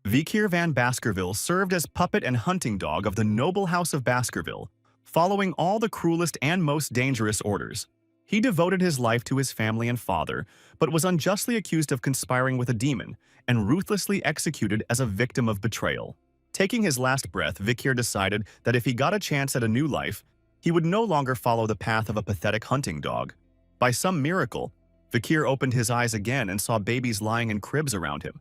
Vikir van Baskerville served as puppet and hunting dog of the noble house of Baskerville, following all the cruelest and most dangerous orders. He devoted his life to his family and father, but was unjustly accused of conspiring with a demon and ruthlessly executed as a victim of betrayal. Taking his last breath, Vikir decided that if he got a chance at a new life, he would no longer follow the path of a pathetic hunting dog. By some miracle, Vikir opened his eyes again and saw babies lying in cribs around him.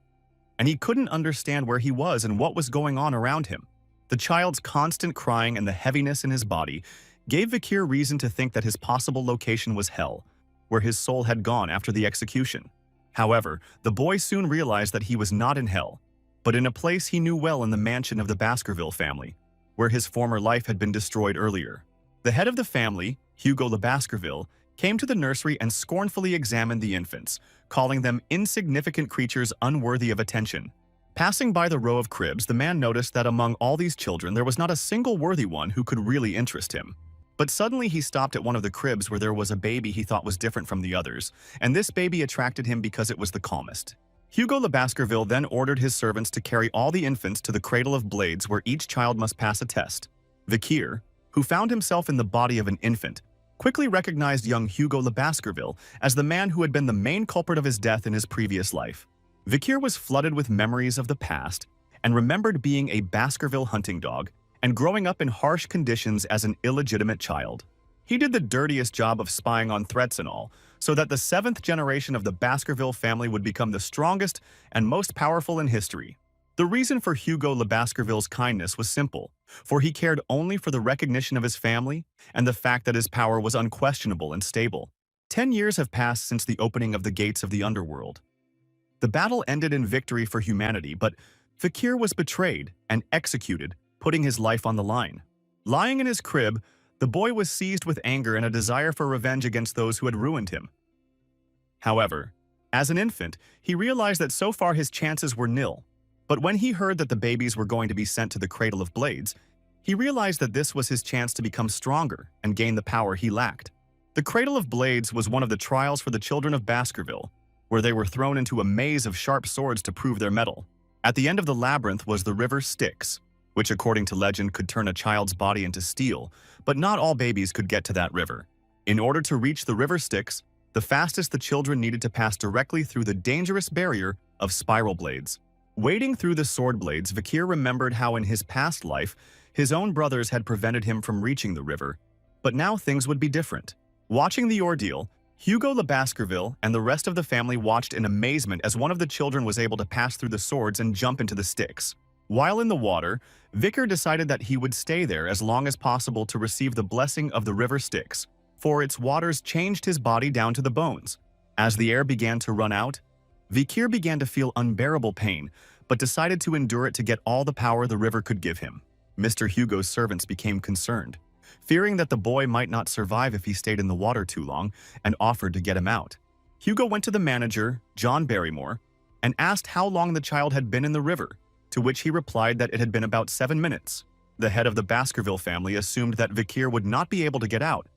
And he couldn't understand where he was and what was going on around him. The child's constant crying and the heaviness in his body gave Vikir reason to think that his possible location was hell, where his soul had gone after the execution. However, the boy soon realized that he was not in hell, but in a place he knew well in the mansion of the Baskerville family, where his former life had been destroyed earlier. The head of the family, Hugo le Baskerville, came to the nursery and scornfully examined the infants, calling them insignificant creatures unworthy of attention. Passing by the row of cribs, the man noticed that among all these children there was not a single worthy one who could really interest him. But suddenly he stopped at one of the cribs where there was a baby he thought was different from the others, and this baby attracted him because it was the calmest. Hugo le Baskerville then ordered his servants to carry all the infants to the cradle of blades where each child must pass a test. Vikir, who found himself in the body of an infant, quickly recognized young Hugo le Baskerville as the man who had been the main culprit of his death in his previous life. Vikir was flooded with memories of the past and remembered being a Baskerville hunting dog and growing up in harsh conditions as an illegitimate child. He did the dirtiest job of spying on threats and all, so that the 7th generation of the Baskerville family would become the strongest and most powerful in history. The reason for Hugo le Baskerville's kindness was simple, for he cared only for the recognition of his family and the fact that his power was unquestionable and stable. 10 years have passed since the opening of the gates of the underworld. The battle ended in victory for humanity, but Vikir was betrayed and executed, putting his life on the line. Lying in his crib, the boy was seized with anger and a desire for revenge against those who had ruined him. However, as an infant, he realized that so far his chances were nil. But when he heard that the babies were going to be sent to the Cradle of Blades, he realized that this was his chance to become stronger and gain the power he lacked. The Cradle of Blades was one of the trials for the children of Baskerville, where they were thrown into a maze of sharp swords to prove their mettle. At the end of the labyrinth was the river Styx, which according to legend could turn a child's body into steel, but not all babies could get to that river. In order to reach the river Styx, the fastest the children needed to pass directly through the dangerous barrier of spiral blades. Wading through the sword blades, Vikir remembered how in his past life, his own brothers had prevented him from reaching the river, but now things would be different. Watching the ordeal, Hugo le Baskerville and the rest of the family watched in amazement as one of the children was able to pass through the swords and jump into the Styx. While in the water, Vikir decided that he would stay there as long as possible to receive the blessing of the river Styx, for its waters changed his body down to the bones. As the air began to run out, Vikir began to feel unbearable pain, but decided to endure it to get all the power the river could give him. Mr. Hugo's servants became concerned, fearing that the boy might not survive if he stayed in the water too long, and offered to get him out. Hugo went to the manager, John Barrymore, and asked how long the child had been in the river, to which he replied that it had been about 7 minutes. The head of the Baskerville family assumed that Vikir would not be able to get out,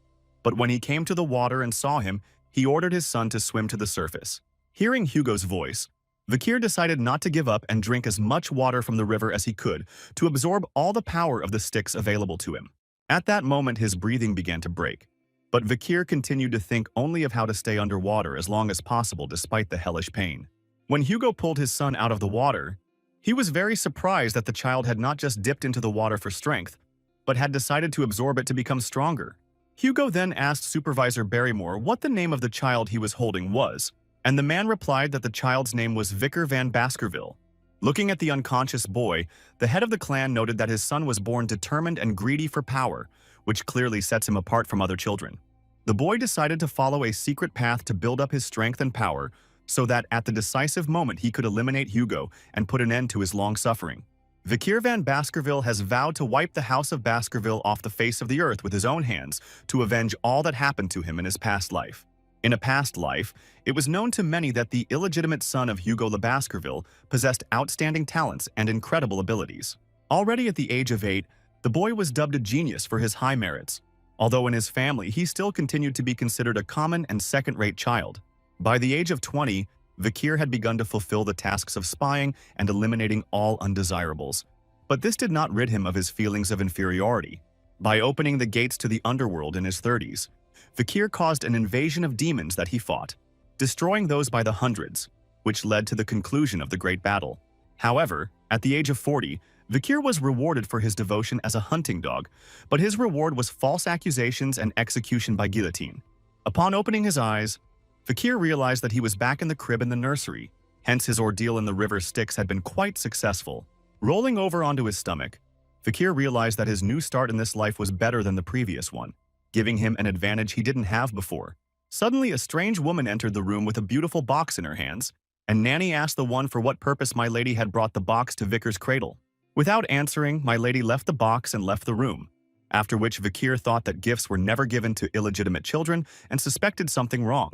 but when he came to the water and saw him, he ordered his son to swim to the surface. Hearing Hugo's voice, Vikir decided not to give up and drink as much water from the river as he could to absorb all the power of the Styx available to him. At that moment, his breathing began to break, but Vikir continued to think only of how to stay underwater as long as possible despite the hellish pain. When Hugo pulled his son out of the water, he was very surprised that the child had not just dipped into the water for strength, but had decided to absorb it to become stronger. Hugo then asked Supervisor Barrymore what the name of the child he was holding was, and the man replied that the child's name was Vikir van Baskerville. Looking at the unconscious boy, the head of the clan noted that his son was born determined and greedy for power, which clearly sets him apart from other children. The boy decided to follow a secret path to build up his strength and power, so that at the decisive moment he could eliminate Hugo and put an end to his long suffering. Vikir van Baskerville has vowed to wipe the House of Baskerville off the face of the earth with his own hands to avenge all that happened to him in his past life. In a past life, it was known to many that the illegitimate son of Hugo le Baskerville possessed outstanding talents and incredible abilities. Already at the age of 8, the boy was dubbed a genius for his high merits, although in his family he still continued to be considered a common and second-rate child. By the age of 20, Vikir had begun to fulfill the tasks of spying and eliminating all undesirables. But this did not rid him of his feelings of inferiority. By opening the gates to the underworld in his 30s, Vikir caused an invasion of demons that he fought, destroying those by the hundreds, which led to the conclusion of the Great Battle. However, at the age of 40, Vikir was rewarded for his devotion as a hunting dog, but his reward was false accusations and execution by guillotine. Upon opening his eyes, Vikir realized that he was back in the crib in the nursery, hence his ordeal in the river Styx had been quite successful. Rolling over onto his stomach, Vikir realized that his new start in this life was better than the previous one, giving him an advantage he didn't have before. Suddenly, a strange woman entered the room with a beautiful box in her hands, and Nanny asked the one for what purpose my lady had brought the box to Vikir's cradle. Without answering, my lady left the box and left the room, after which Vikir thought that gifts were never given to illegitimate children and suspected something wrong.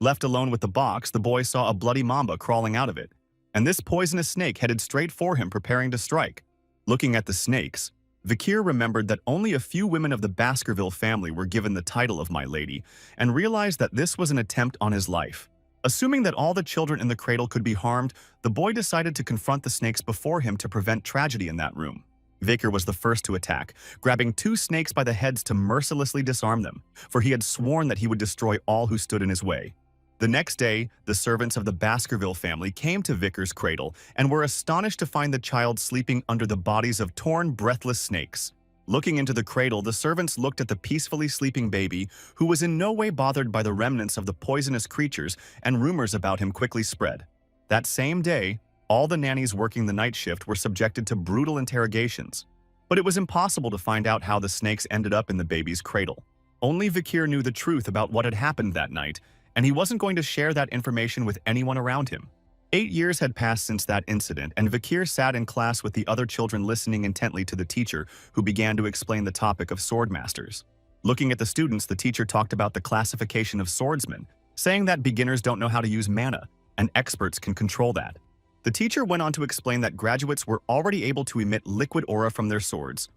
Left alone with the box, the boy saw a bloody mamba crawling out of it, and this poisonous snake headed straight for him, preparing to strike. Looking at the snakes, Vikir remembered that only a few women of the Baskerville family were given the title of My Lady, and realized that this was an attempt on his life. Assuming that all the children in the cradle could be harmed, the boy decided to confront the snakes before him to prevent tragedy in that room. Vikir was the first to attack, grabbing 2 snakes by the heads to mercilessly disarm them, for he had sworn that he would destroy all who stood in his way. The next day, the servants of the Baskerville family came to Vikir's cradle and were astonished to find the child sleeping under the bodies of torn, breathless snakes. Looking into the cradle, the servants looked at the peacefully sleeping baby, who was in no way bothered by the remnants of the poisonous creatures, and rumors about him quickly spread. That same day, all the nannies working the night shift were subjected to brutal interrogations. But it was impossible to find out how the snakes ended up in the baby's cradle. Only Vikir knew the truth about what had happened that night, and he wasn't going to share that information with anyone around him. 8 years had passed since that incident, and Vikir sat in class with the other children listening intently to the teacher, who began to explain the topic of swordmasters. Looking at the students, the teacher talked about the classification of swordsmen, saying that beginners don't know how to use mana, and experts can control that. The teacher went on to explain that graduates were already able to emit liquid aura from their swords,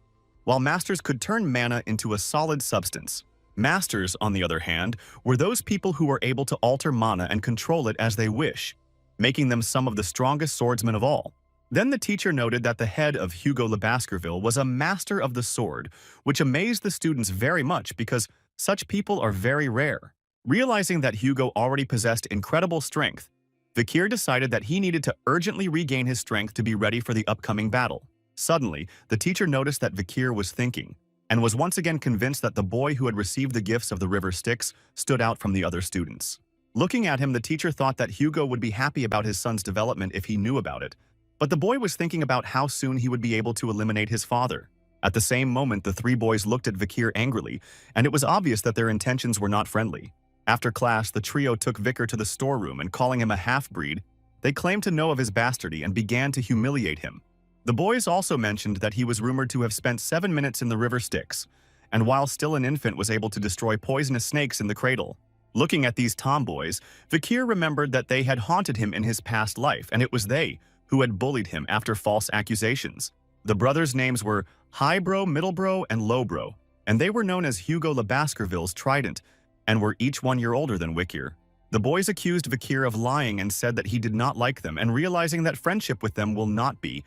while masters could turn mana into a solid substance. Masters, on the other hand, were those people who were able to alter mana and control it as they wish, making them some of the strongest swordsmen of all. Then the teacher noted that the head of Hugo Le Baskerville was a master of the sword, which amazed the students very much because such people are very rare. Realizing that Hugo already possessed incredible strength, Vikir decided that he needed to urgently regain his strength to be ready for the upcoming battle. Suddenly, the teacher noticed that Vikir was thinking, and was once again convinced that the boy who had received the gifts of the river Styx stood out from the other students. Looking at him, the teacher thought that Hugo would be happy about his son's development if he knew about it, but the boy was thinking about how soon he would be able to eliminate his father. At the same moment, the 3 boys looked at Vikir angrily, and it was obvious that their intentions were not friendly. After class, the trio took Vikir to the storeroom and, calling him a half-breed, they claimed to know of his bastardy and began to humiliate him. The boys also mentioned that he was rumored to have spent 7 minutes in the river Styx, and while still an infant was able to destroy poisonous snakes in the cradle. Looking at these tomboys, Vikir remembered that they had haunted him in his past life, and it was they who had bullied him after false accusations. The brothers' names were Highbrow, Middlebrow, and Lowbrow, and they were known as Hugo Le Baskerville's Trident, and were each 1 year older than Vikir. The boys accused Vikir of lying and said that he did not like them, and realizing that friendship with them will not be,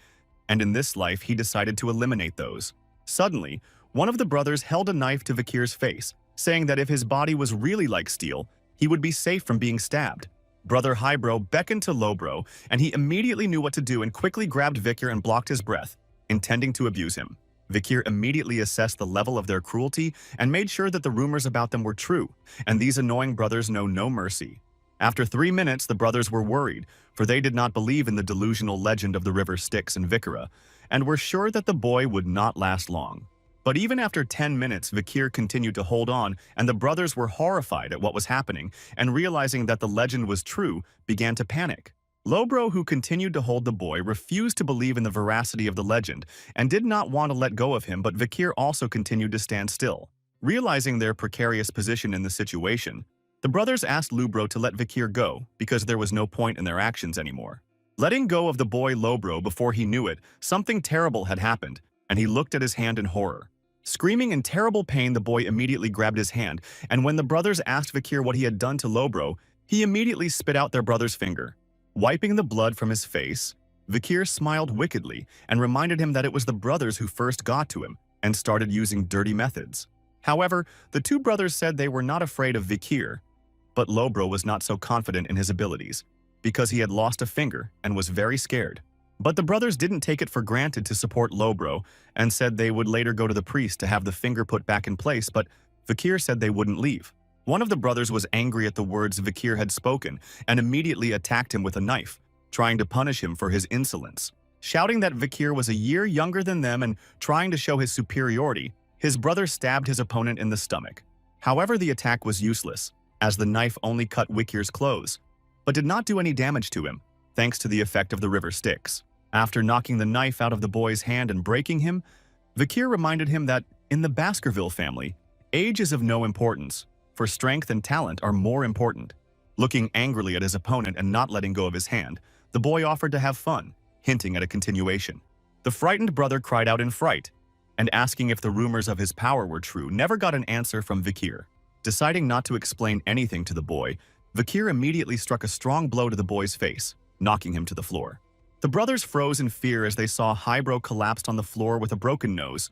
and in this life he decided to eliminate those. Suddenly, one of the brothers held a knife to Vikir's face, saying that if his body was really like steel, he would be safe from being stabbed. Brother Highbrow beckoned to Lowbrow, and he immediately knew what to do and quickly grabbed Vikir and blocked his breath, intending to abuse him. Vikir immediately assessed the level of their cruelty and made sure that the rumors about them were true, and these annoying brothers know no mercy. After 3 minutes, the brothers were worried, for they did not believe in the delusional legend of the river Styx and Vikira, and were sure that the boy would not last long. But even after 10 minutes, Vikir continued to hold on, and the brothers were horrified at what was happening, and realizing that the legend was true, began to panic. Lowbrow, who continued to hold the boy, refused to believe in the veracity of the legend, and did not want to let go of him, but Vikir also continued to stand still. Realizing their precarious position in the situation, the brothers asked Lowbrow to let Vikir go, because there was no point in their actions anymore. Letting go of the boy Lowbrow before he knew it, something terrible had happened, and he looked at his hand in horror. Screaming in terrible pain, the boy immediately grabbed his hand, and when the brothers asked Vikir what he had done to Lowbrow, He immediately spit out their brother's finger. Wiping the blood from his face, Vikir smiled wickedly and reminded him that it was the brothers who first got to him and started using dirty methods. However, the two brothers said they were not afraid of Vikir, but Lobro was not so confident in his abilities because he had lost a finger and was very scared. But the brothers didn't take it for granted to support Lobro and said they would later go to the priest to have the finger put back in place, but Vikir said they wouldn't leave. One of the brothers was angry at the words Vikir had spoken and immediately attacked him with a knife, trying to punish him for his insolence. Shouting that Vikir was a year younger than them and trying to show his superiority, his brother stabbed his opponent in the stomach. However, the attack was useless, as the knife only cut Vikir's clothes, but did not do any damage to him, thanks to the effect of the river Styx. After knocking the knife out of the boy's hand and breaking him, Vikir reminded him that in the Baskerville family, age is of no importance, for strength and talent are more important. Looking angrily at his opponent and not letting go of his hand, the boy offered to have fun, hinting at a continuation. The frightened brother cried out in fright, and asking if the rumors of his power were true, never got an answer from Vikir. Deciding not to explain anything to the boy, Vikir immediately struck a strong blow to the boy's face, knocking him to the floor. The brothers froze in fear as they saw Hybro collapsed on the floor with a broken nose,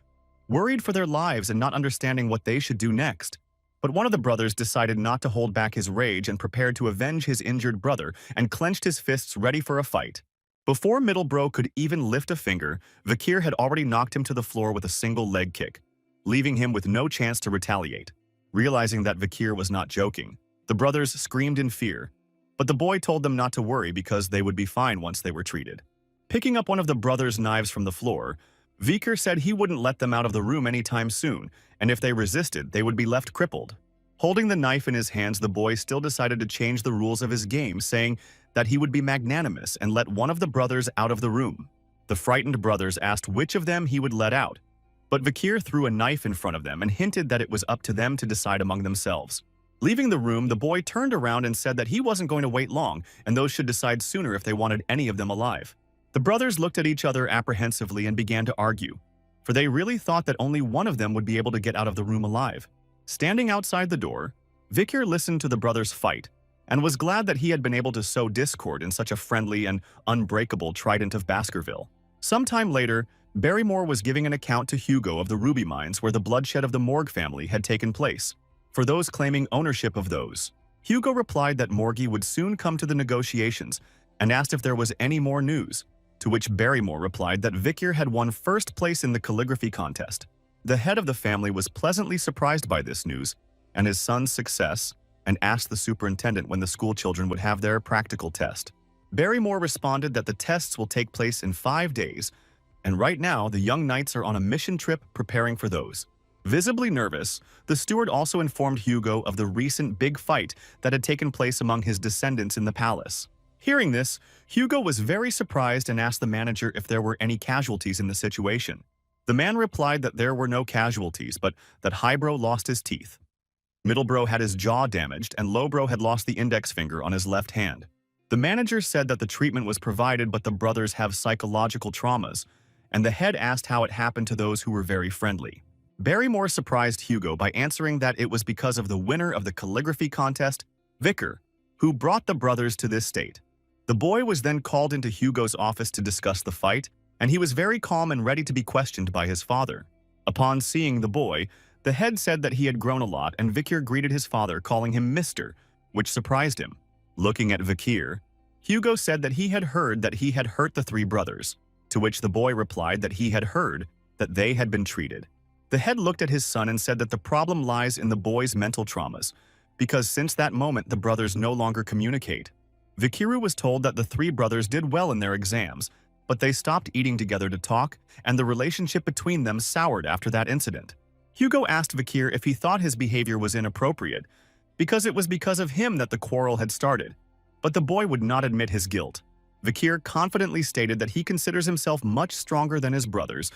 worried for their lives and not understanding what they should do next. But one of the brothers decided not to hold back his rage and prepared to avenge his injured brother and clenched his fists ready for a fight. Before Middlebro could even lift a finger, Vikir had already knocked him to the floor with a single leg kick, leaving him with no chance to retaliate. Realizing that Vikir was not joking, the brothers screamed in fear, but the boy told them not to worry because they would be fine once they were treated. Picking up one of the brothers' knives from the floor, Vikir said he wouldn't let them out of the room anytime soon, and if they resisted, they would be left crippled. Holding the knife in his hands, the boy still decided to change the rules of his game, saying that he would be magnanimous and let one of the brothers out of the room. The frightened brothers asked which of them he would let out, but Vikir threw a knife in front of them and hinted that it was up to them to decide among themselves. Leaving the room, the boy turned around and said that he wasn't going to wait long, and those should decide sooner if they wanted any of them alive. The brothers looked at each other apprehensively and began to argue, for they really thought that only one of them would be able to get out of the room alive. Standing outside the door, Vikir listened to the brothers fight, and was glad that he had been able to sow discord in such a friendly and unbreakable trident of Baskerville. Sometime later, Barrymore was giving an account to Hugo of the ruby mines where the bloodshed of the Morg family had taken place, for those claiming ownership of those. Hugo replied that Morgie would soon come to the negotiations and asked if there was any more news, to which Barrymore replied that Vikir had won first place in the calligraphy contest. The head of the family was pleasantly surprised by this news and his son's success, and asked the superintendent when the school children would have their practical test. Barrymore responded that the tests will take place in 5 days, and right now the young knights are on a mission trip preparing for those. Visibly nervous, the steward also informed Hugo of the recent big fight that had taken place among his descendants in the palace. Hearing this, Hugo was very surprised and asked the manager if there were any casualties in the situation. The man replied that there were no casualties, but that Hybro lost his teeth. Middlebro had his jaw damaged, and Lowbro had lost the index finger on his left hand. The manager said that the treatment was provided, but the brothers have psychological traumas, and the head asked how it happened to those who were very friendly. Barrymore surprised Hugo by answering that it was because of the winner of the calligraphy contest, Vikir, who brought the brothers to this state. The boy was then called into Hugo's office to discuss the fight, and he was very calm and ready to be questioned by his father. Upon seeing the boy, the head said that he had grown a lot, and Vikir greeted his father, calling him Mr., which surprised him. Looking at Vikir, Hugo said that he had heard that he had hurt the 3 brothers, to which the boy replied that he had heard that they had been treated. The head looked at his son and said that the problem lies in the boy's mental traumas, because since that moment the brothers no longer communicate. Vikiru was told that the 3 brothers did well in their exams, but they stopped eating together to talk, and the relationship between them soured after that incident. Hugo asked Vikir if he thought his behavior was inappropriate, because it was because of him that the quarrel had started, but the boy would not admit his guilt. Vikir confidently stated that he considers himself much stronger than his brothers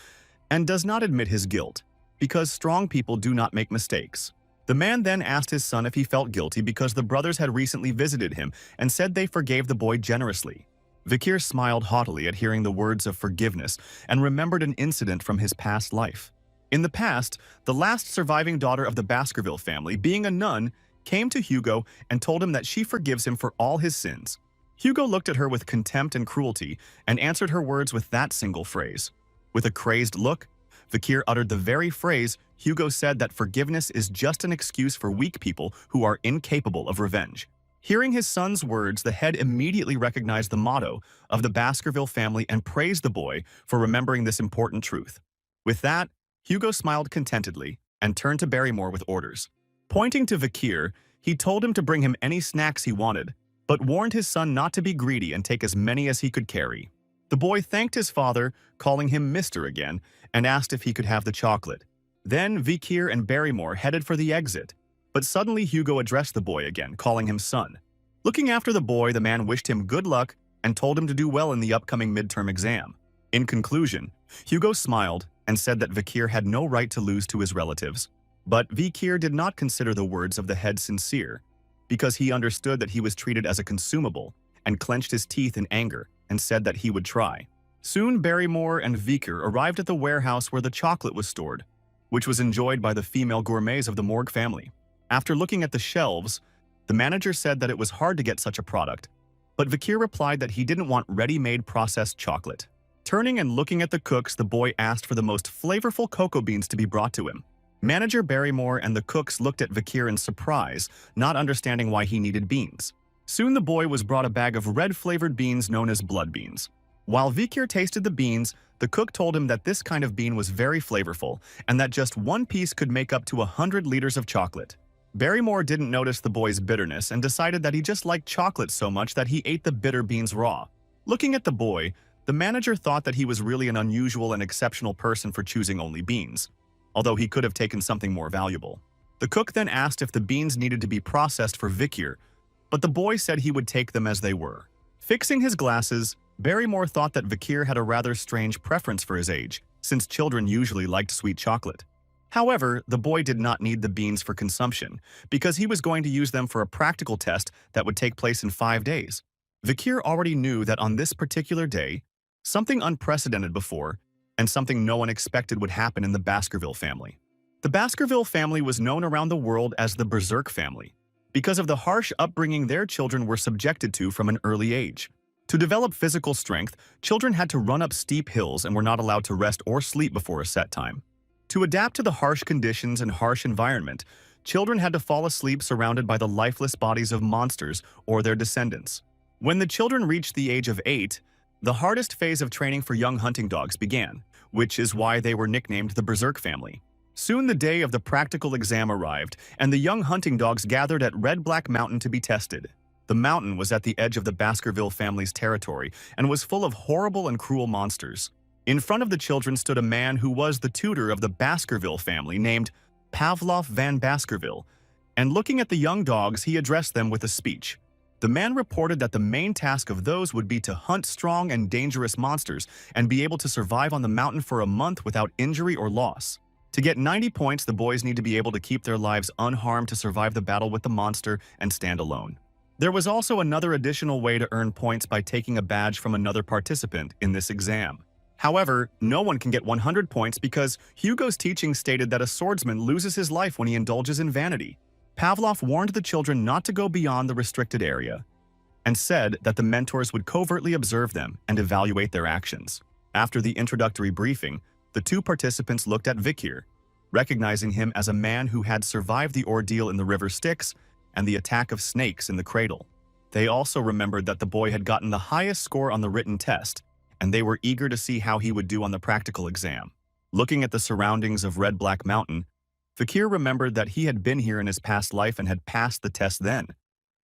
and does not admit his guilt, because strong people do not make mistakes. The man then asked his son if he felt guilty because the brothers had recently visited him and said they forgave the boy generously. Vikir smiled haughtily at hearing the words of forgiveness and remembered an incident from his past life. In the past, the last surviving daughter of the Baskerville family, being a nun, came to Hugo and told him that she forgives him for all his sins. Hugo looked at her with contempt and cruelty and answered her words with that single phrase. With a crazed look, Vikir uttered the very phrase Hugo said, that forgiveness is just an excuse for weak people who are incapable of revenge. Hearing his son's words, the head immediately recognized the motto of the Baskerville family and praised the boy for remembering this important truth. With that, Hugo smiled contentedly and turned to Barrymore with orders. Pointing to Vikir, he told him to bring him any snacks he wanted, but warned his son not to be greedy and take as many as he could carry. The boy thanked his father, calling him Mr. again, and asked if he could have the chocolate. Then Vikir and Barrymore headed for the exit, but suddenly Hugo addressed the boy again, calling him son. Looking after the boy, the man wished him good luck and told him to do well in the upcoming midterm exam. In conclusion, Hugo smiled and said that Vikir had no right to lose to his relatives. But Vikir did not consider the words of the head sincere, because he understood that he was treated as a consumable, and clenched his teeth in anger and said that he would try. Soon Barrymore and Vikir arrived at the warehouse where the chocolate was stored, which was enjoyed by the female gourmets of the Morg family. After looking at the shelves, the manager said that it was hard to get such a product, but Vikir replied that he didn't want ready-made processed chocolate. Turning and looking at the cooks, the boy asked for the most flavorful cocoa beans to be brought to him. Manager Barrymore and the cooks looked at Vikir in surprise, not understanding why he needed beans. Soon the boy was brought a bag of red-flavored beans known as blood beans. While Vikir tasted the beans, the cook told him that this kind of bean was very flavorful and that just one piece could make up to 100 liters of chocolate. Barrymore didn't notice the boy's bitterness and decided that he just liked chocolate so much that he ate the bitter beans raw. Looking at the boy, the manager thought that he was really an unusual and exceptional person for choosing only beans, although he could have taken something more valuable. The cook then asked if the beans needed to be processed for Vikir, but the boy said he would take them as they were. Fixing his glasses, Barrymore thought that Vikir had a rather strange preference for his age, since children usually liked sweet chocolate. However, the boy did not need the beans for consumption, because he was going to use them for a practical test that would take place in 5 days. Vikir already knew that on this particular day, something unprecedented before, and something no one expected would happen in the Baskerville family. The Baskerville family was known around the world as the Berserk family, because of the harsh upbringing their children were subjected to from an early age. To develop physical strength, children had to run up steep hills and were not allowed to rest or sleep before a set time. To adapt to the harsh conditions and harsh environment, children had to fall asleep surrounded by the lifeless bodies of monsters or their descendants. When the children reached the age of 8, the hardest phase of training for young hunting dogs began, which is why they were nicknamed the Berserk family. Soon the day of the practical exam arrived, and the young hunting dogs gathered at Red Black Mountain to be tested. The mountain was at the edge of the Baskerville family's territory and was full of horrible and cruel monsters. In front of the children stood a man who was the tutor of the Baskerville family named Pavlov van Baskerville, and looking at the young dogs, he addressed them with a speech. The man reported that the main task of those would be to hunt strong and dangerous monsters and be able to survive on the mountain for a month without injury or loss. To get 90 points, the boys need to be able to keep their lives unharmed to survive the battle with the monster and stand alone. There was also another additional way to earn points by taking a badge from another participant in this exam. However, no one can get 100 points because Hugo's teaching stated that a swordsman loses his life when he indulges in vanity. Pavlov warned the children not to go beyond the restricted area and said that the mentors would covertly observe them and evaluate their actions. After the introductory briefing, the two participants looked at Vikir, recognizing him as a man who had survived the ordeal in the river Styx and the attack of snakes in the cradle. They also remembered that the boy had gotten the highest score on the written test, and they were eager to see how he would do on the practical exam. Looking at the surroundings of Red Black Mountain, Vikir remembered that he had been here in his past life and had passed the test then,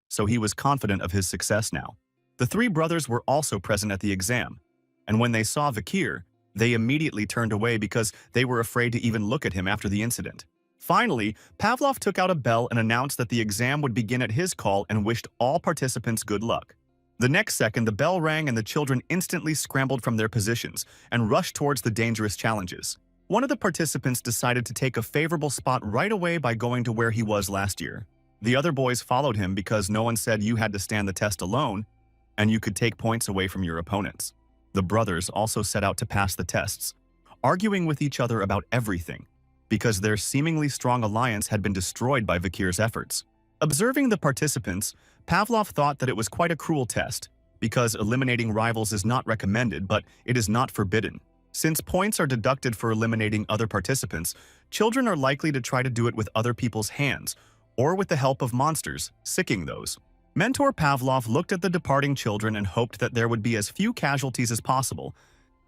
so he was confident of his success now. The three brothers were also present at the exam, and when they saw Vikir, they immediately turned away because they were afraid to even look at him after the incident. Finally, Pavlov took out a bell and announced that the exam would begin at his call and wished all participants good luck. The next second, the bell rang and the children instantly scrambled from their positions and rushed towards the dangerous challenges. One of the participants decided to take a favorable spot right away by going to where he was last year. The other boys followed him because no one said you had to stand the test alone and you could take points away from your opponents. The brothers also set out to pass the tests, arguing with each other about everything, because their seemingly strong alliance had been destroyed by Vikir's efforts. Observing the participants, Pavlov thought that it was quite a cruel test, because eliminating rivals is not recommended, but it is not forbidden. Since points are deducted for eliminating other participants, children are likely to try to do it with other people's hands, or with the help of monsters, sicking those. Mentor Pavlov looked at the departing children and hoped that there would be as few casualties as possible,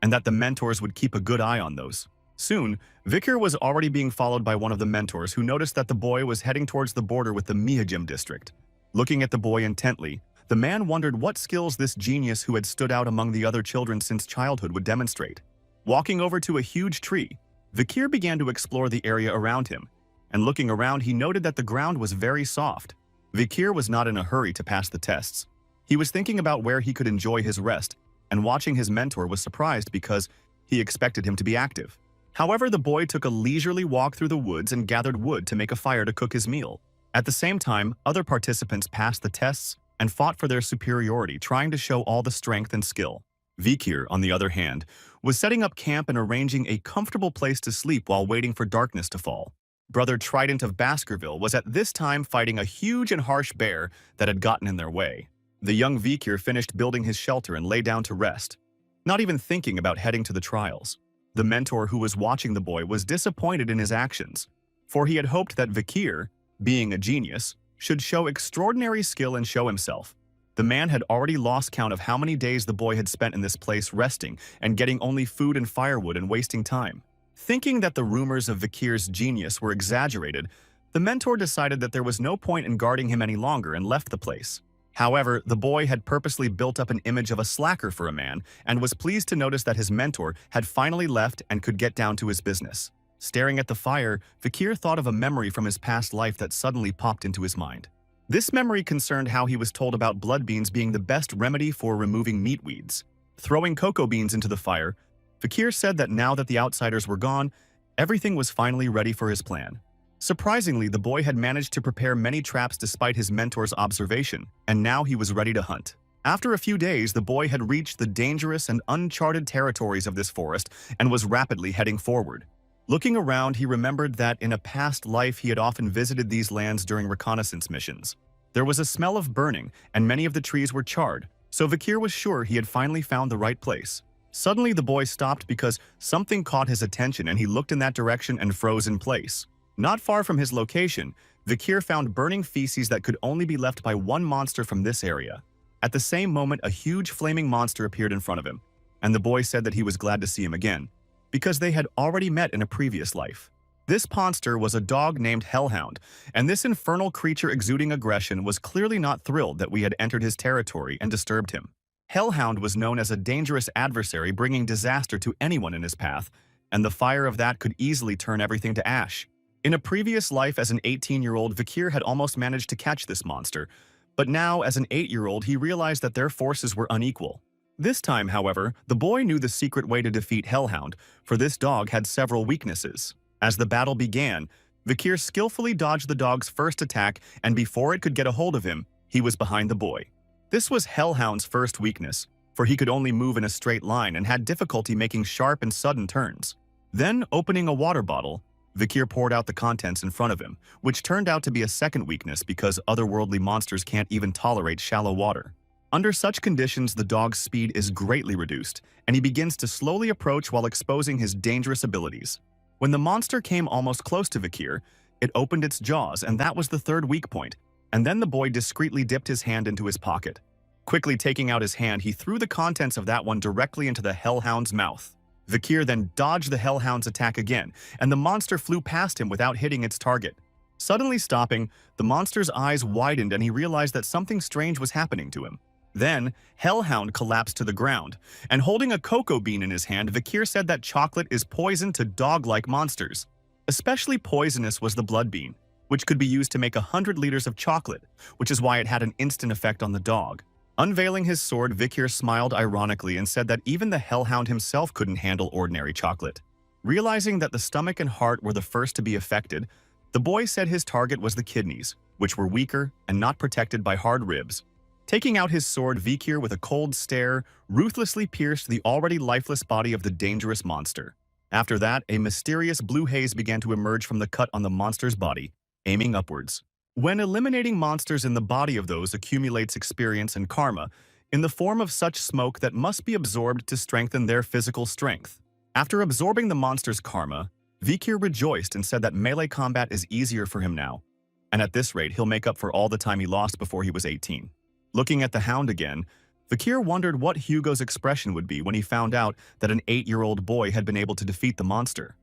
and that the mentors would keep a good eye on those. Soon, Vikir was already being followed by one of the mentors who noticed that the boy was heading towards the border with the Mihajim district. Looking at the boy intently, the man wondered what skills this genius who had stood out among the other children since childhood would demonstrate. Walking over to a huge tree, Vikir began to explore the area around him, and looking around he noted that the ground was very soft. Vikir was not in a hurry to pass the tests. He was thinking about where he could enjoy his rest, and watching his mentor was surprised because he expected him to be active. However, the boy took a leisurely walk through the woods and gathered wood to make a fire to cook his meal. At the same time, other participants passed the tests and fought for their superiority, trying to show all the strength and skill. Vikir, on the other hand, was setting up camp and arranging a comfortable place to sleep while waiting for darkness to fall. Brother Trident of Baskerville was at this time fighting a huge and harsh bear that had gotten in their way. The young Vikir finished building his shelter and lay down to rest, not even thinking about heading to the trials. The mentor who was watching the boy was disappointed in his actions, for he had hoped that Vikir, being a genius, should show extraordinary skill and show himself. The man had already lost count of how many days the boy had spent in this place resting and getting only food and firewood and wasting time. Thinking that the rumors of Vikir's genius were exaggerated, the mentor decided that there was no point in guarding him any longer and left the place. However, the boy had purposely built up an image of a slacker for a man and was pleased to notice that his mentor had finally left and could get down to his business. Staring at the fire, Vikir thought of a memory from his past life that suddenly popped into his mind. This memory concerned how he was told about blood beans being the best remedy for removing meat weeds. Throwing cocoa beans into the fire, Vikir said that now that the outsiders were gone, everything was finally ready for his plan. Surprisingly, the boy had managed to prepare many traps despite his mentor's observation, and now he was ready to hunt. After a few days, the boy had reached the dangerous and uncharted territories of this forest and was rapidly heading forward. Looking around, he remembered that in a past life he had often visited these lands during reconnaissance missions. There was a smell of burning, and many of the trees were charred, so Vikir was sure he had finally found the right place. Suddenly, the boy stopped because something caught his attention and he looked in that direction and froze in place. Not far from his location, Vikir found burning feces that could only be left by one monster from this area. At the same moment, a huge flaming monster appeared in front of him, and the boy said that he was glad to see him again, because they had already met in a previous life. This monster was a dog named Hellhound, and this infernal creature exuding aggression was clearly not thrilled that we had entered his territory and disturbed him. Hellhound was known as a dangerous adversary bringing disaster to anyone in his path, and the fire of that could easily turn everything to ash. In a previous life as an 18-year-old, Vikir had almost managed to catch this monster, but now as an 8-year-old he realized that their forces were unequal. This time, however, the boy knew the secret way to defeat Hellhound, for this dog had several weaknesses. As the battle began, Vikir skillfully dodged the dog's first attack, and before it could get a hold of him, he was behind the boy. This was Hellhound's first weakness, for he could only move in a straight line and had difficulty making sharp and sudden turns. Then, opening a water bottle, Vikir poured out the contents in front of him, which turned out to be a second weakness because otherworldly monsters can't even tolerate shallow water. Under such conditions, the dog's speed is greatly reduced, and he begins to slowly approach while exposing his dangerous abilities. When the monster came almost close to Vikir, it opened its jaws, and that was the third weak point, and then the boy discreetly dipped his hand into his pocket. Quickly taking out his hand, he threw the contents of that one directly into the Hellhound's mouth. Vikir then dodged the Hellhound's attack again, and the monster flew past him without hitting its target. Suddenly stopping, the monster's eyes widened and he realized that something strange was happening to him. Then, Hellhound collapsed to the ground, and holding a cocoa bean in his hand, Vikir said that chocolate is poison to dog-like monsters. Especially poisonous was the blood bean, which could be used to make 100 liters of chocolate, which is why it had an instant effect on the dog. Unveiling his sword, Vikir smiled ironically and said that even the Hellhound himself couldn't handle ordinary chocolate. Realizing that the stomach and heart were the first to be affected, the boy said his target was the kidneys, which were weaker and not protected by hard ribs. Taking out his sword, Vikir, with a cold stare, ruthlessly pierced the already lifeless body of the dangerous monster. After that, a mysterious blue haze began to emerge from the cut on the monster's body, aiming upwards. When eliminating monsters in the body of those accumulates experience and karma in the form of such smoke that must be absorbed to strengthen their physical strength. After absorbing the monster's karma, Vikir rejoiced and said that melee combat is easier for him now, and at this rate he'll make up for all the time he lost before he was 18. Looking at the hound again, Vikir wondered what Hugo's expression would be when he found out that an 8-year-old boy had been able to defeat the monster.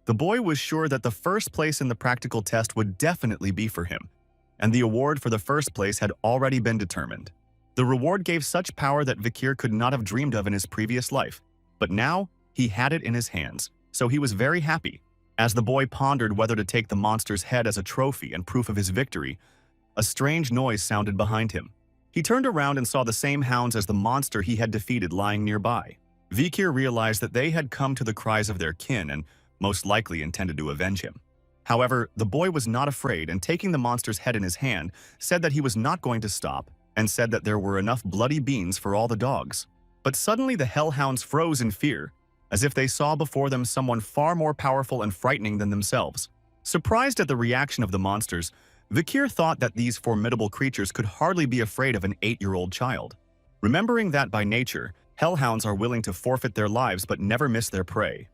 The boy was sure that the first place in the practical test would definitely be for him, and the award for the first place had already been determined. The reward gave such power that Vikir could not have dreamed of in his previous life, but now he had it in his hands, so he was very happy. As the boy pondered whether to take the monster's head as a trophy and proof of his victory, a strange noise sounded behind him. He turned around and saw the same hounds as the monster he had defeated lying nearby. Vikir realized that they had come to the cries of their kin and most likely intended to avenge him. However, the boy was not afraid and taking the monster's head in his hand, said that he was not going to stop and said that there were enough bloody beans for all the dogs. But suddenly the hellhounds froze in fear, as if they saw before them someone far more powerful and frightening than themselves. Surprised at the reaction of the monsters, Vikir thought that these formidable creatures could hardly be afraid of an 8-year-old child. Remembering that by nature, hellhounds are willing to forfeit their lives but never miss their prey,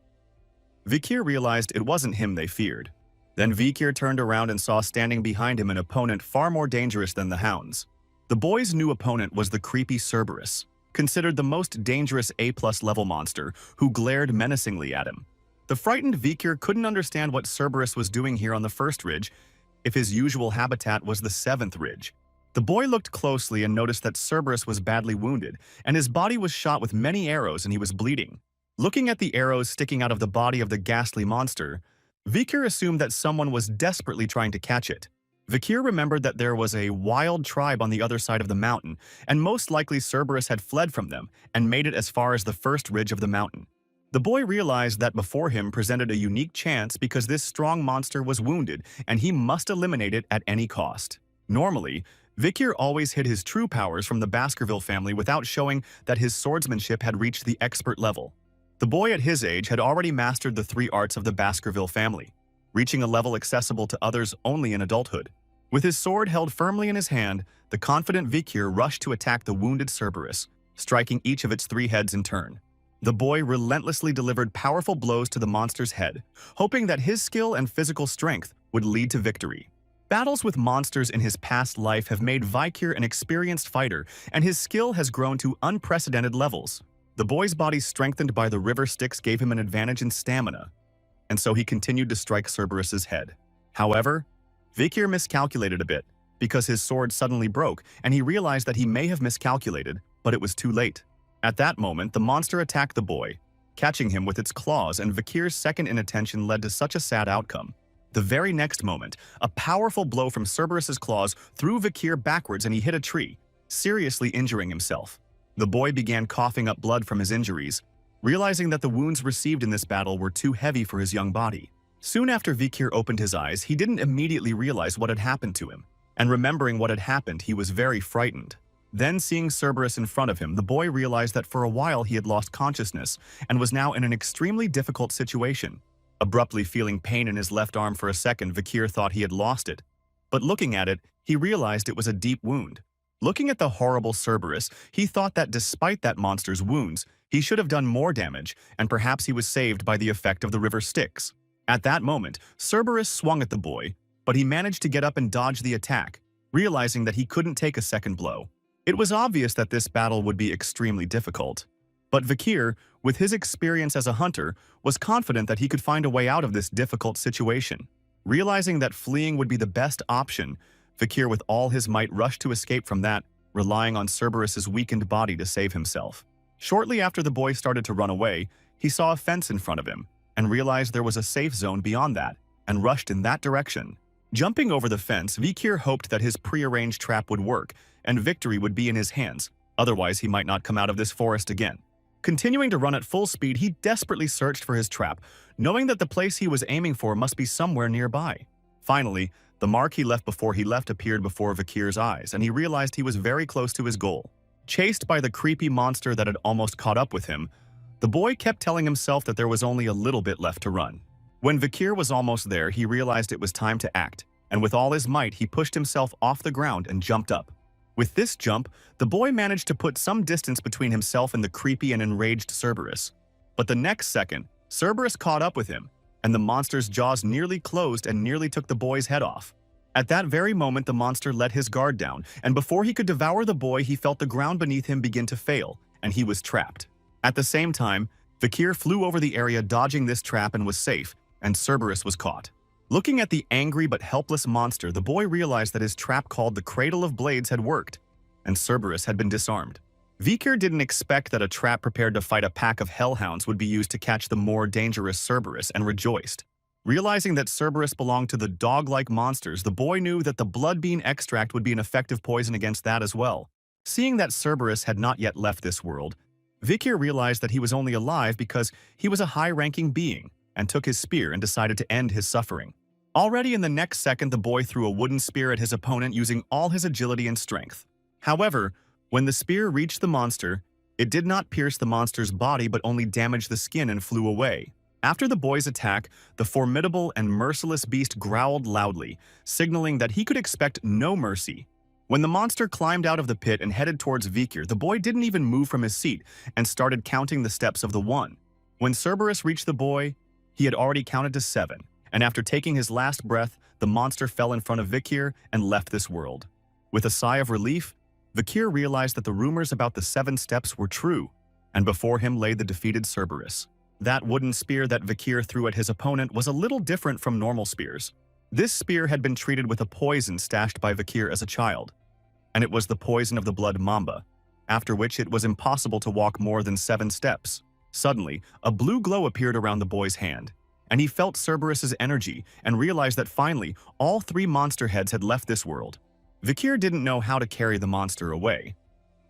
Vikir realized it wasn't him they feared. Then Vikir turned around and saw standing behind him an opponent far more dangerous than the hounds. The boy's new opponent was the creepy Cerberus, considered the most dangerous A+ level monster, who glared menacingly at him. The frightened Vikir couldn't understand what Cerberus was doing here on the first ridge, if his usual habitat was the 7th ridge. The boy looked closely and noticed that Cerberus was badly wounded, and his body was shot with many arrows and he was bleeding. Looking at the arrows sticking out of the body of the ghastly monster, Vikir assumed that someone was desperately trying to catch it. Vikir remembered that there was a wild tribe on the other side of the mountain, and most likely Cerberus had fled from them and made it as far as the first ridge of the mountain. The boy realized that before him presented a unique chance because this strong monster was wounded and he must eliminate it at any cost. Normally, Vikir always hid his true powers from the Baskerville family without showing that his swordsmanship had reached the expert level. The boy at his age had already mastered the 3 arts of the Baskerville family, reaching a level accessible to others only in adulthood. With his sword held firmly in his hand, the confident Vikir rushed to attack the wounded Cerberus, striking each of its 3 heads in turn. The boy relentlessly delivered powerful blows to the monster's head, hoping that his skill and physical strength would lead to victory. Battles with monsters in his past life have made Vikir an experienced fighter, and his skill has grown to unprecedented levels. The boy's body strengthened by the river Styx gave him an advantage in stamina, and so he continued to strike Cerberus's head. However, Vikir miscalculated a bit, because his sword suddenly broke, and he realized that he may have miscalculated, but it was too late. At that moment, the monster attacked the boy, catching him with its claws, and Vikir's second inattention led to such a sad outcome. The very next moment, a powerful blow from Cerberus's claws threw Vikir backwards and he hit a tree, seriously injuring himself. The boy began coughing up blood from his injuries, realizing that the wounds received in this battle were too heavy for his young body. Soon after Vikir opened his eyes, he didn't immediately realize what had happened to him, and remembering what had happened, he was very frightened. Then, seeing Cerberus in front of him, the boy realized that for a while he had lost consciousness and was now in an extremely difficult situation. Abruptly feeling pain in his left arm for a second, Vikir thought he had lost it. But looking at it, he realized it was a deep wound. Looking at the horrible Cerberus, he thought that despite that monster's wounds, he should have done more damage, and perhaps he was saved by the effect of the river Styx. At that moment, Cerberus swung at the boy, but he managed to get up and dodge the attack, realizing that he couldn't take a second blow. It was obvious that this battle would be extremely difficult. But Vikir, with his experience as a hunter, was confident that he could find a way out of this difficult situation. Realizing that fleeing would be the best option, Vikir with all his might rushed to escape from that, relying on Cerberus's weakened body to save himself. Shortly after the boy started to run away, he saw a fence in front of him and realized there was a safe zone beyond that, and rushed in that direction. Jumping over the fence, Vikir hoped that his prearranged trap would work and victory would be in his hands, otherwise he might not come out of this forest again. Continuing to run at full speed, he desperately searched for his trap, knowing that the place he was aiming for must be somewhere nearby. Finally, the mark he left before he left appeared before Vikir's eyes, and he realized he was very close to his goal. Chased by the creepy monster that had almost caught up with him, the boy kept telling himself that there was only a little bit left to run. When Vikir was almost there, he realized it was time to act. and with all his might he pushed himself off the ground and jumped up. With this jump, the boy managed to put some distance between himself and the creepy and enraged Cerberus. But the next second, Cerberus caught up with him, and the monster's jaws nearly closed and nearly took the boy's head off. At that very moment, the monster let his guard down, and before he could devour the boy, he felt the ground beneath him begin to fail, and he was trapped. At the same time, Vikir flew over the area dodging this trap and was safe, and Cerberus was caught. Looking at the angry but helpless monster, the boy realized that his trap called the Cradle of Blades had worked, and Cerberus had been disarmed. Vikir didn't expect that a trap prepared to fight a pack of hellhounds would be used to catch the more dangerous Cerberus and rejoiced. Realizing that Cerberus belonged to the dog-like monsters, the boy knew that the blood bean extract would be an effective poison against that as well. Seeing that Cerberus had not yet left this world, Vikir realized that he was only alive because he was a high-ranking being, and took his spear and decided to end his suffering. Already in the next second, the boy threw a wooden spear at his opponent using all his agility and strength. However, when the spear reached the monster, it did not pierce the monster's body but only damaged the skin and flew away. After the boy's attack, the formidable and merciless beast growled loudly, signaling that he could expect no mercy. When the monster climbed out of the pit and headed towards Vikir, the boy didn't even move from his seat and started counting the steps of the one. When Cerberus reached the boy, he had already counted to 7, and after taking his last breath, the monster fell in front of Vikir and left this world. With a sigh of relief, Vikir realized that the rumors about the 7 steps were true, and before him lay the defeated Cerberus. That wooden spear that Vikir threw at his opponent was a little different from normal spears. This spear had been treated with a poison stashed by Vikir as a child, and it was the poison of the blood mamba, after which it was impossible to walk more than 7 steps. Suddenly, a blue glow appeared around the boy's hand, and he felt Cerberus's energy and realized that finally, all 3 monster heads had left this world. Vikir didn't know how to carry the monster away,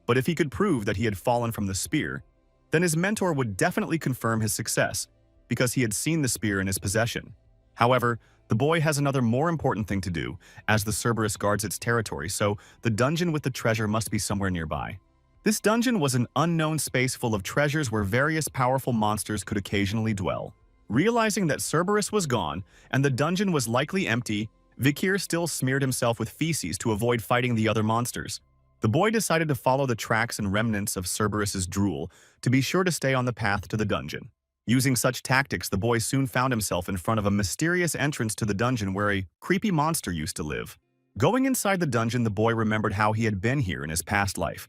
but if he could prove that he had fallen from the spear, then his mentor would definitely confirm his success, because he had seen the spear in his possession. However, the boy has another more important thing to do, as the Cerberus guards its territory, so the dungeon with the treasure must be somewhere nearby. This dungeon was an unknown space full of treasures where various powerful monsters could occasionally dwell. Realizing that Cerberus was gone, and the dungeon was likely empty, Vikir still smeared himself with feces to avoid fighting the other monsters. The boy decided to follow the tracks and remnants of Cerberus's drool to be sure to stay on the path to the dungeon. Using such tactics, the boy soon found himself in front of a mysterious entrance to the dungeon where a creepy monster used to live. Going inside the dungeon, the boy remembered how he had been here in his past life.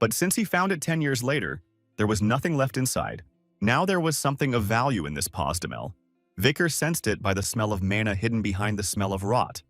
But since he found it 10 years later, there was nothing left inside. Now there was something of value in this Posdemel. Vikir sensed it by the smell of mana hidden behind the smell of rot.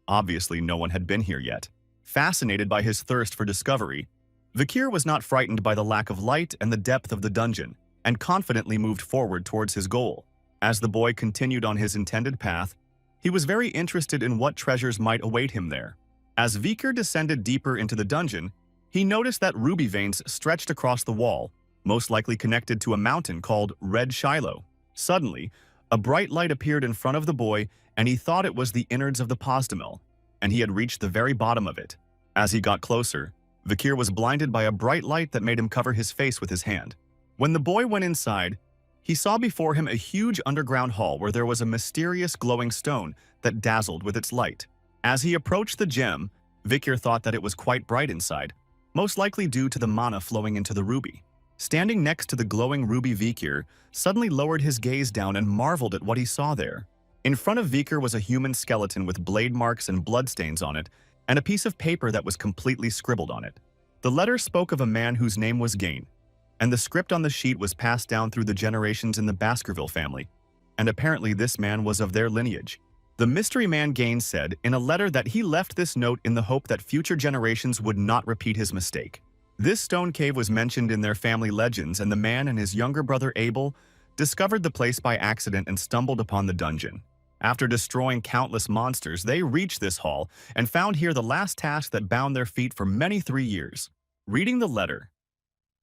Obviously, no one had been here yet. Fascinated by his thirst for discovery, Vikir was not frightened by the lack of light and the depth of the dungeon, and confidently moved forward towards his goal. As the boy continued on his intended path, he was very interested in what treasures might await him there. As Vikir descended deeper into the dungeon, he noticed that ruby veins stretched across the wall, most likely connected to a mountain called Red Shiloh. Suddenly, a bright light appeared in front of the boy, and he thought it was the innards of the Posdemel, and he had reached the very bottom of it. As he got closer, Vikir was blinded by a bright light that made him cover his face with his hand. When the boy went inside, he saw before him a huge underground hall where there was a mysterious glowing stone that dazzled with its light. As he approached the gem, Vikir thought that it was quite bright inside, most likely due to the mana flowing into the ruby. Standing next to the glowing ruby, Vikir suddenly lowered his gaze down and marveled at what he saw there. In front of Vikir was a human skeleton with blade marks and bloodstains on it, and a piece of paper that was completely scribbled on it. The letter spoke of a man whose name was Gain, and the script on the sheet was passed down through the generations in the Baskerville family, and apparently this man was of their lineage. The mystery man Gain said in a letter that he left this note in the hope that future generations would not repeat his mistake. This stone cave was mentioned in their family legends, and the man and his younger brother Abel discovered the place by accident and stumbled upon the dungeon. After destroying countless monsters, they reached this hall and found here the last task that bound their feet for many 3 years. Reading the letter,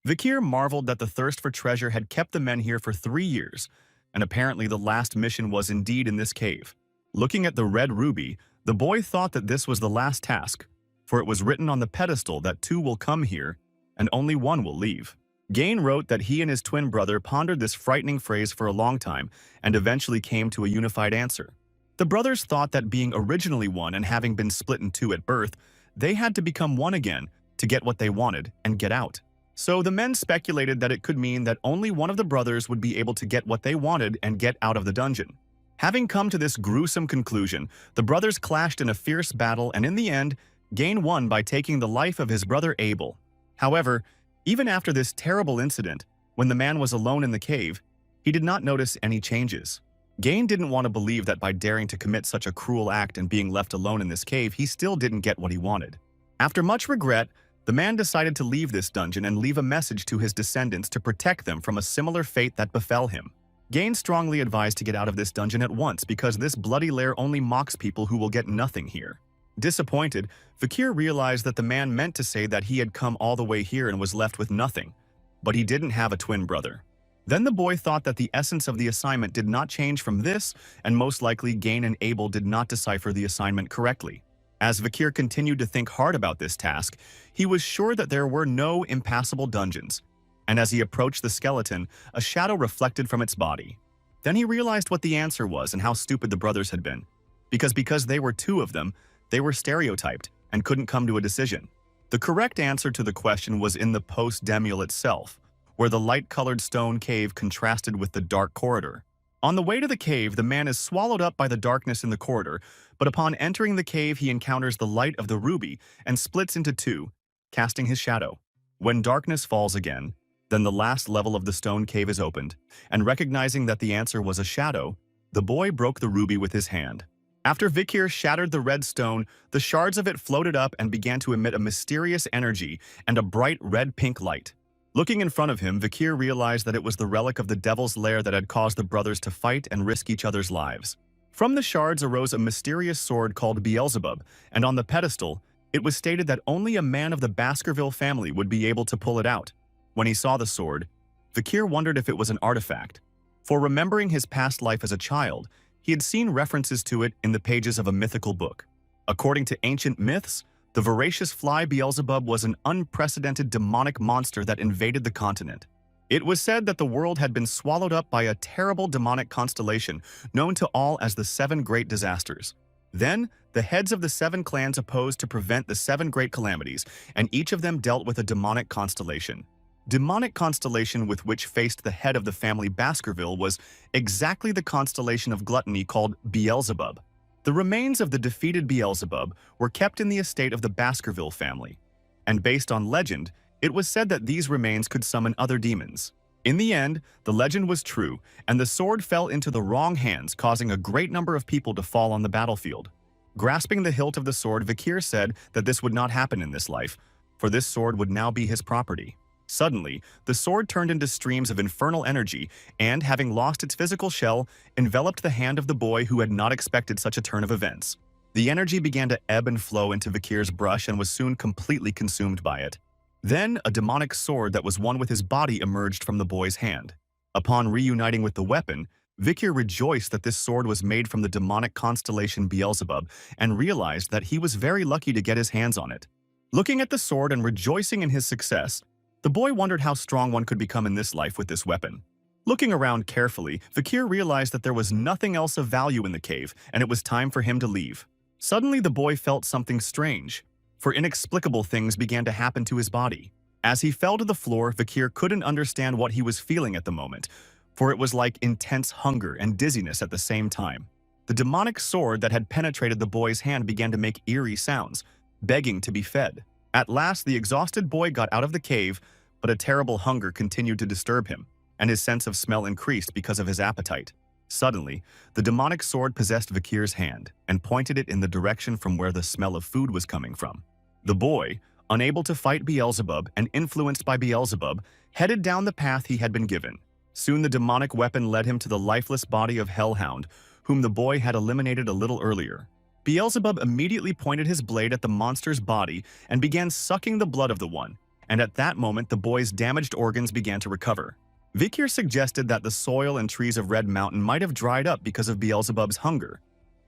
Vikir marveled that the thirst for treasure had kept the men here for 3 years, and apparently the last mission was indeed in this cave. Looking at the red ruby, the boy thought that this was the last task, for it was written on the pedestal that 2 will come here and only 1 will leave. Gain wrote that he and his twin brother pondered this frightening phrase for a long time and eventually came to a unified answer. The brothers thought that being originally one and having been split in two at birth, they had to become one again to get what they wanted and get out. So the men speculated that it could mean that only one of the brothers would be able to get what they wanted and get out of the dungeon. Having come to this gruesome conclusion, the brothers clashed in a fierce battle and in the end, Gain won by taking the life of his brother Abel. However, even after this terrible incident, when the man was alone in the cave, he did not notice any changes. Gain didn't want to believe that by daring to commit such a cruel act and being left alone in this cave, he still didn't get what he wanted. After much regret, the man decided to leave this dungeon and leave a message to his descendants to protect them from a similar fate that befell him. Gain strongly advised to get out of this dungeon at once because this bloody lair only mocks people who will get nothing here. Disappointed, Vikir realized that the man meant to say that he had come all the way here and was left with nothing, but he didn't have a twin brother. Then the boy thought that the essence of the assignment did not change from this, and most likely Gain and Abel did not decipher the assignment correctly. As Vikir continued to think hard about this task, he was sure that there were no impassable dungeons, and as he approached the skeleton, a shadow reflected from its body. Then he realized what the answer was and how stupid the brothers had been. Because they were two of them, they were stereotyped and couldn't come to a decision. The correct answer to the question was in the post-demule itself, where the light-colored stone cave contrasted with the dark corridor. On the way to the cave, the man is swallowed up by the darkness in the corridor, but upon entering the cave he encounters the light of the ruby and splits into two, casting his shadow. When darkness falls again, then the last level of the stone cave is opened, and recognizing that the answer was a shadow, the boy broke the ruby with his hand. After Vikir shattered the red stone, the shards of it floated up and began to emit a mysterious energy and a bright red-pink light. Looking in front of him, Vikir realized that it was the relic of the devil's lair that had caused the brothers to fight and risk each other's lives. From the shards arose a mysterious sword called Beelzebub, and on the pedestal, it was stated that only a man of the Baskerville family would be able to pull it out. When he saw the sword, Vikir wondered if it was an artifact. For remembering his past life as a child, he had seen references to it in the pages of a mythical book. According to ancient myths, the voracious fly Beelzebub was an unprecedented demonic monster that invaded the continent. It was said that the world had been swallowed up by a terrible demonic constellation known to all as the Seven Great Disasters. Then, the heads of the 7 clans opposed to prevent the 7 great calamities, and each of them dealt with a demonic constellation. Demonic constellation with which faced the head of the family Baskerville was exactly the constellation of gluttony called Beelzebub. The remains of the defeated Beelzebub were kept in the estate of the Baskerville family, and based on legend, it was said that these remains could summon other demons. In the end, the legend was true, and the sword fell into the wrong hands, causing a great number of people to fall on the battlefield. Grasping the hilt of the sword, Vikir said that this would not happen in this life, for this sword would now be his property. Suddenly, the sword turned into streams of infernal energy and, having lost its physical shell, enveloped the hand of the boy who had not expected such a turn of events. The energy began to ebb and flow into Vikir's brush and was soon completely consumed by it. Then, a demonic sword that was one with his body emerged from the boy's hand. Upon reuniting with the weapon, Vikir rejoiced that this sword was made from the demonic constellation Beelzebub and realized that he was very lucky to get his hands on it. Looking at the sword and rejoicing in his success, the boy wondered how strong one could become in this life with this weapon. Looking around carefully, Vikir realized that there was nothing else of value in the cave, and it was time for him to leave. Suddenly, the boy felt something strange, for inexplicable things began to happen to his body. As he fell to the floor, Vikir couldn't understand what he was feeling at the moment, for it was like intense hunger and dizziness at the same time. The demonic sword that had penetrated the boy's hand began to make eerie sounds, begging to be fed. At last, the exhausted boy got out of the cave, but a terrible hunger continued to disturb him, and his sense of smell increased because of his appetite. Suddenly, the demonic sword possessed Vikir's hand and pointed it in the direction from where the smell of food was coming from. The boy, unable to fight Beelzebub and influenced by Beelzebub, headed down the path he had been given. Soon the demonic weapon led him to the lifeless body of Hellhound, whom the boy had eliminated a little earlier. Beelzebub immediately pointed his blade at the monster's body and began sucking the blood of the one, and at that moment the boy's damaged organs began to recover. Vikir suggested that the soil and trees of Red Mountain might have dried up because of Beelzebub's hunger,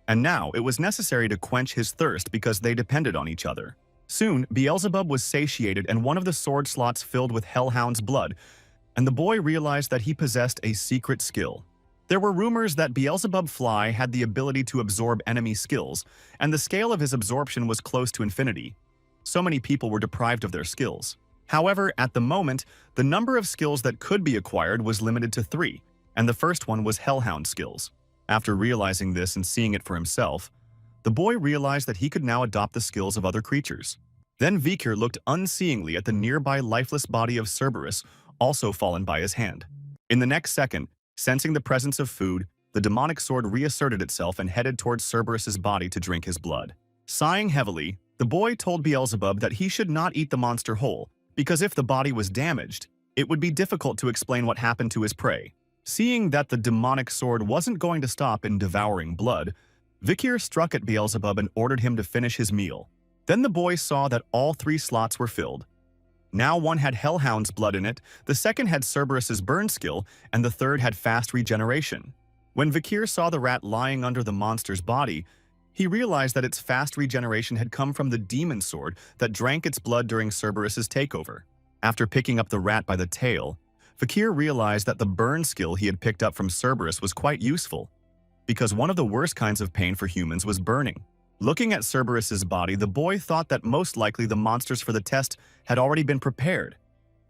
and now it was necessary to quench his thirst because they depended on each other. Soon, Beelzebub was satiated and one of the sword slots filled with Hellhound's blood, and the boy realized that he possessed a secret skill. There were rumors that Beelzebub Fly had the ability to absorb enemy skills, and the scale of his absorption was close to infinity. So many people were deprived of their skills. However, at the moment, the number of skills that could be acquired was limited to 3, and the first one was hellhound skills. After realizing this and seeing it for himself, the boy realized that he could now adopt the skills of other creatures. Then Vikir looked unseeingly at the nearby lifeless body of Cerberus, also fallen by his hand. In the next second, sensing the presence of food, the demonic sword reasserted itself and headed towards Cerberus's body to drink his blood. Sighing heavily, the boy told Beelzebub that he should not eat the monster whole, because if the body was damaged, it would be difficult to explain what happened to his prey. Seeing that the demonic sword wasn't going to stop in devouring blood, Vikir struck at Beelzebub and ordered him to finish his meal. Then the boy saw that all 3 slots were filled. Now one had Hellhound's blood in it, the second had Cerberus's burn skill, and the third had fast regeneration. When Vikir saw the rat lying under the monster's body, he realized that its fast regeneration had come from the demon sword that drank its blood during Cerberus's takeover. After picking up the rat by the tail, Vikir realized that the burn skill he had picked up from Cerberus was quite useful, because one of the worst kinds of pain for humans was burning. Looking at Cerberus's body, the boy thought that most likely the monsters for the test had already been prepared,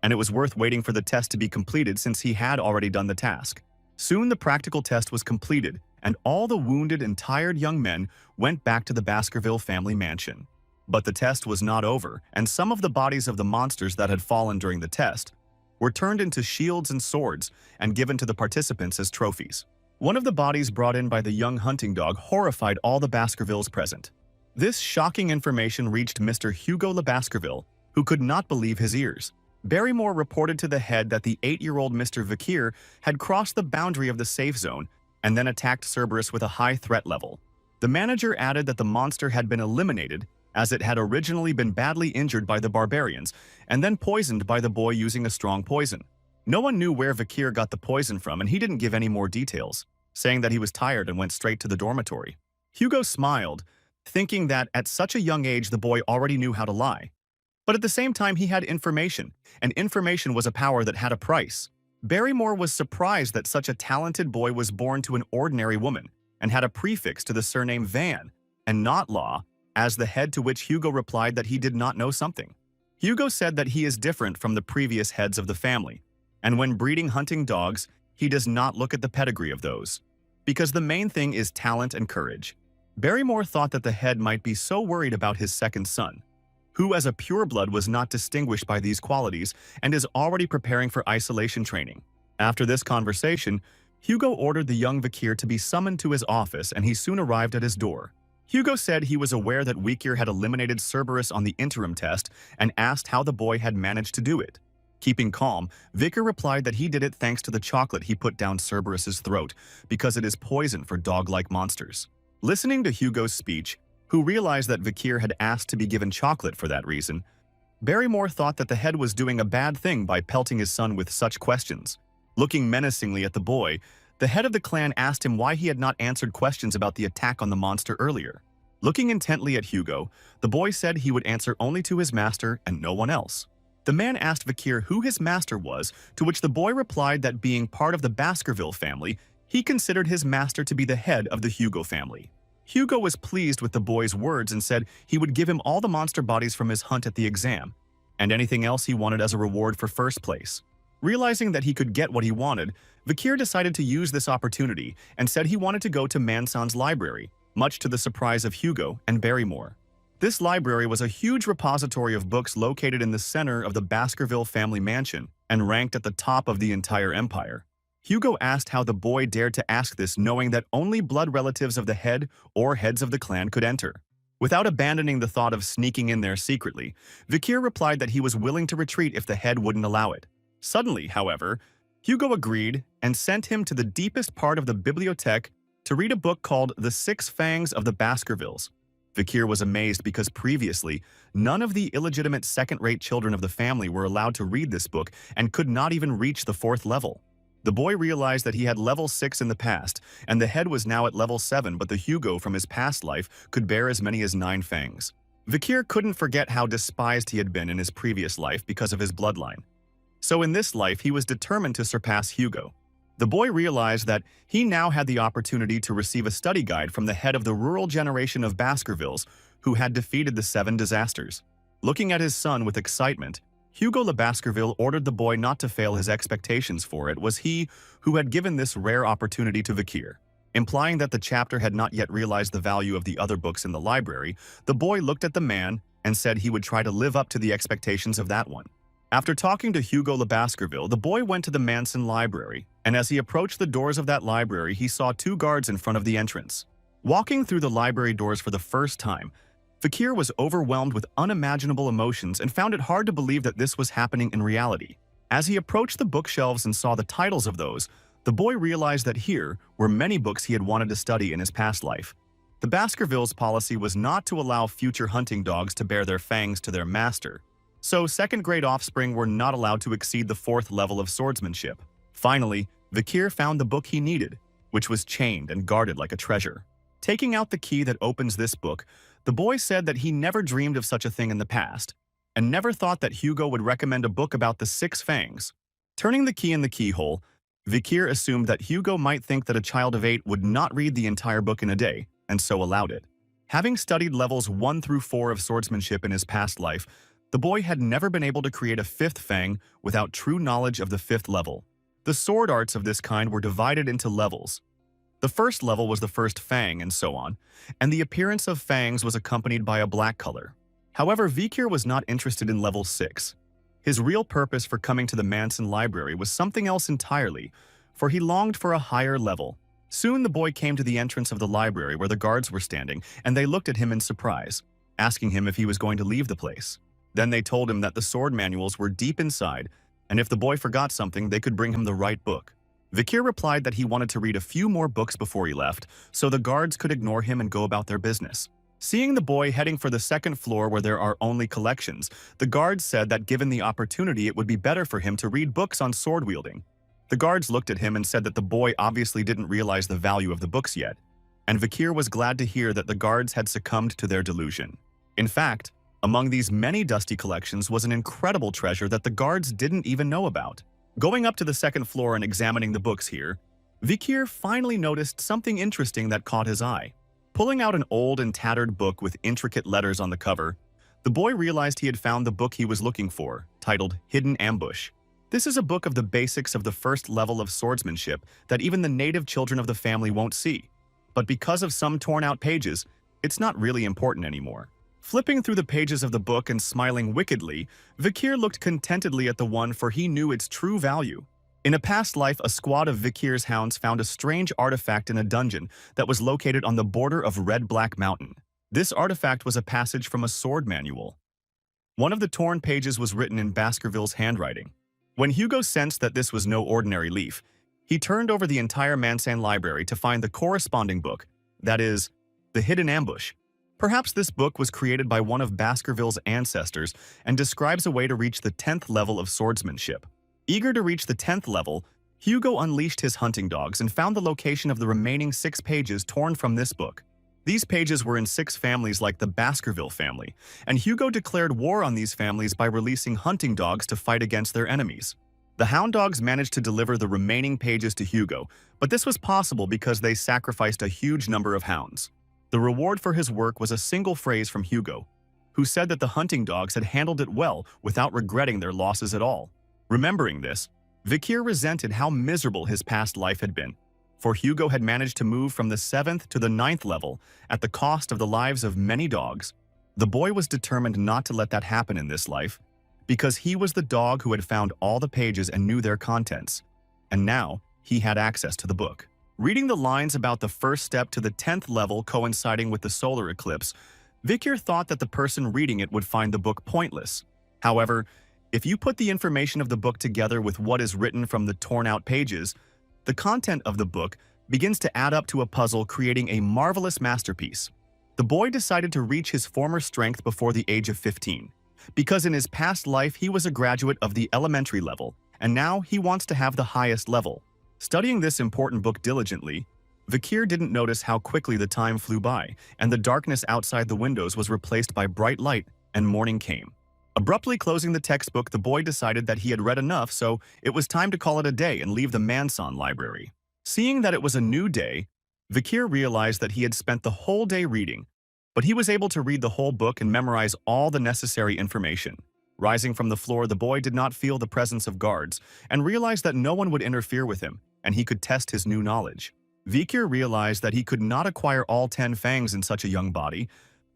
and it was worth waiting for the test to be completed since he had already done the task. Soon the practical test was completed, and all the wounded and tired young men went back to the Baskerville family mansion. But the test was not over, and some of the bodies of the monsters that had fallen during the test were turned into shields and swords and given to the participants as trophies. One of the bodies brought in by the young hunting dog horrified all the Baskervilles present. This shocking information reached Mr. Hugo Le Baskerville, who could not believe his ears. Barrymore reported to the head that the 8-year-old Mr. Vikir had crossed the boundary of the safe zone and then attacked Cerberus with a high threat level. The manager added that the monster had been eliminated as it had originally been badly injured by the barbarians and then poisoned by the boy using a strong poison. No one knew where Vikir got the poison from, and he didn't give any more details, saying that he was tired and went straight to the dormitory. Hugo smiled, thinking that at such a young age the boy already knew how to lie. But at the same time he had information, and information was a power that had a price. Barrymore was surprised that such a talented boy was born to an ordinary woman and had a prefix to the surname Van and not Law, as the head, to which Hugo replied that he did not know something. Hugo said that he is different from the previous heads of the family, and when breeding hunting dogs, he does not look at the pedigree of those, because the main thing is talent and courage. Barrymore thought that the head might be so worried about his second son, who as a pureblood was not distinguished by these qualities and is already preparing for isolation training. After this conversation, Hugo ordered the young Vikir to be summoned to his office, and he soon arrived at his door. Hugo said he was aware that Vikir had eliminated Cerberus on the interim test and asked how the boy had managed to do it. Keeping calm, Vikir replied that he did it thanks to the chocolate he put down Cerberus's throat, because it is poison for dog-like monsters. Listening to Hugo's speech, who realized that Vikir had asked to be given chocolate for that reason, Barrymore thought that the head was doing a bad thing by pelting his son with such questions. Looking menacingly at the boy, the head of the clan asked him why he had not answered questions about the attack on the monster earlier. Looking intently at Hugo, the boy said he would answer only to his master and no one else. The man asked Vikir who his master was, to which the boy replied that being part of the Baskerville family, he considered his master to be the head of the Hugo family. Hugo was pleased with the boy's words and said he would give him all the monster bodies from his hunt at the exam, and anything else he wanted as a reward for first place. Realizing that he could get what he wanted, Vikir decided to use this opportunity and said he wanted to go to Manson's library, much to the surprise of Hugo and Barrymore. This library was a huge repository of books located in the center of the Baskerville family mansion and ranked at the top of the entire empire. Hugo asked how the boy dared to ask this, knowing that only blood relatives of the head or heads of the clan could enter. Without abandoning the thought of sneaking in there secretly, Vikir replied that he was willing to retreat if the head wouldn't allow it. Suddenly, however, Hugo agreed and sent him to the deepest part of the bibliothèque to read a book called The Six Fangs of the Baskervilles. Vikir was amazed because previously, none of the illegitimate second-rate children of the family were allowed to read this book and could not even reach the 4th level. The boy realized that he had level 6 in the past, and the head was now at level 7, but the Hugo from his past life could bear as many as 9 fangs. Vikir couldn't forget how despised he had been in his previous life because of his bloodline. So in this life, he was determined to surpass Hugo. The boy realized that he now had the opportunity to receive a study guide from the head of the rural generation of Baskervilles who had defeated the 7 disasters. Looking at his son with excitement, Hugo Le Baskerville ordered the boy not to fail his expectations, for it was he who had given this rare opportunity to Vikir. Implying that the chapter had not yet realized the value of the other books in the library, the boy looked at the man and said he would try to live up to the expectations of that one. After talking to Hugo Le Baskerville, the boy went to the Manson library, and as he approached the doors of that library, he saw 2 guards in front of the entrance. Walking through the library doors for the first time, Vikir was overwhelmed with unimaginable emotions and found it hard to believe that this was happening in reality. As he approached the bookshelves and saw the titles of those, the boy realized that here were many books he had wanted to study in his past life. The Baskervilles' policy was not to allow future hunting dogs to bare their fangs to their master, so second-grade offspring were not allowed to exceed the 4th level of swordsmanship. Finally, Vikir found the book he needed, which was chained and guarded like a treasure. Taking out the key that opens this book, the boy said that he never dreamed of such a thing in the past, and never thought that Hugo would recommend a book about the 6 fangs. Turning the key in the keyhole, Vikir assumed that Hugo might think that a child of 8 would not read the entire book in a day, and so allowed it. Having studied levels 1 through 4 of swordsmanship in his past life, the boy had never been able to create a 5th fang without true knowledge of the 5th level. The sword arts of this kind were divided into levels. The first level was the first fang, and so on, and the appearance of fangs was accompanied by a black color. However, Vikir was not interested in level 6. His real purpose for coming to the Manson library was something else entirely, for he longed for a higher level. Soon the boy came to the entrance of the library where the guards were standing, and they looked at him in surprise, asking him if he was going to leave the place. Then they told him that the sword manuals were deep inside, and if the boy forgot something, they could bring him the right book. Vikir replied that he wanted to read a few more books before he left, so the guards could ignore him and go about their business. Seeing the boy heading for the 2nd floor where there are only collections, the guards said that given the opportunity it would be better for him to read books on sword wielding. The guards looked at him and said that the boy obviously didn't realize the value of the books yet, and Vikir was glad to hear that the guards had succumbed to their delusion. In fact, among these many dusty collections was an incredible treasure that the guards didn't even know about. Going up to the 2nd floor and examining the books here, Vikir finally noticed something interesting that caught his eye. Pulling out an old and tattered book with intricate letters on the cover, the boy realized he had found the book he was looking for, titled Hidden Ambush. This is a book of the basics of the 1st level of swordsmanship that even the native children of the family won't see. But because of some torn-out pages, it's not really important anymore. Flipping through the pages of the book and smiling wickedly, Vikir looked contentedly at the one, for he knew its true value. In a past life, a squad of Vikir's hounds found a strange artifact in a dungeon that was located on the border of Red Black Mountain. This artifact was a passage from a sword manual. One of the torn pages was written in Baskerville's handwriting. When Hugo sensed that this was no ordinary leaf, he turned over the entire Mansan library to find the corresponding book, that is, the Hidden Ambush. Perhaps this book was created by one of Baskerville's ancestors and describes a way to reach the 10th level of swordsmanship. Eager to reach the 10th level, Hugo unleashed his hunting dogs and found the location of the remaining 6 pages torn from this book. These pages were in 6 families like the Baskerville family, and Hugo declared war on these families by releasing hunting dogs to fight against their enemies. The hound dogs managed to deliver the remaining pages to Hugo, but this was possible because they sacrificed a huge number of hounds. The reward for his work was a single phrase from Hugo, who said that the hunting dogs had handled it well without regretting their losses at all. Remembering this, Vikir resented how miserable his past life had been, for Hugo had managed to move from the 7th to the 9th level at the cost of the lives of many dogs. The boy was determined not to let that happen in this life, because he was the dog who had found all the pages and knew their contents, and now he had access to the book. Reading the lines about the first step to the 10th level coinciding with the solar eclipse, Vikir thought that the person reading it would find the book pointless. However, if you put the information of the book together with what is written from the torn-out pages, the content of the book begins to add up to a puzzle, creating a marvelous masterpiece. The boy decided to reach his former strength before the age of 15, because in his past life he was a graduate of the elementary level, and now he wants to have the highest level. Studying this important book diligently, Vikir didn't notice how quickly the time flew by, and the darkness outside the windows was replaced by bright light, and morning came. Abruptly closing the textbook, the boy decided that he had read enough, so it was time to call it a day and leave the Mansan library. Seeing that it was a new day, Vikir realized that he had spent the whole day reading, but he was able to read the whole book and memorize all the necessary information. Rising from the floor, the boy did not feel the presence of guards and realized that no one would interfere with him, and he could test his new knowledge. Vikir realized that he could not acquire all 10 fangs in such a young body,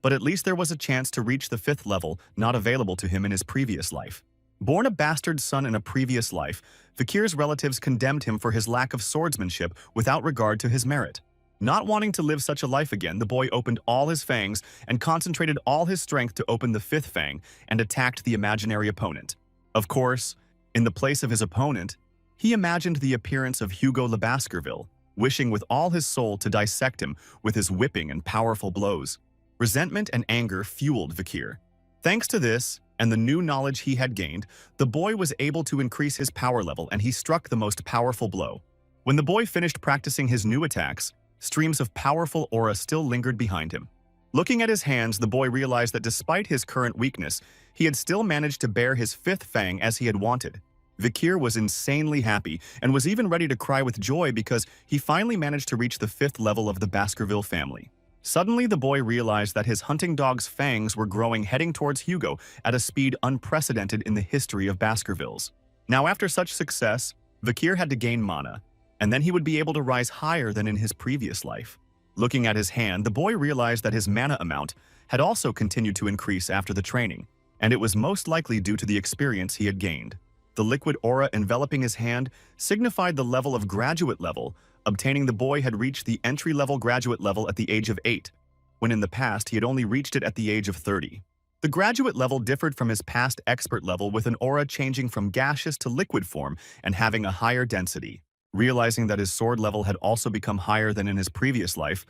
but at least there was a chance to reach the 5th level not available to him in his previous life. Born a bastard son in a previous life, Vikir's relatives condemned him for his lack of swordsmanship without regard to his merit. Not wanting to live such a life again, the boy opened all his fangs and concentrated all his strength to open the 5th fang and attacked the imaginary opponent. Of course, in the place of his opponent, he imagined the appearance of Hugo Le Baskerville, wishing with all his soul to dissect him with his whipping and powerful blows. Resentment and anger fueled Vikir. Thanks to this, and the new knowledge he had gained, the boy was able to increase his power level and he struck the most powerful blow. When the boy finished practicing his new attacks, streams of powerful aura still lingered behind him. Looking at his hands, the boy realized that despite his current weakness, he had still managed to bear his 5th fang as he had wanted. Vikir was insanely happy and was even ready to cry with joy because he finally managed to reach the 5th level of the Baskerville family. Suddenly, the boy realized that his hunting dog's fangs were growing, heading towards Hugo at a speed unprecedented in the history of Baskervilles. Now, after such success, Vikir had to gain mana, and then he would be able to rise higher than in his previous life. Looking at his hand, the boy realized that his mana amount had also continued to increase after the training, and it was most likely due to the experience he had gained. The liquid aura enveloping his hand signified the level of graduate level. Obtaining, the boy had reached the entry-level graduate level at the age of 8, when in the past he had only reached it at the age of 30. The graduate level differed from his past expert level, with an aura changing from gaseous to liquid form and having a higher density. Realizing that his sword level had also become higher than in his previous life,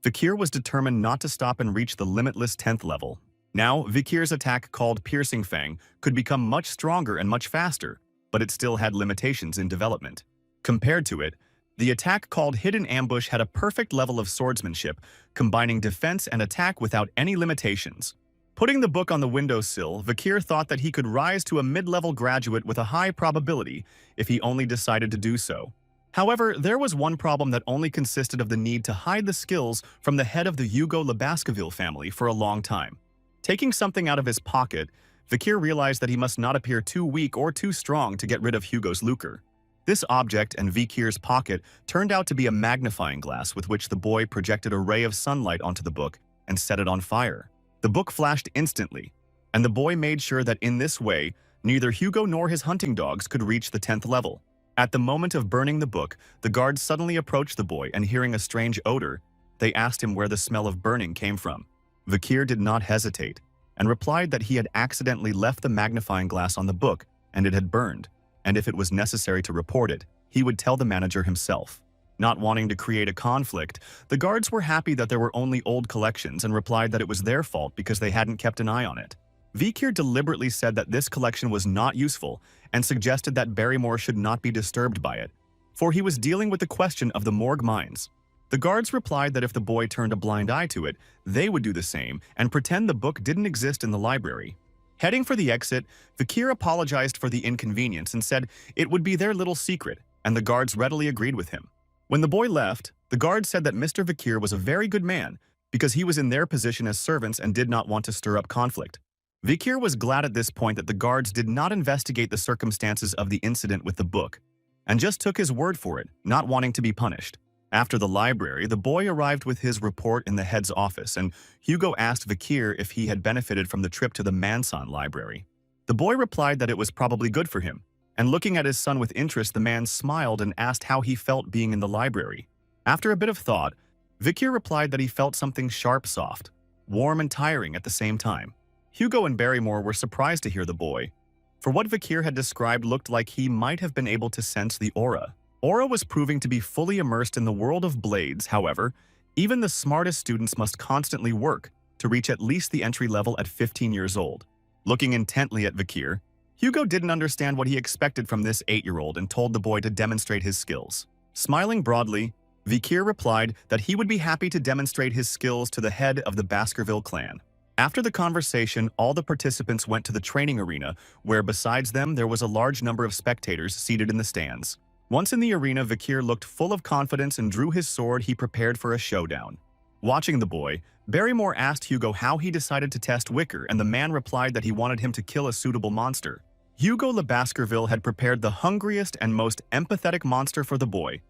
Vikir was determined not to stop and reach the limitless 10th level. Now, Vikir's attack, called Piercing Fang, could become much stronger and much faster, but it still had limitations in development. Compared to it, the attack called Hidden Ambush had a perfect level of swordsmanship, combining defense and attack without any limitations. Putting the book on the windowsill, Vikir thought that he could rise to a mid-level graduate with a high probability if he only decided to do so. However, there was one problem that only consisted of the need to hide the skills from the head of the Hugo Le Baskerville family for a long time. Taking something out of his pocket, Vikir realized that he must not appear too weak or too strong to get rid of Hugo's lucre. This object in Vikir's pocket turned out to be a magnifying glass with which the boy projected a ray of sunlight onto the book and set it on fire. The book flashed instantly, and the boy made sure that in this way, neither Hugo nor his hunting dogs could reach the 10th level. At the moment of burning the book, the guards suddenly approached the boy, and hearing a strange odor, they asked him where the smell of burning came from. Vikir did not hesitate, and replied that he had accidentally left the magnifying glass on the book and it had burned, and if it was necessary to report it, he would tell the manager himself. Not wanting to create a conflict, the guards were happy that there were only old collections and replied that it was their fault because they hadn't kept an eye on it. Vikir deliberately said that this collection was not useful and suggested that Barrymore should not be disturbed by it, for he was dealing with the question of the Morg mines. The guards replied that if the boy turned a blind eye to it, they would do the same and pretend the book didn't exist in the library. Heading for the exit, Vikir apologized for the inconvenience and said it would be their little secret, and the guards readily agreed with him. When the boy left, the guards said that Mr. Vikir was a very good man because he was in their position as servants and did not want to stir up conflict. Vikir was glad at this point that the guards did not investigate the circumstances of the incident with the book, and just took his word for it, not wanting to be punished. After the library, the boy arrived with his report in the head's office, and Hugo asked Vikir if he had benefited from the trip to the Mansan library. The boy replied that it was probably good for him, and looking at his son with interest, the man smiled and asked how he felt being in the library. After a bit of thought, Vikir replied that he felt something sharp, soft, warm and tiring at the same time. Hugo and Barrymore were surprised to hear the boy, for what Vikir had described looked like he might have been able to sense the aura. Aura was proving to be fully immersed in the world of blades. However, even the smartest students must constantly work to reach at least the entry level at 15 years old. Looking intently at Vikir, Hugo didn't understand what he expected from this 8-year-old and told the boy to demonstrate his skills. Smiling broadly, Vikir replied that he would be happy to demonstrate his skills to the head of the Baskerville clan. After the conversation, all the participants went to the training arena, where besides them there was a large number of spectators seated in the stands. Once in the arena, Vikir looked full of confidence and drew his sword. He prepared for a showdown. Watching the boy, Barrymore asked Hugo how he decided to test Vikir, and the man replied that he wanted him to kill a suitable monster. Hugo Le Baskerville had prepared the hungriest and most empathetic monster for the boy.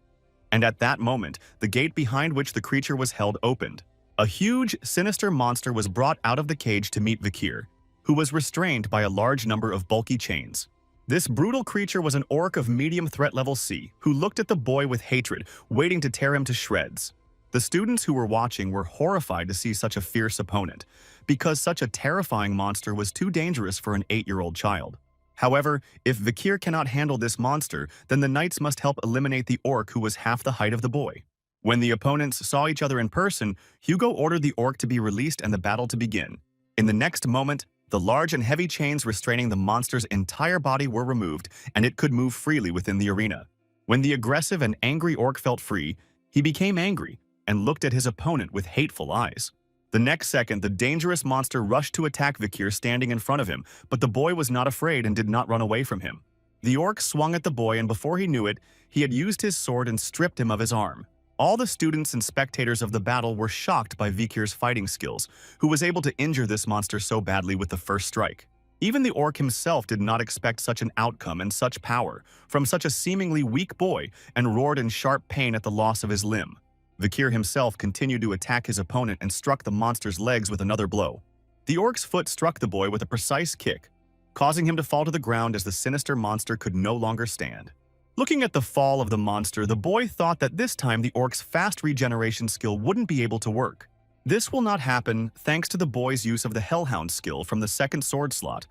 And at that moment, the gate behind which the creature was held opened. A huge, sinister monster was brought out of the cage to meet Vikir, who was restrained by a large number of bulky chains. This brutal creature was an orc of medium threat level C, who looked at the boy with hatred, waiting to tear him to shreds. The students who were watching were horrified to see such a fierce opponent, because such a terrifying monster was too dangerous for an 8-year-old child. However, if Vikir cannot handle this monster, then the knights must help eliminate the orc who was half the height of the boy. When the opponents saw each other in person, Hugo ordered the orc to be released and the battle to begin. In the next moment, the large and heavy chains restraining the monster's entire body were removed, and it could move freely within the arena. When the aggressive and angry orc felt free, he became angry and looked at his opponent with hateful eyes. The next second, the dangerous monster rushed to attack Vikir standing in front of him, but the boy was not afraid and did not run away from him. The orc swung at the boy, and before he knew it, he had used his sword and stripped him of his arm. All the students and spectators of the battle were shocked by Vikir's fighting skills, who was able to injure this monster so badly with the first strike. Even the orc himself did not expect such an outcome and such power from such a seemingly weak boy, and roared in sharp pain at the loss of his limb. Vikir himself continued to attack his opponent and struck the monster's legs with another blow. The orc's foot struck the boy with a precise kick, causing him to fall to the ground as the sinister monster could no longer stand. Looking at the fall of the monster, the boy thought that this time the orc's fast regeneration skill wouldn't be able to work. This will not happen thanks to the boy's use of the hellhound skill from the second sword slot,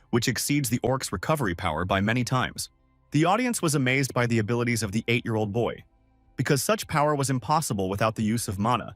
which exceeds the orc's recovery power by many times. The audience was amazed by the abilities of the 8-year-old boy, because such power was impossible without the use of mana,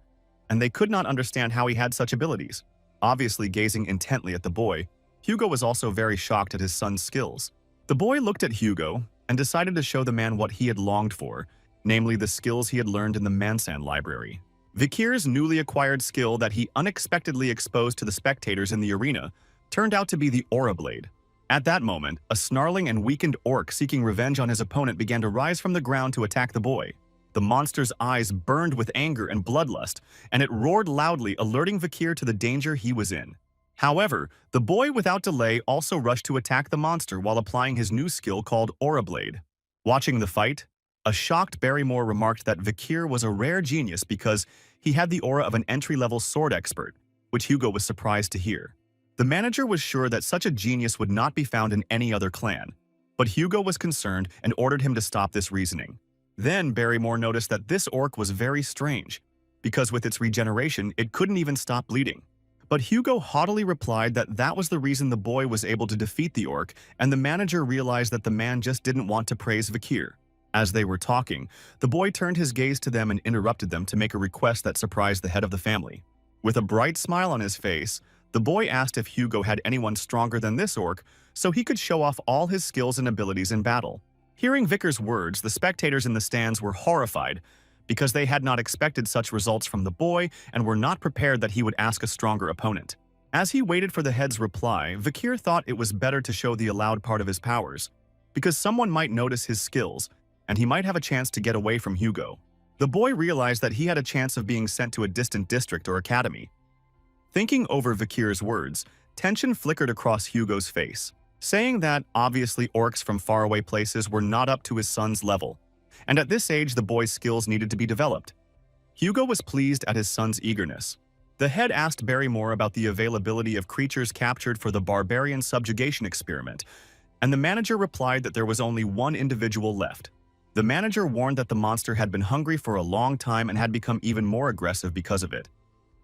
and they could not understand how he had such abilities. Obviously gazing intently at the boy, Hugo was also very shocked at his son's skills. The boy looked at Hugo and decided to show the man what he had longed for, namely the skills he had learned in the Mansan library. Vikir's newly acquired skill that he unexpectedly exposed to the spectators in the arena turned out to be the Aura Blade. At that moment, a snarling and weakened orc seeking revenge on his opponent began to rise from the ground to attack the boy. The monster's eyes burned with anger and bloodlust, and it roared loudly, alerting Vikir to the danger he was in. However, the boy without delay also rushed to attack the monster while applying his new skill called Aura Blade. Watching the fight, a shocked Barrymore remarked that Vikir was a rare genius because he had the aura of an entry-level sword expert, which Hugo was surprised to hear. The manager was sure that such a genius would not be found in any other clan, but Hugo was concerned and ordered him to stop this reasoning. Then Barrymore noticed that this orc was very strange, because with its regeneration, it couldn't even stop bleeding. But Hugo haughtily replied that that was the reason the boy was able to defeat the orc, and the manager realized that the man just didn't want to praise Vikir. As they were talking, the boy turned his gaze to them and interrupted them to make a request that surprised the head of the family. With a bright smile on his face, the boy asked if Hugo had anyone stronger than this orc so he could show off all his skills and abilities in battle. Hearing Vikir's words, the spectators in the stands were horrified because they had not expected such results from the boy and were not prepared that he would ask a stronger opponent. As he waited for the head's reply, Vikir thought it was better to show the allowed part of his powers, because someone might notice his skills, and he might have a chance to get away from Hugo. The boy realized that he had a chance of being sent to a distant district or academy. Thinking over Vikir's words, tension flickered across Hugo's face, saying that obviously orcs from faraway places were not up to his son's level, and at this age the boy's skills needed to be developed. Hugo was pleased at his son's eagerness. The head asked Barrymore about the availability of creatures captured for the barbarian subjugation experiment, and the manager replied that there was only one individual left. The manager warned that the monster had been hungry for a long time and had become even more aggressive because of it.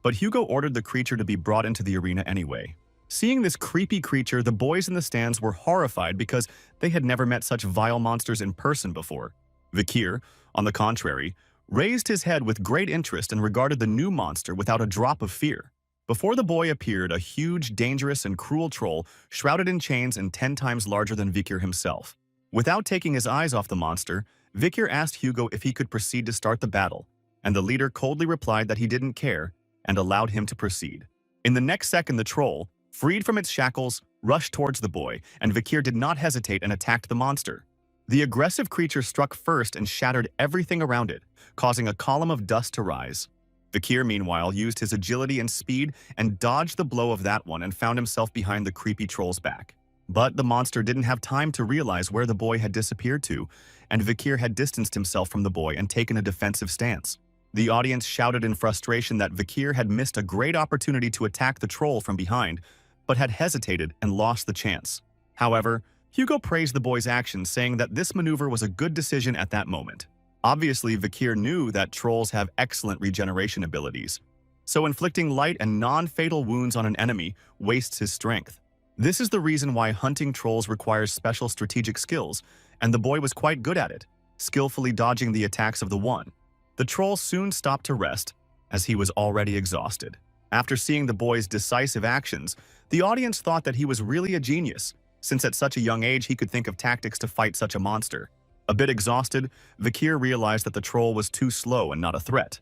But Hugo ordered the creature to be brought into the arena anyway. Seeing this creepy creature, the boys in the stands were horrified because they had never met such vile monsters in person before. Vikir, on the contrary, raised his head with great interest and regarded the new monster without a drop of fear. Before the boy appeared a huge, dangerous, and cruel troll, shrouded in chains and 10 times larger than Vikir himself. Without taking his eyes off the monster, Vikir asked Hugo if he could proceed to start the battle, and the leader coldly replied that he didn't care and allowed him to proceed. In the next second, the troll, freed from its shackles, rushed towards the boy, and Vikir did not hesitate and attacked the monster. The aggressive creature struck first and shattered everything around it, causing a column of dust to rise. Vikir, meanwhile, used his agility and speed and dodged the blow of that one and found himself behind the creepy troll's back. But the monster didn't have time to realize where the boy had disappeared to, and Vikir had distanced himself from the boy and taken a defensive stance. The audience shouted in frustration that Vikir had missed a great opportunity to attack the troll from behind, but had hesitated and lost the chance. However, Hugo praised the boy's actions, saying that this maneuver was a good decision at that moment. Obviously, Vikir knew that trolls have excellent regeneration abilities, so inflicting light and non-fatal wounds on an enemy wastes his strength. This is the reason why hunting trolls requires special strategic skills, and the boy was quite good at it, skillfully dodging the attacks of the one. The troll soon stopped to rest, as he was already exhausted. After seeing the boy's decisive actions, the audience thought that he was really a genius, since at such a young age he could think of tactics to fight such a monster. A bit exhausted, Vikir realized that the troll was too slow and not a threat.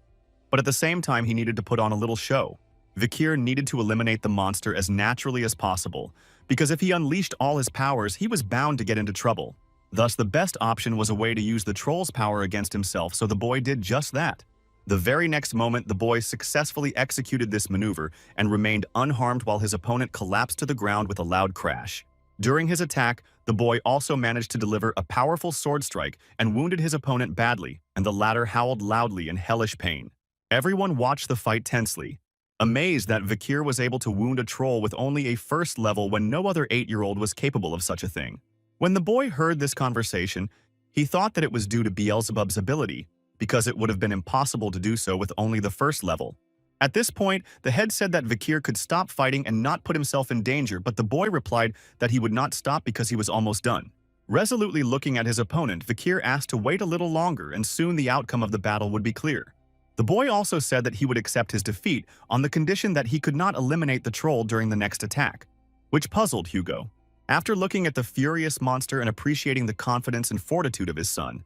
But at the same time, he needed to put on a little show. Vikir needed to eliminate the monster as naturally as possible, because if he unleashed all his powers, he was bound to get into trouble. Thus, the best option was a way to use the troll's power against himself, so the boy did just that. The very next moment, the boy successfully executed this maneuver and remained unharmed while his opponent collapsed to the ground with a loud crash. During his attack, the boy also managed to deliver a powerful sword strike and wounded his opponent badly, and the latter howled loudly in hellish pain. Everyone watched the fight tensely, amazed that Vikir was able to wound a troll with only a first level when no other 8-year-old was capable of such a thing. When the boy heard this conversation, he thought that it was due to Beelzebub's ability, because it would have been impossible to do so with only the first level. At this point, the head said that Vikir could stop fighting and not put himself in danger, but the boy replied that he would not stop because he was almost done. Resolutely looking at his opponent, Vikir asked to wait a little longer and soon the outcome of the battle would be clear. The boy also said that he would accept his defeat on the condition that he could not eliminate the troll during the next attack, which puzzled Hugo. After looking at the furious monster and appreciating the confidence and fortitude of his son,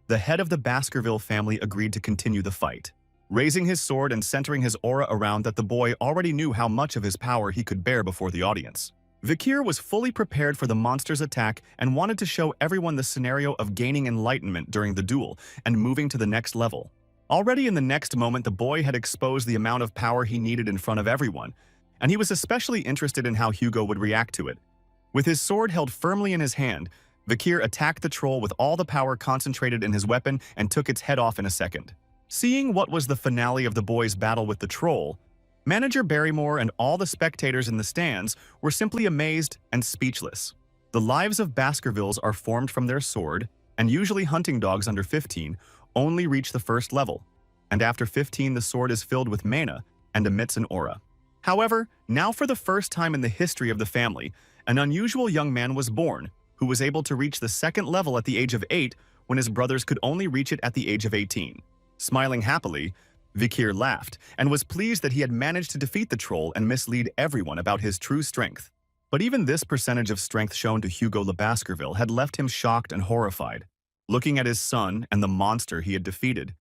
the head of the Baskerville family agreed to continue the fight. Raising his sword and centering his aura around that, the boy already knew how much of his power he could bear before the audience. Vikir was fully prepared for the monster's attack and wanted to show everyone the scenario of gaining enlightenment during the duel and moving to the next level. Already in the next moment, the boy had exposed the amount of power he needed in front of everyone, and he was especially interested in how Hugo would react to it. With his sword held firmly in his hand, Vikir attacked the troll with all the power concentrated in his weapon and took its head off in a second. Seeing what was the finale of the boy's battle with the troll, Manager Barrymore and all the spectators in the stands were simply amazed and speechless. The lives of Baskervilles are formed from their sword, and usually hunting dogs under 15 only reach the first level, and after 15 the sword is filled with mana and emits an aura. However, now for the first time in the history of the family, an unusual young man was born who was able to reach the second level at the age of 8 when his brothers could only reach it at the age of 18. Smiling happily, Vikir laughed and was pleased that he had managed to defeat the troll and mislead everyone about his true strength. But even this percentage of strength shown to Hugo Le Baskerville had left him shocked and horrified. Looking at his son and the monster he had defeated,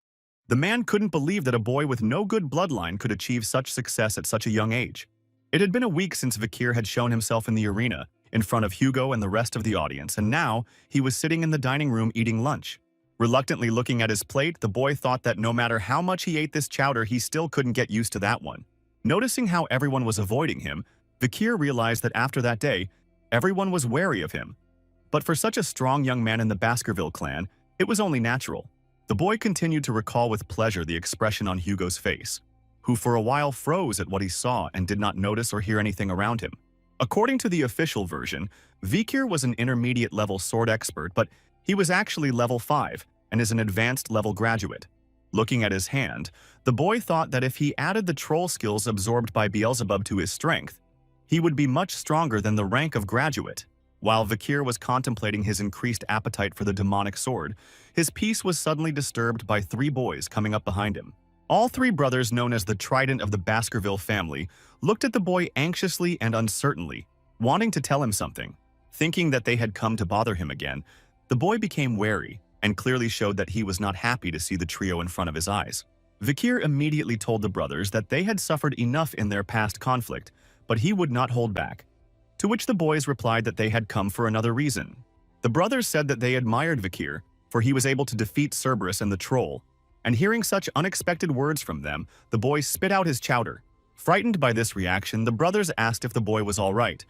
the man couldn't believe that a boy with no good bloodline could achieve such success at such a young age. It had been a week since Vikir had shown himself in the arena, in front of Hugo and the rest of the audience, and now he was sitting in the dining room eating lunch. Reluctantly looking at his plate, the boy thought that no matter how much he ate this chowder, he still couldn't get used to that one. Noticing how everyone was avoiding him, Vikir realized that after that day, everyone was wary of him. But for such a strong young man in the Baskerville clan, it was only natural. The boy continued to recall with pleasure the expression on Hugo's face, who for a while froze at what he saw and did not notice or hear anything around him. According to the official version, Vikir was an intermediate level sword expert, but he was actually level 5 and is an advanced level graduate. Looking at his hand, the boy thought that if he added the troll skills absorbed by Beelzebub to his strength, he would be much stronger than the rank of graduate. While Vikir was contemplating his increased appetite for the demonic sword, his peace was suddenly disturbed by 3 boys coming up behind him. All 3 brothers, known as the Trident of the Baskerville family, looked at the boy anxiously and uncertainly, wanting to tell him something. Thinking that they had come to bother him again, the boy became wary and clearly showed that he was not happy to see the trio in front of his eyes. Vikir immediately told the brothers that they had suffered enough in their past conflict, but he would not hold back. To which the boys replied that they had come for another reason. The brothers said that they admired Vikir, for he was able to defeat Cerberus and the troll, and hearing such unexpected words from them, the boy spit out his chowder. Frightened by this reaction, the brothers asked if the boy was all right,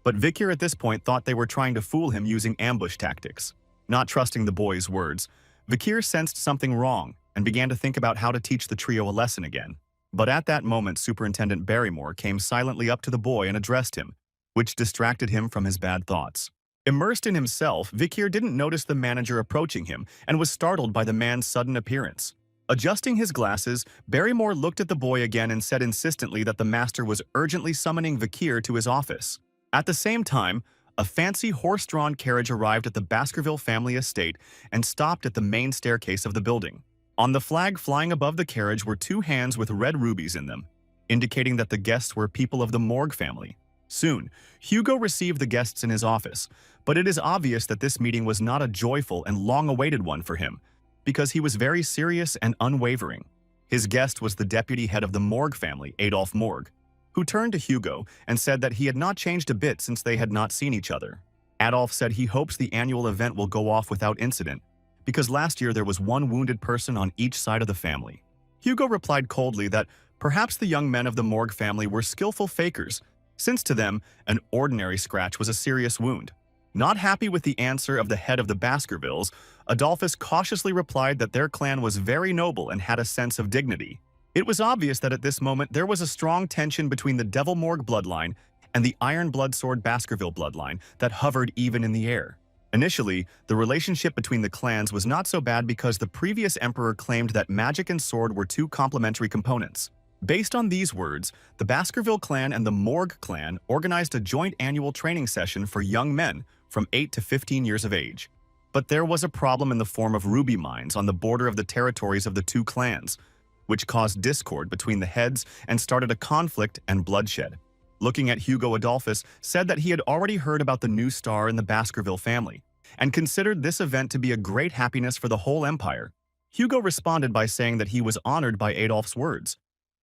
but Vikir at this point thought they were trying to fool him using ambush tactics. Not trusting the boy's words, Vikir sensed something wrong and began to think about how to teach the trio a lesson again. But at that moment, Superintendent Barrymore came silently up to the boy and addressed him, which distracted him from his bad thoughts. Immersed in himself, Vikir didn't notice the manager approaching him and was startled by the man's sudden appearance. Adjusting his glasses, Barrymore looked at the boy again and said insistently that the master was urgently summoning Vikir to his office. At the same time, a fancy horse-drawn carriage arrived at the Baskerville family estate and stopped at the main staircase of the building. On the flag flying above the carriage were two hands with red rubies in them, indicating that the guests were people of the Morg family. Soon, Hugo received the guests in his office, but it is obvious that this meeting was not a joyful and long-awaited one for him, because he was very serious and unwavering. His guest was the deputy head of the Morg family, Adolf Morg, who turned to Hugo and said that he had not changed a bit since they had not seen each other. Adolf said he hopes the annual event will go off without incident, because last year there was one wounded person on each side of the family. Hugo replied coldly that perhaps the young men of the Morg family were skillful fakers, since to them, an ordinary scratch was a serious wound. Not happy with the answer of the head of the Baskervilles, Adolphus cautiously replied that their clan was very noble and had a sense of dignity. It was obvious that at this moment there was a strong tension between the Devil Morg bloodline and the Iron Blood Sword Baskerville bloodline that hovered even in the air. Initially, the relationship between the clans was not so bad because the previous emperor claimed that magic and sword were two complementary components. Based on these words, the Baskerville clan and the Morg clan organized a joint annual training session for young men from 8 to 15 years of age. But there was a problem in the form of ruby mines on the border of the territories of the two clans, which caused discord between the heads and started a conflict and bloodshed. Looking at Hugo, Adolphus said that he had already heard about the new star in the Baskerville family and considered this event to be a great happiness for the whole empire. Hugo responded by saying that he was honored by Adolph's words,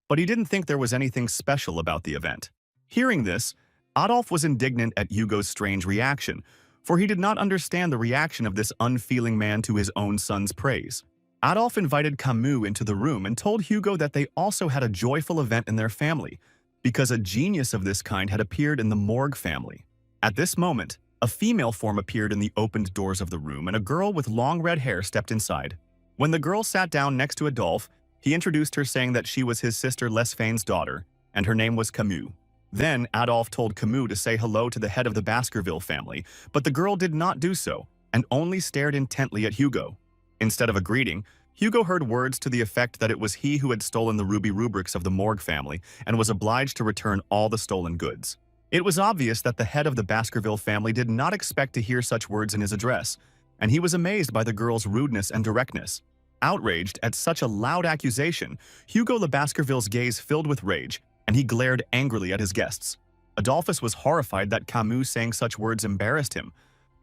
but he didn't think there was anything special about the event. Hearing this, Adolf was indignant at Hugo's strange reaction, for he did not understand the reaction of this unfeeling man to his own son's praise. Adolf invited Kimu into the room and told Hugo that they also had a joyful event in their family, because a genius of this kind had appeared in the Morg family. At this moment, a female form appeared in the opened doors of the room and a girl with long red hair stepped inside. When the girl sat down next to Adolf, he introduced her saying that she was his sister Lesfane's daughter, and her name was Kimu. Then Adolf told Kimu to say hello to the head of the Baskerville family, but the girl did not do so, and only stared intently at Hugo. Instead of a greeting, Hugo heard words to the effect that it was he who had stolen the ruby rubrics of the Morg family and was obliged to return all the stolen goods. It was obvious that the head of the Baskerville family did not expect to hear such words in his address, and he was amazed by the girl's rudeness and directness. Outraged at such a loud accusation, Hugo the Baskerville's gaze filled with rage, and he glared angrily at his guests. Adolphus was horrified that Kimu saying such words embarrassed him,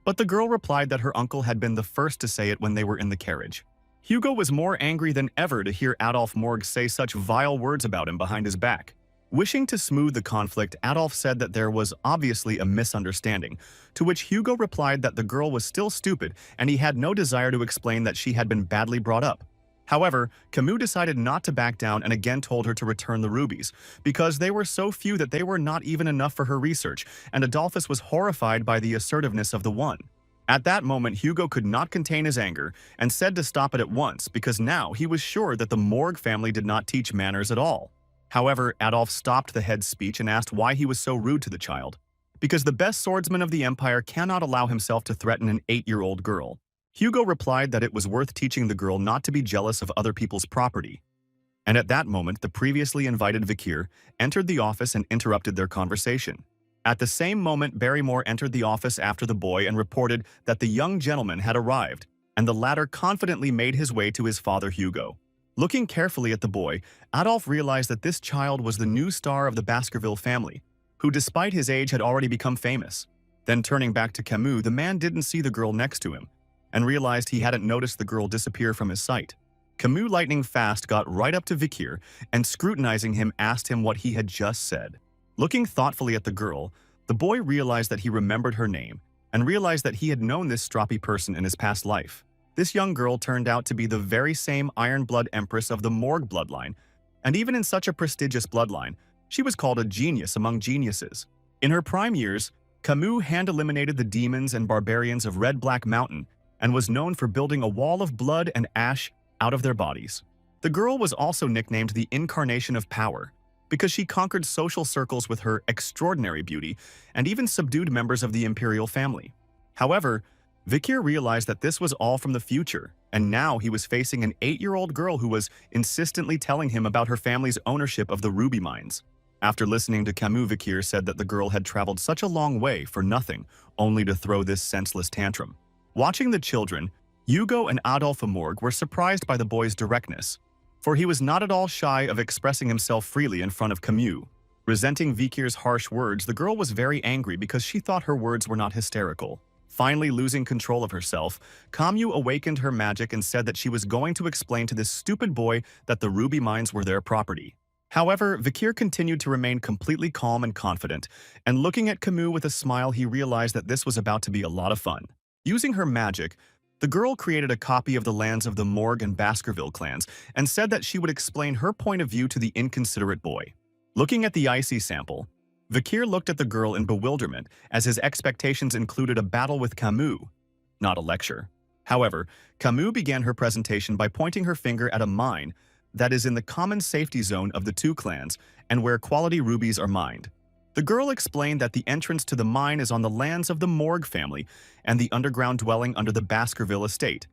but the girl replied that her uncle had been the first to say it when they were in the carriage. Hugo was more angry than ever to hear Adolf Morg say such vile words about him behind his back. Wishing to smooth the conflict, Adolf said that there was obviously a misunderstanding, to which Hugo replied that the girl was still stupid and he had no desire to explain that she had been badly brought up. However, Kimu decided not to back down and again told her to return the rubies, because they were so few that they were not even enough for her research, and Adolphus was horrified by the assertiveness of the one. At that moment, Hugo could not contain his anger and said to stop it at once because now he was sure that the Morg family did not teach manners at all. However, Adolf stopped the head's speech and asked why he was so rude to the child. Because the best swordsman of the empire cannot allow himself to threaten an 8-year-old girl. Hugo replied that it was worth teaching the girl not to be jealous of other people's property. And at that moment, the previously invited Vikir entered the office and interrupted their conversation. At the same moment, Barrymore entered the office after the boy and reported that the young gentleman had arrived, and the latter confidently made his way to his father Hugo. Looking carefully at the boy, Adolf realized that this child was the new star of the Baskerville family, who despite his age had already become famous. Then turning back to Kimu, the man didn't see the girl next to him, and realized he hadn't noticed the girl disappear from his sight. Kimu lightning fast got right up to Vikir and scrutinizing him asked him what he had just said. Looking thoughtfully at the girl, the boy realized that he remembered her name and realized that he had known this stroppy person in his past life. This young girl turned out to be the very same Iron Blood Empress of the Morg bloodline, and even in such a prestigious bloodline, she was called a genius among geniuses. In her prime years, Kimu hand-eliminated the demons and barbarians of Red Black Mountain and was known for building a wall of blood and ash out of their bodies. The girl was also nicknamed the Incarnation of Power because she conquered social circles with her extraordinary beauty and even subdued members of the imperial family. However, Vikir realized that this was all from the future, and now he was facing an 8-year-old girl who was insistently telling him about her family's ownership of the ruby mines. After listening to Kimu, Vikir said that the girl had traveled such a long way for nothing, only to throw this senseless tantrum. Watching the children, Hugo and Adolphe Morg were surprised by the boy's directness, for he was not at all shy of expressing himself freely in front of Kimu. Resenting Vikir's harsh words, the girl was very angry because she thought her words were not hysterical. Finally losing control of herself, Kimu awakened her magic and said that she was going to explain to this stupid boy that the ruby mines were their property. However, Vikir continued to remain completely calm and confident, and looking at Kimu with a smile, he realized that this was about to be a lot of fun. Using her magic, the girl created a copy of the lands of the Morg and Baskerville clans and said that she would explain her point of view to the inconsiderate boy. Looking at the icy sample, Vikir looked at the girl in bewilderment as his expectations included a battle with Kimu, not a lecture. However, Kimu began her presentation by pointing her finger at a mine that is in the common safety zone of the two clans and where quality rubies are mined. The girl explained that the entrance to the mine is on the lands of the Morg family and the underground dwelling under the Baskerville estate.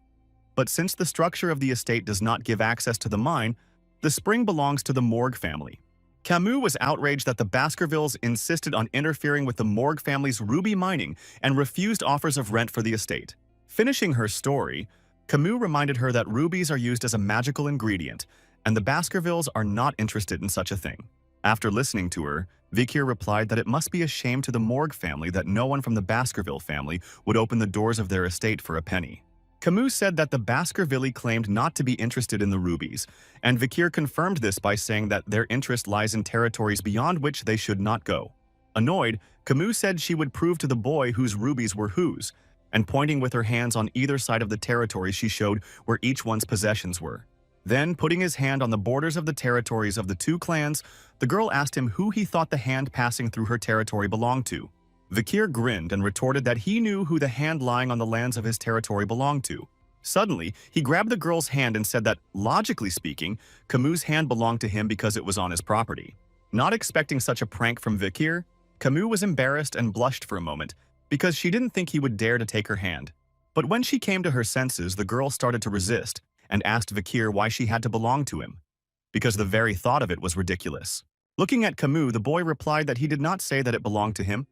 But since the structure of the estate does not give access to the mine, the spring belongs to the Morg family. Kimu was outraged that the Baskervilles insisted on interfering with the Morg family's ruby mining and refused offers of rent for the estate. Finishing her story, Kimu reminded her that rubies are used as a magical ingredient, and the Baskervilles are not interested in such a thing. After listening to her, Vikir replied that it must be a shame to the Morg family that no one from the Baskerville family would open the doors of their estate for a penny. Kimu said that the Baskervilles claimed not to be interested in the rubies, and Vikir confirmed this by saying that their interest lies in territories beyond which they should not go. Annoyed, Kimu said she would prove to the boy whose rubies were whose, and pointing with her hands on either side of the territory she showed where each one's possessions were. Then, putting his hand on the borders of the territories of the two clans, the girl asked him who he thought the hand passing through her territory belonged to. Vikir grinned and retorted that he knew who the hand lying on the lands of his territory belonged to. Suddenly, he grabbed the girl's hand and said that, logically speaking, Kimu's hand belonged to him because it was on his property. Not expecting such a prank from Vikir, Kimu was embarrassed and blushed for a moment because she didn't think he would dare to take her hand. But when she came to her senses, the girl started to resist and asked Vikir why she had to belong to him, because the very thought of it was ridiculous. Looking at Kimu, the boy replied that he did not say that it belonged to him,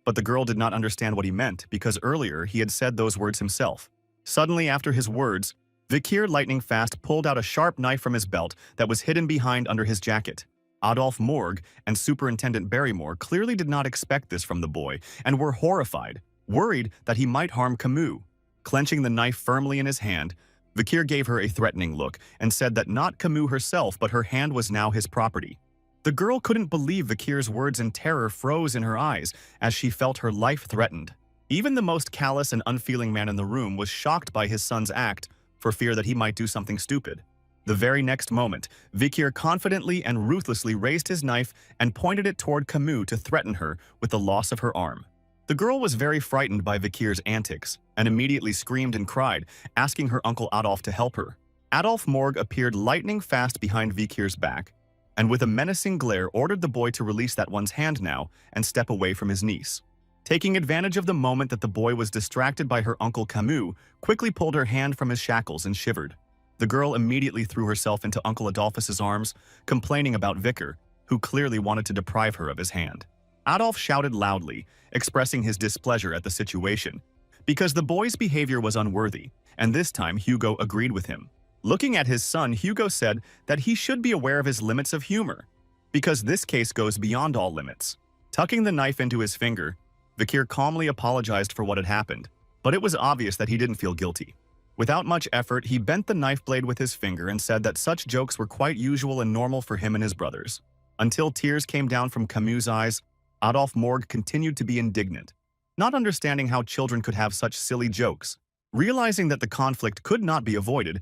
but the girl did not understand what he meant because earlier he had said those words himself. Suddenly, after his words, Vikir lightning fast pulled out a sharp knife from his belt that was hidden behind under his jacket. Adolphe Morg and Superintendent Barrymore clearly did not expect this from the boy and were horrified, worried that he might harm Kimu. Clenching the knife firmly in his hand, Vikir gave her a threatening look and said that not Kimu herself but her hand was now his property. The girl couldn't believe Vikir's words and terror froze in her eyes as she felt her life threatened. Even the most callous and unfeeling man in the room was shocked by his son's act for fear that he might do something stupid. The very next moment, Vikir confidently and ruthlessly raised his knife and pointed it toward Kimu to threaten her with the loss of her arm. The girl was very frightened by Vikir's antics and immediately screamed and cried, asking her uncle Adolphe to help her. Adolphe Morg appeared lightning fast behind Vikir's back, and with a menacing glare ordered the boy to release that one's hand now and step away from his niece. Taking advantage of the moment that the boy was distracted by her uncle Kimu, quickly pulled her hand from his shackles and shivered. The girl immediately threw herself into Uncle Adolphus's arms, complaining about Vikir, who clearly wanted to deprive her of his hand. Adolphe shouted loudly, expressing his displeasure at the situation, because the boy's behavior was unworthy, and this time Hugo agreed with him. Looking at his son, Hugo said that he should be aware of his limits of humor, because this case goes beyond all limits. Tucking the knife into his finger, Vikir calmly apologized for what had happened, but it was obvious that he didn't feel guilty. Without much effort, he bent the knife blade with his finger and said that such jokes were quite usual and normal for him and his brothers. Until tears came down from Camus' eyes, Adolphe Morg continued to be indignant, not understanding how children could have such silly jokes. Realizing that the conflict could not be avoided,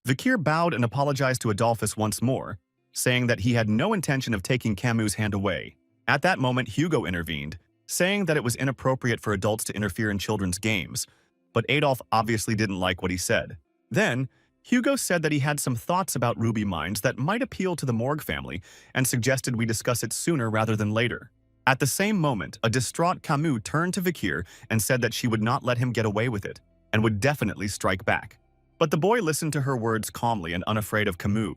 Vikir bowed and apologized to Adolphus once more, saying that he had no intention of taking Camus' hand away. At that moment, Hugo intervened, saying that it was inappropriate for adults to interfere in children's games, but Adolphe obviously didn't like what he said. Then, Hugo said that he had some thoughts about ruby mines that might appeal to the Morg family and suggested we discuss it sooner rather than later. At the same moment, a distraught Camus turned to Vikir and said that she would not let him get away with it and would definitely strike back. But the boy listened to her words calmly and unafraid of Camus.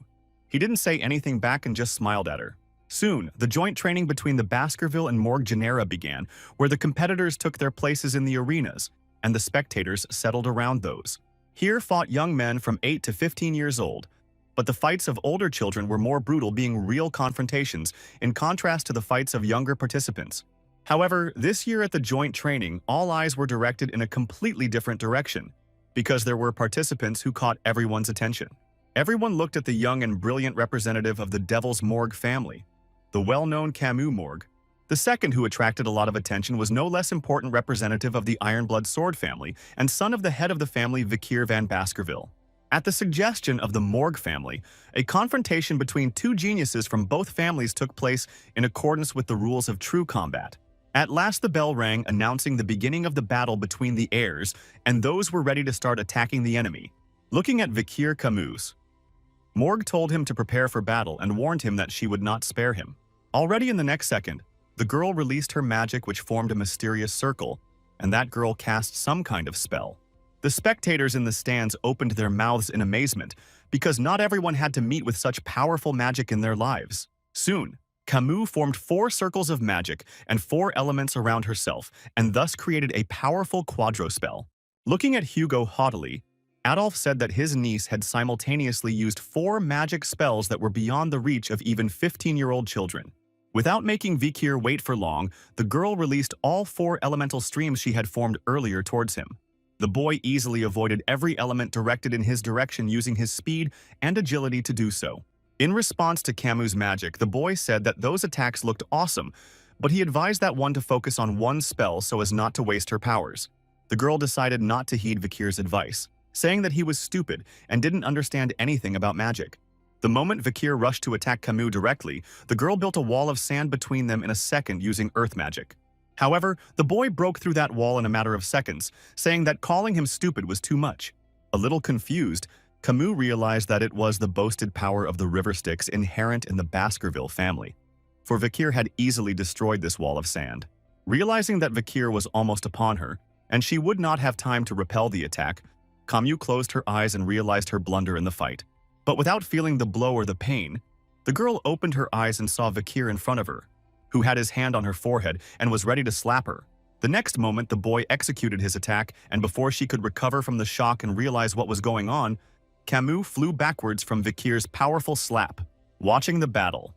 He didn't say anything back and just smiled at her. Soon, the joint training between the Baskerville and Morg genera began, where the competitors took their places in the arenas, and the spectators settled around those. Here fought young men from 8 to 15 years old, but the fights of older children were more brutal, being real confrontations, in contrast to the fights of younger participants. However, this year at the joint training, all eyes were directed in a completely different direction, because there were participants who caught everyone's attention. Everyone looked at the young and brilliant representative of the Devil's Morg family, the well-known Camus Morg. The second who attracted a lot of attention was no less important representative of the Ironblood Sword family and son of the head of the family Vikir van Baskerville. At the suggestion of the Morg family, a confrontation between two geniuses from both families took place in accordance with the rules of true combat. At last the bell rang, announcing the beginning of the battle between the heirs, and those were ready to start attacking the enemy. Looking at Vikir Camus, Morg told him to prepare for battle and warned him that she would not spare him. Already in the next second, the girl released her magic, which formed a mysterious circle, and that girl cast some kind of spell. The spectators in the stands opened their mouths in amazement, because not everyone had to meet with such powerful magic in their lives. Soon, Camus formed 4 circles of magic and 4 elements around herself, and thus created a powerful quadro spell. Looking at Hugo haughtily, Adolphe said that his niece had simultaneously used 4 magic spells that were beyond the reach of even 15-year-old children. Without making Vikir wait for long, the girl released all 4 elemental streams she had formed earlier towards him. The boy easily avoided every element directed in his direction, using his speed and agility to do so. In response to Camus' magic, the boy said that those attacks looked awesome, but he advised that one to focus on one spell so as not to waste her powers. The girl decided not to heed Vikir's advice, saying that he was stupid and didn't understand anything about magic. The moment Vikir rushed to attack Camus directly, the girl built a wall of sand between them in a second using earth magic. However, the boy broke through that wall in a matter of seconds, saying that calling him stupid was too much. A little confused, Camus realized that it was the boasted power of the river sticks inherent in the Baskerville family, for Vikir had easily destroyed this wall of sand. Realizing that Vikir was almost upon her, and she would not have time to repel the attack, Camus closed her eyes and realized her blunder in the fight. But without feeling the blow or the pain, the girl opened her eyes and saw Vikir in front of her, who had his hand on her forehead and was ready to slap her. The next moment, the boy executed his attack, and before she could recover from the shock and realize what was going on, Camus flew backwards from Vikir's powerful slap. Watching the battle,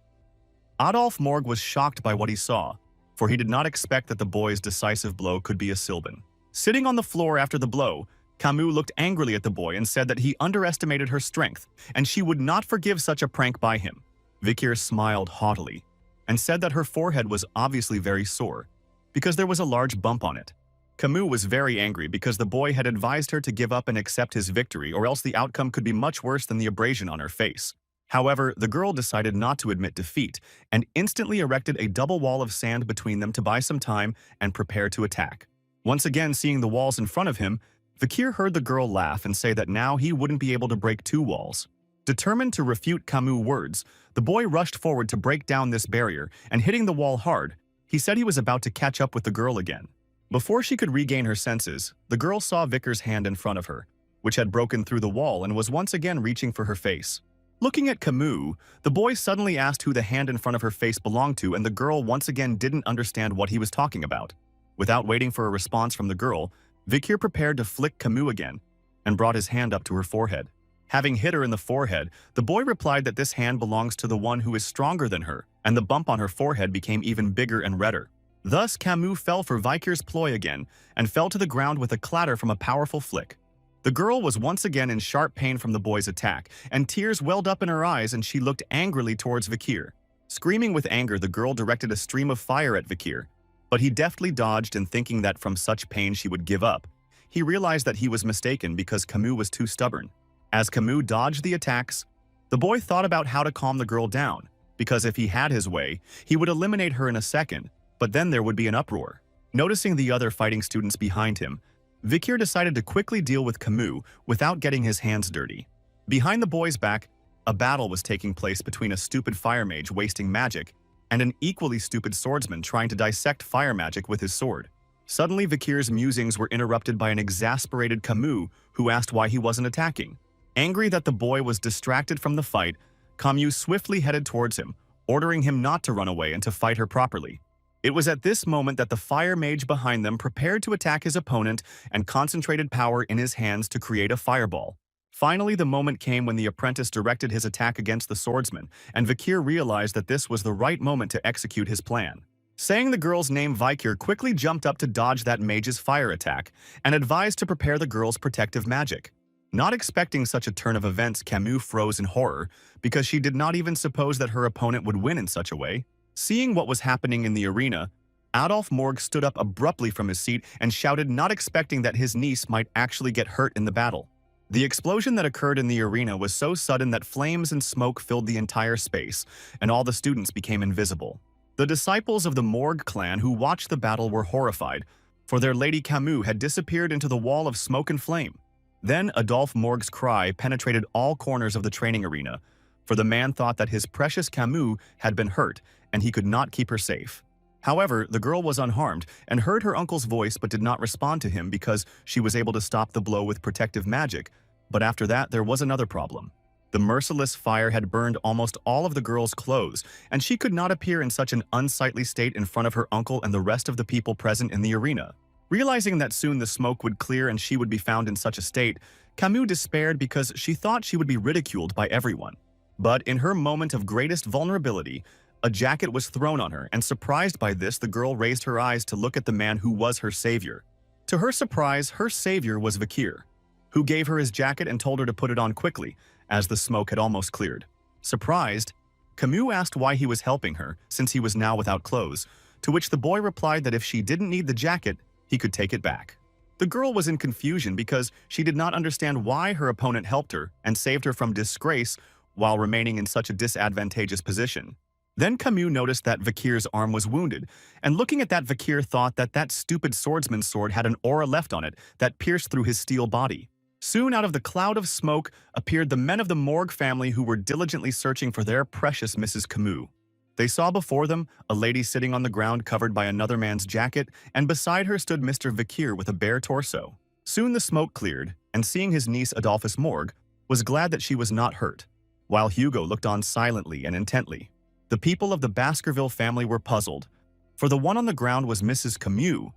Adolphe Morg was shocked by what he saw, for he did not expect that the boy's decisive blow could be a Sylvan. Sitting on the floor after the blow, Camus looked angrily at the boy and said that he underestimated her strength, and she would not forgive such a prank by him. Vikir smiled haughtily and said that her forehead was obviously very sore, because there was a large bump on it. Camus was very angry because the boy had advised her to give up and accept his victory, or else the outcome could be much worse than the abrasion on her face. However, the girl decided not to admit defeat and instantly erected a double wall of sand between them to buy some time and prepare to attack. Once again seeing the walls in front of him, Vikir heard the girl laugh and say that now he wouldn't be able to break 2 walls. Determined to refute Camus' words, the boy rushed forward to break down this barrier, and hitting the wall hard, he said he was about to catch up with the girl again. Before she could regain her senses, the girl saw Vikir's hand in front of her, which had broken through the wall and was once again reaching for her face. Looking at Camus, the boy suddenly asked who the hand in front of her face belonged to, and the girl once again didn't understand what he was talking about. Without waiting for a response from the girl, Vikir prepared to flick Camus again and brought his hand up to her forehead. Having hit her in the forehead, the boy replied that this hand belongs to the one who is stronger than her, and the bump on her forehead became even bigger and redder. Thus, Camus fell for Vikir's ploy again and fell to the ground with a clatter from a powerful flick. The girl was once again in sharp pain from the boy's attack, and tears welled up in her eyes and she looked angrily towards Vikir. Screaming with anger, the girl directed a stream of fire at Vikir, but he deftly dodged, and thinking that from such pain she would give up. He realized that he was mistaken because Kimu was too stubborn. As Kimu dodged the attacks, the boy thought about how to calm the girl down, because if he had his way, he would eliminate her in a second, but then there would be an uproar. Noticing the other fighting students behind him, Vikir decided to quickly deal with Kimu without getting his hands dirty. Behind the boy's back, a battle was taking place between a stupid fire mage wasting magic and an equally stupid swordsman trying to dissect fire magic with his sword. Suddenly, Vikir's musings were interrupted by an exasperated Kimu who asked why he wasn't attacking. Angry that the boy was distracted from the fight, Kimu swiftly headed towards him, ordering him not to run away and to fight her properly. It was at this moment that the fire mage behind them prepared to attack his opponent and concentrated power in his hands to create a fireball. Finally, the moment came when the apprentice directed his attack against the swordsman, and Vikir realized that this was the right moment to execute his plan. Saying the girl's name, Vikir quickly jumped up to dodge that mage's fire attack and advised to prepare the girl's protective magic. Not expecting such a turn of events, Kimu froze in horror because she did not even suppose that her opponent would win in such a way. Seeing what was happening in the arena, Adolf Morg stood up abruptly from his seat and shouted, not expecting that his niece might actually get hurt in the battle. The explosion that occurred in the arena was so sudden that flames and smoke filled the entire space, and all the students became invisible. The disciples of the Morg clan who watched the battle were horrified, for their lady Kimu had disappeared into the wall of smoke and flame. Then Adolf Morg's cry penetrated all corners of the training arena, for the man thought that his precious Kimu had been hurt and he could not keep her safe. However, the girl was unharmed and heard her uncle's voice but did not respond to him because she was able to stop the blow with protective magic. But after that, there was another problem. The merciless fire had burned almost all of the girl's clothes, and she could not appear in such an unsightly state in front of her uncle and the rest of the people present in the arena. Realizing that soon the smoke would clear and she would be found in such a state, Kimu despaired because she thought she would be ridiculed by everyone. But in her moment of greatest vulnerability, a jacket was thrown on her, and surprised by this, the girl raised her eyes to look at the man who was her savior. To her surprise, her savior was Vikir, who gave her his jacket and told her to put it on quickly, as the smoke had almost cleared. Surprised, Kimu asked why he was helping her, since he was now without clothes, to which the boy replied that if she didn't need the jacket, he could take it back. The girl was in confusion because she did not understand why her opponent helped her and saved her from disgrace while remaining in such a disadvantageous position. Then Kimu noticed that Vikir's arm was wounded, and looking at that, Vikir thought that that stupid swordsman's sword had an aura left on it that pierced through his steel body. Soon out of the cloud of smoke appeared the men of the Morg family who were diligently searching for their precious Mrs. Kimu. They saw before them a lady sitting on the ground covered by another man's jacket, and beside her stood Mr. Vikir with a bare torso. Soon the smoke cleared, and seeing his niece Adolphus Morg, was glad that she was not hurt, while Hugo looked on silently and intently. The people of the Baskerville family were puzzled, for the one on the ground was Mrs. Kimu,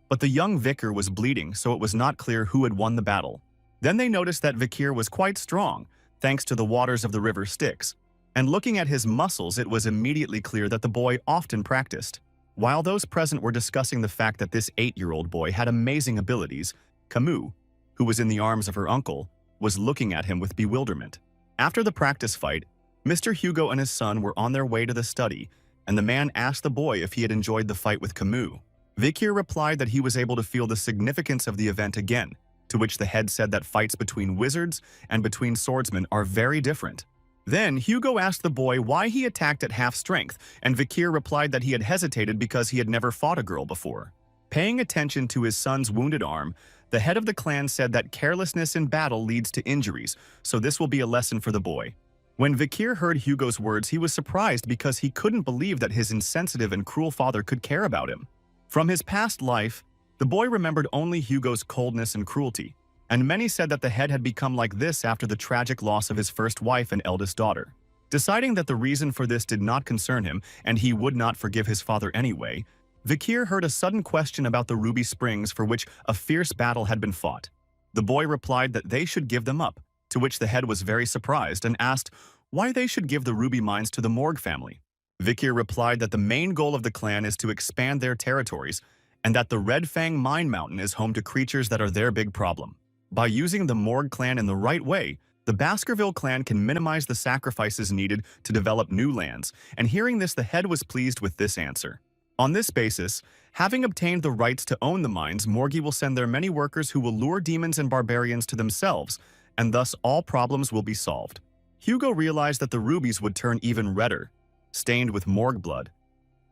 but the young Vikir was bleeding, so it was not clear who had won the battle. Then they noticed that Vikir was quite strong, thanks to the waters of the river Styx, and looking at his muscles, it was immediately clear that the boy often practiced. While those present were discussing the fact that this 8-year-old boy had amazing abilities, Kimu, who was in the arms of her uncle, was looking at him with bewilderment. After the practice fight, Mr. Hugo and his son were on their way to the study, and the man asked the boy if he had enjoyed the fight with Kimu. Vikir replied that he was able to feel the significance of the event again, to which the head said that fights between wizards and between swordsmen are very different. Then Hugo asked the boy why he attacked at half strength, and Vikir replied that he had hesitated because he had never fought a girl before. Paying attention to his son's wounded arm, the head of the clan said that carelessness in battle leads to injuries, so this will be a lesson for the boy. When Vikir heard Hugo's words, he was surprised because he couldn't believe that his insensitive and cruel father could care about him. From his past life, the boy remembered only Hugo's coldness and cruelty, and many said that the head had become like this after the tragic loss of his first wife and eldest daughter. Deciding that the reason for this did not concern him and he would not forgive his father anyway, Vikir heard a sudden question about the Ruby Springs for which a fierce battle had been fought. The boy replied that they should give them up, to which the head was very surprised and asked why they should give the ruby mines to the Morg family. Vikir replied that the main goal of the clan is to expand their territories and that the Red Fang Mine Mountain is home to creatures that are their big problem. By using the Morg clan in the right way, the Baskerville clan can minimize the sacrifices needed to develop new lands, and hearing this, the head was pleased with this answer. On this basis, having obtained the rights to own the mines, Morgi will send their many workers who will lure demons and barbarians to themselves, and thus all problems will be solved. Hugo realized that the rubies would turn even redder, stained with Morg blood,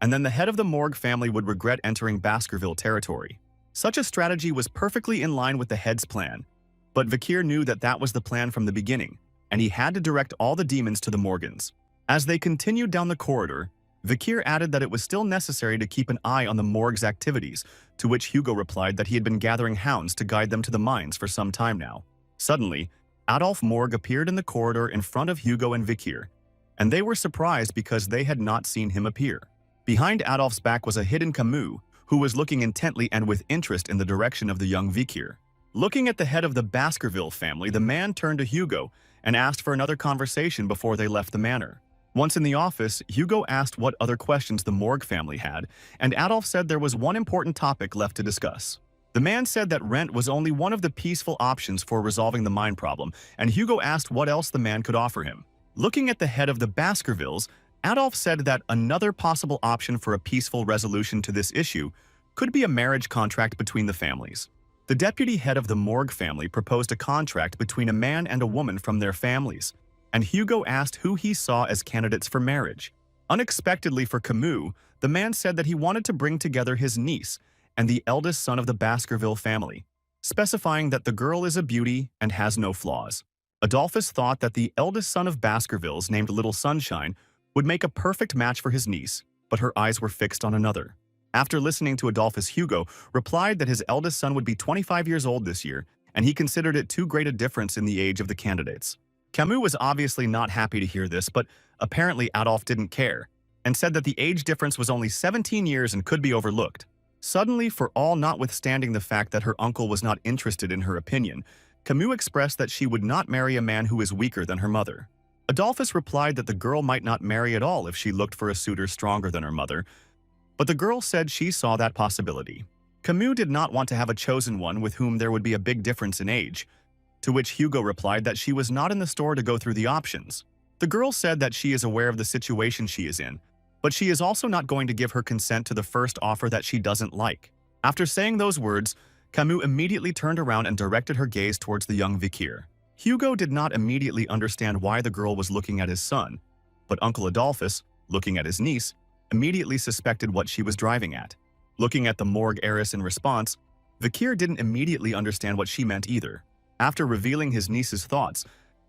and then the head of the Morg family would regret entering Baskerville territory. Such a strategy was perfectly in line with the head's plan, but Vikir knew that that was the plan from the beginning, and he had to direct all the demons to the Morgans. As they continued down the corridor, Vikir added that it was still necessary to keep an eye on the Morg's activities, to which Hugo replied that he had been gathering hounds to guide them to the mines for some time now. Suddenly, Adolf Morg appeared in the corridor in front of Hugo and Vikir, and they were surprised because they had not seen him appear. Behind Adolf's back was a hidden Kimu, who was looking intently and with interest in the direction of the young Vikir. Looking at the head of the Baskerville family, the man turned to Hugo and asked for another conversation before they left the manor. Once in the office, Hugo asked what other questions the Morg family had, and Adolf said there was one important topic left to discuss. The man said that rent was only one of the peaceful options for resolving the mine problem, and Hugo asked what else the man could offer him. Looking at the head of the Baskervilles, Adolf said that another possible option for a peaceful resolution to this issue could be a marriage contract between the families. The deputy head of the Morg family proposed a contract between a man and a woman from their families, and Hugo asked who he saw as candidates for marriage. Unexpectedly for Kimu, the man said that he wanted to bring together his niece and the eldest son of the Baskerville family, specifying that the girl is a beauty and has no flaws. Adolphus thought that the eldest son of Baskervilles, named Little Sunshine, would make a perfect match for his niece, but her eyes were fixed on another. After listening to Adolphus, Hugo replied that his eldest son would be 25 years old this year, and he considered it too great a difference in the age of the candidates. Kimu was obviously not happy to hear this, but apparently Adolf didn't care, and said that the age difference was only 17 years and could be overlooked. Suddenly, for all notwithstanding the fact that her uncle was not interested in her opinion, Kimu expressed that she would not marry a man who is weaker than her mother. Adolphus replied that the girl might not marry at all if she looked for a suitor stronger than her mother, but the girl said she saw that possibility. Kimu did not want to have a chosen one with whom there would be a big difference in age, to which Hugo replied that she was not in the store to go through the options. The girl said that she is aware of the situation she is in, but she is also not going to give her consent to the first offer that she doesn't like. After saying those words, Kimu immediately turned around and directed her gaze towards the young Vikir. Hugo did not immediately understand why the girl was looking at his son, but Uncle Adolphus, looking at his niece, immediately suspected what she was driving at. Looking at the Morg heiress in response, Vikir didn't immediately understand what she meant either. After revealing his niece's thoughts,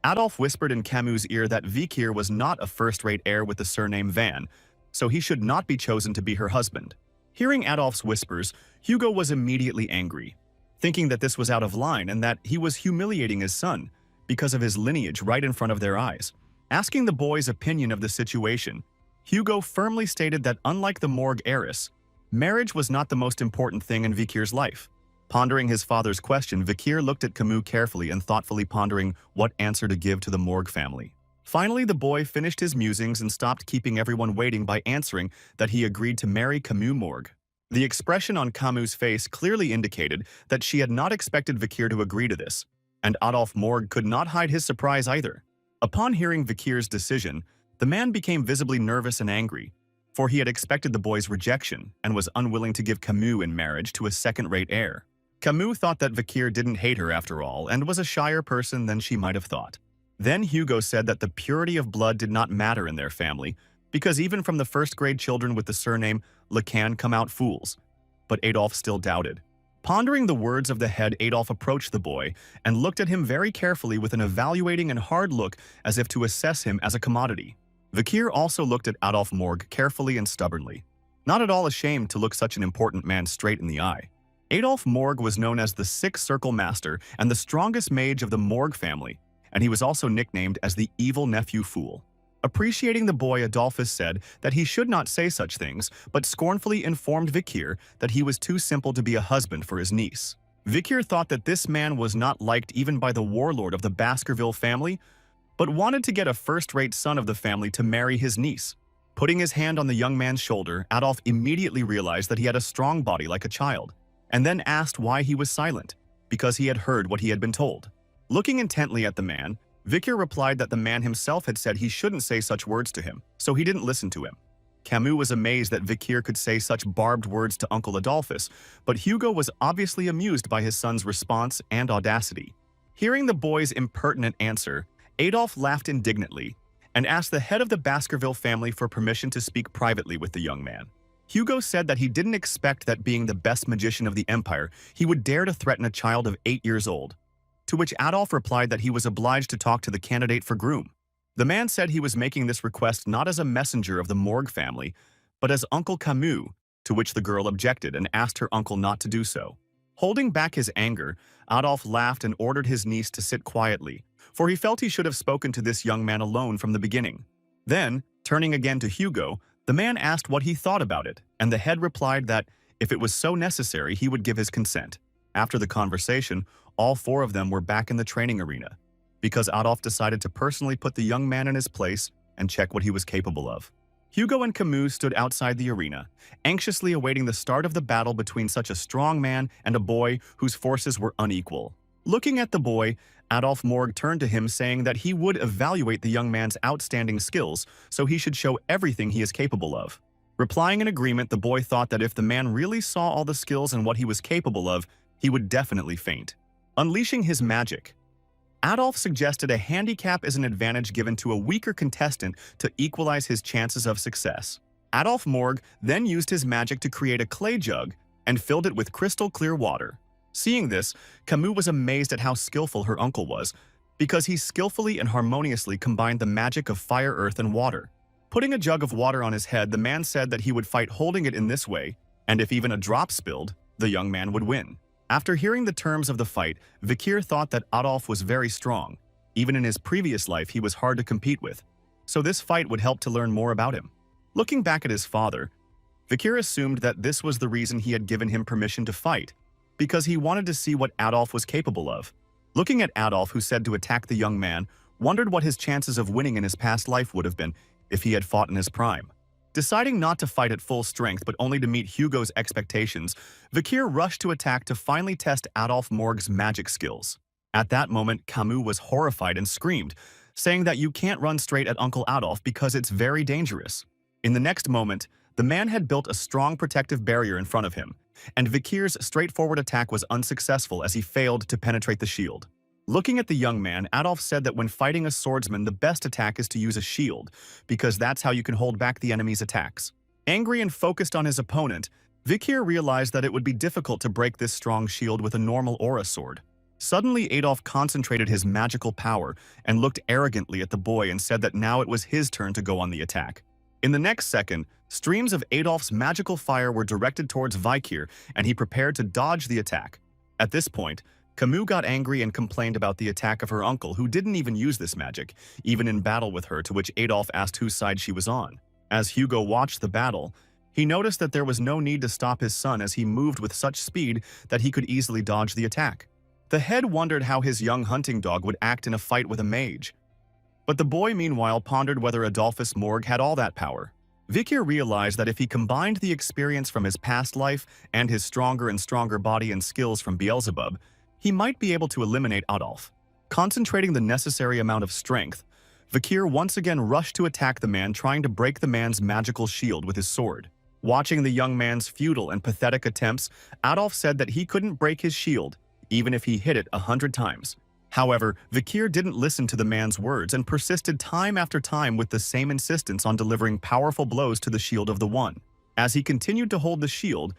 Adolf whispered in Kimu's ear that Vikir was not a first-rate heir with the surname Van, so he should not be chosen to be her husband. Hearing Adolf's whispers, Hugo was immediately angry, thinking that this was out of line and that he was humiliating his son because of his lineage right in front of their eyes. Asking the boy's opinion of the situation, Hugo firmly stated that unlike the Morg heiress, marriage was not the most important thing in Vikir's life. Pondering his father's question, Vikir looked at Kimu carefully and thoughtfully pondering what answer to give to the Morg family. Finally, the boy finished his musings and stopped keeping everyone waiting by answering that he agreed to marry Kimu Morg. The expression on Kimu's face clearly indicated that she had not expected Vikir to agree to this, and Adolf Morg could not hide his surprise either. Upon hearing Vikir's decision, the man became visibly nervous and angry, for he had expected the boy's rejection and was unwilling to give Kimu in marriage to a second-rate heir. Kimu thought that Vikir didn't hate her after all and was a shyer person than she might have thought. Then Hugo said that the purity of blood did not matter in their family, because even from the first-grade children with the surname Lacan come out fools. But Adolf still doubted. Pondering the words of the head, Adolf approached the boy and looked at him very carefully with an evaluating and hard look as if to assess him as a commodity. Vikir also looked at Adolf Morg carefully and stubbornly, not at all ashamed to look such an important man straight in the eye. Adolf Morg was known as the Six Circle Master and the strongest mage of the Morg family, and he was also nicknamed as the Evil Nephew Fool. Appreciating the boy, Adolphus said that he should not say such things, but scornfully informed Vikir that he was too simple to be a husband for his niece. Vikir thought that this man was not liked even by the warlord of the Baskerville family, but wanted to get a first-rate son of the family to marry his niece. Putting his hand on the young man's shoulder, Adolf immediately realized that he had a strong body like a child, and then asked why he was silent. because he had heard what he had been told. Looking intently at the man, Vikir replied that the man himself had said he shouldn't say such words to him, so he didn't listen to him. Kimu was amazed that Vikir could say such barbed words to Uncle Adolphus, but Hugo was obviously amused by his son's response and audacity. Hearing the boy's impertinent answer, Adolf laughed indignantly and asked the head of the Baskerville family for permission to speak privately with the young man. Hugo said that he didn't expect that being the best magician of the empire, he would dare to threaten a child of 8 years old. To which Adolf replied that he was obliged to talk to the candidate for groom. The man said he was making this request not as a messenger of the Morg family, but as Uncle Kimu, to which the girl objected and asked her uncle not to do so. Holding back his anger, Adolf laughed and ordered his niece to sit quietly, for he felt he should have spoken to this young man alone from the beginning. Then, turning again to Hugo, the man asked what he thought about it, and the head replied that, if it was so necessary, he would give his consent. After the conversation, all 4 of them were back in the training arena, because Adolf decided to personally put the young man in his place and check what he was capable of. Hugo and Kimu stood outside the arena, anxiously awaiting the start of the battle between such a strong man and a boy whose forces were unequal. Looking at the boy, Adolf Morg turned to him saying that he would evaluate the young man's outstanding skills, so he should show everything he is capable of. Replying in agreement, the boy thought that if the man really saw all the skills and what he was capable of, he would definitely faint. Unleashing his magic, Adolf suggested a handicap is an advantage given to a weaker contestant to equalize his chances of success. Adolf Morg then used his magic to create a clay jug and filled it with crystal clear water. Seeing this, Kimu was amazed at how skillful her uncle was, because he skillfully and harmoniously combined the magic of fire, earth, and water. Putting a jug of water on his head, the man said that he would fight holding it in this way, and if even a drop spilled, the young man would win. After hearing the terms of the fight, Vikir thought that Adolf was very strong. Even in his previous life, he was hard to compete with, so this fight would help to learn more about him. Looking back at his father, Vikir assumed that this was the reason he had given him permission to fight, because he wanted to see what Adolf was capable of. Looking at Adolf, who said to attack the young man, wondered what his chances of winning in his past life would have been if he had fought in his prime. Deciding not to fight at full strength but only to meet Hugo's expectations, Vikir rushed to attack to finally test Adolf Morg's magic skills. At that moment, Kimu was horrified and screamed, saying that you can't run straight at Uncle Adolf because it's very dangerous. In the next moment, the man had built a strong protective barrier in front of him, and Vikir's straightforward attack was unsuccessful as he failed to penetrate the shield. Looking at the young man, Adolf said that when fighting a swordsman, the best attack is to use a shield, because that's how you can hold back the enemy's attacks. Angry and focused on his opponent, Vikir realized that it would be difficult to break this strong shield with a normal aura sword. Suddenly, Adolf concentrated his magical power and looked arrogantly at the boy and said that now it was his turn to go on the attack. In the next second, streams of Adolf's magical fire were directed towards Vikir, and he prepared to dodge the attack. At this point, Kimu got angry and complained about the attack of her uncle, who didn't even use this magic, even in battle with her, to which Adolf asked whose side she was on. As Hugo watched the battle, he noticed that there was no need to stop his son as he moved with such speed that he could easily dodge the attack. The head wondered how his young hunting dog would act in a fight with a mage. But the boy meanwhile pondered whether Adolphus Morg had all that power. Vikir realized that if he combined the experience from his past life and his stronger and stronger body and skills from Beelzebub, he might be able to eliminate Adolf. Concentrating the necessary amount of strength, Vikir once again rushed to attack the man, trying to break the man's magical shield with his sword. Watching the young man's futile and pathetic attempts, Adolf said that he couldn't break his shield, even if he hit it 100 times. However, Vikir didn't listen to the man's words and persisted time after time with the same insistence on delivering powerful blows to the shield of the one. As he continued to hold the shield,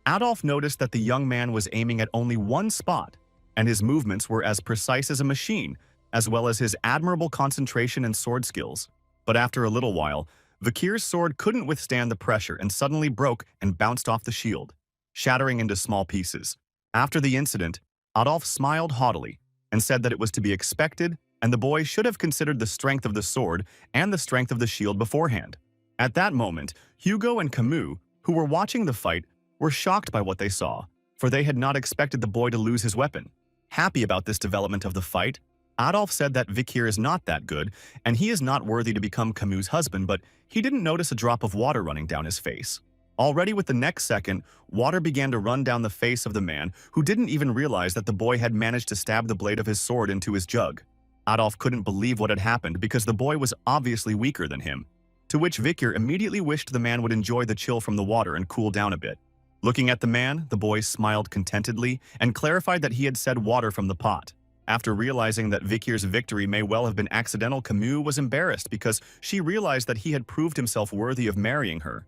Adolf noticed that the young man was aiming at only one spot, and his movements were as precise as a machine, as well as his admirable concentration and sword skills. But after a little while, Vikir's sword couldn't withstand the pressure and suddenly broke and bounced off the shield, shattering into small pieces. After the incident, Adolf smiled haughtily and said that it was to be expected, and the boy should have considered the strength of the sword and the strength of the shield beforehand. At that moment, Hugo and Kimu, who were watching the fight, were shocked by what they saw, for they had not expected the boy to lose his weapon. Happy about this development of the fight, Adolf said that Vikir is not that good, and he is not worthy to become Kimu's husband, but he didn't notice a drop of water running down his face. Already with the next second, water began to run down the face of the man, who didn't even realize that the boy had managed to stab the blade of his sword into his jug. Adolf couldn't believe what had happened because the boy was obviously weaker than him, to which Vikir immediately wished the man would enjoy the chill from the water and cool down a bit. Looking at the man, the boy smiled contentedly and clarified that he had said water from the pot. After realizing that Vikir's victory may well have been accidental, Kimu was embarrassed because she realized that he had proved himself worthy of marrying her.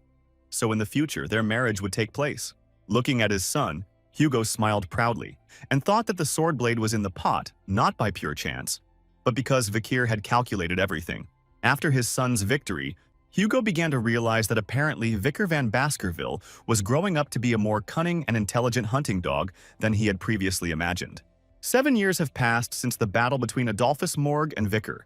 So in the future, their marriage would take place. Looking at his son, Hugo smiled proudly and thought that the sword blade was in the pot, not by pure chance, but because Vikir had calculated everything. After his son's victory, Hugo began to realize that apparently Vikir van Baskerville was growing up to be a more cunning and intelligent hunting dog than he had previously imagined. 7 years have passed since the battle between Adolphus Morg and Vikir,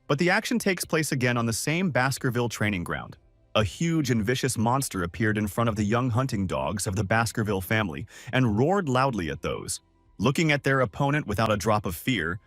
but the action takes place again on the same Baskerville training ground. A huge and vicious monster appeared in front of the young hunting dogs of the Baskerville family and roared loudly at those. Looking at their opponent without a drop of fear,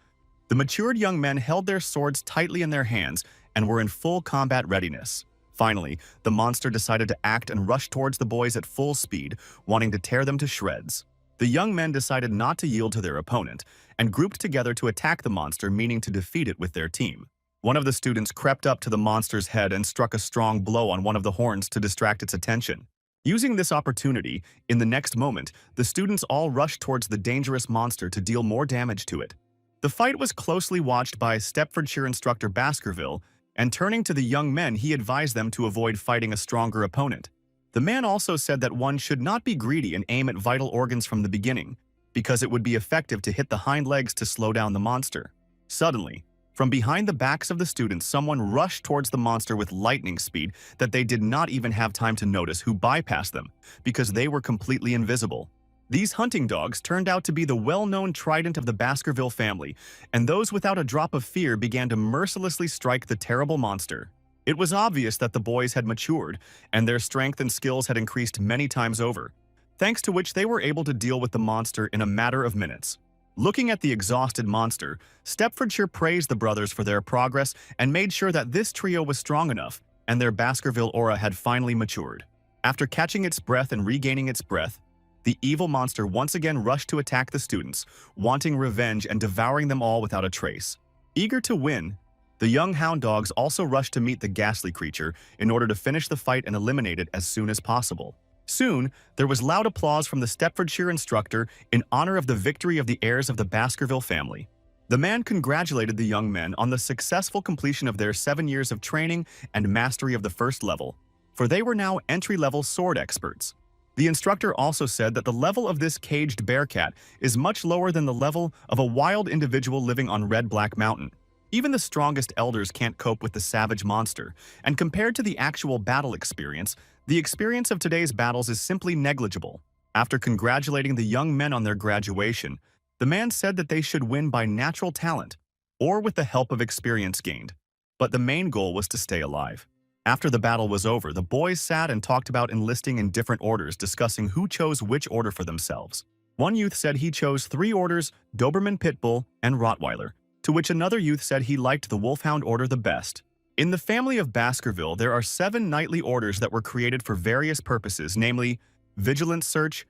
the matured young men held their swords tightly in their hands and were in full combat readiness. Finally, the monster decided to act and rush towards the boys at full speed, wanting to tear them to shreds. The young men decided not to yield to their opponent and grouped together to attack the monster, meaning to defeat it with their team. One of the students crept up to the monster's head and struck a strong blow on one of the horns to distract its attention. Using this opportunity, in the next moment, the students all rushed towards the dangerous monster to deal more damage to it. The fight was closely watched by Stepfordshire instructor Baskerville, and turning to the young men, he advised them to avoid fighting a stronger opponent. The man also said that one should not be greedy and aim at vital organs from the beginning, because it would be effective to hit the hind legs to slow down the monster. Suddenly, from behind the backs of the students, someone rushed towards the monster with lightning speed that they did not even have time to notice who bypassed them, because they were completely invisible. These hunting dogs turned out to be the well-known trident of the Baskerville family, and those without a drop of fear began to mercilessly strike the terrible monster. It was obvious that the boys had matured, and their strength and skills had increased many times over, thanks to which they were able to deal with the monster in a matter of minutes. Looking at the exhausted monster, Stepfordshire praised the brothers for their progress and made sure that this trio was strong enough, and their Baskerville aura had finally matured. After catching its breath and regaining its breath, the evil monster once again rushed to attack the students, wanting revenge and devouring them all without a trace. Eager to win, the young hound dogs also rushed to meet the ghastly creature in order to finish the fight and eliminate it as soon as possible. Soon, there was loud applause from the Stepfordshire instructor in honor of the victory of the heirs of the Baskerville family. The man congratulated the young men on the successful completion of their 7 years of training and mastery of the first level, for they were now entry-level sword experts. The instructor also said that the level of this caged bearcat is much lower than the level of a wild individual living on Red Black Mountain. Even the strongest elders can't cope with the savage monster, and compared to the actual battle experience, the experience of today's battles is simply negligible. After congratulating the young men on their graduation, the man said that they should win by natural talent, or with the help of experience gained. But the main goal was to stay alive. After the battle was over, the boys sat and talked about enlisting in different orders, discussing who chose which order for themselves. One youth said he chose 3 orders, Doberman Pitbull and Rottweiler, to which another youth said he liked the Wolfhound order the best. In the family of Baskerville, there are 7 knightly orders that were created for various purposes, namely Vigilance Search,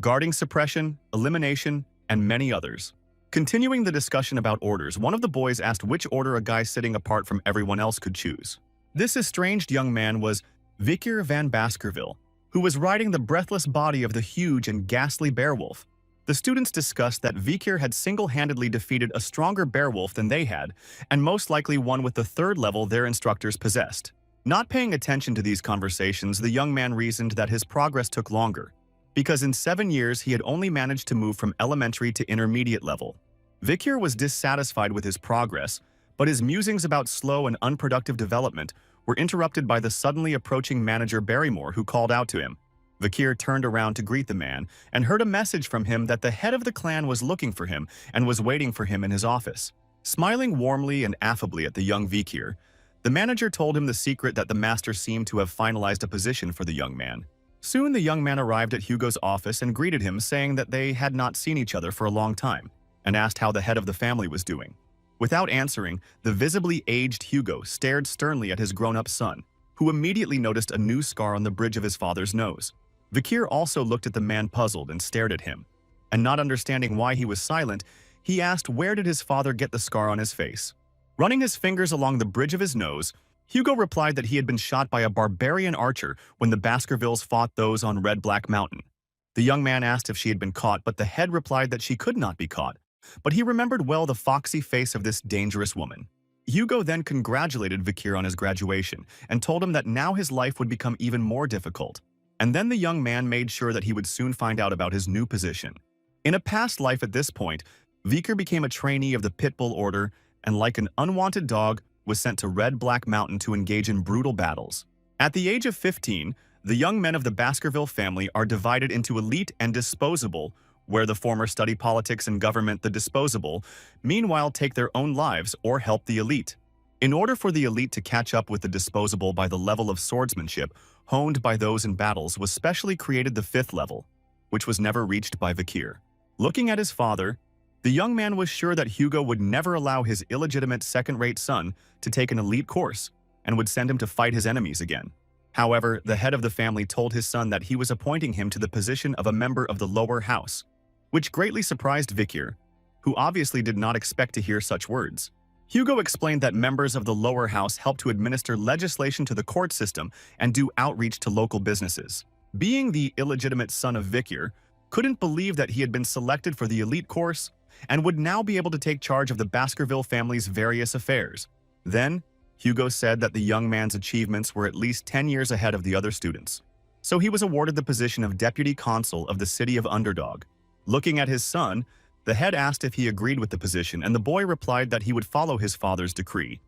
Guarding Suppression, Elimination, and many others. Continuing the discussion about orders, one of the boys asked which order a guy sitting apart from everyone else could choose. This estranged young man was Vikir van Baskerville, who was riding the breathless body of the huge and ghastly bearwolf. The students discussed that Vikir had single-handedly defeated a stronger bearwolf than they had, and most likely one with the 3rd level their instructors possessed. Not paying attention to these conversations, the young man reasoned that his progress took longer, because in 7 years he had only managed to move from elementary to intermediate level. Vikir was dissatisfied with his progress, but his musings about slow and unproductive development were interrupted by the suddenly approaching manager Barrymore, who called out to him. Vikir turned around to greet the man and heard a message from him that the head of the clan was looking for him and was waiting for him in his office. Smiling warmly and affably at the young Vikir, the manager told him the secret that the master seemed to have finalized a position for the young man. Soon the young man arrived at Hugo's office and greeted him, saying that they had not seen each other for a long time, and asked how the head of the family was doing. Without answering, the visibly aged Hugo stared sternly at his grown-up son, who immediately noticed a new scar on the bridge of his father's nose. Vikir also looked at the man puzzled and stared at him. And not understanding why he was silent, he asked where did his father get the scar on his face. Running his fingers along the bridge of his nose, Hugo replied that he had been shot by a barbarian archer when the Baskervilles fought those on Red Black Mountain. The young man asked if she had been caught, but the head replied that she could not be caught. But he remembered well the foxy face of this dangerous woman. Hugo then congratulated Vikir on his graduation and told him that now his life would become even more difficult. And then the young man made sure that he would soon find out about his new position. In a past life at this point, Vikir became a trainee of the Pitbull Order and, like an unwanted dog, was sent to Red Black Mountain to engage in brutal battles. At the age of 15, the young men of the Baskerville family are divided into elite and disposable, where the former study politics and government, the disposable, meanwhile take their own lives or help the elite. In order for the elite to catch up with the disposable by the level of swordsmanship honed by those in battles was specially created the 5th level, which was never reached by Vikir. Looking at his father, the young man was sure that Hugo would never allow his illegitimate second-rate son to take an elite course and would send him to fight his enemies again. However, the head of the family told his son that he was appointing him to the position of a member of the lower house, which greatly surprised Vikir, who obviously did not expect to hear such words. Hugo explained that members of the lower house help to administer legislation to the court system and do outreach to local businesses. Being the illegitimate son of Vikir, couldn't believe that he had been selected for the elite course and would now be able to take charge of the Baskerville family's various affairs. Then, Hugo said that the young man's achievements were at least 10 years ahead of the other students. So he was awarded the position of deputy consul of the city of Underdog. Looking at his son, the head asked if he agreed with the position, and the boy replied that he would follow his father's decree.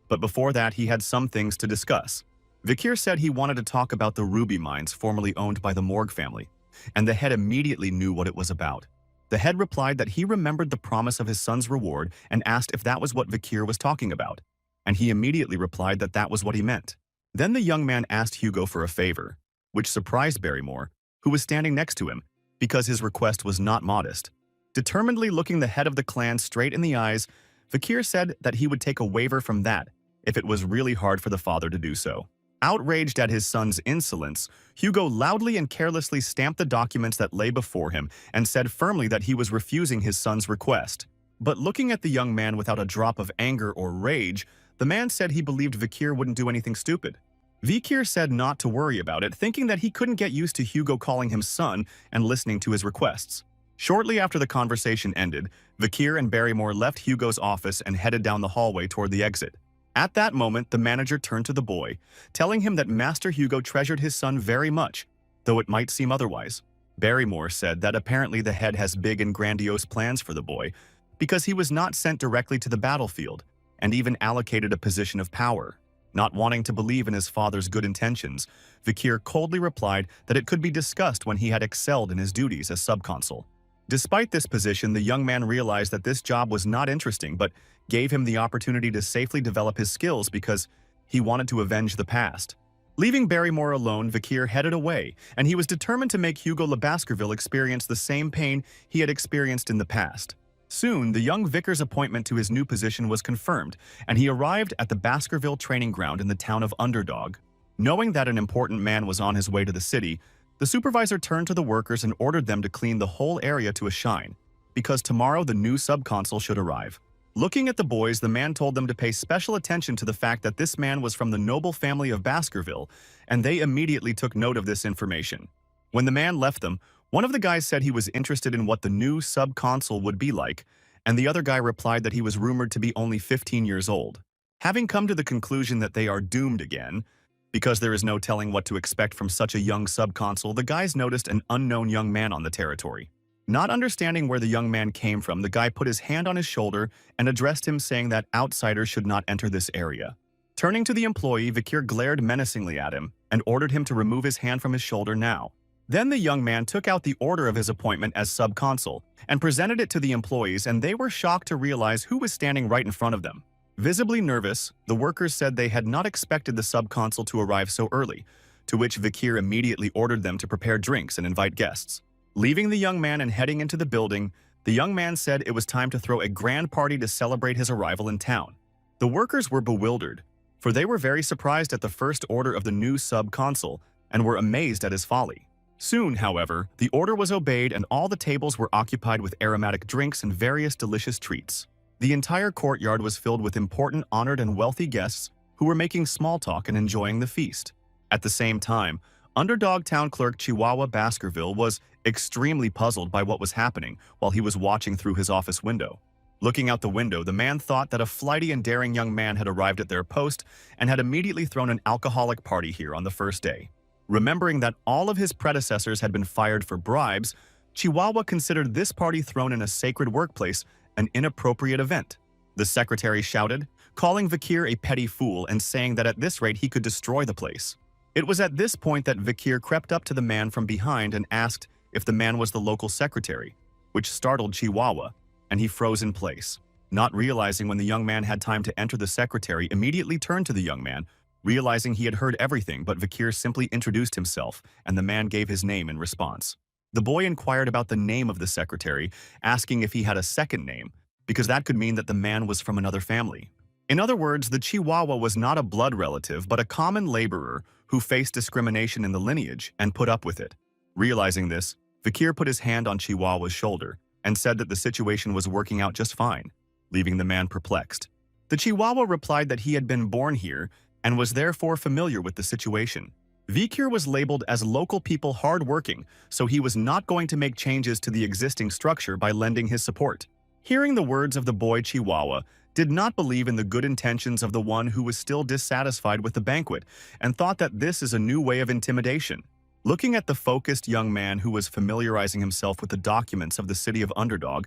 But before that, he had some things to discuss. Vikir said he wanted to talk about the ruby mines formerly owned by the Morg family, and the head immediately knew what it was about. The head replied that he remembered the promise of his son's reward and asked if that was what Vikir was talking about, and he immediately replied that that was what he meant. Then the young man asked Hugo for a favor, which surprised Barrymore, who was standing next to him, because his request was not modest. Determinedly looking the head of the clan straight in the eyes, Vikir said that he would take a waiver from that if it was really hard for the father to do so. Outraged at his son's insolence, Hugo loudly and carelessly stamped the documents that lay before him and said firmly that he was refusing his son's request. But looking at the young man without a drop of anger or rage, the man said he believed Vikir wouldn't do anything stupid. Vikir said not to worry about it, thinking that he couldn't get used to Hugo calling him son and listening to his requests. Shortly after the conversation ended, Vikir and Barrymore left Hugo's office and headed down the hallway toward the exit. At that moment, the manager turned to the boy, telling him that Master Hugo treasured his son very much, though it might seem otherwise. Barrymore said that apparently the head has big and grandiose plans for the boy, because he was not sent directly to the battlefield, and even allocated a position of power. Not wanting to believe in his father's good intentions, Vikir coldly replied that it could be discussed when he had excelled in his duties as subconsul. Despite this position, the young man realized that this job was not interesting, but gave him the opportunity to safely develop his skills because he wanted to avenge the past. Leaving Barrymore alone, Vikir headed away, and he was determined to make Hugo Le Baskerville experience the same pain he had experienced in the past. Soon, the young vicar's appointment to his new position was confirmed, and he arrived at the Baskerville training ground in the town of Underdog. Knowing that an important man was on his way to the city, the supervisor turned to the workers and ordered them to clean the whole area to a shine, because tomorrow the new subconsul should arrive. Looking at the boys, the man told them to pay special attention to the fact that this man was from the noble family of Baskerville, and they immediately took note of this information. When the man left them, one of the guys said he was interested in what the new subconsul would be like, and the other guy replied that he was rumored to be only 15 years old. Having come to the conclusion that they are doomed again, because there is no telling what to expect from such a young subconsul, the guys noticed an unknown young man on the territory. Not understanding where the young man came from, the guy put his hand on his shoulder and addressed him, saying that outsiders should not enter this area. Turning to the employee, Vikir glared menacingly at him and ordered him to remove his hand from his shoulder now. Then the young man took out the order of his appointment as subconsul and presented it to the employees, and they were shocked to realize who was standing right in front of them. Visibly nervous, the workers said they had not expected the subconsul to arrive so early, to which Vikir immediately ordered them to prepare drinks and invite guests. Leaving the young man and heading into the building, the young man said it was time to throw a grand party to celebrate his arrival in town. The workers were bewildered, for they were very surprised at the first order of the new sub-consul and were amazed at his folly. Soon, however, the order was obeyed and all the tables were occupied with aromatic drinks and various delicious treats. The entire courtyard was filled with important, honored, and wealthy guests who were making small talk and enjoying the feast. At the same time, underdog town clerk Chihuahua Baskerville was extremely puzzled by what was happening while he was watching through his office window. Looking out the window, the man thought that a flighty and daring young man had arrived at their post and had immediately thrown an alcoholic party here on the first day. Remembering that all of his predecessors had been fired for bribes, Chihuahua considered this party thrown in a sacred workplace an inappropriate event. The secretary shouted, calling Vikir a petty fool and saying that at this rate he could destroy the place. It was at this point that Vikir crept up to the man from behind and asked if the man was the local secretary, which startled Chihuahua, and he froze in place. Not realizing when the young man had time to enter, the secretary immediately turned to the young man, realizing he had heard everything, but Vikir simply introduced himself, and the man gave his name in response. The boy inquired about the name of the secretary, asking if he had a second name, because that could mean that the man was from another family. In other words, the Chihuahua was not a blood relative, but a common laborer who faced discrimination in the lineage and put up with it. Realizing this, Vikir put his hand on Chihuahua's shoulder and said that the situation was working out just fine, leaving the man perplexed. The Chihuahua replied that he had been born here and was therefore familiar with the situation. Vikir was labeled as local people hard-working, so he was not going to make changes to the existing structure by lending his support. Hearing the words of the boy, Chihuahua did not believe in the good intentions of the one who was still dissatisfied with the banquet and thought that this is a new way of intimidation. Looking at the focused young man who was familiarizing himself with the documents of the city of Underdog,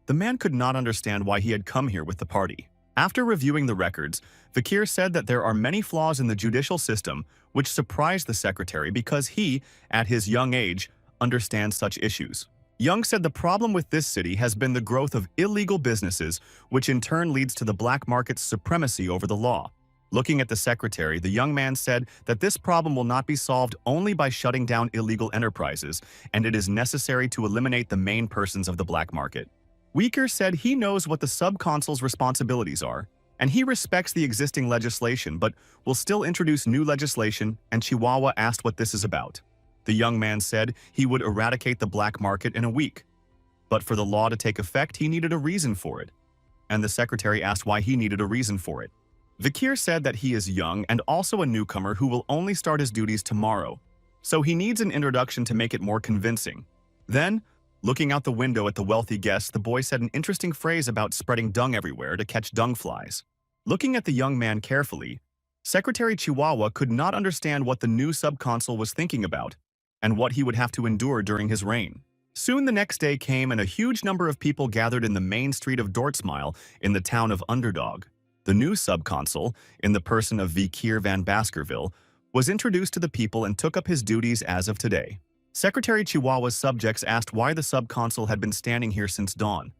the man could not understand why he had come here with the party. After reviewing the records, Vikir said that there are many flaws in the judicial system which surprised the secretary because he, at his young age, understands such issues. Young said the problem with this city has been the growth of illegal businesses, which in turn leads to the black market's supremacy over the law. Looking at the secretary, the young man said that this problem will not be solved only by shutting down illegal enterprises, and it is necessary to eliminate the main persons of the black market. Vikir said he knows what the sub-consul's responsibilities are, and he respects the existing legislation but will still introduce new legislation, and Chihuahua asked what this is about. The young man said he would eradicate the black market in a week, but for the law to take effect, he needed a reason for it, and the secretary asked why he needed a reason for it. Vikir said that he is young and also a newcomer who will only start his duties tomorrow, so he needs an introduction to make it more convincing. Then, looking out the window at the wealthy guests, the boy said an interesting phrase about spreading dung everywhere to catch dung flies. Looking at the young man carefully, Secretary Chihuahua could not understand what the new sub-consul was thinking about and what he would have to endure during his reign. Soon the next day came and a huge number of people gathered in the main street of Dortsmile in the town of Underdog. The new sub-consul, in the person of Vikir van Baskerville, was introduced to the people and took up his duties as of today. Secretary Chihuahua's subjects asked why the sub-consul had been standing here since dawn.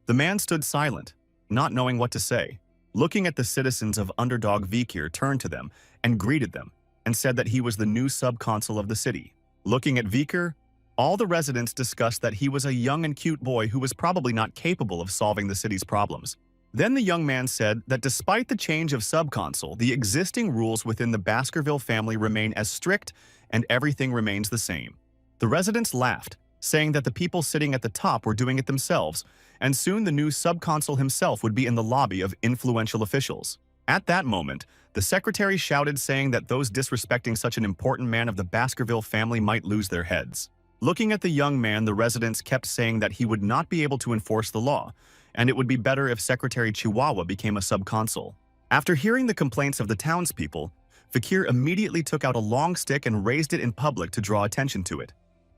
The man stood silent, not knowing what to say. Looking at the citizens of Underdog, Vikir turned to them and greeted them and said that he was the new sub-consul of the city. Looking at Vikir, all the residents discussed that he was a young and cute boy who was probably not capable of solving the city's problems. Then the young man said that despite the change of sub-consul, the existing rules within the Baskerville family remain as strict and everything remains the same. The residents laughed, saying that the people sitting at the top were doing it themselves, and soon the new sub-consul himself would be in the lobby of influential officials. At that moment, the secretary shouted, saying that those disrespecting such an important man of the Baskerville family might lose their heads. Looking at the young man, the residents kept saying that he would not be able to enforce the law, and it would be better if Secretary Chihuahua became a sub-consul. After hearing the complaints of the townspeople, Vikir immediately took out a long stick and raised it in public to draw attention to it.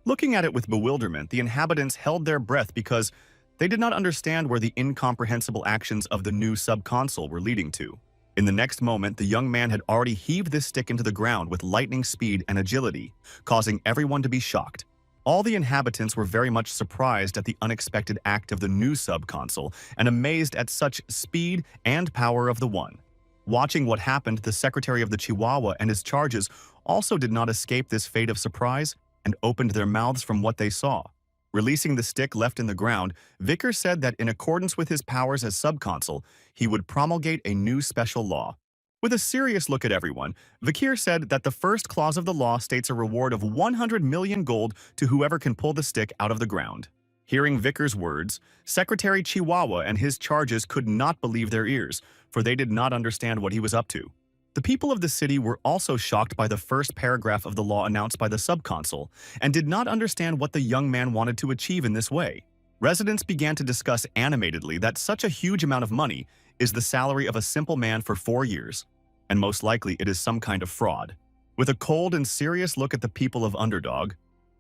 Looking at it with bewilderment, the inhabitants held their breath because they did not understand where the incomprehensible actions of the new sub-consul were leading to. In the next moment, the young man had already heaved this stick into the ground with lightning speed and agility, causing everyone to be shocked. All the inhabitants were very much surprised at the unexpected act of the new sub-consul and amazed at such speed and power of the one. Watching what happened, the secretary of the Chihuahua and his charges also did not escape this fate of surprise and opened their mouths from what they saw. Releasing the stick left in the ground, Vikir said that in accordance with his powers as sub-consul, he would promulgate a new special law, With a serious look at everyone, Vikir said that the first clause of the law states a reward of 100 million gold to whoever can pull the stick out of the ground. Hearing Vikir's words, Secretary Chihuahua and his charges could not believe their ears, for they did not understand what he was up to. The people of the city were also shocked by the first paragraph of the law announced by the subconsul, and did not understand what the young man wanted to achieve in this way. Residents began to discuss animatedly that such a huge amount of money is the salary of a simple man for 4 years, and most likely it is some kind of fraud. With a cold and serious look at the people of Underdog,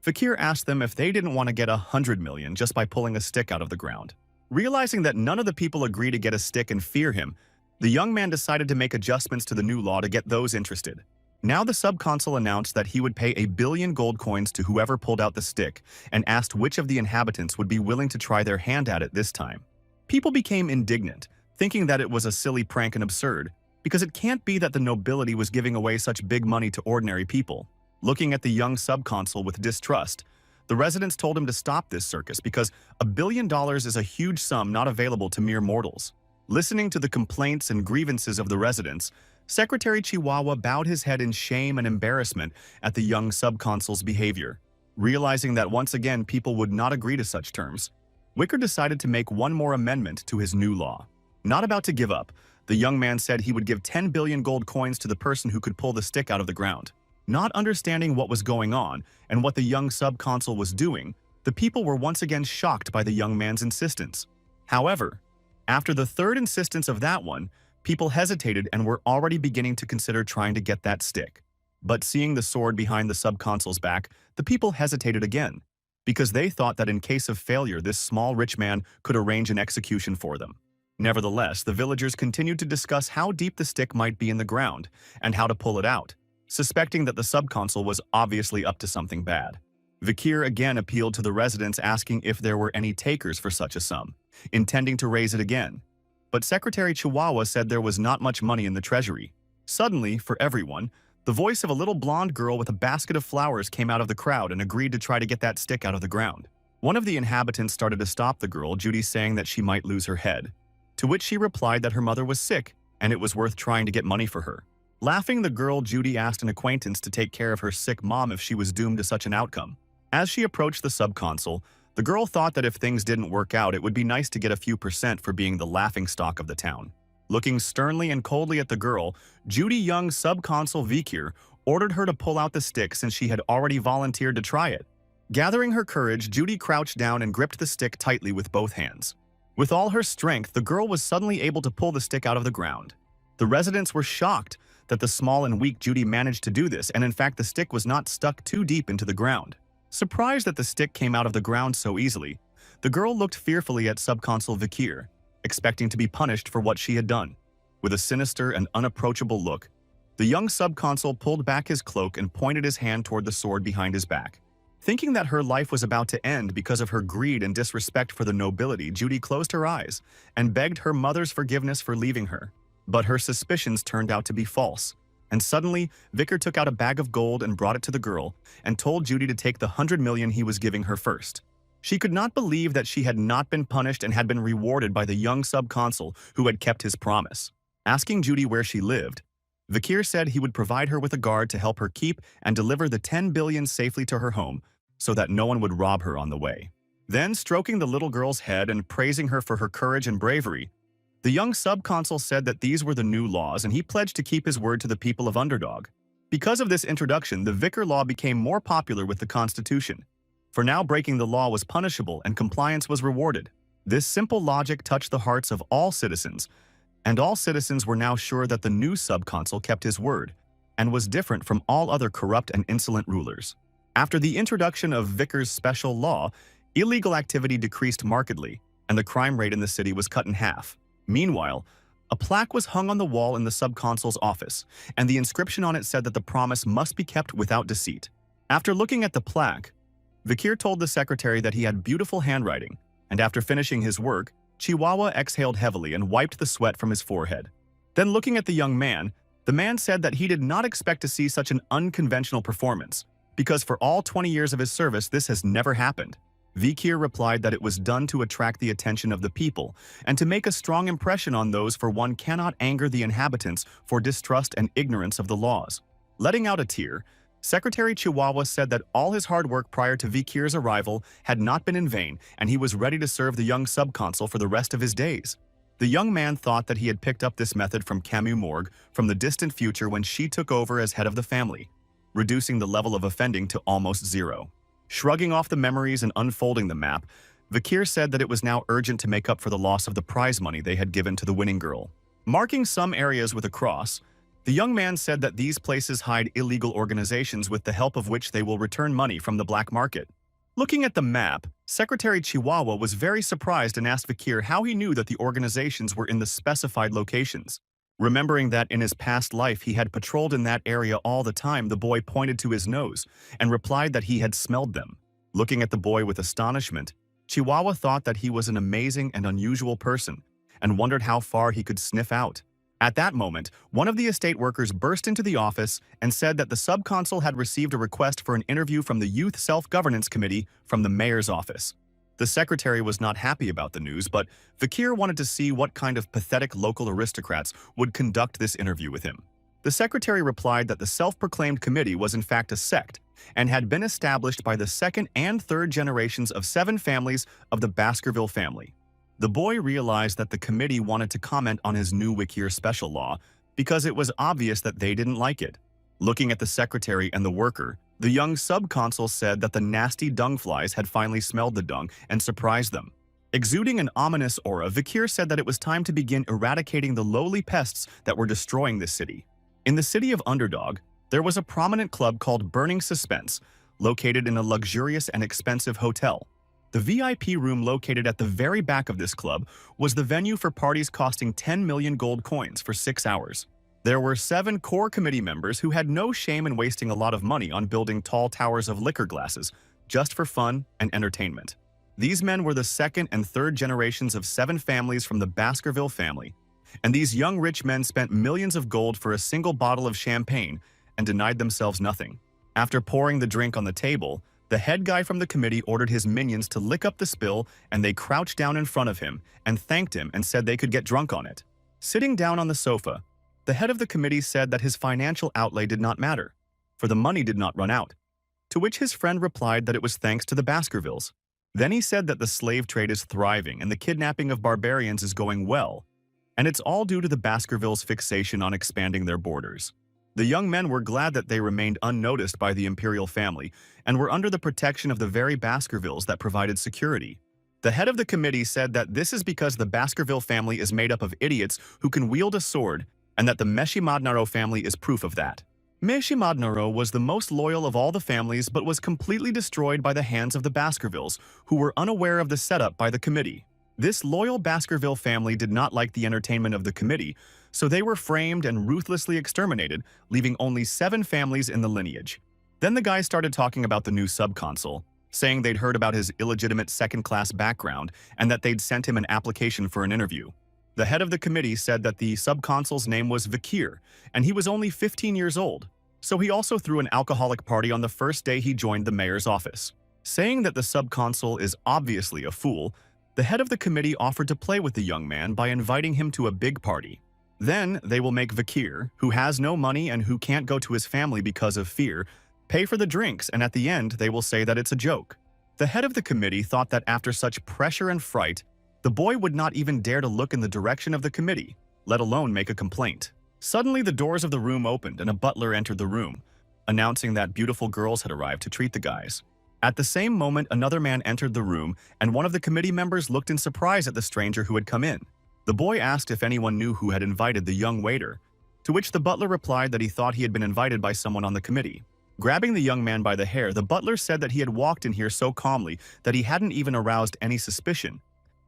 Vikir asked them if they didn't want to get 100 million just by pulling a stick out of the ground. Realizing that none of the people agree to get a stick and fear him, the young man decided to make adjustments to the new law to get those interested. Now the subconsul announced that he would pay 1 billion gold coins to whoever pulled out the stick, and asked which of the inhabitants would be willing to try their hand at it this time. People became indignant, thinking that it was a silly prank and absurd, because it can't be that the nobility was giving away such big money to ordinary people. Looking at the young subconsul with distrust, the residents told him to stop this circus because $1 billion is a huge sum not available to mere mortals. Listening to the complaints and grievances of the residents, Secretary Chihuahua bowed his head in shame and embarrassment at the young subconsul's behavior. Realizing that once again people would not agree to such terms, Vikir decided to make one more amendment to his new law. Not about to give up, the young man said he would give 10 billion gold coins to the person who could pull the stick out of the ground. Not understanding what was going on and what the young subconsul was doing, the people were once again shocked by the young man's insistence. However, after the third insistence of that one, people hesitated and were already beginning to consider trying to get that stick. But seeing the sword behind the subconsul's back, the people hesitated again, because they thought that in case of failure this small rich man could arrange an execution for them. Nevertheless, the villagers continued to discuss how deep the stick might be in the ground and how to pull it out, suspecting that the subconsul was obviously up to something bad. Vikir again appealed to the residents asking if there were any takers for such a sum, intending to raise it again. But Secretary Chihuahua said there was not much money in the treasury. Suddenly, for everyone, the voice of a little blonde girl with a basket of flowers came out of the crowd and agreed to try to get that stick out of the ground. One of the inhabitants started to stop the girl, Judy, saying that she might lose her head, to which she replied that her mother was sick and it was worth trying to get money for her. Laughing, the girl Judy asked an acquaintance to take care of her sick mom if she was doomed to such an outcome. As she approached the subconsul, the girl thought that if things didn't work out, it would be nice to get a few percent for being the laughingstock of the town. Looking sternly and coldly at the girl, Judy young subconsul Vikir ordered her to pull out the stick since she had already volunteered to try it. Gathering her courage, Judy crouched down and gripped the stick tightly with both hands. With all her strength, the girl was suddenly able to pull the stick out of the ground. The residents were shocked that the small and weak Judy managed to do this, and in fact the stick was not stuck too deep into the ground. Surprised that the stick came out of the ground so easily, the girl looked fearfully at subconsul Vikir, expecting to be punished for what she had done. With a sinister and unapproachable look, the young subconsul pulled back his cloak and pointed his hand toward the sword behind his back. Thinking that her life was about to end because of her greed and disrespect for the nobility, Judy closed her eyes and begged her mother's forgiveness for leaving her. But her suspicions turned out to be false, and suddenly Vikir took out a bag of gold and brought it to the girl and told Judy to take the 100 million he was giving her first. She could not believe that she had not been punished and had been rewarded by the young subconsul who had kept his promise. Asking Judy where she lived, Vikir said he would provide her with a guard to help her keep and deliver the 10 billion safely to her home so that no one would rob her on the way. Then, stroking the little girl's head and praising her for her courage and bravery, the young subconsul said that these were the new laws and he pledged to keep his word to the people of Underdog. Because of this introduction, the Vikir law became more popular with the constitution. For now, breaking the law was punishable and compliance was rewarded. This simple logic touched the hearts of all citizens, and all citizens were now sure that the new subconsul kept his word and was different from all other corrupt and insolent rulers. After the introduction of Vikir's special law, illegal activity decreased markedly, and the crime rate in the city was cut in half. Meanwhile, a plaque was hung on the wall in the subconsul's office, and the inscription on it said that the promise must be kept without deceit. After looking at the plaque, Vikir told the secretary that he had beautiful handwriting, and after finishing his work, Chihuahua exhaled heavily and wiped the sweat from his forehead. Then looking at the young man, the man said that he did not expect to see such an unconventional performance, because for all 20 years of his service this has never happened. Vikir replied that it was done to attract the attention of the people and to make a strong impression on those, for one cannot anger the inhabitants for distrust and ignorance of the laws. Letting out a tear, Secretary Chihuahua said that all his hard work prior to Vikir's arrival had not been in vain, and he was ready to serve the young subconsul for the rest of his days. The young man thought that he had picked up this method from Kimu Morg from the distant future when she took over as head of the family, reducing the level of offending to almost zero. Shrugging off the memories and unfolding the map, Vikir said that it was now urgent to make up for the loss of the prize money they had given to the winning girl. Marking some areas with a cross, the young man said that these places hide illegal organizations with the help of which they will return money from the black market. Looking at the map, Secretary Chihuahua was very surprised and asked Vikir how he knew that the organizations were in the specified locations. Remembering that in his past life he had patrolled in that area all the time, the boy pointed to his nose and replied that he had smelled them. Looking at the boy with astonishment, Chihuahua thought that he was an amazing and unusual person and wondered how far he could sniff out. At that moment, one of the estate workers burst into the office and said that the subconsul had received a request for an interview from the Youth Self-Governance Committee from the mayor's office. The secretary was not happy about the news, but Vikir wanted to see what kind of pathetic local aristocrats would conduct this interview with him. The secretary replied that the self-proclaimed committee was in fact a sect and had been established by the second and third generations of 7 families of the Baskerville family. The boy realized that the committee wanted to comment on his new Vikir special law because it was obvious that they didn't like it. Looking at the secretary and the worker, the young subconsul said that the nasty dung flies had finally smelled the dung and surprised them. Exuding an ominous aura, Vikir said that it was time to begin eradicating the lowly pests that were destroying the city. In the city of Underdog, there was a prominent club called Burning Suspense, located in a luxurious and expensive hotel. The VIP room located at the very back of this club was the venue for parties costing 10 million gold coins for 6 hours. There were 7 core committee members who had no shame in wasting a lot of money on building tall towers of liquor glasses, just for fun and entertainment. These men were the second and third generations of 7 families from the Baskerville family, and these young rich men spent millions of gold for a single bottle of champagne and denied themselves nothing. After pouring the drink on the table, the head guy from the committee ordered his minions to lick up the spill, and they crouched down in front of him and thanked him and said they could get drunk on it. Sitting down on the sofa, the head of the committee said that his financial outlay did not matter, for the money did not run out, to which his friend replied that it was thanks to the Baskervilles. Then he said that the slave trade is thriving and the kidnapping of barbarians is going well, and it's all due to the Baskervilles' fixation on expanding their borders. The young men were glad that they remained unnoticed by the imperial family and were under the protection of the very Baskervilles that provided security. The head of the committee said that this is because the Baskerville family is made up of idiots who can wield a sword, and that the Meshimadnaro family is proof of that. Meshimadnaro was the most loyal of all the families but was completely destroyed by the hands of the Baskervilles, who were unaware of the setup by the committee. This loyal Baskerville family did not like the entertainment of the committee, so they were framed and ruthlessly exterminated, leaving only 7 families in the lineage. Then the guy started talking about the new subconsul, saying they'd heard about his illegitimate second-class background and that they'd sent him an application for an interview. The head of the committee said that the subconsul's name was Vikir, and he was only 15 years old, so he also threw an alcoholic party on the first day he joined the mayor's office. Saying that the subconsul is obviously a fool, the head of the committee offered to play with the young man by inviting him to a big party. Then they will make Vikir, who has no money and who can't go to his family because of fear, pay for the drinks, and at the end they will say that it's a joke. The head of the committee thought that after such pressure and fright, the boy would not even dare to look in the direction of the committee, let alone make a complaint. Suddenly the doors of the room opened and a butler entered the room, announcing that beautiful girls had arrived to treat the guys. At the same moment, another man entered the room, and one of the committee members looked in surprise at the stranger who had come in. The boy asked if anyone knew who had invited the young waiter, to which the butler replied that he thought he had been invited by someone on the committee. Grabbing the young man by the hair, the butler said that he had walked in here so calmly that he hadn't even aroused any suspicion,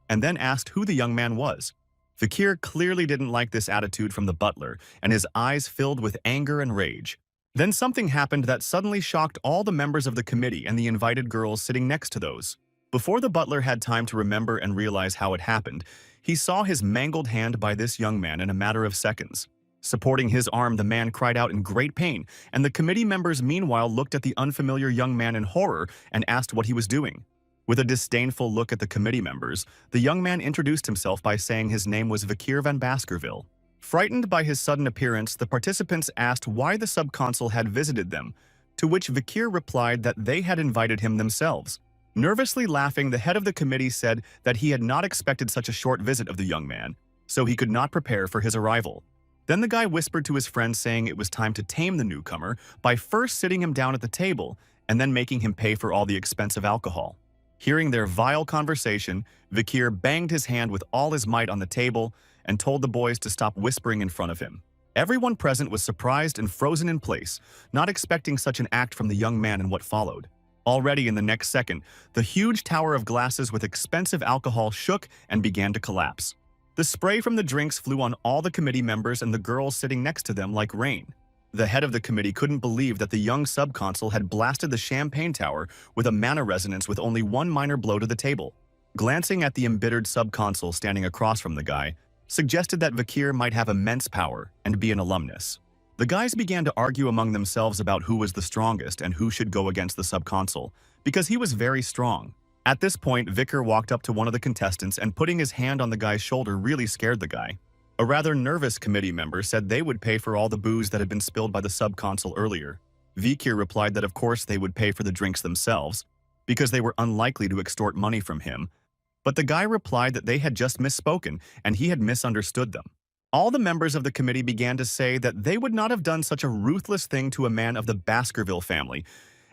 and then asked who the young man was. Vikir clearly didn't like this attitude from the butler, and his eyes filled with anger and rage. Then something happened that suddenly shocked all the members of the committee and the invited girls sitting next to those. Before the butler had time to remember and realize how it happened, he saw his mangled hand by this young man in a matter of seconds. Supporting his arm, the man cried out in great pain, and the committee members meanwhile looked at the unfamiliar young man in horror and asked what he was doing. With a disdainful look at the committee members, the young man introduced himself by saying his name was Vikir van Baskerville. Frightened by his sudden appearance, the participants asked why the subconsul had visited them, to which Vikir replied that they had invited him themselves. Nervously laughing, the head of the committee said that he had not expected such a short visit of the young man, so he could not prepare for his arrival. Then the guy whispered to his friend saying it was time to tame the newcomer by first sitting him down at the table and then making him pay for all the expensive alcohol. Hearing their vile conversation, Vikir banged his hand with all his might on the table and told the boys to stop whispering in front of him. Everyone present was surprised and frozen in place, not expecting such an act from the young man and what followed. Already in the next second, the huge tower of glasses with expensive alcohol shook and began to collapse. The spray from the drinks flew on all the committee members and the girls sitting next to them like rain. The head of the committee couldn't believe that the young subconsul had blasted the champagne tower with a mana resonance with only one minor blow to the table. Glancing at the embittered subconsul standing across from the guy, suggested that Vikir might have immense power and be an alumnus. The guys began to argue among themselves about who was the strongest and who should go against the subconsul, because he was very strong. At this point, Vikir walked up to one of the contestants and putting his hand on the guy's shoulder really scared the guy. A rather nervous committee member said they would pay for all the booze that had been spilled by the subconsul earlier. Vikir replied that of course they would pay for the drinks themselves, because they were unlikely to extort money from him. But the guy replied that they had just misspoken and he had misunderstood them. All the members of the committee began to say that they would not have done such a ruthless thing to a man of the Baskerville family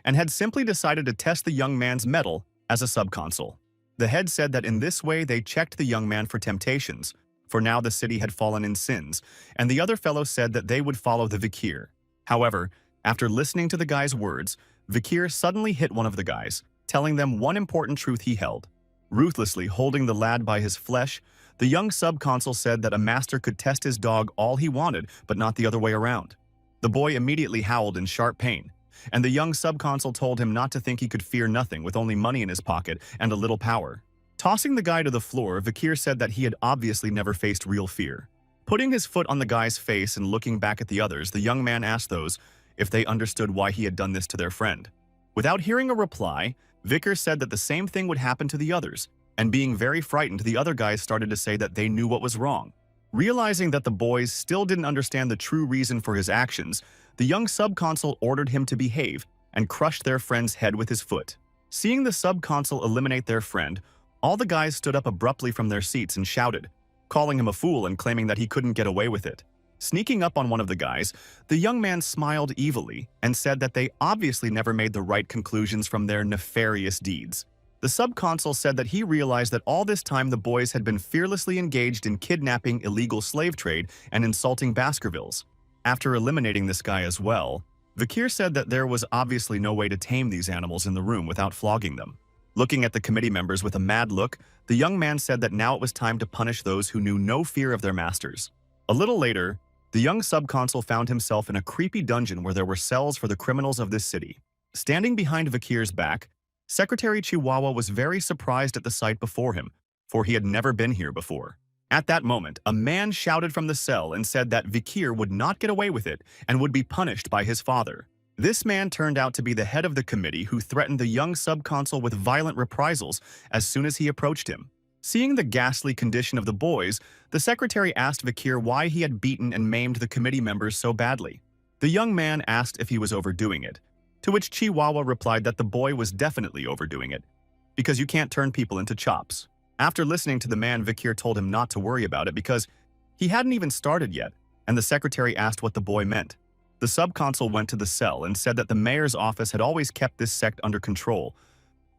and had simply decided to test the young man's mettle as a subconsul. The head said that in this way they checked the young man for temptations, for now the city had fallen in sins, and the other fellow said that they would follow the Vikir. However, after listening to the guy's words, Vikir suddenly hit one of the guys, telling them one important truth he held. Ruthlessly holding the lad by his flesh, the young subconsul said that a master could test his dog all he wanted, but not the other way around. The boy immediately howled in sharp pain, and the young subconsul told him not to think he could fear nothing with only money in his pocket and a little power. Tossing the guy to the floor, Vikir said that he had obviously never faced real fear. Putting his foot on the guy's face and looking back at the others, the young man asked those if they understood why he had done this to their friend. Without hearing a reply, Vikir said that the same thing would happen to the others, and being very frightened, the other guys started to say that they knew what was wrong. Realizing that the boys still didn't understand the true reason for his actions, the young subconsul ordered him to behave and crushed their friend's head with his foot. Seeing the subconsul eliminate their friend, all the guys stood up abruptly from their seats and shouted, calling him a fool and claiming that he couldn't get away with it. Sneaking up on one of the guys, the young man smiled evilly and said that they obviously never made the right conclusions from their nefarious deeds. The subconsul said that he realized that all this time the boys had been fearlessly engaged in kidnapping, illegal slave trade, and insulting Baskervilles. After eliminating this guy as well, Vikir said that there was obviously no way to tame these animals in the room without flogging them. Looking at the committee members with a mad look, the young man said that now it was time to punish those who knew no fear of their masters. A little later, the young subconsul found himself in a creepy dungeon where there were cells for the criminals of this city. Standing behind Vikir's back, Secretary Chihuahua was very surprised at the sight before him, for he had never been here before. At that moment, a man shouted from the cell and said that Vikir would not get away with it and would be punished by his father. This man turned out to be the head of the committee who threatened the young subconsul with violent reprisals as soon as he approached him. Seeing the ghastly condition of the boys, the secretary asked Vikir why he had beaten and maimed the committee members so badly. The young man asked if he was overdoing it, to which Chihuahua replied that the boy was definitely overdoing it, because you can't turn people into chops. After listening to the man, Vikir told him not to worry about it because he hadn't even started yet, and the secretary asked what the boy meant. The subconsul went to the cell and said that the mayor's office had always kept this sect under control,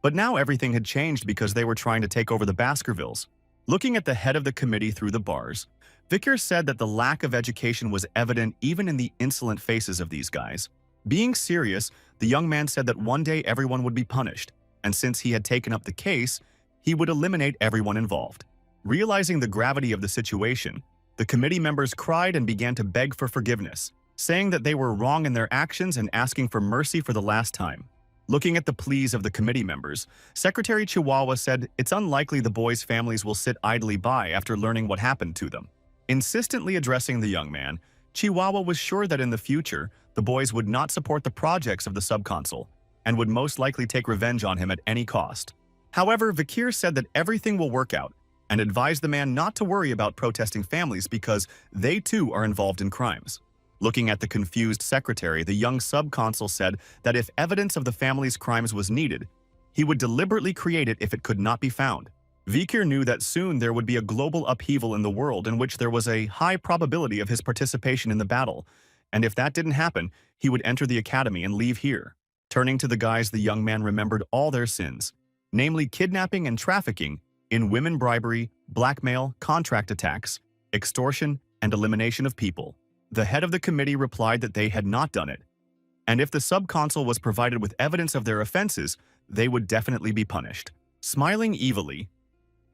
but now everything had changed because they were trying to take over the Baskervilles. Looking at the head of the committee through the bars, Vikir said that the lack of education was evident even in the insolent faces of these guys. Being serious, the young man said that one day everyone would be punished, and since he had taken up the case, he would eliminate everyone involved. Realizing the gravity of the situation, the committee members cried and began to beg for forgiveness, saying that they were wrong in their actions and asking for mercy for the last time. Looking at the pleas of the committee members, Secretary Chihuahua said it's unlikely the boys' families will sit idly by after learning what happened to them. Insistently addressing the young man, Chihuahua was sure that in the future, the boys would not support the projects of the subconsul and would most likely take revenge on him at any cost. However, Vikir said that everything will work out and advised the man not to worry about protesting families because they too are involved in crimes. Looking at the confused secretary, the young sub-consul said that if evidence of the family's crimes was needed, he would deliberately create it if it could not be found. Vikir knew that soon there would be a global upheaval in the world in which there was a high probability of his participation in the battle, and if that didn't happen, he would enter the academy and leave here. Turning to the guys, the young man remembered all their sins, namely kidnapping and trafficking in women, bribery, blackmail, contract attacks, extortion, and elimination of people. The head of the committee replied that they had not done it, and if the sub-consul was provided with evidence of their offenses, they would definitely be punished. Smiling evilly,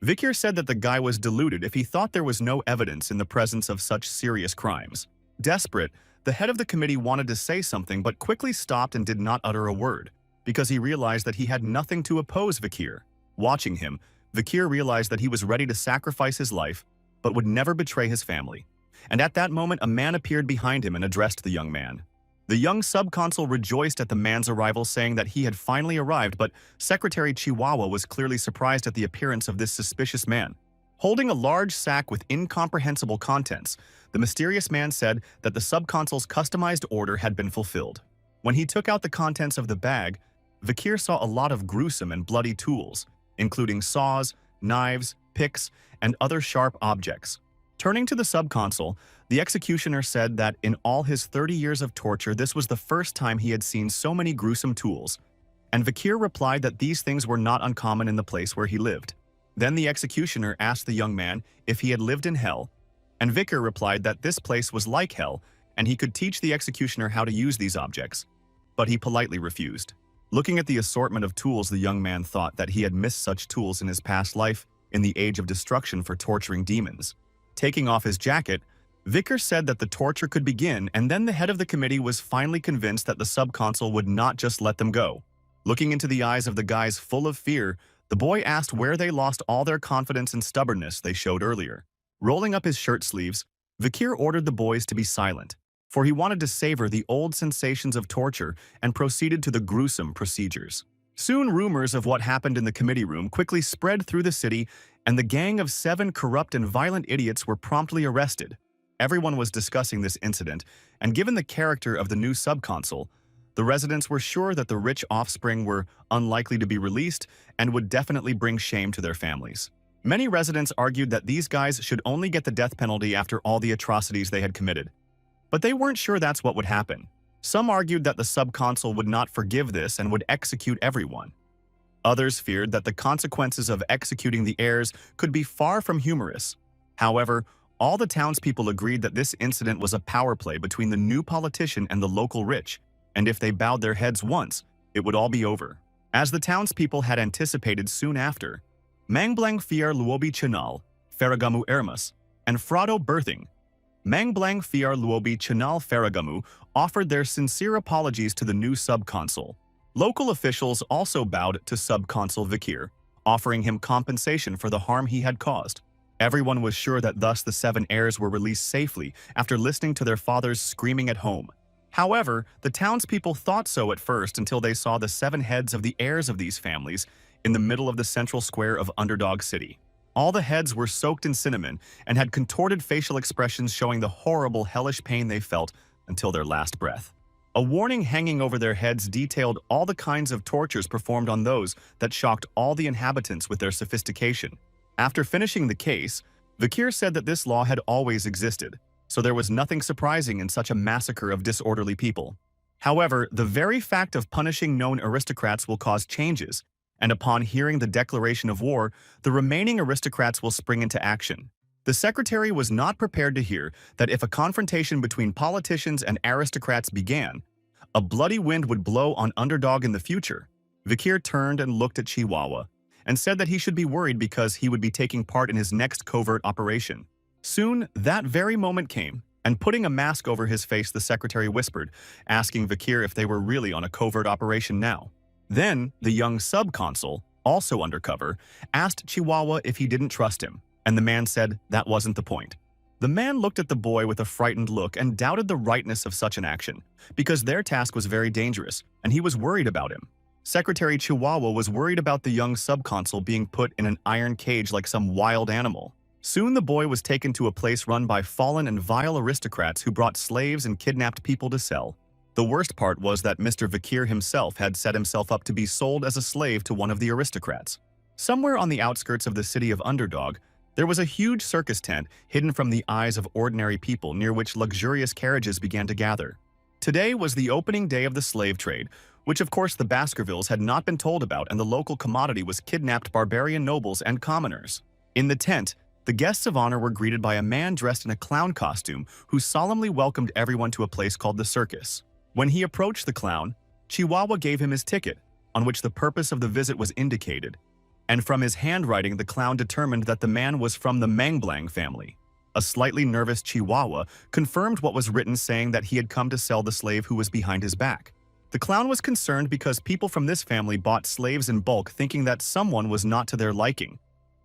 Vikir said that the guy was deluded if he thought there was no evidence in the presence of such serious crimes. Desperate, the head of the committee wanted to say something but quickly stopped and did not utter a word, because he realized that he had nothing to oppose Vikir. Watching him, Vikir realized that he was ready to sacrifice his life, but would never betray his family. And at that moment, a man appeared behind him and addressed the young man. The young sub-consul rejoiced at the man's arrival, saying that he had finally arrived, but Secretary Chihuahua was clearly surprised at the appearance of this suspicious man. Holding a large sack with incomprehensible contents, the mysterious man said that the sub-consul's customized order had been fulfilled. When he took out the contents of the bag, Vikir saw a lot of gruesome and bloody tools, including saws, knives, picks, and other sharp objects. Turning to the sub-consul, the executioner said that in all his 30 years of torture, this was the first time he had seen so many gruesome tools, and Vikir replied that these things were not uncommon in the place where he lived. Then the executioner asked the young man if he had lived in hell, and Vikir replied that this place was like hell, and he could teach the executioner how to use these objects, but he politely refused. Looking at the assortment of tools, the young man thought that he had missed such tools in his past life in the age of destruction for torturing demons. Taking off his jacket, Vikir said that the torture could begin, and then the head of the committee was finally convinced that the sub-consul would not just let them go. Looking into the eyes of the guys full of fear, the boy asked where they lost all their confidence and stubbornness they showed earlier. Rolling up his shirt sleeves, Vikir ordered the boys to be silent, for he wanted to savor the old sensations of torture and proceeded to the gruesome procedures. Soon rumors of what happened in the committee room quickly spread through the city, and the gang of 7 corrupt and violent idiots were promptly arrested. Everyone was discussing this incident, and given the character of the new sub-consul, the residents were sure that the rich offspring were unlikely to be released and would definitely bring shame to their families. Many residents argued that these guys should only get the death penalty after all the atrocities they had committed. But they weren't sure that's what would happen. Some argued that the sub-consul would not forgive this and would execute everyone. Others feared that the consequences of executing the heirs could be far from humorous. However, all the townspeople agreed that this incident was a power play between the new politician and the local rich, and if they bowed their heads once, it would all be over. As the townspeople had anticipated soon after, Mangblang Fiar Luobi Chanal, Ferragamu Ermas, and Fraudo Berthing, Mangblang Fiar Luobi Chanal Ferragamu offered their sincere apologies to the new sub-consul. Local officials also bowed to sub-consul Vikir, offering him compensation for the harm he had caused. Everyone was sure that thus the 7 heirs were released safely after listening to their fathers screaming at home. However, the townspeople thought so at first until they saw the 7 heads of the heirs of these families in the middle of the central square of Underdog City. All the heads were soaked in cinnamon and had contorted facial expressions showing the horrible, hellish pain they felt until their last breath. A warning hanging over their heads detailed all the kinds of tortures performed on those that shocked all the inhabitants with their sophistication. After finishing the case, Vikir said that this law had always existed, so there was nothing surprising in such a massacre of disorderly people. However, the very fact of punishing known aristocrats will cause changes, and upon hearing the declaration of war, the remaining aristocrats will spring into action. The secretary was not prepared to hear that if a confrontation between politicians and aristocrats began, a bloody wind would blow on Underdog in the future. Vikir turned and looked at Chihuahua, and said that he should be worried because he would be taking part in his next covert operation. Soon, that very moment came, and putting a mask over his face, the secretary whispered, asking Vikir if they were really on a covert operation now. Then, the young sub-consul, also undercover, asked Chihuahua if he didn't trust him, and the man said that wasn't the point. The man looked at the boy with a frightened look and doubted the rightness of such an action, because their task was very dangerous, and he was worried about him. Secretary Chihuahua was worried about the young subconsul being put in an iron cage like some wild animal. Soon the boy was taken to a place run by fallen and vile aristocrats who brought slaves and kidnapped people to sell. The worst part was that Mr. Vikir himself had set himself up to be sold as a slave to one of the aristocrats. Somewhere on the outskirts of the city of Underdog, there was a huge circus tent hidden from the eyes of ordinary people near which luxurious carriages began to gather. Today was the opening day of the slave trade, which of course the Baskervilles had not been told about, and the local commodity was kidnapped barbarian nobles and commoners. In the tent, the guests of honor were greeted by a man dressed in a clown costume who solemnly welcomed everyone to a place called the circus. When he approached the clown, Chihuahua gave him his ticket, on which the purpose of the visit was indicated, and from his handwriting the clown determined that the man was from the Mangblang family. A slightly nervous Chihuahua confirmed what was written, saying that he had come to sell the slave who was behind his back. The clown was concerned because people from this family bought slaves in bulk, thinking that someone was not to their liking.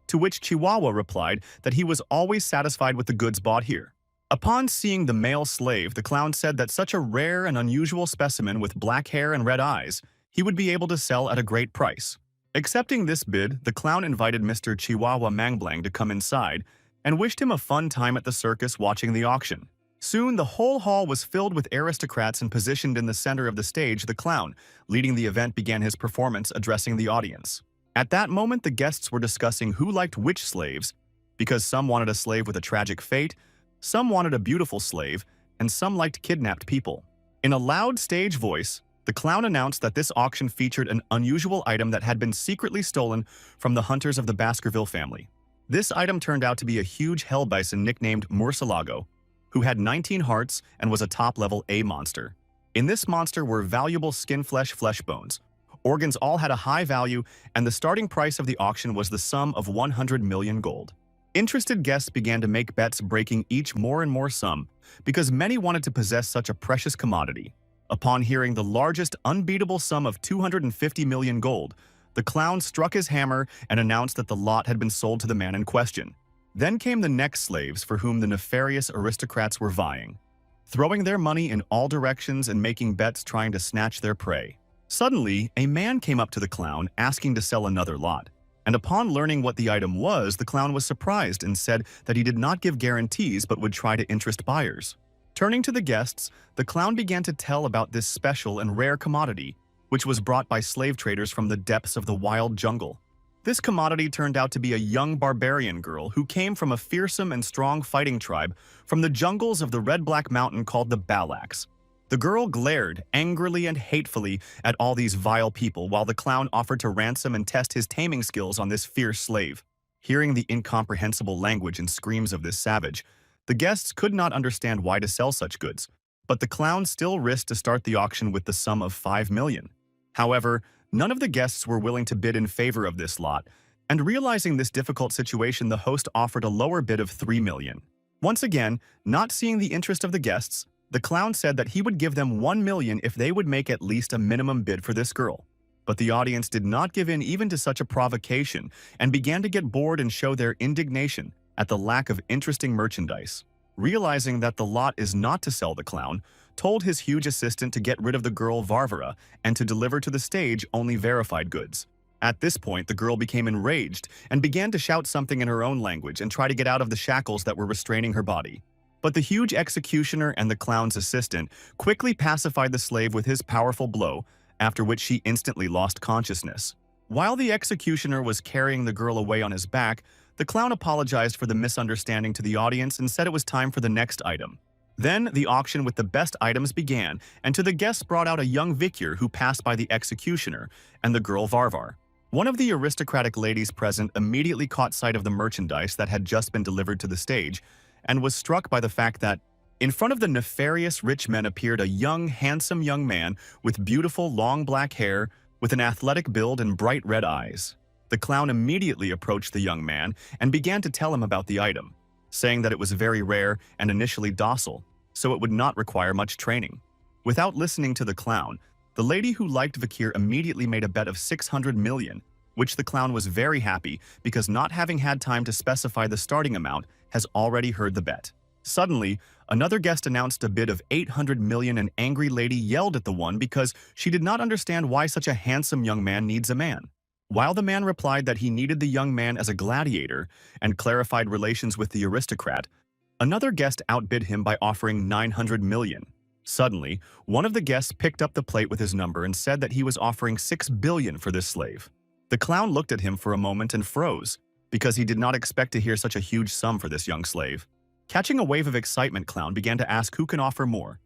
To which Chihuahua replied that he was always satisfied with the goods bought here. Upon seeing the male slave, the clown said that such a rare and unusual specimen with black hair and red eyes, he would be able to sell at a great price. Accepting this bid, the clown invited Mr. Chihuahua Mangblang to come inside and wished him a fun time at the circus watching the auction. Soon, the whole hall was filled with aristocrats, and positioned in the center of the stage, the clown, leading the event, began his performance, addressing the audience. At that moment, the guests were discussing who liked which slaves, because some wanted a slave with a tragic fate, some wanted a beautiful slave, and some liked kidnapped people. In a loud stage voice, the clown announced that this auction featured an unusual item that had been secretly stolen from the hunters of the Baskerville family. This item turned out to be a huge hell bison nicknamed Murcielago, who had 19 hearts and was a top-level A monster. In this monster were valuable skin flesh bones. Organs all had a high value, and the starting price of the auction was the sum of 100 million gold. Interested guests began to make bets, breaking each more and more sum, because many wanted to possess such a precious commodity. Upon hearing the largest unbeatable sum of 250 million gold, the clown struck his hammer and announced that the lot had been sold to the man in question. Then came the next slaves for whom the nefarious aristocrats were vying, throwing their money in all directions and making bets trying to snatch their prey. Suddenly, a man came up to the clown asking to sell another lot, and upon learning what the item was, the clown was surprised and said that he did not give guarantees but would try to interest buyers. Turning to the guests, the clown began to tell about this special and rare commodity, which was brought by slave traders from the depths of the wild jungle. This commodity turned out to be a young barbarian girl who came from a fearsome and strong fighting tribe from the jungles of the Red-Black Mountain called the Balaks. The girl glared angrily and hatefully at all these vile people, while the clown offered to ransom and test his taming skills on this fierce slave. Hearing the incomprehensible language and screams of this savage, the guests could not understand why to sell such goods, but the clown still risked to start the auction with the sum of 5 million. However, none of the guests were willing to bid in favor of this lot, and realizing this difficult situation, the host offered a lower bid of 3 million. Once again, not seeing the interest of the guests, the clown said that he would give them 1 million if they would make at least a minimum bid for this girl. But the audience did not give in even to such a provocation and began to get bored and show their indignation at the lack of interesting merchandise. Realizing that the lot is not to sell, the clown told his huge assistant to get rid of the girl Varvara and to deliver to the stage only verified goods. At this point, the girl became enraged and began to shout something in her own language and try to get out of the shackles that were restraining her body. But the huge executioner and the clown's assistant quickly pacified the slave with his powerful blow, after which she instantly lost consciousness. While the executioner was carrying the girl away on his back, the clown apologized for the misunderstanding to the audience and said it was time for the next item. Then the auction with the best items began, and to the guests brought out a young Vikir who passed by the executioner and the girl Varvar. One of the aristocratic ladies present immediately caught sight of the merchandise that had just been delivered to the stage, and was struck by the fact that in front of the nefarious rich men appeared a young, handsome young man with beautiful, long black hair, with an athletic build and bright red eyes. The clown immediately approached the young man and began to tell him about the item, saying that it was very rare and initially docile, so it would not require much training. Without listening to the clown, the lady who liked Vikir immediately made a bet of 600 million, which the clown was very happy because, not having had time to specify the starting amount, has already heard the bet. Suddenly, another guest announced a bid of 800 million. An angry lady yelled at the one because she did not understand why such a handsome young man needs a man. While the man replied that he needed the young man as a gladiator and clarified relations with the aristocrat, another guest outbid him by offering 900 million. Suddenly, one of the guests picked up the plate with his number and said that he was offering 6 billion for this slave. The clown looked at him for a moment and froze, because he did not expect to hear such a huge sum for this young slave. Catching a wave of excitement, Clown began to ask who can offer more.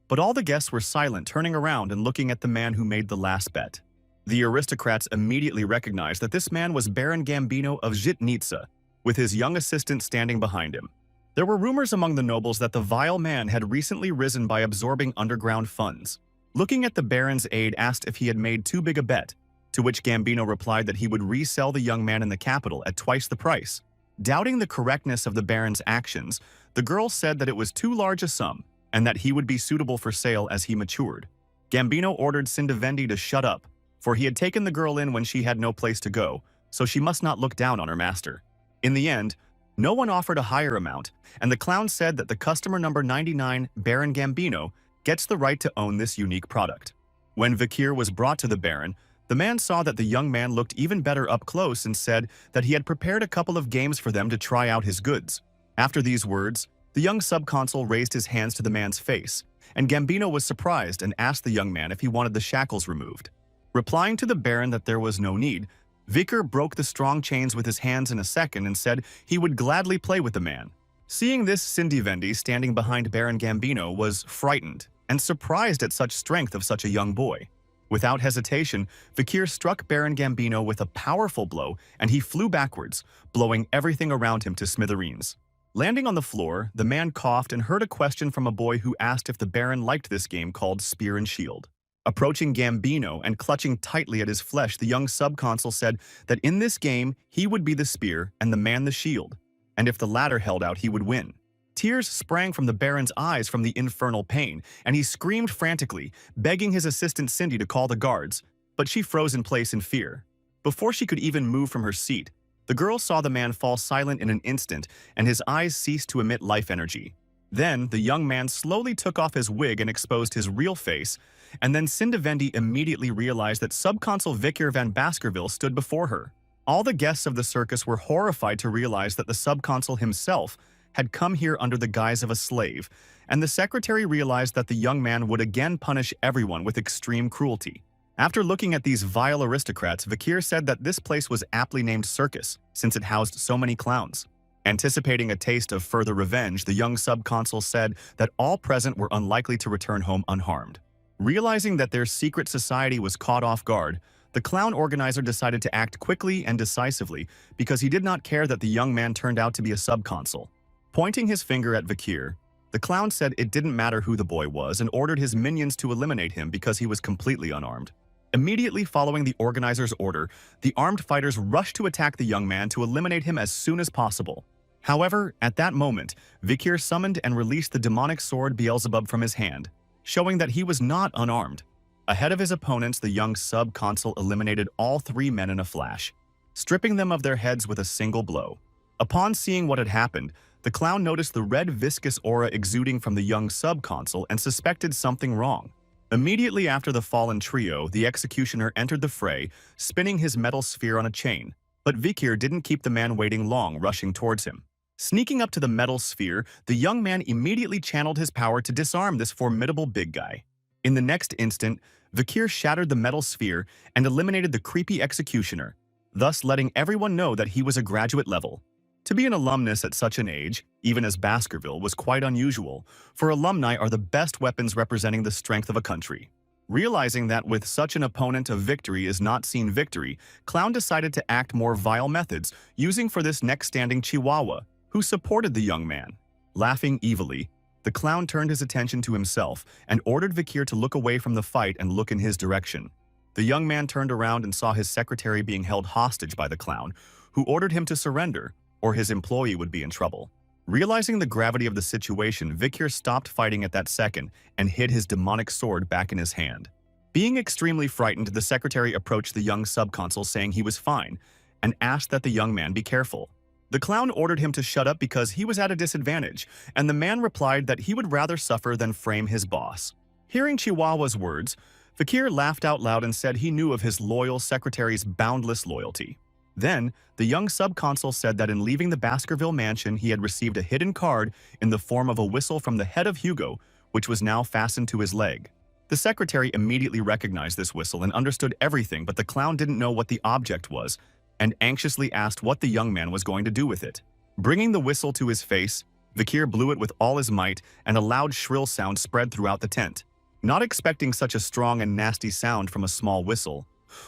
But all the guests were silent, turning around and looking at the man who made the last bet. The aristocrats immediately recognized that this man was Baron Gambino of Zhitnitsa, with his young assistant standing behind him. There were rumors among the nobles that the vile man had recently risen by absorbing underground funds. Looking at the Baron's aide asked if he had made too big a bet, to which Gambino replied that he would resell the young man in the capital at twice the price. Doubting the correctness of the Baron's actions, the girl said that it was too large a sum and that he would be suitable for sale as he matured. Gambino ordered Sindavendi to shut up, for he had taken the girl in when she had no place to go, so she must not look down on her master. In the end, no one offered a higher amount, and the clown said that the customer number 99, Baron Gambino, gets the right to own this unique product. When Vikir was brought to the Baron, the man saw that the young man looked even better up close and said that he had prepared a couple of games for them to try out his goods. After these words, the young subconsul raised his hands to the man's face, and Gambino was surprised and asked the young man if he wanted the shackles removed. Replying to the Baron that there was no need, Vikir broke the strong chains with his hands in a second and said he would gladly play with the man. Seeing this, Sindavendi, standing behind Baron Gambino, was frightened and surprised at such strength of such a young boy. Without hesitation, Vikir struck Baron Gambino with a powerful blow, and he flew backwards, blowing everything around him to smithereens. Landing on the floor, the man coughed and heard a question from a boy who asked if the Baron liked this game called Spear and Shield. Approaching Gambino and clutching tightly at his flesh, the young subconsul said that in this game he would be the spear and the man the shield, and if the latter held out he would win. Tears sprang from the Baron's eyes from the infernal pain, and he screamed frantically, begging his assistant Cindy to call the guards, but she froze in place in fear. Before she could even move from her seat, the girl saw the man fall silent in an instant, and his eyes ceased to emit life energy. Then, the young man slowly took off his wig and exposed his real face, and then Sindavendi immediately realized that subconsul Vikir van Baskerville stood before her. All the guests of the circus were horrified to realize that the subconsul himself had come here under the guise of a slave, and the secretary realized that the young man would again punish everyone with extreme cruelty. After looking at these vile aristocrats, Vikir said that this place was aptly named Circus, since it housed so many clowns. Anticipating a taste of further revenge, the young subconsul said that all present were unlikely to return home unharmed. Realizing that their secret society was caught off guard, the clown organizer decided to act quickly and decisively because he did not care that the young man turned out to be a subconsul. Pointing his finger at Vikir, the clown said it didn't matter who the boy was and ordered his minions to eliminate him because he was completely unarmed. Immediately following the organizer's order, the armed fighters rushed to attack the young man to eliminate him as soon as possible. However, at that moment, Vikir summoned and released the demonic sword Beelzebub from his hand, showing that he was not unarmed. Ahead of his opponents, the young sub-consul eliminated all three men in a flash, stripping them of their heads with a single blow. Upon seeing what had happened, the clown noticed the red viscous aura exuding from the young sub-consul and suspected something wrong. Immediately after the fallen trio, the executioner entered the fray, spinning his metal sphere on a chain, but Vikir didn't keep the man waiting long, rushing towards him. Sneaking up to the metal sphere, the young man immediately channeled his power to disarm this formidable big guy. In the next instant, Vikir shattered the metal sphere and eliminated the creepy executioner, thus letting everyone know that he was a graduate level. To be an alumnus at such an age, even as Baskerville, was quite unusual, for alumni are the best weapons representing the strength of a country. Realizing that with such an opponent of victory is not seen victory, Clown decided to act more vile methods, using for this next standing Chihuahua, who supported the young man. Laughing evilly, the clown turned his attention to himself and ordered Vikir to look away from the fight and look in his direction. The young man turned around and saw his secretary being held hostage by the clown, who ordered him to surrender, or his employee would be in trouble. Realizing the gravity of the situation, Vikir stopped fighting at that second and hid his demonic sword back in his hand. Being extremely frightened, the secretary approached the young subconsul saying he was fine and asked that the young man be careful. The clown ordered him to shut up because he was at a disadvantage, and the man replied that he would rather suffer than frame his boss. Hearing Chihuahua's words, Vikir laughed out loud and said he knew of his loyal secretary's boundless loyalty. Then, the young subconsul said that in leaving the Baskerville mansion he had received a hidden card in the form of a whistle from the head of Hugo, which was now fastened to his leg. The secretary immediately recognized this whistle and understood everything, but the clown didn't know what the object was, and anxiously asked what the young man was going to do with it. Bringing the whistle to his face, Vikir blew it with all his might, and a loud shrill sound spread throughout the tent. Not expecting such a strong and nasty sound from a small whistle,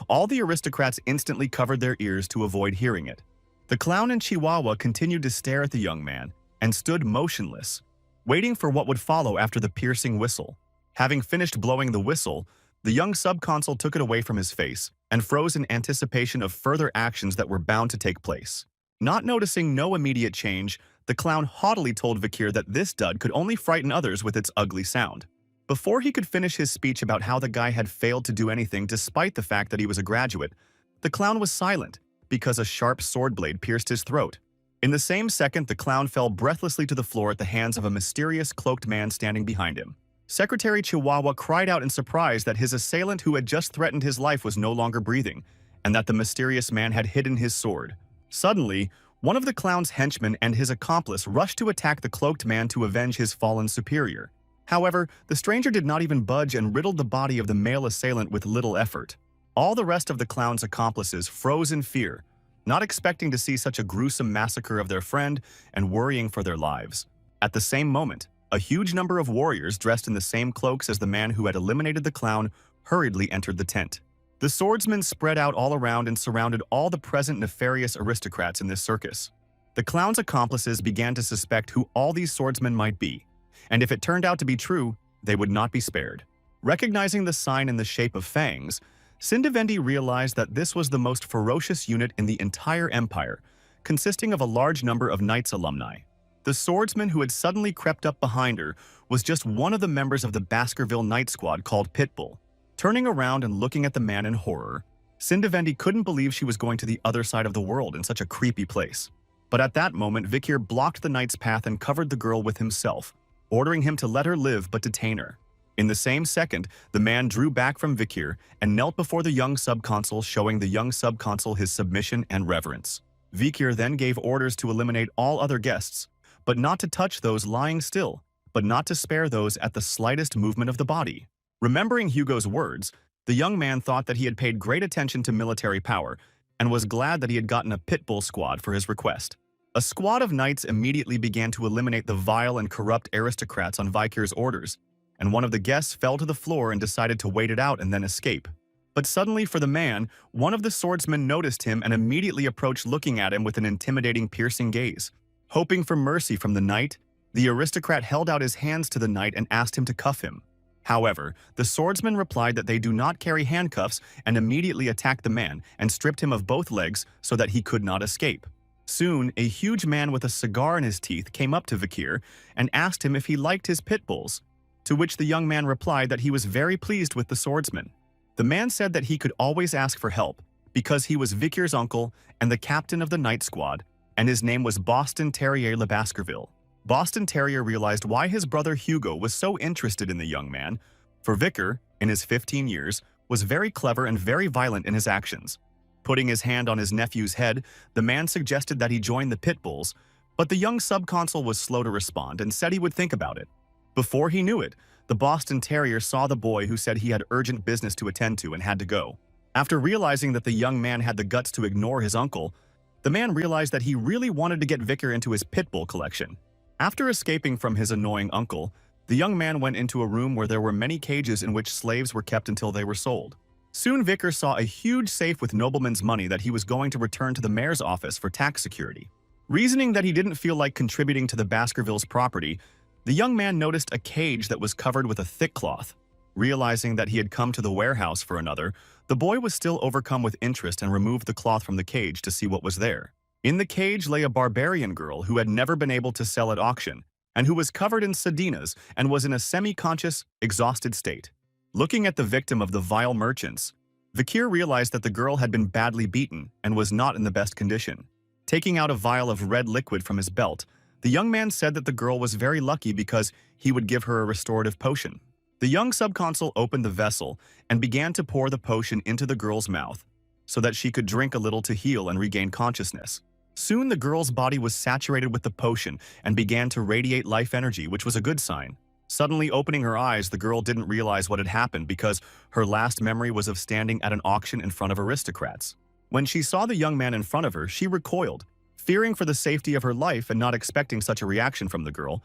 all the aristocrats instantly covered their ears to avoid hearing it. The clown and Chihuahua continued to stare at the young man and stood motionless, waiting for what would follow after the piercing whistle. Having finished blowing the whistle, the young subconsul took it away from his face and froze in anticipation of further actions that were bound to take place. Not noticing no immediate change, the clown haughtily told Vikir that this dud could only frighten others with its ugly sound. Before he could finish his speech about how the guy had failed to do anything despite the fact that he was a graduate, the clown was silent because a sharp sword blade pierced his throat. In the same second, the clown fell breathlessly to the floor at the hands of a mysterious cloaked man standing behind him. Secretary Chihuahua cried out in surprise that his assailant who had just threatened his life was no longer breathing, and that the mysterious man had hidden his sword. Suddenly, one of the clown's henchmen and his accomplice rushed to attack the cloaked man to avenge his fallen superior. However, the stranger did not even budge and riddled the body of the male assailant with little effort. All the rest of the clown's accomplices froze in fear, not expecting to see such a gruesome massacre of their friend and worrying for their lives. At the same moment, a huge number of warriors dressed in the same cloaks as the man who had eliminated the clown hurriedly entered the tent. The swordsmen spread out all around and surrounded all the present nefarious aristocrats in this circus. The clown's accomplices began to suspect who all these swordsmen might be, and if it turned out to be true, they would not be spared. Recognizing the sign in the shape of fangs, Sindivendi realized that this was the most ferocious unit in the entire empire, consisting of a large number of Knights alumni. The swordsman who had suddenly crept up behind her was just one of the members of the Baskerville Night Squad called Pitbull. Turning around and looking at the man in horror, Sindivendi couldn't believe she was going to the other side of the world in such a creepy place. But at that moment, Vikir blocked the knight's path and covered the girl with himself, ordering him to let her live but detain her. In the same second, the man drew back from Vikir and knelt before the young subconsul, showing the young subconsul his submission and reverence. Vikir then gave orders to eliminate all other guests, but not to touch those lying still, but not to spare those at the slightest movement of the body. Remembering Hugo's words, the young man thought that he had paid great attention to military power and was glad that he had gotten a pitbull squad for his request. A squad of knights immediately began to eliminate the vile and corrupt aristocrats on Vikir's orders, and one of the guests fell to the floor and decided to wait it out and then escape. But suddenly for the man, one of the swordsmen noticed him and immediately approached, looking at him with an intimidating, piercing gaze. Hoping for mercy from the knight, the aristocrat held out his hands to the knight and asked him to cuff him. However, the swordsman replied that they do not carry handcuffs and immediately attacked the man and stripped him of both legs so that he could not escape. Soon, a huge man with a cigar in his teeth came up to Vikir and asked him if he liked his pit bulls, to which the young man replied that he was very pleased with the swordsman. The man said that he could always ask for help because he was Vikir's uncle and the captain of the night squad, and his name was Boston Terrier Le Baskerville. Boston Terrier realized why his brother Hugo was so interested in the young man, for Vikir, in his 15 years, was very clever and very violent in his actions. Putting his hand on his nephew's head, the man suggested that he join the pit bulls, but the young subconsul was slow to respond and said he would think about it. Before he knew it, the Boston Terrier saw the boy who said he had urgent business to attend to and had to go. After realizing that the young man had the guts to ignore his uncle, the man realized that he really wanted to get Vikir into his pit bull collection. After escaping from his annoying uncle, the young man went into a room where there were many cages in which slaves were kept until they were sold. Soon Vikir saw a huge safe with noblemen's money that he was going to return to the mayor's office for tax security. Reasoning that he didn't feel like contributing to the Baskervilles' property, the young man noticed a cage that was covered with a thick cloth. Realizing that he had come to the warehouse for another, the boy was still overcome with interest and removed the cloth from the cage to see what was there. In the cage lay a barbarian girl who had never been able to sell at auction, and who was covered in sedinas and was in a semi-conscious, exhausted state. Looking at the victim of the vile merchants, Vikir realized that the girl had been badly beaten and was not in the best condition. Taking out a vial of red liquid from his belt, the young man said that the girl was very lucky because he would give her a restorative potion. The young subconsul opened the vessel and began to pour the potion into the girl's mouth so that she could drink a little to heal and regain consciousness. Soon the girl's body was saturated with the potion and began to radiate life energy, which was a good sign. Suddenly opening her eyes, the girl didn't realize what had happened because her last memory was of standing at an auction in front of aristocrats. When she saw the young man in front of her, she recoiled, fearing for the safety of her life and not expecting such a reaction from the girl.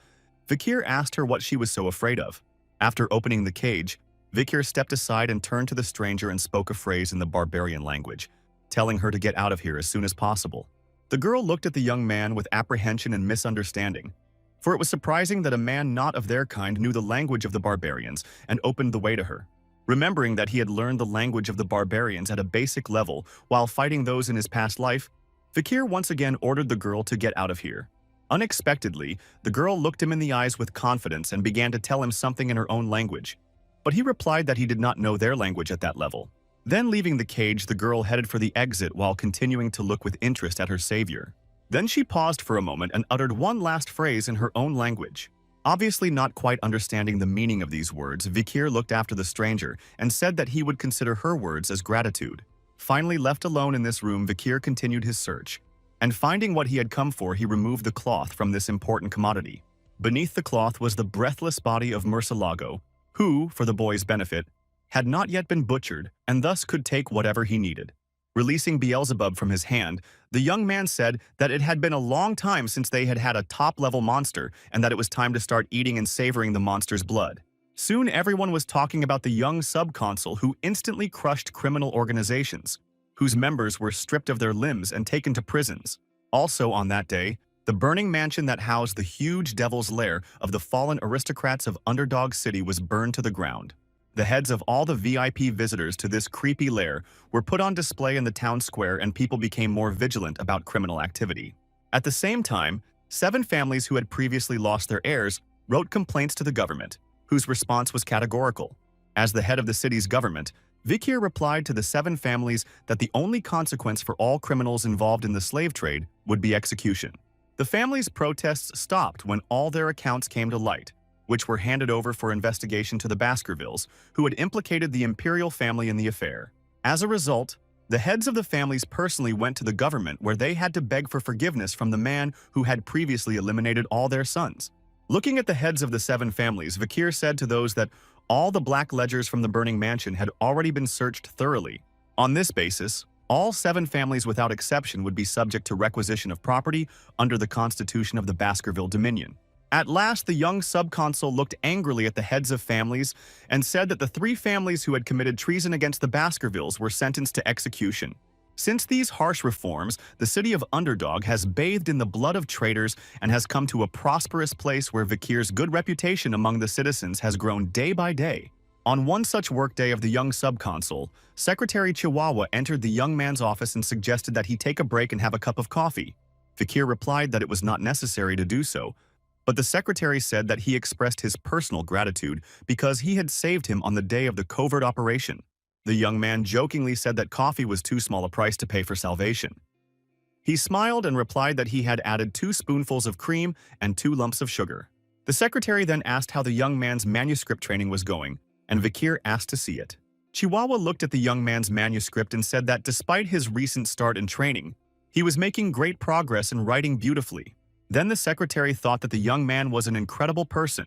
Vikir asked her what she was so afraid of. After opening the cage, Vikir stepped aside and turned to the stranger and spoke a phrase in the barbarian language, telling her to get out of here as soon as possible. The girl looked at the young man with apprehension and misunderstanding, for it was surprising that a man not of their kind knew the language of the barbarians and opened the way to her. Remembering that he had learned the language of the barbarians at a basic level while fighting those in his past life, Vikir once again ordered the girl to get out of here. Unexpectedly, the girl looked him in the eyes with confidence and began to tell him something in her own language, but he replied that he did not know their language at that level. Then leaving the cage, the girl headed for the exit while continuing to look with interest at her savior. Then she paused for a moment and uttered one last phrase in her own language. Obviously not quite understanding the meaning of these words, Vikir looked after the stranger and said that he would consider her words as gratitude. Finally left alone in this room, Vikir continued his search, and finding what he had come for, he removed the cloth from this important commodity. Beneath the cloth was the breathless body of Murcielago, who, for the boy's benefit, had not yet been butchered and thus could take whatever he needed. Releasing Beelzebub from his hand, the young man said that it had been a long time since they had had a top-level monster and that it was time to start eating and savoring the monster's blood. Soon everyone was talking about the young subconsul who instantly crushed criminal organizations, whose members were stripped of their limbs and taken to prisons. Also on that day, the burning mansion that housed the huge devil's lair of the fallen aristocrats of Underdog City was burned to the ground. The heads of all the VIP visitors to this creepy lair were put on display in the town square, and people became more vigilant about criminal activity. At the same time, 7 families who had previously lost their heirs wrote complaints to the government, whose response was categorical. As the head of the city's government, Vikir replied to the 7 families that the only consequence for all criminals involved in the slave trade would be execution. The families' protests stopped when all their accounts came to light, which were handed over for investigation to the Baskervilles, who had implicated the imperial family in the affair. As a result, the heads of the families personally went to the government, where they had to beg for forgiveness from the man who had previously eliminated all their sons. Looking at the heads of the 7 families, Vikir said to those that all the black ledgers from the burning mansion had already been searched thoroughly. On this basis, all 7 families without exception would be subject to requisition of property under the constitution of the Baskerville Dominion. At last, the young subconsul looked angrily at the heads of families and said that the 3 families who had committed treason against the Baskervilles were sentenced to execution. Since these harsh reforms, the city of Underdog has bathed in the blood of traitors and has come to a prosperous place where Vikir's good reputation among the citizens has grown day by day. On one such workday of the young subconsul, Secretary Chihuahua entered the young man's office and suggested that he take a break and have a cup of coffee. Vikir replied that it was not necessary to do so, but the secretary said that he expressed his personal gratitude because he had saved him on the day of the covert operation. The young man jokingly said that coffee was too small a price to pay for salvation. He smiled and replied that he had added 2 spoonfuls of cream and 2 lumps of sugar. The secretary then asked how the young man's manuscript training was going, and Vikir asked to see it. Chihuahua looked at the young man's manuscript and said that despite his recent start in training, he was making great progress and writing beautifully. Then the secretary thought that the young man was an incredible person,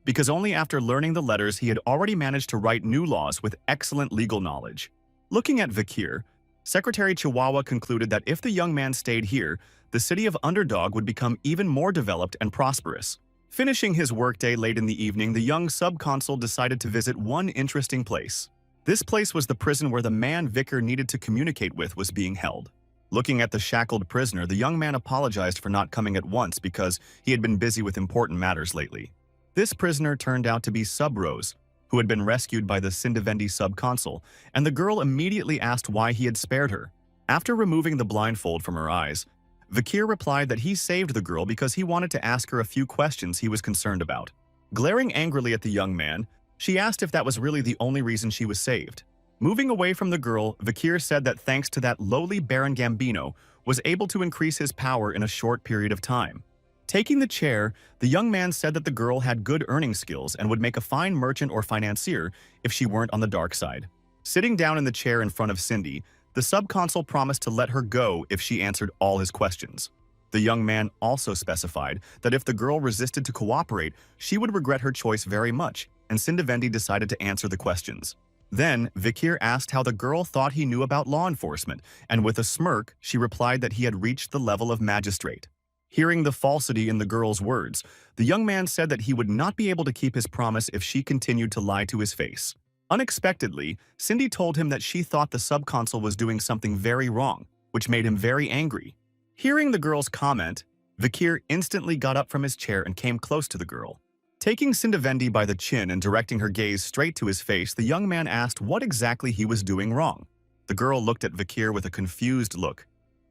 because only after learning the letters he had already managed to write new laws with excellent legal knowledge. Looking at Vikir, Secretary Chihuahua concluded that if the young man stayed here, the city of Underdog would become even more developed and prosperous. Finishing his workday late in the evening, the young subconsul decided to visit one interesting place. This place was the prison where the man Vikir needed to communicate with was being held. Looking at the shackled prisoner, the young man apologized for not coming at once because he had been busy with important matters lately. This prisoner turned out to be Sub-Rose, who had been rescued by the Sindivendi subconsul, and the girl immediately asked why he had spared her. After removing the blindfold from her eyes, Vikir replied that he saved the girl because he wanted to ask her a few questions he was concerned about. Glaring angrily at the young man, she asked if that was really the only reason she was saved. Moving away from the girl, Vikir said that thanks to that lowly Baron Gambino, was able to increase his power in a short period of time. Taking the chair, the young man said that the girl had good earning skills and would make a fine merchant or financier if she weren't on the dark side. Sitting down in the chair in front of Cindy, the subconsul promised to let her go if she answered all his questions. The young man also specified that if the girl resisted to cooperate, she would regret her choice very much, and Cindy decided to answer the questions. Then, Vikir asked how the girl thought he knew about law enforcement, and with a smirk, she replied that he had reached the level of magistrate. Hearing the falsity in the girl's words, the young man said that he would not be able to keep his promise if she continued to lie to his face. Unexpectedly, Cindy told him that she thought the subconsul was doing something very wrong, which made him very angry. Hearing the girl's comment, Vikir instantly got up from his chair and came close to the girl. Taking Cindy by the chin and directing her gaze straight to his face, the young man asked what exactly he was doing wrong. The girl looked at Vikir with a confused look,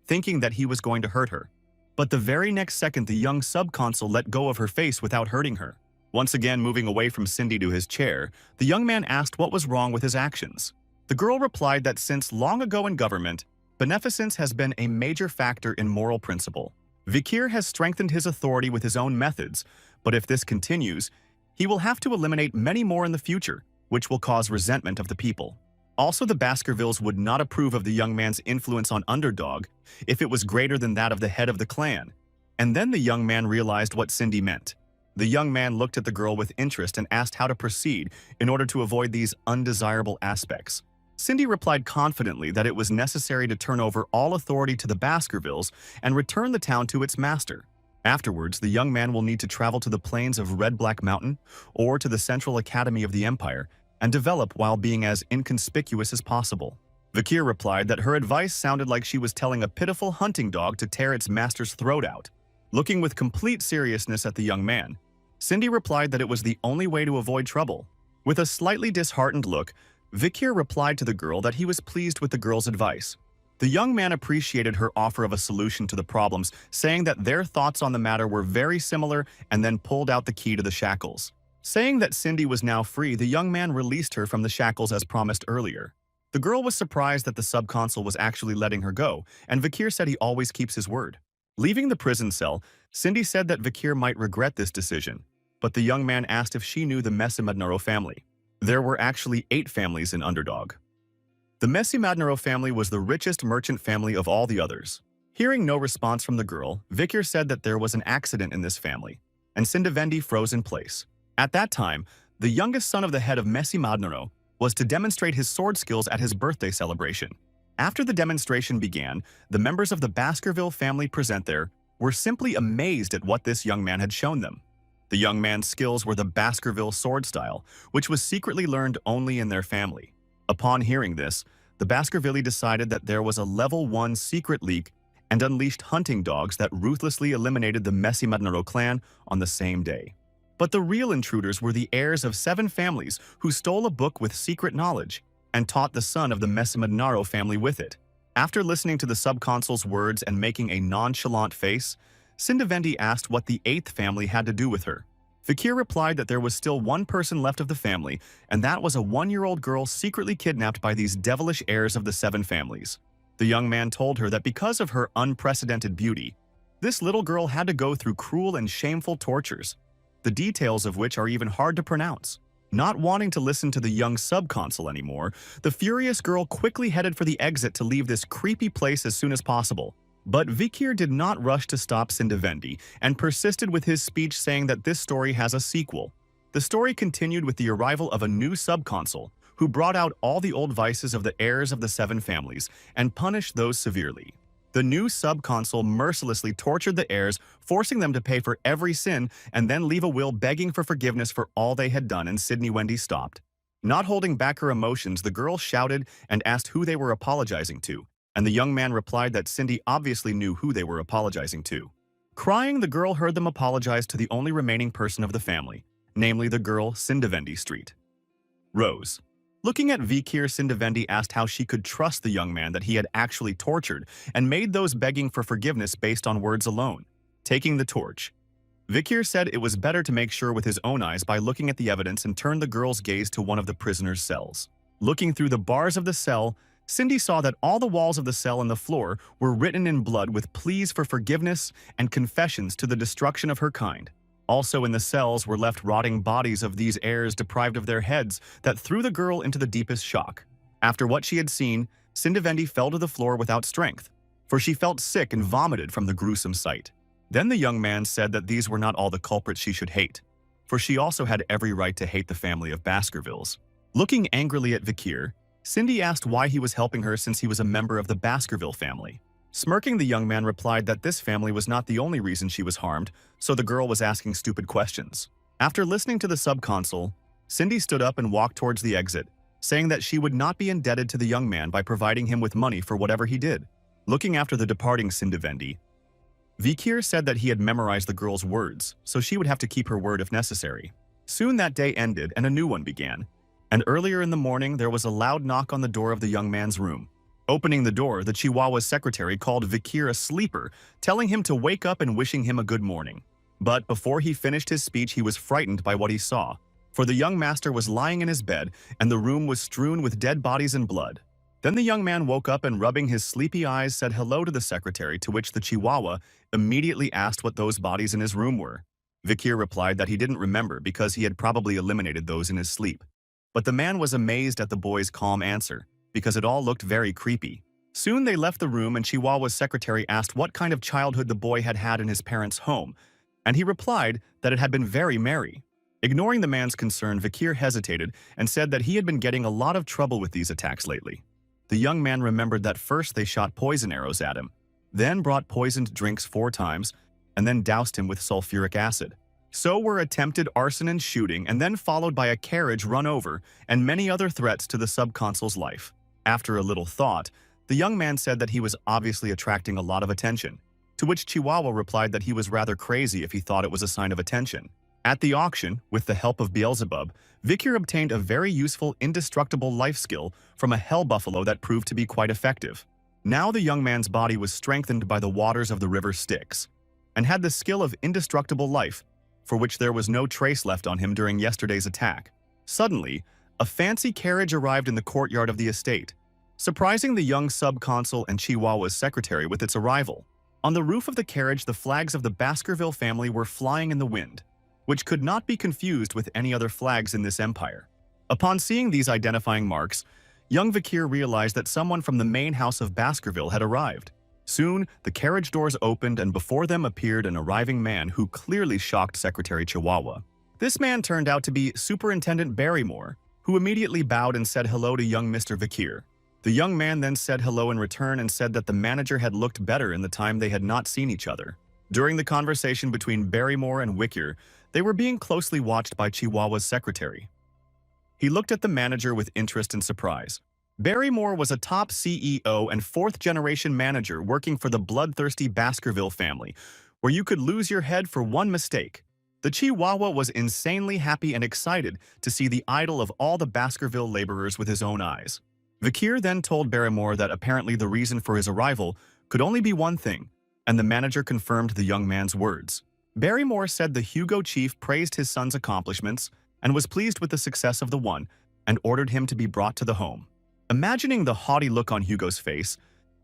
thinking that he was going to hurt her. But the very next second, the young subconsul let go of her face without hurting her. Once again moving away from Cindy to his chair, the young man asked what was wrong with his actions. The girl replied that since long ago in government, beneficence has been a major factor in moral principle. Vikir has strengthened his authority with his own methods, but if this continues, he will have to eliminate many more in the future, which will cause resentment of the people. Also, the Baskervilles would not approve of the young man's influence on Underdog if it was greater than that of the head of the clan. And then the young man realized what Cindy meant. The young man looked at the girl with interest and asked how to proceed in order to avoid these undesirable aspects. Cindy replied confidently that it was necessary to turn over all authority to the Baskervilles and return the town to its master. Afterwards, the young man will need to travel to the plains of Red Black Mountain or to the Central Academy of the Empire and develop while being as inconspicuous as possible. Vikir replied that her advice sounded like she was telling a pitiful hunting dog to tear its master's throat out. Looking with complete seriousness at the young man, Cindy replied that it was the only way to avoid trouble. With a slightly disheartened look, Vikir replied to the girl that he was pleased with the girl's advice. The young man appreciated her offer of a solution to the problems, saying that their thoughts on the matter were very similar, and then pulled out the key to the shackles. Saying that Cindy was now free, the young man released her from the shackles as promised earlier. The girl was surprised that the subconsul was actually letting her go, and Vikir said he always keeps his word. Leaving the prison cell, Cindy said that Vikir might regret this decision, but the young man asked if she knew the Mercenary family. There were actually 8 families in Underdog. The Mercenary family was the richest merchant family of all the others. Hearing no response from the girl, Vikir said that there was an accident in this family, and Cindy froze in place. At that time, the youngest son of the head of Mercenary was to demonstrate his sword skills at his birthday celebration. After the demonstration began, the members of the Baskerville family present there were simply amazed at what this young man had shown them. The young man's skills were the Baskerville sword style, which was secretly learned only in their family. Upon hearing this, the Baskervilles decided that there was a level 1 secret leak and unleashed hunting dogs that ruthlessly eliminated the Mercenary clan on the same day. But the real intruders were the heirs of 7 families who stole a book with secret knowledge and taught the son of the Mercenary family with it. After listening to the subconsul's words and making a nonchalant face, Cindy asked what the 8th family had to do with her. Vikir replied that there was still one person left of the family, and that was a 1-year-old girl secretly kidnapped by these devilish heirs of the 7 families. The young man told her that because of her unprecedented beauty, this little girl had to go through cruel and shameful tortures, the details of which are even hard to pronounce. Not wanting to listen to the young subconsul anymore, the furious girl quickly headed for the exit to leave this creepy place as soon as possible. But Vikir did not rush to stop Cindy and persisted with his speech, saying that this story has a sequel. The story continued with the arrival of a new subconsul who brought out all the old vices of the heirs of the 7 families and punished those severely. The new subconsul mercilessly tortured the heirs, forcing them to pay for every sin and then leave a will begging for forgiveness for all they had done, and Cindy stopped. Not holding back her emotions, the girl shouted and asked who they were apologizing to, and the young man replied that Cindy obviously knew who they were apologizing to. Crying, the girl heard them apologize to the only remaining person of the family, namely the girl Cindy Street. Rose. Looking at Vikir, Cindy asked how she could trust the young man that he had actually tortured and made those begging for forgiveness based on words alone. Taking the torch, Vikir said it was better to make sure with his own eyes by looking at the evidence and turned the girl's gaze to one of the prisoner's cells. Looking through the bars of the cell, Cindy saw that all the walls of the cell and the floor were written in blood with pleas for forgiveness and confessions to the destruction of her kind. Also in the cells were left rotting bodies of these heirs deprived of their heads that threw the girl into the deepest shock. After what she had seen, Cindy fell to the floor without strength, for she felt sick and vomited from the gruesome sight. Then the young man said that these were not all the culprits she should hate, for she also had every right to hate the family of Baskervilles. Looking angrily at Vikir, Cindy asked why he was helping her since he was a member of the Baskerville family. Smirking, the young man replied that this family was not the only reason she was harmed, so the girl was asking stupid questions. After listening to the subconsul, Cindy stood up and walked towards the exit, saying that she would not be indebted to the young man by providing him with money for whatever he did. Looking after the departing Cindy, Vikir said that he had memorized the girl's words, so she would have to keep her word if necessary. Soon that day ended and a new one began. And earlier in the morning, there was a loud knock on the door of the young man's room. Opening the door, the Chihuahua's secretary called Vikir a sleeper, telling him to wake up and wishing him a good morning. But before he finished his speech, he was frightened by what he saw, for the young master was lying in his bed and the room was strewn with dead bodies and blood. Then the young man woke up and, rubbing his sleepy eyes, said hello to the secretary, to which the Chihuahua immediately asked what those bodies in his room were. Vikir replied that he didn't remember because he had probably eliminated those in his sleep. But the man was amazed at the boy's calm answer, because it all looked very creepy. Soon they left the room and Chihuahua's secretary asked what kind of childhood the boy had had in his parents' home, and he replied that it had been very merry. Ignoring the man's concern, Vikir hesitated and said that he had been getting a lot of trouble with these attacks lately. The young man remembered that first they shot poison arrows at him, then brought poisoned drinks 4 times, and then doused him with sulfuric acid. So were attempted arson and shooting, and then followed by a carriage run over and many other threats to the subconsul's life. After a little thought, the young man said that he was obviously attracting a lot of attention, to which Chihuahua replied that he was rather crazy if he thought it was a sign of attention. At the auction, with the help of Beelzebub, Vikir obtained a very useful, indestructible life skill from a hell buffalo that proved to be quite effective. Now the young man's body was strengthened by the waters of the river Styx, and had the skill of indestructible life, for which there was no trace left on him during yesterday's attack. Suddenly, a fancy carriage arrived in the courtyard of the estate, surprising the young subconsul and Chihuahua's secretary with its arrival. On the roof of the carriage, the flags of the Baskerville family were flying in the wind, which could not be confused with any other flags in this empire. Upon seeing these identifying marks, young Vikir realized that someone from the main house of Baskerville had arrived. Soon, the carriage doors opened and before them appeared an arriving man who clearly shocked Secretary Chihuahua. This man turned out to be Superintendent Barrymore, who immediately bowed and said hello to young Mr. Vikir. The young man then said hello in return and said that the manager had looked better in the time they had not seen each other. During the conversation between Barrymore and Vikir, they were being closely watched by Chihuahua's secretary. He looked at the manager with interest and surprise. Barrymore was a top CEO and 4th-generation manager working for the bloodthirsty Baskerville family, where you could lose your head for one mistake. The Chihuahua was insanely happy and excited to see the idol of all the Baskerville laborers with his own eyes. Vikir then told Barrymore that apparently the reason for his arrival could only be one thing, and the manager confirmed the young man's words. Barrymore said the Hugo chief praised his son's accomplishments and was pleased with the success of the one, and ordered him to be brought to the home. Imagining the haughty look on Hugo's face,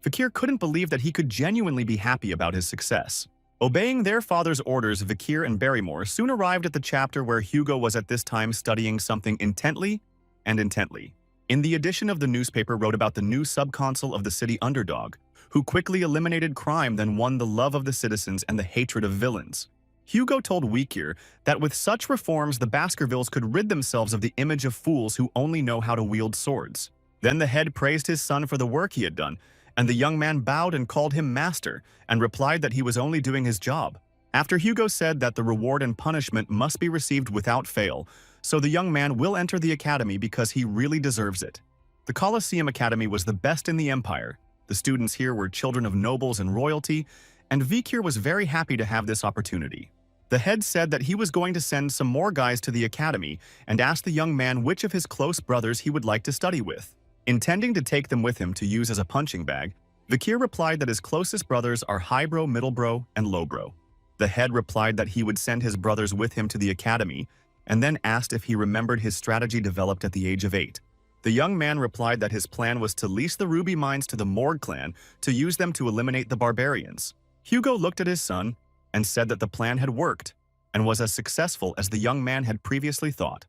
Vikir couldn't believe that he could genuinely be happy about his success. Obeying their father's orders, Vikir and Barrymore soon arrived at the chapter where Hugo was at this time studying something intently. In the edition of the newspaper wrote about the new subconsul of the city, Underdog, who quickly eliminated crime, then won the love of the citizens and the hatred of villains. Hugo told Vikir that with such reforms the Baskervilles could rid themselves of the image of fools who only know how to wield swords. Then the head praised his son for the work he had done, and the young man bowed and called him master, and replied that he was only doing his job. After Hugo said that the reward and punishment must be received without fail, so the young man will enter the academy because he really deserves it. The Colosseum Academy was the best in the empire. The students here were children of nobles and royalty, and Vikir was very happy to have this opportunity. The head said that he was going to send some more guys to the academy and asked the young man which of his close brothers he would like to study with. Intending to take them with him to use as a punching bag, Vikir replied that his closest brothers are Highbrow, Middlebrow, and Lowbrow. The head replied that he would send his brothers with him to the academy, and then asked if he remembered his strategy developed at the age of 8. The young man replied that his plan was to lease the ruby mines to the Morg clan to use them to eliminate the barbarians. Hugo looked at his son and said that the plan had worked and was as successful as the young man had previously thought.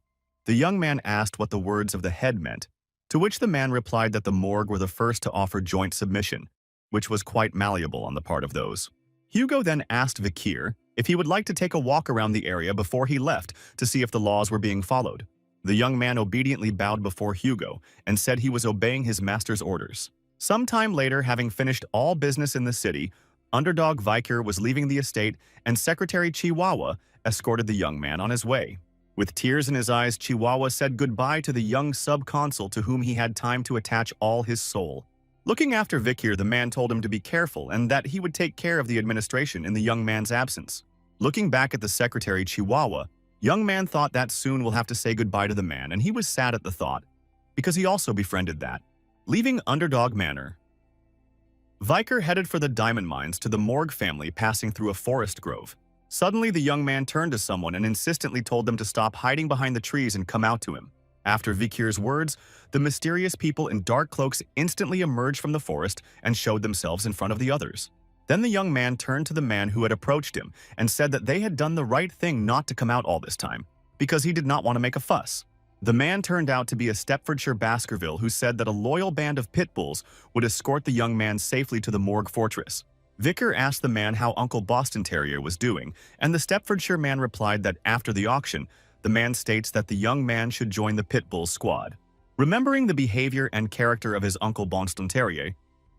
The young man asked what the words of the head meant, to which the man replied that the Morg were the first to offer joint submission, which was quite malleable on the part of those. Hugo then asked Vikir if he would like to take a walk around the area before he left to see if the laws were being followed. The young man obediently bowed before Hugo and said he was obeying his master's orders. Some time later, having finished all business in the city, underdog Vikir was leaving the estate and Secretary Chihuahua escorted the young man on his way. With tears in his eyes, Chihuahua said goodbye to the young sub-consul to whom he had time to attach all his soul. Looking after Vikir, the man told him to be careful and that he would take care of the administration in the young man's absence. Looking back at the secretary Chihuahua, young man thought that soon will have to say goodbye to the man, and he was sad at the thought, because he also befriended that. Leaving Underdog Manor, Vikir headed for the diamond mines to the Morg family, passing through a forest grove. Suddenly, the young man turned to someone and insistently told them to stop hiding behind the trees and come out to him. After Vikir's words, the mysterious people in dark cloaks instantly emerged from the forest and showed themselves in front of the others. Then the young man turned to the man who had approached him and said that they had done the right thing not to come out all this time, because he did not want to make a fuss. The man turned out to be a Stepfordshire Baskerville who said that a loyal band of pit bulls would escort the young man safely to the Morg fortress. Vikir asked the man how Uncle Boston Terrier was doing, and the Stepfordshire man replied that after the auction, the man states that the young man should join the pit bull squad. Remembering the behavior and character of his Uncle Boston Terrier,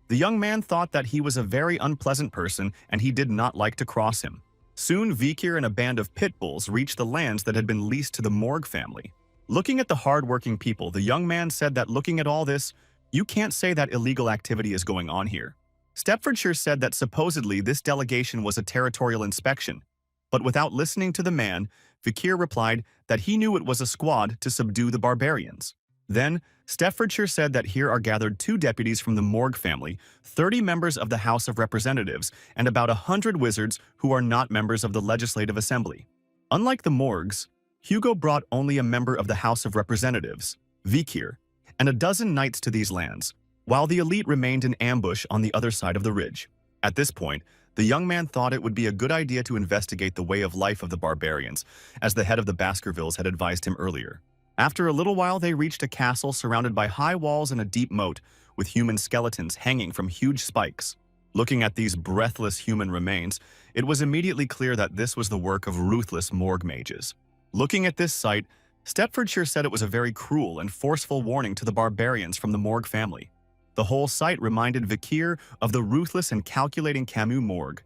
the young man thought that he was a very unpleasant person and he did not like to cross him. Soon, Vikir and a band of pit bulls reached the lands that had been leased to the Morg family. Looking at the hard-working people, the young man said that looking at all this, you can't say that illegal activity is going on here. Stepfordshire said that supposedly this delegation was a territorial inspection, but without listening to the man, Vikir replied that he knew it was a squad to subdue the barbarians. Then, Stepfordshire said that here are gathered 2 deputies from the Morg family, 30 members of the House of Representatives, and about 100 wizards who are not members of the Legislative Assembly. Unlike the Morgs, Hugo brought only a member of the House of Representatives, Vikir, and a dozen knights to these lands, while the elite remained in ambush on the other side of the ridge. At this point, the young man thought it would be a good idea to investigate the way of life of the barbarians, as the head of the Baskervilles had advised him earlier. After a little while, they reached a castle surrounded by high walls and a deep moat, with human skeletons hanging from huge spikes. Looking at these breathless human remains, it was immediately clear that this was the work of ruthless Morg mages. Looking at this sight, Stepfordshire said it was a very cruel and forceful warning to the barbarians from the Morg family. The whole sight reminded Vikir of the ruthless and calculating Kimu Morg,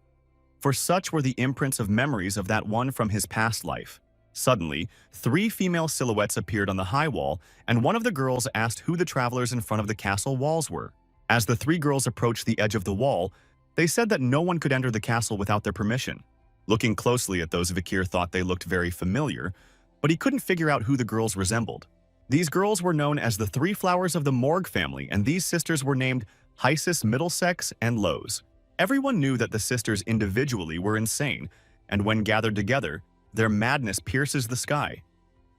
for such were the imprints of memories of that one from his past life. Suddenly, 3 female silhouettes appeared on the high wall, and one of the girls asked who the travelers in front of the castle walls were. As the 3 girls approached the edge of the wall, they said that no one could enter the castle without their permission. Looking closely at those, Vikir thought they looked very familiar, but he couldn't figure out who the girls resembled. These girls were known as the 3 flowers of the Morg family, and these sisters were named Hysis, Middlesex, and Lowes. Everyone knew that the sisters individually were insane, and when gathered together, their madness pierces the sky.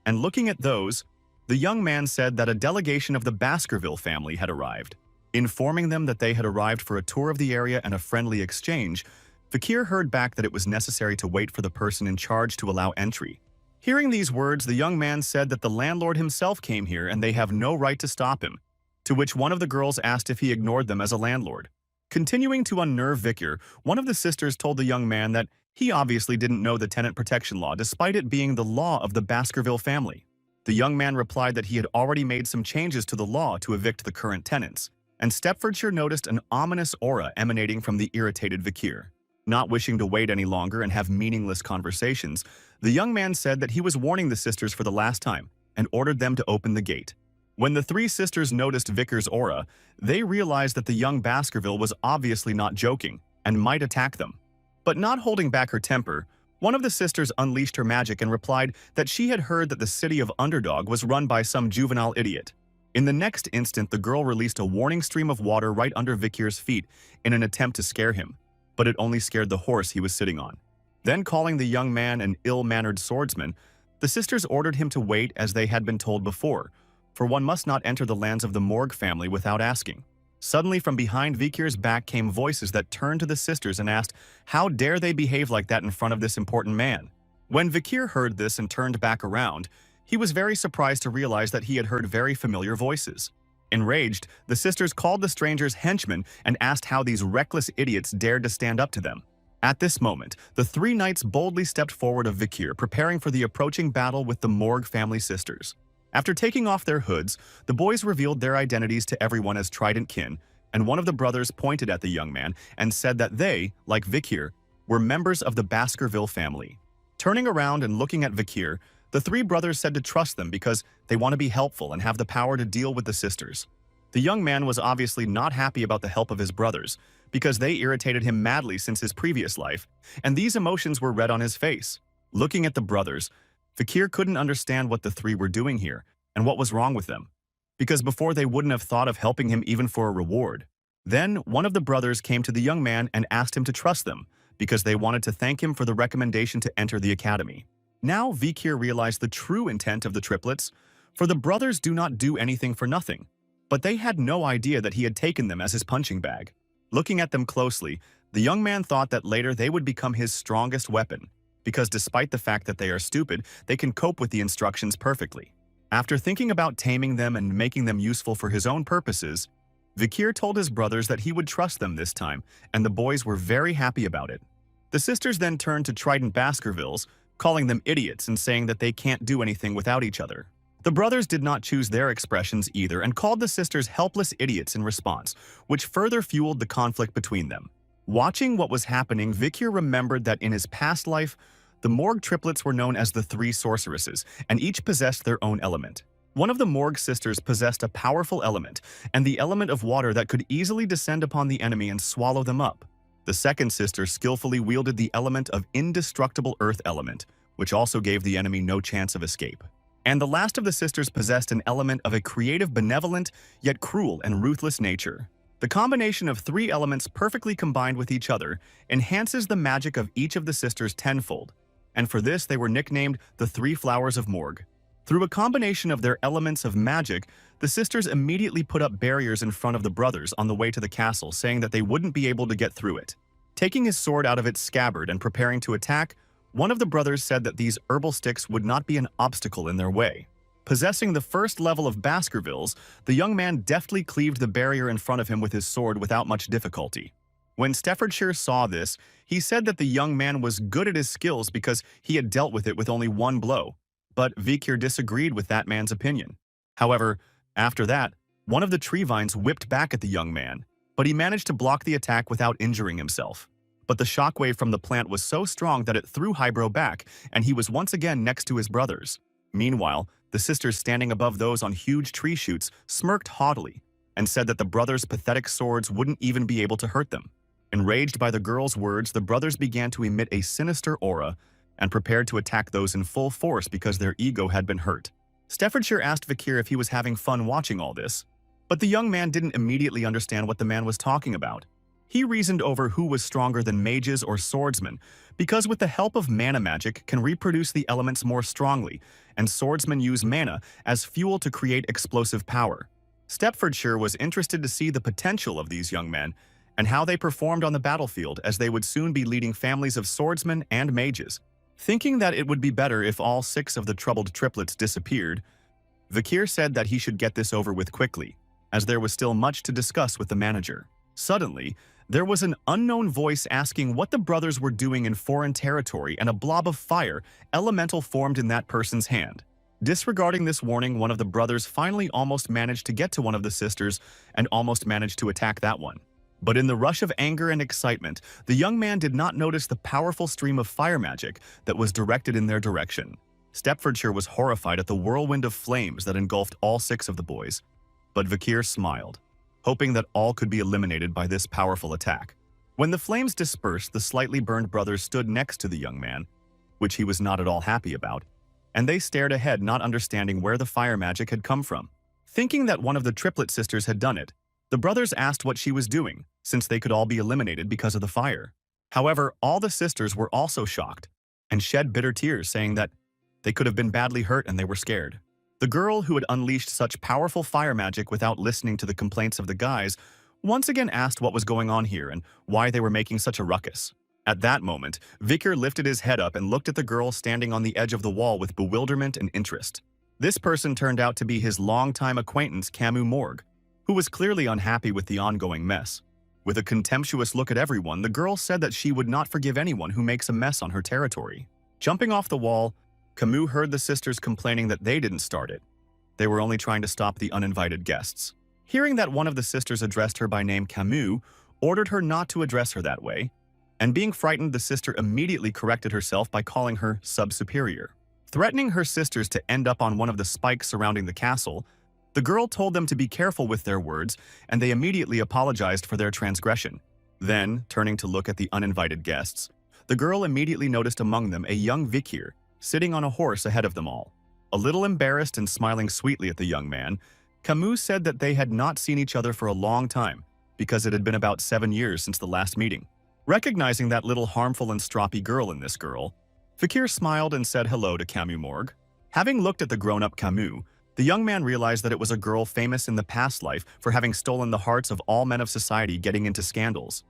And looking at those, the young man said that a delegation of the Baskerville family had arrived. Informing them that they had arrived for a tour of the area and a friendly exchange, Vikir heard back that it was necessary to wait for the person in charge to allow entry. Hearing these words, the young man said that the landlord himself came here and they have no right to stop him, to which one of the girls asked if he ignored them as a landlord. Continuing to unnerve Vikir, one of the sisters told the young man that he obviously didn't know the tenant protection law despite it being the law of the Baskerville family. The young man replied that he had already made some changes to the law to evict the current tenants, and Stepfordshire noticed an ominous aura emanating from the irritated Vikir. Not wishing to wait any longer and have meaningless conversations, the young man said that he was warning the sisters for the last time and ordered them to open the gate. When the 3 sisters noticed Vikir's aura, they realized that the young Baskerville was obviously not joking and might attack them. But not holding back her temper, one of the sisters unleashed her magic and replied that she had heard that the city of Underdog was run by some juvenile idiot. In the next instant, the girl released a warning stream of water right under Vikir's feet in an attempt to scare him, but it only scared the horse he was sitting on. Then, calling the young man an ill-mannered swordsman, the sisters ordered him to wait as they had been told before, for one must not enter the lands of the Morg family without asking. Suddenly, from behind Vikir's back came voices that turned to the sisters and asked, how dare they behave like that in front of this important man? When Vikir heard this and turned back around, he was very surprised to realize that he had heard very familiar voices. Enraged, the sisters called the strangers henchmen and asked how these reckless idiots dared to stand up to them. At this moment, the three knights boldly stepped forward of Vikir, preparing for the approaching battle with the Morg family sisters. After taking off their hoods, the boys revealed their identities to everyone as Trident kin, and one of the brothers pointed at the young man and said that they, like Vikir, were members of the Baskerville family. Turning around and looking at Vikir, the three brothers said to trust them because they want to be helpful and have the power to deal with the sisters. The young man was obviously not happy about the help of his brothers, because they irritated him madly since his previous life, and these emotions were read on his face. Looking at the brothers, Vikir couldn't understand what the three were doing here and what was wrong with them, because before they wouldn't have thought of helping him even for a reward. Then one of the brothers came to the young man and asked him to trust them, because they wanted to thank him for the recommendation to enter the academy. Now Vikir realized the true intent of the triplets, for the brothers do not do anything for nothing, but they had no idea that he had taken them as his punching bag. Looking at them closely, the young man thought that later they would become his strongest weapon, because despite the fact that they are stupid, they can cope with the instructions perfectly. After thinking about taming them and making them useful for his own purposes, Vikir told his brothers that he would trust them this time, and the boys were very happy about it. The sisters then turned to Trident Baskervilles, calling them idiots and saying that they can't do anything without each other. The brothers did not choose their expressions either and called the sisters helpless idiots in response, which further fueled the conflict between them. Watching what was happening, Vikir remembered that in his past life, the Morg triplets were known as the Three Sorceresses, and each possessed their own element. One of the Morg sisters possessed a powerful element, and the element of water that could easily descend upon the enemy and swallow them up. The second sister skillfully wielded the element of indestructible earth element, which also gave the enemy no chance of escape. And the last of the sisters possessed an element of a creative, benevolent, yet cruel and ruthless nature. The combination of three elements perfectly combined with each other enhances the magic of each of the sisters tenfold, and for this they were nicknamed the Three Flowers of Morg. Through a combination of their elements of magic, the sisters immediately put up barriers in front of the brothers on the way to the castle, saying that they wouldn't be able to get through it. Taking his sword out of its scabbard and preparing to attack, one of the brothers said that these herbal sticks would not be an obstacle in their way. Possessing the first level of Baskervilles, the young man deftly cleaved the barrier in front of him with his sword without much difficulty. When Staffordshire saw this, he said that the young man was good at his skills because he had dealt with it with only one blow, but Vikir disagreed with that man's opinion. However, after that, one of the tree vines whipped back at the young man, but he managed to block the attack without injuring himself. But the shockwave from the plant was so strong that it threw Hybro back, and he was once again next to his brothers. Meanwhile, the sisters standing above those on huge tree shoots smirked haughtily and said that the brothers' pathetic swords wouldn't even be able to hurt them. Enraged by the girl's words, the brothers began to emit a sinister aura and prepared to attack those in full force because their ego had been hurt. Staffordshire asked Vikir if he was having fun watching all this, but the young man didn't immediately understand what the man was talking about. He reasoned over who was stronger than mages or swordsmen, because with the help of mana magic can reproduce the elements more strongly, and swordsmen use mana as fuel to create explosive power. Stepfordshire was interested to see the potential of these young men and how they performed on the battlefield, as they would soon be leading families of swordsmen and mages. Thinking that it would be better if all 6 of the troubled triplets disappeared, Vikir said that he should get this over with quickly, as there was still much to discuss with the manager. Suddenly, there was an unknown voice asking what the brothers were doing in foreign territory, and a blob of fire, elemental, formed in that person's hand. Disregarding this warning, one of the brothers finally almost managed to get to one of the sisters and almost managed to attack that one. But in the rush of anger and excitement, the young man did not notice the powerful stream of fire magic that was directed in their direction. Stepfordshire was horrified at the whirlwind of flames that engulfed all 6 of the boys, but Vikir smiled, hoping that all could be eliminated by this powerful attack. When the flames dispersed, the slightly burned brothers stood next to the young man, which he was not at all happy about, and they stared ahead, not understanding where the fire magic had come from. Thinking that one of the triplet sisters had done it, the brothers asked what she was doing, since they could all be eliminated because of the fire. However, all the sisters were also shocked and shed bitter tears, saying that they could have been badly hurt and they were scared. The girl who had unleashed such powerful fire magic without listening to the complaints of the guys once again asked what was going on here and why they were making such a ruckus. At that moment, Vikir lifted his head up and looked at the girl standing on the edge of the wall with bewilderment and interest. This person turned out to be his longtime acquaintance Kimu Morg, who was clearly unhappy with the ongoing mess. With a contemptuous look at everyone, the girl said that she would not forgive anyone who makes a mess on her territory. Jumping off the wall, Kimu heard the sisters complaining that they didn't start it. They were only trying to stop the uninvited guests. Hearing that one of the sisters addressed her by name Kimu, ordered her not to address her that way, and being frightened, the sister immediately corrected herself by calling her sub-superior. Threatening her sisters to end up on one of the spikes surrounding the castle, the girl told them to be careful with their words, and they immediately apologized for their transgression. Then, turning to look at the uninvited guests, the girl immediately noticed among them a young Vikir, sitting on a horse ahead of them all. A little embarrassed and smiling sweetly at the young man, Kimu said that they had not seen each other for a long time, because it had been about 7 years since the last meeting. Recognizing that little harmful and stroppy girl in this girl, Vikir smiled and said hello to Kimu Morg. Having looked at the grown-up Kimu, the young man realized that it was a girl famous in the past life for having stolen the hearts of all men of society getting into scandals.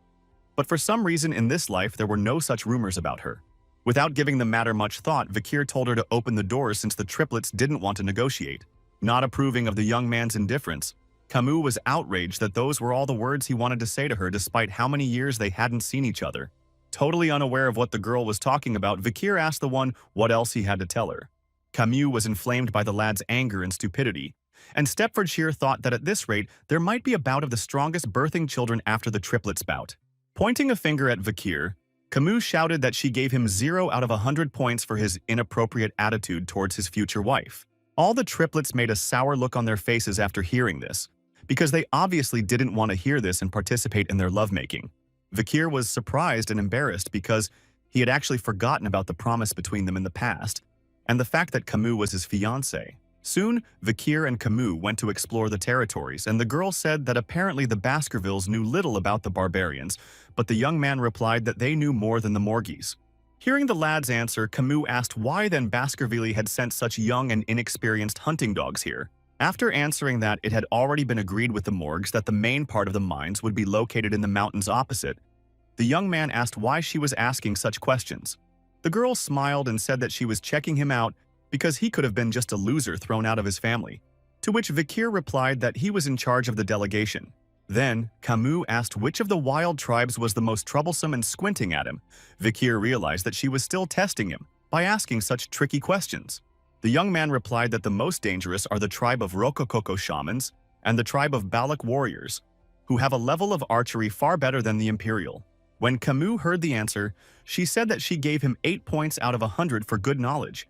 But for some reason in this life there were no such rumors about her. Without giving the matter much thought, Vikir told her to open the doors since the triplets didn't want to negotiate. Not approving of the young man's indifference, Kimu was outraged that those were all the words he wanted to say to her despite how many years they hadn't seen each other. Totally unaware of what the girl was talking about, Vikir asked the one what else he had to tell her. Kimu was inflamed by the lad's anger and stupidity, and Stepfordshire thought that at this rate there might be a bout of the strongest birthing children after the triplets bout. Pointing a finger at Vikir, Kimu shouted that she gave him 0 out of 100 points for his inappropriate attitude towards his future wife. All the triplets made a sour look on their faces after hearing this, because they obviously didn't want to hear this and participate in their lovemaking. Vikir was surprised and embarrassed because he had actually forgotten about the promise between them in the past, and the fact that Kimu was his fiancée. Soon, Vikir and Kimu went to explore the territories, and the girl said that apparently the Baskervilles knew little about the barbarians, but the young man replied that they knew more than the Morgies. Hearing the lad's answer, Kimu asked why then Baskerville had sent such young and inexperienced hunting dogs here. After answering that it had already been agreed with the Morgs that the main part of the mines would be located in the mountains opposite, the young man asked why she was asking such questions. The girl smiled and said that she was checking him out because he could have been just a loser thrown out of his family, to which Vikir replied that he was in charge of the delegation. Then, Kimu asked which of the wild tribes was the most troublesome, and squinting at him, Vikir realized that she was still testing him by asking such tricky questions. The young man replied that the most dangerous are the tribe of Rocococo shamans and the tribe of Balak warriors, who have a level of archery far better than the Imperial. When Kimu heard the answer, she said that she gave him 8 points out of 100 for good knowledge.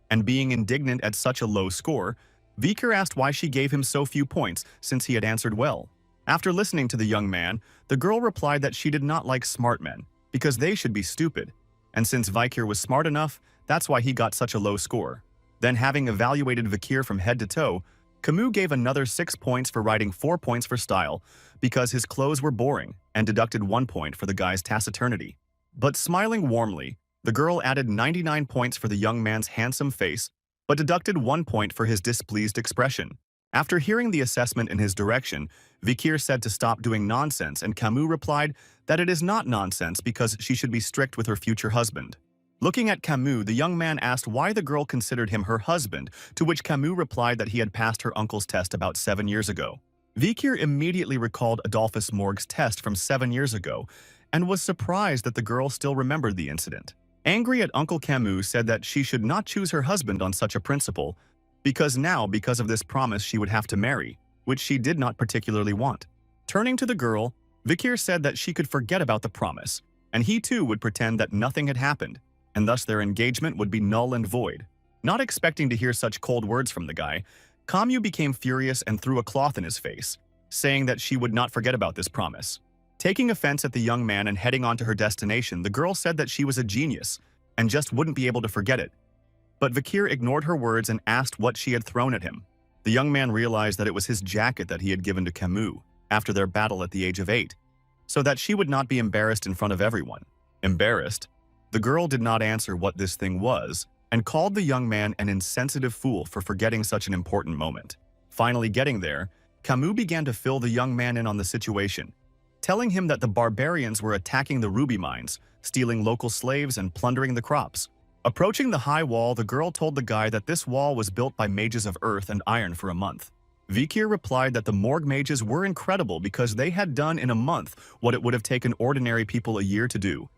And being indignant at such a low score, Vikir asked why she gave him so few points since he had answered well. After listening to the young man, the girl replied that she did not like smart men because they should be stupid, and since Vikir was smart enough, that's why he got such a low score. Then, having evaluated Vikir from head to toe, Kimu gave another 6 points for writing 4 points for style because his clothes were boring, and deducted 1 point for the guy's taciturnity. But smiling warmly, the girl added 99 points for the young man's handsome face, but deducted 1 point for his displeased expression. After hearing the assessment in his direction, Vikir said to stop doing nonsense, and Kimu replied that it is not nonsense because she should be strict with her future husband. Looking at Kimu, the young man asked why the girl considered him her husband, to which Kimu replied that he had passed her uncle's test about 7 years ago. Vikir immediately recalled Adolphus Morg's test from 7 years ago and was surprised that the girl still remembered the incident. Angry at Uncle Kimu, said that she should not choose her husband on such a principle, because of this promise she would have to marry, which she did not particularly want. Turning to the girl, Vikir said that she could forget about the promise, and he too would pretend that nothing had happened, and thus their engagement would be null and void. Not expecting to hear such cold words from the guy, Kimu became furious and threw a cloth in his face, saying that she would not forget about this promise. Taking offense at the young man and heading on to her destination, the girl said that she was a genius and just wouldn't be able to forget it. But Vikir ignored her words and asked what she had thrown at him. The young man realized that it was his jacket that he had given to Kimu after their battle at the age of 8, so that she would not be embarrassed in front of everyone. Embarrassed, the girl did not answer what this thing was, and called the young man an insensitive fool for forgetting such an important moment. Finally getting there, Kimu began to fill the young man in on the situation, telling him that the barbarians were attacking the ruby mines, stealing local slaves and plundering the crops. Approaching the high wall, the girl told the guy that this wall was built by mages of earth and iron for a month. Vikir replied that the Morg mages were incredible because they had done in a month what it would have taken ordinary people a year to do,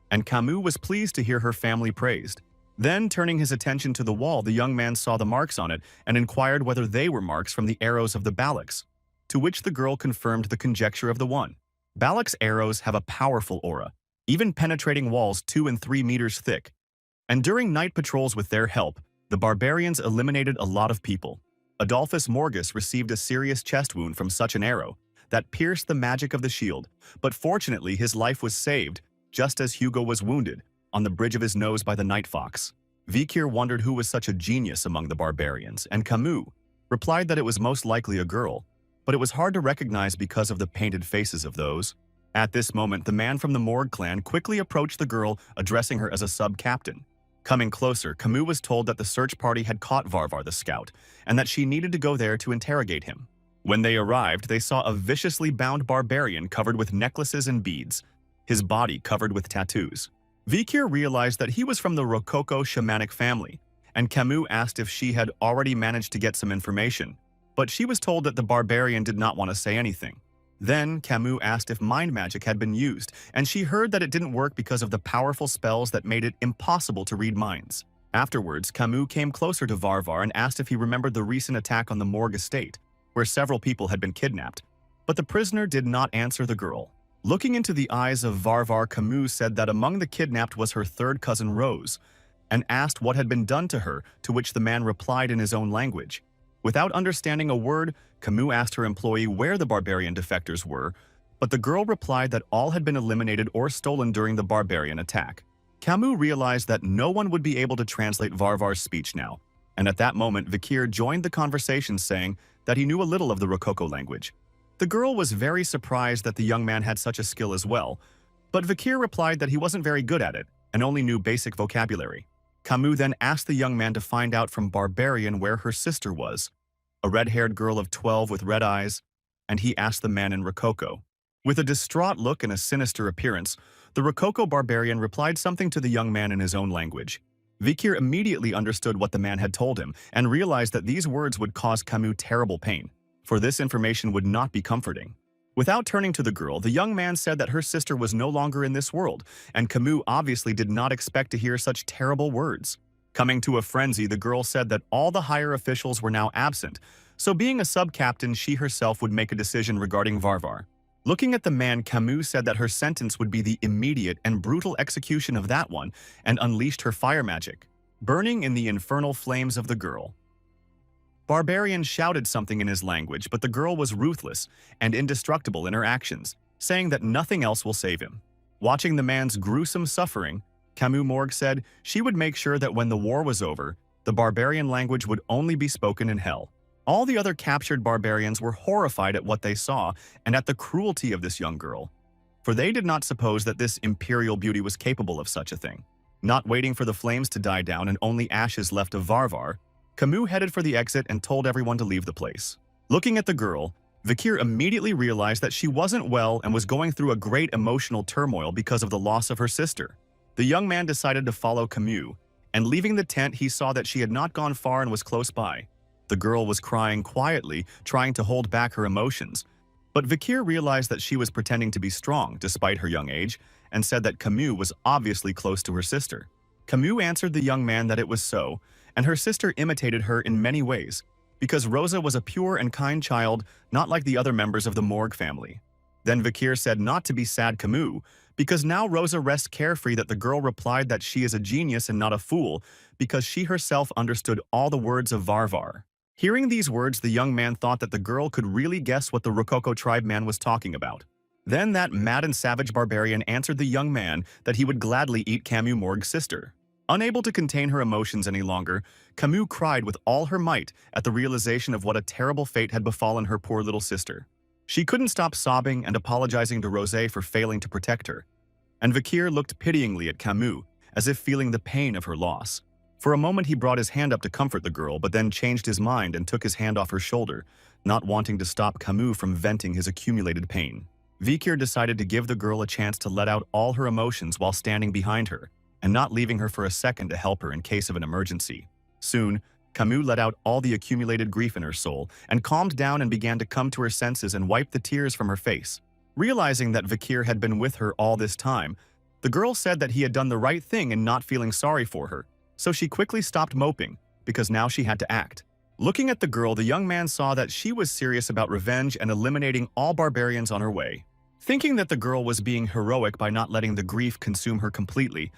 and Kimu was pleased to hear her family praised. Then, turning his attention to the wall, the young man saw the marks on it and inquired whether they were marks from the arrows of the Balaks, to which the girl confirmed the conjecture of the one. Balak's arrows have a powerful aura, even penetrating walls 2 and 3 meters thick, and during night patrols with their help, the barbarians eliminated a lot of people. Adolphus Morgus received a serious chest wound from such an arrow that pierced the magic of the shield, but fortunately his life was saved, just as Hugo was wounded, on the bridge of his nose by the night fox. Vikir wondered who was such a genius among the barbarians, and Kimu replied that it was most likely a girl, but it was hard to recognize because of the painted faces of those. At this moment, the man from the Morg clan quickly approached the girl, addressing her as a sub-captain. Coming closer, Kimu was told that the search party had caught Varvar the scout, and that she needed to go there to interrogate him. When they arrived, they saw a viciously bound barbarian covered with necklaces and beads, his body covered with tattoos. Vikir realized that he was from the Rococo shamanic family, and Kimu asked if she had already managed to get some information, but she was told that the barbarian did not want to say anything. Then, Kimu asked if mind magic had been used, and she heard that it didn't work because of the powerful spells that made it impossible to read minds. Afterwards, Kimu came closer to Varvar and asked if he remembered the recent attack on the Morg estate, where several people had been kidnapped, but the prisoner did not answer the girl. Looking into the eyes of Varvar, Kimu said that among the kidnapped was her third cousin Rose, and asked what had been done to her, to which the man replied in his own language. Without understanding a word, Kimu asked her employee where the barbarian defectors were, but the girl replied that all had been eliminated or stolen during the barbarian attack. Kimu realized that no one would be able to translate Varvar's speech now, and at that moment Vikir joined the conversation saying that he knew a little of the Rococo language. The girl was very surprised that the young man had such a skill as well, but Vikir replied that he wasn't very good at it and only knew basic vocabulary. Kimu then asked the young man to find out from Barbarian where her sister was, a red-haired girl of 12 with red eyes, and he asked the man in Rococo. With a distraught look and a sinister appearance, the Rococo barbarian replied something to the young man in his own language. Vikir immediately understood what the man had told him and realized that these words would cause Kimu terrible pain, for this information would not be comforting. Without turning to the girl, the young man said that her sister was no longer in this world, and Kimu obviously did not expect to hear such terrible words. Coming to a frenzy, the girl said that all the higher officials were now absent, so being a sub-captain, she herself would make a decision regarding Varvar. Looking at the man, Kimu said that her sentence would be the immediate and brutal execution of that one, and unleashed her fire magic, burning in the infernal flames of the girl. Barbarian shouted something in his language, but the girl was ruthless and indestructible in her actions, saying that nothing else will save him. Watching the man's gruesome suffering, Kimu Morg said she would make sure that when the war was over, the barbarian language would only be spoken in hell. All the other captured barbarians were horrified at what they saw and at the cruelty of this young girl, for they did not suppose that this imperial beauty was capable of such a thing. Not waiting for the flames to die down and only ashes left of Varvar, Kimu headed for the exit and told everyone to leave the place. Looking at the girl, Vikir immediately realized that she wasn't well and was going through a great emotional turmoil because of the loss of her sister. The young man decided to follow Kimu, and leaving the tent, he saw that she had not gone far and was close by. The girl was crying quietly, trying to hold back her emotions, but Vikir realized that she was pretending to be strong despite her young age, and said that Kimu was obviously close to her sister. Kimu answered the young man that it was so, and her sister imitated her in many ways, because Rosa was a pure and kind child, not like the other members of the Morg family. Then Vikir said not to be sad, Kimu, because now Rosa rests carefree that the girl replied that she is a genius and not a fool, because she herself understood all the words of Varvar. Hearing these words, the young man thought that the girl could really guess what the Rococo tribe man was talking about. Then that mad and savage barbarian answered the young man that he would gladly eat Kimu Morg's sister. Unable to contain her emotions any longer, Kimu cried with all her might at the realization of what a terrible fate had befallen her poor little sister. She couldn't stop sobbing and apologizing to Rosé for failing to protect her, and Vikir looked pityingly at Kimu, as if feeling the pain of her loss. For a moment he brought his hand up to comfort the girl, but then changed his mind and took his hand off her shoulder, not wanting to stop Kimu from venting his accumulated pain. Vikir decided to give the girl a chance to let out all her emotions while standing behind her, and not leaving her for a second to help her in case of an emergency. Soon, Kimu let out all the accumulated grief in her soul and calmed down and began to come to her senses and wipe the tears from her face. Realizing that Vikir had been with her all this time, the girl said that he had done the right thing in not feeling sorry for her, so she quickly stopped moping, because now she had to act. Looking at the girl, the young man saw that she was serious about revenge and eliminating all barbarians on her way. Thinking that the girl was being heroic by not letting the grief consume her completely,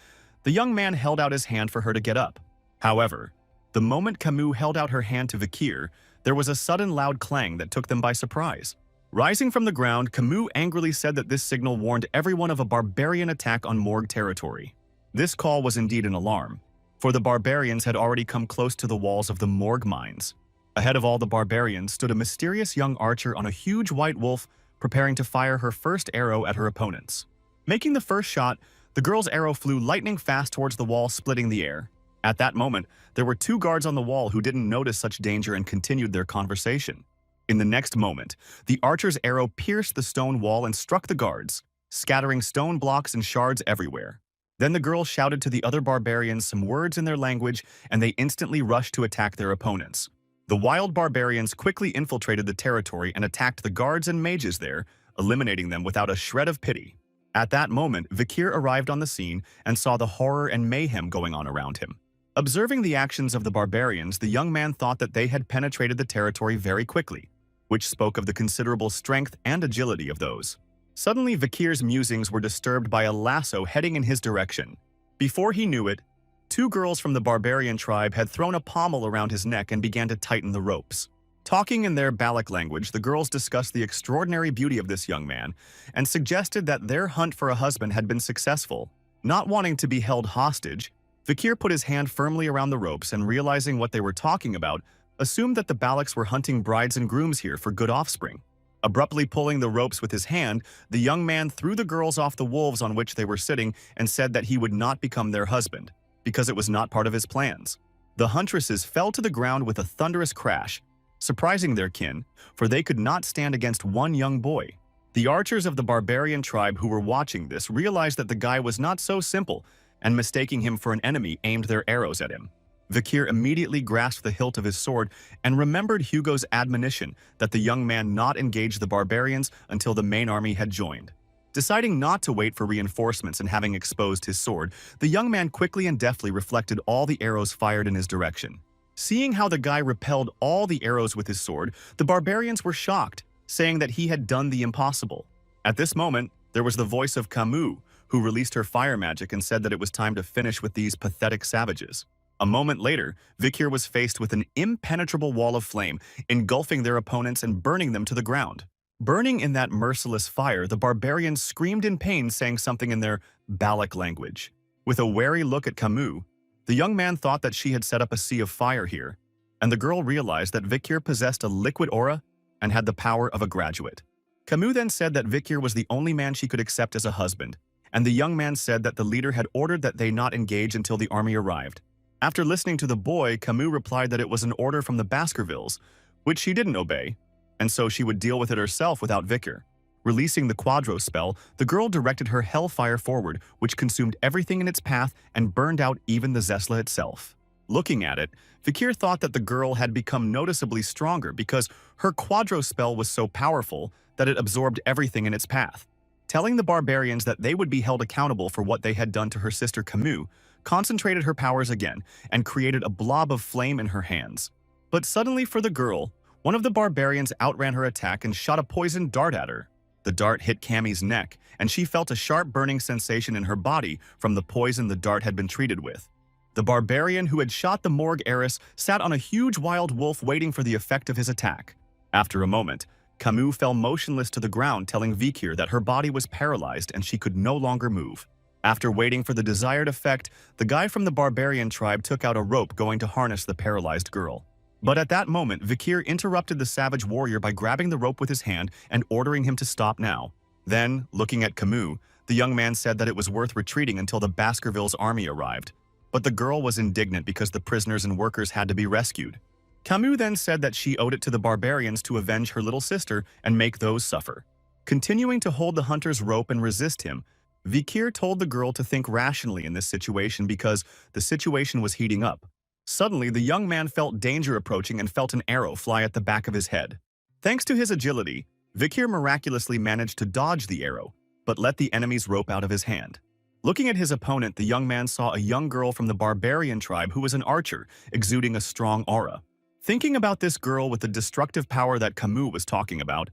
the young man held out his hand for her to get up. However, the moment Kimu held out her hand to Vikir, there was a sudden loud clang that took them by surprise. Rising from the ground, Kimu angrily said that this signal warned everyone of a barbarian attack on Morg territory. This call was indeed an alarm, for the barbarians had already come close to the walls of the Morg mines. Ahead of all the barbarians stood a mysterious young archer on a huge white wolf, preparing to fire her first arrow at her opponents. Making the first shot, the girl's arrow flew lightning fast towards the wall, splitting the air. At that moment, there were two guards on the wall who didn't notice such danger and continued their conversation. In the next moment, the archer's arrow pierced the stone wall and struck the guards, scattering stone blocks and shards everywhere. Then the girl shouted to the other barbarians some words in their language, and they instantly rushed to attack their opponents. The wild barbarians quickly infiltrated the territory and attacked the guards and mages there, eliminating them without a shred of pity. At that moment, Vikir arrived on the scene and saw the horror and mayhem going on around him. Observing the actions of the barbarians, the young man thought that they had penetrated the territory very quickly, which spoke of the considerable strength and agility of those. Suddenly, Vikir's musings were disturbed by a lasso heading in his direction. Before he knew it, two girls from the barbarian tribe had thrown a pommel around his neck and began to tighten the ropes. Talking in their Baloch language, the girls discussed the extraordinary beauty of this young man and suggested that their hunt for a husband had been successful. Not wanting to be held hostage, Vikir put his hand firmly around the ropes and, realizing what they were talking about, assumed that the Balochs were hunting brides and grooms here for good offspring. Abruptly pulling the ropes with his hand, the young man threw the girls off the wolves on which they were sitting and said that he would not become their husband, because it was not part of his plans. The huntresses fell to the ground with a thunderous crash, surprising their kin, for they could not stand against one young boy. The archers of the barbarian tribe who were watching this realized that the guy was not so simple, and mistaking him for an enemy, aimed their arrows at him. Vikir immediately grasped the hilt of his sword and remembered Hugo's admonition that the young man not engage the barbarians until the main army had joined. Deciding not to wait for reinforcements and having exposed his sword, the young man quickly and deftly reflected all the arrows fired in his direction. Seeing how the guy repelled all the arrows with his sword, the barbarians were shocked, saying that he had done the impossible. At this moment, there was the voice of Kimu, who released her fire magic and said that it was time to finish with these pathetic savages. A moment later, Vikir was faced with an impenetrable wall of flame, engulfing their opponents and burning them to the ground. Burning in that merciless fire, the barbarians screamed in pain, saying something in their Baloch language. With a wary look at Kimu, the young man thought that she had set up a sea of fire here, and the girl realized that Vikir possessed a liquid aura and had the power of a graduate. Kimu then said that Vikir was the only man she could accept as a husband, and the young man said that the leader had ordered that they not engage until the army arrived. After listening to the boy, Kimu replied that it was an order from the Baskervilles, which she didn't obey, and so she would deal with it herself without Vikir. Releasing the Quadro spell, the girl directed her hellfire forward, which consumed everything in its path and burned out even the Zesla itself. Looking at it, Vikir thought that the girl had become noticeably stronger because her Quadro spell was so powerful that it absorbed everything in its path. Telling the barbarians that they would be held accountable for what they had done to her sister Kimu, concentrated her powers again and created a blob of flame in her hands. But suddenly for the girl, one of the barbarians outran her attack and shot a poisoned dart at her. The dart hit Cammy's neck, and she felt a sharp burning sensation in her body from the poison the dart had been treated with. The barbarian who had shot the Morg heiress sat on a huge wild wolf waiting for the effect of his attack. After a moment, Kimu fell motionless to the ground, telling Vikir that her body was paralyzed and she could no longer move. After waiting for the desired effect, the guy from the barbarian tribe took out a rope going to harness the paralyzed girl. But at that moment, Vikir interrupted the savage warrior by grabbing the rope with his hand and ordering him to stop now. Then, looking at Kimu, the young man said that it was worth retreating until the Baskervilles' army arrived. but the girl was indignant because the prisoners and workers had to be rescued. Kimu then said that she owed it to the barbarians to avenge her little sister and make those suffer. Continuing to hold the hunter's rope and resist him, Vikir told the girl to think rationally in this situation because the situation was heating up. Suddenly, the young man felt danger approaching and felt an arrow fly at the back of his head. Thanks to his agility, Vikir miraculously managed to dodge the arrow, but let the enemy's rope out of his hand. Looking at his opponent, the young man saw a young girl from the barbarian tribe who was an archer, exuding a strong aura. Thinking about this girl with the destructive power that Kimu was talking about,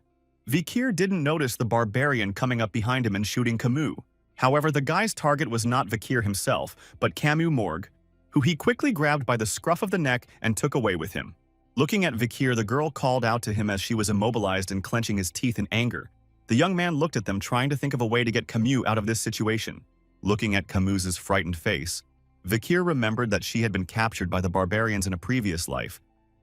Vikir didn't notice the barbarian coming up behind him and shooting Kimu. However, the guy's target was not Vikir himself, but Kimu Morg, who he quickly grabbed by the scruff of the neck and took away with him. Looking at Vikir, the girl called out to him as she was immobilized and clenching his teeth in anger. The young man looked at them, trying to think of a way to get Kimu out of this situation. Looking at Kimu's frightened face, Vikir remembered that she had been captured by the barbarians in a previous life,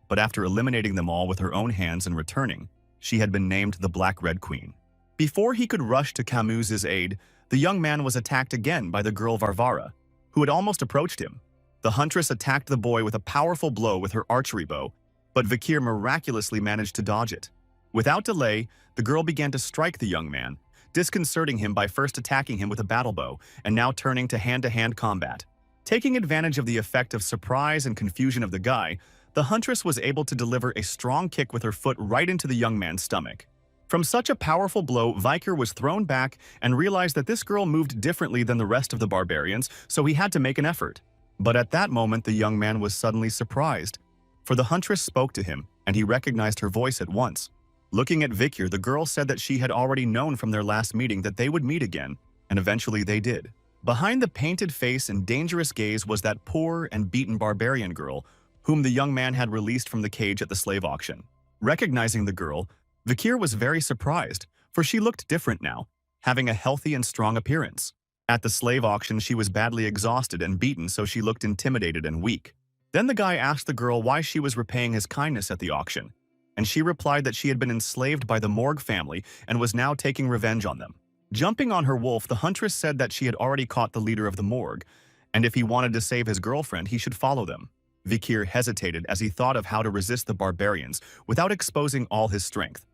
but after eliminating them all with her own hands and returning, she had been named the Black Red Queen. Before he could rush to Kimu's aid, the young man was attacked again by the girl Varvara, who had almost approached him. The huntress attacked the boy with a powerful blow with her archery bow, but Vikir miraculously managed to dodge it. Without delay, the girl began to strike the young man, disconcerting him by first attacking him with a battle bow and now turning to hand-to-hand combat. Taking advantage of the effect of surprise and confusion of the guy, the huntress was able to deliver a strong kick with her foot right into the young man's stomach. From such a powerful blow, Vikir was thrown back and realized that this girl moved differently than the rest of the barbarians, so he had to make an effort. But at that moment, the young man was suddenly surprised, for the huntress spoke to him, and he recognized her voice at once. Looking at Vikir, the girl said that she had already known from their last meeting that they would meet again, and eventually they did. Behind the painted face and dangerous gaze was that poor and beaten barbarian girl, whom the young man had released from the cage at the slave auction. Recognizing the girl, Vikir was very surprised, for she looked different now, having a healthy and strong appearance. At the slave auction, she was badly exhausted and beaten, so she looked intimidated and weak. Then the guy asked the girl why she was repaying his kindness at the auction, and she replied that she had been enslaved by the Morg family and was now taking revenge on them. Jumping on her wolf, the huntress said that she had already caught the leader of the Morg, and if he wanted to save his girlfriend, he should follow them. Vikir hesitated as he thought of how to resist the barbarians without exposing all his strength.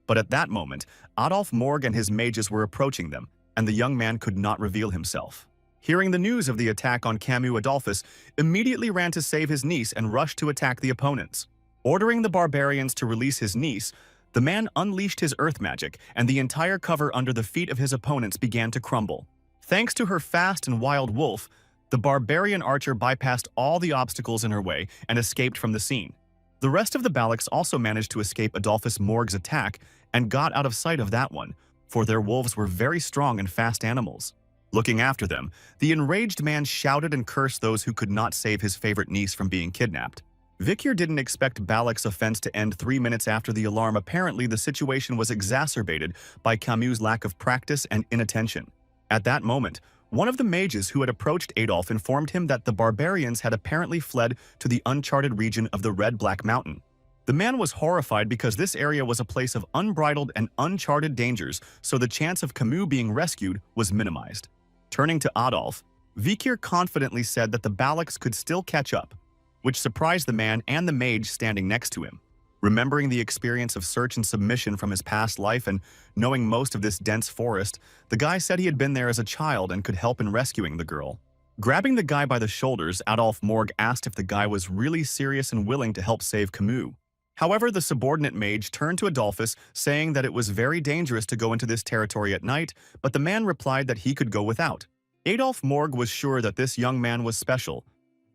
But at that moment, Adolf Morg and his mages were approaching them, and the young man could not reveal himself. Hearing the news of the attack on Kimu, Adolphus immediately ran to save his niece and rushed to attack the opponents. Ordering the barbarians to release his niece, the man unleashed his earth magic, and the entire cover under the feet of his opponents began to crumble. Thanks to her fast and wild wolf, the barbarian archer bypassed all the obstacles in her way and escaped from the scene. The rest of the Balacs also managed to escape Adolphus Morg's attack and got out of sight of that one, for their wolves were very strong and fast animals. Looking after them, the enraged man shouted and cursed those who could not save his favorite niece from being kidnapped. Vikir didn't expect Balak's offense to end 3 minutes after the alarm. Apparently, the situation was exacerbated by Kimu's lack of practice and inattention. At that moment, one of the mages who had approached Adolf informed him that the barbarians had apparently fled to the uncharted region of the Red-Black Mountain. The man was horrified because this area was a place of unbridled and uncharted dangers, so the chance of Kimu being rescued was minimized. Turning to Adolf, Vikir confidently said that the Balacs could still catch up, which surprised the man and the mage standing next to him. Remembering the experience of search and submission from his past life and knowing most of this dense forest, the guy said he had been there as a child and could help in rescuing the girl. Grabbing the guy by the shoulders, Adolf Morg asked if the guy was really serious and willing to help save Kimu. However, the subordinate mage turned to Adolphus, saying that it was very dangerous to go into this territory at night, but the man replied that he could go without. Adolf Morg was sure that this young man was special,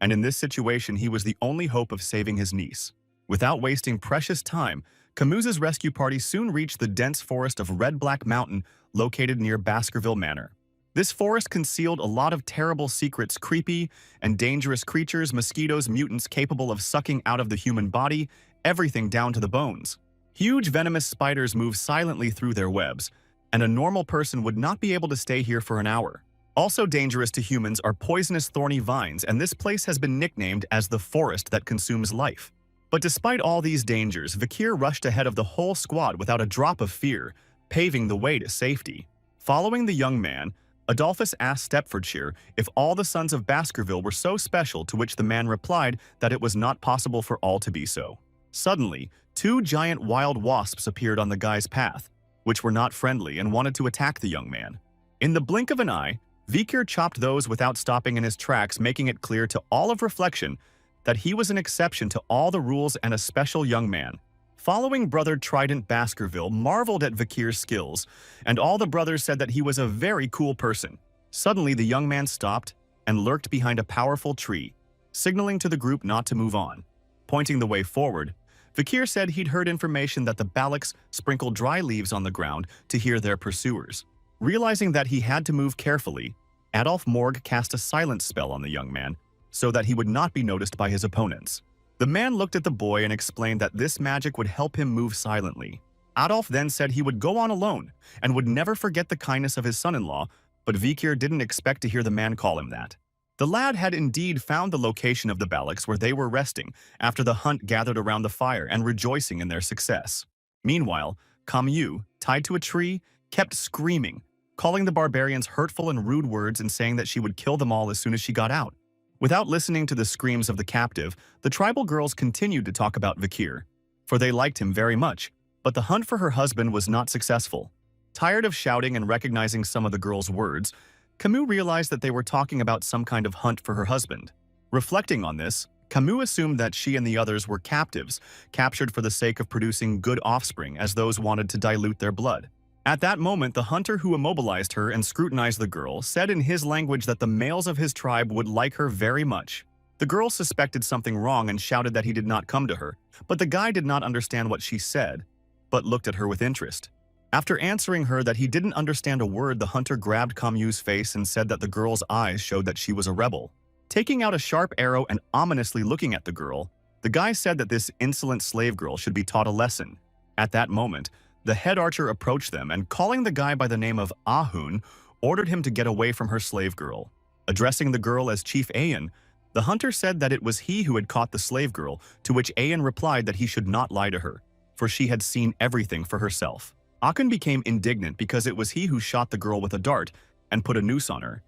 and in this situation he was the only hope of saving his niece. Without wasting precious time, Kimu's rescue party soon reached the dense forest of Red-Black Mountain located near Baskerville Manor. This forest concealed a lot of terrible secrets, creepy and dangerous creatures, mosquitoes, mutants capable of sucking out of the human body, everything down to the bones. Huge venomous spiders move silently through their webs, and a normal person would not be able to stay here for an hour. Also dangerous to humans are poisonous thorny vines, and this place has been nicknamed as the forest that consumes life. But despite all these dangers, Vikir rushed ahead of the whole squad without a drop of fear, paving the way to safety. Following the young man, Adolphus asked Stepfordshire if all the sons of Baskerville were so special, to which the man replied that it was not possible for all to be so. Suddenly, two giant wild wasps appeared on the guy's path, which were not friendly and wanted to attack the young man. In the blink of an eye, Vikir chopped those without stopping in his tracks, making it clear to all of Reflection that he was an exception to all the rules and a special young man. Following brother Trident Baskerville marveled at Vikir's skills, and all the brothers said that he was a very cool person. Suddenly, the young man stopped and lurked behind a powerful tree, signaling to the group not to move on. Pointing the way forward, Vikir said he'd heard information that the Balacs sprinkled dry leaves on the ground to hear their pursuers. Realizing that he had to move carefully, Adolf Morg cast a silence spell on the young man so that he would not be noticed by his opponents. The man looked at the boy and explained that this magic would help him move silently. Adolf then said he would go on alone and would never forget the kindness of his son-in-law, but Vikir didn't expect to hear the man call him that. The lad had indeed found the location of the Balacs where they were resting after the hunt, gathered around the fire and rejoicing in their success. Meanwhile, Kimu, tied to a tree, kept screaming, calling the barbarians hurtful and rude words and saying that she would kill them all as soon as she got out. Without listening to the screams of the captive, the tribal girls continued to talk about Vikir, for they liked him very much, but the hunt for her husband was not successful. Tired of shouting and recognizing some of the girls' words, Kimu realized that they were talking about some kind of hunt for her husband. Reflecting on this, Kimu assumed that she and the others were captives, captured for the sake of producing good offspring, as those wanted to dilute their blood. At that moment, the hunter who immobilized her and scrutinized the girl said in his language that the males of his tribe would like her very much. The girl suspected something wrong and shouted that he did not come to her, but the guy did not understand what she said, but looked at her with interest. After answering her that he didn't understand a word, the hunter grabbed Kimu's face and said that the girl's eyes showed that she was a rebel. Taking out a sharp arrow and ominously looking at the girl, the guy said that this insolent slave girl should be taught a lesson. At that moment, the head archer approached them and, calling the guy by the name of Ahun, ordered him to get away from her slave girl. Addressing the girl as Chief Ayan, the hunter said that it was he who had caught the slave girl, to which Ayan replied that he should not lie to her, for she had seen everything for herself. Ahun became indignant because it was he who shot the girl with a dart and put a noose on her.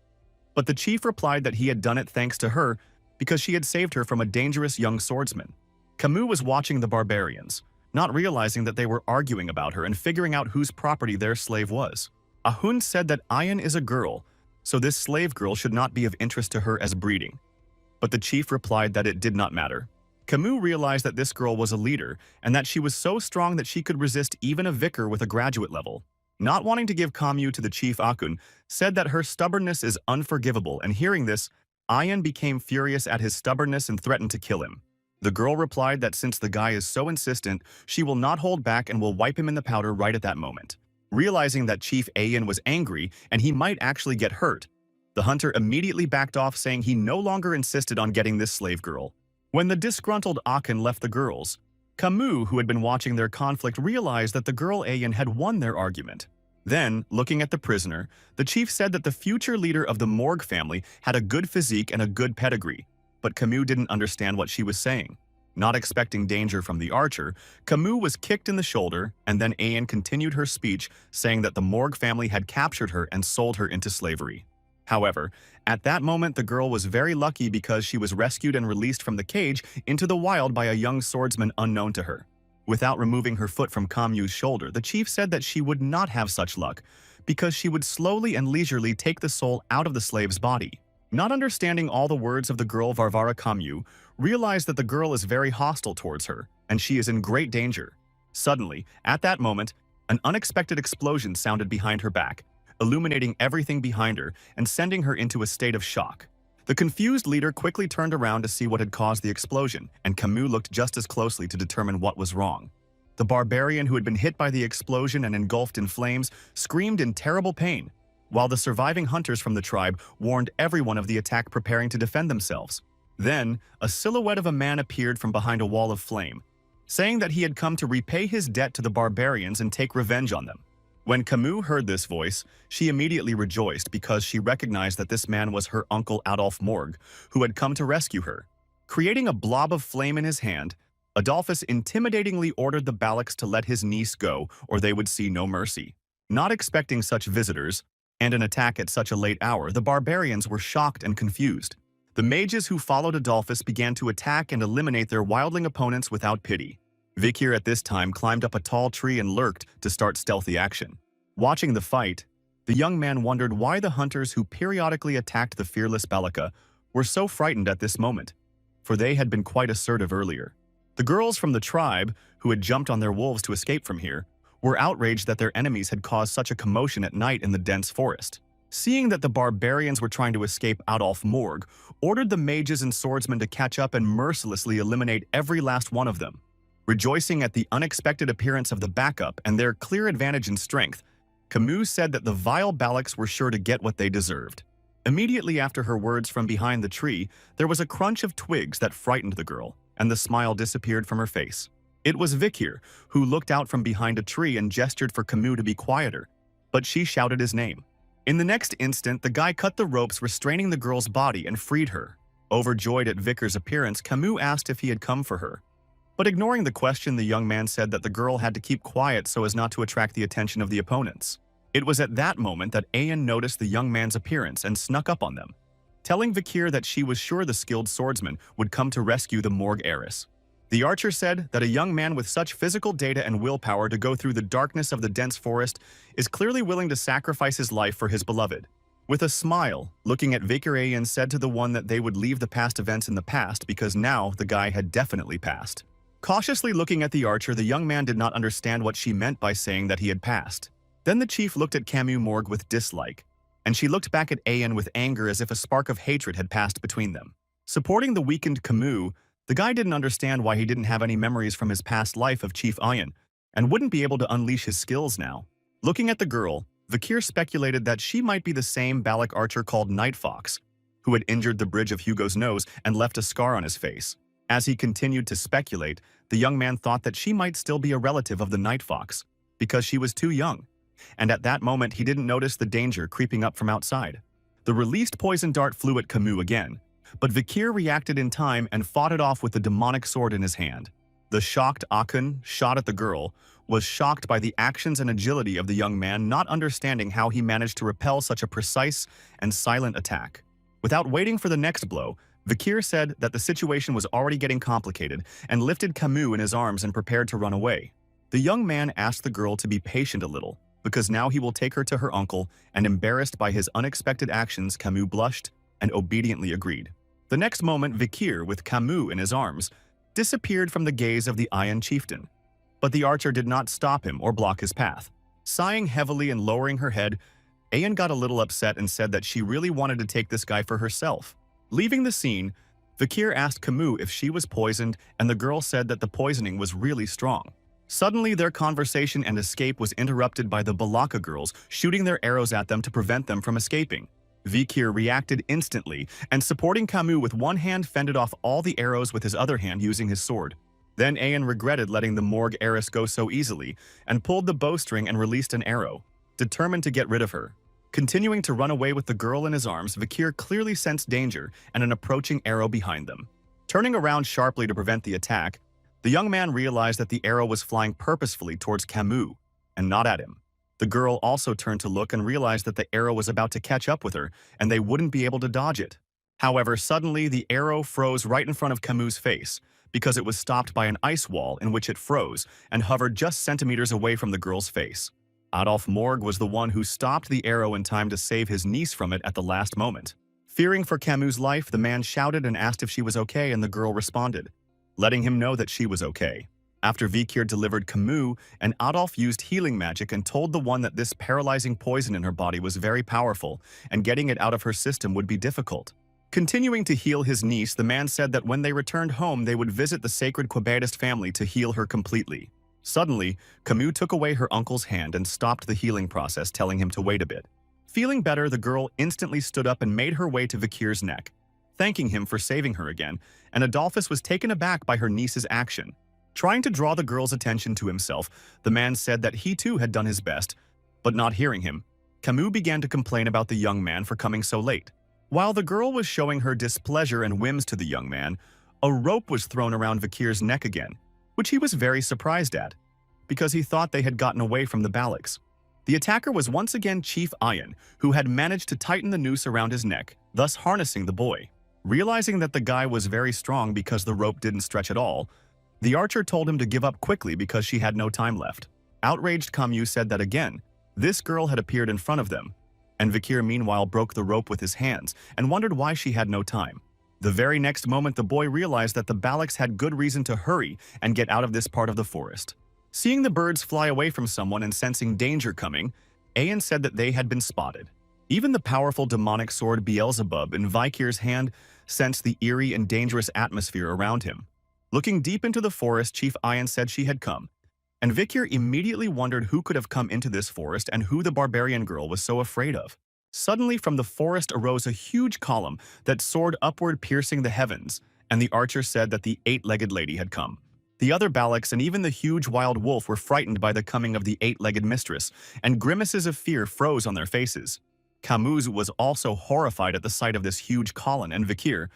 But the chief replied that he had done it thanks to her because she had saved her from a dangerous young swordsman. Kimu was watching the barbarians, not realizing that they were arguing about her and figuring out whose property their slave was. Ahun said that Ayan is a girl, so this slave girl should not be of interest to her as breeding. But the chief replied that it did not matter. Kimu realized that this girl was a leader and that she was so strong that she could resist even a Vikir with a graduate level. Not wanting to give Kimu to the chief, Ahun said that her stubbornness is unforgivable, and hearing this, Ayan became furious at his stubbornness and threatened to kill him. The girl replied that since the guy is so insistent, she will not hold back and will wipe him in the powder right at that moment. Realizing that Chief Ayan was angry and he might actually get hurt, the hunter immediately backed off, saying he no longer insisted on getting this slave girl. When the disgruntled Akan left the girls, Kimu, who had been watching their conflict, realized that the girl Ayan had won their argument. Then, looking at the prisoner, the chief said that the future leader of the Morg family had a good physique and a good pedigree, but Kimu didn't understand what she was saying. Not expecting danger from the archer, Kimu was kicked in the shoulder, and then Ayan continued her speech, saying that the Morg family had captured her and sold her into slavery. However, at that moment the girl was very lucky because she was rescued and released from the cage into the wild by a young swordsman unknown to her. Without removing her foot from Kimu's shoulder, the chief said that she would not have such luck because she would slowly and leisurely take the soul out of the slave's body. Not understanding all the words of the girl, Varvara Kimu realized that the girl is very hostile towards her, and she is in great danger. Suddenly, at that moment, an unexpected explosion sounded behind her back, illuminating everything behind her and sending her into a state of shock. The confused leader quickly turned around to see what had caused the explosion, and Kimu looked just as closely to determine what was wrong. The barbarian who had been hit by the explosion and engulfed in flames screamed in terrible pain, while the surviving hunters from the tribe warned everyone of the attack, preparing to defend themselves. Then, a silhouette of a man appeared from behind a wall of flame, saying that he had come to repay his debt to the barbarians and take revenge on them. When Kimu heard this voice, she immediately rejoiced because she recognized that this man was her uncle Adolf Morg, who had come to rescue her. Creating a blob of flame in his hand, Adolphus intimidatingly ordered the Balacs to let his niece go or they would see no mercy. Not expecting such visitors, and an attack at such a late hour, the barbarians were shocked and confused. The mages who followed Adolphus began to attack and eliminate their wildling opponents without pity. Vikir at this time climbed up a tall tree and lurked to start stealthy action. Watching the fight, the young man wondered why the hunters who periodically attacked the fearless Balika were so frightened at this moment, for they had been quite assertive earlier. The girls from the tribe, who had jumped on their wolves to escape from here, were outraged that their enemies had caused such a commotion at night in the dense forest. Seeing that the barbarians were trying to escape, Adolf Morg ordered the mages and swordsmen to catch up and mercilessly eliminate every last one of them. Rejoicing at the unexpected appearance of the backup and their clear advantage in strength, Kimu said that the vile Baloks were sure to get what they deserved. Immediately after her words from behind the tree, there was a crunch of twigs that frightened the girl, and the smile disappeared from her face. It was Vikir, who looked out from behind a tree and gestured for Kimu to be quieter, but she shouted his name. In the next instant, the guy cut the ropes restraining the girl's body and freed her. Overjoyed at Vikir's appearance, Kimu asked if he had come for her. But ignoring the question, the young man said that the girl had to keep quiet so as not to attract the attention of the opponents. It was at that moment that Ayan noticed the young man's appearance and snuck up on them, telling Vikir that she was sure the skilled swordsman would come to rescue the Morg heiress. The archer said that a young man with such physical data and willpower to go through the darkness of the dense forest is clearly willing to sacrifice his life for his beloved. With a smile, looking at Vikir, Ayan said to the one that they would leave the past events in the past because now the guy had definitely passed. Cautiously looking at the archer, the young man did not understand what she meant by saying that he had passed. Then the chief looked at Kimu Morg with dislike, and she looked back at Ayan with anger as if a spark of hatred had passed between them. Supporting the weakened Kimu, the guy didn't understand why he didn't have any memories from his past life of Chief Ayan, and wouldn't be able to unleash his skills now. Looking at the girl, Vikir speculated that she might be the same Balak archer called Night Fox, who had injured the bridge of Hugo's nose and left a scar on his face. As he continued to speculate, the young man thought that she might still be a relative of the Night Fox, because she was too young, and at that moment he didn't notice the danger creeping up from outside. The released poison dart flew at Kimu again, but Vikir reacted in time and fought it off with the demonic sword in his hand. The shocked Akun, shot at the girl, was shocked by the actions and agility of the young man, not understanding how he managed to repel such a precise and silent attack. Without waiting for the next blow, Vikir said that the situation was already getting complicated and lifted Kimu in his arms and prepared to run away. The young man asked the girl to be patient a little, because now he will take her to her uncle, and embarrassed by his unexpected actions, Kimu blushed and obediently agreed. The next moment, Vikir, with Kimu in his arms, disappeared from the gaze of the Ayan chieftain. But the archer did not stop him or block his path. Sighing heavily and lowering her head, Ayan got a little upset and said that she really wanted to take this guy for herself. Leaving the scene, Vikir asked Kimu if she was poisoned, and the girl said that the poisoning was really strong. Suddenly, their conversation and escape was interrupted by the Balaka girls shooting their arrows at them to prevent them from escaping. Vikir reacted instantly, and supporting Kimu with one hand fended off all the arrows with his other hand using his sword. Then Ayan regretted letting the Morg heiress go so easily, and pulled the bowstring and released an arrow, determined to get rid of her. Continuing to run away with the girl in his arms, Vikir clearly sensed danger and an approaching arrow behind them. Turning around sharply to prevent the attack, the young man realized that the arrow was flying purposefully towards Kimu, and not at him. The girl also turned to look and realized that the arrow was about to catch up with her, and they wouldn't be able to dodge it. However, suddenly the arrow froze right in front of Kimu's face, because it was stopped by an ice wall in which it froze and hovered just centimeters away from the girl's face. Adolf Morg was the one who stopped the arrow in time to save his niece from it at the last moment. Fearing for Kimu's life, the man shouted and asked if she was okay, and the girl responded, letting him know that she was okay. After Vikir delivered Kimu, and Adolf used healing magic and told the one that this paralyzing poison in her body was very powerful, and getting it out of her system would be difficult. Continuing to heal his niece, the man said that when they returned home, they would visit the sacred Quabadist family to heal her completely. Suddenly, Kimu took away her uncle's hand and stopped the healing process, telling him to wait a bit. Feeling better, the girl instantly stood up and made her way to Vikir's neck, thanking him for saving her again, and Adolphus was taken aback by her niece's action. Trying to draw the girl's attention to himself, the man said that he too had done his best, but not hearing him, Kimu began to complain about the young man for coming so late. While the girl was showing her displeasure and whims to the young man, a rope was thrown around Vikir's neck again, which he was very surprised at, because he thought they had gotten away from the Baloks. The attacker was once again Chief Ian, who had managed to tighten the noose around his neck, thus harnessing the boy. Realizing that the guy was very strong because the rope didn't stretch at all, the archer told him to give up quickly because she had no time left. Outraged Kimu said that again, this girl had appeared in front of them, and Vikir meanwhile broke the rope with his hands and wondered why she had no time. The very next moment the boy realized that the Balax had good reason to hurry and get out of this part of the forest. Seeing the birds fly away from someone and sensing danger coming, Ayan said that they had been spotted. Even the powerful demonic sword Beelzebub in Vikir's hand sensed the eerie and dangerous atmosphere around him. Looking deep into the forest, Chief Ayan said she had come, and Vikir immediately wondered who could have come into this forest and who the barbarian girl was so afraid of. Suddenly from the forest arose a huge column that soared upward, piercing the heavens, and the archer said that the eight-legged lady had come. The other Balax and even the huge wild wolf were frightened by the coming of the eight-legged mistress, and grimaces of fear froze on their faces. Kimu was also horrified at the sight of this huge column, and Vikir,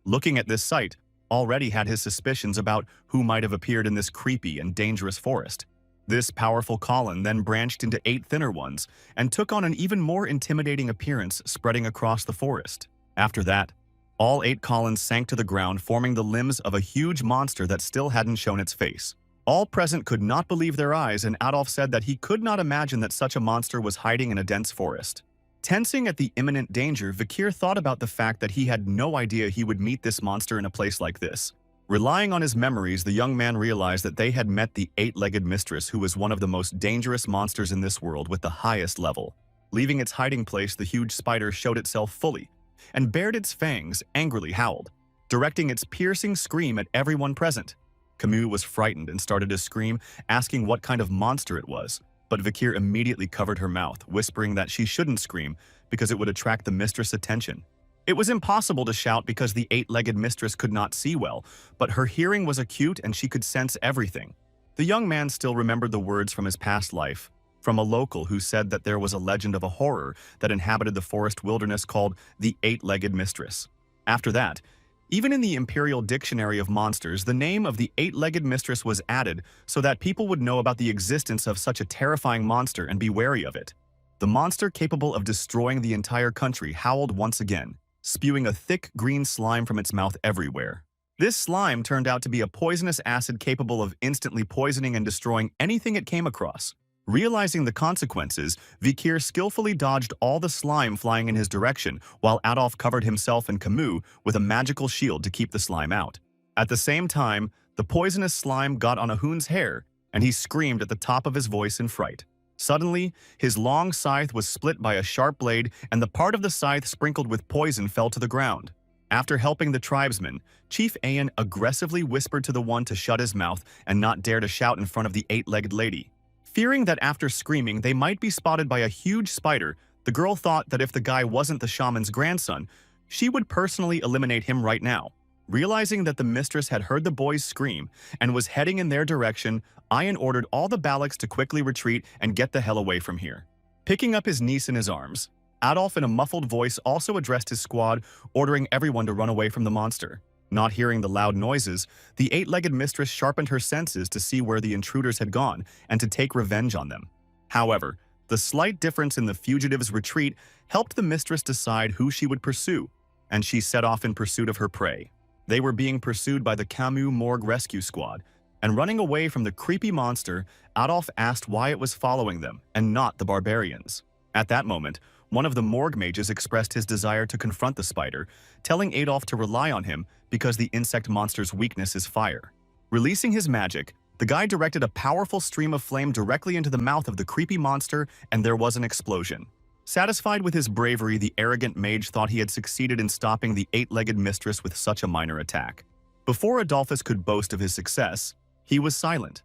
looking at this sight, already had his suspicions about who might have appeared in this creepy and dangerous forest. This powerful column then branched into 8 thinner ones and took on an even more intimidating appearance, spreading across the forest. After that, all 8 columns sank to the ground, forming the limbs of a huge monster that still hadn't shown its face. All present could not believe their eyes, and Adolf said that he could not imagine that such a monster was hiding in a dense forest. Tensing at the imminent danger, Vikir thought about the fact that he had no idea he would meet this monster in a place like this. Relying on his memories, the young man realized that they had met the eight-legged mistress, who was one of the most dangerous monsters in this world with the highest level. Leaving its hiding place, the huge spider showed itself fully and bared its fangs, angrily howled, directing its piercing scream at everyone present. Kimu was frightened and started to scream, asking what kind of monster it was. But Vikir immediately covered her mouth, whispering that she shouldn't scream because it would attract the mistress' attention. It was impossible to shout because the eight-legged mistress could not see well, but her hearing was acute and she could sense everything. The young man still remembered the words from his past life, from a local who said that there was a legend of a horror that inhabited the forest wilderness called the eight-legged mistress. After that, even in the Imperial Dictionary of Monsters, the name of the eight-legged mistress was added so that people would know about the existence of such a terrifying monster and be wary of it. The monster capable of destroying the entire country howled once again, spewing a thick green slime from its mouth everywhere. This slime turned out to be a poisonous acid capable of instantly poisoning and destroying anything it came across. Realizing the consequences, Vikir skillfully dodged all the slime flying in his direction, while Adolf covered himself and Kimu with a magical shield to keep the slime out. At the same time, the poisonous slime got on Ahun's hair, and he screamed at the top of his voice in fright. Suddenly, his long scythe was split by a sharp blade, and the part of the scythe sprinkled with poison fell to the ground. After helping the tribesmen, Chief Ayan aggressively whispered to the one to shut his mouth and not dare to shout in front of the eight-legged lady. Fearing that after screaming they might be spotted by a huge spider, the girl thought that if the guy wasn't the shaman's grandson, she would personally eliminate him right now. Realizing that the mistress had heard the boys scream and was heading in their direction, Ayan ordered all the Balax to quickly retreat and get the hell away from here. Picking up his niece in his arms, Adolf in a muffled voice also addressed his squad, ordering everyone to run away from the monster. Not hearing the loud noises, the eight-legged mistress sharpened her senses to see where the intruders had gone and to take revenge on them. However, the slight difference in the fugitives' retreat helped the mistress decide who she would pursue, and she set off in pursuit of her prey. They were being pursued by the Kimu Morg rescue squad, and running away from the creepy monster, Adolf asked why it was following them and not the barbarians. At that moment, one of the Morg mages expressed his desire to confront the spider, telling Adolf to rely on him because the insect monster's weakness is fire. Releasing his magic, the guy directed a powerful stream of flame directly into the mouth of the creepy monster, and there was an explosion. Satisfied with his bravery, the arrogant mage thought he had succeeded in stopping the eight-legged mistress with such a minor attack. Before Adolphus could boast of his success, he was silent,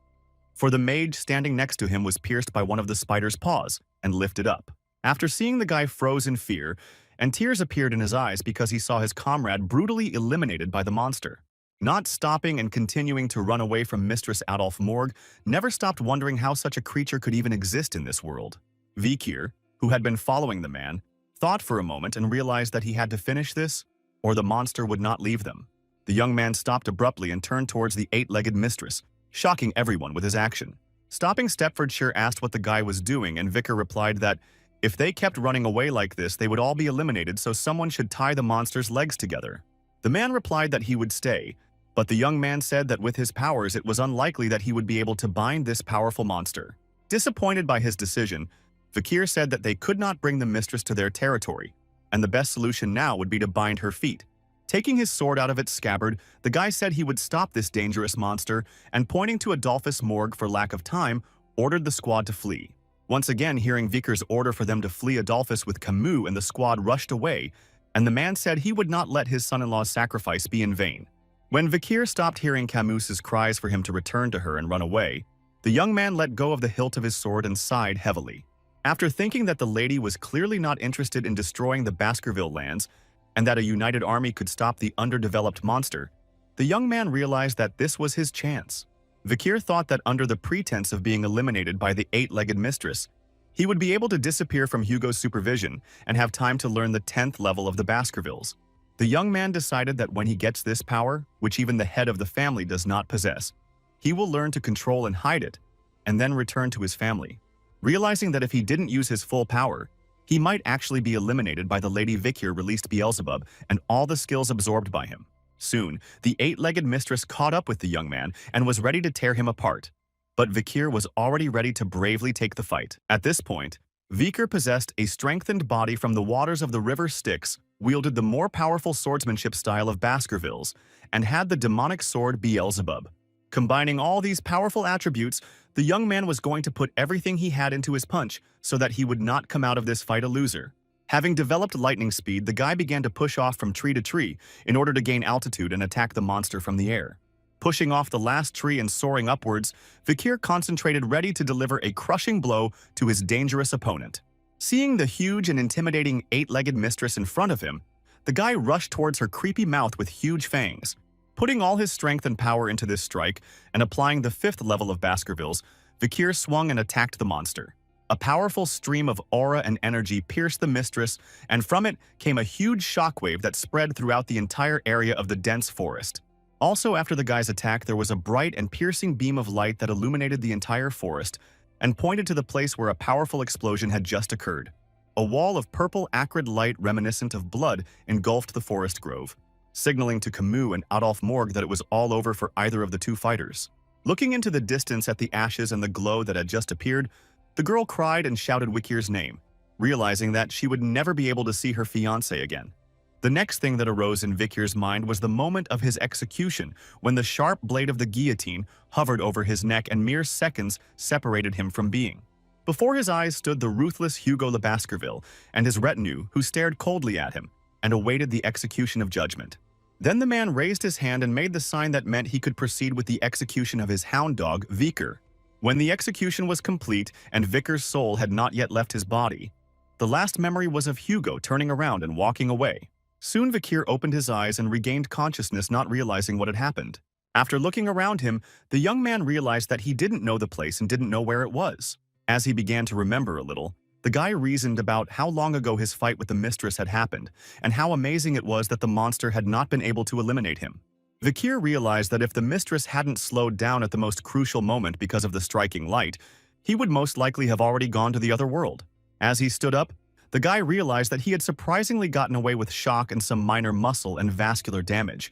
for the mage standing next to him was pierced by one of the spider's paws and lifted up. After seeing the guy froze in fear, and tears appeared in his eyes because he saw his comrade brutally eliminated by the monster. Not stopping and continuing to run away from Mistress Adolf Morg, never stopped wondering how such a creature could even exist in this world. Vikir, who had been following the man, thought for a moment and realized that he had to finish this, or the monster would not leave them. The young man stopped abruptly and turned towards the eight-legged mistress, shocking everyone with his action. Stopping Stepfordshire asked what the guy was doing, and Vikir replied that if they kept running away like this, they would all be eliminated, so someone should tie the monster's legs together. The man replied that he would stay, but the young man said that with his powers it was unlikely that he would be able to bind this powerful monster. Disappointed by his decision, Vikir said that they could not bring the mistress to their territory, and the best solution now would be to bind her feet. Taking his sword out of its scabbard, the guy said he would stop this dangerous monster, and pointing to Adolphus Morg for lack of time, ordered the squad to flee. Once again, hearing Vikir's order for them to flee, Adolphus with Kimu and the squad rushed away, and the man said he would not let his son-in-law's sacrifice be in vain. When Vikir stopped hearing Camus's cries for him to return to her and run away, the young man let go of the hilt of his sword and sighed heavily. After thinking that the lady was clearly not interested in destroying the Baskerville lands and that a united army could stop the underdeveloped monster, the young man realized that this was his chance. Vikir thought that under the pretense of being eliminated by the eight-legged mistress, he would be able to disappear from Hugo's supervision and have time to learn the 10th level of the Baskervilles. The young man decided that when he gets this power, which even the head of the family does not possess, he will learn to control and hide it, and then return to his family. Realizing that if he didn't use his full power, he might actually be eliminated by the Lady Vikir released Beelzebub and all the skills absorbed by him. Soon, the eight-legged mistress caught up with the young man and was ready to tear him apart. But Vikir was already ready to bravely take the fight. At this point, Vikir possessed a strengthened body from the waters of the river Styx, wielded the more powerful swordsmanship style of Baskervilles, and had the demonic sword Beelzebub. Combining all these powerful attributes, the young man was going to put everything he had into his punch so that he would not come out of this fight a loser. Having developed lightning speed, the guy began to push off from tree to tree in order to gain altitude and attack the monster from the air. Pushing off the last tree and soaring upwards, Vikir concentrated, ready to deliver a crushing blow to his dangerous opponent. Seeing the huge and intimidating eight-legged mistress in front of him, the guy rushed towards her creepy mouth with huge fangs. Putting all his strength and power into this strike and applying the 5th level of Baskervilles, Vikir swung and attacked the monster. A powerful stream of aura and energy pierced the mistress, and from it came a huge shockwave that spread throughout the entire area of the dense forest. Also, after the guy's attack, there was a bright and piercing beam of light that illuminated the entire forest and pointed to the place where a powerful explosion had just occurred. A wall of purple acrid light reminiscent of blood engulfed the forest grove, signaling to Kimu and Adolf Morg that it was all over for either of the two fighters. Looking into the distance at the ashes and the glow that had just appeared, the girl cried and shouted Vikir's name, realizing that she would never be able to see her fiancé again. The next thing that arose in Vikir's mind was the moment of his execution, when the sharp blade of the guillotine hovered over his neck and mere seconds separated him from being. Before his eyes stood the ruthless Hugo le Baskerville and his retinue, who stared coldly at him and awaited the execution of judgment. Then the man raised his hand and made the sign that meant he could proceed with the execution of his hound dog, Vikir. When the execution was complete and Vikir's soul had not yet left his body, the last memory was of Hugo turning around and walking away. Soon Vikir opened his eyes and regained consciousness, not realizing what had happened. After looking around him, the young man realized that he didn't know the place and didn't know where it was. As he began to remember a little, the guy reasoned about how long ago his fight with the mistress had happened and how amazing it was that the monster had not been able to eliminate him. Vikir realized that if the mistress hadn't slowed down at the most crucial moment because of the striking light, he would most likely have already gone to the other world. As he stood up, the guy realized that he had surprisingly gotten away with shock and some minor muscle and vascular damage,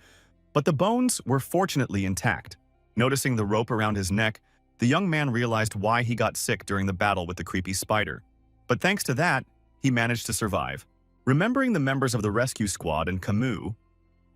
but the bones were fortunately intact. Noticing the rope around his neck, the young man realized why he got sick during the battle with the creepy spider. But thanks to that, he managed to survive. Remembering the members of the rescue squad and Kimu,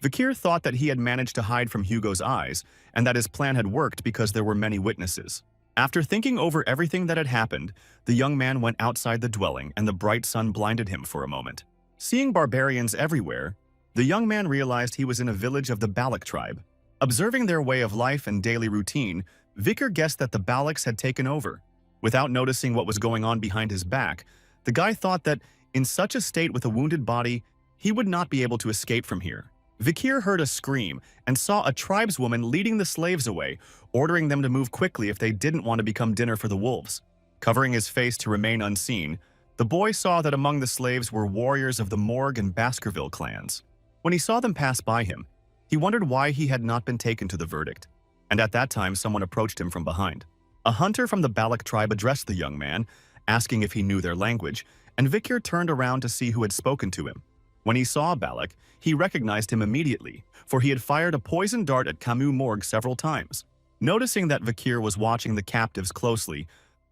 Vikir thought that he had managed to hide from Hugo's eyes and that his plan had worked because there were many witnesses. After thinking over everything that had happened, the young man went outside the dwelling and the bright sun blinded him for a moment. Seeing barbarians everywhere, the young man realized he was in a village of the Balak tribe. Observing their way of life and daily routine, Vikir guessed that the Balaks had taken over. Without noticing what was going on behind his back, the guy thought that, in such a state with a wounded body, he would not be able to escape from here. Vikir heard a scream and saw a tribeswoman leading the slaves away, ordering them to move quickly if they didn't want to become dinner for the wolves. Covering his face to remain unseen, the boy saw that among the slaves were warriors of the Morg and Baskerville clans. When he saw them pass by him, he wondered why he had not been taken to the verdict, and at that time someone approached him from behind. A hunter from the Balak tribe addressed the young man, asking if he knew their language, and Vikir turned around to see who had spoken to him. When he saw Balak, he recognized him immediately, for he had fired a poison dart at Kimu Morg several times. Noticing that Vikir was watching the captives closely,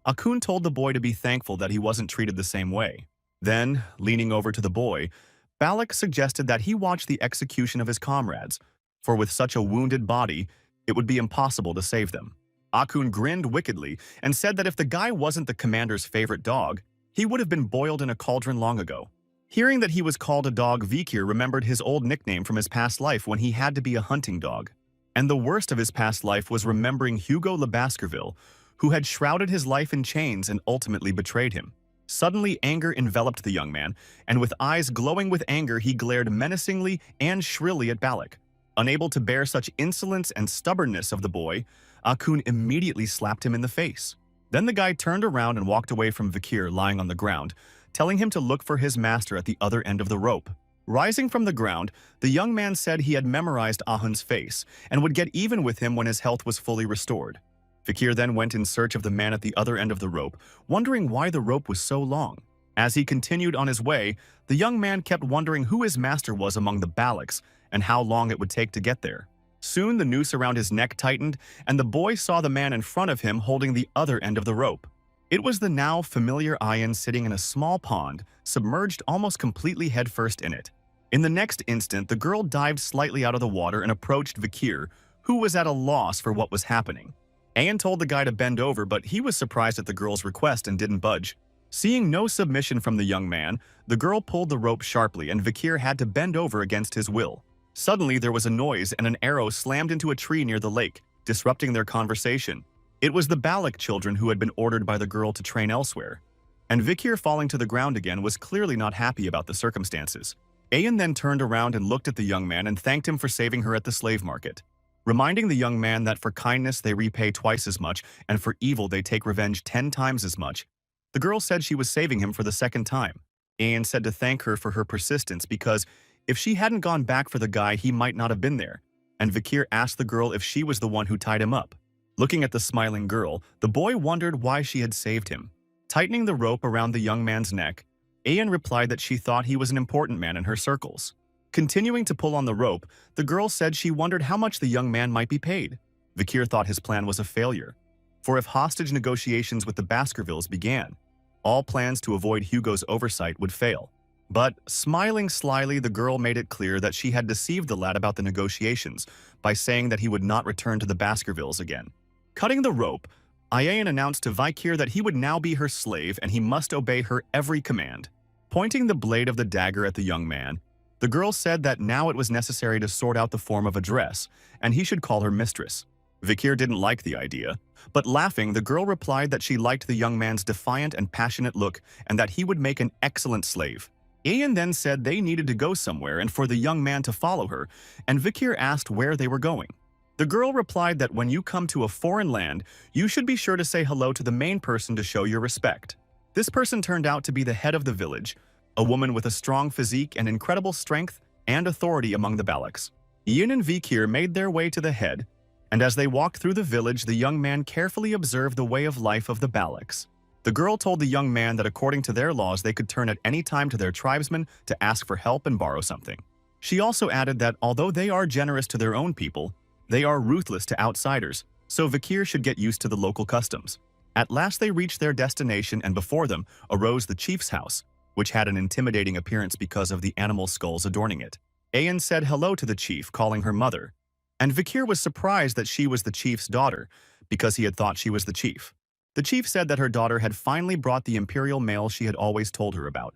Akun told the boy to be thankful that he wasn't treated the same way. Then, leaning over to the boy, Balak suggested that he watch the execution of his comrades, for with such a wounded body, it would be impossible to save them. Akun grinned wickedly and said that if the guy wasn't the commander's favorite dog, he would have been boiled in a cauldron long ago. Hearing that he was called a dog, Vikir remembered his old nickname from his past life when he had to be a hunting dog. And the worst of his past life was remembering Hugo Le Baskerville, who had shrouded his life in chains and ultimately betrayed him. Suddenly, anger enveloped the young man, and with eyes glowing with anger, he glared menacingly and shrilly at Balak. Unable to bear such insolence and stubbornness of the boy, Akun immediately slapped him in the face. Then the guy turned around and walked away from Vikir lying on the ground, telling him to look for his master at the other end of the rope. Rising from the ground, the young man said he had memorized Ahun's face and would get even with him when his health was fully restored. Vikir then went in search of the man at the other end of the rope, wondering why the rope was so long. As he continued on his way, the young man kept wondering who his master was among the Balaks and how long it would take to get there. Soon the noose around his neck tightened, and the boy saw the man in front of him holding the other end of the rope. It was the now familiar Ayan sitting in a small pond, submerged almost completely headfirst in it. In the next instant, the girl dived slightly out of the water and approached Vikir, who was at a loss for what was happening. Ayan told the guy to bend over, but he was surprised at the girl's request and didn't budge. Seeing no submission from the young man, the girl pulled the rope sharply and Vikir had to bend over against his will. Suddenly, there was a noise and an arrow slammed into a tree near the lake, disrupting their conversation. It was the Balak children who had been ordered by the girl to train elsewhere. And Vikir, falling to the ground again, was clearly not happy about the circumstances. Ayan then turned around and looked at the young man and thanked him for saving her at the slave market, reminding the young man that for kindness they repay twice as much and for evil they take revenge 10 times as much. The girl said she was saving him for the second time. Ayan said to thank her for her persistence because if she hadn't gone back for the guy, he might not have been there. And Vikir asked the girl if she was the one who tied him up. Looking at the smiling girl, the boy wondered why she had saved him. Tightening the rope around the young man's neck, Ayan replied that she thought he was an important man in her circles. Continuing to pull on the rope, the girl said she wondered how much the young man might be paid. Vikir thought his plan was a failure, for if hostage negotiations with the Baskervilles began, all plans to avoid Hugo's oversight would fail. But, smiling slyly, the girl made it clear that she had deceived the lad about the negotiations by saying that he would not return to the Baskervilles again. Cutting the rope, Ayan announced to Vikir that he would now be her slave and he must obey her every command. Pointing the blade of the dagger at the young man, the girl said that now it was necessary to sort out the form of a dress, and he should call her mistress. Vikir didn't like the idea, but laughing, the girl replied that she liked the young man's defiant and passionate look and that he would make an excellent slave. Ayan then said they needed to go somewhere and for the young man to follow her, and Vikir asked where they were going. The girl replied that when you come to a foreign land, you should be sure to say hello to the main person to show your respect. This person turned out to be the head of the village, a woman with a strong physique and incredible strength and authority among the Balaks. Yin and Vikir made their way to the head, and as they walked through the village, the young man carefully observed the way of life of the Balaks. The girl told the young man that according to their laws, they could turn at any time to their tribesmen to ask for help and borrow something. She also added that although they are generous to their own people, they are ruthless to outsiders, so Vikir should get used to the local customs. At last they reached their destination and before them arose the chief's house, which had an intimidating appearance because of the animal skulls adorning it. Ayan said hello to the chief, calling her mother, and Vikir was surprised that she was the chief's daughter because he had thought she was the chief. The chief said that her daughter had finally brought the imperial mail she had always told her about,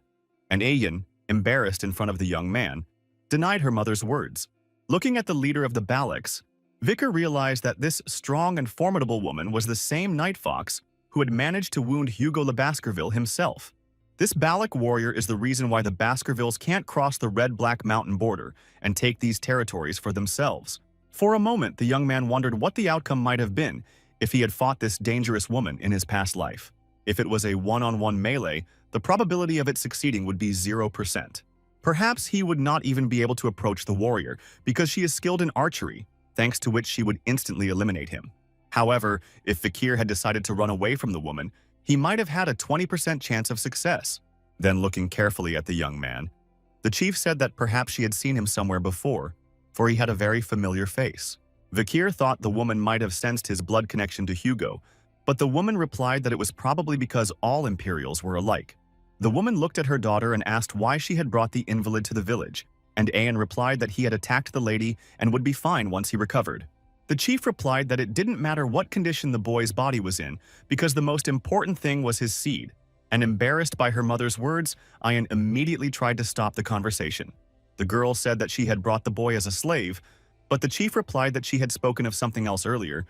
and Ayan, embarrassed in front of the young man, denied her mother's words. Looking at the leader of the Balaks, Vikir realized that this strong and formidable woman was the same night fox who had managed to wound Hugo Le Baskerville himself. This Balak warrior is the reason why the Baskervilles can't cross the red-black mountain border and take these territories for themselves. For a moment, the young man wondered what the outcome might have been if he had fought this dangerous woman in his past life. If it was a one-on-one melee, the probability of it succeeding would be 0%. Perhaps he would not even be able to approach the warrior because she is skilled in archery, thanks to which she would instantly eliminate him. However, if Vikir had decided to run away from the woman, he might have had a 20% chance of success. Then looking carefully at the young man, the chief said that perhaps she had seen him somewhere before, for he had a very familiar face. Vikir thought the woman might have sensed his blood connection to Hugo, but the woman replied that it was probably because all Imperials were alike. The woman looked at her daughter and asked why she had brought the invalid to the village, and Ayan replied that he had attacked the lady and would be fine once he recovered. The chief replied that it didn't matter what condition the boy's body was in, because the most important thing was his seed, and embarrassed by her mother's words, Ayan immediately tried to stop the conversation. The girl said that she had brought the boy as a slave, but the chief replied that she had spoken of something else earlier,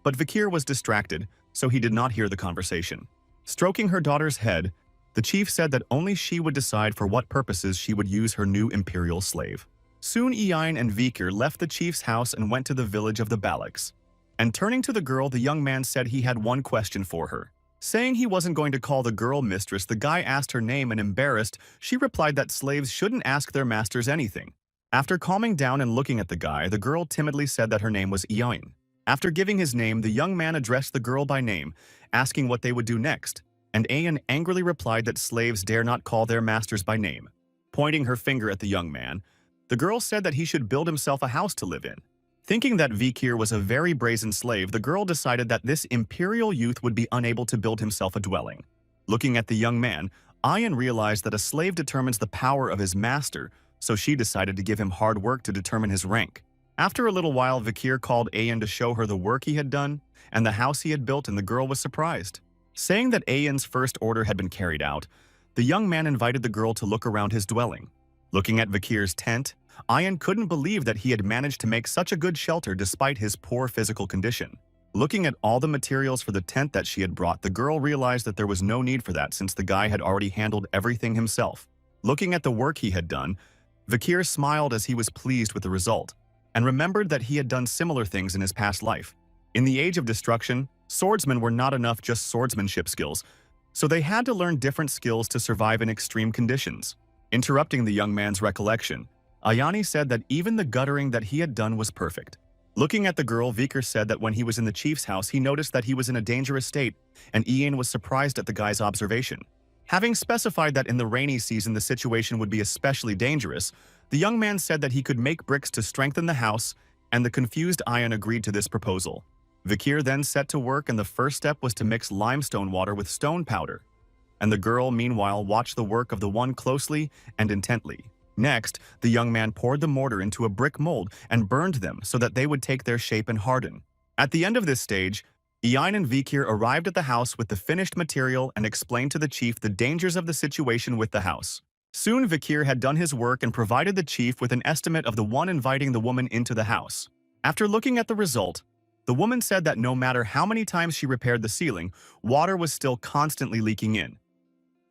but Vikir was distracted, so he did not hear the conversation. Stroking her daughter's head, the chief said that only she would decide for what purposes she would use her new imperial slave. Soon Ayan and Vikir left the chief's house and went to the village of the Balaks. And turning to the girl, the young man said he had one question for her. Saying he wasn't going to call the girl mistress, the guy asked her name, and embarrassed, she replied that slaves shouldn't ask their masters anything. After calming down and looking at the guy, the girl timidly said that her name was Ayan. After giving his name, the young man addressed the girl by name, asking what they would do next, and Ayan angrily replied that slaves dare not call their masters by name. Pointing her finger at the young man, the girl said that he should build himself a house to live in. Thinking that Vikir was a very brazen slave, the girl decided that this imperial youth would be unable to build himself a dwelling. Looking at the young man, Ayan realized that a slave determines the power of his master, so she decided to give him hard work to determine his rank. After a little while, Vikir called Ayan to show her the work he had done and the house he had built, and the girl was surprised. Saying that Ayan's first order had been carried out, the young man invited the girl to look around his dwelling. Looking at Vikir's tent, Ayan couldn't believe that he had managed to make such a good shelter despite his poor physical condition. Looking at all the materials for the tent that she had brought, the girl realized that there was no need for that since the guy had already handled everything himself. Looking at the work he had done, Vikir smiled as he was pleased with the result, and remembered that he had done similar things in his past life. In the Age of Destruction, swordsmen were not enough just swordsmanship skills, so they had to learn different skills to survive in extreme conditions. Interrupting the young man's recollection, Ayani said that even the guttering that he had done was perfect. Looking at the girl, Vikir said that when he was in the chief's house, he noticed that he was in a dangerous state, and Ayan was surprised at the guy's observation. Having specified that in the rainy season the situation would be especially dangerous, the young man said that he could make bricks to strengthen the house, and the confused Ayan agreed to this proposal. Vikir then set to work, and the first step was to mix limestone water with stone powder. And the girl, meanwhile, watched the work of the one closely and intently. Next, the young man poured the mortar into a brick mold and burned them so that they would take their shape and harden. At the end of this stage, Ayan and Vikir arrived at the house with the finished material and explained to the chief the dangers of the situation with the house. Soon Vikir had done his work and provided the chief with an estimate of the one inviting the woman into the house. After looking at the result, the woman said that no matter how many times she repaired the ceiling, water was still constantly leaking in.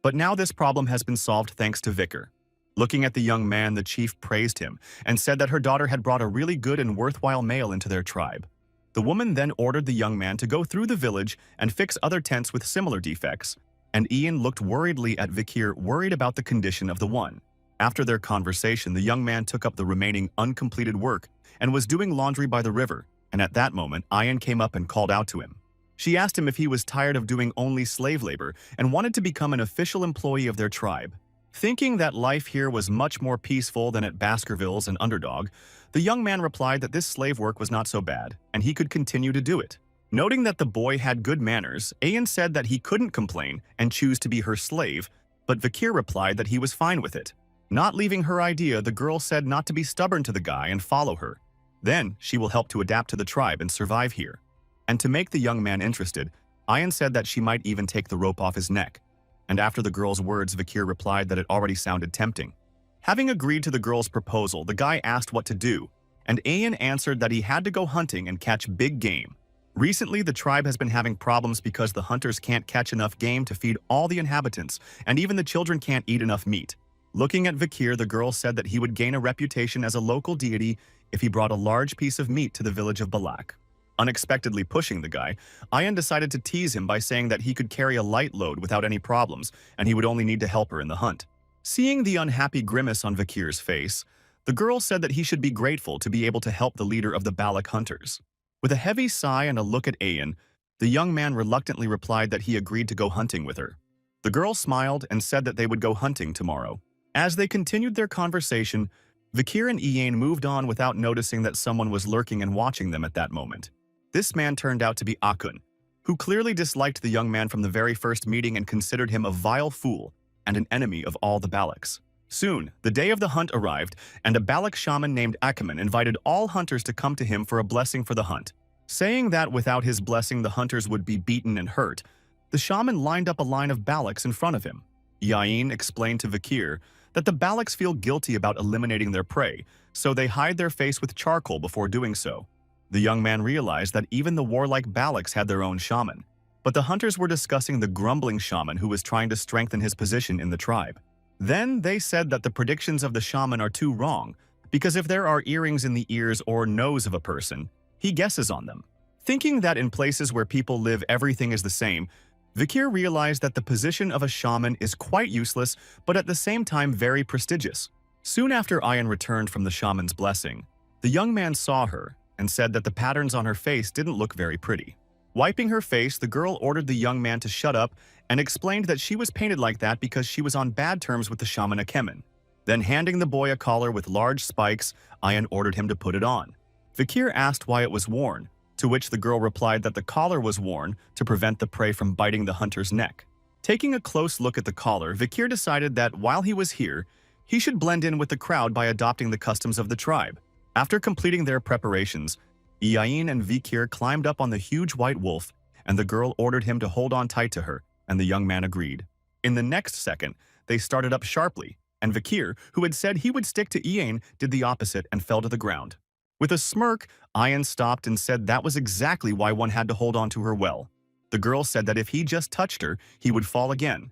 But now this problem has been solved thanks to Vikir. Looking at the young man, the chief praised him and said that her daughter had brought a really good and worthwhile male into their tribe. The woman then ordered the young man to go through the village and fix other tents with similar defects, and Ayan looked worriedly at Vikir, worried about the condition of the one. After their conversation, the young man took up the remaining uncompleted work and was doing laundry by the river, and at that moment, Ayan came up and called out to him. She asked him if he was tired of doing only slave labor and wanted to become an official employee of their tribe. Thinking that life here was much more peaceful than at Baskerville's and Underdog, the young man replied that this slave work was not so bad, and he could continue to do it. Noting that the boy had good manners, Ayan said that he couldn't complain and choose to be her slave, but Vikir replied that he was fine with it. Not leaving her idea, the girl said not to be stubborn to the guy and follow her. Then she will help to adapt to the tribe and survive here. And to make the young man interested, Ayan said that she might even take the rope off his neck. And after the girl's words, Vikir replied that it already sounded tempting. Having agreed to the girl's proposal, the guy asked what to do, and Ayan answered that he had to go hunting and catch big game. Recently, the tribe has been having problems because the hunters can't catch enough game to feed all the inhabitants, and even the children can't eat enough meat. Looking at Vikir, the girl said that he would gain a reputation as a local deity if he brought a large piece of meat to the village of Balak. Unexpectedly pushing the guy, Ayan decided to tease him by saying that he could carry a light load without any problems, and he would only need to help her in the hunt. Seeing the unhappy grimace on Vikir's face, the girl said that he should be grateful to be able to help the leader of the Balak hunters. With a heavy sigh and a look at Ayan, the young man reluctantly replied that he agreed to go hunting with her. The girl smiled and said that they would go hunting tomorrow. As they continued their conversation, Vikir and Ayan moved on without noticing that someone was lurking and watching them at that moment. This man turned out to be Akun, who clearly disliked the young man from the very first meeting and considered him a vile fool and an enemy of all the Balaks. Soon, the day of the hunt arrived, and a Balak shaman named Akaman invited all hunters to come to him for a blessing for the hunt. Saying that without his blessing the hunters would be beaten and hurt, the shaman lined up a line of Balaks in front of him. Yain explained to Vikir that the Balaks feel guilty about eliminating their prey, so they hide their face with charcoal before doing so. The young man realized that even the warlike Balaks had their own shaman, but the hunters were discussing the grumbling shaman who was trying to strengthen his position in the tribe. Then they said that the predictions of the shaman are too wrong, because if there are earrings in the ears or nose of a person, he guesses on them. Thinking that in places where people live everything is the same, Vikir realized that the position of a shaman is quite useless, but at the same time very prestigious. Soon after Ayan returned from the shaman's blessing, the young man saw her and said that the patterns on her face didn't look very pretty. Wiping her face, the girl ordered the young man to shut up and explained that she was painted like that because she was on bad terms with the shaman Akemen. Then handing the boy a collar with large spikes, Ayan ordered him to put it on. Vikir asked why it was worn, to which the girl replied that the collar was worn to prevent the prey from biting the hunter's neck. Taking a close look at the collar, Vikir decided that while he was here, he should blend in with the crowd by adopting the customs of the tribe. After completing their preparations, Iain and Vikir climbed up on the huge white wolf, and the girl ordered him to hold on tight to her, and the young man agreed. In the next second, they started up sharply, and Vikir, who had said he would stick to Iain, did the opposite and fell to the ground. With a smirk, Iain stopped and said that was exactly why one had to hold on to her well. The girl said that if he just touched her, he would fall again,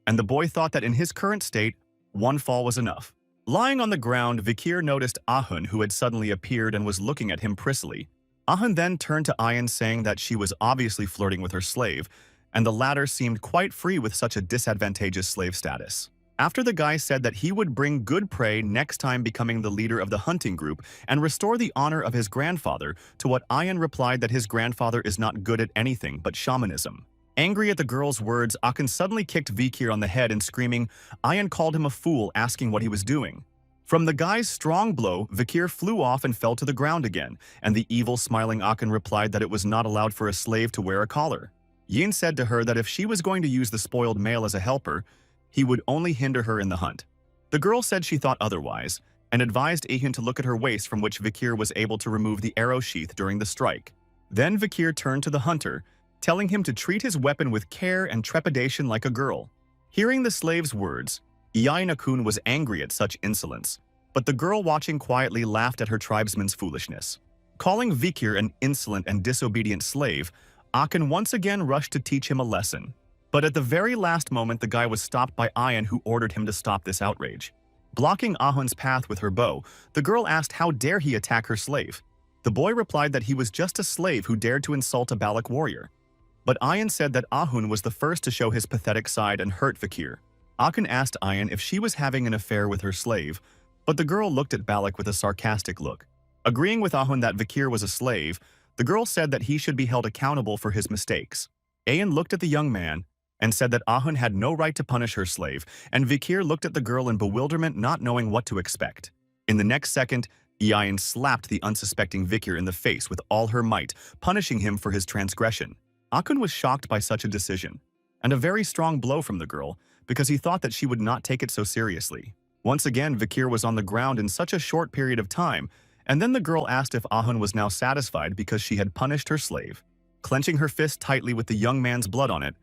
and the boy thought that in his current state, one fall was enough. Lying on the ground, Vikir noticed Ahun, who had suddenly appeared and was looking at him prissily. Ahun then turned to Ayan saying that she was obviously flirting with her slave, and the latter seemed quite free with such a disadvantageous slave status. After the guy said that he would bring good prey next time, becoming the leader of the hunting group and restore the honor of his grandfather, to what Ayan replied that his grandfather is not good at anything but shamanism. Angry at the girl's words, Akin suddenly kicked Vikir on the head and screaming, Ayan called him a fool, asking what he was doing. From the guy's strong blow, Vikir flew off and fell to the ground again, and the evil smiling Akin replied that it was not allowed for a slave to wear a collar. Yin said to her that if she was going to use the spoiled male as a helper, he would only hinder her in the hunt. The girl said she thought otherwise, and advised Ahin to look at her waist, from which Vikir was able to remove the arrow sheath during the strike. Then Vikir turned to the hunter, telling him to treat his weapon with care and trepidation like a girl. Hearing the slave's words, Iainakun was angry at such insolence, but the girl watching quietly laughed at her tribesman's foolishness. Calling Vikir an insolent and disobedient slave, Akin once again rushed to teach him a lesson. But at the very last moment, the guy was stopped by Ayan, who ordered him to stop this outrage. Blocking Ahun's path with her bow, the girl asked how dare he attack her slave. The boy replied that he was just a slave who dared to insult a Balak warrior. But Ayan said that Ahun was the first to show his pathetic side and hurt Vikir. Akin asked Ayan if she was having an affair with her slave, but the girl looked at Balak with a sarcastic look. Agreeing with Ahun that Vikir was a slave, the girl said that he should be held accountable for his mistakes. Ayan looked at the young man and said that Ahun had no right to punish her slave, and Vikir looked at the girl in bewilderment, not knowing what to expect. In the next second, Iain slapped the unsuspecting Vikir in the face with all her might, punishing him for his transgression. Akun was shocked by such a decision, and a very strong blow from the girl, because he thought that she would not take it so seriously. Once again, Vikir was on the ground in such a short period of time, and then the girl asked if Ahun was now satisfied because she had punished her slave. Clenching her fist tightly with the young man's blood on it,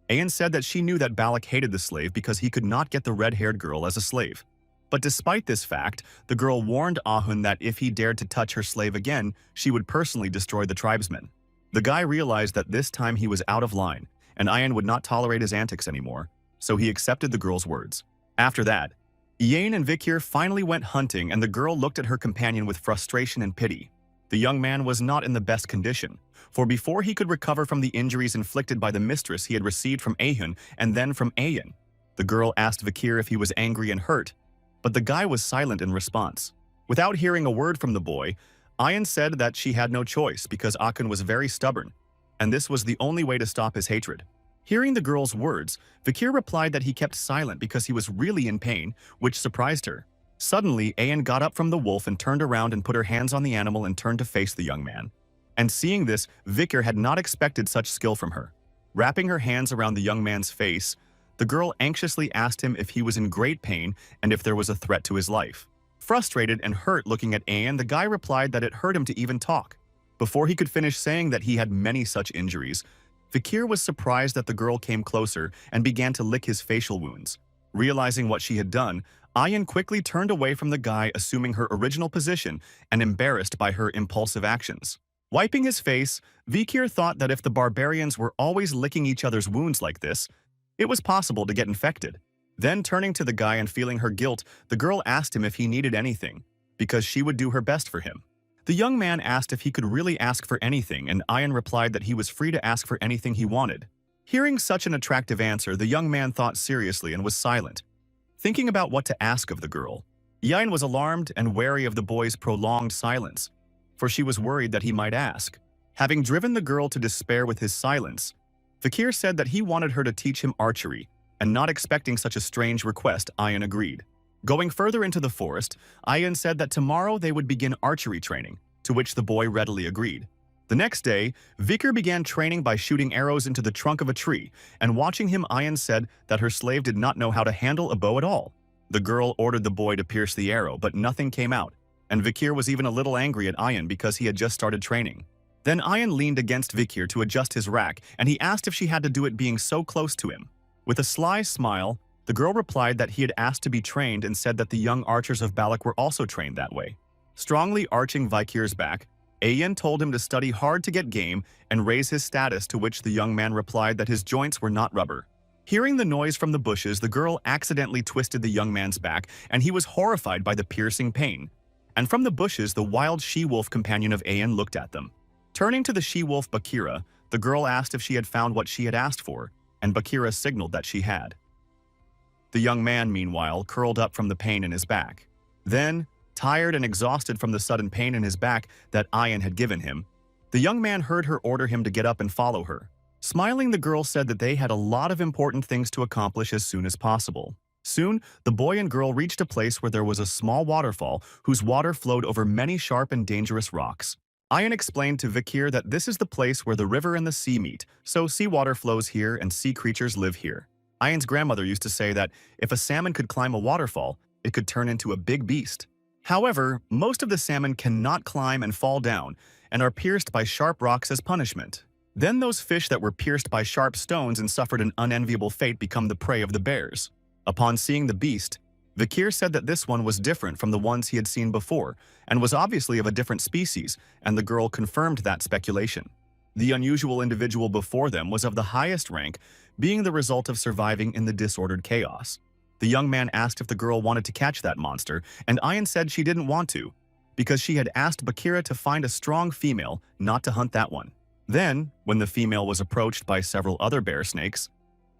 Ayan said that she knew that Balak hated the slave because he could not get the red-haired girl as a slave. But despite this fact, the girl warned Ahun that if he dared to touch her slave again, she would personally destroy the tribesmen. The guy realized that this time he was out of line, and Ayan would not tolerate his antics anymore, so he accepted the girl's words. After that, Iain and Vikir finally went hunting, and the girl looked at her companion with frustration and pity. The young man was not in the best condition, for before he could recover from the injuries inflicted by the mistress he had received from Ahun and then from Ayan. The girl asked Vikir if he was angry and hurt, but the guy was silent in response. Without hearing a word from the boy, Ayan said that she had no choice because Akun was very stubborn, and this was the only way to stop his hatred. Hearing the girl's words, Vikir replied that he kept silent because he was really in pain, which surprised her. Suddenly, Ayan got up from the wolf and turned around and put her hands on the animal and turned to face the young man. And seeing this, Vikir had not expected such skill from her. Wrapping her hands around the young man's face, the girl anxiously asked him if he was in great pain and if there was a threat to his life. Frustrated and hurt looking at Ayan, the guy replied that it hurt him to even talk. Before he could finish saying that he had many such injuries, Vikir was surprised that the girl came closer and began to lick his facial wounds. Realizing what she had done, Ayan quickly turned away from the guy, assuming her original position and embarrassed by her impulsive actions. Wiping his face, Vikir thought that if the barbarians were always licking each other's wounds like this, it was possible to get infected. Then turning to the guy and feeling her guilt, the girl asked him if he needed anything, because she would do her best for him. The young man asked if he could really ask for anything, and Ayan replied that he was free to ask for anything he wanted. Hearing such an attractive answer, the young man thought seriously and was silent, thinking about what to ask of the girl. Ayan was alarmed and wary of the boy's prolonged silence, for she was worried that he might ask. Having driven the girl to despair with his silence, Vikir said that he wanted her to teach him archery, and not expecting such a strange request, Ayan agreed. Going further into the forest, Ayan said that tomorrow they would begin archery training, to which the boy readily agreed. The next day, Vikir began training by shooting arrows into the trunk of a tree, and watching him, Ayan said that her slave did not know how to handle a bow at all. The girl ordered the boy to pierce the arrow, but nothing came out, and Vikir was even a little angry at Ayan because he had just started training. Then Ayan leaned against Vikir to adjust his rack, and he asked if she had to do it being so close to him. With a sly smile, the girl replied that he had asked to be trained and said that the young archers of Balak were also trained that way. Strongly arching Vikir's back, Ayan told him to study hard to get game and raise his status, to which the young man replied that his joints were not rubber. Hearing the noise from the bushes, the girl accidentally twisted the young man's back, and he was horrified by the piercing pain. And from the bushes, the wild she-wolf companion of Ayan looked at them. Turning to the she-wolf Bakira, the girl asked if she had found what she had asked for, and Bakira signaled that she had. The young man, meanwhile, curled up from the pain in his back. Then, tired and exhausted from the sudden pain in his back that Ayan had given him, the young man heard her order him to get up and follow her. Smiling, the girl said that they had a lot of important things to accomplish as soon as possible. Soon, the boy and girl reached a place where there was a small waterfall whose water flowed over many sharp and dangerous rocks. Ayan explained to Vikir that this is the place where the river and the sea meet, so seawater flows here and sea creatures live here. Ayan's grandmother used to say that if a salmon could climb a waterfall, it could turn into a big beast. However, most of the salmon cannot climb and fall down and are pierced by sharp rocks as punishment. Then those fish that were pierced by sharp stones and suffered an unenviable fate become the prey of the bears. Upon seeing the beast, Vikir said that this one was different from the ones he had seen before and was obviously of a different species, and the girl confirmed that speculation. The unusual individual before them was of the highest rank, being the result of surviving in the disordered chaos. The young man asked if the girl wanted to catch that monster, and Ayan said she didn't want to, because she had asked Bakira to find a strong female, not to hunt that one. Then, when the female was approached by several other bear snakes,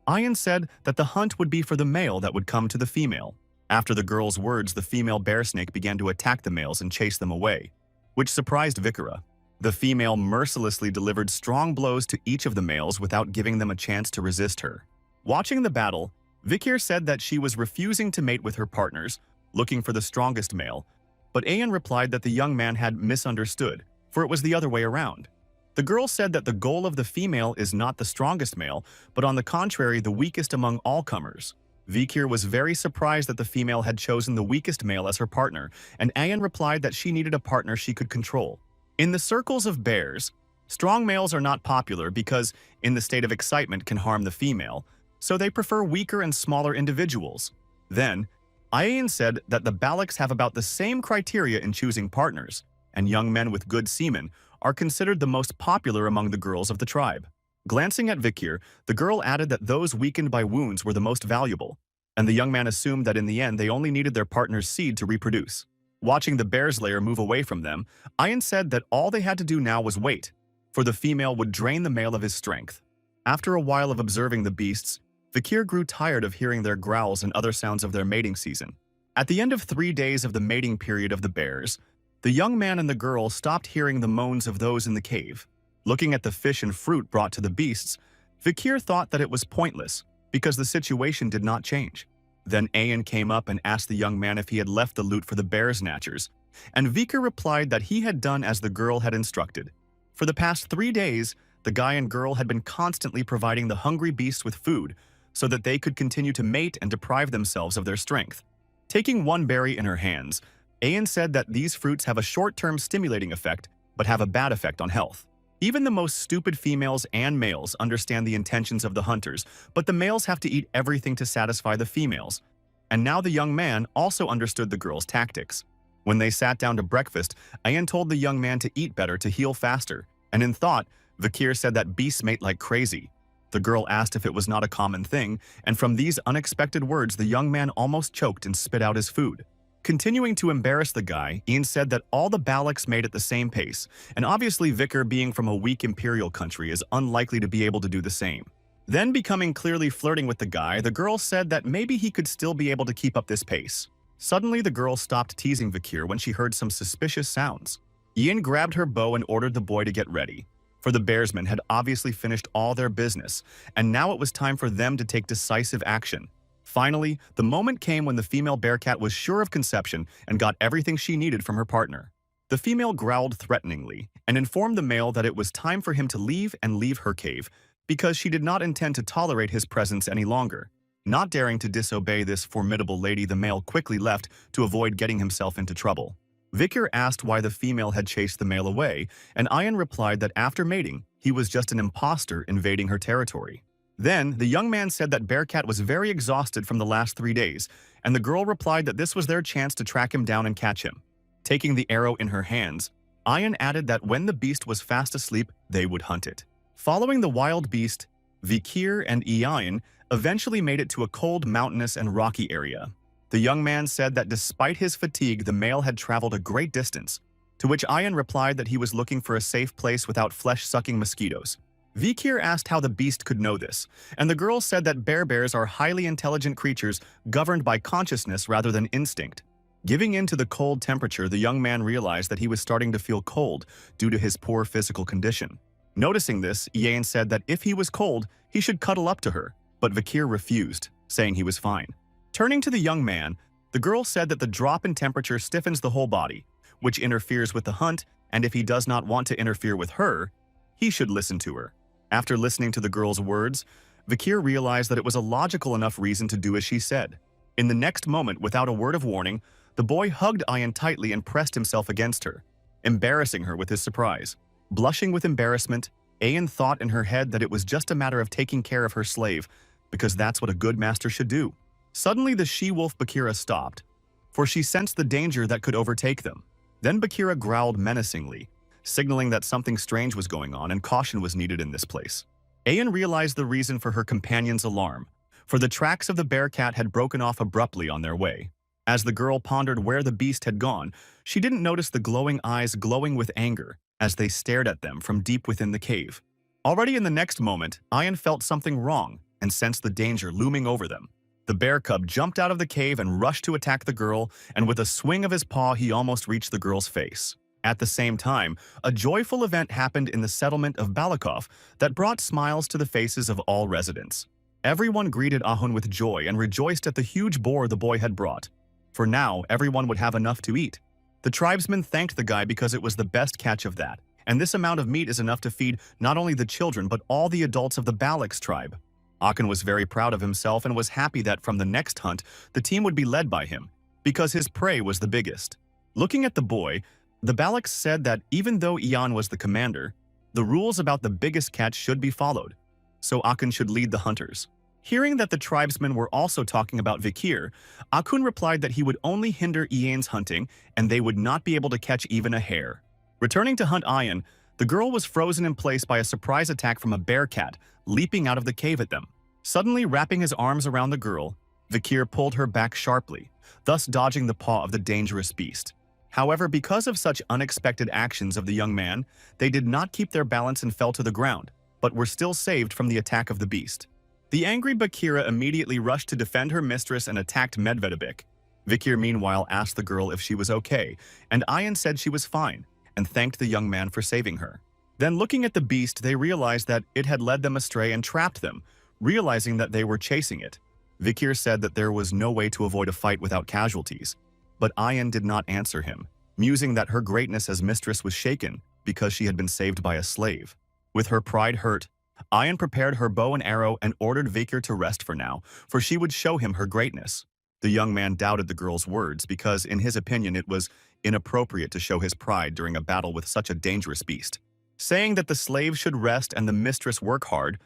Ayan said that the hunt would be for the male that would come to the female. After the girl's words, the female bear snake began to attack the males and chase them away, which surprised Vikira. The female mercilessly delivered strong blows to each of the males without giving them a chance to resist her. Watching the battle, Vikir said that she was refusing to mate with her partners, looking for the strongest male, but Ayan replied that the young man had misunderstood, for it was the other way around. The girl said that the goal of the female is not the strongest male, but on the contrary, the weakest among all comers. Vikir was very surprised that the female had chosen the weakest male as her partner, and Ayan replied that she needed a partner she could control. In the circles of bears, strong males are not popular because, in the state of excitement, can harm the female, so they prefer weaker and smaller individuals. Then, Ayan said that the Balaks have about the same criteria in choosing partners, and young men with good semen are considered the most popular among the girls of the tribe. Glancing at Vikir, the girl added that those weakened by wounds were the most valuable, and the young man assumed that in the end they only needed their partner's seed to reproduce. Watching the bear's lair move away from them, Ayan said that all they had to do now was wait, for the female would drain the male of his strength. After a while of observing the beasts, Vikir grew tired of hearing their growls and other sounds of their mating season. At the end of 3 days of the mating period of the bears, The young man and the girl stopped hearing the moans of those in the cave. Looking at the fish and fruit brought to the beasts, Vikir thought that it was pointless because the situation did not change. Then Ayan came up and asked the young man if he had left the loot for the bear snatchers, and Vikir replied that he had done as the girl had instructed. For the past 3 days, the guy and girl had been constantly providing the hungry beasts with food so that they could continue to mate and deprive themselves of their strength. Taking one berry in her hands, Ayan said that these fruits have a short-term stimulating effect but have a bad effect on health. Even the most stupid females and males understand the intentions of the hunters, but the males have to eat everything to satisfy the females. And now the young man also understood the girl's tactics. When they sat down to breakfast, Ayan told the young man to eat better to heal faster, and in thought, Vikir said that beasts mate like crazy. The girl asked if it was not a common thing, and from these unexpected words the young man almost choked and spit out his food. Continuing to embarrass the guy, Ian said that all the Balaks made at the same pace, and obviously Vikir, being from a weak imperial country, is unlikely to be able to do the same. Then, becoming clearly flirting with the guy, the girl said that maybe he could still be able to keep up this pace. Suddenly, the girl stopped teasing Vikir when she heard some suspicious sounds. Ian grabbed her bow and ordered the boy to get ready. For the bearsmen had obviously finished all their business, and now it was time for them to take decisive action. Finally, the moment came when the female bearcat was sure of conception and got everything she needed from her partner. The female growled threateningly and informed the male that it was time for him to leave her cave because she did not intend to tolerate his presence any longer. Not daring to disobey this formidable lady, the male quickly left to avoid getting himself into trouble. Vikir asked why the female had chased the male away, and Ayan replied that after mating, he was just an imposter invading her territory. Then, the young man said that Bearcat was very exhausted from the last 3 days, and the girl replied that this was their chance to track him down and catch him. Taking the arrow in her hands, Ayan added that when the beast was fast asleep, they would hunt it. Following the wild beast, Vikir and Ayan eventually made it to a cold, mountainous, and rocky area. The young man said that despite his fatigue, the male had traveled a great distance, to which Ayan replied that he was looking for a safe place without flesh-sucking mosquitoes. Vikir asked how the beast could know this, and the girl said that bears are highly intelligent creatures governed by consciousness rather than instinct. Giving in to the cold temperature, the young man realized that he was starting to feel cold due to his poor physical condition. Noticing this, Ayan said that if he was cold, he should cuddle up to her, but Vikir refused, saying he was fine. Turning to the young man, the girl said that the drop in temperature stiffens the whole body, which interferes with the hunt, and if he does not want to interfere with her, he should listen to her. After listening to the girl's words, Vikir realized that it was a logical enough reason to do as she said. In the next moment, without a word of warning, the boy hugged Ayan tightly and pressed himself against her, embarrassing her with his surprise. Blushing with embarrassment, Ayan thought in her head that it was just a matter of taking care of her slave, because that's what a good master should do. Suddenly, the she-wolf Bakira stopped, for she sensed the danger that could overtake them. Then Bakira growled menacingly, signaling that something strange was going on and caution was needed in this place. Ayan realized the reason for her companion's alarm, for the tracks of the bearcat had broken off abruptly on their way. As the girl pondered where the beast had gone, she didn't notice the glowing eyes glowing with anger as they stared at them from deep within the cave. Already in the next moment, Ayan felt something wrong and sensed the danger looming over them. The bear cub jumped out of the cave and rushed to attack the girl, and with a swing of his paw, he almost reached the girl's face. At the same time, a joyful event happened in the settlement of Balakov that brought smiles to the faces of all residents. Everyone greeted Ahun with joy and rejoiced at the huge boar the boy had brought. For now, everyone would have enough to eat. The tribesmen thanked the guy because it was the best catch of that, and this amount of meat is enough to feed not only the children but all the adults of the Balaks tribe. Akin was very proud of himself and was happy that from the next hunt, the team would be led by him, because his prey was the biggest. Looking at the boy, the Balaks said that even though Ian was the commander, the rules about the biggest catch should be followed, so Akun should lead the hunters. Hearing that the tribesmen were also talking about Vikir, Akun replied that he would only hinder Ian's hunting and they would not be able to catch even a hare. Returning to hunt Ian, the girl was frozen in place by a surprise attack from a bearcat leaping out of the cave at them. Suddenly wrapping his arms around the girl, Vikir pulled her back sharply, thus dodging the paw of the dangerous beast. However, because of such unexpected actions of the young man, they did not keep their balance and fell to the ground, but were still saved from the attack of the beast. The angry Bakira immediately rushed to defend her mistress and attacked Medvedevik. Vikir meanwhile asked the girl if she was okay, and Ayan said she was fine, and thanked the young man for saving her. Then looking at the beast, they realized that it had led them astray and trapped them, realizing that they were chasing it. Vikir said that there was no way to avoid a fight without casualties, but Ayan did not answer him, musing that her greatness as mistress was shaken because she had been saved by a slave. With her pride hurt, Ayan prepared her bow and arrow and ordered Vikir to rest for now, for she would show him her greatness. The young man doubted the girl's words because, in his opinion, it was inappropriate to show his pride during a battle with such a dangerous beast. Saying that the slave should rest and the mistress work hard,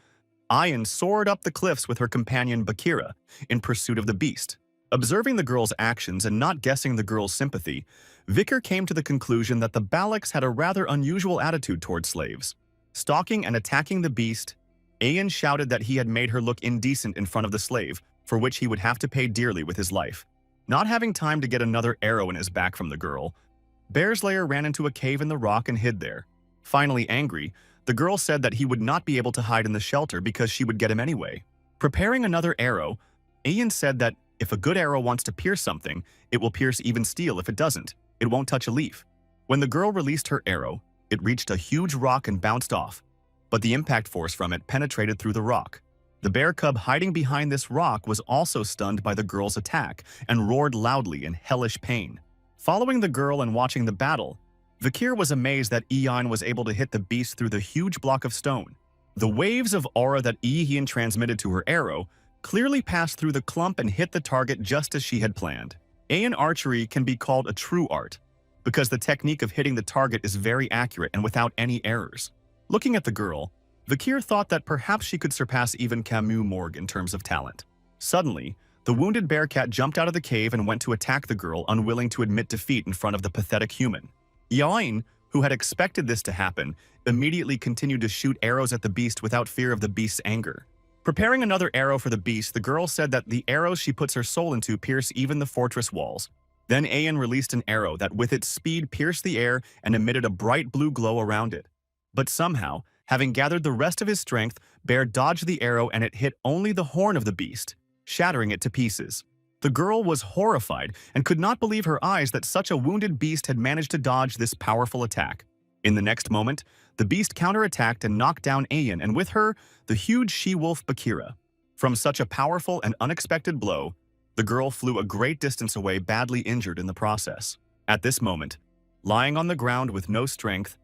Ayan soared up the cliffs with her companion Bakira in pursuit of the beast. Observing the girl's actions and not guessing the girl's sympathy, Vikir came to the conclusion that the Balaks had a rather unusual attitude toward slaves. Stalking and attacking the beast, Ayan shouted that he had made her look indecent in front of the slave, for which he would have to pay dearly with his life. Not having time to get another arrow in his back from the girl, Bearslayer ran into a cave in the rock and hid there. Finally angry, the girl said that he would not be able to hide in the shelter because she would get him anyway. Preparing another arrow, Ayan said that if a good arrow wants to pierce something, it will pierce even steel. If it doesn't, it won't touch a leaf. When the girl released her arrow, it reached a huge rock and bounced off, but the impact force from it penetrated through the rock. The bear cub hiding behind this rock was also stunned by the girl's attack and roared loudly in hellish pain. Following the girl and watching the battle, Vikir was amazed that Ayan was able to hit the beast through the huge block of stone. The waves of aura that Ayan transmitted to her arrow clearly passed through the clump and hit the target just as she had planned. Ayan archery can be called a true art, because the technique of hitting the target is very accurate and without any errors. Looking at the girl, Vikir thought that perhaps she could surpass even Kimu Morg in terms of talent. Suddenly, the wounded bearcat jumped out of the cave and went to attack the girl, unwilling to admit defeat in front of the pathetic human. Ayan, who had expected this to happen, immediately continued to shoot arrows at the beast without fear of the beast's anger. Preparing another arrow for the beast, the girl said that the arrows she puts her soul into pierce even the fortress walls. Then Ayan released an arrow that with its speed pierced the air and emitted a bright blue glow around it. But somehow, having gathered the rest of his strength, Bear dodged the arrow and it hit only the horn of the beast, shattering it to pieces. The girl was horrified and could not believe her eyes that such a wounded beast had managed to dodge this powerful attack. In the next moment, the beast counterattacked and knocked down Ayan, and with her, the huge she-wolf Bakira. From such a powerful and unexpected blow, the girl flew a great distance away, badly injured in the process. At this moment, lying on the ground with no strength,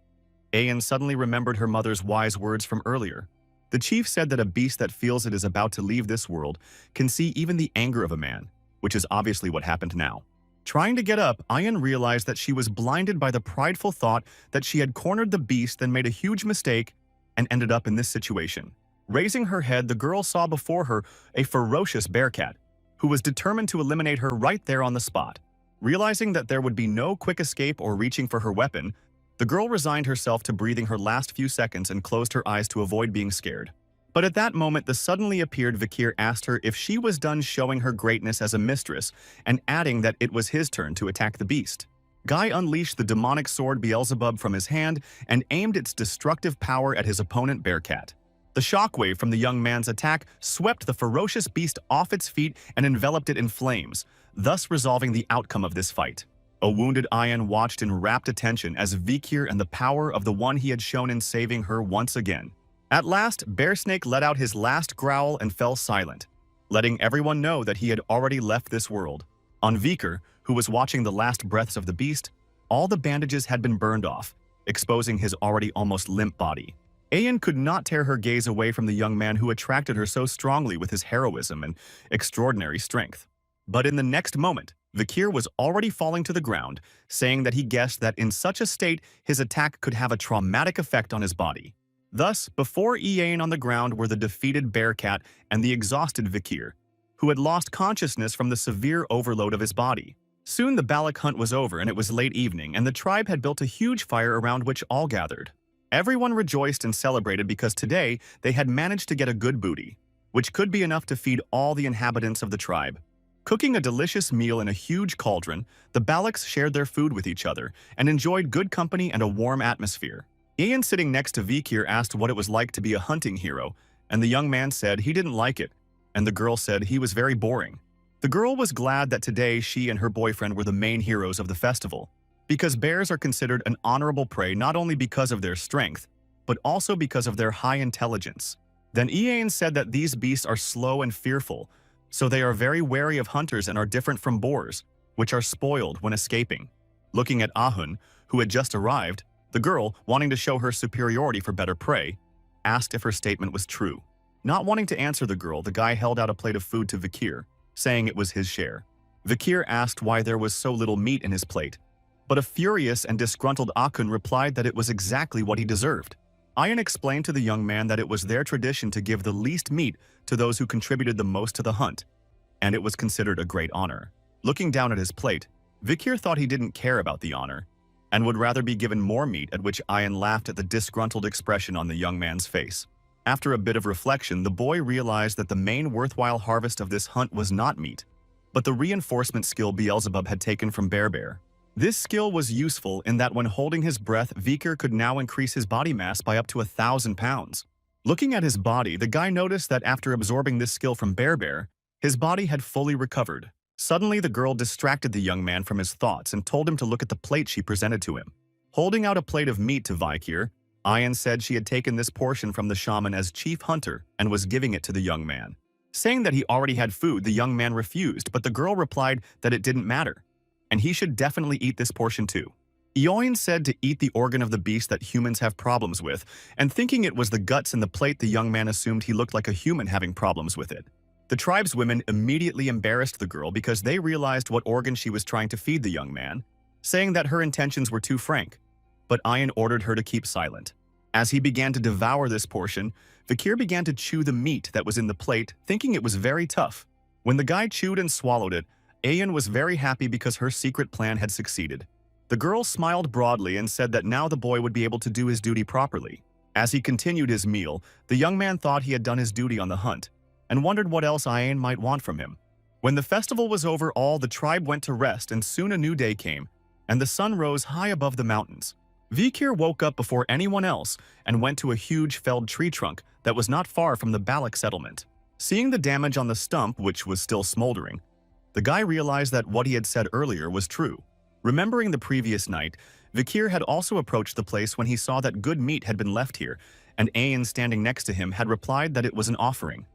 Ayan suddenly remembered her mother's wise words from earlier. The chief said that a beast that feels it is about to leave this world can see even the anger of a man, which is obviously what happened now. Trying to get up, Ayan realized that she was blinded by the prideful thought that she had cornered the beast, then made a huge mistake and ended up in this situation. Raising her head, the girl saw before her a ferocious bearcat, who was determined to eliminate her right there on the spot. Realizing that there would be no quick escape or reaching for her weapon, the girl resigned herself to breathing her last few seconds and closed her eyes to avoid being scared. But at that moment, the suddenly appeared Vikir asked her if she was done showing her greatness as a mistress, and adding that it was his turn to attack the beast. Guy unleashed the demonic sword Beelzebub from his hand and aimed its destructive power at his opponent Bearcat. The shockwave from the young man's attack swept the ferocious beast off its feet and enveloped it in flames, thus resolving the outcome of this fight. A wounded Ayan watched in rapt attention as Vikir and the power of the one he had shown in saving her once again. At last, Bearsnake let out his last growl and fell silent, letting everyone know that he had already left this world. On Vikir, who was watching the last breaths of the beast, all the bandages had been burned off, exposing his already almost limp body. Ayan could not tear her gaze away from the young man who attracted her so strongly with his heroism and extraordinary strength. But in the next moment, Vikir was already falling to the ground, saying that he guessed that in such a state his attack could have a traumatic effect on his body. Thus, before Ayan on the ground were the defeated Bearcat and the exhausted Vikir, who had lost consciousness from the severe overload of his body. Soon the Balak hunt was over and it was late evening, and the tribe had built a huge fire around which all gathered. Everyone rejoiced and celebrated because today they had managed to get a good booty, which could be enough to feed all the inhabitants of the tribe. Cooking a delicious meal in a huge cauldron, the Balaks shared their food with each other and enjoyed good company and a warm atmosphere. Ayan, sitting next to Vikir, asked what it was like to be a hunting hero, and the young man said he didn't like it, and the girl said he was very boring. The girl was glad that today she and her boyfriend were the main heroes of the festival, because bears are considered an honorable prey not only because of their strength, but also because of their high intelligence. Then Ian said that these beasts are slow and fearful, so they are very wary of hunters and are different from boars, which are spoiled when escaping. Looking at Ahun, who had just arrived, the girl, wanting to show her superiority for better prey, asked if her statement was true. Not wanting to answer the girl, the guy held out a plate of food to Vikir, saying it was his share. Vikir asked why there was so little meat in his plate, but a furious and disgruntled Ahun replied that it was exactly what he deserved. Ian explained to the young man that it was their tradition to give the least meat to those who contributed the most to the hunt, and it was considered a great honor. Looking down at his plate, Vikir thought he didn't care about the honor, and would rather be given more meat, at which Ian laughed at the disgruntled expression on the young man's face. After a bit of reflection, the boy realized that the main worthwhile harvest of this hunt was not meat, but the reinforcement skill Beelzebub had taken from Bear. This skill was useful in that when holding his breath, Vikir could now increase his body mass by up to 1,000 pounds. Looking at his body, the guy noticed that after absorbing this skill from Bear, his body had fully recovered. Suddenly, the girl distracted the young man from his thoughts and told him to look at the plate she presented to him. Holding out a plate of meat to Vikir, Ian said she had taken this portion from the shaman as chief hunter and was giving it to the young man. Saying that he already had food, the young man refused, but the girl replied that it didn't matter, and he should definitely eat this portion too. Eoin said to eat the organ of the beast that humans have problems with, and thinking it was the guts in the plate, the young man assumed he looked like a human having problems with it. The tribeswomen immediately embarrassed the girl because they realized what organ she was trying to feed the young man, saying that her intentions were too frank, but Ian ordered her to keep silent. As he began to devour this portion, Vikir began to chew the meat that was in the plate, thinking it was very tough. When the guy chewed and swallowed it, Ian was very happy because her secret plan had succeeded. The girl smiled broadly and said that now the boy would be able to do his duty properly. As he continued his meal, the young man thought he had done his duty on the hunt, and wondered what else Ian might want from him. When the festival was over, all the tribe went to rest, and soon a new day came, and the sun rose high above the mountains. Vikir woke up before anyone else and went to a huge felled tree trunk that was not far from the Balak settlement. Seeing the damage on the stump, which was still smoldering, the guy realized that what he had said earlier was true. Remembering the previous night, Vikir had also approached the place when he saw that good meat had been left here, and Ian standing next to him had replied that it was an offering.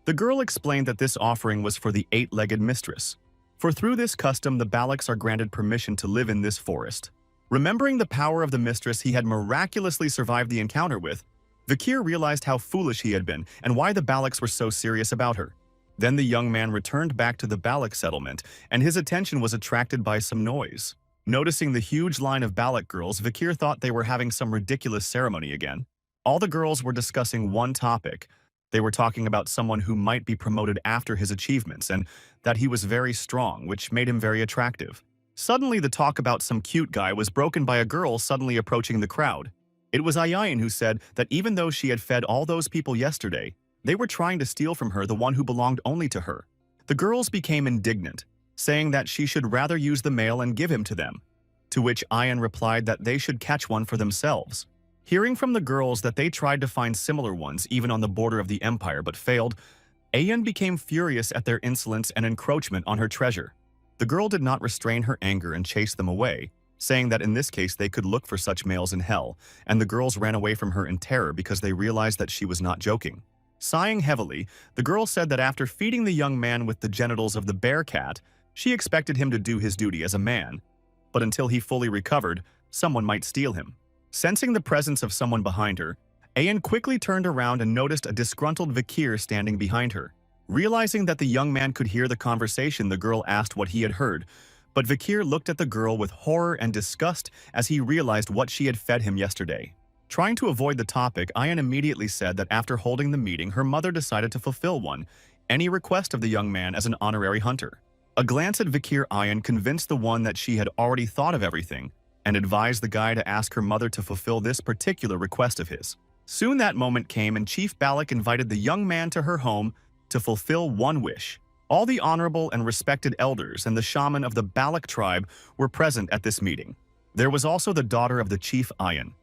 The girl explained that this offering was for the eight-legged mistress, for through this custom the Balaks are granted permission to live in this forest. Remembering the power of the mistress he had miraculously survived the encounter with, Vikir realized how foolish he had been and why the Balaks were so serious about her. Then the young man returned back to the Balak settlement, and his attention was attracted by some noise. Noticing the huge line of Balak girls, Vikir thought they were having some ridiculous ceremony again. All the girls were discussing one topic. They were talking about someone who might be promoted after his achievements, and that he was very strong, which made him very attractive. Suddenly, the talk about some cute guy was broken by a girl suddenly approaching the crowd. It was Ayayan who said that even though she had fed all those people yesterday, they were trying to steal from her the one who belonged only to her. The girls became indignant, saying that she should rather use the male and give him to them, to which Ayan replied that they should catch one for themselves. Hearing from the girls that they tried to find similar ones even on the border of the empire but failed, Ayan became furious at their insolence and encroachment on her treasure. The girl did not restrain her anger and chased them away, saying that in this case they could look for such males in hell, and the girls ran away from her in terror because they realized that she was not joking. Sighing heavily, the girl said that after feeding the young man with the genitals of the bear cat, she expected him to do his duty as a man, but until he fully recovered, someone might steal him. Sensing the presence of someone behind her, Ayan quickly turned around and noticed a disgruntled Vikir standing behind her. Realizing that the young man could hear the conversation, the girl asked what he had heard, but Vikir looked at the girl with horror and disgust as he realized what she had fed him yesterday. Trying to avoid the topic, Ayan immediately said that after holding the meeting, her mother decided to fulfill any request of the young man as an honorary hunter. A glance at Vikir Ayan convinced the one that she had already thought of everything, and advised the guy to ask her mother to fulfill this particular request of his. Soon that moment came, and Chief Balak invited the young man to her home to fulfill one wish. All the honorable and respected elders and the shaman of the Balak tribe were present at this meeting. There was also the daughter of the chief Ayan,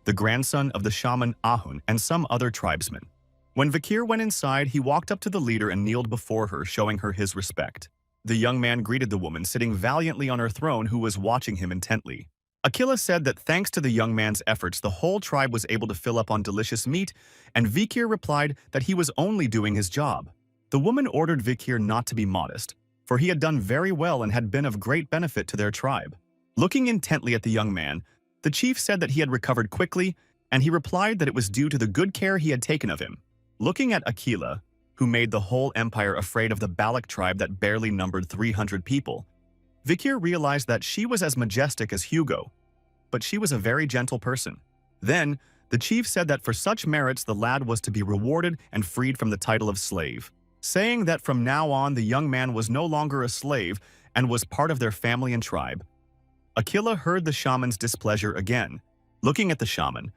the grandson of the shaman Ahun, and some other tribesmen. When Vikir went inside, he walked up to the leader and kneeled before her, showing her his respect. The young man greeted the woman sitting valiantly on her throne who was watching him intently. Akila said that thanks to the young man's efforts, the whole tribe was able to fill up on delicious meat, and Vikir replied that he was only doing his job. The woman ordered Vikir not to be modest, for he had done very well and had been of great benefit to their tribe. Looking intently at the young man, the chief said that he had recovered quickly, and he replied that it was due to the good care he had taken of him. Looking at Akila, who made the whole empire afraid of the Balak tribe that barely numbered 300 people, Vikir realized that she was as majestic as Hugo, but she was a very gentle person. Then, the chief said that for such merits the lad was to be rewarded and freed from the title of slave, saying that from now on the young man was no longer a slave and was part of their family and tribe. Akila heard the shaman's displeasure again. Looking at the shaman,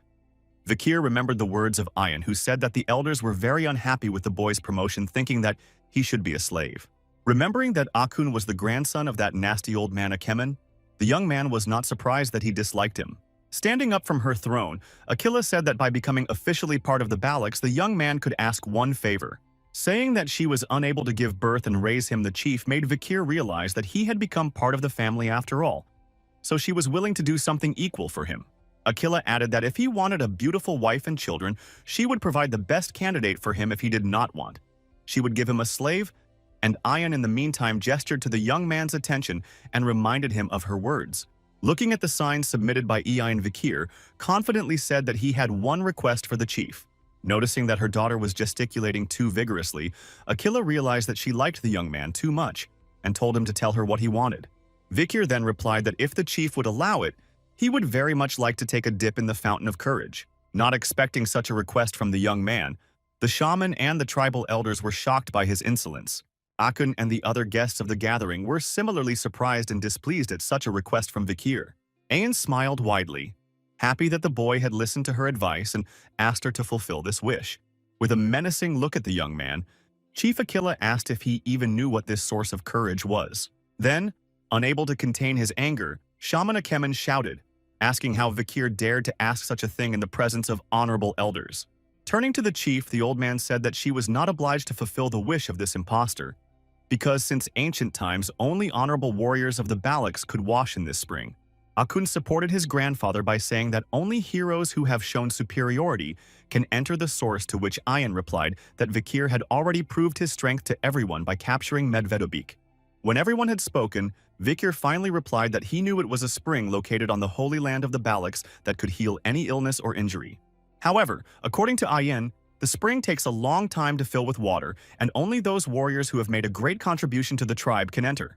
Vikir remembered the words of Ayan, who said that the elders were very unhappy with the boy's promotion, thinking that he should be a slave. Remembering that Akun was the grandson of that nasty old man Akemen, the young man was not surprised that he disliked him. Standing up from her throne, Akila said that by becoming officially part of the Balaks, the young man could ask one favor. Saying that she was unable to give birth and raise him, the chief made Vikir realize that he had become part of the family after all, so she was willing to do something equal for him. Akila added that if he wanted a beautiful wife and children, she would provide the best candidate for him if he did not want. She would give him a slave, and Ayan in the meantime gestured to the young man's attention and reminded him of her words. Looking at the signs submitted by Ayan, Vikir confidently said that he had one request for the chief. Noticing that her daughter was gesticulating too vigorously, Akila realized that she liked the young man too much and told him to tell her what he wanted. Vikir then replied that if the chief would allow it, he would very much like to take a dip in the fountain of courage. Not expecting such a request from the young man, the shaman and the tribal elders were shocked by his insolence. Akun and the other guests of the gathering were similarly surprised and displeased at such a request from Vikir. Ayan smiled widely, happy that the boy had listened to her advice and asked her to fulfill this wish. With a menacing look at the young man, Chief Akila asked if he even knew what this source of courage was. Then, unable to contain his anger, Shaman Akemen shouted, asking how Vikir dared to ask such a thing in the presence of honorable elders. Turning to the chief, the old man said that she was not obliged to fulfill the wish of this impostor, because since ancient times only honorable warriors of the Balaks could wash in this spring. Akun supported his grandfather by saying that only heroes who have shown superiority can enter the source, to which Ayan replied that Vikir had already proved his strength to everyone by capturing Medvedobik. When everyone had spoken, Vikir finally replied that he knew it was a spring located on the holy land of the Balaks that could heal any illness or injury. However, according to Ayan, the spring takes a long time to fill with water, and only those warriors who have made a great contribution to the tribe can enter.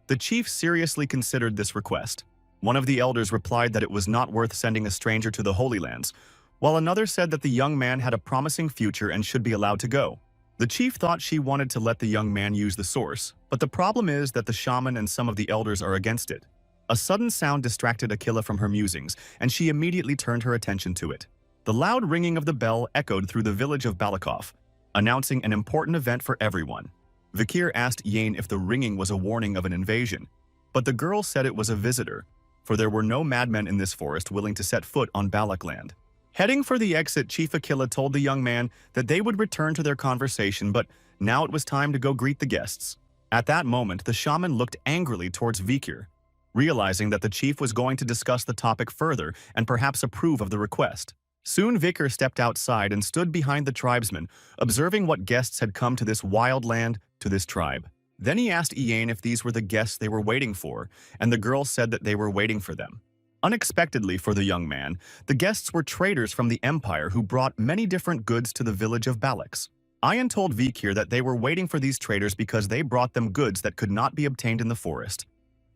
The chief seriously considered this request. One of the elders replied that it was not worth sending a stranger to the Holy Lands, while another said that the young man had a promising future and should be allowed to go. The chief thought she wanted to let the young man use the source, but the problem is that the shaman and some of the elders are against it. A sudden sound distracted Akila from her musings, and she immediately turned her attention to it. The loud ringing of the bell echoed through the village of Balakov, announcing an important event for everyone. Vikir asked Yane if the ringing was a warning of an invasion, but the girl said it was a visitor, for there were no madmen in this forest willing to set foot on Balak land. Heading for the exit, Chief Akila told the young man that they would return to their conversation, but now it was time to go greet the guests. At that moment, the shaman looked angrily towards Vikir, realizing that the chief was going to discuss the topic further and perhaps approve of the request. Soon Vikir stepped outside and stood behind the tribesmen, observing what guests had come to this wild land, to this tribe. Then he asked Iane if these were the guests they were waiting for, and the girl said that they were waiting for them. Unexpectedly for the young man, the guests were traders from the empire who brought many different goods to the village of Balaks. Ian told Vikir that they were waiting for these traders because they brought them goods that could not be obtained in the forest.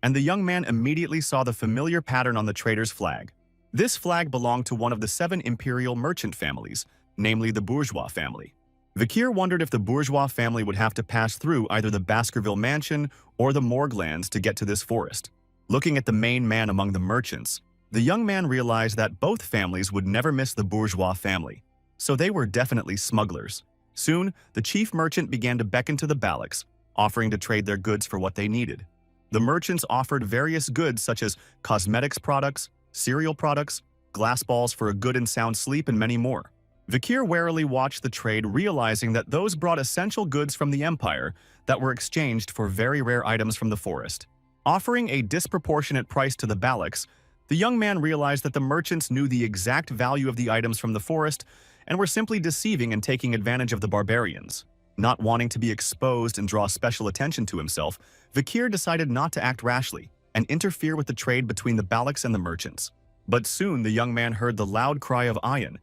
And the young man immediately saw the familiar pattern on the trader's flag. This flag belonged to one of the 7 imperial merchant families, namely the bourgeois family. Vikir wondered if the bourgeois family would have to pass through either the Baskerville mansion or the Morg lands to get to this forest. Looking at the main man among the merchants, the young man realized that both families would never miss the bourgeois family, so they were definitely smugglers. Soon, the chief merchant began to beckon to the Balaks, offering to trade their goods for what they needed. The merchants offered various goods such as cosmetics products, cereal products, glass balls for a good and sound sleep, and many more. Vikir warily watched the trade, realizing that those brought essential goods from the Empire that were exchanged for very rare items from the forest. Offering a disproportionate price to the Balacs, the young man realized that the merchants knew the exact value of the items from the forest and were simply deceiving and taking advantage of the barbarians. Not wanting to be exposed and draw special attention to himself, Vikir decided not to act rashly and interfere with the trade between the Balacs and the merchants. But soon the young man heard the loud cry of Ayan,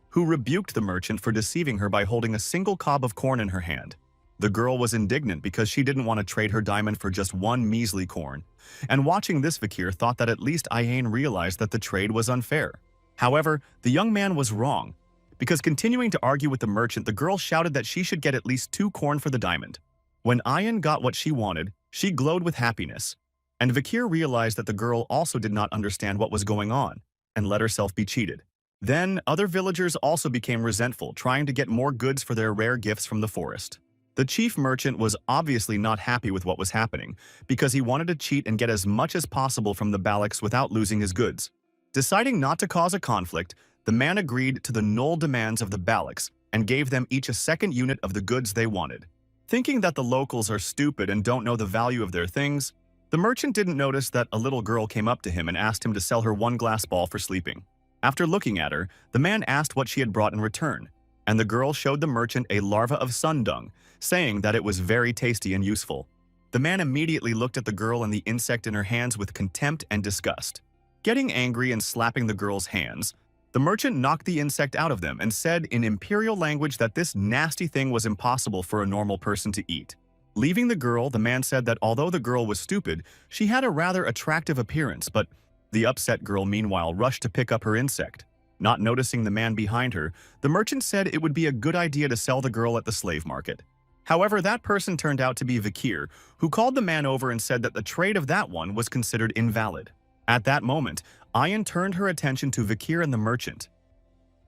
who rebuked the merchant for deceiving her by holding a single cob of corn in her hand. The girl was indignant because she didn't want to trade her diamond for just one measly corn, and watching this, Vikir thought that at least Ayan realized that the trade was unfair. However, the young man was wrong, because continuing to argue with the merchant, the girl shouted that she should get at least 2 corn for the diamond. When Ayan got what she wanted, she glowed with happiness, and Vikir realized that the girl also did not understand what was going on and let herself be cheated. Then, other villagers also became resentful, trying to get more goods for their rare gifts from the forest. The chief merchant was obviously not happy with what was happening, because he wanted to cheat and get as much as possible from the Balacs without losing his goods. Deciding not to cause a conflict, the man agreed to the null demands of the Balacs and gave them each a second unit of the goods they wanted. Thinking that the locals are stupid and don't know the value of their things, the merchant didn't notice that a little girl came up to him and asked him to sell her 1 glass ball for sleeping. After looking at her, the man asked what she had brought in return, and the girl showed the merchant a larva of sun dung, saying that it was very tasty and useful. The man immediately looked at the girl and the insect in her hands with contempt and disgust. Getting angry and slapping the girl's hands, the merchant knocked the insect out of them and said in imperial language that this nasty thing was impossible for a normal person to eat. Leaving the girl, the man said that although the girl was stupid, she had a rather attractive appearance, but the upset girl meanwhile rushed to pick up her insect. Not noticing the man behind her, the merchant said it would be a good idea to sell the girl at the slave market. However, that person turned out to be Vikir, who called the man over and said that the trade of that one was considered invalid. At that moment, Ayan turned her attention to Vikir and the merchant.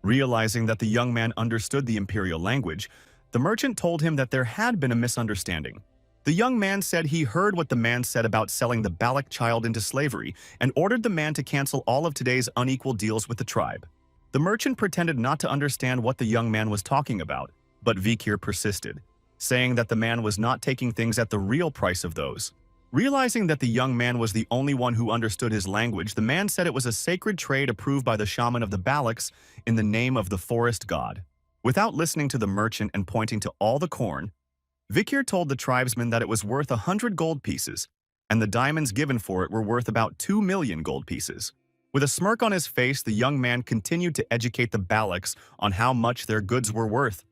Realizing that the young man understood the imperial language, the merchant told him that there had been a misunderstanding. The young man said he heard what the man said about selling the Balac child into slavery and ordered the man to cancel all of today's unequal deals with the tribe. The merchant pretended not to understand what the young man was talking about, but Vikir persisted, saying that the man was not taking things at the real price of those. Realizing that the young man was the only one who understood his language, the man said it was a sacred trade approved by the shaman of the Balacs in the name of the forest god. Without listening to the merchant and pointing to all the corn, Vikir told the tribesmen that it was worth 100 gold pieces, and the diamonds given for it were worth about 2 million gold pieces. With a smirk on his face, the young man continued to educate the Balacs on how much their goods were worth,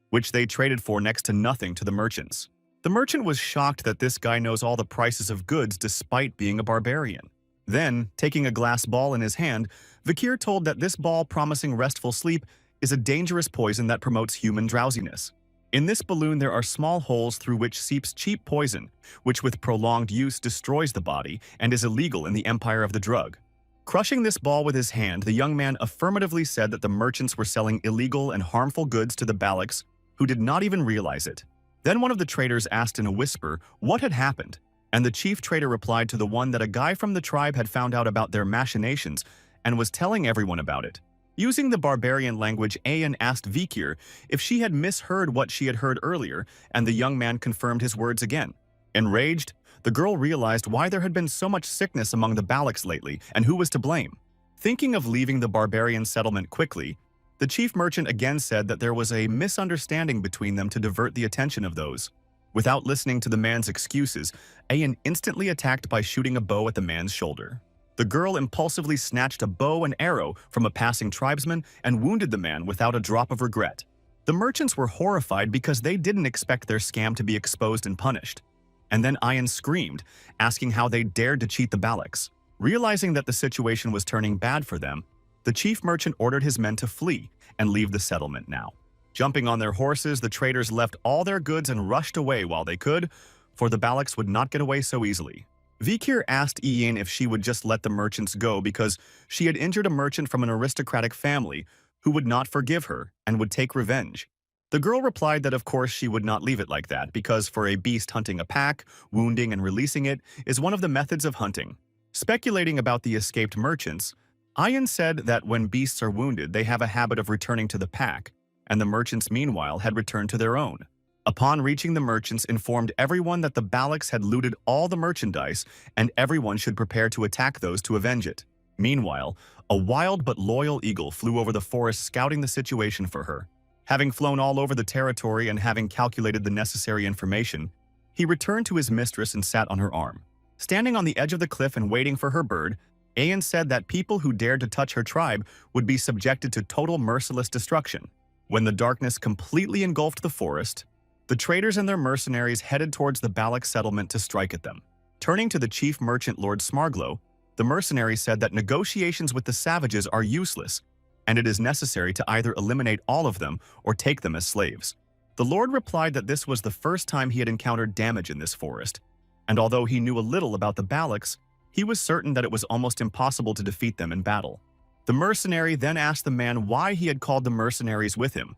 which they traded for next to nothing to the merchants. The merchant was shocked that this guy knows all the prices of goods despite being a barbarian. Then, taking a glass ball in his hand, Vikir told that this ball promising restful sleep is a dangerous poison that promotes human drowsiness. In this balloon there are small holes through which seeps cheap poison, which with prolonged use destroys the body and is illegal in the empire of the drug. Crushing this ball with his hand, the young man affirmatively said that the merchants were selling illegal and harmful goods to the Balacs, who did not even realize it. Then one of the traders asked in a whisper what had happened, and the chief trader replied to the one that a guy from the tribe had found out about their machinations and was telling everyone about it. Using the barbarian language, Ayan asked Vikir if she had misheard what she had heard earlier, and the young man confirmed his words again. Enraged, the girl realized why there had been so much sickness among the Balacs lately and who was to blame. Thinking of leaving the barbarian settlement quickly, the chief merchant again said that there was a misunderstanding between them to divert the attention of those. Without listening to the man's excuses, Ayan instantly attacked by shooting a bow at the man's shoulder. The girl impulsively snatched a bow and arrow from a passing tribesman and wounded the man without a drop of regret. The merchants were horrified because they didn't expect their scam to be exposed and punished. And then Ayan screamed, asking how they dared to cheat the Balacs. Realizing that the situation was turning bad for them, the chief merchant ordered his men to flee and leave the settlement now. Jumping on their horses, the traders left all their goods and rushed away while they could, for the Balacs would not get away so easily. Vikir asked Ayan if she would just let the merchants go because she had injured a merchant from an aristocratic family who would not forgive her and would take revenge. The girl replied that of course she would not leave it like that because for a beast hunting a pack, wounding and releasing it is one of the methods of hunting. Speculating about the escaped merchants, Ayan said that when beasts are wounded, they have a habit of returning to the pack, and the merchants meanwhile had returned to their own. Upon reaching, the merchants informed everyone that the Balax had looted all the merchandise and everyone should prepare to attack those to avenge it. Meanwhile, a wild but loyal eagle flew over the forest scouting the situation for her. Having flown all over the territory and having calculated the necessary information, he returned to his mistress and sat on her arm. Standing on the edge of the cliff and waiting for her bird, Ayan said that people who dared to touch her tribe would be subjected to total merciless destruction. When the darkness completely engulfed the forest, the traders and their mercenaries headed towards the Balax settlement to strike at them. Turning to the chief merchant Lord Smarglo, the mercenary said that negotiations with the savages are useless, and it is necessary to either eliminate all of them or take them as slaves. The Lord replied that this was the first time he had encountered damage in this forest, and although he knew a little about the Balax, he was certain that it was almost impossible to defeat them in battle. The mercenary then asked the man why he had called the mercenaries with him.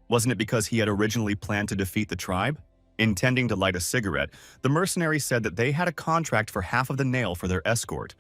Wasn't it because he had originally planned to defeat the tribe? Intending to light a cigarette, the mercenary said that they had a contract for half of the nail for their escort,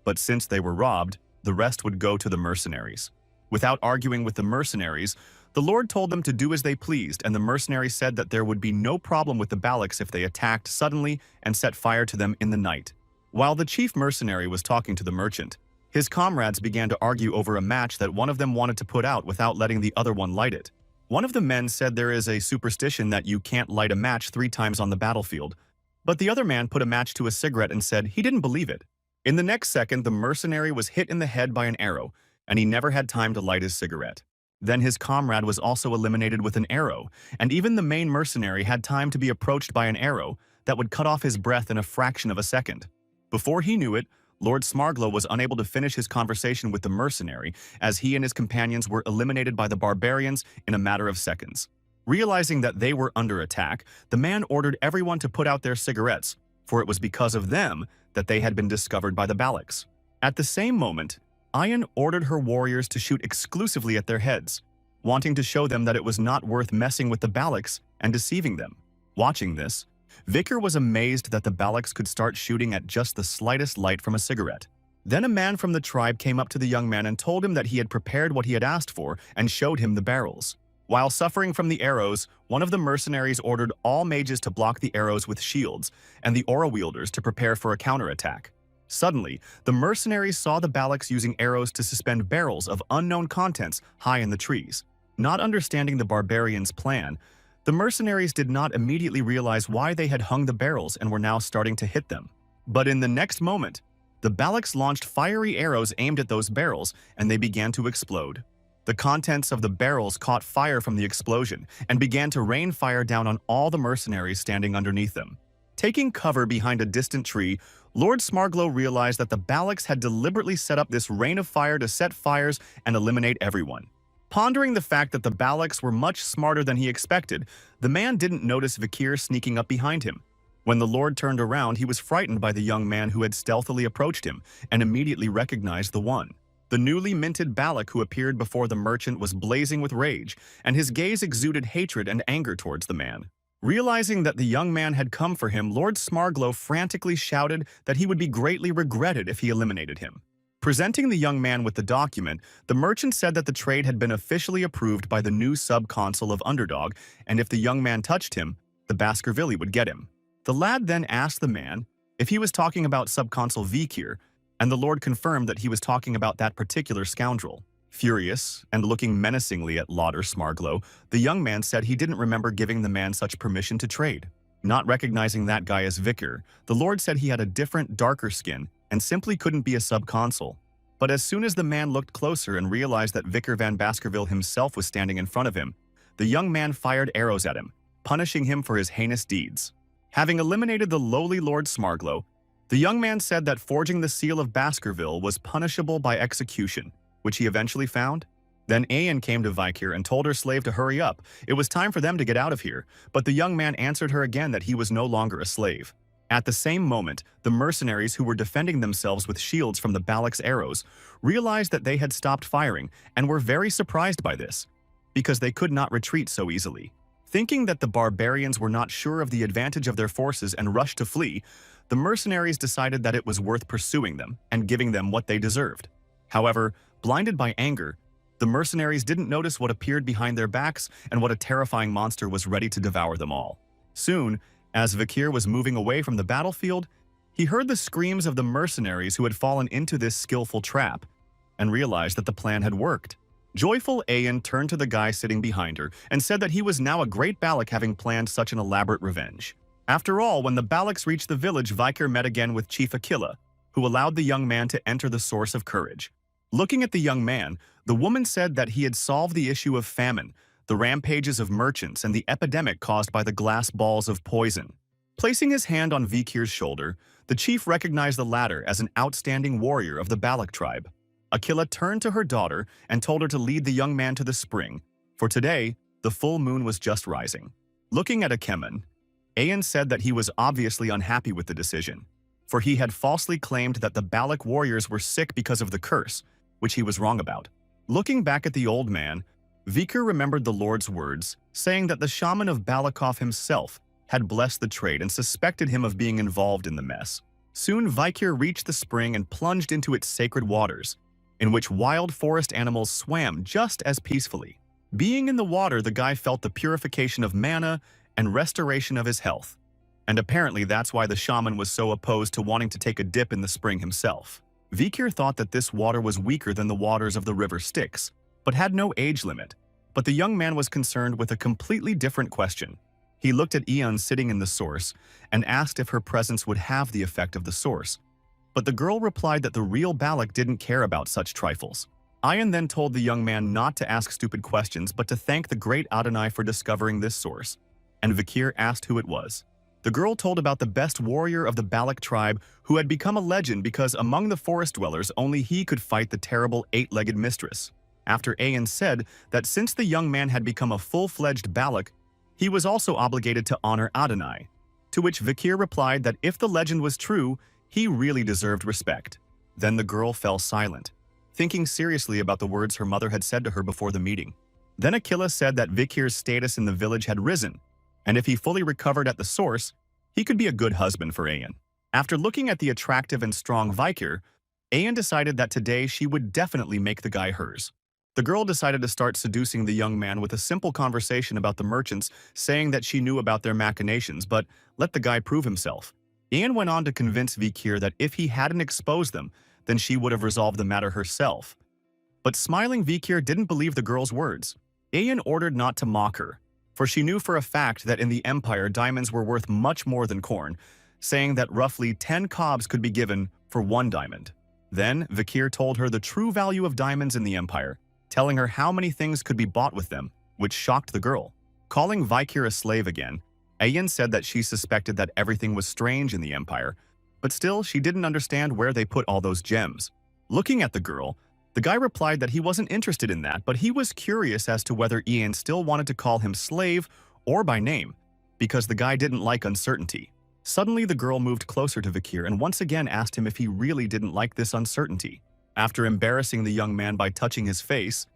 but since they were robbed, the rest would go to the mercenaries. Without arguing with the mercenaries, the Lord told them to do as they pleased, and the mercenaries said that there would be no problem with the Balax if they attacked suddenly and set fire to them in the night. While the chief mercenary was talking to the merchant, his comrades began to argue over a match that one of them wanted to put out without letting the other one light it. One of the men said there is a superstition that you can't light a match 3 times on the battlefield, but the other man put a match to a cigarette and said he didn't believe it. In the next second, the mercenary was hit in the head by an arrow, and he never had time to light his cigarette. Then his comrade was also eliminated with an arrow, and even the main mercenary had time to be approached by an arrow that would cut off his breath in a fraction of a second. Before he knew it, Lord Smarglo was unable to finish his conversation with the mercenary as he and his companions were eliminated by the barbarians in a matter of seconds. Realizing that they were under attack, the man ordered everyone to put out their cigarettes, for it was because of them that they had been discovered by the Balax. At the same moment, Ayan ordered her warriors to shoot exclusively at their heads, wanting to show them that it was not worth messing with the Balax and deceiving them. Watching this, Vikir was amazed that the Balax could start shooting at just the slightest light from a cigarette. Then a man from the tribe came up to the young man and told him that he had prepared what he had asked for and showed him the barrels. While suffering from the arrows, one of the mercenaries ordered all mages to block the arrows with shields and the aura wielders to prepare for a counterattack. Suddenly, the mercenaries saw the Balax using arrows to suspend barrels of unknown contents high in the trees. Not understanding the barbarians' plan, the mercenaries did not immediately realize why they had hung the barrels and were now starting to hit them. But in the next moment, the Balax launched fiery arrows aimed at those barrels, and they began to explode. The contents of the barrels caught fire from the explosion and began to rain fire down on all the mercenaries standing underneath them. Taking cover behind a distant tree, Lord Smarglo realized that the Balax had deliberately set up this rain of fire to set fires and eliminate everyone. Pondering the fact that the Balax were much smarter than he expected, the man didn't notice Vikir sneaking up behind him. When the Lord turned around, he was frightened by the young man who had stealthily approached him and immediately recognized the one. The newly minted Balak who appeared before the merchant was blazing with rage, and his gaze exuded hatred and anger towards the man. Realizing that the young man had come for him, Lord Smarglo frantically shouted that he would be greatly regretted if he eliminated him. Presenting the young man with the document, the merchant said that the trade had been officially approved by the new sub-consul of Underdog, and if the young man touched him, the Baskervilles would get him. The lad then asked the man if he was talking about sub-consul Vikir, and the Lord confirmed that he was talking about that particular scoundrel. Furious and looking menacingly at Lord Smarglo, the young man said he didn't remember giving the man such permission to trade. Not recognizing that guy as Vikir, the Lord said he had a different, darker skin and simply couldn't be a sub-consul. But as soon as the man looked closer and realized that Vikir van Baskerville himself was standing in front of him, the young man fired arrows at him, punishing him for his heinous deeds. Having eliminated the lowly Lord Smarglo, the young man said that forging the seal of Baskerville was punishable by execution, which he eventually found. Then Ayan came to Vikir and told her slave to hurry up. It was time for them to get out of here, but the young man answered her again that he was no longer a slave. At the same moment, the mercenaries who were defending themselves with shields from the Balak's arrows realized that they had stopped firing and were very surprised by this, because they could not retreat so easily. Thinking that the barbarians were not sure of the advantage of their forces and rushed to flee, the mercenaries decided that it was worth pursuing them and giving them what they deserved. However, blinded by anger, The mercenaries didn't notice what appeared behind their backs and what a terrifying monster was ready to devour them all. Soon, as Vikir was moving away from the battlefield, he heard the screams of the mercenaries who had fallen into this skillful trap and realized that the plan had worked. Joyful Ayan turned to the guy sitting behind her and said that he was now a great Balak having planned such an elaborate revenge. After all, when the Balaks reached the village, Vikir met again with Chief Aquila, who allowed the young man to enter the source of courage. Looking at the young man, the woman said that he had solved the issue of famine, the rampages of merchants, and the epidemic caused by the glass balls of poison. Placing his hand on Vikir's shoulder, the chief recognized the latter as an outstanding warrior of the Balak tribe. Aquila turned to her daughter and told her to lead the young man to the spring, for today, the full moon was just rising. Looking at Akemen, Ayan said that he was obviously unhappy with the decision, for he had falsely claimed that the Balak warriors were sick because of the curse, which he was wrong about. Looking back at the old man, Vikir remembered the Lord's words, saying that the shaman of Balakov himself had blessed the trade and suspected him of being involved in the mess. Soon Vikir reached the spring and plunged into its sacred waters, in which wild forest animals swam just as peacefully. Being in the water, the guy felt the purification of mana and restoration of his health. And apparently that's why the shaman was so opposed to wanting to take a dip in the spring himself. Vikir thought that this water was weaker than the waters of the river Styx, but had no age limit. But the young man was concerned with a completely different question. He looked at Eon sitting in the source and asked if her presence would have the effect of the source. But the girl replied that the real Balak didn't care about such trifles. Ayan then told the young man not to ask stupid questions but to thank the great Adonai for discovering this source, and Vikir asked who it was. The girl told about the best warrior of the Balak tribe who had become a legend because among the forest dwellers only he could fight the terrible eight-legged mistress. After Ayan said that since the young man had become a full-fledged Balak, he was also obligated to honor Adonai, to which Vikir replied that if the legend was true, he really deserved respect. Then the girl fell silent, thinking seriously about the words her mother had said to her before the meeting. Then Aquila said that Vikir's status in the village had risen, and if he fully recovered at the source, he could be a good husband for Ayan. After looking at the attractive and strong Vikir, Ayan decided that today she would definitely make the guy hers. The girl decided to start seducing the young man with a simple conversation about the merchants, saying that she knew about their machinations, but let the guy prove himself. Ayan went on to convince Vikir that if he hadn't exposed them, then she would have resolved the matter herself. But smiling Vikir didn't believe the girl's words. Ayan ordered not to mock her, for she knew for a fact that in the Empire diamonds were worth much more than corn, saying that roughly 10 cobs could be given for 1 diamond. Then Vikir told her the true value of diamonds in the Empire, telling her how many things could be bought with them, which shocked the girl. Calling Vikir a slave again, Ayan said that she suspected that everything was strange in the Empire, but still she didn't understand where they put all those gems. Looking at the girl, the guy replied that he wasn't interested in that, but he was curious as to whether Ayan still wanted to call him slave or by name, because the guy didn't like uncertainty. Suddenly the girl moved closer to Vikir and once again asked him if he really didn't like this uncertainty. After embarrassing the young man by touching his face,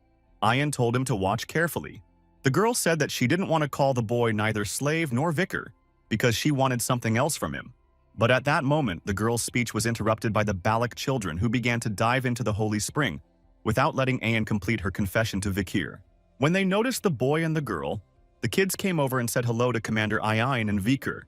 Ayan told him to watch carefully. The girl said that she didn't want to call the boy neither slave nor Vikir, because she wanted something else from him. But at that moment, the girl's speech was interrupted by the Balak children who began to dive into the holy spring, without letting Ayan complete her confession to Vikir. When they noticed the boy and the girl, the kids came over and said hello to Commander Ayan and Vikir,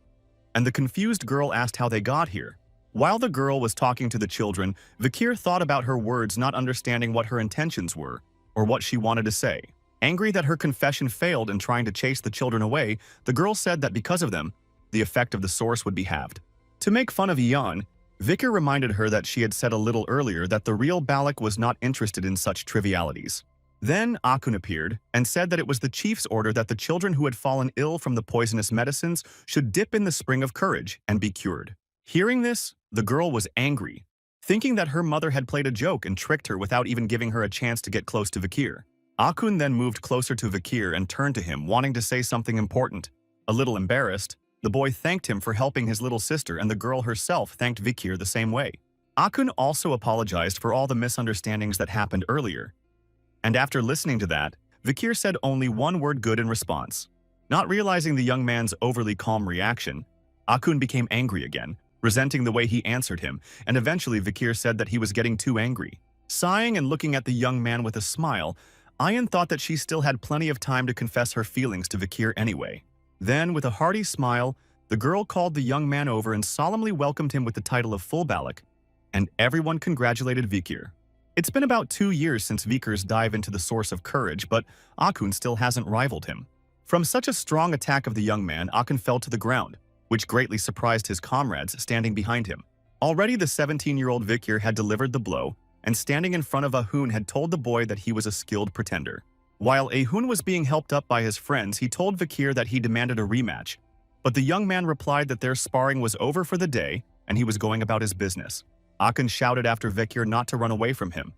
and the confused girl asked how they got here. While the girl was talking to the children, Vikir thought about her words, not understanding what her intentions were, or what she wanted to say. Angry that her confession failed in trying to chase the children away, the girl said that because of them, the effect of the source would be halved. To make fun of Ian, Vikir reminded her that she had said a little earlier that the real Balak was not interested in such trivialities. Then Akun appeared and said that it was the chief's order that the children who had fallen ill from the poisonous medicines should dip in the spring of courage and be cured. Hearing this, the girl was angry, thinking that her mother had played a joke and tricked her without even giving her a chance to get close to Vikir. Akun then moved closer to Vikir and turned to him, wanting to say something important. A little embarrassed, the boy thanked him for helping his little sister, and the girl herself thanked Vikir the same way. Akun also apologized for all the misunderstandings that happened earlier. And after listening to that, Vikir said only one word good in response. Not realizing the young man's overly calm reaction, Akun became angry again, resenting the way he answered him, and eventually Vikir said that he was getting too angry. Sighing and looking at the young man with a smile, Ayan thought that she still had plenty of time to confess her feelings to Vikir anyway. Then, with a hearty smile, the girl called the young man over and solemnly welcomed him with the title of full Balak, and everyone congratulated Vikir. It's been about 2 years since Vikir's dive into the source of courage, but Akun still hasn't rivaled him. From such a strong attack of the young man, Akun fell to the ground, which greatly surprised his comrades standing behind him. Already the 17-year-old Vikir had delivered the blow, and standing in front of Ahun had told the boy that he was a skilled pretender. While Ahun was being helped up by his friends, he told Vikir that he demanded a rematch, but the young man replied that their sparring was over for the day and he was going about his business. Akun shouted after Vikir not to run away from him,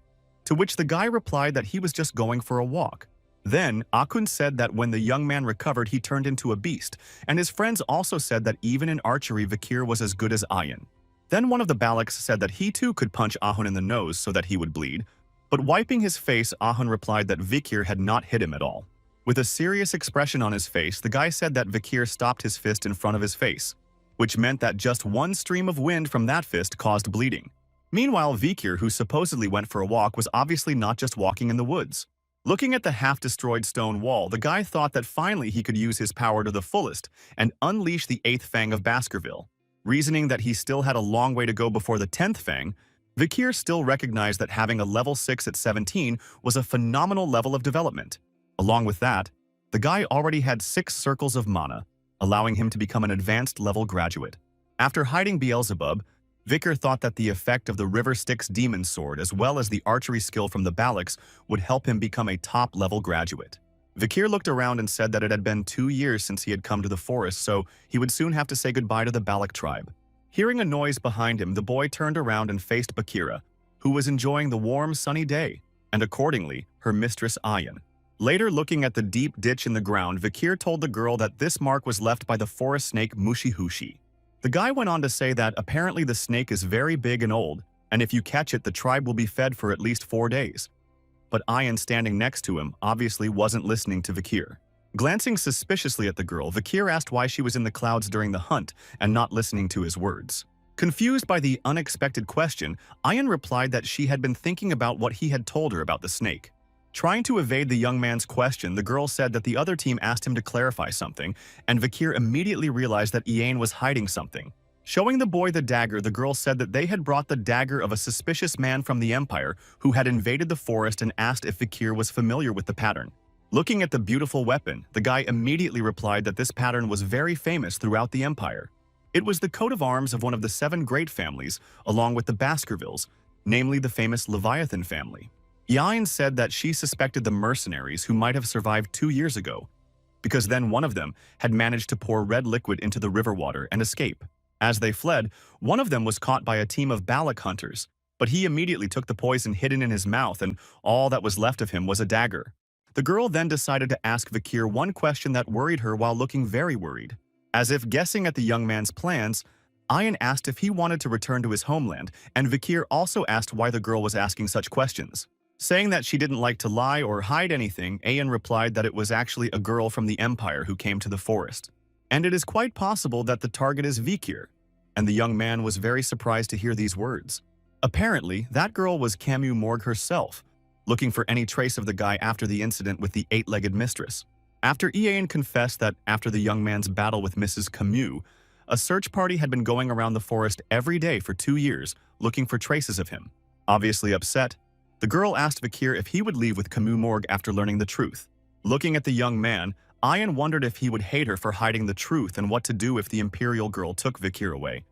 to which the guy replied that he was just going for a walk. Then, Akun said that when the young man recovered, he turned into a beast, and his friends also said that even in archery, Vikir was as good as Ayan. Then one of the Balaks said that he too could punch Ahun in the nose so that he would bleed, but wiping his face, Ahun replied that Vikir had not hit him at all. With a serious expression on his face, the guy said that Vikir stopped his fist in front of his face, which meant that just one stream of wind from that fist caused bleeding. Meanwhile, Vikir, who supposedly went for a walk, was obviously not just walking in the woods. Looking at the half-destroyed stone wall, the guy thought that finally he could use his power to the fullest and unleash the 8th Fang of Baskerville. Reasoning that he still had a long way to go before the 10th Fang, Vikir still recognized that having a level 6 at 17 was a phenomenal level of development. Along with that, the guy already had 6 circles of mana, allowing him to become an advanced level graduate. After hiding Beelzebub, Vikir thought that the effect of the River Styx demon sword as well as the archery skill from the Balaks would help him become a top-level graduate. Vikir looked around and said that it had been 2 years since he had come to the forest, so he would soon have to say goodbye to the Balak tribe. Hearing a noise behind him, the boy turned around and faced Bakira, who was enjoying the warm, sunny day, and accordingly, her mistress Ayan. Later, looking at the deep ditch in the ground, Vikir told the girl that this mark was left by the forest snake Mushihushi. The guy went on to say that apparently the snake is very big and old, and if you catch it, the tribe will be fed for at least 4 days. But Ayan, standing next to him, obviously wasn't listening to Vikir. Glancing suspiciously at the girl, Vikir asked why she was in the clouds during the hunt and not listening to his words. Confused by the unexpected question, Ayan replied that she had been thinking about what he had told her about the snake. Trying to evade the young man's question, the girl said that the other team asked him to clarify something, and Vikir immediately realized that Ian was hiding something. Showing the boy the dagger, the girl said that they had brought the dagger of a suspicious man from the Empire who had invaded the forest and asked if Vikir was familiar with the pattern. Looking at the beautiful weapon, the guy immediately replied that this pattern was very famous throughout the Empire. It was the coat of arms of one of the 7 great families, along with the Baskervilles, namely the famous Leviathan family. Yain said that she suspected the mercenaries who might have survived 2 years ago, because then one of them had managed to pour red liquid into the river water and escape. As they fled, one of them was caught by a team of Balak hunters, but he immediately took the poison hidden in his mouth and all that was left of him was a dagger. The girl then decided to ask Vikir one question that worried her while looking very worried. As if guessing at the young man's plans, Ayan asked if he wanted to return to his homeland, and Vikir also asked why the girl was asking such questions. Saying that she didn't like to lie or hide anything, Ayan replied that it was actually a girl from the Empire who came to the forest. And it is quite possible that the target is Vikir, and the young man was very surprised to hear these words. Apparently, that girl was Kimu Morg herself, looking for any trace of the guy after the incident with the 8-legged mistress. After Ayan confessed that after the young man's battle with Mrs. Kimu, a search party had been going around the forest every day for 2 years, looking for traces of him. Obviously upset, the girl asked Vikir if he would leave with Kimu Morg after learning the truth. Looking at the young man, Ayan wondered if he would hate her for hiding the truth and what to do if the Imperial girl took Vikir away,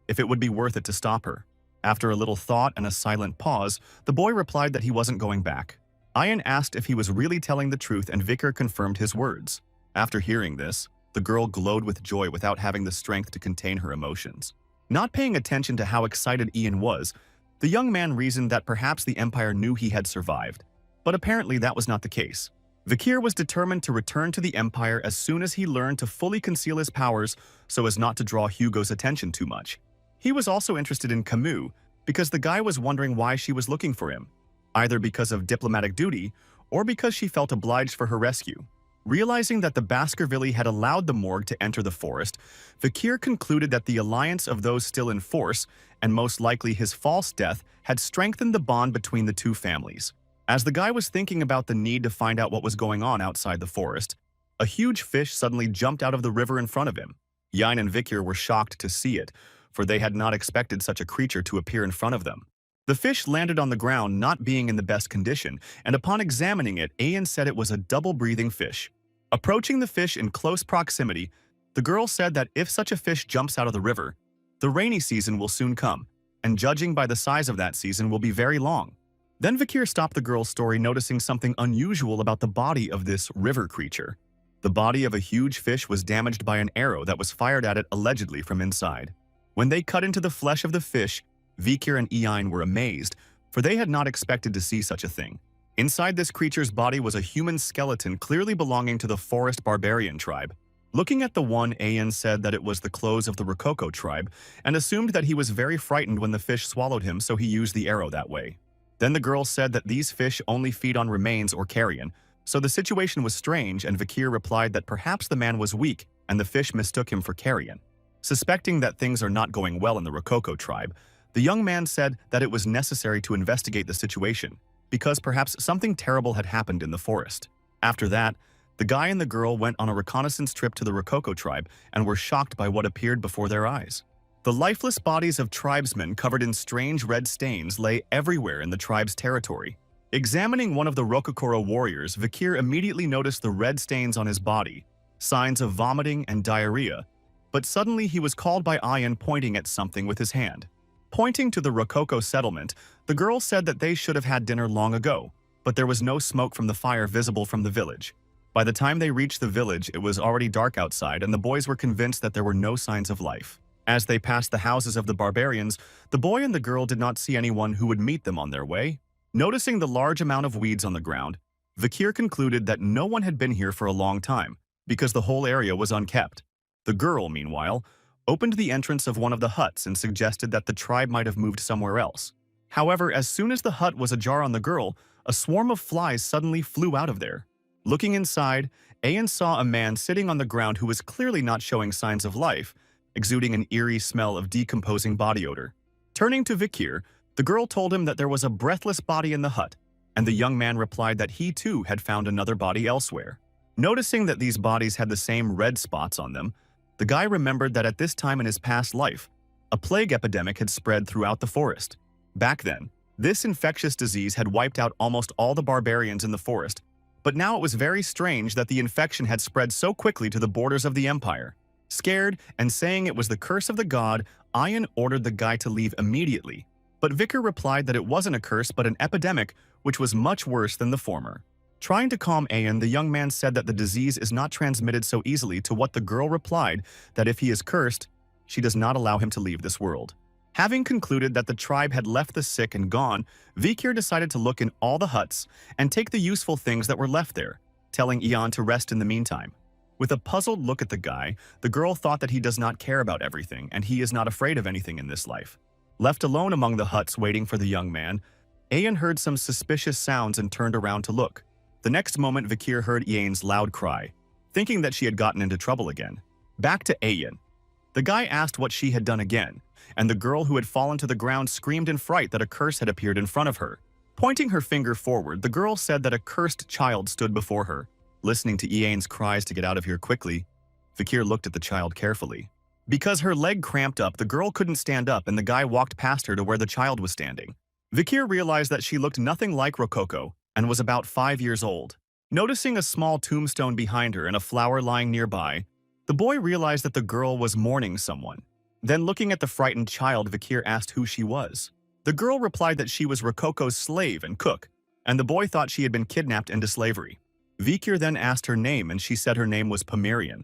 if it would be worth it to stop her. After a little thought and a silent pause, the boy replied that he wasn't going back. Ayan asked if he was really telling the truth and Vikir confirmed his words. After hearing this, the girl glowed with joy without having the strength to contain her emotions. Not paying attention to how excited Ian was, the young man reasoned that perhaps the Empire knew he had survived, but apparently that was not the case. Vikir was determined to return to the Empire as soon as he learned to fully conceal his powers so as not to draw Hugo's attention too much. He was also interested in Kimu because the guy was wondering why she was looking for him, either because of diplomatic duty or because she felt obliged for her rescue. Realizing that the Baskervilles had allowed the Morg to enter the forest, Vikir concluded that the alliance of those still in force, and most likely his false death, had strengthened the bond between the two families. As the guy was thinking about the need to find out what was going on outside the forest, a huge fish suddenly jumped out of the river in front of him. Yin and Vikir were shocked to see it, for they had not expected such a creature to appear in front of them. The fish landed on the ground not being in the best condition, and upon examining it, Ayan said it was a double-breathing fish. Approaching the fish in close proximity, the girl said that if such a fish jumps out of the river, the rainy season will soon come, and judging by the size of that season will be very long. Then Vikir stopped the girl's story, noticing something unusual about the body of this river creature. The body of a huge fish was damaged by an arrow that was fired at it allegedly from inside. When they cut into the flesh of the fish, Vikir and Ian were amazed, for they had not expected to see such a thing. Inside this creature's body was a human skeleton clearly belonging to the forest barbarian tribe. Looking at the one, Ayan said that it was the clothes of the Rococo tribe and assumed that he was very frightened when the fish swallowed him, so he used the arrow that way. Then the girl said that these fish only feed on remains or carrion, so the situation was strange, and Vikir replied that perhaps the man was weak and the fish mistook him for carrion. Suspecting that things are not going well in the Rococo tribe, the young man said that it was necessary to investigate the situation, because perhaps something terrible had happened in the forest. After that, the guy and the girl went on a reconnaissance trip to the Rococo tribe and were shocked by what appeared before their eyes. The lifeless bodies of tribesmen covered in strange red stains lay everywhere in the tribe's territory. Examining one of the Rokokoro warriors, Vikir immediately noticed the red stains on his body, signs of vomiting and diarrhea, but suddenly he was called by Ayan pointing at something with his hand. Pointing to the Rococo settlement, the girl said that they should have had dinner long ago, but there was no smoke from the fire visible from the village. By the time they reached the village, it was already dark outside, and the boys were convinced that there were no signs of life. As they passed the houses of the barbarians, the boy and the girl did not see anyone who would meet them on their way. Noticing the large amount of weeds on the ground, Vikir concluded that no one had been here for a long time, because the whole area was unkept. The girl, meanwhile, opened the entrance of one of the huts and suggested that the tribe might have moved somewhere else. However, as soon as the hut was ajar on the girl, a swarm of flies suddenly flew out of there. Looking inside, Ayan saw a man sitting on the ground who was clearly not showing signs of life, exuding an eerie smell of decomposing body odor. Turning to Vikir, the girl told him that there was a breathless body in the hut, and the young man replied that he too had found another body elsewhere. Noticing that these bodies had the same red spots on them, the guy remembered that at this time in his past life, a plague epidemic had spread throughout the forest. Back then, this infectious disease had wiped out almost all the barbarians in the forest, but now it was very strange that the infection had spread so quickly to the borders of the empire. Scared and saying it was the curse of the god, Ayan ordered the guy to leave immediately, but Vikir replied that it wasn't a curse but an epidemic, which was much worse than the former. Trying to calm Ayan, the young man said that the disease is not transmitted so easily, to what the girl replied that if he is cursed, she does not allow him to leave this world. Having concluded that the tribe had left the sick and gone, Vikir decided to look in all the huts and take the useful things that were left there, telling Ian to rest in the meantime. With a puzzled look at the guy, the girl thought that he does not care about everything and he is not afraid of anything in this life. Left alone among the huts waiting for the young man, Ayan heard some suspicious sounds and turned around to look. The next moment, Vikir heard Ian's loud cry, thinking that she had gotten into trouble again. Back to Ayan. The guy asked what she had done again, and the girl who had fallen to the ground screamed in fright that a curse had appeared in front of her. Pointing her finger forward, the girl said that a cursed child stood before her. Listening to Ian's cries to get out of here quickly, Vikir looked at the child carefully. Because her leg cramped up, the girl couldn't stand up, and the guy walked past her to where the child was standing. Vikir realized that she looked nothing like Rococo and was about 5 years old. Noticing a small tombstone behind her and a flower lying nearby, the boy realized that the girl was mourning someone. Then looking at the frightened child, Vikir asked who she was. The girl replied that she was Rococo's slave and cook, and the boy thought she had been kidnapped into slavery. Vikir then asked her name, and she said her name was Pomerian.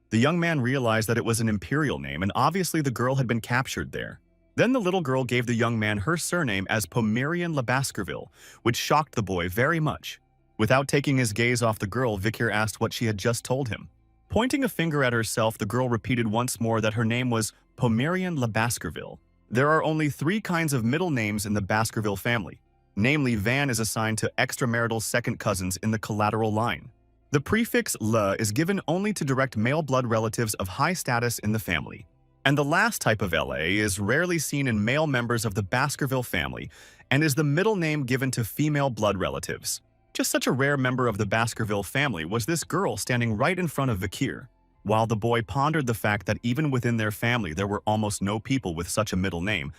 The young man realized that it was an imperial name, and obviously the girl had been captured there. Then the little girl gave the young man her surname as Pomerian La Baskerville, which shocked the boy very much. Without taking his gaze off the girl, Vikir asked what she had just told him. Pointing a finger at herself, the girl repeated once more that her name was Pomerian La Baskerville. There are only 3 kinds of middle names in the Baskerville family. Namely, Van is assigned to extramarital second cousins in the collateral line. The prefix La is given only to direct male blood relatives of high status in the family. And the last type of LA is rarely seen in male members of the Baskerville family and is the middle name given to female blood relatives. Just such a rare member of the Baskerville family was this girl standing right in front of Vikir. While the boy pondered the fact that even within their family there were almost no people with such a middle name,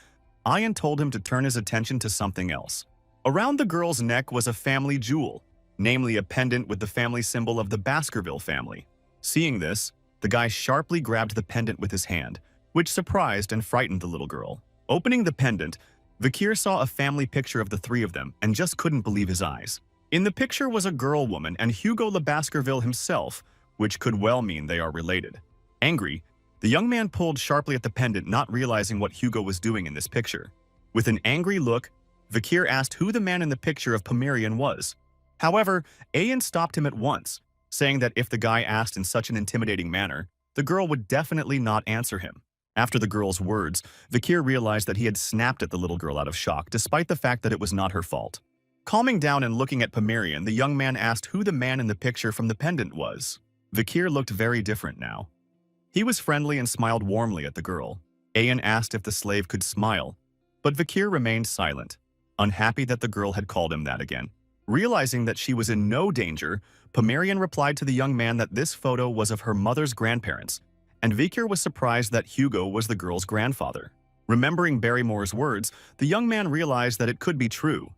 Ian told him to turn his attention to something else. Around the girl's neck was a family jewel, namely a pendant with the family symbol of the Baskerville family. Seeing this, the guy sharply grabbed the pendant with his hand, which surprised and frightened the little girl. Opening the pendant, Vikir saw a family picture of the three of them and just couldn't believe his eyes. In the picture was a girl woman and Hugo Le Baskerville himself, which could well mean they are related. Angry, the young man pulled sharply at the pendant, not realizing what Hugo was doing in this picture. With an angry look, Vikir asked who the man in the picture of Pomerian was. However, Ian stopped him at once, saying that if the guy asked in such an intimidating manner, the girl would definitely not answer him. After the girl's words, Vikir realized that he had snapped at the little girl out of shock, despite the fact that it was not her fault. Calming down and looking at Pomerian, the young man asked who the man in the picture from the pendant was. Vikir looked very different now. He was friendly and smiled warmly at the girl. Ian asked if the slave could smile, but Vikir remained silent, unhappy that the girl had called him that again. Realizing that she was in no danger, Pomerian replied to the young man that this photo was of her mother's grandparents, and Vikir was surprised that Hugo was the girl's grandfather. Remembering Barrymore's words, the young man realized that it could be true,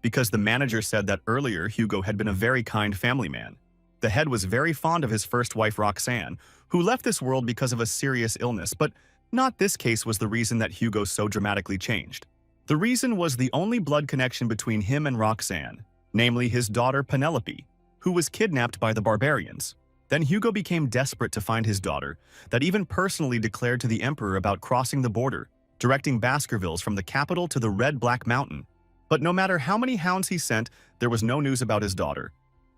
because the manager said that earlier Hugo had been a very kind family man. The head was very fond of his first wife Roxanne, who left this world because of a serious illness, but not this case was the reason that Hugo so dramatically changed. The reason was the only blood connection between him and Roxanne, namely his daughter Penelope, who was kidnapped by the barbarians. Then Hugo became desperate to find his daughter, that even personally declared to the Emperor about crossing the border, directing Baskervilles from the capital to the Red Black Mountain. But no matter how many hounds he sent, there was no news about his daughter.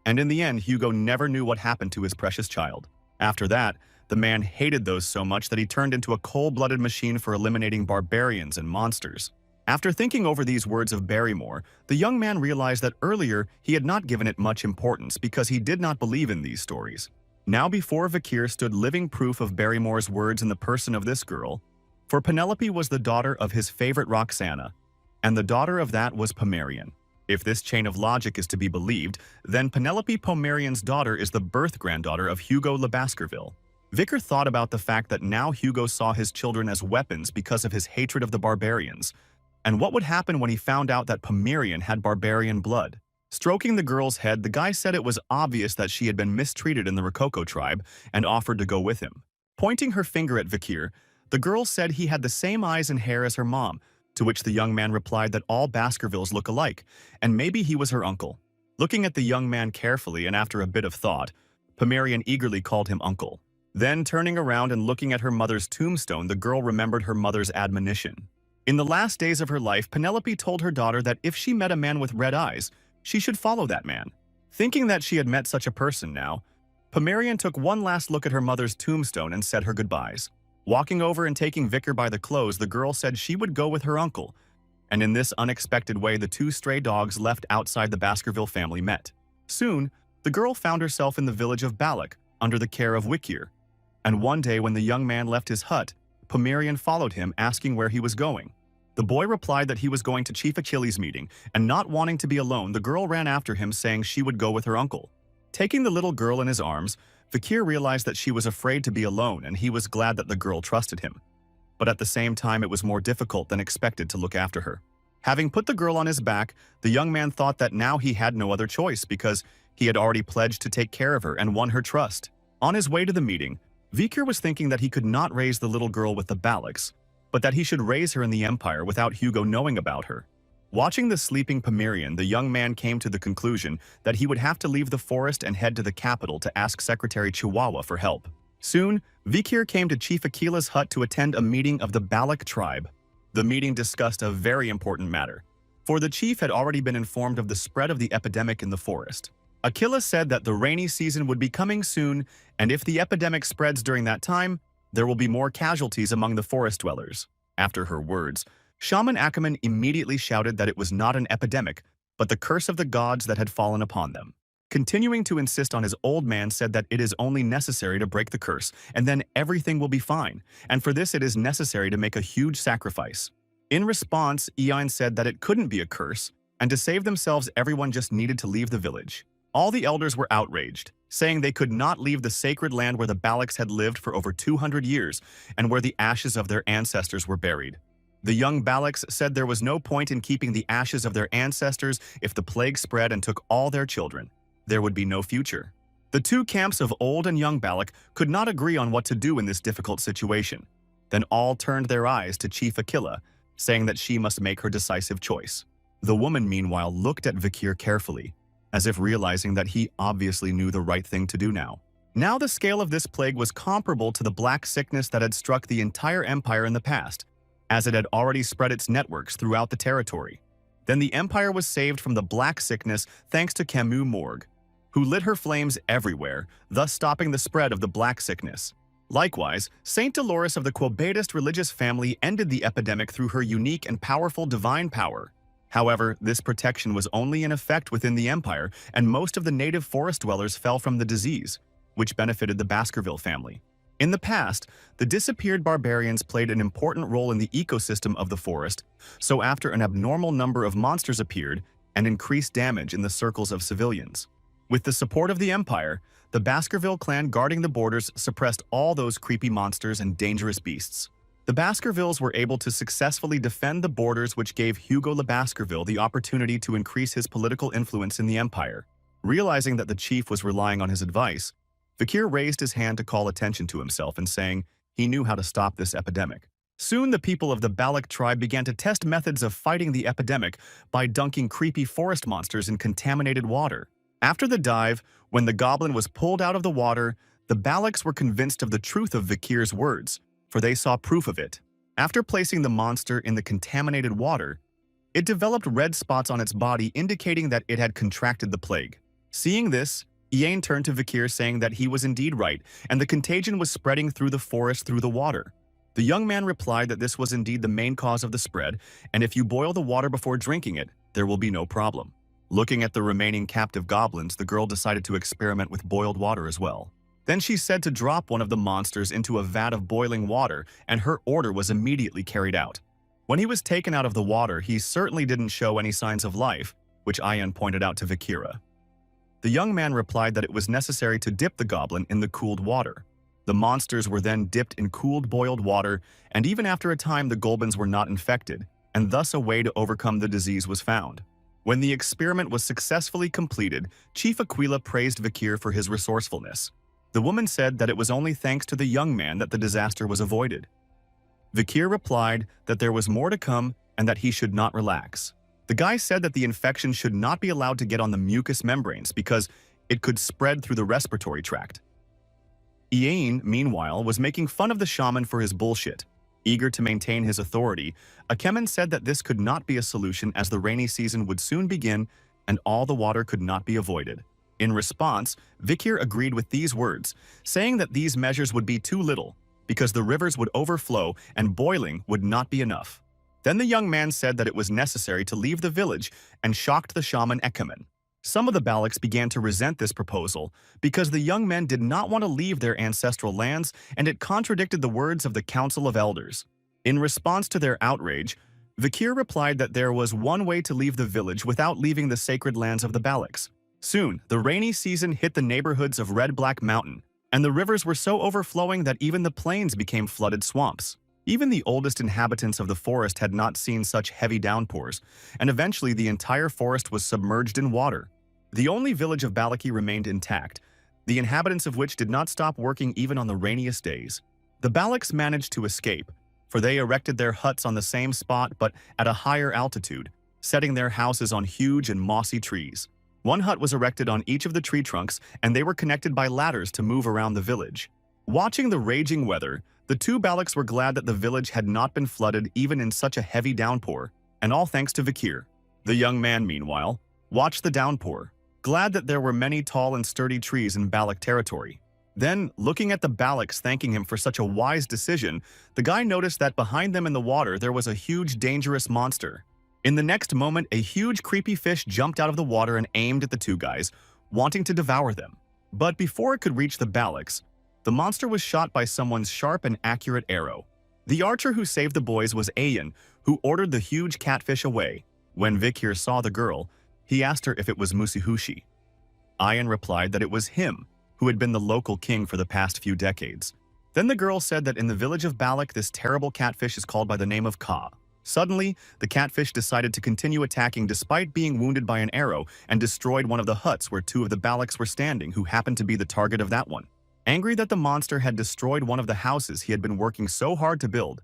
And in the end, Hugo never knew what happened to his precious child. After that, the man hated those so much that he turned into a cold-blooded machine for eliminating barbarians and monsters. After thinking over these words of Barrymore, the young man realized that earlier he had not given it much importance because he did not believe in these stories. Now before Vikir stood living proof of Barrymore's words in the person of this girl, for Penelope was the daughter of his favorite Roxana, and the daughter of that was Pomerian. If this chain of logic is to be believed, then Penelope Pomerian's daughter is the birth-granddaughter of Hugo Le Baskerville. Vikir thought about the fact that now Hugo saw his children as weapons because of his hatred of the barbarians, and what would happen when he found out that Pomerian had barbarian blood. Stroking the girl's head, the guy said it was obvious that she had been mistreated in the Rococo tribe and offered to go with him. Pointing her finger at Vikir, the girl said he had the same eyes and hair as her mom, to which the young man replied that all Baskervilles look alike, and maybe he was her uncle. Looking at the young man carefully and after a bit of thought, Pomerian eagerly called him uncle. Then, turning around and looking at her mother's tombstone, the girl remembered her mother's admonition. In the last days of her life, Penelope told her daughter that if she met a man with red eyes, she should follow that man. Thinking that she had met such a person now, Pomerian took one last look at her mother's tombstone and said her goodbyes. Walking over and taking Vikir by the clothes, the girl said she would go with her uncle, and in this unexpected way the two stray dogs left outside the Baskerville family met. Soon, the girl found herself in the village of Balak, under the care of Vikir, and one day when the young man left his hut, Pomerian followed him, asking where he was going. The boy replied that he was going to Chief Achilles' meeting, and not wanting to be alone, the girl ran after him, saying she would go with her uncle. Taking the little girl in his arms, Vikir realized that she was afraid to be alone, and he was glad that the girl trusted him. But at the same time, it was more difficult than expected to look after her. Having put the girl on his back, the young man thought that now he had no other choice because he had already pledged to take care of her and won her trust. On his way to the meeting, Vikir was thinking that he could not raise the little girl with the Balaks, but that he should raise her in the Empire without Hugo knowing about her. Watching the sleeping Pomerian, the young man came to the conclusion that he would have to leave the forest and head to the capital to ask Secretary Chihuahua for help. Soon, Vikir came to Chief Aquila's hut to attend a meeting of the Balak tribe. The meeting discussed a very important matter, for the chief had already been informed of the spread of the epidemic in the forest. Aquila said that the rainy season would be coming soon, and if the epidemic spreads during that time, there will be more casualties among the forest dwellers. After her words, Shaman Achaman immediately shouted that it was not an epidemic, but the curse of the gods that had fallen upon them. Continuing to insist on his old man said that it is only necessary to break the curse, and then everything will be fine, and for this it is necessary to make a huge sacrifice. In response, Eon said that it couldn't be a curse, and to save themselves everyone just needed to leave the village. All the elders were outraged, saying they could not leave the sacred land where the Balacs had lived for over 200 years and where the ashes of their ancestors were buried. The young Balacs said there was no point in keeping the ashes of their ancestors if the plague spread and took all their children. There would be no future. The two camps of old and young Balac could not agree on what to do in this difficult situation. Then all turned their eyes to Chief Aquila, saying that she must make her decisive choice. The woman, meanwhile, looked at Vikir carefully, as if realizing that he obviously knew the right thing to do now. Now the scale of this plague was comparable to the black sickness that had struck the entire empire in the past, as it had already spread its networks throughout the territory. Then the empire was saved from the black sickness thanks to Kimu Morg, who lit her flames everywhere, thus stopping the spread of the black sickness. Likewise, Saint Dolores of the Quobadist religious family ended the epidemic through her unique and powerful divine power. However, this protection was only in effect within the empire, and most of the native forest dwellers fell from the disease, which benefited the Baskerville family. In the past, the disappeared barbarians played an important role in the ecosystem of the forest, so after an abnormal number of monsters appeared and increased damage in the circles of civilians. With the support of the empire, the Baskerville clan guarding the borders suppressed all those creepy monsters and dangerous beasts. The Baskervilles were able to successfully defend the borders, which gave Hugo Le Baskerville the opportunity to increase his political influence in the empire. Realizing that the chief was relying on his advice, Vikir raised his hand to call attention to himself and saying he knew how to stop this epidemic. Soon the people of the Balac tribe began to test methods of fighting the epidemic by dunking creepy forest monsters in contaminated water. After the dive, when the goblin was pulled out of the water, the Balacs were convinced of the truth of Vikir's words, for they saw proof of it. After placing the monster in the contaminated water, it developed red spots on its body indicating that it had contracted the plague. Seeing this, Iane turned to Vikir saying that he was indeed right, and the contagion was spreading through the forest through the water. The young man replied that this was indeed the main cause of the spread, and if you boil the water before drinking it, there will be no problem. Looking at the remaining captive goblins, the girl decided to experiment with boiled water as well. Then she said to drop one of the monsters into a vat of boiling water, and her order was immediately carried out. When he was taken out of the water, he certainly didn't show any signs of life, which Ian pointed out to Vikira. The young man replied that it was necessary to dip the goblin in the cooled water. The monsters were then dipped in cooled boiled water, and even after a time the goblins were not infected, and thus a way to overcome the disease was found. When the experiment was successfully completed, Chief Aquila praised Vikir for his resourcefulness. The woman said that it was only thanks to the young man that the disaster was avoided. Vikir replied that there was more to come and that he should not relax. The guy said that the infection should not be allowed to get on the mucous membranes because it could spread through the respiratory tract. Iane, meanwhile, was making fun of the shaman for his bullshit. Eager to maintain his authority, Akemen said that this could not be a solution as the rainy season would soon begin and all the water could not be avoided. In response, Vikir agreed with these words, saying that these measures would be too little because the rivers would overflow and boiling would not be enough. Then the young man said that it was necessary to leave the village and shocked the shaman Akemen. Some of the Balacs began to resent this proposal because the young men did not want to leave their ancestral lands and it contradicted the words of the Council of Elders. In response to their outrage, Vikir replied that there was one way to leave the village without leaving the sacred lands of the Balacs. Soon, the rainy season hit the neighborhoods of Red Black Mountain, and the rivers were so overflowing that even the plains became flooded swamps. Even the oldest inhabitants of the forest had not seen such heavy downpours, and eventually the entire forest was submerged in water. The only village of Balaki remained intact, the inhabitants of which did not stop working even on the rainiest days. The Balacs managed to escape, for they erected their huts on the same spot but at a higher altitude, setting their houses on huge and mossy trees. One hut was erected on each of the tree trunks, and they were connected by ladders to move around the village. Watching the raging weather, the two Balacs were glad that the village had not been flooded even in such a heavy downpour, and all thanks to Vikir. The young man, meanwhile, watched the downpour, glad that there were many tall and sturdy trees in Balac territory. Then, looking at the Balacs thanking him for such a wise decision, the guy noticed that behind them in the water there was a huge dangerous monster. In the next moment, a huge creepy fish jumped out of the water and aimed at the two guys, wanting to devour them. But before it could reach the Balacs, the monster was shot by someone's sharp and accurate arrow. The archer who saved the boys was Ayan, who ordered the huge catfish away. When Vikir saw the girl, he asked her if it was Musihushi. Ian replied that it was him, who had been the local king for the past few decades. Then the girl said that in the village of Balak, this terrible catfish is called by the name of Ka. Suddenly, the catfish decided to continue attacking despite being wounded by an arrow and destroyed one of the huts where two of the Balaks were standing, who happened to be the target of that one. Angry that the monster had destroyed one of the houses he had been working so hard to build,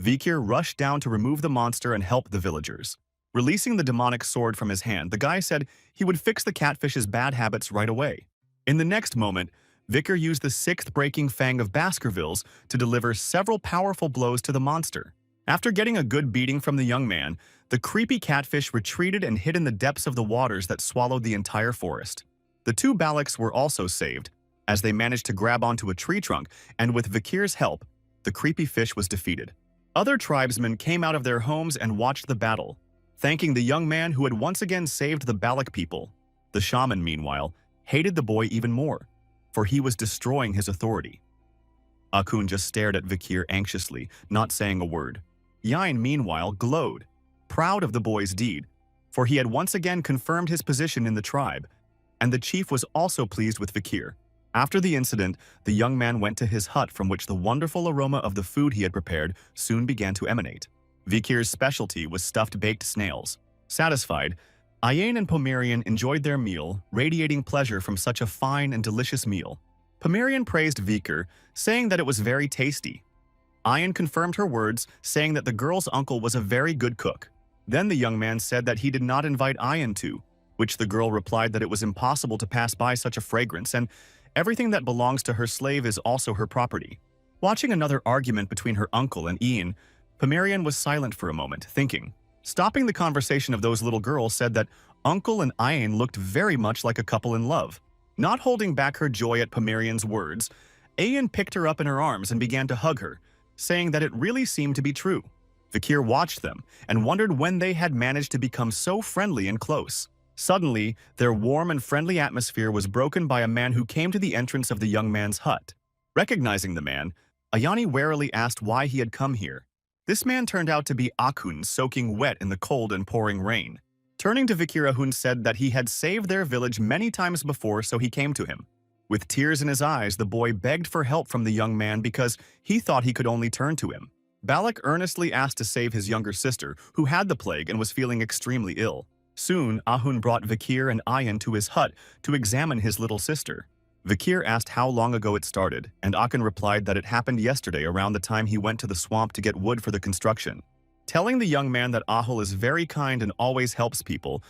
Vikir rushed down to remove the monster and help the villagers. Releasing the demonic sword from his hand, the guy said he would fix the catfish's bad habits right away. In the next moment, Vikir used the sixth breaking fang of Baskervilles to deliver several powerful blows to the monster. After getting a good beating from the young man, the creepy catfish retreated and hid in the depths of the waters that swallowed the entire forest. The two Balaks were also saved, as they managed to grab onto a tree trunk, and with Vikir's help, the creepy fish was defeated. Other tribesmen came out of their homes and watched the battle, thanking the young man who had once again saved the Balak people. The shaman, meanwhile, hated the boy even more, for he was destroying his authority. Akun just stared at Vikir anxiously, not saying a word. Yain, meanwhile, glowed, proud of the boy's deed, for he had once again confirmed his position in the tribe, and the chief was also pleased with Vikir. After the incident, the young man went to his hut from which the wonderful aroma of the food he had prepared soon began to emanate. Vikir's specialty was stuffed baked snails. Satisfied, Ayen and Pomerian enjoyed their meal, radiating pleasure from such a fine and delicious meal. Pomerian praised Vikir, saying that it was very tasty. Ayen confirmed her words, saying that the girl's uncle was a very good cook. Then the young man said that he did not invite Ayen to, which the girl replied that it was impossible to pass by such a fragrance, and everything that belongs to her slave is also her property. Watching another argument between her uncle and Ian, Pomerian was silent for a moment, thinking. Stopping the conversation of those little girls, said that Uncle and Ayen looked very much like a couple in love. Not holding back her joy at Pomerian's words, Ayen picked her up in her arms and began to hug her, saying that it really seemed to be true. Vikir watched them and wondered when they had managed to become so friendly and close. Suddenly, their warm and friendly atmosphere was broken by a man who came to the entrance of the young man's hut. Recognizing the man, Ayani warily asked why he had come here. This man turned out to be Akun, soaking wet in the cold and pouring rain. Turning to Vikir, Ahun said that he had saved their village many times before, so he came to him. With tears in his eyes, the boy begged for help from the young man because he thought he could only turn to him. Balak earnestly asked to save his younger sister, who had the plague and was feeling extremely ill. Soon, Ahun brought Vikir and Ayen to his hut to examine his little sister. Vikir asked how long ago it started, and Akun replied that it happened yesterday around the time he went to the swamp to get wood for the construction. Telling the young man that Ahul is very kind and always helps people,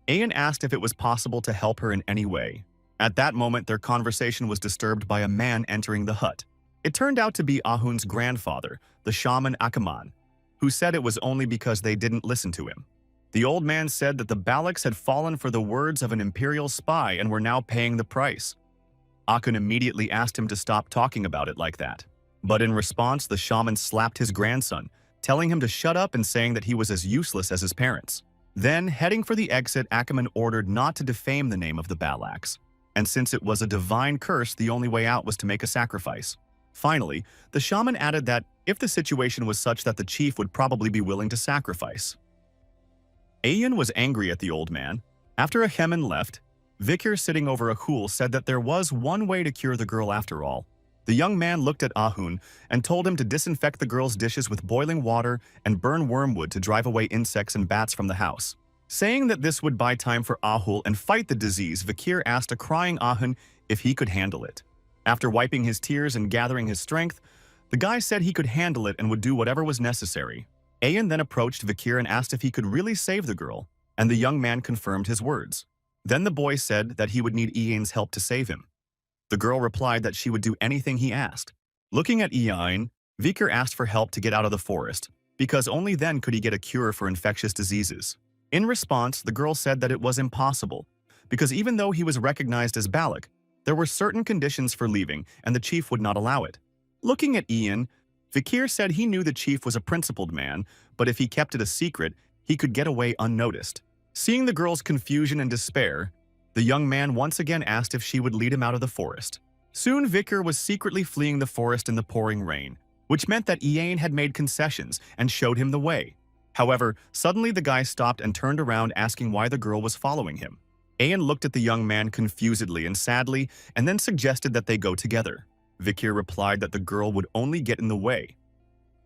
Ayen asked if it was possible to help her in any way. At that moment, their conversation was disturbed by a man entering the hut. It turned out to be Ahun's grandfather, the shaman Akaman, who said it was only because they didn't listen to him. The old man said that the Balaks had fallen for the words of an imperial spy and were now paying the price. Akun immediately asked him to stop talking about it like that. But in response, the shaman slapped his grandson, telling him to shut up and saying that he was as useless as his parents. Then, heading for the exit, Akaman ordered not to defame the name of the Balaks. And since it was a divine curse, the only way out was to make a sacrifice. Finally, the shaman added that if the situation was such that the chief would probably be willing to sacrifice. Ayen was angry at the old man. After Aheman left, Vikir, sitting over Ahul, said that there was one way to cure the girl after all. The young man looked at Ahun and told him to disinfect the girl's dishes with boiling water and burn wormwood to drive away insects and bats from the house. Saying that this would buy time for Ahul and fight the disease, Vikir asked a crying Ahun if he could handle it. After wiping his tears and gathering his strength, the guy said he could handle it and would do whatever was necessary. Ayen then approached Vikir and asked if he could really save the girl, and the young man confirmed his words. Then the boy said that he would need Ian's help to save him. The girl replied that she would do anything he asked. Looking at Ian, Vikir asked for help to get out of the forest, because only then could he get a cure for infectious diseases. In response, the girl said that it was impossible, because even though he was recognized as Balak, there were certain conditions for leaving, and the chief would not allow it. Looking at Ian, Vikir said he knew the chief was a principled man, but if he kept it a secret, he could get away unnoticed. Seeing the girl's confusion and despair, the young man once again asked if she would lead him out of the forest. Soon Vikir was secretly fleeing the forest in the pouring rain, which meant that Ian had made concessions and showed him the way. However, suddenly the guy stopped and turned around asking why the girl was following him. Ayan looked at the young man confusedly and sadly and then suggested that they go together. Vikir replied that the girl would only get in the way.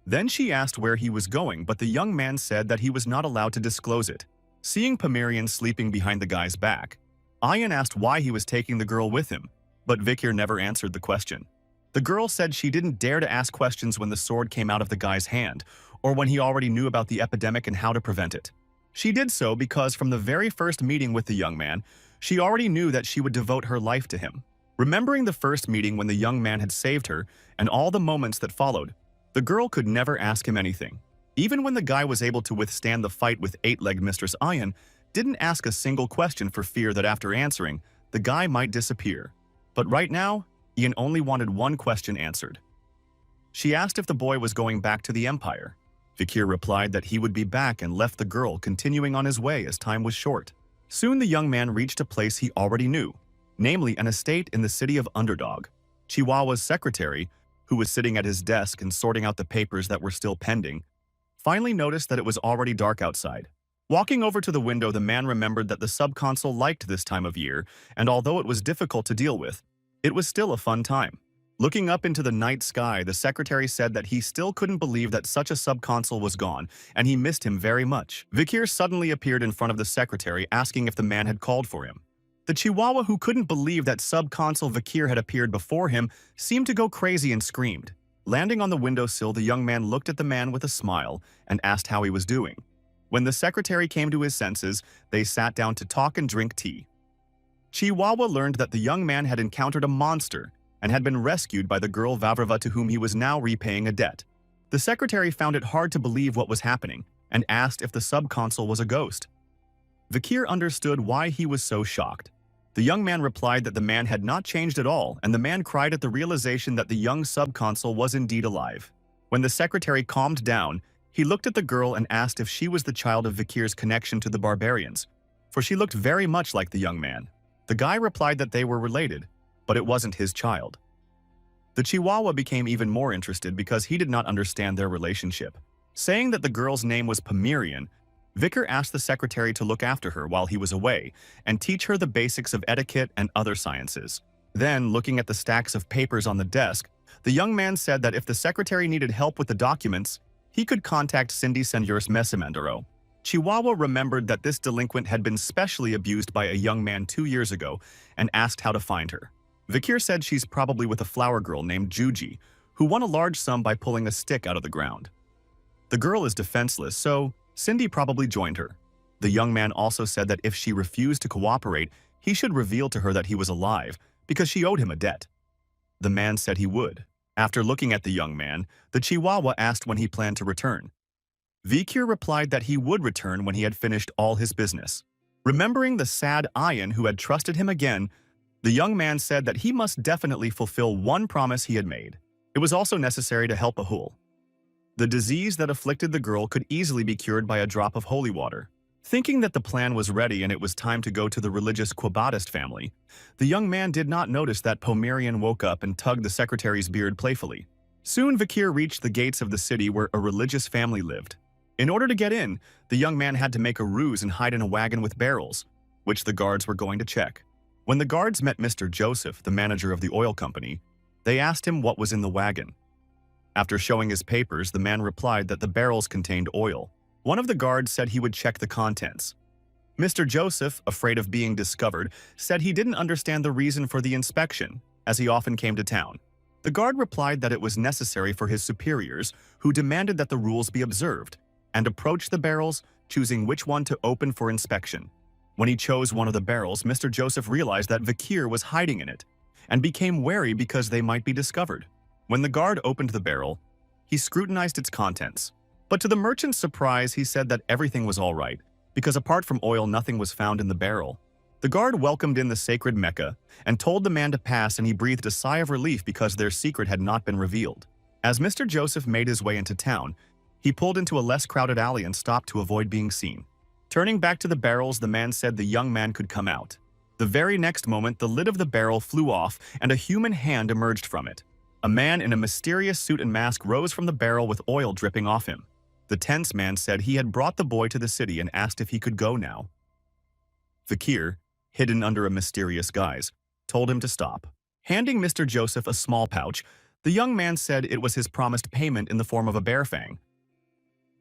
Then she asked where he was going, but the young man said that he was not allowed to disclose it. Seeing Pomerian sleeping behind the guy's back, Ayan asked why he was taking the girl with him, but Vikir never answered the question. The girl said she didn't dare to ask questions when the sword came out of the guy's hand, or when he already knew about the epidemic and how to prevent it. She did so because from the very first meeting with the young man, she already knew that she would devote her life to him. Remembering the first meeting when the young man had saved her and all the moments that followed, the girl could never ask him anything. Even when the guy was able to withstand the fight with eight-legged Mistress Ayan, didn't ask a single question for fear that after answering, the guy might disappear. But right now, Ian only wanted one question answered. She asked if the boy was going back to the Empire. Vikir replied that he would be back and left the girl, continuing on his way as time was short. Soon the young man reached a place he already knew, namely an estate in the city of Underdog. Chihuahua's secretary, who was sitting at his desk and sorting out the papers that were still pending, finally noticed that it was already dark outside. Walking over to the window, the man remembered that the subconsul liked this time of year, and although it was difficult to deal with, it was still a fun time. Looking up into the night sky, the secretary said that he still couldn't believe that such a subconsul was gone, and he missed him very much. Vikir suddenly appeared in front of the secretary, asking if the man had called for him. The Chihuahua, who couldn't believe that subconsul Vikir had appeared before him, seemed to go crazy and screamed. Landing on the windowsill, the young man looked at the man with a smile and asked how he was doing. When the secretary came to his senses, they sat down to talk and drink tea. Chihuahua learned that the young man had encountered a monster and had been rescued by the girl Vavrava, to whom he was now repaying a debt. The secretary found it hard to believe what was happening and asked if the subconsul was a ghost. Vikir understood why he was so shocked. The young man replied that the man had not changed at all, and the man cried at the realization that the young subconsul was indeed alive. When the secretary calmed down, he looked at the girl and asked if she was the child of Vikir's connection to the barbarians, for she looked very much like the young man. The guy replied that they were related, but it wasn't his child. The Chihuahua became even more interested because he did not understand their relationship. Saying that the girl's name was Pomerian, Vikir asked the secretary to look after her while he was away and teach her the basics of etiquette and other sciences. Then, looking at the stacks of papers on the desk, the young man said that if the secretary needed help with the documents, he could contact Cindy Senyor's Messamandero. Chihuahua remembered that this delinquent had been specially abused by a young man 2 years ago and asked how to find her. Vikir said she's probably with a flower girl named Juji, who won a large sum by pulling a stick out of the ground. The girl is defenseless, so Cindy probably joined her. The young man also said that if she refused to cooperate, he should reveal to her that he was alive, because she owed him a debt. The man said he would. After looking at the young man, the Chihuahua asked when he planned to return. Vikir replied that he would return when he had finished all his business. Remembering the sad Ayan who had trusted him again, the young man said that he must definitely fulfill one promise he had made. It was also necessary to help Ahul. The disease that afflicted the girl could easily be cured by a drop of holy water. Thinking that the plan was ready and it was time to go to the religious Quabatist family, the young man did not notice that Pomerian woke up and tugged the secretary's beard playfully. Soon Vikir reached the gates of the city where a religious family lived. In order to get in, the young man had to make a ruse and hide in a wagon with barrels, which the guards were going to check. When the guards met Mr. Joseph, the manager of the oil company, they asked him what was in the wagon. After showing his papers, the man replied that the barrels contained oil. One of the guards said he would check the contents. Mr. Joseph, afraid of being discovered, said he didn't understand the reason for the inspection, as he often came to town. The guard replied that it was necessary for his superiors, who demanded that the rules be observed, and approached the barrels, choosing which one to open for inspection. When he chose one of the barrels, Mr. Joseph realized that Vikir was hiding in it, and became wary because they might be discovered. When the guard opened the barrel, he scrutinized its contents. But to the merchant's surprise, he said that everything was all right, because apart from oil, nothing was found in the barrel. The guard welcomed in the sacred Mecca and told the man to pass, and he breathed a sigh of relief because their secret had not been revealed. As Mr. Joseph made his way into town, he pulled into a less crowded alley and stopped to avoid being seen. Turning back to the barrels, the man said the young man could come out. The very next moment, the lid of the barrel flew off and a human hand emerged from it. A man in a mysterious suit and mask rose from the barrel with oil dripping off him. The tense man said he had brought the boy to the city and asked if he could go now. Vikir, hidden under a mysterious guise, told him to stop. Handing Mr. Joseph a small pouch, the young man said it was his promised payment in the form of a bear fang.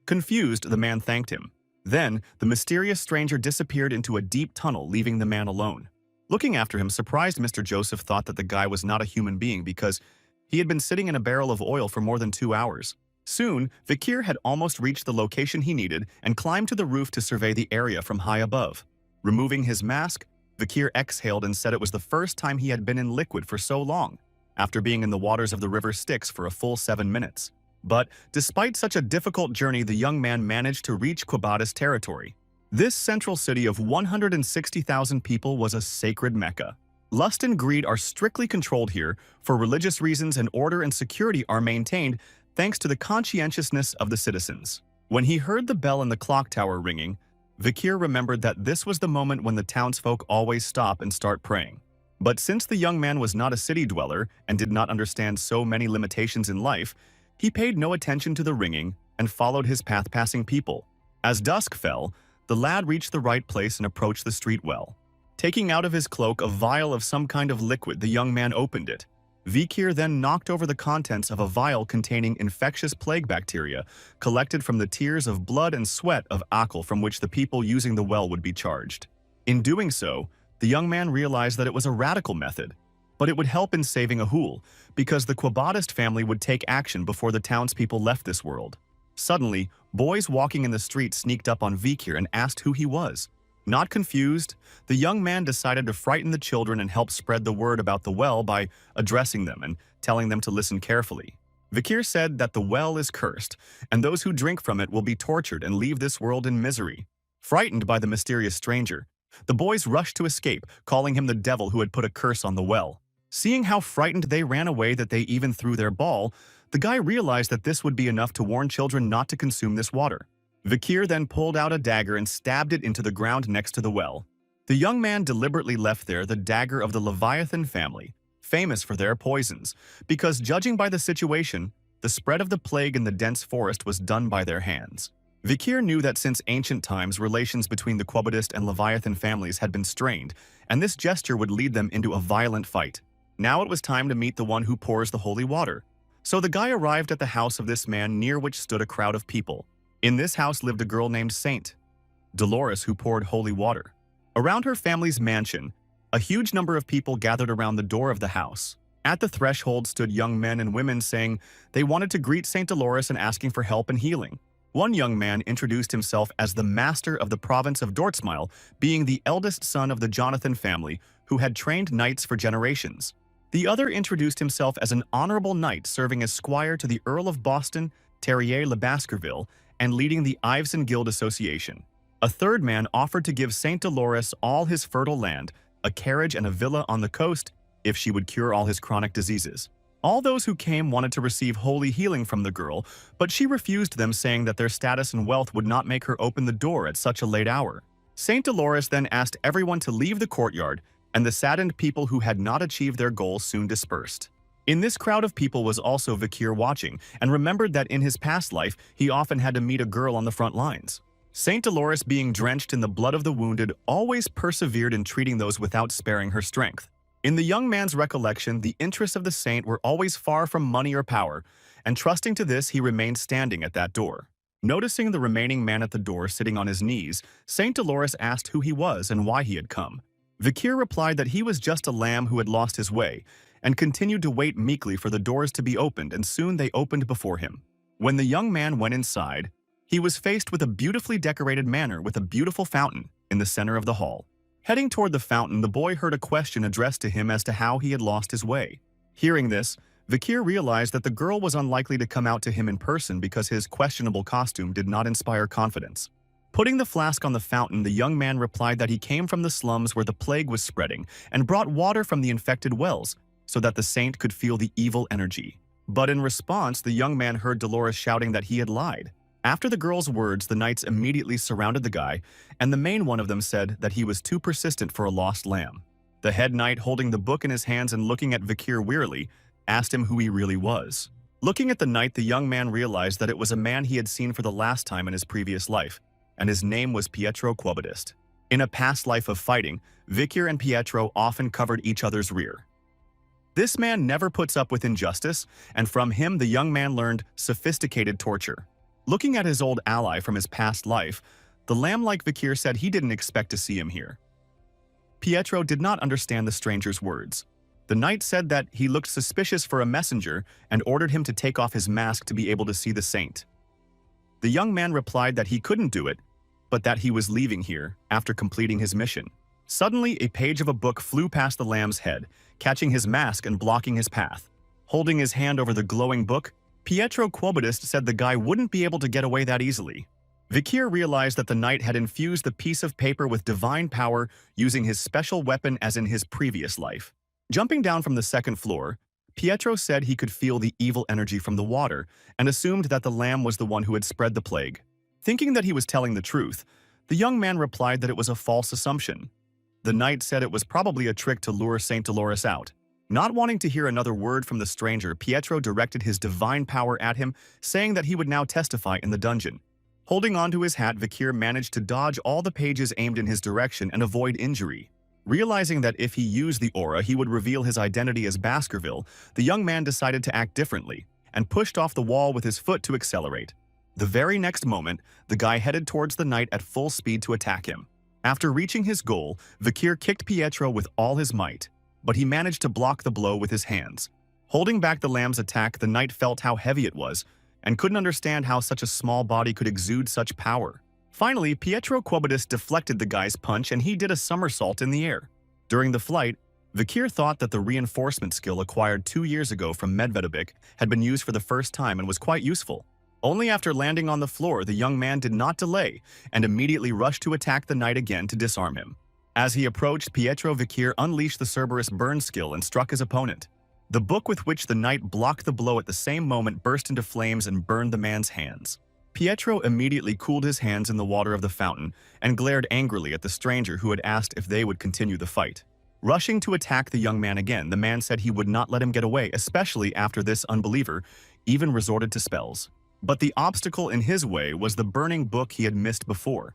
Confused, the man thanked him. Then, the mysterious stranger disappeared into a deep tunnel, leaving the man alone. Looking after him, surprised Mr. Joseph thought that the guy was not a human being because he had been sitting in a barrel of oil for more than 2 hours. Soon, Vikir had almost reached the location he needed and climbed to the roof to survey the area from high above. Removing his mask, Vikir exhaled and said it was the first time he had been in liquid for so long, after being in the waters of the river Styx for a full 7 minutes. But despite such a difficult journey, the young man managed to reach Quabada's territory. This central city of 160,000 people was a sacred Mecca. Lust and greed are strictly controlled here for religious reasons, and order and security are maintained thanks to the conscientiousness of the citizens. When he heard the bell in the clock tower ringing, Vikir remembered that this was the moment when the townsfolk always stop and start praying. But since the young man was not a city dweller and did not understand so many limitations in life, he paid no attention to the ringing and followed his path passing people. As dusk fell, the lad reached the right place and approached the street well. Taking out of his cloak a vial of some kind of liquid, the young man opened it. Vikir then knocked over the contents of a vial containing infectious plague bacteria collected from the tears of blood and sweat of Akal, from which the people using the well would be charged. In doing so, the young man realized that it was a radical method, but it would help in saving Ahul, because the Quabadist family would take action before the townspeople left this world. Suddenly, boys walking in the street sneaked up on Vikir and asked who he was. Not confused, the young man decided to frighten the children and help spread the word about the well by addressing them and telling them to listen carefully. Vikir said that the well is cursed, and those who drink from it will be tortured and leave this world in misery. Frightened by the mysterious stranger, the boys rushed to escape, calling him the devil who had put a curse on the well. Seeing how frightened they ran away that they even threw their ball, the guy realized that this would be enough to warn children not to consume this water. Vikir then pulled out a dagger and stabbed it into the ground next to the well. The young man deliberately left there the dagger of the Leviathan family, famous for their poisons, because judging by the situation, the spread of the plague in the dense forest was done by their hands. Vikir knew that since ancient times, relations between the Quabadist and Leviathan families had been strained, and this gesture would lead them into a violent fight. Now it was time to meet the one who pours the holy water. So the guy arrived at the house of this man, near which stood a crowd of people. In this house lived a girl named Saint Dolores, who poured holy water. Around her family's mansion, a huge number of people gathered around the door of the house. At the threshold stood young men and women saying they wanted to greet Saint Dolores and asking for help and healing. One young man introduced himself as the master of the province of Dortsmile, being the eldest son of the Jonathan family, who had trained knights for generations. The other introduced himself as an honorable knight serving as squire to the Earl of Boston, Terrier Le Baskerville, and leading the Iveson Guild Association. A third man offered to give Saint Dolores all his fertile land, a carriage and a villa on the coast, if she would cure all his chronic diseases. All those who came wanted to receive holy healing from the girl, but she refused them, saying that their status and wealth would not make her open the door at such a late hour. Saint Dolores then asked everyone to leave the courtyard, and the saddened people who had not achieved their goal soon dispersed. In this crowd of people was also Vikir watching, and remembered that in his past life he often had to meet a girl on the front lines. Saint Dolores, being drenched in the blood of the wounded, always persevered in treating those without sparing her strength. In the young man's recollection, the interests of the saint were always far from money or power, and trusting to this, he remained standing at that door. Noticing the remaining man at the door sitting on his knees, Saint Dolores asked who he was and why he had come. Vikir replied that he was just a lamb who had lost his way, and continued to wait meekly for the doors to be opened, and soon they opened before him. When the young man went inside, he was faced with a beautifully decorated manor with a beautiful fountain in the center of the hall. Heading toward the fountain, the boy heard a question addressed to him as to how he had lost his way. Hearing this, Vikir realized that the girl was unlikely to come out to him in person because his questionable costume did not inspire confidence. Putting the flask on the fountain, the young man replied that he came from the slums where the plague was spreading and brought water from the infected wells, so that the saint could feel the evil energy. But in response, the young man heard Dolores shouting that he had lied. After the girl's words, the knights immediately surrounded the guy, and the main one of them said that he was too persistent for a lost lamb. The head knight, holding the book in his hands and looking at Vikir wearily, asked him who he really was. Looking at the knight, the young man realized that it was a man he had seen for the last time in his previous life, and his name was Pietro Quobadist. In a past life of fighting, Vikir and Pietro often covered each other's rear. This man never puts up with injustice, and from him the young man learned sophisticated torture. Looking at his old ally from his past life, the lamb-like Vikir said he didn't expect to see him here. Pietro did not understand the stranger's words. The knight said that he looked suspicious for a messenger and ordered him to take off his mask to be able to see the saint. The young man replied that he couldn't do it, but that he was leaving here after completing his mission. Suddenly, a page of a book flew past the lamb's head, catching his mask and blocking his path. Holding his hand over the glowing book, Pietro Quobadist said the guy wouldn't be able to get away that easily. Vikir realized that the knight had infused the piece of paper with divine power using his special weapon as in his previous life. Jumping down from the second floor, Pietro said he could feel the evil energy from the water and assumed that the lamb was the one who had spread the plague. Thinking that he was telling the truth, the young man replied that it was a false assumption. The knight said it was probably a trick to lure Saint Dolores out. Not wanting to hear another word from the stranger, Pietro directed his divine power at him, saying that he would now testify in the dungeon. Holding onto his hat, Vikir managed to dodge all the pages aimed in his direction and avoid injury. Realizing that if he used the aura, he would reveal his identity as Baskerville, the young man decided to act differently and pushed off the wall with his foot to accelerate. The very next moment, the guy headed towards the knight at full speed to attack him. After reaching his goal, Vikir kicked Pietro with all his might, but he managed to block the blow with his hands. Holding back the lamb's attack, the knight felt how heavy it was and couldn't understand how such a small body could exude such power. Finally, Pietro Quobadist deflected the guy's punch and he did a somersault in the air. During the flight, Vikir thought that the reinforcement skill acquired 2 years ago from Medvedovic had been used for the first time and was quite useful. Only after landing on the floor, the young man did not delay and immediately rushed to attack the knight again to disarm him. As he approached, Pietro Vikir unleashed the Cerberus burn skill and struck his opponent. The book with which the knight blocked the blow at the same moment burst into flames and burned the man's hands. Pietro immediately cooled his hands in the water of the fountain and glared angrily at the stranger who had asked if they would continue the fight. Rushing to attack the young man again, the man said he would not let him get away, especially after this unbeliever even resorted to spells. But the obstacle in his way was the burning book he had missed before,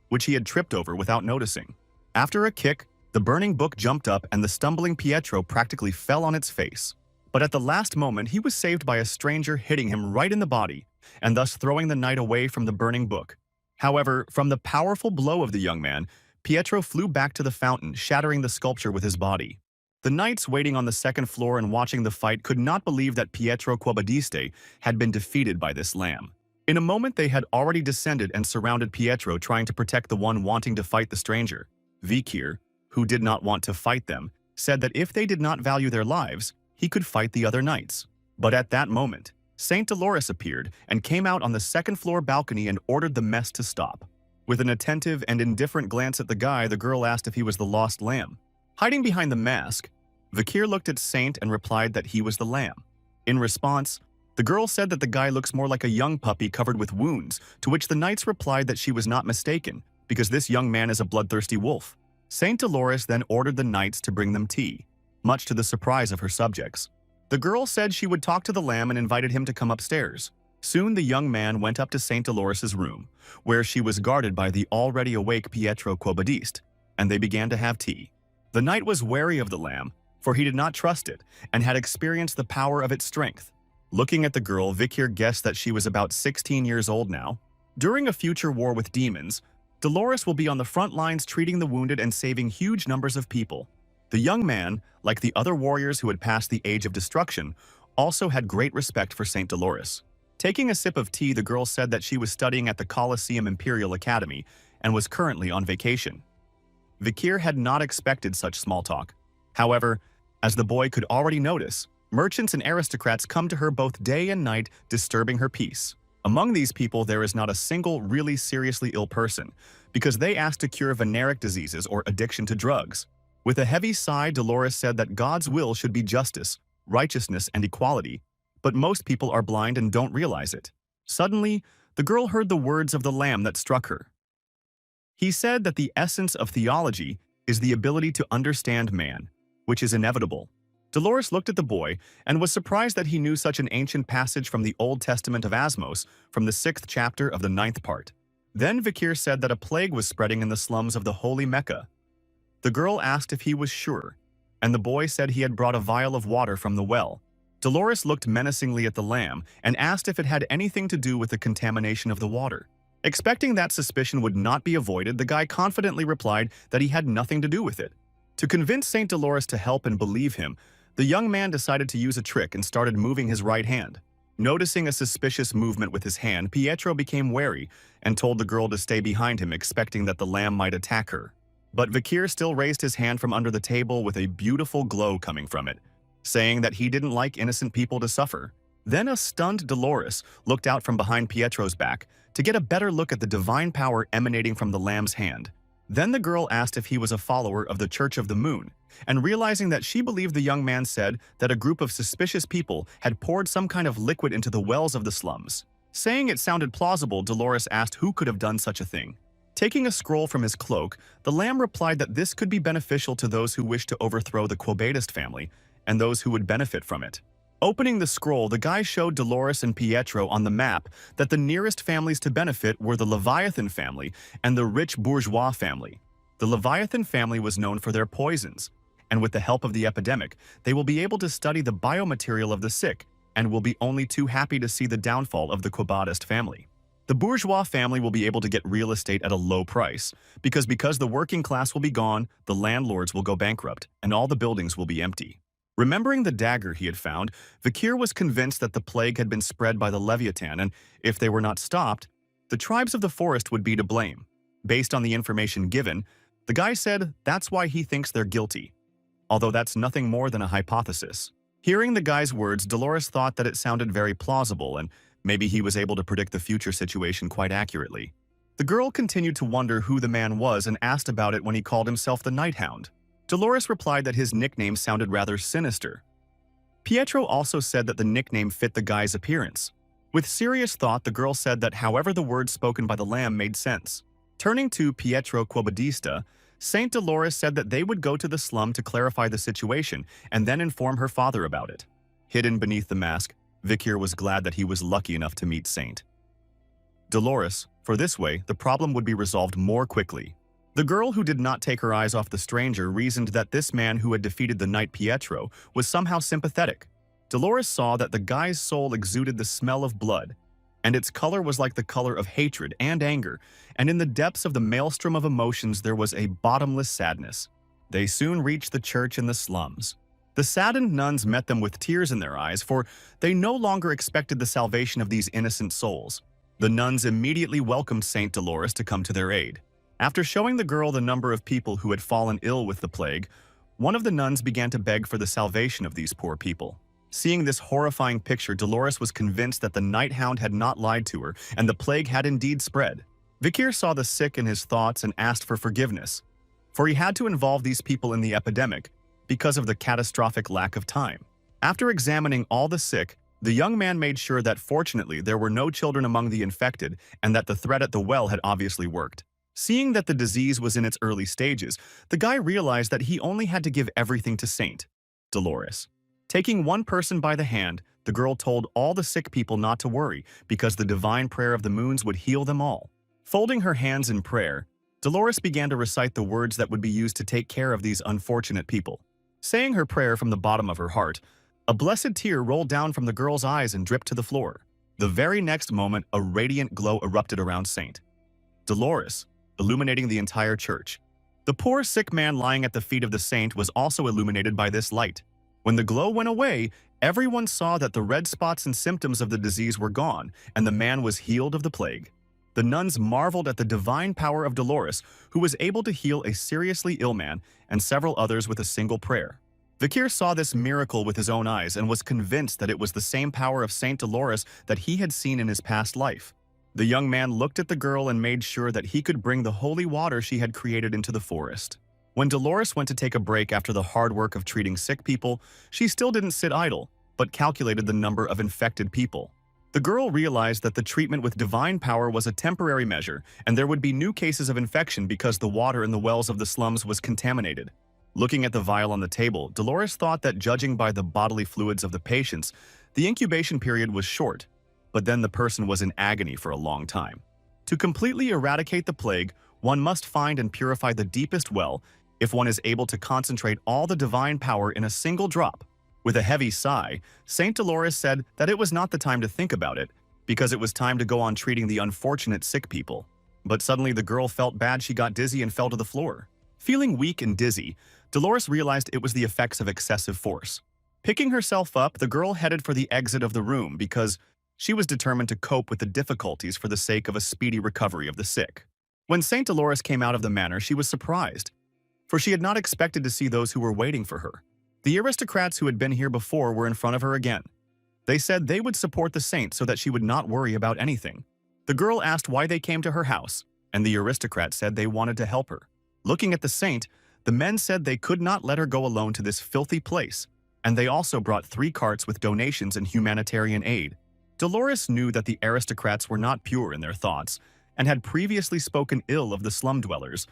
which he had tripped over without noticing. After a kick, the burning book jumped up and the stumbling Pietro practically fell on its face. But at the last moment, he was saved by a stranger hitting him right in the body, and thus throwing the knight away from the burning book. However, from the powerful blow of the young man, Pietro flew back to the fountain, shattering the sculpture with his body. The knights waiting on the second floor and watching the fight could not believe that Pietro Quobadiste had been defeated by this lamb. In a moment, they had already descended and surrounded Pietro, trying to protect the one wanting to fight the stranger. Vikir, who did not want to fight them, said that if they did not value their lives, he could fight the other knights. But at that moment, Saint Dolores appeared and came out on the second-floor balcony and ordered the mess to stop. With an attentive and indifferent glance at the guy, the girl asked if he was the lost lamb. Hiding behind the mask, Vikir looked at Saint and replied that he was the lamb. In response, the girl said that the guy looks more like a young puppy covered with wounds, to which the knights replied that she was not mistaken, because this young man is a bloodthirsty wolf. Saint Dolores then ordered the knights to bring them tea, much to the surprise of her subjects. The girl said she would talk to the lamb and invited him to come upstairs. Soon the young man went up to Saint Dolores' room, where she was guarded by the already awake Pietro Quobadiste, and they began to have tea. The knight was wary of the lamb, for he did not trust it, and had experienced the power of its strength. Looking at the girl, Vikir guessed that she was about 16 years old now. During a future war with demons, Dolores will be on the front lines treating the wounded and saving huge numbers of people. The young man, like the other warriors who had passed the age of destruction, also had great respect for Saint Dolores. Taking a sip of tea, the girl said that she was studying at the Colosseum Imperial Academy and was currently on vacation. Vikir had not expected such small talk. However, as the boy could already notice, merchants and aristocrats come to her both day and night, disturbing her peace. Among these people, there is not a single really seriously ill person, because they ask to cure venereal diseases or addiction to drugs. With a heavy sigh, Dolores said that God's will should be justice, righteousness, and equality, but most people are blind and don't realize it. Suddenly, the girl heard the words of the lamb that struck her. He said that the essence of theology is the ability to understand man, which is inevitable. Dolores looked at the boy and was surprised that he knew such an ancient passage from the Old Testament of Asmos from the 6th chapter of the 9th part. Then Vikir said that a plague was spreading in the slums of the holy Mecca. The girl asked if he was sure, and the boy said he had brought a vial of water from the well. Dolores looked menacingly at the lamb and asked if it had anything to do with the contamination of the water. Expecting that suspicion would not be avoided, the guy confidently replied that he had nothing to do with it. To convince Saint Dolores to help and believe him, the young man decided to use a trick and started moving his right hand. Noticing a suspicious movement with his hand, Pietro became wary and told the girl to stay behind him, expecting that the lamb might attack her. But Vikir still raised his hand from under the table with a beautiful glow coming from it, saying that he didn't like innocent people to suffer. Then a stunned Dolores looked out from behind Pietro's back to get a better look at the divine power emanating from the lamb's hand. Then the girl asked if he was a follower of the Church of the Moon, and realizing that she believed the young man said that a group of suspicious people had poured some kind of liquid into the wells of the slums. Saying it sounded plausible, Dolores asked who could have done such a thing. Taking a scroll from his cloak, the lamb replied that this could be beneficial to those who wish to overthrow the Quobatist family and those who would benefit from it. Opening the scroll, the guy showed Dolores and Pietro on the map that the nearest families to benefit were the Leviathan family and the rich bourgeois family. The Leviathan family was known for their poisons, and with the help of the epidemic, they will be able to study the biomaterial of the sick and will be only too happy to see the downfall of the Quobatist family. The bourgeois family will be able to get real estate at a low price, because the working class will be gone, the landlords will go bankrupt, and all the buildings will be empty. Remembering the dagger he had found, Vikir was convinced that the plague had been spread by the Leviathan, and if they were not stopped, the tribes of the forest would be to blame. Based on the information given, the guy said that's why he thinks they're guilty, although that's nothing more than a hypothesis. Hearing the guy's words, Dolores thought that it sounded very plausible, and maybe he was able to predict the future situation quite accurately. The girl continued to wonder who the man was and asked about it when he called himself the Night Hound. Dolores replied that his nickname sounded rather sinister. Pietro also said that the nickname fit the guy's appearance. With serious thought, the girl said that however the words spoken by the lamb made sense. Turning to Pietro Quobatista, Saint Dolores said that they would go to the slum to clarify the situation and then inform her father about it. Hidden beneath the mask, Vikir was glad that he was lucky enough to meet Saint Dolores, for this way the problem would be resolved more quickly. The girl, who did not take her eyes off the stranger, reasoned that this man who had defeated the knight Pietro was somehow sympathetic. Dolores saw that the guy's soul exuded the smell of blood, and its color was like the color of hatred and anger, and in the depths of the maelstrom of emotions there was a bottomless sadness. They soon reached the church in the slums. The saddened nuns met them with tears in their eyes, for they no longer expected the salvation of these innocent souls. The nuns immediately welcomed Saint Dolores to come to their aid. After showing the girl the number of people who had fallen ill with the plague, one of the nuns began to beg for the salvation of these poor people. Seeing this horrifying picture, Dolores was convinced that the Night Hound had not lied to her, and the plague had indeed spread. Vikir saw the sick in his thoughts and asked for forgiveness, for he had to involve these people in the epidemic because of the catastrophic lack of time. After examining all the sick, the young man made sure that fortunately there were no children among the infected and that the threat at the well had obviously worked. Seeing that the disease was in its early stages, the guy realized that he only had to give everything to Saint Dolores. Taking one person by the hand, the girl told all the sick people not to worry because the divine prayer of the moons would heal them all. Folding her hands in prayer, Dolores began to recite the words that would be used to take care of these unfortunate people. Saying her prayer from the bottom of her heart, a blessed tear rolled down from the girl's eyes and dripped to the floor. The very next moment, a radiant glow erupted around Saint Dolores, illuminating the entire church. The poor sick man lying at the feet of the saint was also illuminated by this light. When the glow went away, everyone saw that the red spots and symptoms of the disease were gone, and the man was healed of the plague. The nuns marveled at the divine power of Dolores, who was able to heal a seriously ill man and several others with a single prayer. Vikir saw this miracle with his own eyes and was convinced that it was the same power of Saint Dolores that he had seen in his past life. The young man looked at the girl and made sure that he could bring the holy water she had created into the forest. When Dolores went to take a break after the hard work of treating sick people, she still didn't sit idle, but calculated the number of infected people. The girl realized that the treatment with divine power was a temporary measure, and there would be new cases of infection because the water in the wells of the slums was contaminated. Looking at the vial on the table, Dolores thought that judging by the bodily fluids of the patients, the incubation period was short, but then the person was in agony for a long time. To completely eradicate the plague, one must find and purify the deepest well if one is able to concentrate all the divine power in a single drop. With a heavy sigh, Saint Dolores said that it was not the time to think about it, because it was time to go on treating the unfortunate sick people. But suddenly the girl felt bad. She got dizzy and fell to the floor. Feeling weak and dizzy, Dolores realized it was the effects of excessive force. Picking herself up, the girl headed for the exit of the room because she was determined to cope with the difficulties for the sake of a speedy recovery of the sick. When Saint Dolores came out of the manor, she was surprised, for she had not expected to see those who were waiting for her. The aristocrats who had been here before were in front of her again. They said they would support the saint so that she would not worry about anything. The girl asked why they came to her house, and the aristocrat said they wanted to help her. Looking at the saint, the men said they could not let her go alone to this filthy place, and they also brought 3 carts with donations and humanitarian aid. Dolores knew that the aristocrats were not pure in their thoughts and had previously spoken ill of the slum dwellers,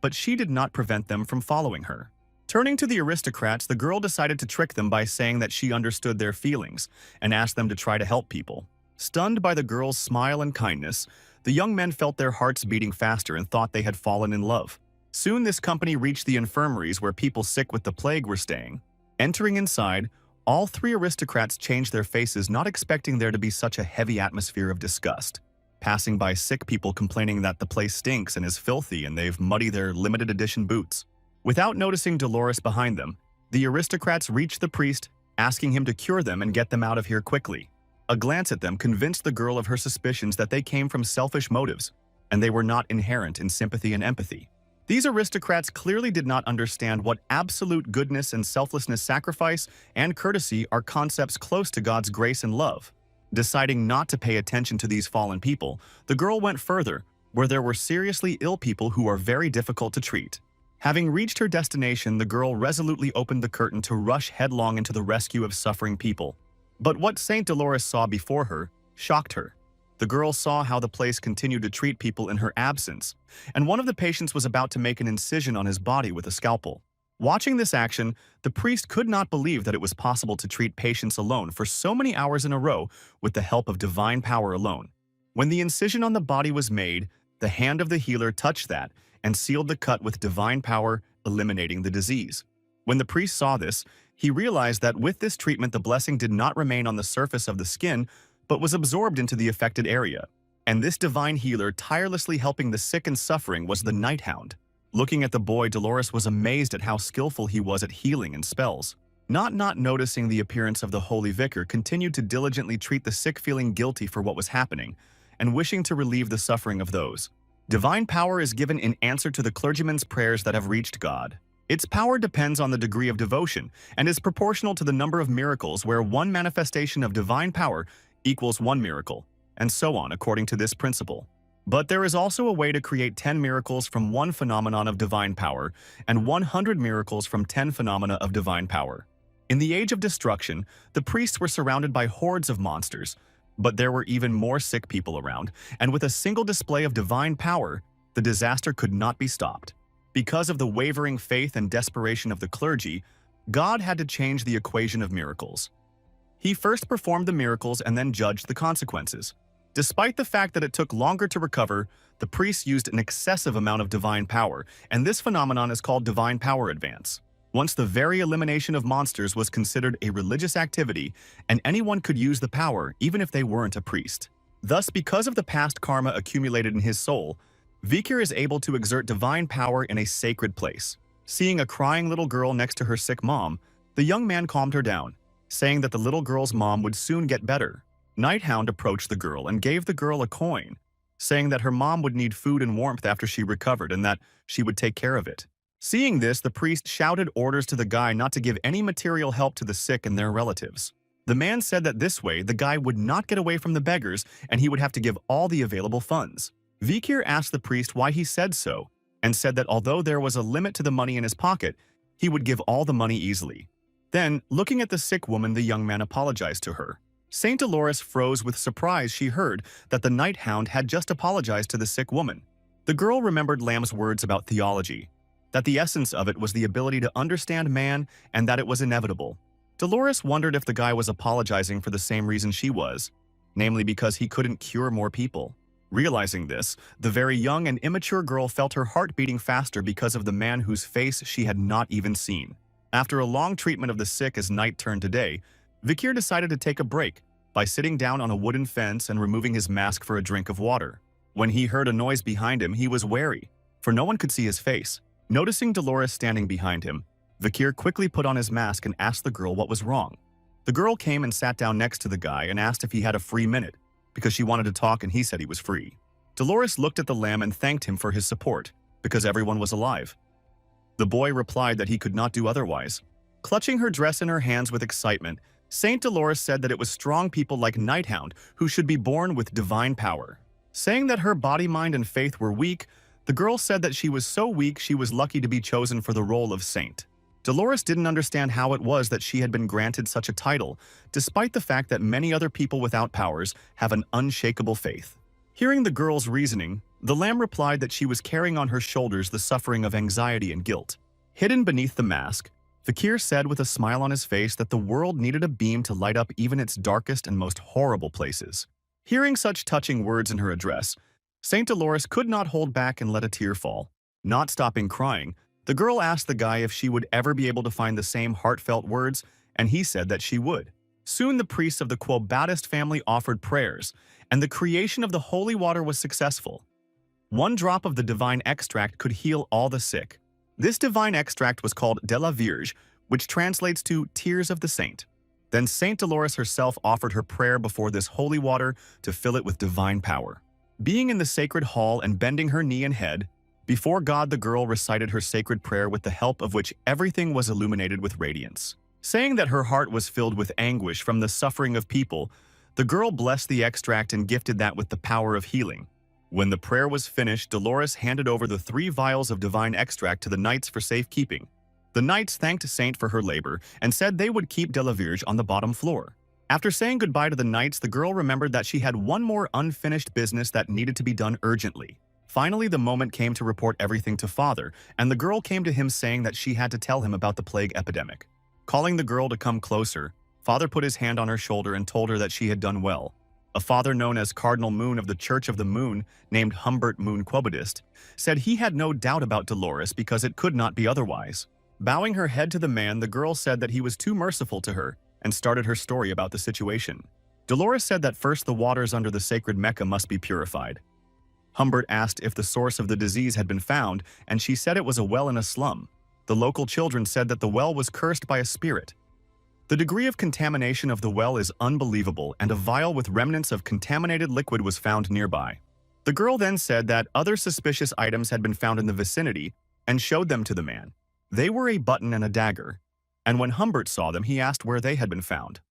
but she did not prevent them from following her. Turning to the aristocrats, the girl decided to trick them by saying that she understood their feelings and asked them to try to help people. Stunned by the girl's smile and kindness, the young men felt their hearts beating faster and thought they had fallen in love. Soon this company reached the infirmaries where people sick with the plague were staying. Entering inside, all 3 aristocrats changed their faces, not expecting there to be such a heavy atmosphere of disgust. Passing by sick people complaining that the place stinks and is filthy and they've muddy their limited edition boots. Without noticing Dolores behind them, the aristocrats reached the priest, asking him to cure them and get them out of here quickly. A glance at them convinced the girl of her suspicions that they came from selfish motives, and they were not inherent in sympathy and empathy. These aristocrats clearly did not understand what absolute goodness and selflessness, sacrifice, and courtesy are concepts close to God's grace and love. Deciding not to pay attention to these fallen people, the girl went further, where there were seriously ill people who are very difficult to treat. Having reached her destination, the girl resolutely opened the curtain to rush headlong into the rescue of suffering people. But what Saint Dolores saw before her shocked her. The girl saw how the place continued to treat people in her absence, and one of the patients was about to make an incision on his body with a scalpel. Watching this action, the priest could not believe that it was possible to treat patients alone for so many hours in a row with the help of divine power alone. When the incision on the body was made, the hand of the healer touched that and sealed the cut with divine power, eliminating the disease. When the priest saw this, he realized that with this treatment the blessing did not remain on the surface of the skin, but was absorbed into the affected area. And this divine healer tirelessly helping the sick and suffering was the night hound. Looking at the boy, Dolores was amazed at how skillful he was at healing and spells. Not noticing the appearance of the holy Vikir, continued to diligently treat the sick, feeling guilty for what was happening, and wishing to relieve the suffering of those. Divine power is given in answer to the clergyman's prayers that have reached God. Its power depends on the degree of devotion and is proportional to the number of miracles, where one manifestation of divine power equals 1 miracle, and so on according to this principle. But there is also a way to create 10 miracles from 1 phenomenon of divine power and 100 miracles from 10 phenomena of divine power. In the age of destruction, the priests were surrounded by hordes of monsters, but there were even more sick people around, and with a single display of divine power, the disaster could not be stopped. Because of the wavering faith and desperation of the clergy, God had to change the equation of miracles. He first performed the miracles and then judged the consequences. Despite the fact that it took longer to recover, the priests used an excessive amount of divine power, and this phenomenon is called divine power advance. Once the very elimination of monsters was considered a religious activity, and anyone could use the power even if they weren't a priest. Thus, because of the past karma accumulated in his soul, Vikir is able to exert divine power in a sacred place. Seeing a crying little girl next to her sick mom, the young man calmed her down, saying that the little girl's mom would soon get better. Nighthound approached the girl and gave the girl a coin, saying that her mom would need food and warmth after she recovered and that she would take care of it. Seeing this, the priest shouted orders to the guy not to give any material help to the sick and their relatives. The man said that this way the guy would not get away from the beggars and he would have to give all the available funds. Vikir asked the priest why he said so, and said that although there was a limit to the money in his pocket, he would give all the money easily. Then, looking at the sick woman, the young man apologized to her. Saint Dolores froze with surprise. She heard that the night hound had just apologized to the sick woman. The girl remembered Lamb's words about theology. that the essence of it was the ability to understand man and that it was inevitable. Dolores wondered if the guy was apologizing for the same reason she was, namely because he couldn't cure more people. Realizing this, the very young and immature girl felt her heart beating faster because of the man whose face she had not even seen. After a long treatment of the sick as night turned to day, Vikir decided to take a break by sitting down on a wooden fence and removing his mask for a drink of water. When he heard a noise behind him, he was wary, for no one could see his face. Noticing Dolores standing behind him, Vikir quickly put on his mask and asked the girl what was wrong. The girl came and sat down next to the guy and asked if he had a free minute, because she wanted to talk and he said he was free. Dolores looked at the lamb and thanked him for his support, because everyone was alive. The boy replied that he could not do otherwise. Clutching her dress in her hands with excitement, Saint Dolores said that it was strong people like Nighthound who should be born with divine power. Saying that her body, mind, and faith were weak, the girl said that she was so weak she was lucky to be chosen for the role of saint. Dolores didn't understand how it was that she had been granted such a title, despite the fact that many other people without powers have an unshakable faith. Hearing the girl's reasoning, the lamb replied that she was carrying on her shoulders the suffering of anxiety and guilt. Hidden beneath the mask, Vikir said with a smile on his face that the world needed a beam to light up even its darkest and most horrible places. Hearing such touching words in her address, Saint Dolores could not hold back and let a tear fall. Not stopping crying, the girl asked the guy if she would ever be able to find the same heartfelt words, and he said that she would. Soon the priests of the Quo Baptist family offered prayers, and the creation of the holy water was successful. One drop of the divine extract could heal all the sick. This divine extract was called de la Vierge, which translates to tears of the saint. Then Saint Dolores herself offered her prayer before this holy water to fill it with divine power. Being in the sacred hall and bending her knee and head, before God the girl recited her sacred prayer with the help of which everything was illuminated with radiance. Saying that her heart was filled with anguish from the suffering of people, the girl blessed the extract and gifted that with the power of healing. When the prayer was finished, Dolores handed over the 3 vials of divine extract to the knights for safekeeping. The knights thanked Saint for her labor and said they would keep de la Vierge on the bottom floor. After saying goodbye to the knights, the girl remembered that she had one more unfinished business that needed to be done urgently. Finally, the moment came to report everything to Father, and the girl came to him saying that she had to tell him about the plague epidemic. Calling the girl to come closer, Father put his hand on her shoulder and told her that she had done well. A father known as Cardinal Moon of the Church of the Moon, named Humbert Moon Quobadist, said he had no doubt about Dolores because it could not be otherwise. Bowing her head to the man, the girl said that he was too merciful to her and started her story about the situation. Dolores said that first the waters under the sacred Mecca must be purified. Humbert asked if the source of the disease had been found, and she said it was a well in a slum. The local children said that the well was cursed by a spirit. The degree of contamination of the well is unbelievable, and a vial with remnants of contaminated liquid was found nearby. The girl then said that other suspicious items had been found in the vicinity and showed them to the man. They were a button and a dagger, and when Humbert saw them, he asked where they had been found.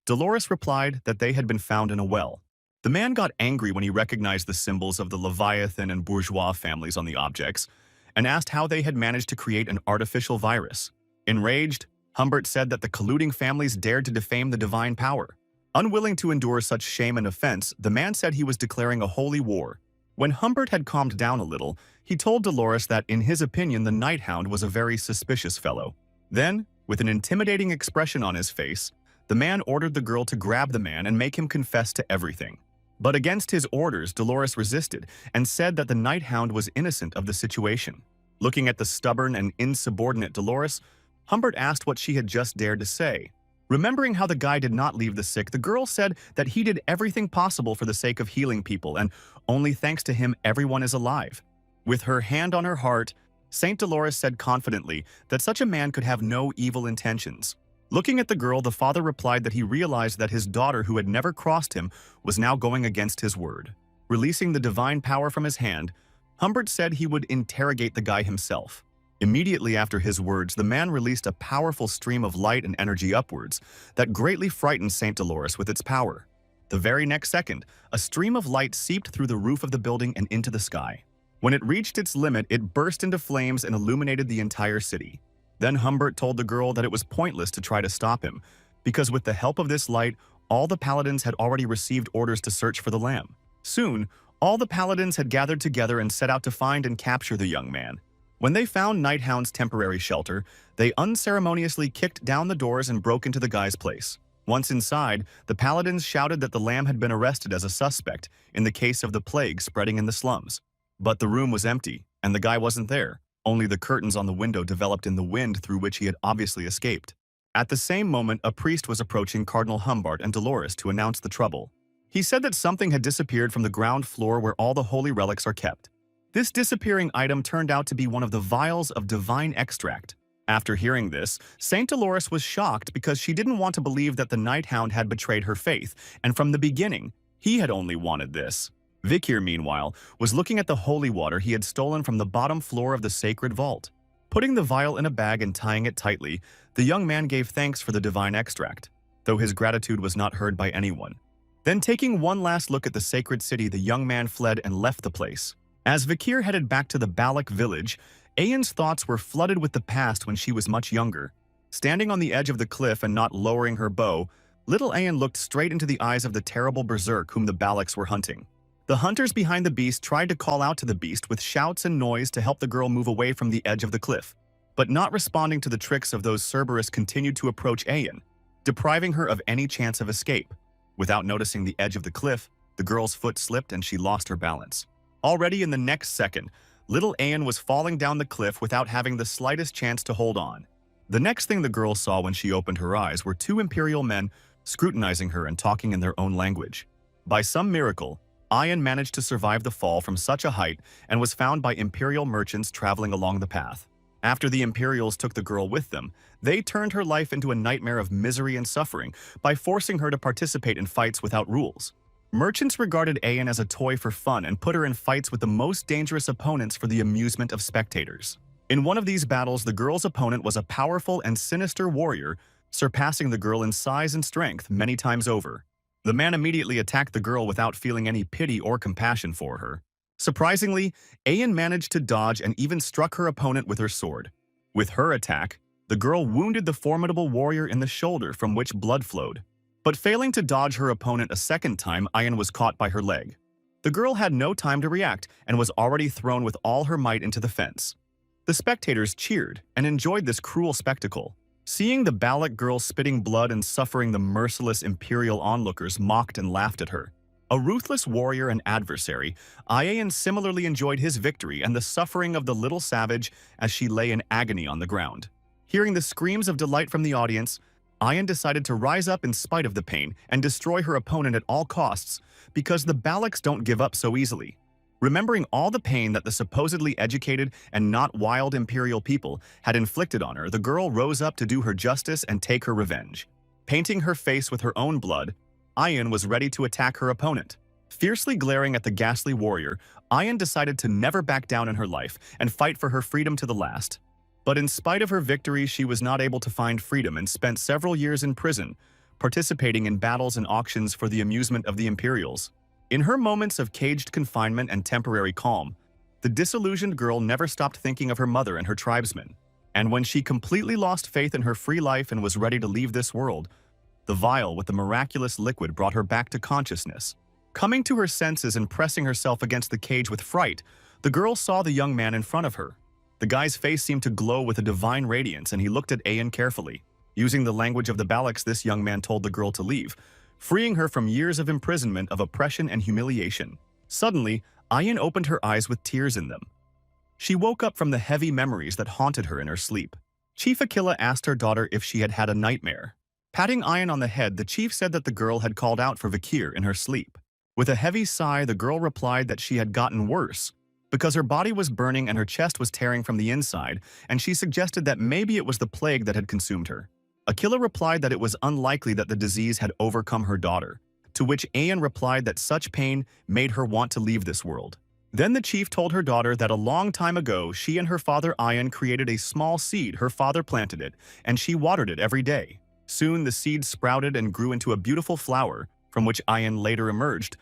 Dolores replied that they had been found in a well. The man got angry when he recognized the symbols of the Leviathan and Bourgeois families on the objects and asked how they had managed to create an artificial virus. Enraged, Humbert said that the colluding families dared to defame the divine power. Unwilling to endure such shame and offense, the man said he was declaring a holy war. When Humbert had calmed down a little, he told Dolores that in his opinion the Nighthound was a very suspicious fellow. Then, with an intimidating expression on his face, the man ordered the girl to grab the man and make him confess to everything. But against his orders, Dolores resisted and said that the Nighthound was innocent of the situation. Looking at the stubborn and insubordinate Dolores, Humbert asked what she had just dared to say. Remembering how the guy did not leave the sick, the girl said that he did everything possible for the sake of healing people, and only thanks to him everyone is alive. With her hand on her heart, Saint Dolores said confidently that such a man could have no evil intentions. Looking at the girl, the father replied that he realized that his daughter, who had never crossed him, was now going against his word. Releasing the divine power from his hand, Humbert said he would interrogate the guy himself. Immediately after his words, the man released a powerful stream of light and energy upwards that greatly frightened Saint Dolores with its power. The very next second, a stream of light seeped through the roof of the building and into the sky. When it reached its limit, it burst into flames and illuminated the entire city. Then Humbert told the girl that it was pointless to try to stop him, because with the help of this light, all the paladins had already received orders to search for the lamb. Soon, all the paladins had gathered together and set out to find and capture the young man. When they found Nighthound's temporary shelter, they unceremoniously kicked down the doors and broke into the guy's place. Once inside, the paladins shouted that the lamb had been arrested as a suspect in the case of the plague spreading in the slums. But the room was empty, and the guy wasn't there. Only the curtains on the window developed in the wind through which he had obviously escaped. At the same moment, a priest was approaching Cardinal Humbart and Dolores to announce the trouble. He said that something had disappeared from the ground floor where all the holy relics are kept. This disappearing item turned out to be one of the vials of divine extract. After hearing this, Saint Dolores was shocked because she didn't want to believe that the Nighthound had betrayed her faith, and from the beginning, he had only wanted this. Vikir, meanwhile, was looking at the holy water he had stolen from the bottom floor of the sacred vault. Putting the vial in a bag and tying it tightly, the young man gave thanks for the divine extract, though his gratitude was not heard by anyone. Then, taking one last look at the sacred city, the young man fled and left the place. As Vikir headed back to the Balak village, Ayan's thoughts were flooded with the past when she was much younger. Standing on the edge of the cliff and not lowering her bow, little Ayan looked straight into the eyes of the terrible berserk whom the Balaks were hunting. The hunters behind the beast tried to call out to the beast with shouts and noise to help the girl move away from the edge of the cliff. But not responding to the tricks of those Cerberus continued to approach Ayan, depriving her of any chance of escape. Without noticing the edge of the cliff, the girl's foot slipped and she lost her balance. Already in the next second, little Ayan was falling down the cliff without having the slightest chance to hold on. The next thing the girl saw when she opened her eyes were two imperial men scrutinizing her and talking in their own language. By some miracle, Ayan managed to survive the fall from such a height and was found by imperial merchants traveling along the path. After the Imperials took the girl with them, they turned her life into a nightmare of misery and suffering by forcing her to participate in fights without rules. Merchants regarded Ayan as a toy for fun and put her in fights with the most dangerous opponents for the amusement of spectators. In one of these battles, the girl's opponent was a powerful and sinister warrior, surpassing the girl in size and strength many times over. The man immediately attacked the girl without feeling any pity or compassion for her. Surprisingly, Ayan managed to dodge and even struck her opponent with her sword. With her attack, the girl wounded the formidable warrior in the shoulder from which blood flowed. But failing to dodge her opponent a second time, Ayan was caught by her leg. The girl had no time to react and was already thrown with all her might into the fence. The spectators cheered and enjoyed this cruel spectacle. Seeing the Balak girl spitting blood and suffering, the merciless imperial onlookers mocked and laughed at her. A ruthless warrior and adversary, Ayan similarly enjoyed his victory and the suffering of the little savage as she lay in agony on the ground. Hearing the screams of delight from the audience, Ayan decided to rise up in spite of the pain and destroy her opponent at all costs, because the Balaks don't give up so easily. Remembering all the pain that the supposedly educated and not wild imperial people had inflicted on her, the girl rose up to do her justice and take her revenge. Painting her face with her own blood, Ayan was ready to attack her opponent. Fiercely glaring at the ghastly warrior, Ayan decided to never back down in her life and fight for her freedom to the last. But in spite of her victory, she was not able to find freedom and spent several years in prison, participating in battles and auctions for the amusement of the Imperials. In her moments of caged confinement and temporary calm, the disillusioned girl never stopped thinking of her mother and her tribesmen. And when she completely lost faith in her free life and was ready to leave this world, the vial with the miraculous liquid brought her back to consciousness. Coming to her senses and pressing herself against the cage with fright, the girl saw the young man in front of her. The guy's face seemed to glow with a divine radiance, and he looked at Ayan carefully. Using the language of the Balaks, this young man told the girl to leave, freeing her from years of imprisonment, of oppression and humiliation. Suddenly, Ayan opened her eyes with tears in them. She woke up from the heavy memories that haunted her in her sleep. Chief Aquila asked her daughter if she had had a nightmare. Patting Ayan on the head, the chief said that the girl had called out for Vikir in her sleep. With a heavy sigh, the girl replied that she had gotten worse, because her body was burning and her chest was tearing from the inside, and she suggested that maybe it was the plague that had consumed her. Aquila replied that it was unlikely that the disease had overcome her daughter, to which Ayan replied that such pain made her want to leave this world. Then the chief told her daughter that a long time ago, she and her father Ayan created a small seed. Her father planted it, and she watered it every day. Soon the seed sprouted and grew into a beautiful flower, from which Ayan later emerged.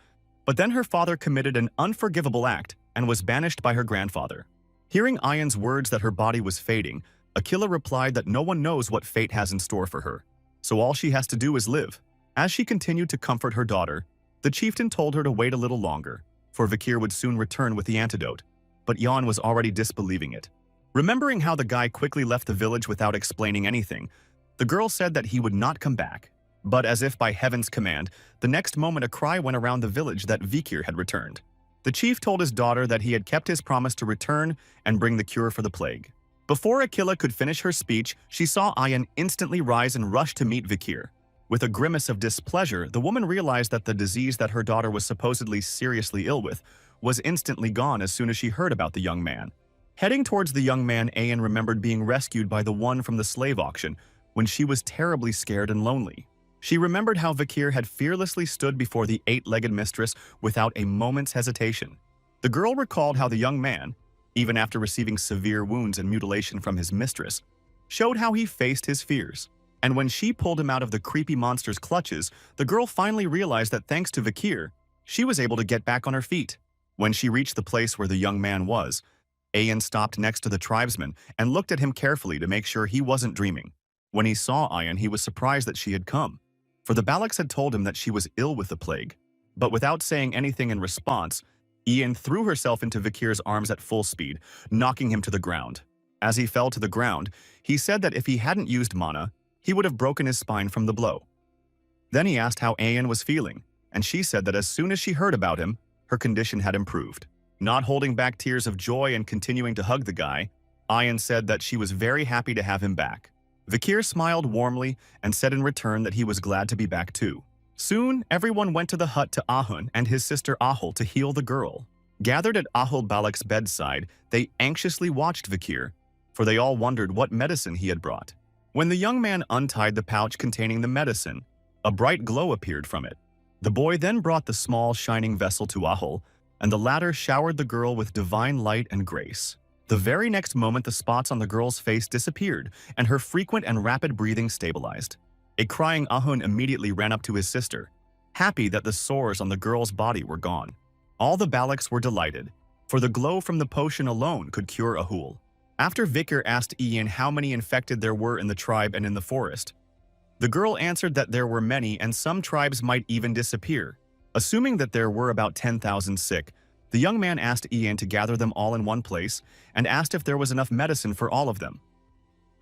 But then her father committed an unforgivable act and was banished by her grandfather. Hearing Ayan's words that her body was fading, Aquila replied that no one knows what fate has in store for her, so all she has to do is live. As she continued to comfort her daughter, the chieftain told her to wait a little longer, for Vikir would soon return with the antidote, but Jan was already disbelieving it. Remembering how the guy quickly left the village without explaining anything, the girl said that he would not come back. But as if by heaven's command, the next moment a cry went around the village that Vikir had returned. The chief told his daughter that he had kept his promise to return and bring the cure for the plague. Before Akila could finish her speech, she saw Ayan instantly rise and rush to meet Vikir. With a grimace of displeasure, the woman realized that the disease that her daughter was supposedly seriously ill with was instantly gone as soon as she heard about the young man. Heading towards the young man, Ayan remembered being rescued by the one from the slave auction when she was terribly scared and lonely. She remembered how Vikir had fearlessly stood before the eight-legged mistress without a moment's hesitation. The girl recalled how the young man, even after receiving severe wounds and mutilation from his mistress, showed how he faced his fears. And when she pulled him out of the creepy monster's clutches, the girl finally realized that thanks to Vikir, she was able to get back on her feet. When she reached the place where the young man was, Ayan stopped next to the tribesman and looked at him carefully to make sure he wasn't dreaming. When he saw Ayan, he was surprised that she had come, for the Balaks had told him that she was ill with the plague. But without saying anything in response, Ayan threw herself into Vikir's arms at full speed, knocking him to the ground. As he fell to the ground, he said that if he hadn't used mana, he would have broken his spine from the blow. Then he asked how Ayan was feeling, and she said that as soon as she heard about him, her condition had improved. Not holding back tears of joy and continuing to hug the guy, Ayan said that she was very happy to have him back. Vikir smiled warmly and said in return that he was glad to be back too. Soon, everyone went to the hut to Ahun and his sister Ahul to heal the girl. Gathered at Ahul Balak's bedside, they anxiously watched Vikir, for they all wondered what medicine he had brought. When the young man untied the pouch containing the medicine, a bright glow appeared from it. The boy then brought the small, shining vessel to Ahul, and the latter showered the girl with divine light and grace. The very next moment, the spots on the girl's face disappeared, and her frequent and rapid breathing stabilized. A crying Ahun immediately ran up to his sister, happy that the sores on the girl's body were gone. All the Balaks were delighted, for the glow from the potion alone could cure Ahul. After Vikir asked Ian how many infected there were in the tribe and in the forest, the girl answered that there were many and some tribes might even disappear. Assuming that there were about 10,000 sick, the young man asked Ian to gather them all in one place and asked if there was enough medicine for all of them.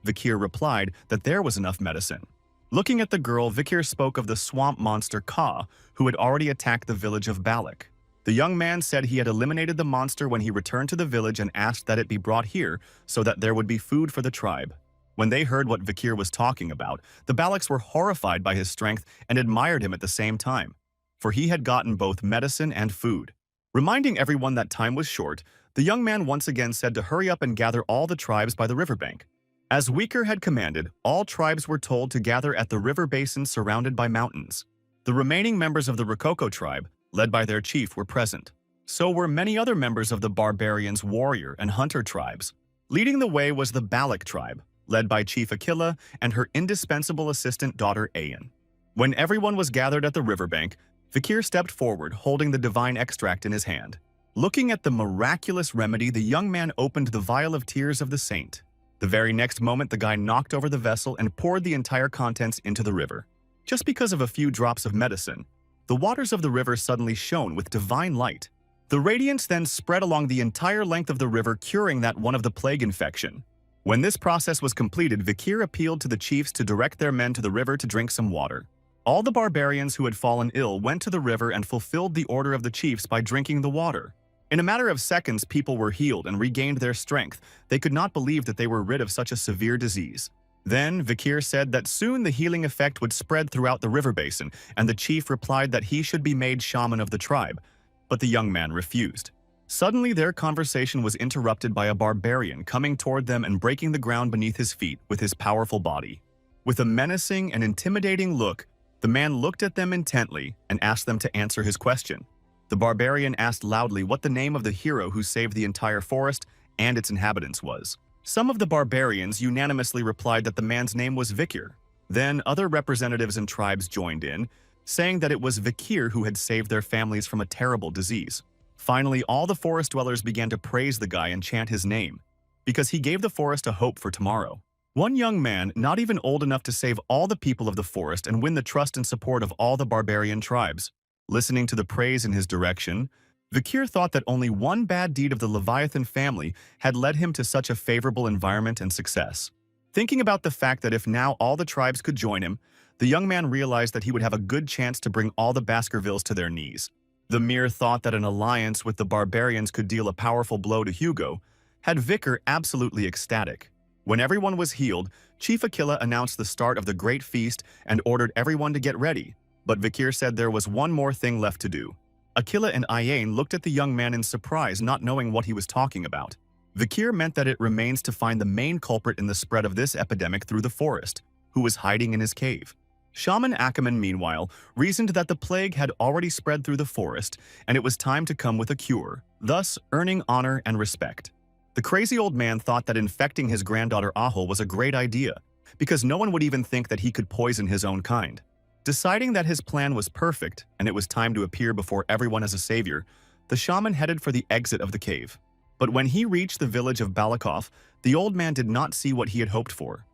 Vikir replied that there was enough medicine. Looking at the girl, Vikir spoke of the swamp monster Ka, who had already attacked the village of Balak. The young man said he had eliminated the monster when he returned to the village and asked that it be brought here so that there would be food for the tribe. When they heard what Vikir was talking about, the Balaks were horrified by his strength and admired him at the same time, for he had gotten both medicine and food. Reminding everyone that time was short, the young man once again said to hurry up and gather all the tribes by the riverbank. As Vikir had commanded, all tribes were told to gather at the river basin surrounded by mountains. The remaining members of the Rococo tribe, led by their chief, were present. So were many other members of the barbarians, warrior, and hunter tribes. Leading the way was the Balak tribe, led by Chief Akila and her indispensable assistant daughter Ayan. When everyone was gathered at the riverbank, Vikir stepped forward, holding the divine extract in his hand. Looking at the miraculous remedy, the young man opened the vial of tears of the saint. The very next moment, the guy knocked over the vessel and poured the entire contents into the river. Just because of a few drops of medicine, the waters of the river suddenly shone with divine light. The radiance then spread along the entire length of the river, curing that one of the plague infection. When this process was completed, Vikir appealed to the chiefs to direct their men to the river to drink some water. All the barbarians who had fallen ill went to the river and fulfilled the order of the chiefs by drinking the water. In a matter of seconds, people were healed and regained their strength. They could not believe that they were rid of such a severe disease. Then, Vikir said that soon the healing effect would spread throughout the river basin, and the chief replied that he should be made shaman of the tribe. But the young man refused. Suddenly, their conversation was interrupted by a barbarian coming toward them and breaking the ground beneath his feet with his powerful body. With a menacing and intimidating look, the man looked at them intently and asked them to answer his question. The barbarian asked loudly what the name of the hero who saved the entire forest and its inhabitants was. Some of the barbarians unanimously replied that the man's name was Vikir. Then other representatives and tribes joined in, saying that it was Vikir who had saved their families from a terrible disease. Finally, all the forest dwellers began to praise the guy and chant his name, because he gave the forest a hope for tomorrow. One young man, not even old enough to save all the people of the forest and win the trust and support of all the barbarian tribes. Listening to the praise in his direction, Vikir thought that only one bad deed of the Leviathan family had led him to such a favorable environment and success. Thinking about the fact that if now all the tribes could join him, the young man realized that he would have a good chance to bring all the Baskervilles to their knees. The mere thought that an alliance with the barbarians could deal a powerful blow to Hugo had Vikir absolutely ecstatic. When everyone was healed, Chief Aquila announced the start of the great feast and ordered everyone to get ready, but Vikir said there was one more thing left to do. Aquila and Iane looked at the young man in surprise, not knowing what he was talking about. Vikir meant that it remains to find the main culprit in the spread of this epidemic through the forest, who was hiding in his cave. Shaman Achaman, meanwhile, reasoned that the plague had already spread through the forest, and it was time to come with a cure, thus earning honor and respect. The crazy old man thought that infecting his granddaughter Ahul was a great idea, because no one would even think that he could poison his own kind. Deciding that his plan was perfect and it was time to appear before everyone as a savior, the shaman headed for the exit of the cave. But when he reached the village of Balakov, the old man did not see what he had hoped for.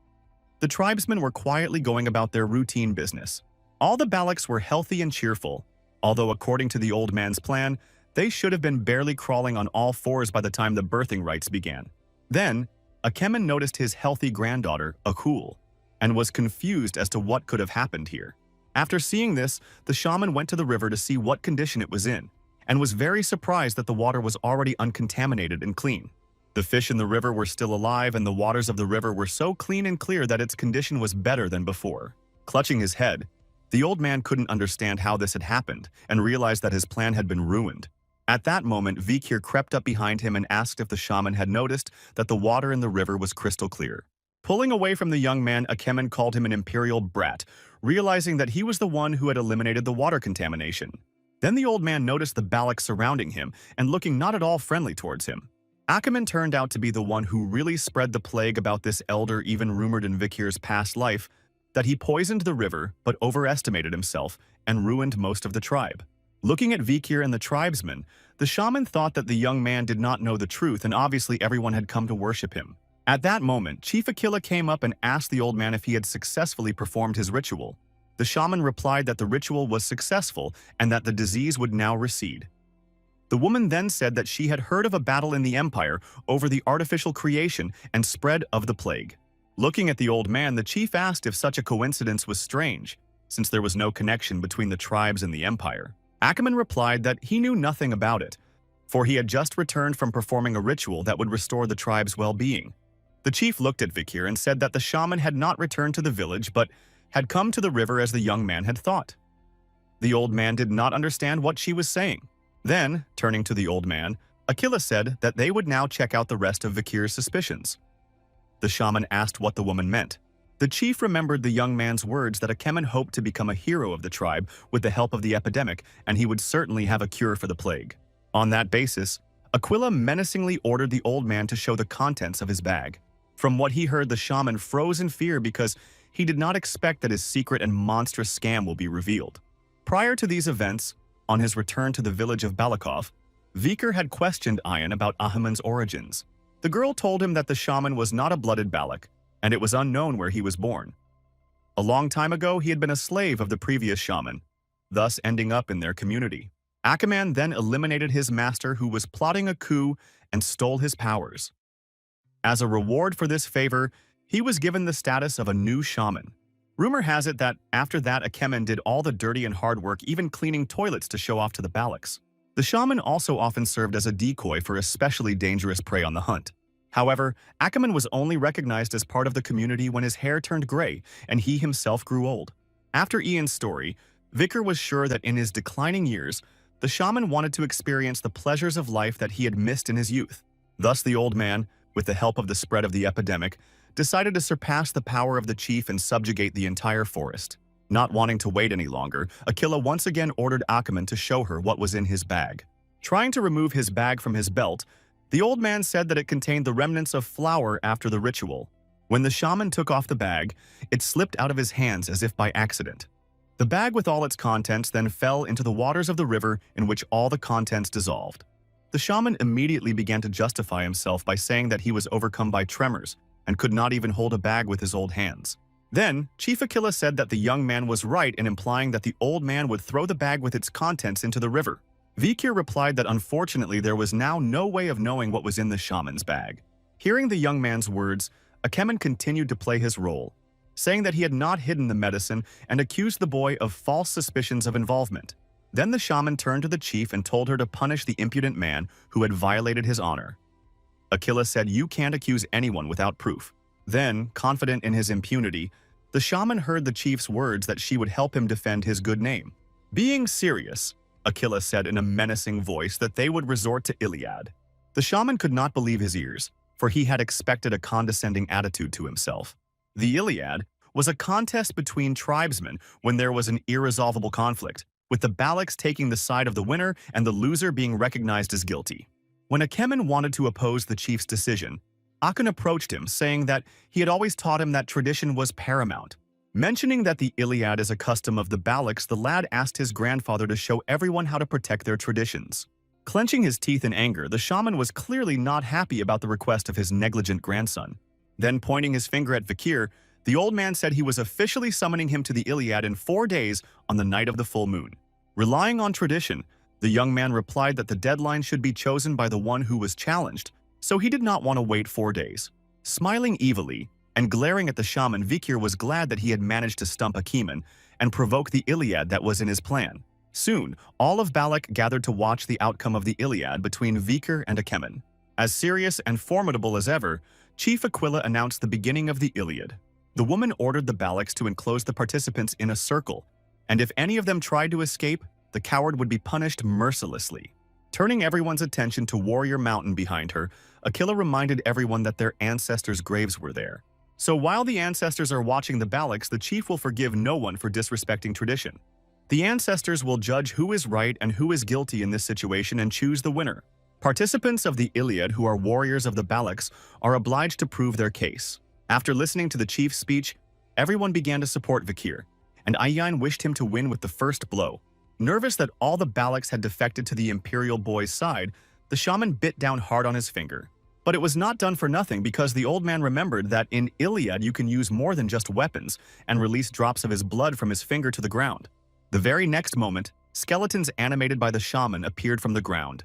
The tribesmen were quietly going about their routine business. All the Balaks were healthy and cheerful, although according to the old man's plan, they should have been barely crawling on all fours by the time the birthing rites began. Then, Akemen noticed his healthy granddaughter, Akul, and was confused as to what could have happened here. After seeing this, the shaman went to the river to see what condition it was in, and was very surprised that the water was already uncontaminated and clean. The fish in the river were still alive, and the waters of the river were so clean and clear that its condition was better than before. Clutching his head, the old man couldn't understand how this had happened and realized that his plan had been ruined. At that moment, Vikir crept up behind him and asked if the shaman had noticed that the water in the river was crystal clear. Pulling away from the young man, Akemen called him an imperial brat, realizing that he was the one who had eliminated the water contamination. Then the old man noticed the Balak surrounding him and looking not at all friendly towards him. Akemen turned out to be the one who really spread the plague about this elder, even rumored in Vikir's past life that he poisoned the river but overestimated himself and ruined most of the tribe. Looking at Vikir and the tribesmen, the shaman thought that the young man did not know the truth and obviously everyone had come to worship him. At that moment, Chief Aquila came up and asked the old man if he had successfully performed his ritual. The shaman replied that the ritual was successful and that the disease would now recede. The woman then said that she had heard of a battle in the empire over the artificial creation and spread of the plague. Looking at the old man, the chief asked if such a coincidence was strange, since there was no connection between the tribes and the empire. Akemen replied that he knew nothing about it, for he had just returned from performing a ritual that would restore the tribe's well-being. The chief looked at Vikir and said that the shaman had not returned to the village but had come to the river as the young man had thought. The old man did not understand what she was saying. Then, turning to the old man, Aquila said that they would now check out the rest of Vikir's suspicions. The shaman asked what the woman meant. The chief remembered the young man's words that Akemen hoped to become a hero of the tribe with the help of the epidemic, and he would certainly have a cure for the plague. On that basis, Aquila menacingly ordered the old man to show the contents of his bag. From what he heard, the shaman froze in fear because he did not expect that his secret and monstrous scam will be revealed. Prior to these events, on his return to the village of Balakov, Vikir had questioned Ian about Ahamen's origins. The girl told him that the shaman was not a blooded Balak, and it was unknown where he was born. A long time ago, he had been a slave of the previous shaman, thus ending up in their community. Achaman then eliminated his master, who was plotting a coup, and stole his powers. As a reward for this favor, he was given the status of a new shaman. Rumor has it that after that, Akemen did all the dirty and hard work, even cleaning toilets to show off to the Balaks. The shaman also often served as a decoy for especially dangerous prey on the hunt. However, Akemen was only recognized as part of the community when his hair turned gray and he himself grew old. After Ian's story, Vikir was sure that in his declining years, the shaman wanted to experience the pleasures of life that he had missed in his youth. Thus the old man, with the help of the spread of the epidemic, decided to surpass the power of the chief and subjugate the entire forest. Not wanting to wait any longer, Aquila once again ordered Akemen to show her what was in his bag. Trying to remove his bag from his belt, the old man said that it contained the remnants of flour after the ritual. When the shaman took off the bag, it slipped out of his hands as if by accident. The bag with all its contents then fell into the waters of the river, in which all the contents dissolved. The shaman immediately began to justify himself by saying that he was overcome by tremors and could not even hold a bag with his old hands. Then, Chief Aquila said that the young man was right in implying that the old man would throw the bag with its contents into the river. Vikir replied that unfortunately there was now no way of knowing what was in the shaman's bag. Hearing the young man's words, Akemen continued to play his role, saying that he had not hidden the medicine and accused the boy of false suspicions of involvement. Then the shaman turned to the chief and told her to punish the impudent man who had violated his honor. Aquila said, "You can't accuse anyone without proof." Then, confident in his impunity, the shaman heard the chief's words that she would help him defend his good name. Being serious, Aquila said in a menacing voice that they would resort to Iliad. The shaman could not believe his ears, for he had expected a condescending attitude to himself. The Iliad was a contest between tribesmen when there was an irresolvable conflict, with the Balacs taking the side of the winner and the loser being recognized as guilty. When Akemen wanted to oppose the chief's decision, Akun approached him, saying that he had always taught him that tradition was paramount. Mentioning that the Iliad is a custom of the Balacs, the lad asked his grandfather to show everyone how to protect their traditions. Clenching his teeth in anger, the shaman was clearly not happy about the request of his negligent grandson. Then, pointing his finger at Vikir, the old man said he was officially summoning him to the Iliad in 4 days on the night of the full moon. Relying on tradition, the young man replied that the deadline should be chosen by the one who was challenged, so he did not want to wait 4 days. Smiling evilly and glaring at the shaman, Vikir was glad that he had managed to stump Akemen and provoke the Iliad that was in his plan. Soon, all of Balak gathered to watch the outcome of the Iliad between Vikir and Akemen. As serious and formidable as ever, Chief Aquila announced the beginning of the Iliad. The woman ordered the Balacs to enclose the participants in a circle, and if any of them tried to escape, the coward would be punished mercilessly. Turning everyone's attention to Warrior Mountain behind her, Aquila reminded everyone that their ancestors' graves were there. So while the ancestors are watching the Balacs, the chief will forgive no one for disrespecting tradition. The ancestors will judge who is right and who is guilty in this situation and choose the winner. Participants of the Iliad who are warriors of the Balacs are obliged to prove their case. After listening to the chief's speech, everyone began to support Vikir, and Ayain wished him to win with the first blow. Nervous that all the Balacs had defected to the imperial boy's side, the shaman bit down hard on his finger. But it was not done for nothing, because the old man remembered that in Iliad you can use more than just weapons and release drops of his blood from his finger to the ground. The very next moment, skeletons animated by the shaman appeared from the ground.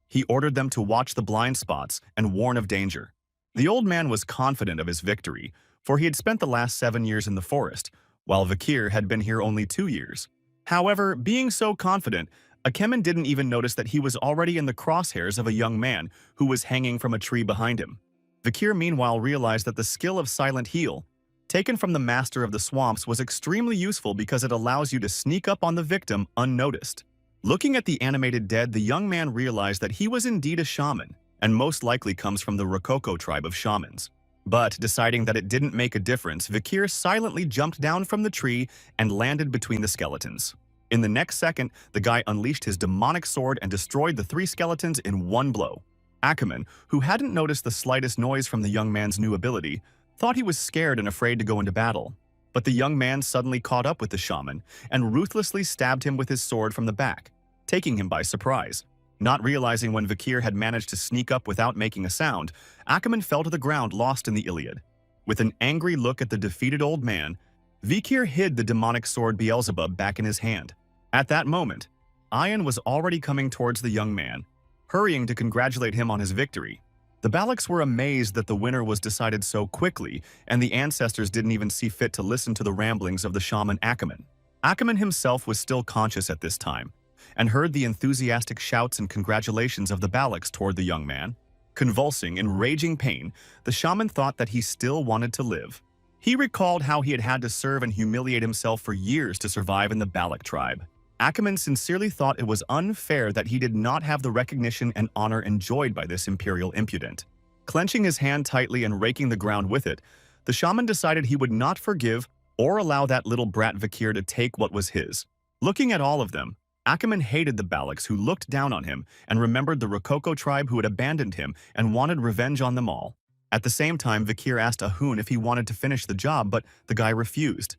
He ordered them to watch the blind spots and warn of danger. The old man was confident of his victory, for he had spent the last 7 years in the forest, while Vikir had been here only 2 years. However, being so confident, Akemen didn't even notice that he was already in the crosshairs of a young man who was hanging from a tree behind him. Vikir meanwhile realized that the skill of Silent Heal, taken from the Master of the Swamps, was extremely useful because it allows you to sneak up on the victim unnoticed. Looking at the animated dead, the young man realized that he was indeed a shaman, and most likely comes from the Rococo tribe of shamans. But deciding that it didn't make a difference, Vikir silently jumped down from the tree and landed between the skeletons. In the next second, the guy unleashed his demonic sword and destroyed the 3 skeletons in 1 blow. Akemen, who hadn't noticed the slightest noise from the young man's new ability, thought he was scared and afraid to go into battle. But the young man suddenly caught up with the shaman and ruthlessly stabbed him with his sword from the back, taking him by surprise. Not realizing when Vikir had managed to sneak up without making a sound, Akemen fell to the ground, lost in the Iliad. With an angry look at the defeated old man, Vikir hid the demonic sword Beelzebub back in his hand. At that moment, Ayan was already coming towards the young man, hurrying to congratulate him on his victory. The Balacs were amazed that the winner was decided so quickly, and the ancestors didn't even see fit to listen to the ramblings of the shaman Akemen. Akemen himself was still conscious at this time, and heard the enthusiastic shouts and congratulations of the Balacs toward the young man. Convulsing in raging pain, the shaman thought that he still wanted to live. He recalled how he had had to serve and humiliate himself for years to survive in the Balac tribe. Akemen sincerely thought it was unfair that he did not have the recognition and honor enjoyed by this imperial impudent. Clenching his hand tightly and raking the ground with it, the shaman decided he would not forgive or allow that little brat Vikir to take what was his. Looking at all of them, Akemen hated the Balacs who looked down on him and remembered the Rococo tribe who had abandoned him and wanted revenge on them all. At the same time, Vikir asked Ahun if he wanted to finish the job, but the guy refused.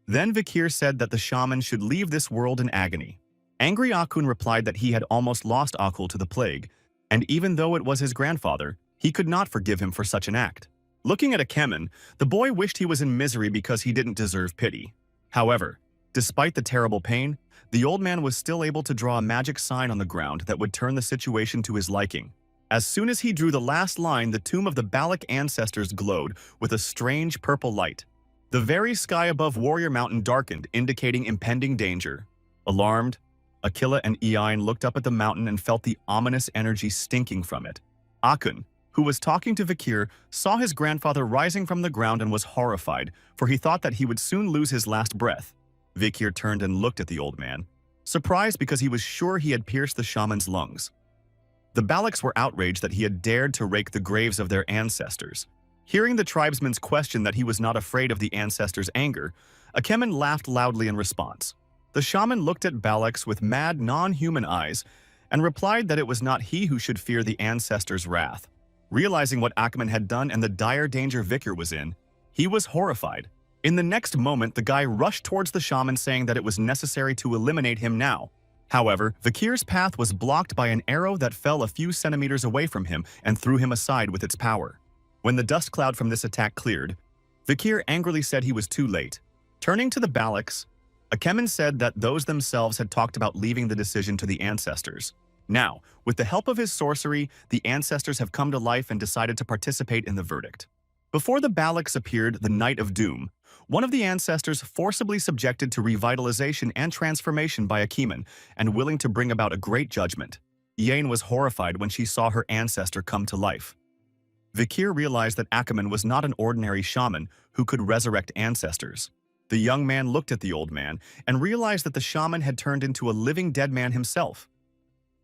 Then Vikir said that the shaman should leave this world in agony. Angry Ahun replied that he had almost lost Akul to the plague, and even though it was his grandfather, he could not forgive him for such an act. Looking at Akemen, the boy wished he was in misery because he didn't deserve pity. However, Despite the terrible pain, the old man was still able to draw a magic sign on the ground that would turn the situation to his liking. As soon as he drew the last line, the tomb of the Balak ancestors glowed with a strange purple light. The very sky above Warrior Mountain darkened, indicating impending danger. Alarmed, Aquila and Ian looked up at the mountain and felt the ominous energy stinking from it. Akun, who was talking to Vikir, saw his grandfather rising from the ground and was horrified, for he thought that he would soon lose his last breath. Vikir turned and looked at the old man, surprised because he was sure he had pierced the shaman's lungs. The Balaks were outraged that he had dared to rake the graves of their ancestors. Hearing the tribesman's question that he was not afraid of the ancestors' anger, Akemen laughed loudly in response. The shaman looked at Balaks with mad, non-human eyes and replied that it was not he who should fear the ancestors' wrath. Realizing what Akemen had done and the dire danger Vikir was in, he was horrified. In the next moment, the guy rushed towards the shaman saying that it was necessary to eliminate him now. However, Vikir's path was blocked by an arrow that fell a few centimeters away from him and threw him aside with its power. When the dust cloud from this attack cleared, Vikir angrily said he was too late. Turning to the Balaks, Akemen said that those themselves had talked about leaving the decision to the ancestors. Now, with the help of his sorcery, the ancestors have come to life and decided to participate in the verdict. Before the Balaks appeared the Night of Doom, one of the ancestors forcibly subjected to revitalization and transformation by Akemen and willing to bring about a great judgment. Yen was horrified when she saw her ancestor come to life. Vikir realized that Akemen was not an ordinary shaman who could resurrect ancestors. The young man looked at the old man and realized that the shaman had turned into a living dead man himself.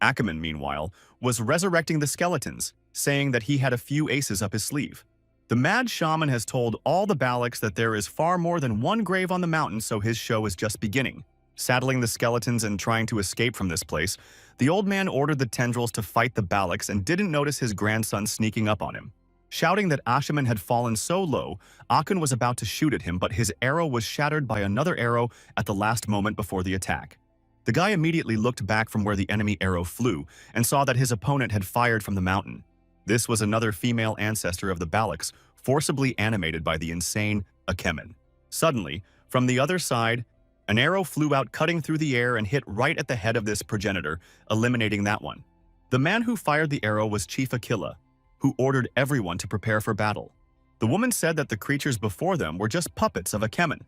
Akemen, meanwhile, was resurrecting the skeletons, saying that he had a few aces up his sleeve. The mad shaman has told all the Balaks that there is far more than one grave on the mountain, so his show is just beginning. Saddling the skeletons and trying to escape from this place, the old man ordered the tendrils to fight the Balaks and didn't notice his grandson sneaking up on him. Shouting that Ashemen had fallen so low, Akun was about to shoot at him, but his arrow was shattered by another arrow at the last moment before the attack. The guy immediately looked back from where the enemy arrow flew and saw that his opponent had fired from the mountain. This was another female ancestor of the Balaks, forcibly animated by the insane Akemen. Suddenly, from the other side, an arrow flew out cutting through the air and hit right at the head of this progenitor, eliminating that one. The man who fired the arrow was Chief Aquila, who ordered everyone to prepare for battle. The woman said that the creatures before them were just puppets of Akemen,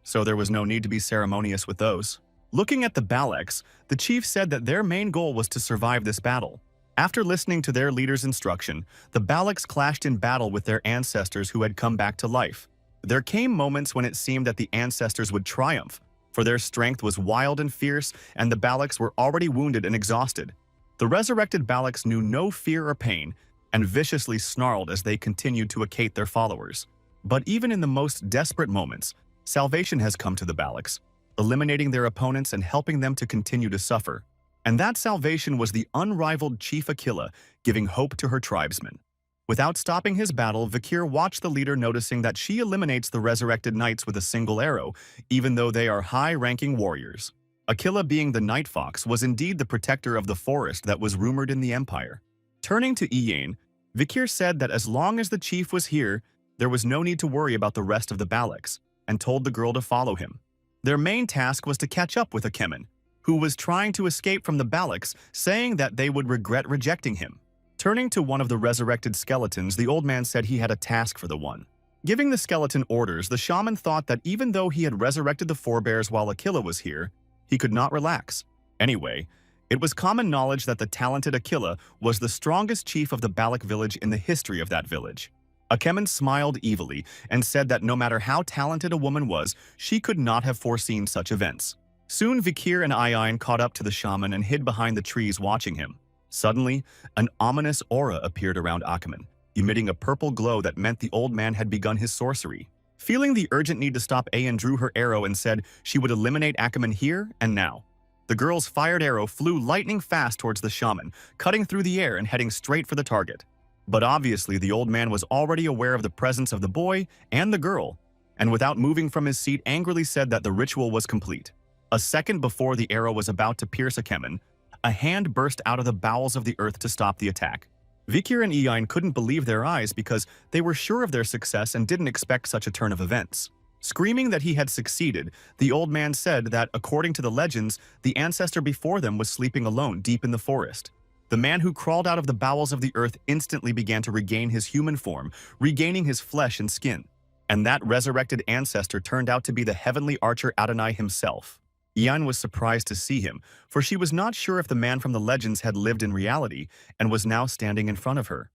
so there was no need to be ceremonious with those. Looking at the Balaks, the chief said that their main goal was to survive this battle. After listening to their leader's instruction, the Balaks clashed in battle with their ancestors who had come back to life. There came moments when it seemed that the ancestors would triumph, for their strength was wild and fierce, and the Balaks were already wounded and exhausted. The resurrected Balaks knew no fear or pain, and viciously snarled as they continued to acate their followers. But even in the most desperate moments, salvation has come to the Balaks, eliminating their opponents and helping them to continue to suffer. And that salvation was the unrivaled Chief Aquila, giving hope to her tribesmen. Without stopping his battle, Vikir watched the leader, noticing that she eliminates the resurrected knights with a single arrow, even though they are high-ranking warriors. Aquila, being the Night Fox, was indeed the protector of the forest that was rumored in the empire. Turning to Iyen, Vikir said that as long as the chief was here, there was no need to worry about the rest of the Balaks, and told the girl to follow him. Their main task was to catch up with Akemen, who was trying to escape from the Balaks, saying that they would regret rejecting him. Turning to one of the resurrected skeletons, the old man said he had a task for the one. Giving the skeleton orders, the shaman thought that even though he had resurrected the forebears while Aquila was here, he could not relax. Anyway, it was common knowledge that the talented Aquila was the strongest chief of the Balak village in the history of that village. Akemen smiled evilly and said that no matter how talented a woman was, she could not have foreseen such events. Soon Vikir and Iyen caught up to the shaman and hid behind the trees watching him. Suddenly, an ominous aura appeared around Akemen, emitting a purple glow that meant the old man had begun his sorcery. Feeling the urgent need to stop, Iyen drew her arrow and said she would eliminate Akemen here and now. The girl's fired arrow flew lightning fast towards the shaman, cutting through the air and heading straight for the target. But obviously the old man was already aware of the presence of the boy and the girl, and without moving from his seat angrily said that the ritual was complete. A second before the arrow was about to pierce Akemen, a hand burst out of the bowels of the earth to stop the attack. Vikir and Iyen couldn't believe their eyes because they were sure of their success and didn't expect such a turn of events. Screaming that he had succeeded, the old man said that, according to the legends, the ancestor before them was sleeping alone deep in the forest. The man who crawled out of the bowels of the earth instantly began to regain his human form, regaining his flesh and skin. And that resurrected ancestor turned out to be the heavenly archer Adonai himself. Ian was surprised to see him, for she was not sure if the man from the legends had lived in reality and was now standing in front of her.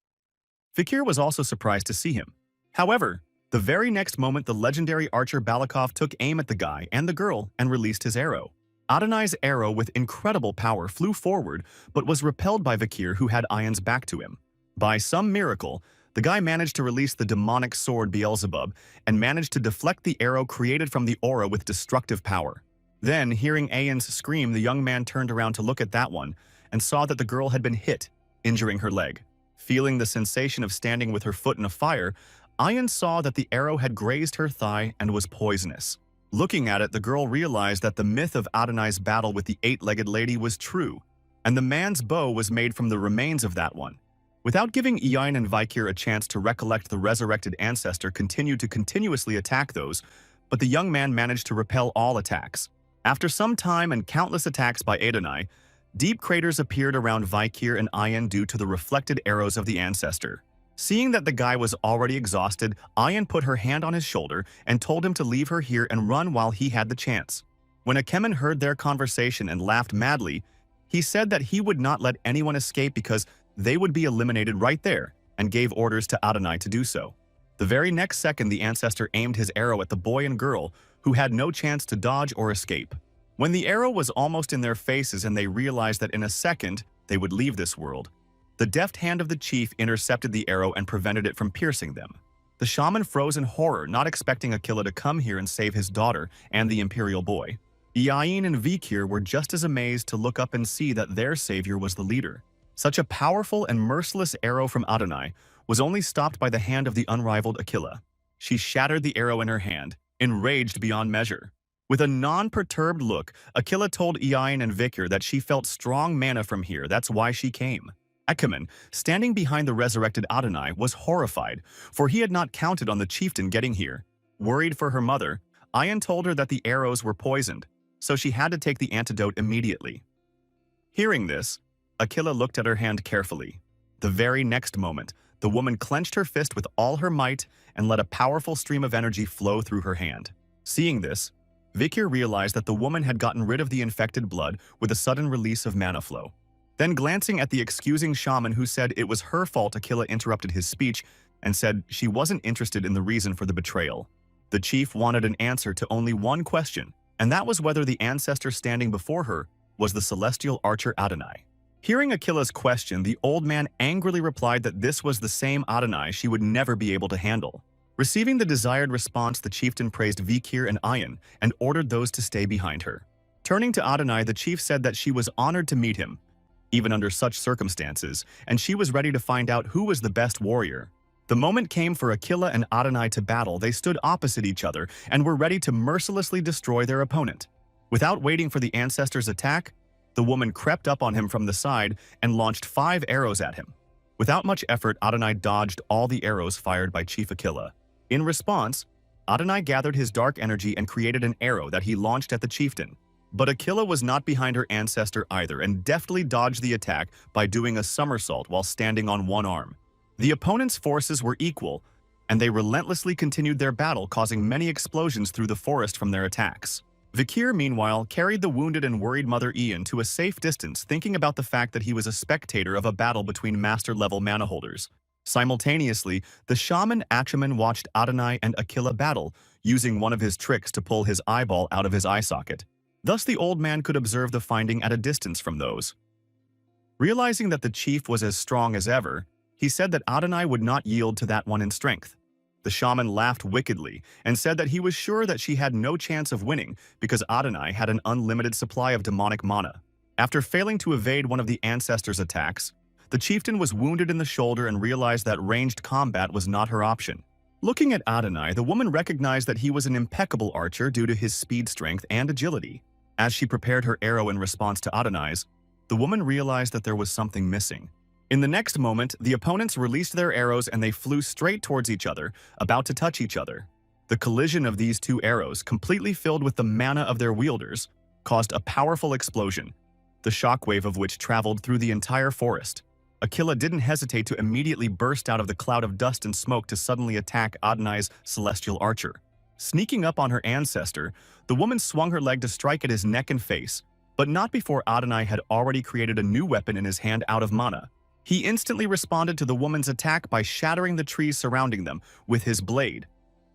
Vikir was also surprised to see him. However, the very next moment the legendary archer Balakov took aim at the guy and the girl and released his arrow. Adonai's arrow with incredible power flew forward but was repelled by Vikir, who had Ian's back to him. By some miracle, the guy managed to release the demonic sword Beelzebub and managed to deflect the arrow created from the aura with destructive power. Then, hearing Ian's scream, the young man turned around to look at that one and saw that the girl had been hit, injuring her leg. Feeling the sensation of standing with her foot in a fire, Ian saw that the arrow had grazed her thigh and was poisonous. Looking at it, the girl realized that the myth of Adonai's battle with the eight-legged lady was true, and the man's bow was made from the remains of that one. Without giving Ian and Vikir a chance to recollect, the resurrected ancestor continued to continuously attack those, but the young man managed to repel all attacks. After some time and countless attacks by Adonai, deep craters appeared around Vikir and Ian due to the reflected arrows of the ancestor. Seeing that the guy was already exhausted, Ian put her hand on his shoulder and told him to leave her here and run while he had the chance. When Akemen heard their conversation and laughed madly, he said that he would not let anyone escape because they would be eliminated right there, and gave orders to Adonai to do so. The very next second, the ancestor aimed his arrow at the boy and girl, who had no chance to dodge or escape. When the arrow was almost in their faces and they realized that in a second they would leave this world, the deft hand of the chief intercepted the arrow and prevented it from piercing them. The shaman froze in horror, not expecting Aquila to come here and save his daughter and the imperial boy. Ian and Vikir were just as amazed to look up and see that their savior was the leader. Such a powerful and merciless arrow from Adonai was only stopped by the hand of the unrivaled Aquila. She shattered the arrow in her hand, enraged beyond measure. With a non-perturbed look, Aquila told Ian and Vikir that she felt strong mana from here, that's why she came. Akemen, standing behind the resurrected Adonai, was horrified, for he had not counted on the chieftain getting here. Worried for her mother, Ian told her that the arrows were poisoned, so she had to take the antidote immediately. Hearing this, Aquila looked at her hand carefully. The very next moment, the woman clenched her fist with all her might and let a powerful stream of energy flow through her hand. Seeing this, Vikir realized that the woman had gotten rid of the infected blood with a sudden release of mana flow. Then, glancing at the excusing shaman who said it was her fault, Aquila interrupted his speech and said she wasn't interested in the reason for the betrayal. The chief wanted an answer to only one question, and that was whether the ancestor standing before her was the celestial archer Adonai. Hearing Aquila's question, the old man angrily replied that this was the same Adonai she would never be able to handle. Receiving the desired response, the chieftain praised Vikir and Ian and ordered those to stay behind her. Turning to Adonai, the chief said that she was honored to meet him, even under such circumstances, and she was ready to find out who was the best warrior. The moment came for Aquila and Adonai to battle. They stood opposite each other and were ready to mercilessly destroy their opponent. Without waiting for the ancestor's attack, the woman crept up on him from the side and launched 5 arrows at him. Without much effort, Adonai dodged all the arrows fired by Chief Aquila. In response, Adonai gathered his dark energy and created an arrow that he launched at the chieftain. But Aquila was not behind her ancestor either and deftly dodged the attack by doing a somersault while standing on one arm. The opponent's forces were equal, and they relentlessly continued their battle, causing many explosions through the forest from their attacks. Vikir, meanwhile, carried the wounded and worried mother Ian to a safe distance, thinking about the fact that he was a spectator of a battle between master-level mana holders. Simultaneously, the shaman Akemen watched Adonai and Aquila battle, using one of his tricks to pull his eyeball out of his eye socket. Thus, the old man could observe the finding at a distance from those. Realizing that the chief was as strong as ever, he said that Adonai would not yield to that one in strength. The shaman laughed wickedly and said that he was sure that she had no chance of winning because Adonai had an unlimited supply of demonic mana. After failing to evade one of the ancestors' attacks, the chieftain was wounded in the shoulder and realized that ranged combat was not her option. Looking at Adonai, the woman recognized that he was an impeccable archer due to his speed, strength, and agility. As she prepared her arrow in response to Adonai's, the woman realized that there was something missing. In the next moment, the opponents released their arrows and they flew straight towards each other, about to touch each other. The collision of these two arrows, completely filled with the mana of their wielders, caused a powerful explosion, the shockwave of which traveled through the entire forest. Aquila didn't hesitate to immediately burst out of the cloud of dust and smoke to suddenly attack Adonai's celestial archer. Sneaking up on her ancestor, the woman swung her leg to strike at his neck and face, but not before Adonai had already created a new weapon in his hand out of mana. He instantly responded to the woman's attack by shattering the trees surrounding them with his blade,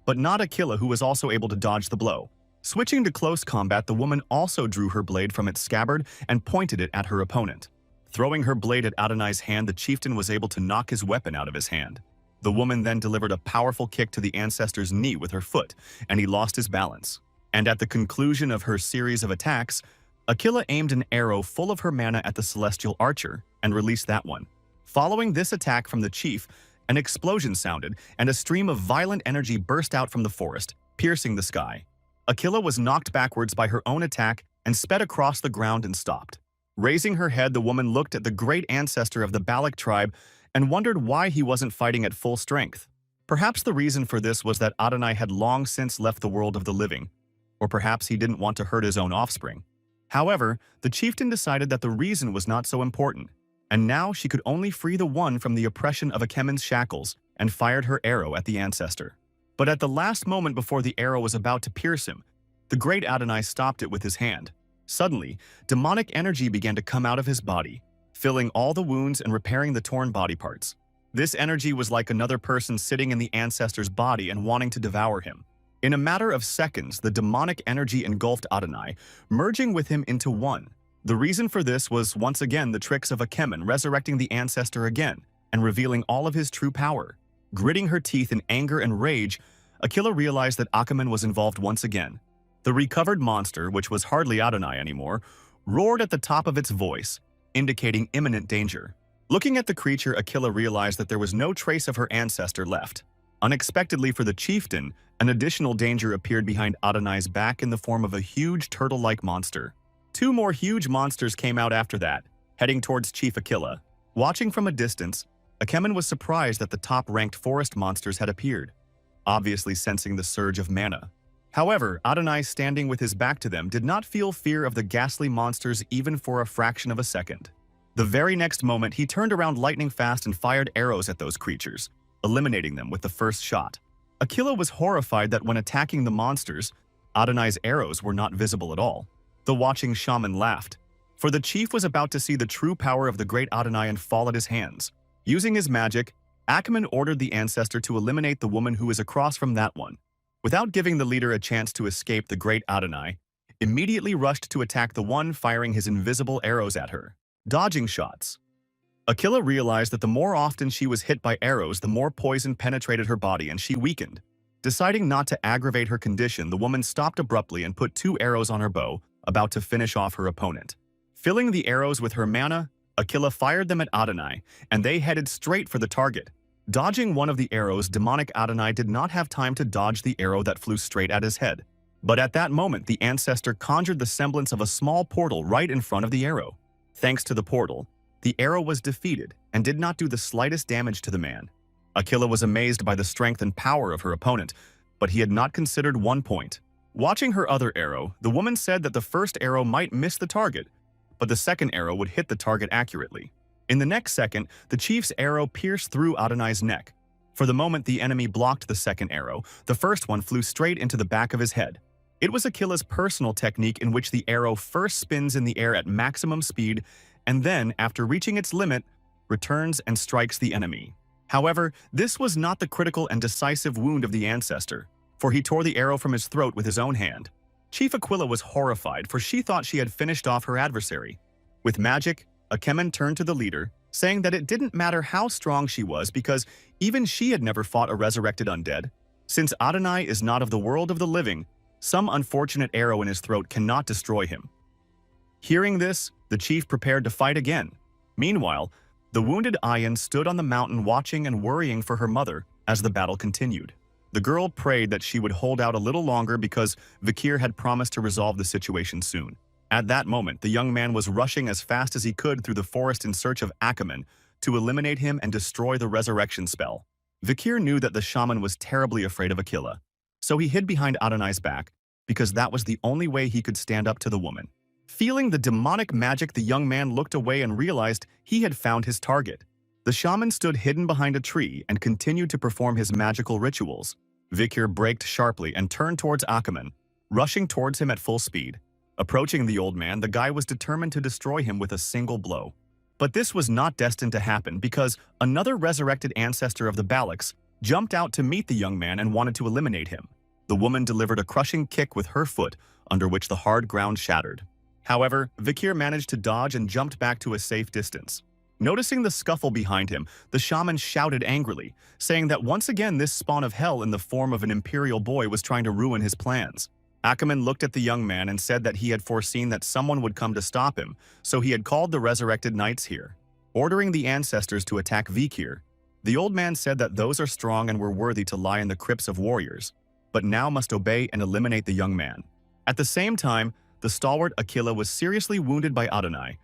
but not Aquila, who was also able to dodge the blow. Switching to close combat, the woman also drew her blade from its scabbard and pointed it at her opponent. Throwing her blade at Adonai's hand, the chieftain was able to knock his weapon out of his hand. The woman then delivered a powerful kick to the ancestor's knee with her foot, and he lost his balance. And at the conclusion of her series of attacks, Aquila aimed an arrow full of her mana at the celestial archer and released that one. Following this attack from the chief, an explosion sounded, and a stream of violent energy burst out from the forest, piercing the sky. Aquila was knocked backwards by her own attack and sped across the ground and stopped. Raising her head, the woman looked at the great ancestor of the Balak tribe and wondered why he wasn't fighting at full strength. Perhaps the reason for this was that Adonai had long since left the world of the living, or perhaps he didn't want to hurt his own offspring. However, the chieftain decided that the reason was not so important, and now she could only free the one from the oppression of Akemen's shackles and fired her arrow at the ancestor. But at the last moment before the arrow was about to pierce him, the great Adonai stopped it with his hand. Suddenly, demonic energy began to come out of his body, filling all the wounds and repairing the torn body parts. This energy was like another person sitting in the ancestor's body and wanting to devour him. In a matter of seconds, the demonic energy engulfed Adonai, merging with him into one. The reason for this was once again the tricks of Akemen resurrecting the ancestor again and revealing all of his true power. Gritting her teeth in anger and rage, Aquila realized that Akemen was involved once again. The recovered monster, which was hardly Adonai anymore, roared at the top of its voice, indicating imminent danger. Looking at the creature, Aquila realized that there was no trace of her ancestor left. Unexpectedly for the chieftain, an additional danger appeared behind Adonai's back in the form of a huge turtle-like monster. Two more huge monsters came out after that, heading towards Chief Aquila. Watching from a distance, Akemen was surprised that the top-ranked forest monsters had appeared, obviously sensing the surge of mana. However, Adonai, standing with his back to them, did not feel fear of the ghastly monsters even for a fraction of a second. The very next moment, he turned around lightning fast and fired arrows at those creatures, eliminating them with the first shot. Aquila was horrified that when attacking the monsters, Adonai's arrows were not visible at all. The watching shaman laughed, for the chief was about to see the true power of the great Adonai and fall at his hands. Using his magic, Akemen ordered the ancestor to eliminate the woman who was across from that one. Without giving the leader a chance to escape, the great Adonai immediately rushed to attack the one firing his invisible arrows at her. Dodging shots. Aquila realized that the more often she was hit by arrows, the more poison penetrated her body and she weakened. Deciding not to aggravate her condition, the woman stopped abruptly and put 2 arrows on her bow, about to finish off her opponent. Filling the arrows with her mana, Aquila fired them at Adonai, and they headed straight for the target. Dodging one of the arrows, demonic Adonai did not have time to dodge the arrow that flew straight at his head. But at that moment, the ancestor conjured the semblance of a small portal right in front of the arrow. Thanks to the portal, the arrow was defeated and did not do the slightest damage to the man. Aquila was amazed by the strength and power of her opponent, but he had not considered one point. Watching her other arrow, the woman said that the first arrow might miss the target, but the second arrow would hit the target accurately. In the next second, the chief's arrow pierced through Adonai's neck. For the moment the enemy blocked the second arrow, the first one flew straight into the back of his head. It was Aquila's personal technique in which the arrow first spins in the air at maximum speed and then, after reaching its limit, returns and strikes the enemy. However, this was not the critical and decisive wound of the ancestor, for he tore the arrow from his throat with his own hand. Chief Aquila was horrified, for she thought she had finished off her adversary. With magic, Akemen turned to the leader, saying that it didn't matter how strong she was because even she had never fought a resurrected undead. Since Adonai is not of the world of the living, some unfortunate arrow in his throat cannot destroy him. Hearing this, the chief prepared to fight again. Meanwhile, the wounded Ayan stood on the mountain watching and worrying for her mother as the battle continued. The girl prayed that she would hold out a little longer because Vikir had promised to resolve the situation soon. At that moment, the young man was rushing as fast as he could through the forest in search of Akemen to eliminate him and destroy the resurrection spell. Vikir knew that the shaman was terribly afraid of Aquila, So he hid behind Adonai's back, because that was the only way he could stand up to the woman. Feeling the demonic magic, the young man looked away and realized he had found his target. The shaman stood hidden behind a tree and continued to perform his magical rituals. Vikir braked sharply and turned towards Achaman, rushing towards him at full speed. Approaching the old man, the guy was determined to destroy him with a single blow. But this was not destined to happen because another resurrected ancestor of the Baloks jumped out to meet the young man and wanted to eliminate him. The woman delivered a crushing kick with her foot, under which the hard ground shattered. However, Vikir managed to dodge and jumped back to a safe distance. Noticing the scuffle behind him, the shaman shouted angrily, saying that once again this spawn of hell in the form of an imperial boy was trying to ruin his plans. Achaman looked at the young man and said that he had foreseen that someone would come to stop him, so he had called the resurrected knights here, ordering the ancestors to attack Vikir. The old man said that those are strong and were worthy to lie in the crypts of warriors, but now must obey and eliminate the young man. At the same time, the stalwart Aquila was seriously wounded by Adonai,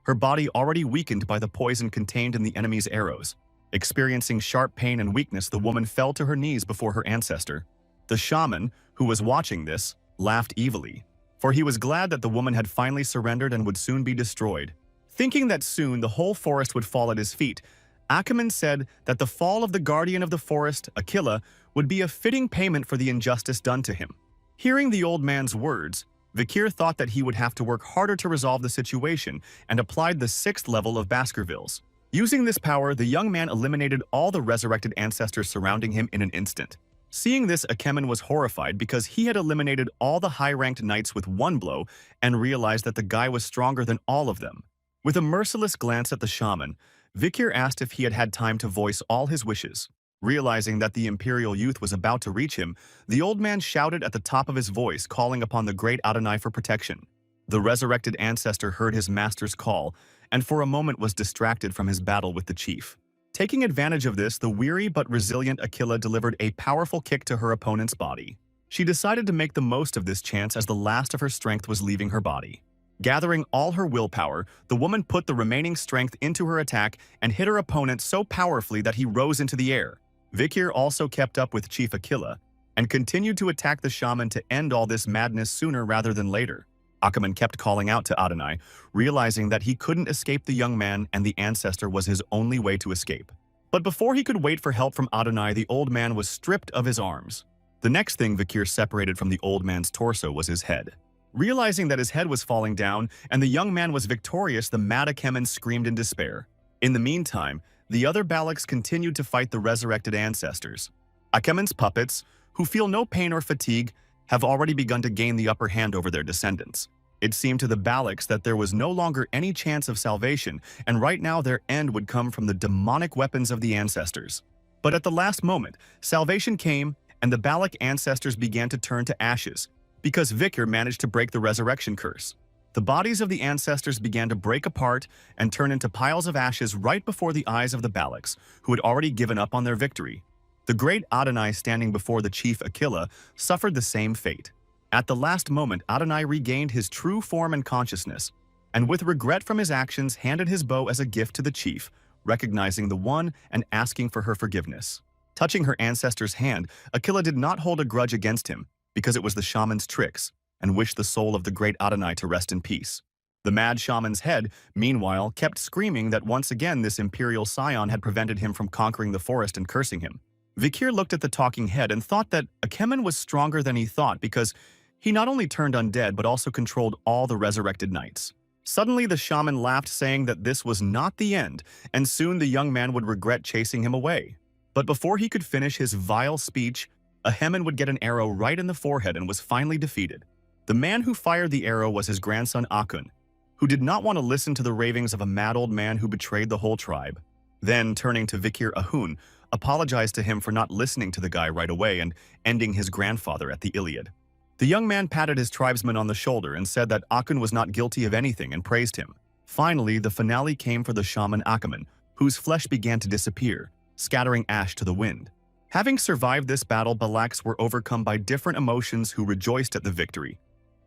her body already weakened by the poison contained in the enemy's arrows. Experiencing sharp pain and weakness, the woman fell to her knees before her ancestor. The shaman, who was watching this, laughed evilly, for he was glad that the woman had finally surrendered and would soon be destroyed. Thinking that soon the whole forest would fall at his feet, Achaman said that the fall of the guardian of the forest, Aquila, would be a fitting payment for the injustice done to him. Hearing the old man's words, Vikir thought that he would have to work harder to resolve the situation and applied the 6th level of Baskervilles. Using this power, the young man eliminated all the resurrected ancestors surrounding him in an instant. Seeing this, Achaman was horrified because he had eliminated all the high-ranked knights with one blow and realized that the guy was stronger than all of them. With a merciless glance at the shaman, Vikir asked if he had had time to voice all his wishes. Realizing that the imperial youth was about to reach him, the old man shouted at the top of his voice, calling upon the great Adonai for protection. The resurrected ancestor heard his master's call and for a moment was distracted from his battle with the chief. Taking advantage of this, the weary but resilient Aquila delivered a powerful kick to her opponent's body. She decided to make the most of this chance as the last of her strength was leaving her body. Gathering all her willpower, the woman put the remaining strength into her attack and hit her opponent so powerfully that he rose into the air. Vikir also kept up with Chief Aquila and continued to attack the shaman to end all this madness sooner rather than later. Achaman kept calling out to Adonai, realizing that he couldn't escape the young man and the ancestor was his only way to escape. But before he could wait for help from Adonai, the old man was stripped of his arms. The next thing Vikir separated from the old man's torso was his head. Realizing that his head was falling down and the young man was victorious, the mad Achaman screamed in despair. In the meantime, the other Baloks continued to fight the resurrected ancestors. Achaman's puppets, who feel no pain or fatigue, have already begun to gain the upper hand over their descendants. It seemed to the Baloks that there was no longer any chance of salvation, and right now their end would come from the demonic weapons of the ancestors. But at the last moment, salvation came, and the Balok ancestors began to turn to ashes, because Vikir managed to break the resurrection curse. The bodies of the ancestors began to break apart and turn into piles of ashes right before the eyes of the Baloks, who had already given up on their victory. The great Adonai standing before the chief Aquila suffered the same fate. At the last moment, Adonai regained his true form and consciousness, and with regret from his actions handed his bow as a gift to the chief, recognizing the one and asking for her forgiveness. Touching her ancestor's hand, Aquila did not hold a grudge against him, because it was the shaman's tricks, and wished the soul of the great Adonai to rest in peace. The mad shaman's head, meanwhile, kept screaming that once again this imperial scion had prevented him from conquering the forest and cursing him. Vikir looked at the talking head and thought that Achaman was stronger than he thought because he not only turned undead but also controlled all the resurrected knights. Suddenly the shaman laughed, saying that this was not the end, and soon the young man would regret chasing him away. But before he could finish his vile speech, Achaman would get an arrow right in the forehead and was finally defeated. The man who fired the arrow was his grandson Akun, who did not want to listen to the ravings of a mad old man who betrayed the whole tribe. Then, turning to Vikir, Ahun apologized to him for not listening to the guy right away and ending his grandfather at the Iliad. The young man patted his tribesman on the shoulder and said that Akun was not guilty of anything and praised him. Finally, the finale came for the shaman Achaman, whose flesh began to disappear, scattering ash to the wind. Having survived this battle, Baloks were overcome by different emotions who rejoiced at the victory,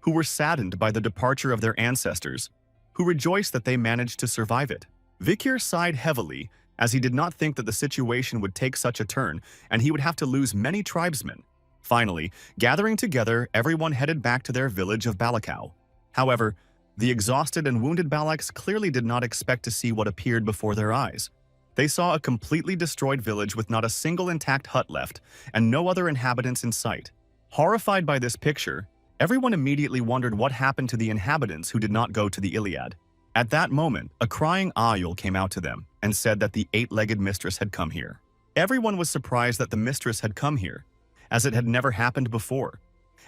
who were saddened by the departure of their ancestors, who rejoiced that they managed to survive it. Vikir sighed heavily, as he did not think that the situation would take such a turn and he would have to lose many tribesmen. Finally, gathering together, everyone headed back to their village of Balakau. However, the exhausted and wounded Balaks clearly did not expect to see what appeared before their eyes. They saw a completely destroyed village with not a single intact hut left, and no other inhabitants in sight. Horrified by this picture, everyone immediately wondered what happened to the inhabitants who did not go to the Iliad. At that moment, a crying Ayul came out to them and said that the eight-legged mistress had come here. Everyone was surprised that the mistress had come here, as it had never happened before,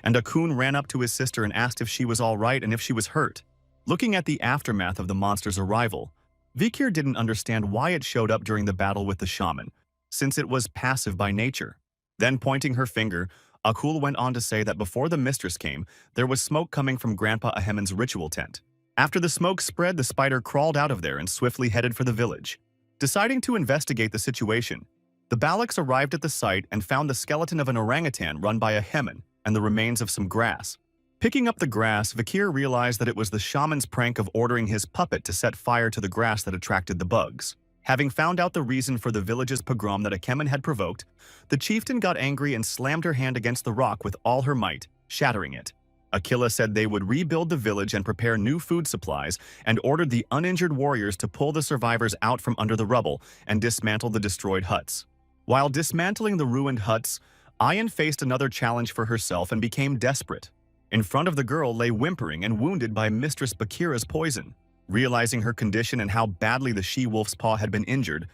and Akun ran up to his sister and asked if she was all right and if she was hurt. Looking at the aftermath of the monster's arrival, Vikir didn't understand why it showed up during the battle with the shaman, since it was passive by nature. Then pointing her finger, Akul went on to say that before the mistress came, there was smoke coming from Grandpa Ahemon's ritual tent. After the smoke spread, the spider crawled out of there and swiftly headed for the village. Deciding to investigate the situation, the Balaks arrived at the site and found the skeleton of an orangutan run by Ahemon and the remains of some grass. Picking up the grass, Vikir realized that it was the shaman's prank of ordering his puppet to set fire to the grass that attracted the bugs. Having found out the reason for the village's pogrom that Ahemon had provoked, the chieftain got angry and slammed her hand against the rock with all her might, shattering it. Akila said they would rebuild the village and prepare new food supplies, and ordered the uninjured warriors to pull the survivors out from under the rubble and dismantle the destroyed huts. While dismantling the ruined huts, Ayan faced another challenge for herself and became desperate. In front of the girl lay whimpering and wounded by Mistress Bakira's poison. Realizing her condition and how badly the she-wolf's paw had been injured,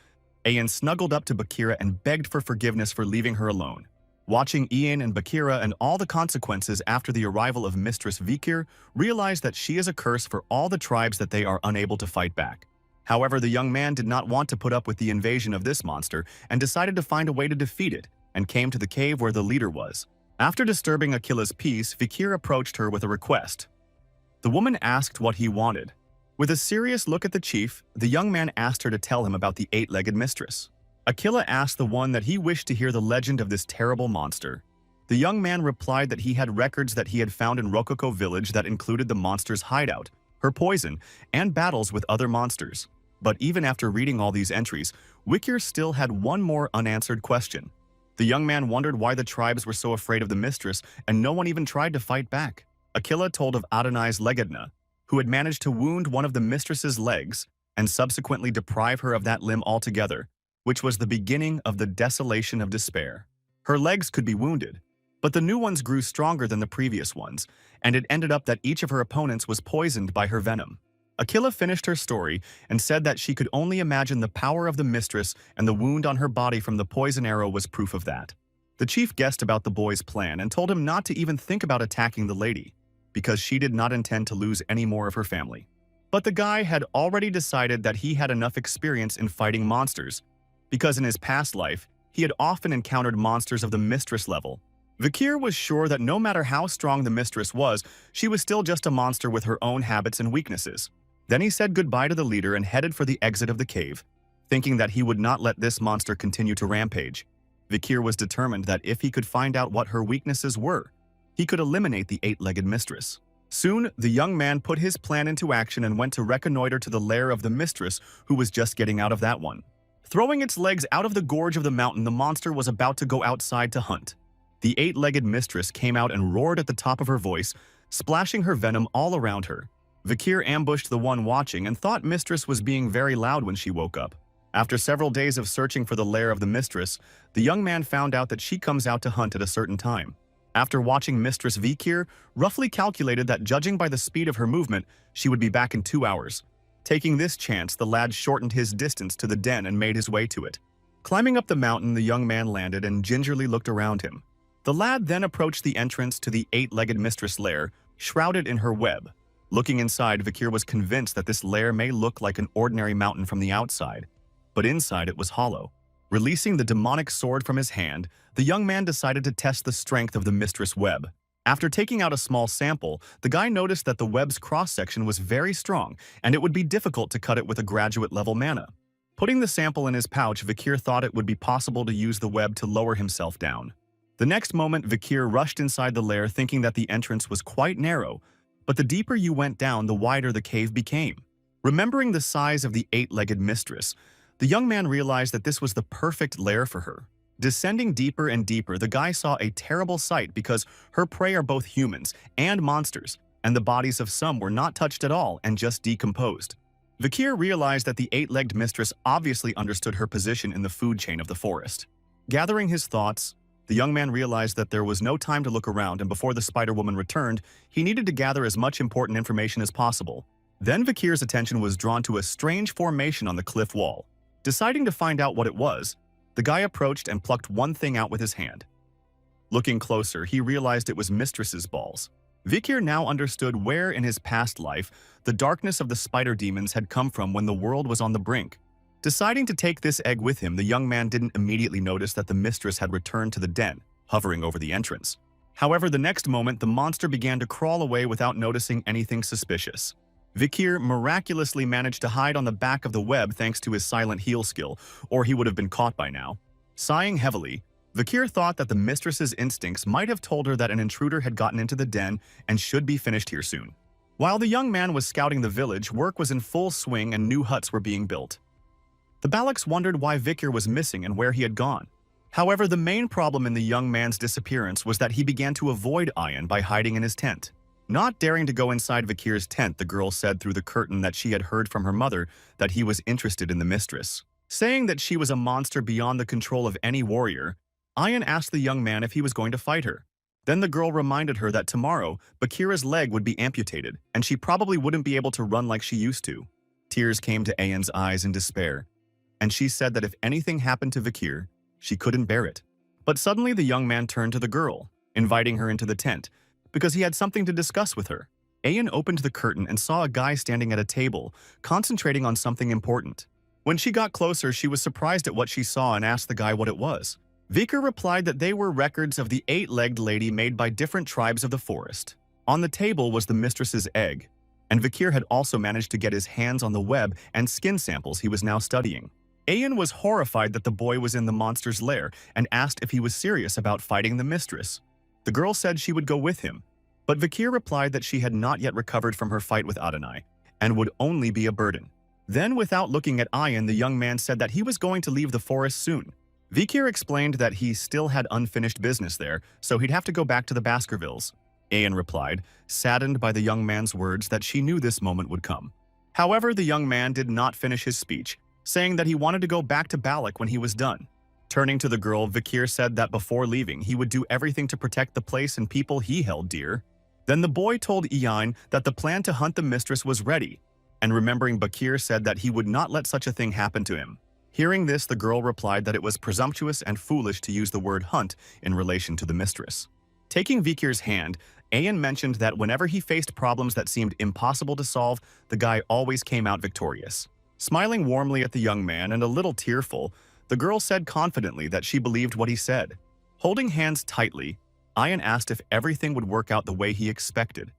Ayan snuggled up to Bakira and begged for forgiveness for leaving her alone. Watching Ian and Bakira and all the consequences after the arrival of Mistress Vikir realized that she is a curse for all the tribes that they are unable to fight back. However, the young man did not want to put up with the invasion of this monster and decided to find a way to defeat it, and came to the cave where the leader was. After disturbing Akila's peace, Vikir approached her with a request. The woman asked what he wanted. With a serious look at the chief, the young man asked her to tell him about the eight-legged mistress. Akila asked the one that he wished to hear the legend of this terrible monster. The young man replied that he had records that he had found in Rococo village that included the monster's hideout, her poison, and battles with other monsters. But even after reading all these entries, Vikir still had one more unanswered question. The young man wondered why the tribes were so afraid of the mistress and no one even tried to fight back. Akila told of Adonai's Legedna, who had managed to wound one of the mistress's legs and subsequently deprive her of that limb altogether, which was the beginning of the desolation of despair. Her legs could be wounded, but the new ones grew stronger than the previous ones, and it ended up that each of her opponents was poisoned by her venom. Akila finished her story and said that she could only imagine the power of the mistress, and the wound on her body from the poison arrow was proof of that. The chief guessed about the boy's plan and told him not to even think about attacking the lady, because she did not intend to lose any more of her family. But the guy had already decided that he had enough experience in fighting monsters, because in his past life, he had often encountered monsters of the mistress level. Vikir was sure that no matter how strong the mistress was, she was still just a monster with her own habits and weaknesses. Then he said goodbye to the leader and headed for the exit of the cave, thinking that he would not let this monster continue to rampage. Vikir was determined that if he could find out what her weaknesses were, he could eliminate the eight-legged mistress. Soon, the young man put his plan into action and went to reconnoiter to the lair of the mistress, who was just getting out of that one. Throwing its legs out of the gorge of the mountain, the monster was about to go outside to hunt. The eight-legged mistress came out and roared at the top of her voice, splashing her venom all around her. Vikir ambushed the one watching and thought Mistress was being very loud when she woke up. After several days of searching for the lair of the mistress, the young man found out that she comes out to hunt at a certain time. After watching Mistress Vikir, roughly calculated that judging by the speed of her movement, she would be back in 2 hours. Taking this chance, the lad shortened his distance to the den and made his way to it. Climbing up the mountain, the young man landed and gingerly looked around him. The lad then approached the entrance to the eight-legged mistress lair, shrouded in her web. Looking inside, Vikir was convinced that this lair may look like an ordinary mountain from the outside, but inside it was hollow. Releasing the demonic sword from his hand, the young man decided to test the strength of the mistress web. After taking out a small sample, the guy noticed that the web's cross-section was very strong, and it would be difficult to cut it with a graduate-level mana. Putting the sample in his pouch, Vikir thought it would be possible to use the web to lower himself down. The next moment, Vikir rushed inside the lair thinking that the entrance was quite narrow, but the deeper you went down, the wider the cave became. Remembering the size of the eight-legged mistress, the young man realized that this was the perfect lair for her. Descending deeper and deeper, the guy saw a terrible sight because her prey are both humans and monsters, and the bodies of some were not touched at all and just decomposed. Vikir realized that the eight-legged mistress obviously understood her position in the food chain of the forest. Gathering his thoughts, the young man realized that there was no time to look around, and before the Spider-Woman returned, he needed to gather as much important information as possible. Then Vikir's attention was drawn to a strange formation on the cliff wall. Deciding to find out what it was, the guy approached and plucked one thing out with his hand. Looking closer, he realized it was Mistress's balls. Vikir now understood where in his past life the darkness of the spider demons had come from when the world was on the brink. Deciding to take this egg with him, the young man didn't immediately notice that the mistress had returned to the den, hovering over the entrance. However, the next moment, the monster began to crawl away without noticing anything suspicious. Vikir miraculously managed to hide on the back of the web thanks to his silent heal skill, or he would have been caught by now. Sighing heavily, Vikir thought that the mistress's instincts might have told her that an intruder had gotten into the den and should be finished here soon. While the young man was scouting the village, work was in full swing and new huts were being built. The Balaks wondered why Vikir was missing and where he had gone. However, the main problem in the young man's disappearance was that he began to avoid Ayan by hiding in his tent. Not daring to go inside Vikir's tent, the girl said through the curtain that she had heard from her mother that he was interested in the mistress. Saying that she was a monster beyond the control of any warrior, Ayan asked the young man if he was going to fight her. Then the girl reminded her that tomorrow, Bakira's leg would be amputated, and she probably wouldn't be able to run like she used to. Tears came to Ayan's eyes in despair, and she said that if anything happened to Vikir, she couldn't bear it. But suddenly the young man turned to the girl, inviting her into the tent, because he had something to discuss with her. Ayan opened the curtain and saw a guy standing at a table, concentrating on something important. When she got closer, she was surprised at what she saw and asked the guy what it was. Vikir replied that they were records of the eight-legged lady made by different tribes of the forest. On the table was the mistress's egg, and Vikir had also managed to get his hands on the web and skin samples he was now studying. Ayan was horrified that the boy was in the monster's lair and asked if he was serious about fighting the mistress. The girl said she would go with him, but Vikir replied that she had not yet recovered from her fight with Adonai and would only be a burden. Then, without looking at Ayan, the young man said that he was going to leave the forest soon. Vikir explained that he still had unfinished business there, so he'd have to go back to the Baskervilles. Ayan replied, saddened by the young man's words, that she knew this moment would come. However, the young man did not finish his speech, saying that he wanted to go back to Balak when he was done. Turning to the girl, Vikir said that before leaving, he would do everything to protect the place and people he held dear. Then the boy told Ayan that the plan to hunt the mistress was ready, and remembering Bakir said that he would not let such a thing happen to him. Hearing this, the girl replied that it was presumptuous and foolish to use the word hunt in relation to the mistress. Taking Vikir's hand, Ayan mentioned that whenever he faced problems that seemed impossible to solve, the guy always came out victorious. Smiling warmly at the young man and a little tearful, the girl said confidently that she believed what he said. Holding hands tightly, Ayan asked if everything would work out the way he expected.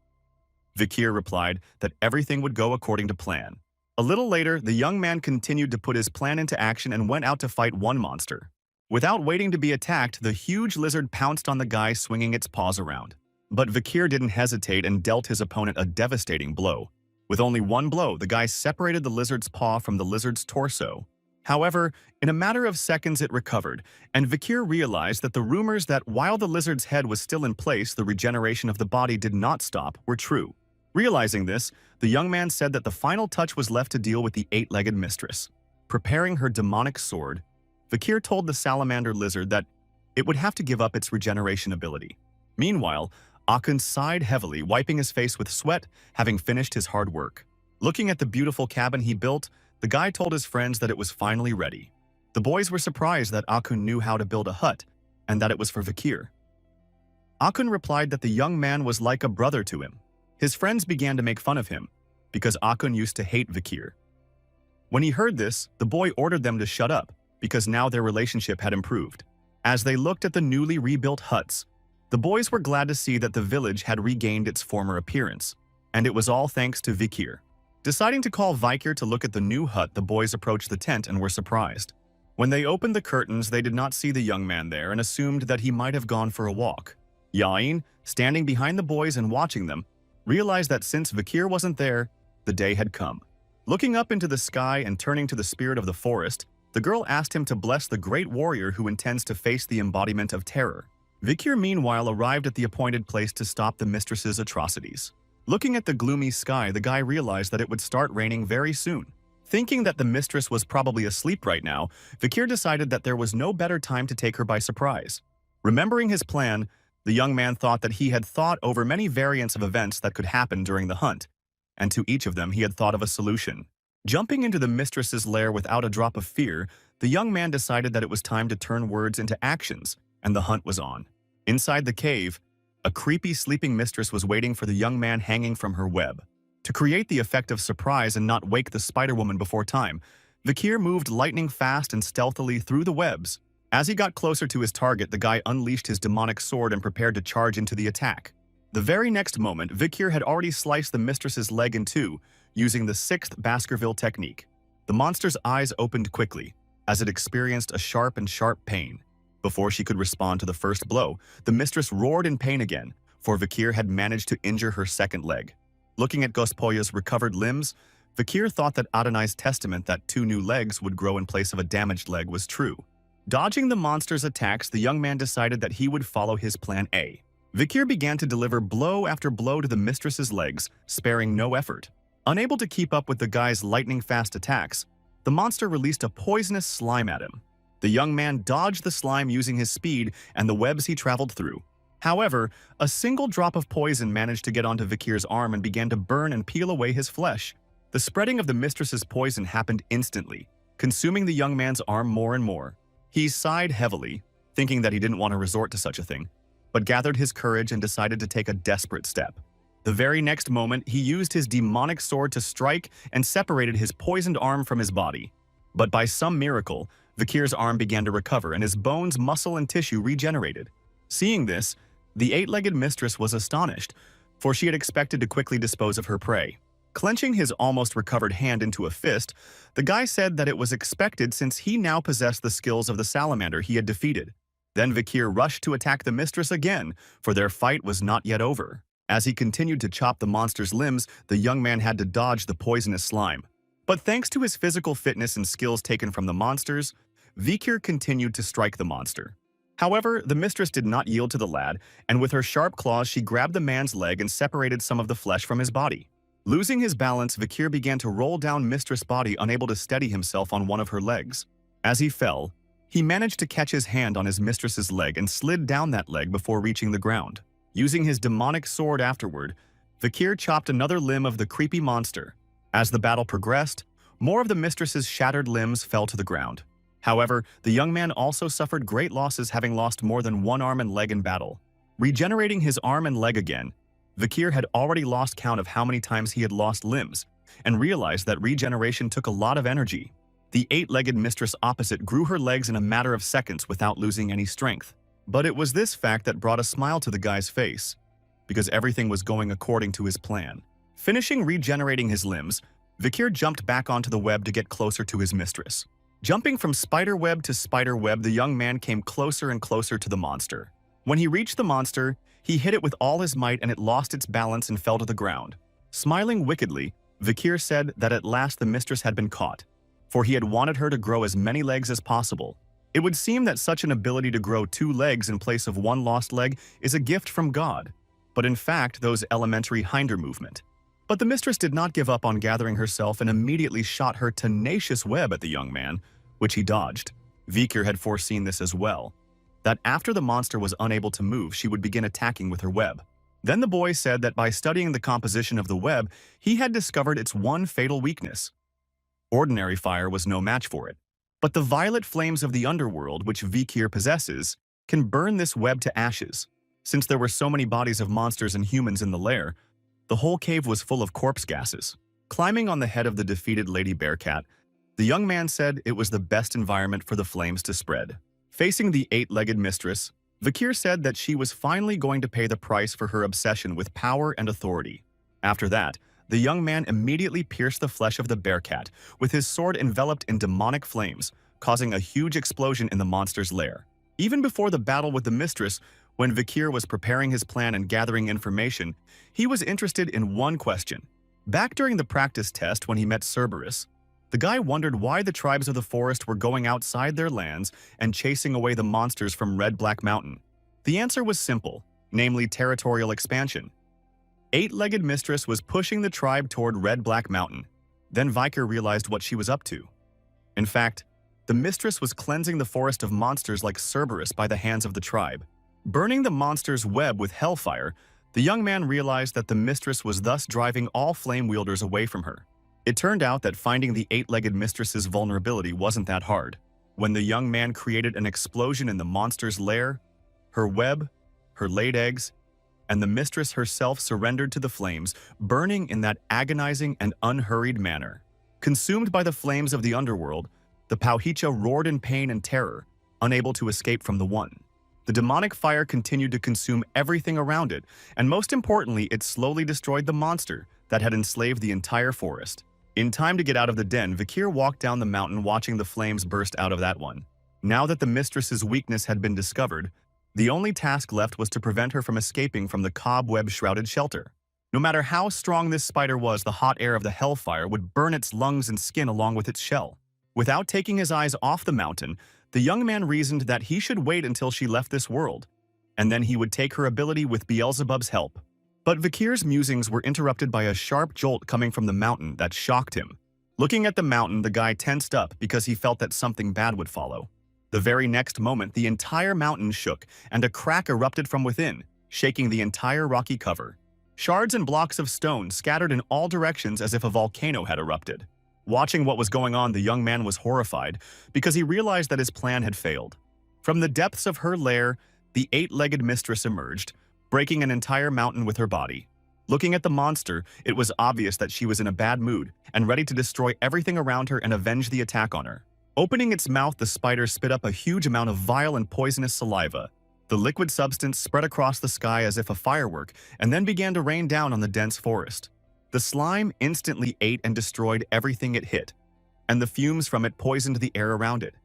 Vikir replied that everything would go according to plan. A little later, the young man continued to put his plan into action and went out to fight one monster. Without waiting to be attacked, the huge lizard pounced on the guy, swinging its paws around. But Vikir didn't hesitate and dealt his opponent a devastating blow. With only one blow, the guy separated the lizard's paw from the lizard's torso. However, in a matter of seconds it recovered, and Vikir realized that the rumors that while the lizard's head was still in place, the regeneration of the body did not stop were true. Realizing this, the young man said that the final touch was left to deal with the eight-legged mistress. Preparing her demonic sword, Vikir told the salamander lizard that it would have to give up its regeneration ability. Meanwhile, Akun sighed heavily, wiping his face with sweat, having finished his hard work. Looking at the beautiful cabin he built, the guy told his friends that it was finally ready. The boys were surprised that Akun knew how to build a hut, and that it was for Vikir. Akun replied that the young man was like a brother to him. His friends began to make fun of him, because Akun used to hate Vikir. When he heard this, the boy ordered them to shut up, because now their relationship had improved. As they looked at the newly rebuilt huts, the boys were glad to see that the village had regained its former appearance, and it was all thanks to Vikir. Deciding to call Vikir to look at the new hut, the boys approached the tent and were surprised. When they opened the curtains, they did not see the young man there and assumed that he might have gone for a walk. Yain, standing behind the boys and watching them, realized that since Vikir wasn't there, the day had come. Looking up into the sky and turning to the spirit of the forest, The girl asked him to bless the great warrior who intends to face the embodiment of terror. Vikir meanwhile arrived at the appointed place to stop the mistress's atrocities. Looking at the gloomy sky, the guy realized that it would start raining very soon. Thinking that the mistress was probably asleep right now, Vikir decided that there was no better time to take her by surprise. Remembering his plan, the young man thought that he had thought over many variants of events that could happen during the hunt, and to each of them he had thought of a solution. Jumping into the mistress's lair without a drop of fear, the young man decided that it was time to turn words into actions, and the hunt was on. Inside the cave, a creepy sleeping mistress was waiting for the young man hanging from her web. To create the effect of surprise and not wake the Spider-Woman before time, Vikir moved lightning fast and stealthily through the webs. As he got closer to his target, the guy unleashed his demonic sword and prepared to charge into the attack. The very next moment, Vikir had already sliced the mistress's leg in two, using the 6th Baskerville technique. The monster's eyes opened quickly, as it experienced a sharp pain. Before she could respond to the first blow, the mistress roared in pain again, for Vikir had managed to injure her second leg. Looking at Gospoya's recovered limbs, Vikir thought that Adonai's testament that 2 new legs would grow in place of a damaged leg was true. Dodging the monster's attacks, the young man decided that he would follow his plan A. Vikir began to deliver blow after blow to the mistress's legs, sparing no effort. Unable to keep up with the guy's lightning-fast attacks, the monster released a poisonous slime at him. The young man dodged the slime using his speed and the webs he traveled through. However, a single drop of poison managed to get onto Vikir's arm and began to burn and peel away his flesh. The spreading of the mistress's poison happened instantly, consuming the young man's arm more and more. He sighed heavily, thinking that he didn't want to resort to such a thing, but gathered his courage and decided to take a desperate step. The very next moment, he used his demonic sword to strike and separated his poisoned arm from his body. But by some miracle, Vikir's arm began to recover and his bones, muscle, and tissue regenerated. Seeing this, the 8-legged mistress was astonished, for she had expected to quickly dispose of her prey. Clenching his almost recovered hand into a fist, the guy said that it was expected since he now possessed the skills of the salamander he had defeated. Then Vikir rushed to attack the mistress again, for their fight was not yet over. As he continued to chop the monster's limbs, the young man had to dodge the poisonous slime. But thanks to his physical fitness and skills taken from the monsters, Vikir continued to strike the monster. However, the mistress did not yield to the lad, and with her sharp claws she grabbed the man's leg and separated some of the flesh from his body. Losing his balance, Vikir began to roll down mistress' body, unable to steady himself on one of her legs. As he fell, he managed to catch his hand on his mistress's leg and slid down that leg before reaching the ground. Using his demonic sword afterward, Vikir chopped another limb of the creepy monster. As the battle progressed, more of the mistress's shattered limbs fell to the ground. However, the young man also suffered great losses, having lost more than one arm and leg in battle. Regenerating his arm and leg again, Vikir had already lost count of how many times he had lost limbs, and realized that regeneration took a lot of energy. The 8-legged mistress opposite grew her legs in a matter of seconds without losing any strength. But it was this fact that brought a smile to the guy's face, because everything was going according to his plan. Finishing regenerating his limbs, Vikir jumped back onto the web to get closer to his mistress. Jumping from spider web to spider web, the young man came closer and closer to the monster. When he reached the monster, he hit it with all his might and it lost its balance and fell to the ground. Smiling wickedly, Vikir said that at last the mistress had been caught, for he had wanted her to grow as many legs as possible. It would seem that such an ability to grow 2 legs in place of 1 lost leg is a gift from God, but in fact those elementary hinder movement. But the mistress did not give up on gathering herself and immediately shot her tenacious web at the young man, which he dodged. Vikir had foreseen this as well, that after the monster was unable to move, she would begin attacking with her web. Then the boy said that by studying the composition of the web, he had discovered its one fatal weakness. Ordinary fire was no match for it, but the violet flames of the underworld, which Vikir possesses, can burn this web to ashes. Since there were so many bodies of monsters and humans in the lair, the whole cave was full of corpse gases. Climbing on the head of the defeated Lady Bearcat, the young man said it was the best environment for the flames to spread. Facing the 8-legged mistress, Vikir said that she was finally going to pay the price for her obsession with power and authority. After that, the young man immediately pierced the flesh of the bearcat, with his sword enveloped in demonic flames, causing a huge explosion in the monster's lair. Even before the battle with the mistress, when Vikir was preparing his plan and gathering information, he was interested in one question. Back during the practice test when he met Cerberus, The guy wondered why the tribes of the forest were going outside their lands and chasing away the monsters from Red Black Mountain. The answer was simple, namely territorial expansion. Eight-legged Mistress was pushing the tribe toward Red Black Mountain. Then Vikir realized what she was up to. In fact, the Mistress was cleansing the forest of monsters like Cerberus by the hands of the tribe. Burning the monster's web with hellfire, the young man realized that the Mistress was thus driving all flame wielders away from her. It turned out that finding the eight-legged Mistress's vulnerability wasn't that hard. When the young man created an explosion in the monster's lair, her web, her laid eggs, and the Mistress herself surrendered to the flames, burning in that agonizing and unhurried manner. Consumed by the flames of the underworld, the Pauhicha roared in pain and terror, unable to escape from the one. The demonic fire continued to consume everything around it, and most importantly, it slowly destroyed the monster that had enslaved the entire forest. In time to get out of the den, Vikir walked down the mountain watching the flames burst out of that one. Now that the Mistress's weakness had been discovered, the only task left was to prevent her from escaping from the cobweb-shrouded shelter. No matter how strong this spider was, the hot air of the hellfire would burn its lungs and skin along with its shell. Without taking his eyes off the mountain, the young man reasoned that he should wait until she left this world, and then he would take her ability with Beelzebub's help. But Vikir's musings were interrupted by a sharp jolt coming from the mountain that shocked him. Looking at the mountain, the guy tensed up because he felt that something bad would follow. The very next moment, the entire mountain shook, and a crack erupted from within, shaking the entire rocky cover. Shards and blocks of stone scattered in all directions as if a volcano had erupted. Watching what was going on, the young man was horrified because he realized that his plan had failed. From the depths of her lair, the eight-legged Mistress emerged, breaking an entire mountain with her body. Looking at the monster, it was obvious that she was in a bad mood and ready to destroy everything around her and avenge the attack on her. Opening its mouth, the spider spit up a huge amount of vile and poisonous saliva. The liquid substance spread across the sky as if a firework and then began to rain down on the dense forest. The slime instantly ate and destroyed everything it hit, and the fumes from it poisoned the air around it.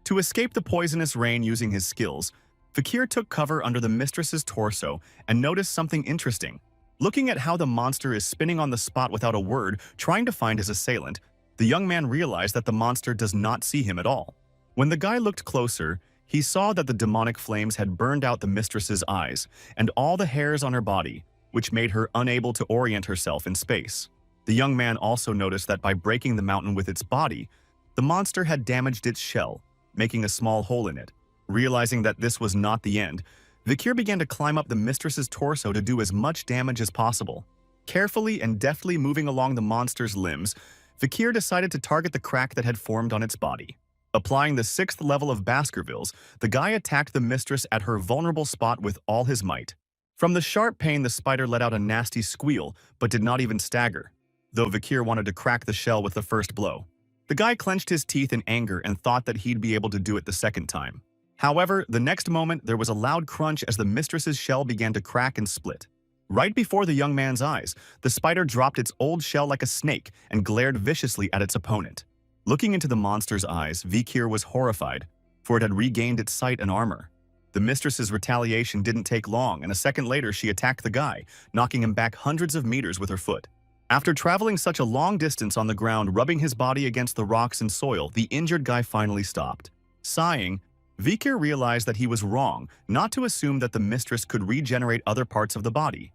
To escape the poisonous rain using his skills, Vikir took cover under the Mistress's torso and noticed something interesting. Looking at how the monster is spinning on the spot without a word, trying to find his assailant, the young man realized that the monster does not see him at all. When the guy looked closer, he saw that the demonic flames had burned out the Mistress's eyes and all the hairs on her body, which made her unable to orient herself in space. The young man also noticed that by breaking the mountain with its body, the monster had damaged its shell, making a small hole in it. Realizing that this was not the end, Vikir began to climb up the Mistress's torso to do as much damage as possible. Carefully and deftly moving along the monster's limbs, Vikir decided to target the crack that had formed on its body. Applying the 6th level of Baskervilles, the guy attacked the Mistress at her vulnerable spot with all his might. From the sharp pain, the spider let out a nasty squeal, but did not even stagger, though Vikir wanted to crack the shell with the first blow. The guy clenched his teeth in anger and thought that he'd be able to do it the second time. However, the next moment, there was a loud crunch as the Mistress's shell began to crack and split. Right before the young man's eyes, the spider dropped its old shell like a snake and glared viciously at its opponent. Looking into the monster's eyes, Vikir was horrified, for it had regained its sight and armor. The Mistress's retaliation didn't take long, and a second later she attacked the guy, knocking him back hundreds of meters with her foot. After traveling such a long distance on the ground, rubbing his body against the rocks and soil, the injured guy finally stopped. Sighing, Vikir realized that he was wrong not to assume that the Mistress could regenerate other parts of the body.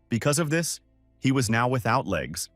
Because of this, he was now without legs,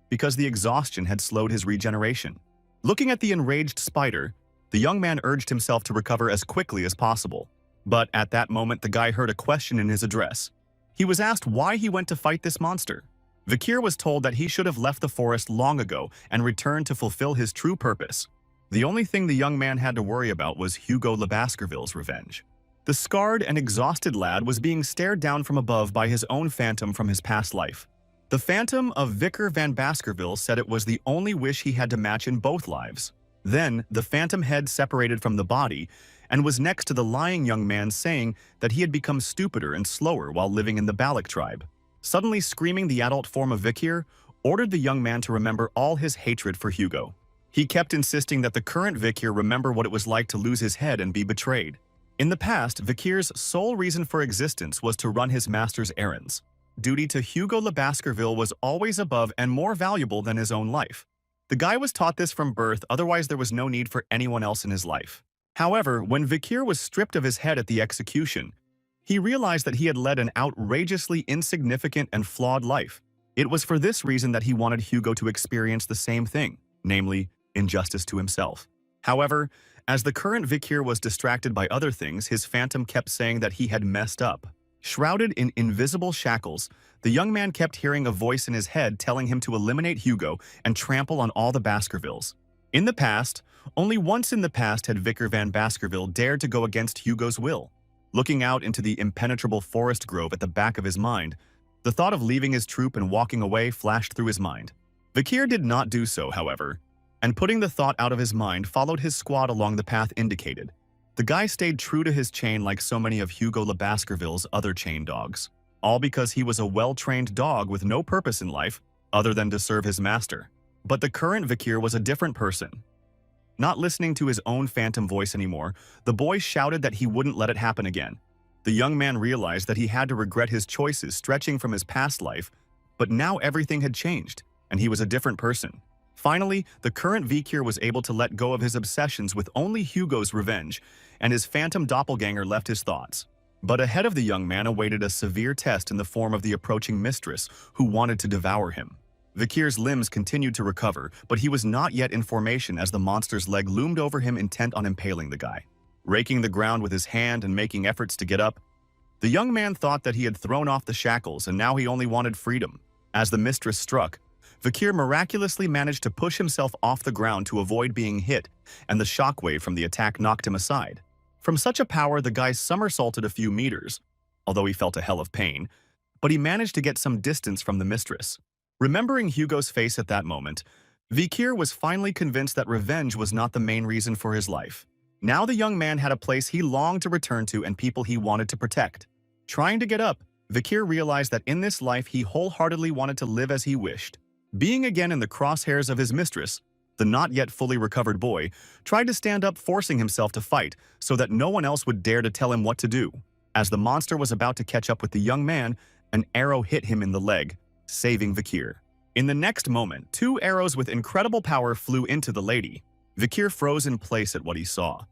because the exhaustion had slowed his regeneration. Looking at the enraged spider, the young man urged himself to recover as quickly as possible. But at that moment, the guy heard a question in his address. He was asked why he went to fight this monster. Vikir was told that he should have left the forest long ago and returned to fulfill his true purpose. The only thing the young man had to worry about was Hugo Le Baskerville's revenge. The scarred and exhausted lad was being stared down from above by his own phantom from his past life. The phantom of Vikir van Baskerville said it was the only wish he had to match in both lives. Then, the phantom head separated from the body and was next to the lying young man, saying that he had become stupider and slower while living in the Balak tribe. Suddenly screaming, the adult form of Vikir ordered the young man to remember all his hatred for Hugo. He kept insisting that the current Vikir remember what it was like to lose his head and be betrayed. In the past, Vikir's sole reason for existence was to run his master's errands. Duty to Hugo Le Baskerville was always above and more valuable than his own life. The guy was taught this from birth, otherwise there was no need for anyone else in his life. However, when Vikir was stripped of his head at the execution, he realized that he had led an outrageously insignificant and flawed life. It was for this reason that he wanted Hugo to experience the same thing, namely, injustice to himself. However, as the current Vikir was distracted by other things, his phantom kept saying that he had messed up. Shrouded in invisible shackles, the young man kept hearing a voice in his head telling him to eliminate Hugo and trample on all the Baskervilles. In the past, only once in the past had Vikir van Baskerville dared to go against Hugo's will. Looking out into the impenetrable forest grove at the back of his mind, the thought of leaving his troop and walking away flashed through his mind. Vikir did not do so, however, and putting the thought out of his mind, followed his squad along the path indicated. The guy stayed true to his chain like so many of Hugo le Baskerville's other chain dogs, all because he was a well-trained dog with no purpose in life other than to serve his master. But the current Vikir was a different person. Not listening to his own phantom voice anymore, the boy shouted that he wouldn't let it happen again. The young man realized that he had to regret his choices stretching from his past life, but now everything had changed, and he was a different person. Finally, the current Vikir was able to let go of his obsessions with only Hugo's revenge, and his phantom doppelganger left his thoughts. But ahead of the young man awaited a severe test in the form of the approaching mistress, who wanted to devour him. Vikir's limbs continued to recover, but he was not yet in formation as the monster's leg loomed over him, intent on impaling the guy. Raking the ground with his hand and making efforts to get up, the young man thought that he had thrown off the shackles and now he only wanted freedom. As the mistress struck, Vikir miraculously managed to push himself off the ground to avoid being hit, and the shockwave from the attack knocked him aside. From such a power, the guy somersaulted a few meters, although he felt a hell of pain, but he managed to get some distance from the mistress. Remembering Hugo's face at that moment, Vikir was finally convinced that revenge was not the main reason for his life. Now the young man had a place he longed to return to and people he wanted to protect. Trying to get up, Vikir realized that in this life he wholeheartedly wanted to live as he wished. Being again in the crosshairs of his mistress, the not yet fully recovered boy tried to stand up, forcing himself to fight so that no one else would dare to tell him what to do. As the monster was about to catch up with the young man, an arrow hit him in the leg, saving Vikir. In the next moment, two arrows with incredible power flew into the lady. Vikir froze in place at what he saw.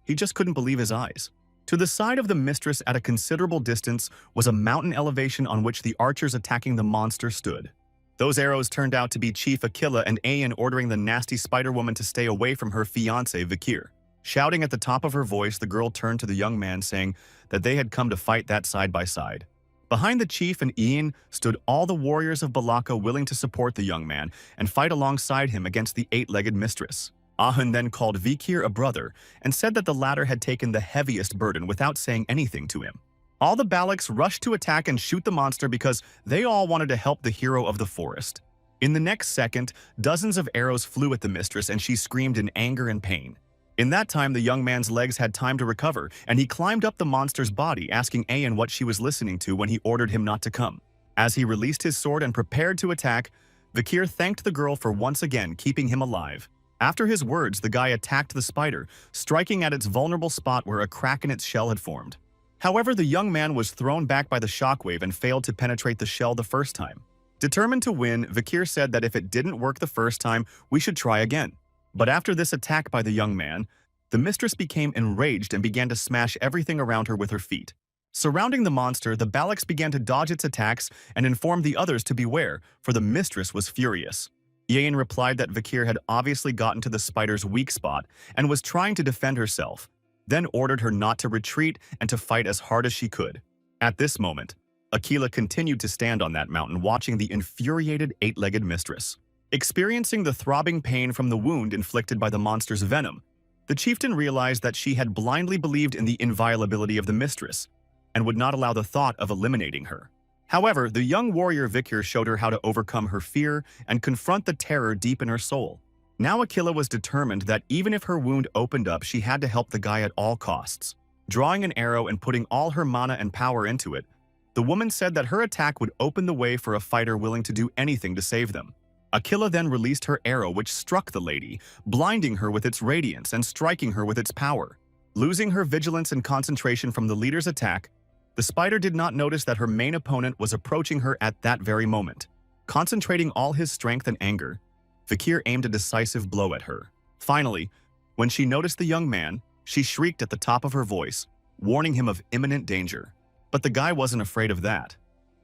He just couldn't believe his eyes. To the side of the mistress at a considerable distance was a mountain elevation on which the archers attacking the monster stood. Those arrows turned out to be Chief Aquila and Ayan ordering the nasty spider woman to stay away from her fiancé Vikir. Shouting at the top of her voice, the girl turned to the young man saying that they had come to fight that side by side. Behind the chief and Ian stood all the warriors of Balaka willing to support the young man and fight alongside him against the eight-legged mistress. Ahun then called Vikir a brother and said that the latter had taken the heaviest burden without saying anything to him. All the Balaks rushed to attack and shoot the monster because they all wanted to help the hero of the forest. In the next second, dozens of arrows flew at the mistress and she screamed in anger and pain. In that time, the young man's legs had time to recover, and he climbed up the monster's body, asking Ayan what she was listening to when he ordered him not to come. As he released his sword and prepared to attack, Vikir thanked the girl for once again keeping him alive. After his words, the guy attacked the spider, striking at its vulnerable spot where a crack in its shell had formed. However, the young man was thrown back by the shockwave and failed to penetrate the shell the first time. Determined to win, Vikir said that if it didn't work the first time, we should try again. But after this attack by the young man, the mistress became enraged and began to smash everything around her with her feet. Surrounding the monster, the Balaks began to dodge its attacks and informed the others to beware, for the mistress was furious. Yain replied that Vikir had obviously gotten to the spider's weak spot and was trying to defend herself, then ordered her not to retreat and to fight as hard as she could. At this moment, Aquila continued to stand on that mountain watching the infuriated eight-legged mistress. Experiencing the throbbing pain from the wound inflicted by the monster's venom, the chieftain realized that she had blindly believed in the inviolability of the mistress and would not allow the thought of eliminating her. However, the young warrior Vikir showed her how to overcome her fear and confront the terror deep in her soul. Now Aquila was determined that even if her wound opened up, she had to help the guy at all costs. Drawing an arrow and putting all her mana and power into it, the woman said that her attack would open the way for a fighter willing to do anything to save them. Aquila then released her arrow, which struck the lady, blinding her with its radiance and striking her with its power. Losing her vigilance and concentration from the leader's attack, the spider did not notice that her main opponent was approaching her at that very moment. Concentrating all his strength and anger, Vikir aimed a decisive blow at her. Finally, when she noticed the young man, she shrieked at the top of her voice, warning him of imminent danger. But the guy wasn't afraid of that.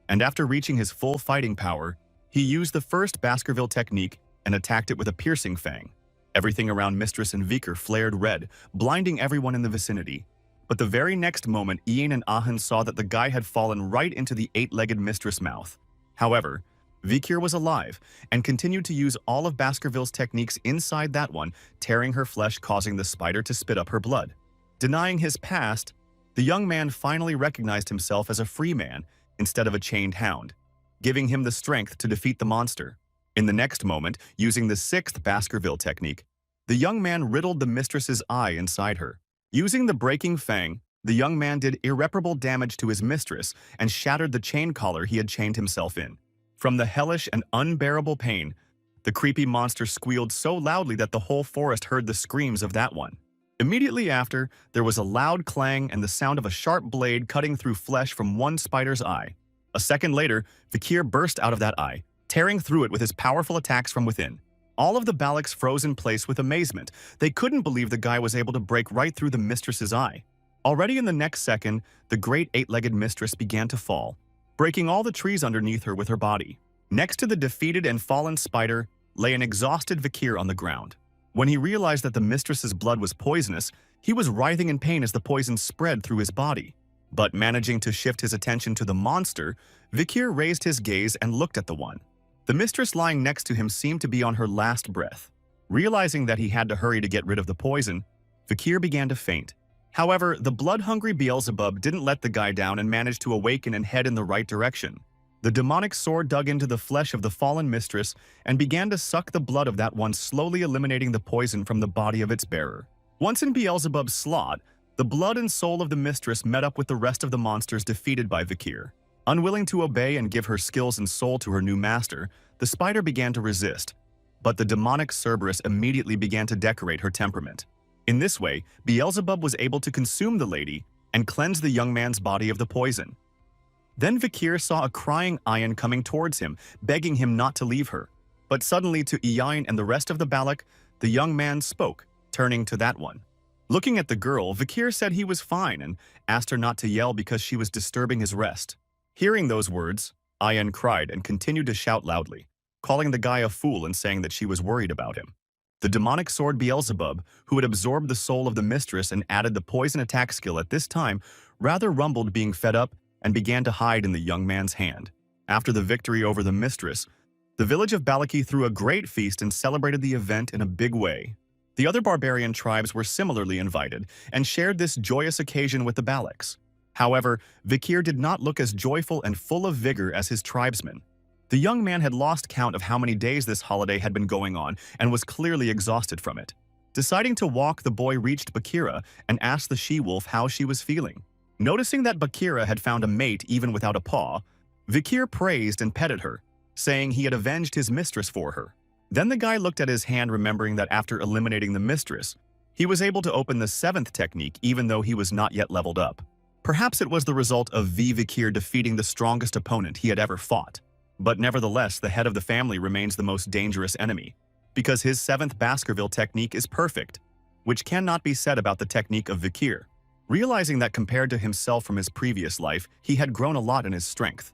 And after reaching his full fighting power, he used the first Baskerville technique and attacked it with a piercing fang. Everything around Mistress and Vikir flared red, blinding everyone in the vicinity. But the very next moment, Ian and Ahan saw that the guy had fallen right into the eight-legged Mistress' mouth. However, Vikir was alive and continued to use all of Baskerville's techniques inside that one, tearing her flesh, causing the spider to spit up her blood. Denying his past, the young man finally recognized himself as a free man instead of a chained hound, giving him the strength to defeat the monster. In the next moment, using the sixth Baskerville technique, the young man riddled the mistress's eye inside her. Using the breaking fang, the young man did irreparable damage to his mistress and shattered the chain collar he had chained himself in. From the hellish and unbearable pain, the creepy monster squealed so loudly that the whole forest heard the screams of that one. Immediately after, there was a loud clang and the sound of a sharp blade cutting through flesh from one spider's eye. A second later, Vikir burst out of that eye, tearing through it with his powerful attacks from within. All of the Balaks froze in place with amazement. They couldn't believe the guy was able to break right through the mistress's eye. Already in the next second, the great eight-legged mistress began to fall, breaking all the trees underneath her with her body. Next to the defeated and fallen spider lay an exhausted Vikir on the ground. When he realized that the mistress's blood was poisonous, he was writhing in pain as the poison spread through his body. But managing to shift his attention to the monster, Vikir raised his gaze and looked at the one. The mistress lying next to him seemed to be on her last breath. Realizing that he had to hurry to get rid of the poison, Vikir began to faint. However, the blood-hungry Beelzebub didn't let the guy down and managed to awaken and head in the right direction. The demonic sword dug into the flesh of the fallen mistress and began to suck the blood of that one, slowly eliminating the poison from the body of its bearer. Once in Beelzebub's slot, the blood and soul of the mistress met up with the rest of the monsters defeated by Vikir. Unwilling to obey and give her skills and soul to her new master, the spider began to resist. But the demonic Cerberus immediately began to decorate her temperament. In this way, Beelzebub was able to consume the lady and cleanse the young man's body of the poison. Then Vikir saw a crying Ian coming towards him, begging him not to leave her. But suddenly to Ian and the rest of the Balak, the young man spoke, turning to that one. Looking at the girl, Vikir said he was fine and asked her not to yell because she was disturbing his rest. Hearing those words, Ian cried and continued to shout loudly, calling the guy a fool and saying that she was worried about him. The demonic sword Beelzebub, who had absorbed the soul of the mistress and added the poison attack skill at this time, rather rumbled, being fed up, and began to hide in the young man's hand. After the victory over the mistress, the village of Balaki threw a great feast and celebrated the event in a big way. The other barbarian tribes were similarly invited and shared this joyous occasion with the Balaks. However, Vikir did not look as joyful and full of vigor as his tribesmen. The young man had lost count of how many days this holiday had been going on and was clearly exhausted from it. Deciding to walk, the boy reached Bakira and asked the she-wolf how she was feeling. Noticing that Bakira had found a mate even without a paw, Vikir praised and petted her, saying he had avenged his mistress for her. Then the guy looked at his hand, remembering that after eliminating the mistress, he was able to open the seventh technique even though he was not yet leveled up. Perhaps it was the result of Vikir defeating the strongest opponent he had ever fought. But nevertheless, the head of the family remains the most dangerous enemy, because his seventh Baskerville technique is perfect, which cannot be said about the technique of Vikir. Realizing that compared to himself from his previous life, he had grown a lot in his strength.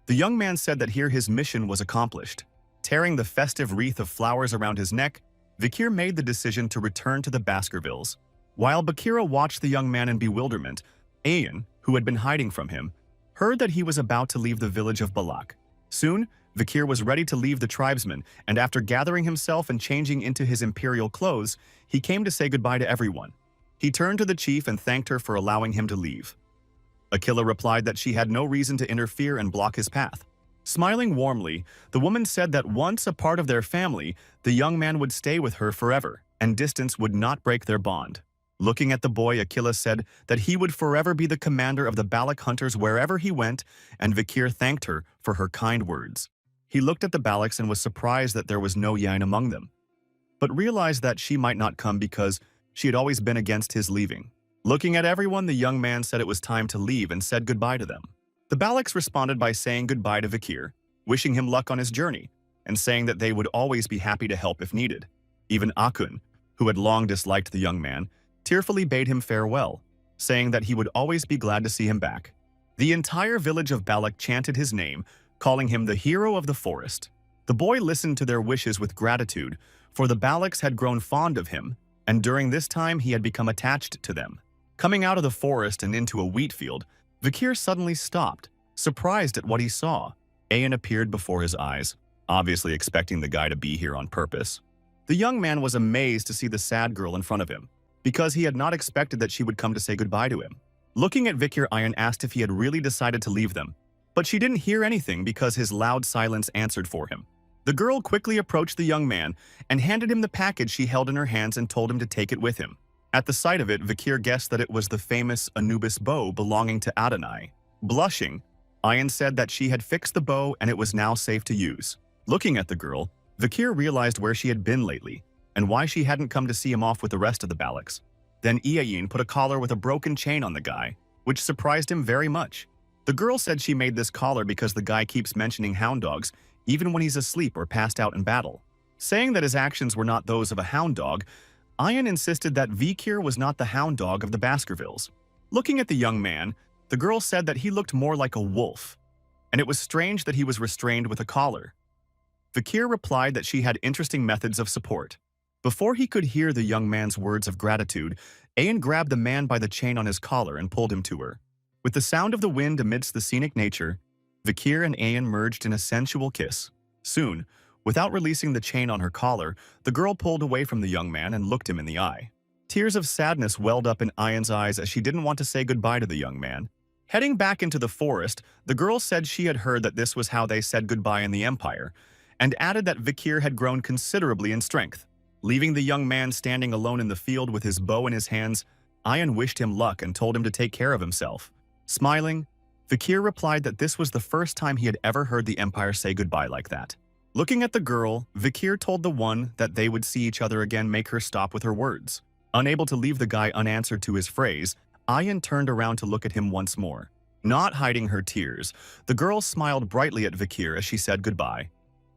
The young man said that here his mission was accomplished. Tearing the festive wreath of flowers around his neck, Vikir made the decision to return to the Baskervilles. While Bakira watched the young man in bewilderment, Ayan, who had been hiding from him, heard that he was about to leave the village of Balak. Soon, Vikir was ready to leave the tribesmen, and after gathering himself and changing into his imperial clothes, he came to say goodbye to everyone. He turned to the chief and thanked her for allowing him to leave. Akila replied that she had no reason to interfere and block his path. Smiling warmly, the woman said that once a part of their family, the young man would stay with her forever, and distance would not break their bond. Looking at the boy, Akila said that he would forever be the commander of the Balak hunters wherever he went, and Vikir thanked her for her kind words. He looked at the Balaks and was surprised that there was no Yain among them, but realized that she might not come because she had always been against his leaving. Looking at everyone, the young man said it was time to leave and said goodbye to them. The Balaks responded by saying goodbye to Vikir, wishing him luck on his journey. and saying that they would always be happy to help if needed. Even Akun, who had long disliked the young man, tearfully bade him farewell, saying that he would always be glad to see him back. The entire village of Balak chanted his name, calling him the hero of the forest. The boy listened to their wishes with gratitude, for the Balaks had grown fond of him, and during this time he had become attached to them. Coming out of the forest and into a wheat field, Vikir suddenly stopped, surprised at what he saw. Ayan appeared before his eyes, obviously expecting the guy to be here on purpose. The young man was amazed to see the sad girl in front of him, because he had not expected that she would come to say goodbye to him. Looking at Vikir, Ayan asked if he had really decided to leave them, but she didn't hear anything because his loud silence answered for him. The girl quickly approached the young man and handed him the package she held in her hands and told him to take it with him. At the sight of it, Vikir guessed that it was the famous Anubis bow belonging to Adonai. Blushing, Ayan said that she had fixed the bow and it was now safe to use. Looking at the girl, Vikir realized where she had been lately and why she hadn't come to see him off with the rest of the Balaks. Then Ayan put a collar with a broken chain on the guy, which surprised him very much. The girl said she made this collar because the guy keeps mentioning hound dogs even when he's asleep or passed out in battle. Saying that his actions were not those of a hound dog, Ayan insisted that Vikir was not the hound dog of the Baskervilles. Looking at the young man, the girl said that he looked more like a wolf, and it was strange that he was restrained with a collar. Vikir replied that she had interesting methods of support. Before he could hear the young man's words of gratitude, Ayan grabbed the man by the chain on his collar and pulled him to her. With the sound of the wind amidst the scenic nature, Vikir and Ayan merged in a sensual kiss. Soon, without releasing the chain on her collar, the girl pulled away from the young man and looked him in the eye. Tears of sadness welled up in Ayan's eyes as she didn't want to say goodbye to the young man. Heading back into the forest, the girl said she had heard that this was how they said goodbye in the Empire, and added that Vikir had grown considerably in strength. Leaving the young man standing alone in the field with his bow in his hands, Ayan wished him luck and told him to take care of himself. Smiling, Vikir replied that this was the first time he had ever heard the Empire say goodbye like that. Looking at the girl, Vikir told the one that they would see each other again, make her stop with her words. Unable to leave the guy unanswered to his phrase, Ayan turned around to look at him once more. Not hiding her tears, the girl smiled brightly at Vikir as she said goodbye,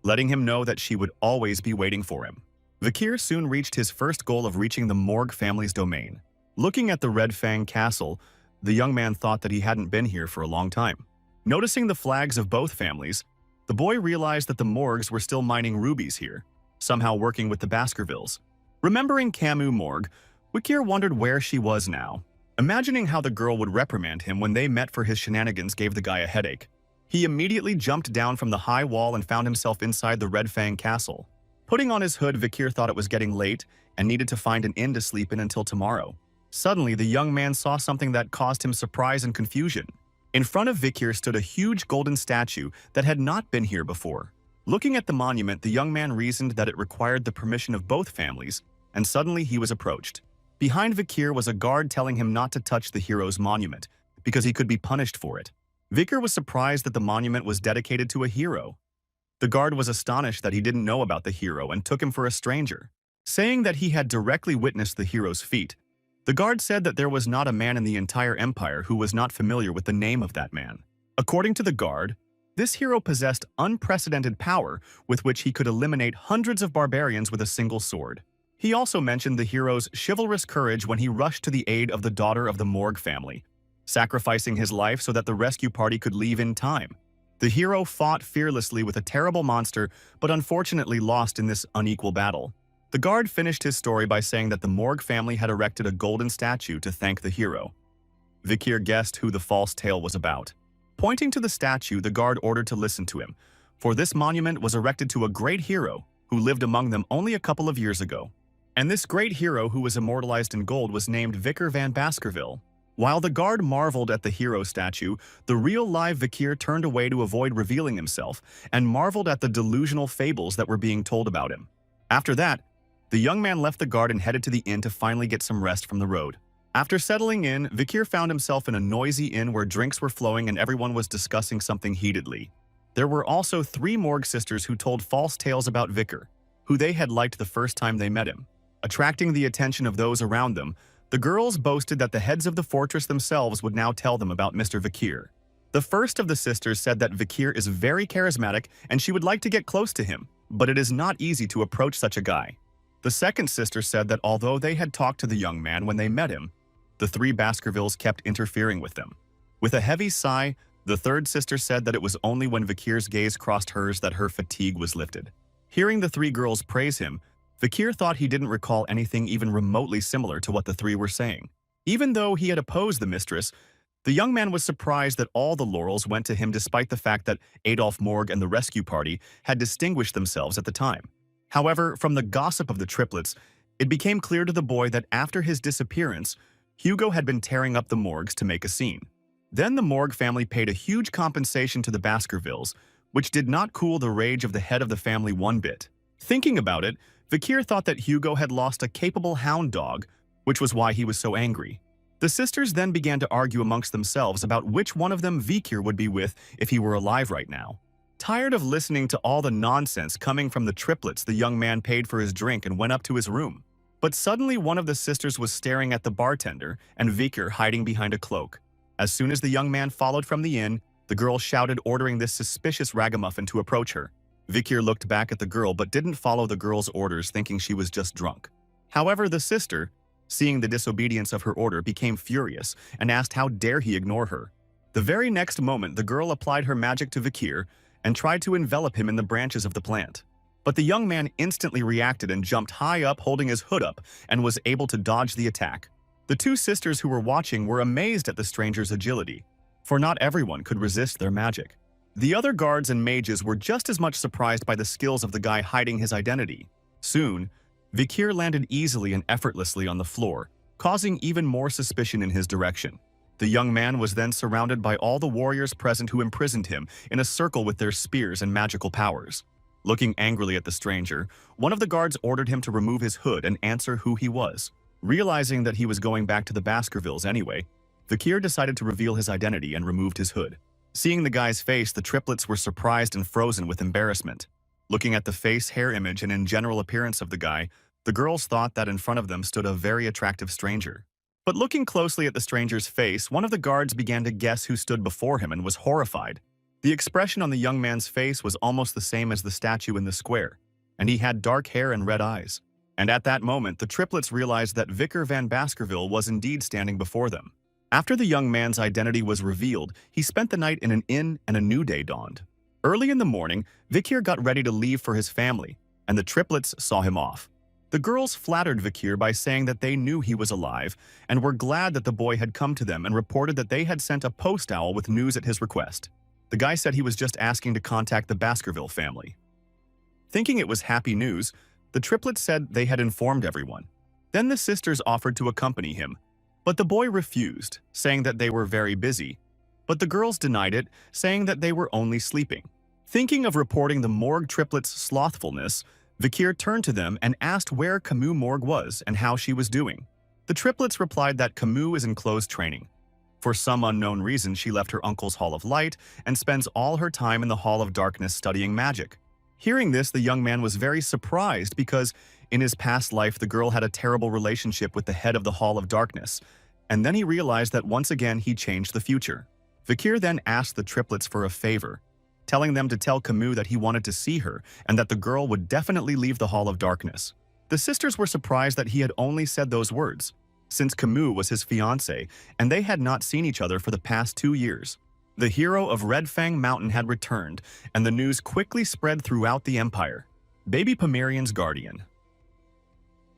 letting him know that she would always be waiting for him. Vikir soon reached his first goal of reaching the Morg family's domain. Looking at the Red Fang Castle, the young man thought that he hadn't been here for a long time. Noticing the flags of both families, the boy realized that the Morgs were still mining rubies here, somehow working with the Baskervilles. Remembering Kimu Morg, Vikir wondered where she was now. Imagining how the girl would reprimand him when they met for his shenanigans gave the guy a headache. He immediately jumped down from the high wall and found himself inside the Red Fang Castle. Putting on his hood, Vikir thought it was getting late and needed to find an inn to sleep in until tomorrow. Suddenly, the young man saw something that caused him surprise and confusion. In front of Vikir stood a huge golden statue that had not been here before. Looking at the monument, the young man reasoned that it required the permission of both families, and suddenly he was approached. Behind Vikir was a guard telling him not to touch the hero's monument, because he could be punished for it. Vikir was surprised that the monument was dedicated to a hero. The guard was astonished that he didn't know about the hero and took him for a stranger. Saying that he had directly witnessed the hero's feat, the guard said that there was not a man in the entire empire who was not familiar with the name of that man. According to the guard, this hero possessed unprecedented power with which he could eliminate hundreds of barbarians with a single sword. He also mentioned the hero's chivalrous courage when he rushed to the aid of the daughter of the Morg family, sacrificing his life so that the rescue party could leave in time. The hero fought fearlessly with a terrible monster, but unfortunately lost in this unequal battle. The guard finished his story by saying that the Morg family had erected a golden statue to thank the hero. Vikir guessed who the false tale was about. Pointing to the statue, the guard ordered to listen to him, for this monument was erected to a great hero who lived among them only a couple of years ago. And this great hero who was immortalized in gold was named Vikir van Baskerville. While the guard marveled at the hero statue, the real live Vikir turned away to avoid revealing himself and marveled at the delusional fables that were being told about him. After that, the young man left the guard and headed to the inn to finally get some rest from the road. After settling in, Vikir found himself in a noisy inn where drinks were flowing and everyone was discussing something heatedly. There were also 3 Morg sisters who told false tales about Vikir, who they had liked the first time they met him. Attracting the attention of those around them, the girls boasted that the heads of the fortress themselves would now tell them about Mr. Vikir. The first of the sisters said that Vikir is very charismatic and she would like to get close to him, but it is not easy to approach such a guy. The second sister said that although they had talked to the young man when they met him, the three Baskervilles kept interfering with them. With a heavy sigh, the third sister said that it was only when Vikir's gaze crossed hers that her fatigue was lifted. Hearing the three girls praise him, Vikir thought he didn't recall anything even remotely similar to what the three were saying. Even though he had opposed the mistress, the young man was surprised that all the laurels went to him despite the fact that Adolf Morg and the rescue party had distinguished themselves at the time. However, from the gossip of the triplets, it became clear to the boy that after his disappearance, Hugo had been tearing up the Morgs to make a scene. Then the Morg family paid a huge compensation to the Baskervilles, which did not cool the rage of the head of the family one bit. Thinking about it, Vikir thought that Hugo had lost a capable hound dog, which was why he was so angry. The sisters then began to argue amongst themselves about which one of them Vikir would be with if he were alive right now. Tired of listening to all the nonsense coming from the triplets, the young man paid for his drink and went up to his room. But suddenly one of the sisters was staring at the bartender and Vikir hiding behind a cloak. As soon as the young man followed from the inn, the girl shouted, ordering this suspicious ragamuffin to approach her. Vikir looked back at the girl but didn't follow the girl's orders, thinking she was just drunk. However, the sister, seeing the disobedience of her order, became furious and asked how dare he ignore her. The very next moment, the girl applied her magic to Vikir and tried to envelop him in the branches of the plant. But the young man instantly reacted and jumped high up, holding his hood up, and was able to dodge the attack. The two sisters who were watching were amazed at the stranger's agility, for not everyone could resist their magic. The other guards and mages were just as much surprised by the skills of the guy hiding his identity. Soon, Vikir landed easily and effortlessly on the floor, causing even more suspicion in his direction. The young man was then surrounded by all the warriors present who imprisoned him in a circle with their spears and magical powers. Looking angrily at the stranger, one of the guards ordered him to remove his hood and answer who he was. Realizing that he was going back to the Baskervilles anyway, Vikir decided to reveal his identity and removed his hood. Seeing the guy's face, the triplets were surprised and frozen with embarrassment. Looking at the face, hair image, and in general appearance of the guy, the girls thought that in front of them stood a very attractive stranger. But looking closely at the stranger's face, one of the guards began to guess who stood before him and was horrified. The expression on the young man's face was almost the same as the statue in the square, and he had dark hair and red eyes. And at that moment, the triplets realized that Vikir van Baskerville was indeed standing before them. After the young man's identity was revealed, he spent the night in an inn and a new day dawned. Early in the morning, Vikir got ready to leave for his family, and the triplets saw him off. The girls flattered Vikir by saying that they knew he was alive and were glad that the boy had come to them and reported that they had sent a post owl with news at his request. The guy said he was just asking to contact the Baskerville family. Thinking it was happy news, the triplets said they had informed everyone. Then the sisters offered to accompany him, but the boy refused, saying that they were very busy. But the girls denied it, saying that they were only sleeping. Thinking of reporting the Morg triplets' slothfulness, Vikir turned to them and asked where Kimu Morg was and how she was doing. The triplets replied that Kimu is in closed training. For some unknown reason, she left her uncle's Hall of Light and spends all her time in the Hall of Darkness studying magic. Hearing this, the young man was very surprised because in his past life, the girl had a terrible relationship with the head of the Hall of Darkness, and then he realized that once again he changed the future. Vikir then asked the triplets for a favor, telling them to tell Kimu that he wanted to see her and that the girl would definitely leave the Hall of Darkness. The sisters were surprised that he had only said those words, since Kimu was his fiancée and they had not seen each other for the past 2 years. The hero of Red Fang Mountain had returned, and the news quickly spread throughout the empire. Baby Pomerian's guardian.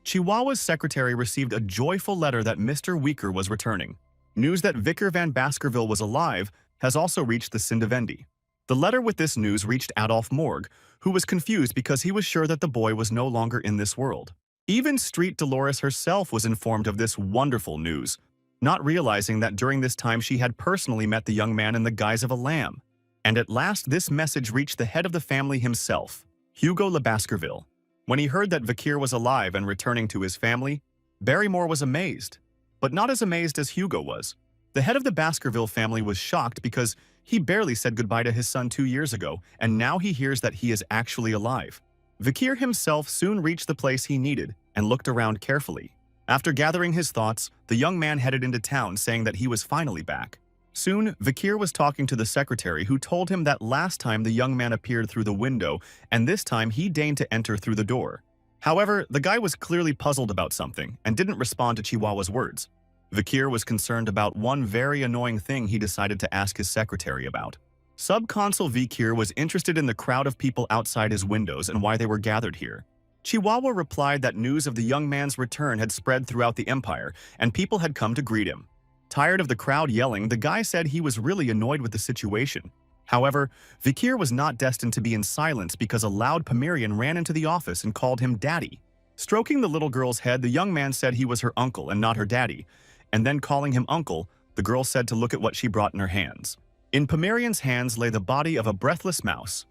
Chihuahua's secretary received a joyful letter that Mr. Vikir was returning. News that Vikir van Baskerville was alive has also reached the Sindavendi. The letter with this news reached Adolf Morg, who was confused because he was sure that the boy was no longer in this world. Even Street Dolores herself was informed of this wonderful news, not realizing that during this time she had personally met the young man in the guise of a lamb. And at last this message reached the head of the family himself, Hugo le Baskerville. When he heard that Vikir was alive and returning to his family, Barrymore was amazed, but not as amazed as Hugo was. The head of the Baskerville family was shocked because he barely said goodbye to his son 2 years ago, and now he hears that he is actually alive. Vikir himself soon reached the place he needed and looked around carefully. After gathering his thoughts, the young man headed into town saying that he was finally back. Soon, Vikir was talking to the secretary who told him that last time the young man appeared through the window and this time he deigned to enter through the door. However, the guy was clearly puzzled about something and didn't respond to Chihuahua's words. Vikir was concerned about one very annoying thing he decided to ask his secretary about. Subconsul Vikir was interested in the crowd of people outside his windows and why they were gathered here. Chihuahua replied that news of the young man's return had spread throughout the empire and people had come to greet him. Tired of the crowd yelling, the guy said he was really annoyed with the situation. However, Vikir was not destined to be in silence because a loud Pomerian ran into the office and called him daddy. Stroking the little girl's head, the young man said he was her uncle and not her daddy, and then calling him uncle, the girl said to look at what she brought in her hands. In Pomerian's hands lay the body of a breathless mouse.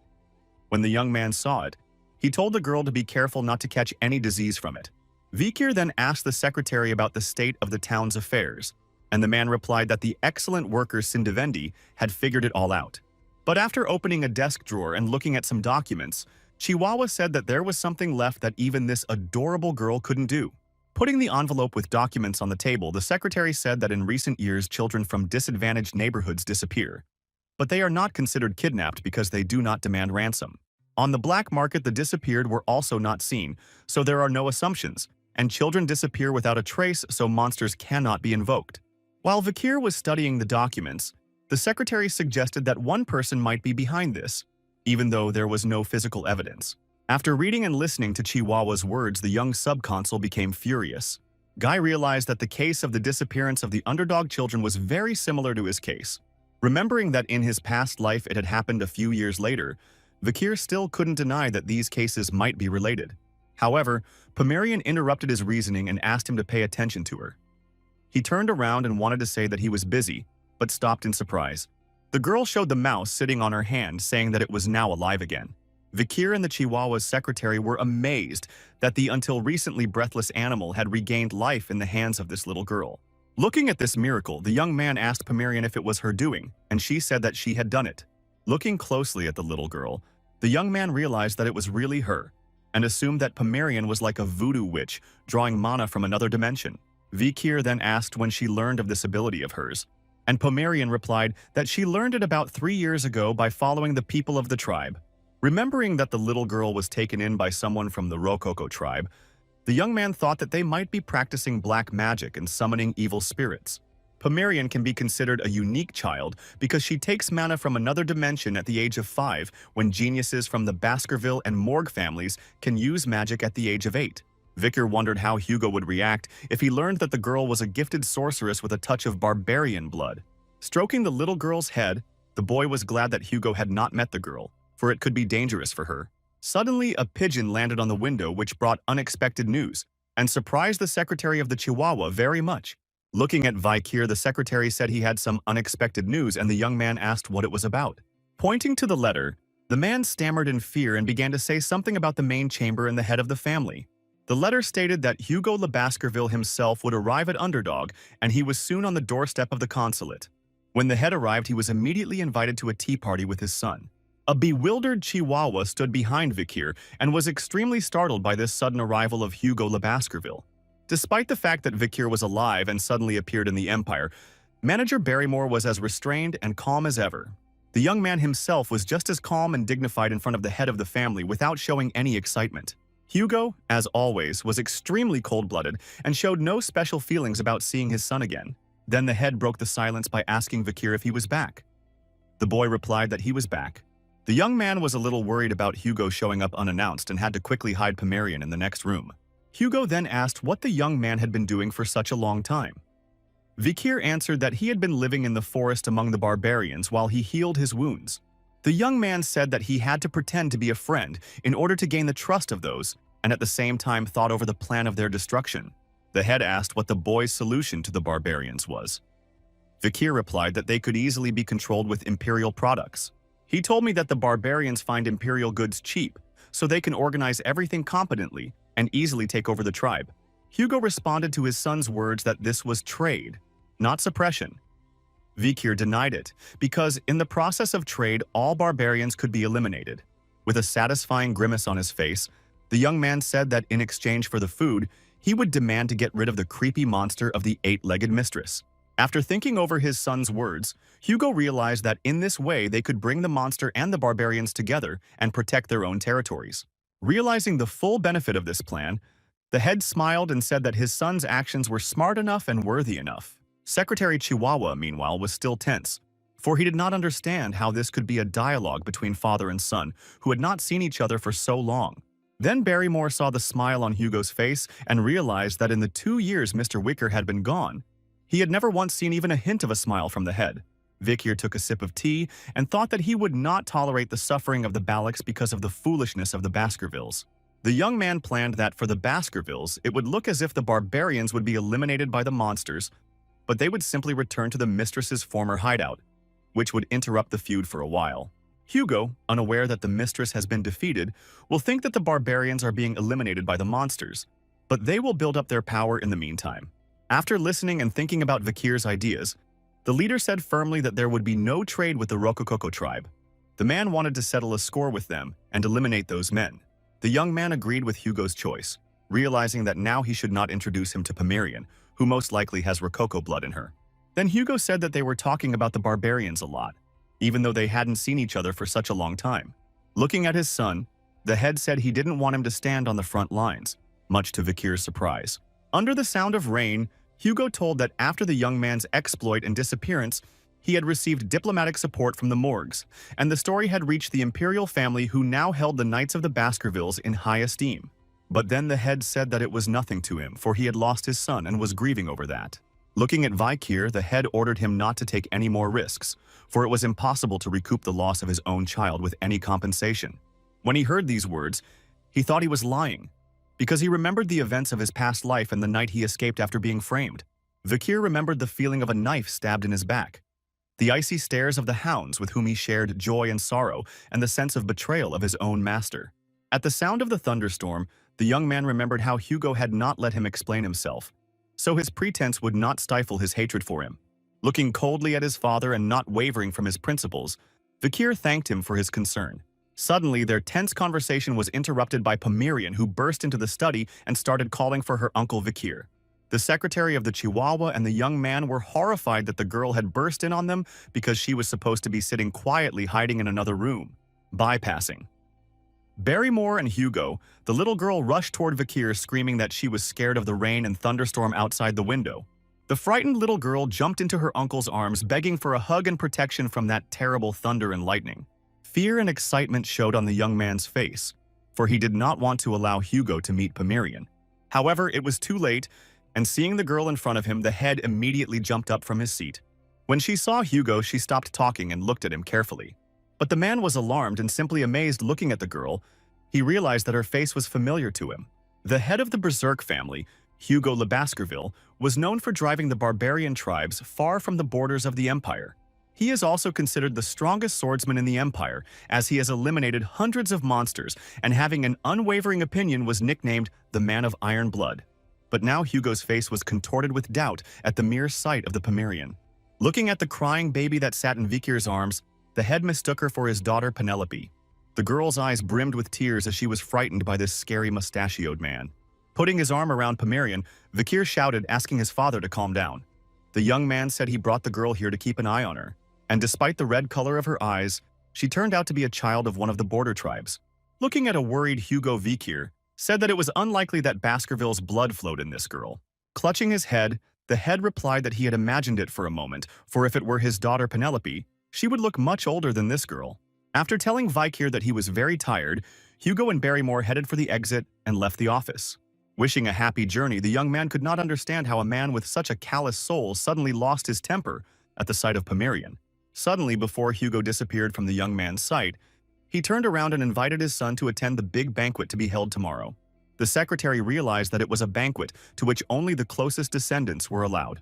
When the young man saw it, he told the girl to be careful not to catch any disease from it. Vikir then asked the secretary about the state of the town's affairs, and the man replied that the excellent worker Sindivendi had figured it all out. But after opening a desk drawer and looking at some documents, Chihuahua said that there was something left that even this adorable girl couldn't do. Putting the envelope with documents on the table, the secretary said that in recent years children from disadvantaged neighborhoods disappear, but they are not considered kidnapped because they do not demand ransom. On the black market, the disappeared were also not seen, so there are no assumptions, and children disappear without a trace, so monsters cannot be invoked. While Vikir was studying the documents, the secretary suggested that one person might be behind this, even though there was no physical evidence. After reading and listening to Chihuahua's words, the young subconsul became furious. Guy realized that the case of the disappearance of the underdog children was very similar to his case. Remembering that in his past life it had happened a few years later, Vikir still couldn't deny that these cases might be related. However, Pomerian interrupted his reasoning and asked him to pay attention to her. He turned around and wanted to say that he was busy, but stopped in surprise. The girl showed the mouse sitting on her hand, saying that it was now alive again. Vikir and the Chihuahua's secretary were amazed that the until recently breathless animal had regained life in the hands of this little girl. Looking at this miracle, the young man asked Pomerian if it was her doing, and she said that she had done it. Looking closely at the little girl, the young man realized that it was really her, and assumed that Pomerian was like a voodoo witch drawing mana from another dimension. Vikir then asked when she learned of this ability of hers, and Pomerian replied that she learned it about 3 years ago by following the people of the tribe. Remembering that the little girl was taken in by someone from the Rococo tribe, the young man thought that they might be practicing black magic and summoning evil spirits. Pomerian can be considered a unique child because she takes mana from another dimension at the age of 5, when geniuses from the Baskerville and Morg families can use magic at the age of 8. Vikir wondered how Hugo would react if he learned that the girl was a gifted sorceress with a touch of barbarian blood. Stroking the little girl's head, the boy was glad that Hugo had not met the girl, for it could be dangerous for her. Suddenly, a pigeon landed on the window which brought unexpected news, and surprised the secretary of the Chihuahua very much. Looking at Vikir, the secretary said he had some unexpected news, and the young man asked what it was about. Pointing to the letter, the man stammered in fear and began to say something about the main chamber and the head of the family. The letter stated that Hugo Le Baskerville himself would arrive at Underdog, and he was soon on the doorstep of the consulate. When the head arrived, he was immediately invited to a tea party with his son. A bewildered Chihuahua stood behind Vikir and was extremely startled by this sudden arrival of Hugo Le Baskerville. Despite the fact that Vikir was alive and suddenly appeared in the Empire, Manager Barrymore was as restrained and calm as ever. The young man himself was just as calm and dignified in front of the head of the family without showing any excitement. Hugo, as always, was extremely cold-blooded and showed no special feelings about seeing his son again. Then the head broke the silence by asking Vikir if he was back. The boy replied that he was back. The young man was a little worried about Hugo showing up unannounced and had to quickly hide Pomerian in the next room. Hugo then asked what the young man had been doing for such a long time. Vikir answered that he had been living in the forest among the barbarians while he healed his wounds. The young man said that he had to pretend to be a friend in order to gain the trust of those, and at the same time thought over the plan of their destruction. The head asked what the boy's solution to the barbarians was. Vikir replied that they could easily be controlled with imperial products. He told me that the barbarians find imperial goods cheap, so they can organize everything competently and easily take over the tribe. Hugo responded to his son's words that this was trade, not suppression. Vikir denied it, because in the process of trade, all barbarians could be eliminated. With a satisfying grimace on his face, the young man said that in exchange for the food, he would demand to get rid of the creepy monster of the 8-legged mistress. After thinking over his son's words, Hugo realized that in this way they could bring the monster and the barbarians together and protect their own territories. Realizing the full benefit of this plan, the head smiled and said that his son's actions were smart enough and worthy enough. Secretary Chihuahua, meanwhile, was still tense, for he did not understand how this could be a dialogue between father and son who had not seen each other for so long. Then Barrymore saw the smile on Hugo's face and realized that in the 2 years Mr. Vikir had been gone, he had never once seen even a hint of a smile from the head. Vikir took a sip of tea and thought that he would not tolerate the suffering of the Balaks because of the foolishness of the Baskervilles. The young man planned that for the Baskervilles, it would look as if the barbarians would be eliminated by the monsters, but they would simply return to the mistress's former hideout, which would interrupt the feud for a while. Hugo, unaware that the mistress has been defeated, will think that the barbarians are being eliminated by the monsters, but they will build up their power in the meantime. After listening and thinking about Vikir's ideas, the leader said firmly that there would be no trade with the Rocococo tribe. The man wanted to settle a score with them and eliminate those men. The young man agreed with Hugo's choice, realizing that now he should not introduce him to Pomerian, who most likely has Rococo blood in her. Then Hugo said that they were talking about the barbarians a lot, even though they hadn't seen each other for such a long time. Looking at his son, the head said he didn't want him to stand on the front lines, much to Vikir's surprise. Under the sound of rain, Hugo told that after the young man's exploit and disappearance, he had received diplomatic support from the Morgs, and the story had reached the imperial family who now held the Knights of the Baskervilles in high esteem. But then the head said that it was nothing to him, for he had lost his son and was grieving over that. Looking at Vikir, the head ordered him not to take any more risks, for it was impossible to recoup the loss of his own child with any compensation. When he heard these words, he thought he was lying, because he remembered the events of his past life and the night he escaped after being framed. Vikir remembered the feeling of a knife stabbed in his back, the icy stares of the hounds with whom he shared joy and sorrow, and the sense of betrayal of his own master. At the sound of the thunderstorm, the young man remembered how Hugo had not let him explain himself, so his pretense would not stifle his hatred for him. Looking coldly at his father and not wavering from his principles, Vikir thanked him for his concern. Suddenly, their tense conversation was interrupted by Pomerian, who burst into the study and started calling for her uncle Vikir. The secretary of the Chihuahua and the young man were horrified that the girl had burst in on them because she was supposed to be sitting quietly hiding in another room, bypassing. Barrymore and Hugo, the little girl, rushed toward Vikir screaming that she was scared of the rain and thunderstorm outside the window. The frightened little girl jumped into her uncle's arms, begging for a hug and protection from that terrible thunder and lightning. Fear and excitement showed on the young man's face, for he did not want to allow Hugo to meet Pomerian. However, it was too late, and seeing the girl in front of him, the head immediately jumped up from his seat. When she saw Hugo, she stopped talking and looked at him carefully. But the man was alarmed and simply amazed looking at the girl. He realized that her face was familiar to him. The head of the Berserk family, Hugo le Baskerville, was known for driving the barbarian tribes far from the borders of the empire. He is also considered the strongest swordsman in the empire, as he has eliminated hundreds of monsters, and having an unwavering opinion was nicknamed the Man of Iron Blood. But now Hugo's face was contorted with doubt at the mere sight of the Pomerian. Looking at the crying baby that sat in Vikir's arms, the head mistook her for his daughter Penelope. The girl's eyes brimmed with tears as she was frightened by this scary mustachioed man. Putting his arm around Pomerian, Vikir shouted, asking his father to calm down. The young man said he brought the girl here to keep an eye on her, and despite the red color of her eyes, she turned out to be a child of one of the border tribes. Looking at a worried Hugo, Vikir said that it was unlikely that Baskerville's blood flowed in this girl. Clutching his head, the head replied that he had imagined it for a moment, for if it were his daughter Penelope, she would look much older than this girl. After telling Vikir that he was very tired, Hugo and Barrymore headed for the exit and left the office. Wishing a happy journey, the young man could not understand how a man with such a callous soul suddenly lost his temper at the sight of Pomerian. Suddenly, before Hugo disappeared from the young man's sight, he turned around and invited his son to attend the big banquet to be held tomorrow. The secretary realized that it was a banquet to which only the closest descendants were allowed.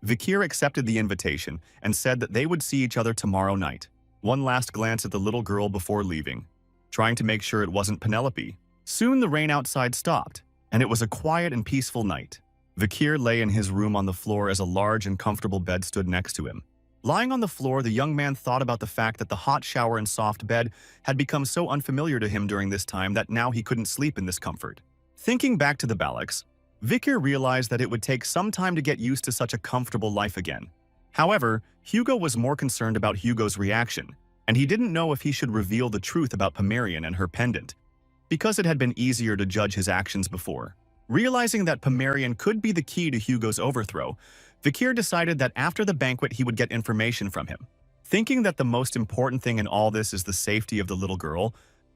Vikir accepted the invitation and said that they would see each other tomorrow night. One last glance at the little girl before leaving, trying to make sure it wasn't Penelope. Soon the rain outside stopped, and it was a quiet and peaceful night. Vikir lay in his room on the floor as a large and comfortable bed stood next to him. Lying on the floor, the young man thought about the fact that the hot shower and soft bed had become so unfamiliar to him during this time that now he couldn't sleep in this comfort. Thinking back to the Balaks, Vikir realized that it would take some time to get used to such a comfortable life again. However, Hugo was more concerned about Hugo's reaction, and he didn't know if he should reveal the truth about Pomerian and her pendant, because it had been easier to judge his actions before. Realizing that Pomerian could be the key to Hugo's overthrow, Vikir decided that after the banquet he would get information from him. Thinking that the most important thing in all this is the safety of the little girl,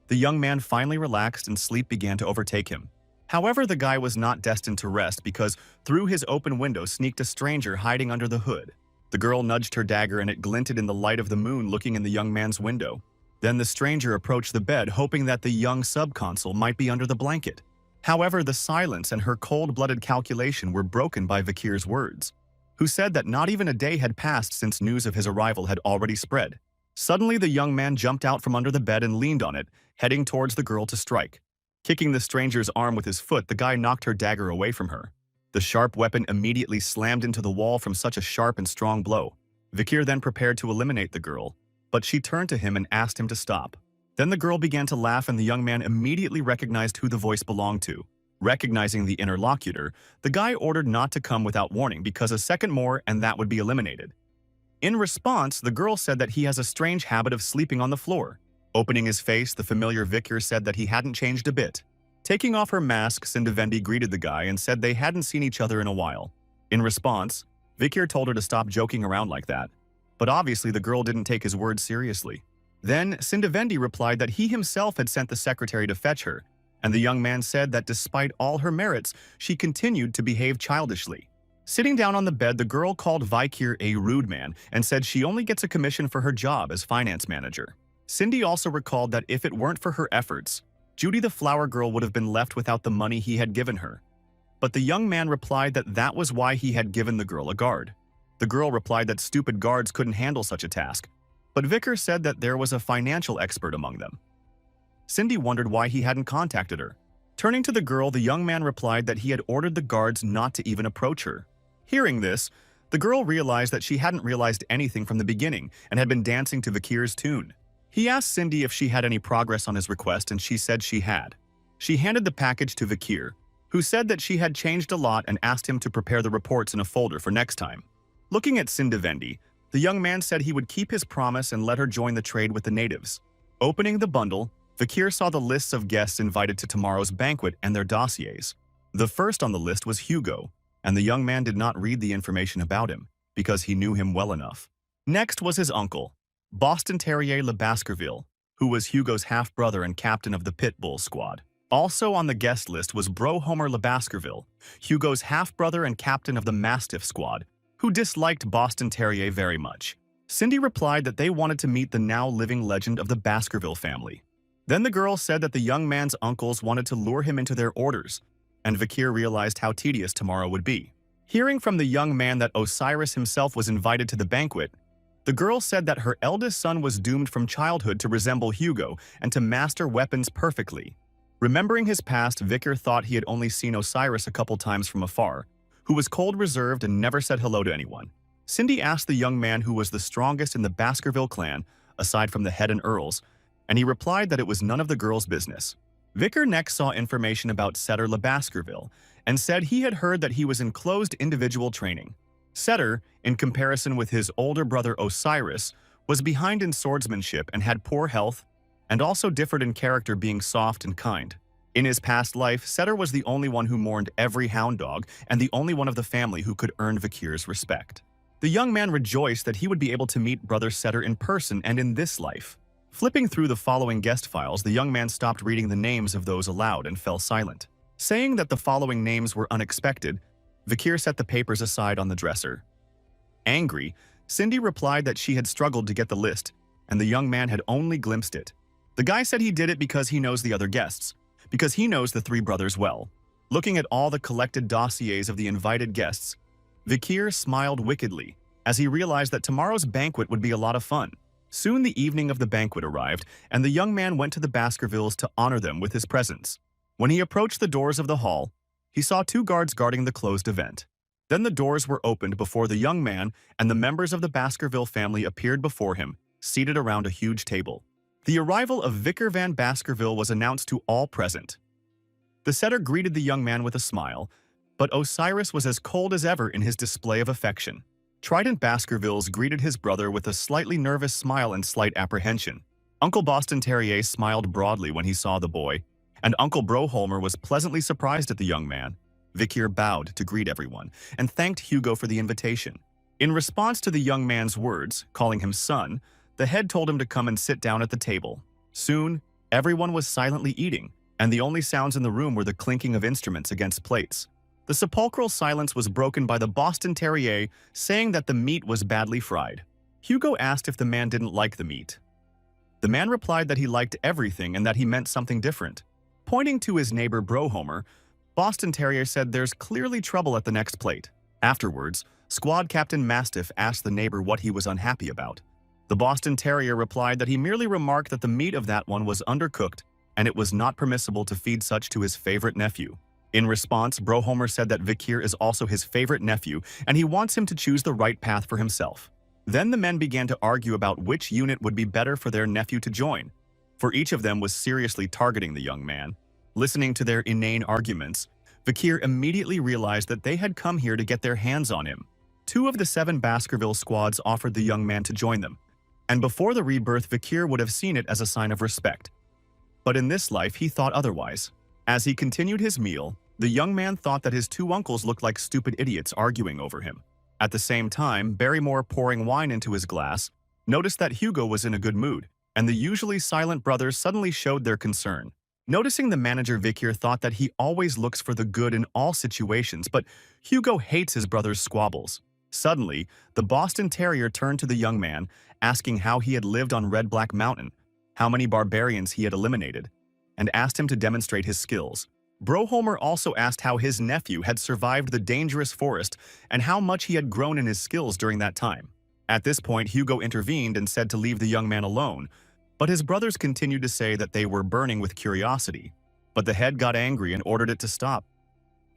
the young man finally relaxed and sleep began to overtake him. However, the guy was not destined to rest because through his open window sneaked a stranger hiding under the hood. The girl nudged her dagger and it glinted in the light of the moon looking in the young man's window. Then the stranger approached the bed hoping that the young subconsul might be under the blanket. However, the silence and her cold-blooded calculation were broken by Vikir's words, who said that not even a day had passed since news of his arrival had already spread. Suddenly, the young man jumped out from under the bed and leaned on it, heading towards the girl to strike. Kicking the stranger's arm with his foot, the guy knocked her dagger away from her. The sharp weapon immediately slammed into the wall from such a sharp and strong blow. Vikir then prepared to eliminate the girl, but she turned to him and asked him to stop. Then the girl began to laugh and the young man immediately recognized who the voice belonged to. Recognizing the interlocutor, the guy ordered not to come without warning because a second more and that would be eliminated. In response, the girl said that he has a strange habit of sleeping on the floor. Opening his face, the familiar Vikir said that he hadn't changed a bit. Taking off her mask, Sindavendi greeted the guy and said they hadn't seen each other in a while. In response, Vikir told her to stop joking around like that. But obviously the girl didn't take his words seriously. Then, Sindavendi replied that he himself had sent the secretary to fetch her, and the young man said that despite all her merits, she continued to behave childishly. Sitting down on the bed, the girl called Vikir a rude man and said she only gets a commission for her job as finance manager. Cindy also recalled that if it weren't for her efforts, Judy the flower girl would have been left without the money he had given her. But the young man replied that that was why he had given the girl a guard. The girl replied that stupid guards couldn't handle such a task, but Vikir said that there was a financial expert among them. Cindy wondered why he hadn't contacted her. Turning to the girl, the young man replied that he had ordered the guards not to even approach her. Hearing this, the girl realized that she hadn't realized anything from the beginning and had been dancing to Vikir's tune. He asked Cindy if she had any progress on his request and she said she had. She handed the package to Vikir, who said that she had changed a lot and asked him to prepare the reports in a folder for next time. Looking at Sindavendi, the young man said he would keep his promise and let her join the trade with the natives. Opening the bundle, Vikir saw the lists of guests invited to tomorrow's banquet and their dossiers. The first on the list was Hugo, and the young man did not read the information about him, because he knew him well enough. Next was his uncle, Boston Terrier Le Baskerville, who was Hugo's half-brother and captain of the Pit Bull squad. Also on the guest list was Bro Homer Le Baskerville, Hugo's half-brother and captain of the Mastiff squad, who disliked Boston Terrier very much. Cindy replied that they wanted to meet the now-living legend of the Baskerville family. Then the girl said that the young man's uncles wanted to lure him into their orders, and Vikir realized how tedious tomorrow would be. Hearing from the young man that Osiris himself was invited to the banquet, the girl said that her eldest son was doomed from childhood to resemble Hugo and to master weapons perfectly. Remembering his past, Vikir thought he had only seen Osiris a couple times from afar, who was cold, reserved, and never said hello to anyone. Cindy asked the young man who was the strongest in the Baskerville clan, aside from the head and earls, and he replied that it was none of the girl's business. Vikir next saw information about Setter Le Baskerville and said he had heard that he was in closed individual training. Setter, in comparison with his older brother Osiris, was behind in swordsmanship and had poor health, and also differed in character, being soft and kind. In his past life, Setter was the only one who mourned every hound dog and the only one of the family who could earn Vikir's respect. The young man rejoiced that he would be able to meet Brother Setter in person and in this life. Flipping through the following guest files, the young man stopped reading the names of those aloud and fell silent. Saying that the following names were unexpected, Vikir set the papers aside on the dresser. Angry, Cindy replied that she had struggled to get the list, and the young man had only glimpsed it. The guy said he did it because he knows the other guests, because he knows the three brothers well. Looking at all the collected dossiers of the invited guests, Vikir smiled wickedly as he realized that tomorrow's banquet would be a lot of fun. Soon the evening of the banquet arrived, and the young man went to the Baskervilles to honor them with his presence. When he approached the doors of the hall, he saw two guards guarding the closed event. Then the doors were opened before the young man, and the members of the Baskerville family appeared before him, seated around a huge table. The arrival of Vikir van Baskerville was announced to all present. The setter greeted the young man with a smile, But Osiris was as cold as ever in his display of affection. Trident Baskervilles greeted his brother with a slightly nervous smile and slight apprehension. Uncle Boston Terrier smiled broadly when he saw the boy, and Uncle Broholmer was pleasantly surprised at the young man. Vikir bowed to greet everyone and thanked Hugo for the invitation. In response to the young man's words, calling him son, the head told him to come and sit down at the table. Soon, everyone was silently eating, and the only sounds in the room were the clinking of instruments against plates. The sepulchral silence was broken by the Boston Terrier saying that the meat was badly fried. Hugo asked if the man didn't like the meat. The man replied that he liked everything and that he meant something different. Pointing to his neighbor Broholmer, Boston Terrier said there's clearly trouble at the next plate. Afterwards, Squad Captain Mastiff asked the neighbor what he was unhappy about. The Boston Terrier replied that he merely remarked that the meat of that one was undercooked and it was not permissible to feed such to his favorite nephew. In response, Broholmer said that Vikir is also his favorite nephew and he wants him to choose the right path for himself. Then the men began to argue about which unit would be better for their nephew to join, for each of them was seriously targeting the young man. Listening to their inane arguments, Vikir immediately realized that they had come here to get their hands on him. 2 of the 7 Baskerville squads offered the young man to join them, and before the rebirth Vikir would have seen it as a sign of respect. But in this life he thought otherwise. As he continued his meal, the young man thought that his 2 uncles looked like stupid idiots arguing over him. At the same time, Barrymore, pouring wine into his glass, noticed that Hugo was in a good mood, and the usually silent brothers suddenly showed their concern. Noticing the manager, Vikir thought that he always looks for the good in all situations, but Hugo hates his brother's squabbles. Suddenly, the Boston Terrier turned to the young man, asking how he had lived on Red Black Mountain, how many barbarians he had eliminated, and asked him to demonstrate his skills. Broholmer also asked how his nephew had survived the dangerous forest and how much he had grown in his skills during that time. At this point, Hugo intervened and said to leave the young man alone, but his brothers continued to say that they were burning with curiosity. But the head got angry and ordered it to stop.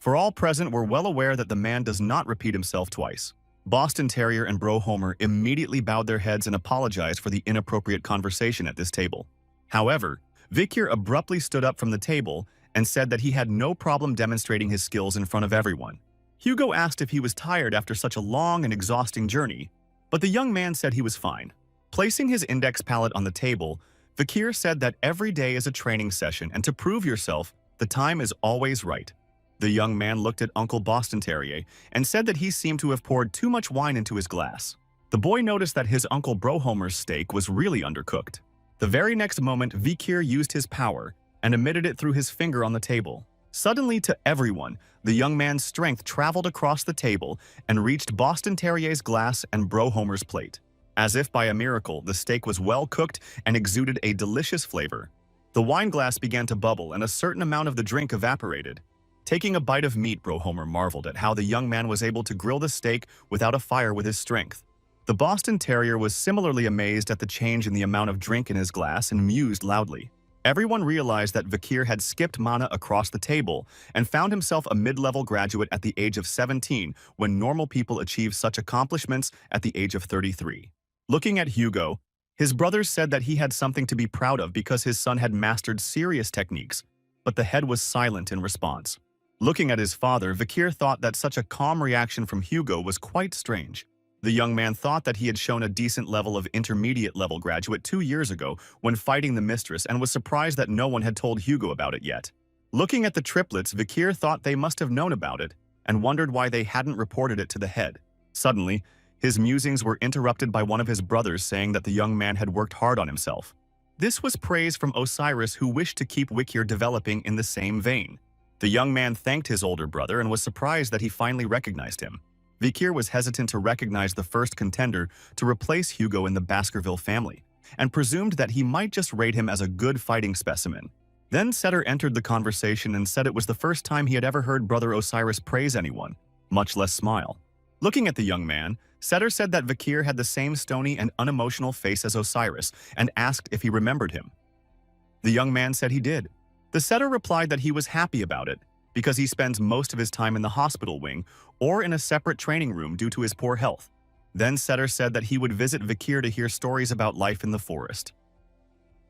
For all present were well aware that the man does not repeat himself twice. Boston Terrier and Broholmer immediately bowed their heads and apologized for the inappropriate conversation at this table. However, Vikir abruptly stood up from the table and said that he had no problem demonstrating his skills in front of everyone. Hugo asked if he was tired after such a long and exhausting journey, but the young man said he was fine. Placing his index palette on the table, Vikir said that every day is a training session and to prove yourself, the time is always right. The young man looked at Uncle Boston Terrier and said that he seemed to have poured too much wine into his glass. The boy noticed that his Uncle Broholmer's steak was really undercooked. The very next moment, Vikir used his power and emitted it through his finger on the table. Suddenly, to everyone, the young man's strength traveled across the table and reached Boston Terrier's glass and Broholmer's plate. As if by a miracle, the steak was well cooked and exuded a delicious flavor. The wine glass began to bubble and a certain amount of the drink evaporated. Taking a bite of meat, Broholmer marveled at how the young man was able to grill the steak without a fire with his strength. The Boston Terrier was similarly amazed at the change in the amount of drink in his glass and mused loudly. Everyone realized that Vikir had skipped mana across the table and found himself a mid-level graduate at the age of 17 when normal people achieve such accomplishments at the age of 33. Looking at Hugo, his brothers said that he had something to be proud of because his son had mastered serious techniques, but the head was silent in response. Looking at his father, Vikir thought that such a calm reaction from Hugo was quite strange. The young man thought that he had shown a decent level of intermediate-level graduate 2 years ago when fighting the mistress and was surprised that no one had told Hugo about it yet. Looking at the triplets, Vikir thought they must have known about it and wondered why they hadn't reported it to the head. Suddenly, his musings were interrupted by one of his brothers saying that the young man had worked hard on himself. This was praise from Osiris, who wished to keep Vikir developing in the same vein. The young man thanked his older brother and was surprised that he finally recognized him. Vikir was hesitant to recognize the first contender to replace Hugo in the Baskerville family, and presumed that he might just rate him as a good fighting specimen. Then Setter entered the conversation and said it was the first time he had ever heard Brother Osiris praise anyone, much less smile. Looking at the young man, Setter said that Vikir had the same stony and unemotional face as Osiris and asked if he remembered him. The young man said he did. The Setter replied that he was happy about it, because he spends most of his time in the hospital wing or in a separate training room due to his poor health. Then Setter said that he would visit Vikir to hear stories about life in the forest.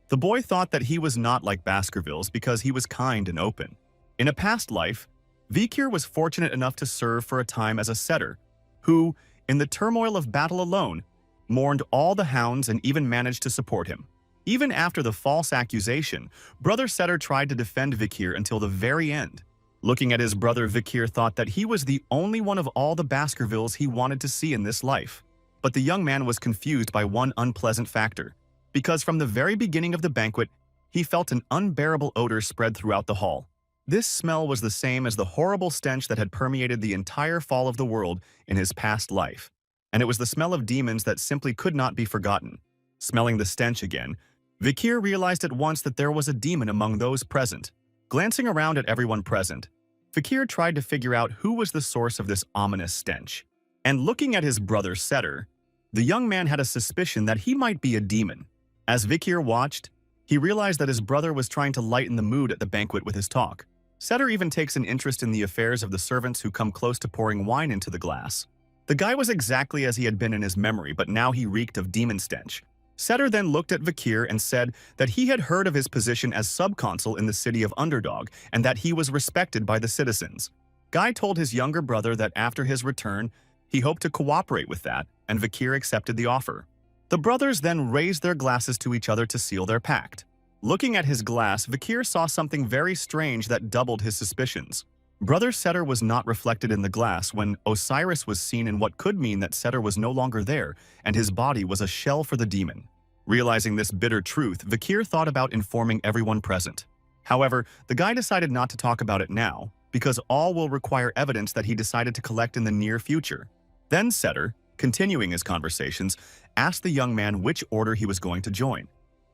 The boy thought that he was not like Baskervilles because he was kind and open. In a past life, Vikir was fortunate enough to serve for a time as a setter, who, in the turmoil of battle alone, mourned all the hounds and even managed to support him. Even after the false accusation, Brother Setter tried to defend Vikir until the very end. Looking at his brother, Vikir thought that he was the only one of all the Baskervilles he wanted to see in this life. But the young man was confused by one unpleasant factor, because from the very beginning of the banquet, he felt an unbearable odor spread throughout the hall. This smell was the same as the horrible stench that had permeated the entire fall of the world in his past life, and it was the smell of demons that simply could not be forgotten. Smelling the stench again, Vikir realized at once that there was a demon among those present. Glancing around at everyone present, Vikir tried to figure out who was the source of this ominous stench. And looking at his brother Setter, the young man had a suspicion that he might be a demon. As Vikir watched, he realized that his brother was trying to lighten the mood at the banquet with his talk. Setter even takes an interest in the affairs of the servants who come close to pouring wine into the glass. The guy was exactly as he had been in his memory, but now he reeked of demon stench. Setter then looked at Vikir and said that he had heard of his position as subconsul in the city of Underdog and that he was respected by the citizens. Guy told his younger brother that after his return, he hoped to cooperate with that, and Vikir accepted the offer. The brothers then raised their glasses to each other to seal their pact. Looking at his glass, Vikir saw something very strange that doubled his suspicions. Brother Setter was not reflected in the glass when Osiris was seen in what could mean that Setter was no longer there and his body was a shell for the demon. Realizing this bitter truth, Vikir thought about informing everyone present. However, the guy decided not to talk about it now because all will require evidence that he decided to collect in the near future. Then Setter, continuing his conversations, asked the young man which order he was going to join.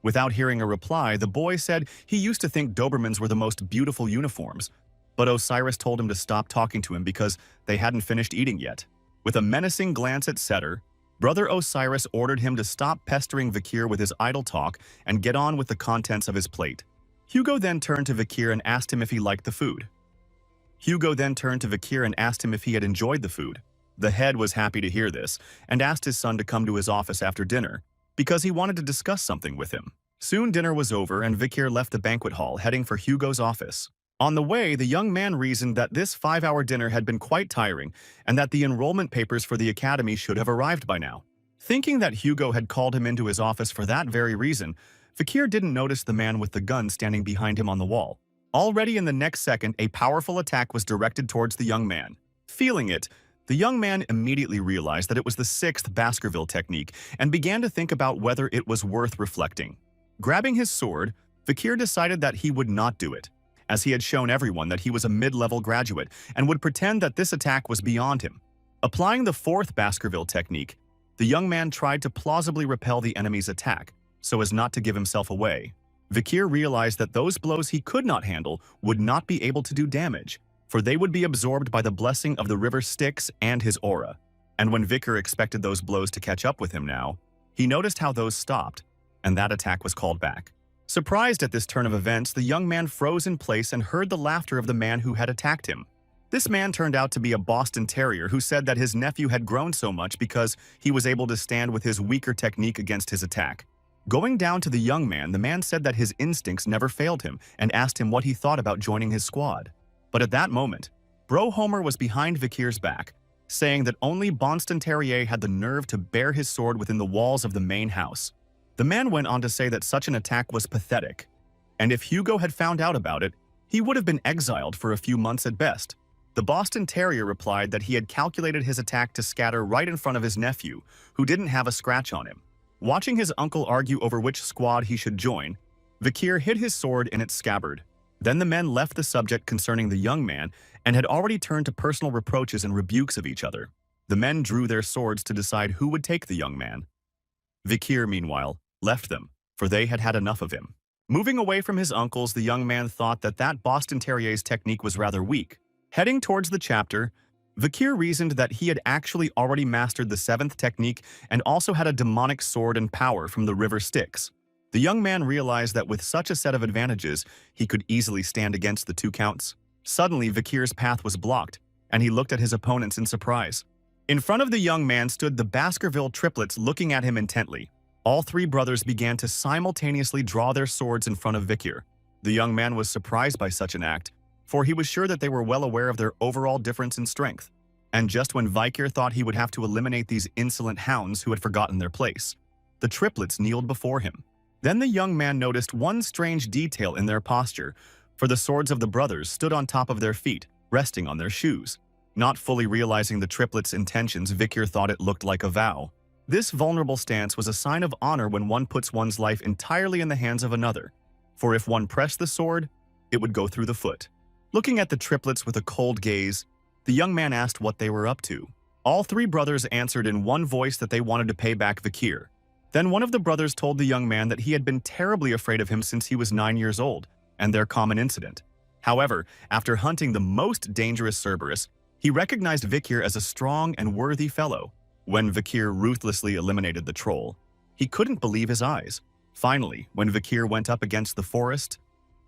Without hearing a reply, the boy said he used to think Dobermans were the most beautiful uniforms, but Osiris told him to stop talking to him because they hadn't finished eating yet. With a menacing glance at Setter, Brother Osiris ordered him to stop pestering Vikir with his idle talk and get on with the contents of his plate. Hugo then turned to Vikir and asked him if he liked the food. Hugo then turned to Vikir and asked him if he had enjoyed the food. The head was happy to hear this and asked his son to come to his office after dinner because he wanted to discuss something with him. Soon dinner was over and Vikir left the banquet hall, heading for Hugo's office. On the way, the young man reasoned that this 5-hour dinner had been quite tiring and that the enrollment papers for the academy should have arrived by now. Thinking that Hugo had called him into his office for that very reason, Vikir didn't notice the man with the gun standing behind him on the wall. Already in the next second, a powerful attack was directed towards the young man. Feeling it, the young man immediately realized that it was the 6th Baskerville technique and began to think about whether it was worth reflecting. Grabbing his sword, Vikir decided that he would not do it, as he had shown everyone that he was a mid-level graduate and would pretend that this attack was beyond him. Applying the 4th Baskerville technique, the young man tried to plausibly repel the enemy's attack so as not to give himself away. Vikir realized that those blows he could not handle would not be able to do damage, for they would be absorbed by the blessing of the river Styx and his aura. And when Vikir expected those blows to catch up with him now, he noticed how those stopped, and that attack was called back. Surprised at this turn of events, the young man froze in place and heard the laughter of the man who had attacked him. This man turned out to be a Boston Terrier who said that his nephew had grown so much because he was able to stand with his weaker technique against his attack. Going down to the young man, the man said that his instincts never failed him and asked him what he thought about joining his squad. But at that moment, Bro Homer was behind Vikir's back, saying that only Boston Terrier had the nerve to bare his sword within the walls of the main house. The man went on to say that such an attack was pathetic, and if Hugo had found out about it, he would have been exiled for a few months at best. The Boston Terrier replied that he had calculated his attack to scatter right in front of his nephew, who didn't have a scratch on him. Watching his uncle argue over which squad he should join, Vikir hid his sword in its scabbard. Then the men left the subject concerning the young man and had already turned to personal reproaches and rebukes of each other. The men drew their swords to decide who would take the young man. Vikir, meanwhile, left them, for they had had enough of him. Moving away from his uncles, the young man thought that Boston Terrier's technique was rather weak. Heading towards the chapter, Vikir reasoned that he had actually already mastered the 7th technique and also had a demonic sword and power from the river Styx. The young man realized that with such a set of advantages, he could easily stand against the 2 counts. Suddenly, Vikir's path was blocked, and he looked at his opponents in surprise. In front of the young man stood the Baskerville triplets looking at him intently. All 3 brothers began to simultaneously draw their swords in front of Vikir. The young man was surprised by such an act, for he was sure that they were well aware of their overall difference in strength. And just when Vikir thought he would have to eliminate these insolent hounds who had forgotten their place, the triplets kneeled before him. Then the young man noticed one strange detail in their posture, for the swords of the brothers stood on top of their feet, resting on their shoes. Not fully realizing the triplets' intentions, Vikir thought it looked like a vow. This vulnerable stance was a sign of honor when one puts one's life entirely in the hands of another, for if one pressed the sword, it would go through the foot. Looking at the triplets with a cold gaze, the young man asked what they were up to. All three brothers answered in one voice that they wanted to pay back Vikir. Then one of the brothers told the young man that he had been terribly afraid of him since he was 9 years old, and their common incident. However, after hunting the most dangerous Cerberus, he recognized Vikir as a strong and worthy fellow. When Vikir ruthlessly eliminated the troll, he couldn't believe his eyes. Finally, when Vikir went up against the forest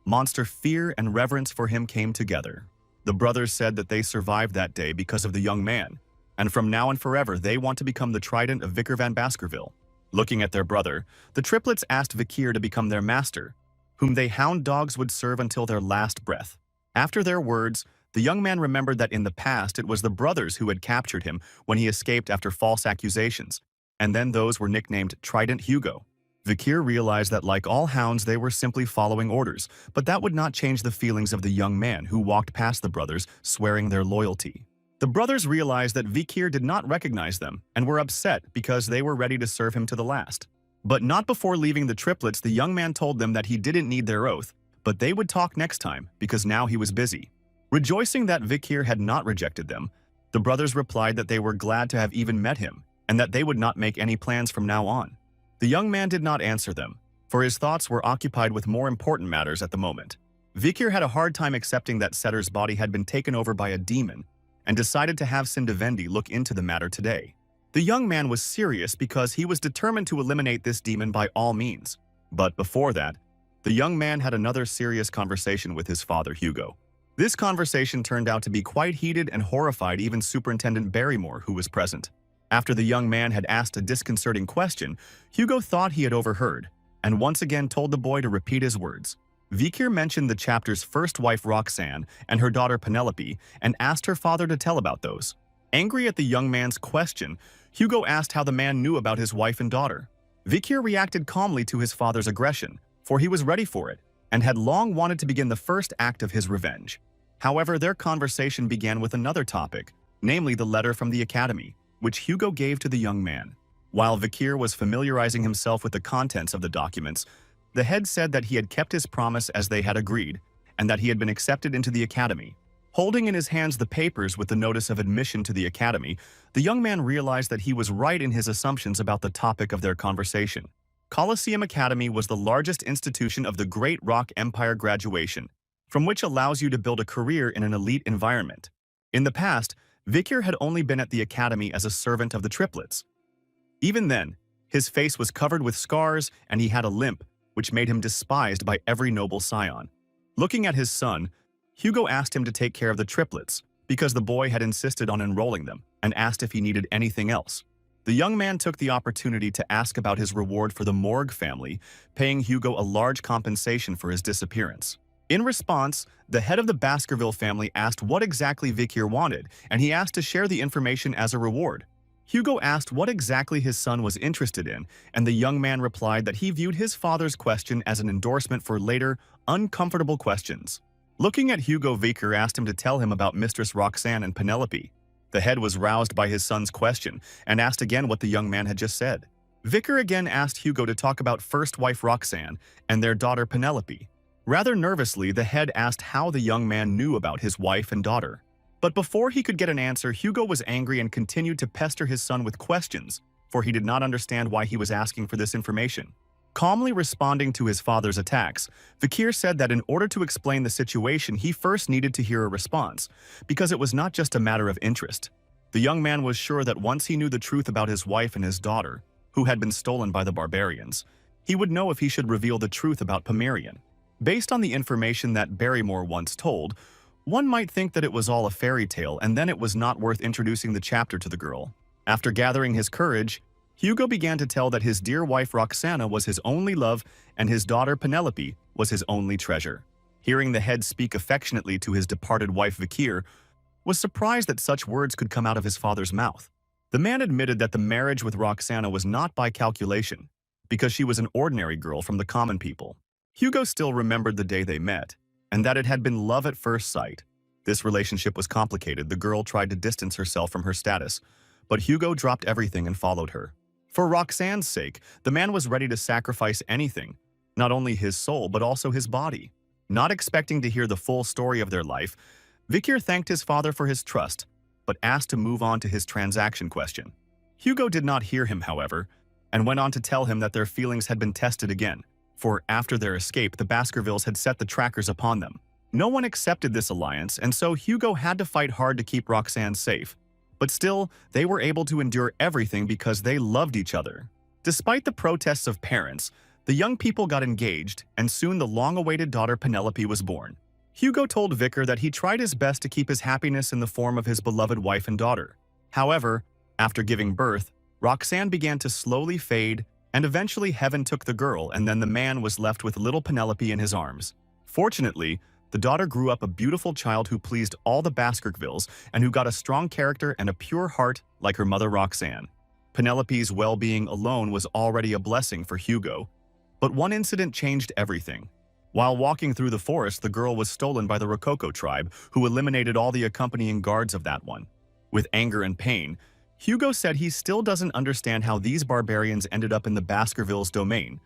monster, fear and reverence for him came together. The brothers said that they survived that day because of the young man, and from now and forever they want to become the trident of Vikir van Baskerville. Looking at their brother, the triplets asked Vikir to become their master, whom they hound dogs would serve until their last breath. After their words, the young man remembered that in the past it was the brothers who had captured him when he escaped after false accusations, and then those were nicknamed Trident Hugo. Vikir realized that like all hounds they were simply following orders, but that would not change the feelings of the young man who walked past the brothers, swearing their loyalty. The brothers realized that Vikir did not recognize them and were upset because they were ready to serve him to the last. But not before leaving the triplets, the young man told them that he didn't need their oath, but they would talk next time because now he was busy. Rejoicing that Vikir had not rejected them, the brothers replied that they were glad to have even met him and that they would not make any plans from now on. The young man did not answer them, for his thoughts were occupied with more important matters at the moment. Vikir had a hard time accepting that Setter's body had been taken over by a demon and decided to have Sindavendi look into the matter today. The young man was serious because he was determined to eliminate this demon by all means. But before that, the young man had another serious conversation with his father, Hugo. This conversation turned out to be quite heated and horrified even Superintendent Barrymore, who was present. After the young man had asked a disconcerting question, Hugo thought he had overheard, and once again told the boy to repeat his words. Vikir mentioned the chapter's first wife Roxanne and her daughter Penelope and asked her father to tell about those. Angry at the young man's question, Hugo asked how the man knew about his wife and daughter. Vikir reacted calmly to his father's aggression, for he was ready for it, and had long wanted to begin the first act of his revenge. However, their conversation began with another topic, namely the letter from the academy, which Hugo gave to the young man. While Vikir was familiarizing himself with the contents of the documents, the head said that he had kept his promise as they had agreed, and that he had been accepted into the academy. Holding in his hands the papers with the notice of admission to the academy, the young man realized that he was right in his assumptions about the topic of their conversation. Colosseum Academy was the largest institution of the Great Rock Empire graduation, from which allows you to build a career in an elite environment. In the past, Vikir had only been at the academy as a servant of the triplets. Even then, his face was covered with scars and he had a limp, which made him despised by every noble scion. Looking at his son, Hugo asked him to take care of the triplets because the boy had insisted on enrolling them and asked if he needed anything else. The young man took the opportunity to ask about his reward for the Morg family, paying Hugo a large compensation for his disappearance. In response, the head of the Baskerville family asked what exactly Vikir wanted, and he asked to share the information as a reward. Hugo asked what exactly his son was interested in, and the young man replied that he viewed his father's question as an endorsement for later, uncomfortable questions. Looking at Hugo, Vikir asked him to tell him about Mistress Roxanne and Penelope. The head was roused by his son's question and asked again what the young man had just said. Vikir again asked Hugo to talk about first wife Roxanne and their daughter Penelope. Rather nervously, the head asked how the young man knew about his wife and daughter. But before he could get an answer, Hugo was angry and continued to pester his son with questions, for he did not understand why he was asking for this information. Calmly responding to his father's attacks, Vikir said that in order to explain the situation, he first needed to hear a response, because it was not just a matter of interest. The young man was sure that once he knew the truth about his wife and his daughter, who had been stolen by the barbarians, he would know if he should reveal the truth about Pomerian. Based on the information that Barrymore once told, one might think that it was all a fairy tale and then it was not worth introducing the chapter to the girl. After gathering his courage, Hugo began to tell that his dear wife Roxana was his only love and his daughter Penelope was his only treasure. Hearing the head speak affectionately to his departed wife Vikir, was surprised that such words could come out of his father's mouth. The man admitted that the marriage with Roxana was not by calculation, because she was an ordinary girl from the common people. Hugo still remembered the day they met, and that it had been love at first sight. This relationship was complicated. The girl tried to distance herself from her status, but Hugo dropped everything and followed her. For Roxane's sake, the man was ready to sacrifice anything, not only his soul but also his body. Not expecting to hear the full story of their life, Vikir thanked his father for his trust, but asked to move on to his transaction question. Hugo did not hear him, however, and went on to tell him that their feelings had been tested again, for after their escape, the Baskervilles had set the trackers upon them. No one accepted this alliance, and so Hugo had to fight hard to keep Roxane safe. But still, they were able to endure everything because they loved each other. Despite the protests of parents, the young people got engaged, and soon the long-awaited daughter Penelope was born. Hugo told Vikir that he tried his best to keep his happiness in the form of his beloved wife and daughter. However, after giving birth, Roxane began to slowly fade, and eventually heaven took the girl, and then the man was left with little Penelope in his arms. Fortunately, the daughter grew up a beautiful child who pleased all the Baskervilles and who got a strong character and a pure heart like her mother Roxane. Penelope's well-being alone was already a blessing for Hugo, but one incident changed everything. While walking through the forest, the girl was stolen by the Rococo tribe, who eliminated all the accompanying guards of that one. With anger and pain, Hugo said he still doesn't understand how these barbarians ended up in the Baskervilles' domain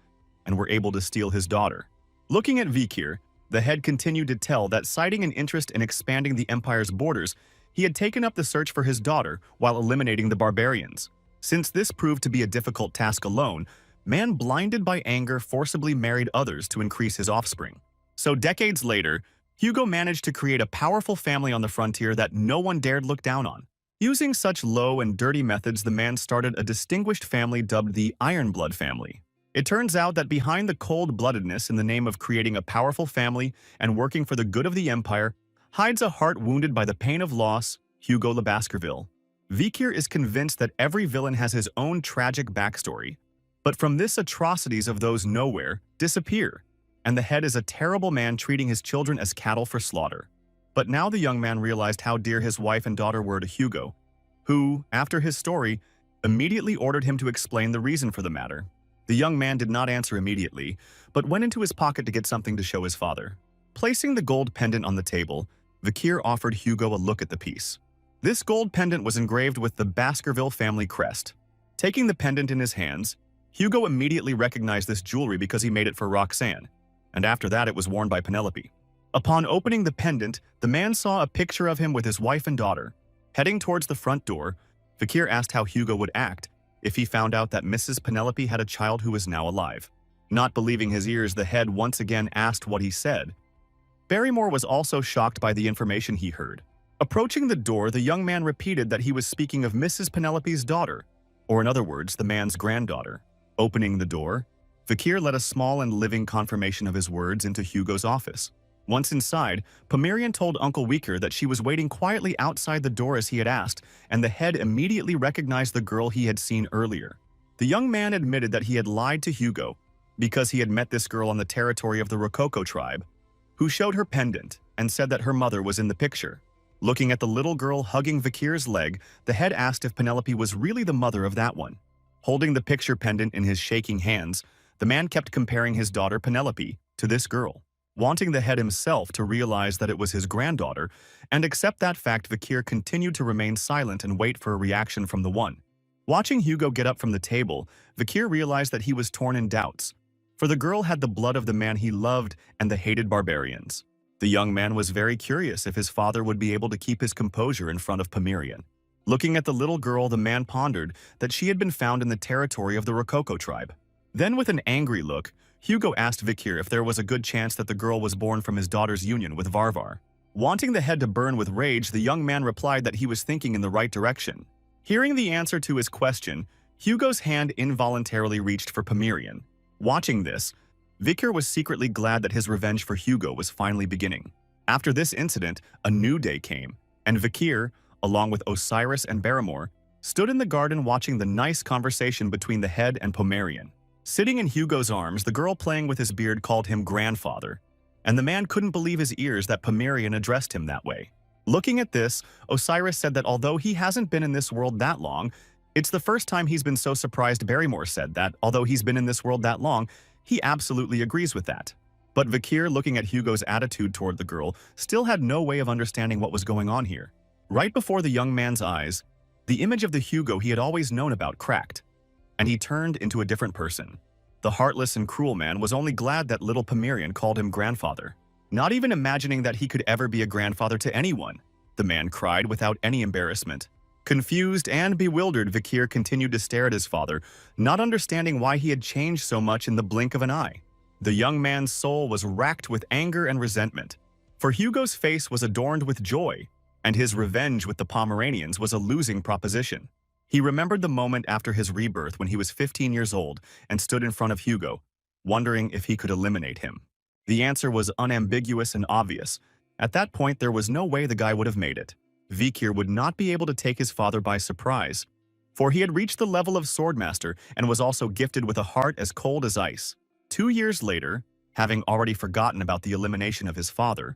and were able to steal his daughter. Looking at Vikir, the head continued to tell that, citing an interest in expanding the empire's borders, he had taken up the search for his daughter while eliminating the barbarians. Since this proved to be a difficult task alone, man blinded by anger forcibly married others to increase his offspring. So decades later, Hugo managed to create a powerful family on the frontier that no one dared look down on. Using such low and dirty methods, the man started a distinguished family dubbed the Ironblood family. It turns out that behind the cold-bloodedness in the name of creating a powerful family and working for the good of the empire hides a heart wounded by the pain of loss, Hugo le Baskerville. Vikir is convinced that every villain has his own tragic backstory, but from this atrocities of those nowhere disappear, and the head is a terrible man treating his children as cattle for slaughter. But now the young man realized how dear his wife and daughter were to Hugo, who, after his story, immediately ordered him to explain the reason for the matter. The young man did not answer immediately, but went into his pocket to get something to show his father. Placing the gold pendant on the table, Vikir offered Hugo a look at the piece. This gold pendant was engraved with the Baskerville family crest. Taking the pendant in his hands, Hugo immediately recognized this jewelry because he made it for Roxane, and after that it was worn by Penelope. Upon opening the pendant, the man saw a picture of him with his wife and daughter. Heading towards the front door, Vikir asked how Hugo would act if he found out that Mrs. Penelope had a child who was now alive. Not believing his ears, the head once again asked what he said. Barrymore was also shocked by the information he heard. Approaching the door, the young man repeated that he was speaking of Mrs. Penelope's daughter, or in other words, the man's granddaughter. Opening the door, Vikir let a small and living confirmation of his words into Hugo's office. Once inside, Pomerian told Uncle Vikir that she was waiting quietly outside the door as he had asked, and the head immediately recognized the girl he had seen earlier. The young man admitted that he had lied to Hugo because he had met this girl on the territory of the Rococo tribe, who showed her pendant and said that her mother was in the picture. Looking at the little girl hugging Vikir's leg, the head asked if Penelope was really the mother of that one. Holding the picture pendant in his shaking hands, the man kept comparing his daughter Penelope to this girl, wanting the head himself to realize that it was his granddaughter and accept that fact. Vikir continued to remain silent and wait for a reaction from the one. Watching Hugo get up from the table, Vikir realized that he was torn in doubts, for the girl had the blood of the man he loved and the hated barbarians. The young man was very curious if his father would be able to keep his composure in front of Pomerian. Looking at the little girl, the man pondered that she had been found in the territory of the Rococo tribe. Then with an angry look, Hugo asked Vikir if there was a good chance that the girl was born from his daughter's union with Varvar. Wanting the head to burn with rage, the young man replied that he was thinking in the right direction. Hearing the answer to his question, Hugo's hand involuntarily reached for Pomerian. Watching this, Vikir was secretly glad that his revenge for Hugo was finally beginning. After this incident, a new day came, and Vikir, along with Osiris and Barrymore, stood in the garden watching the nice conversation between the head and Pomerian. Sitting in Hugo's arms, the girl playing with his beard called him grandfather. and the man couldn't believe his ears that Pomerian addressed him that way. Looking at this, Osiris said that although he hasn't been in this world that long, it's the first time he's been so surprised. Barrymore said that, although he's been in this world that long, he absolutely agrees with that. But Vikir, looking at Hugo's attitude toward the girl, still had no way of understanding what was going on here. Right before the young man's eyes, the image of the Hugo he had always known about cracked, and he turned into a different person. The heartless and cruel man was only glad that little Pomerian called him grandfather, not even imagining that he could ever be a grandfather to anyone. The man cried without any embarrassment. Confused and bewildered, Vikir continued to stare at his father, not understanding why he had changed so much in the blink of an eye. The young man's soul was racked with anger and resentment, for Hugo's face was adorned with joy, and his revenge with the Pomeranians was a losing proposition. He remembered the moment after his rebirth when he was 15 years old and stood in front of Hugo, wondering if he could eliminate him. The answer was unambiguous and obvious. At that point, there was no way the guy would have made it. Vikir would not be able to take his father by surprise, for he had reached the level of swordmaster and was also gifted with a heart as cold as ice. 2 years later, having already forgotten about the elimination of his father,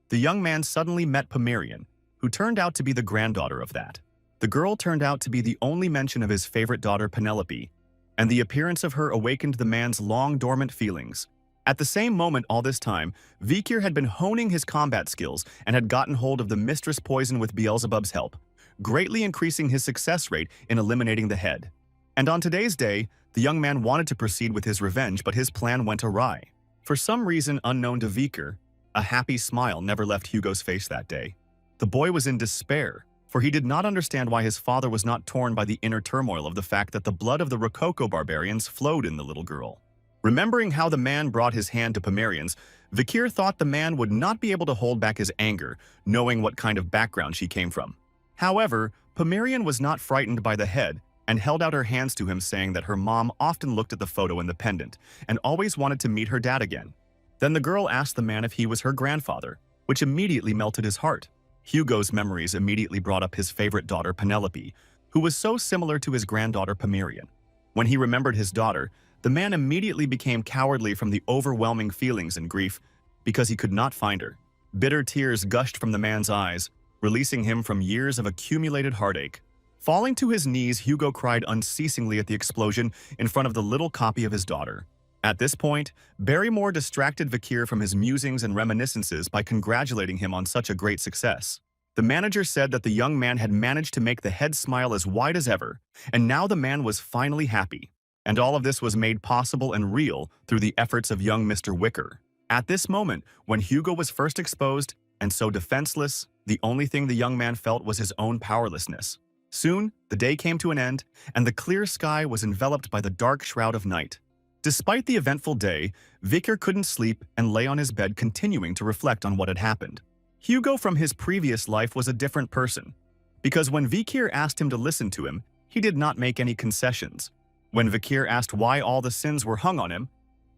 the young man suddenly met Pomerian, who turned out to be the granddaughter of that. The girl turned out to be the only mention of his favorite daughter Penelope, and the appearance of her awakened the man's long-dormant feelings. At the same moment all this time, Vikir had been honing his combat skills and had gotten hold of the mistress poison with Beelzebub's help, greatly increasing his success rate in eliminating the head. And on today's day, the young man wanted to proceed with his revenge, but his plan went awry. For some reason unknown to Vikir, a happy smile never left Hugo's face that day. The boy was in despair, for he did not understand why his father was not torn by the inner turmoil of the fact that the blood of the Rococo barbarians flowed in the little girl. Remembering how the man brought his hand to Pomerian's, Vikir thought the man would not be able to hold back his anger, knowing what kind of background she came from. However, Pomerian was not frightened by the head and held out her hands to him, saying that her mom often looked at the photo in the pendant and always wanted to meet her dad again. Then the girl asked the man if he was her grandfather, which immediately melted his heart. Hugo's memories immediately brought up his favorite daughter Penelope, who was so similar to his granddaughter Pomerian. When he remembered his daughter, the man immediately became cowardly from the overwhelming feelings and grief because he could not find her. Bitter tears gushed from the man's eyes, releasing him from years of accumulated heartache. Falling to his knees, Hugo cried unceasingly at the explosion in front of the little copy of his daughter. At this point, Barrymore distracted Vikir from his musings and reminiscences by congratulating him on such a great success. The manager said that the young man had managed to make the head smile as wide as ever, and now the man was finally happy. And all of this was made possible and real through the efforts of young Mr. Wicker. At this moment, when Hugo was first exposed and so defenseless, the only thing the young man felt was his own powerlessness. Soon, the day came to an end, and the clear sky was enveloped by the dark shroud of night. Despite the eventful day, Vikir couldn't sleep and lay on his bed continuing to reflect on what had happened. Hugo from his previous life was a different person, because when Vikir asked him to listen to him, he did not make any concessions. When Vikir asked why all the sins were hung on him,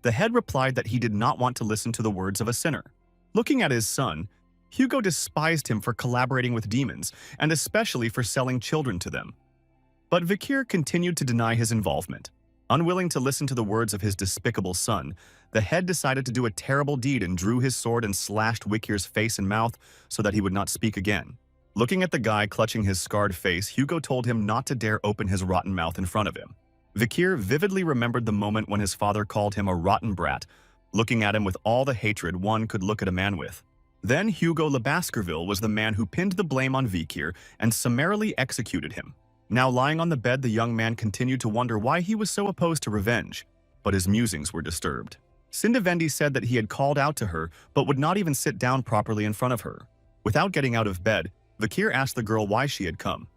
the head replied that he did not want to listen to the words of a sinner. Looking at his son, Hugo despised him for collaborating with demons, and especially for selling children to them. But Vikir continued to deny his involvement. Unwilling to listen to the words of his despicable son, the head decided to do a terrible deed and drew his sword and slashed Vikir's face and mouth so that he would not speak again. Looking at the guy clutching his scarred face, Hugo told him not to dare open his rotten mouth in front of him. Vikir vividly remembered the moment when his father called him a rotten brat, looking at him with all the hatred one could look at a man with. Then Hugo Le Baskerville was the man who pinned the blame on Vikir and summarily executed him. Now lying on the bed, the young man continued to wonder why he was so opposed to revenge, but his musings were disturbed. Sindavendi said that he had called out to her but would not even sit down properly in front of her. Without getting out of bed, Vikir asked the girl why she had come.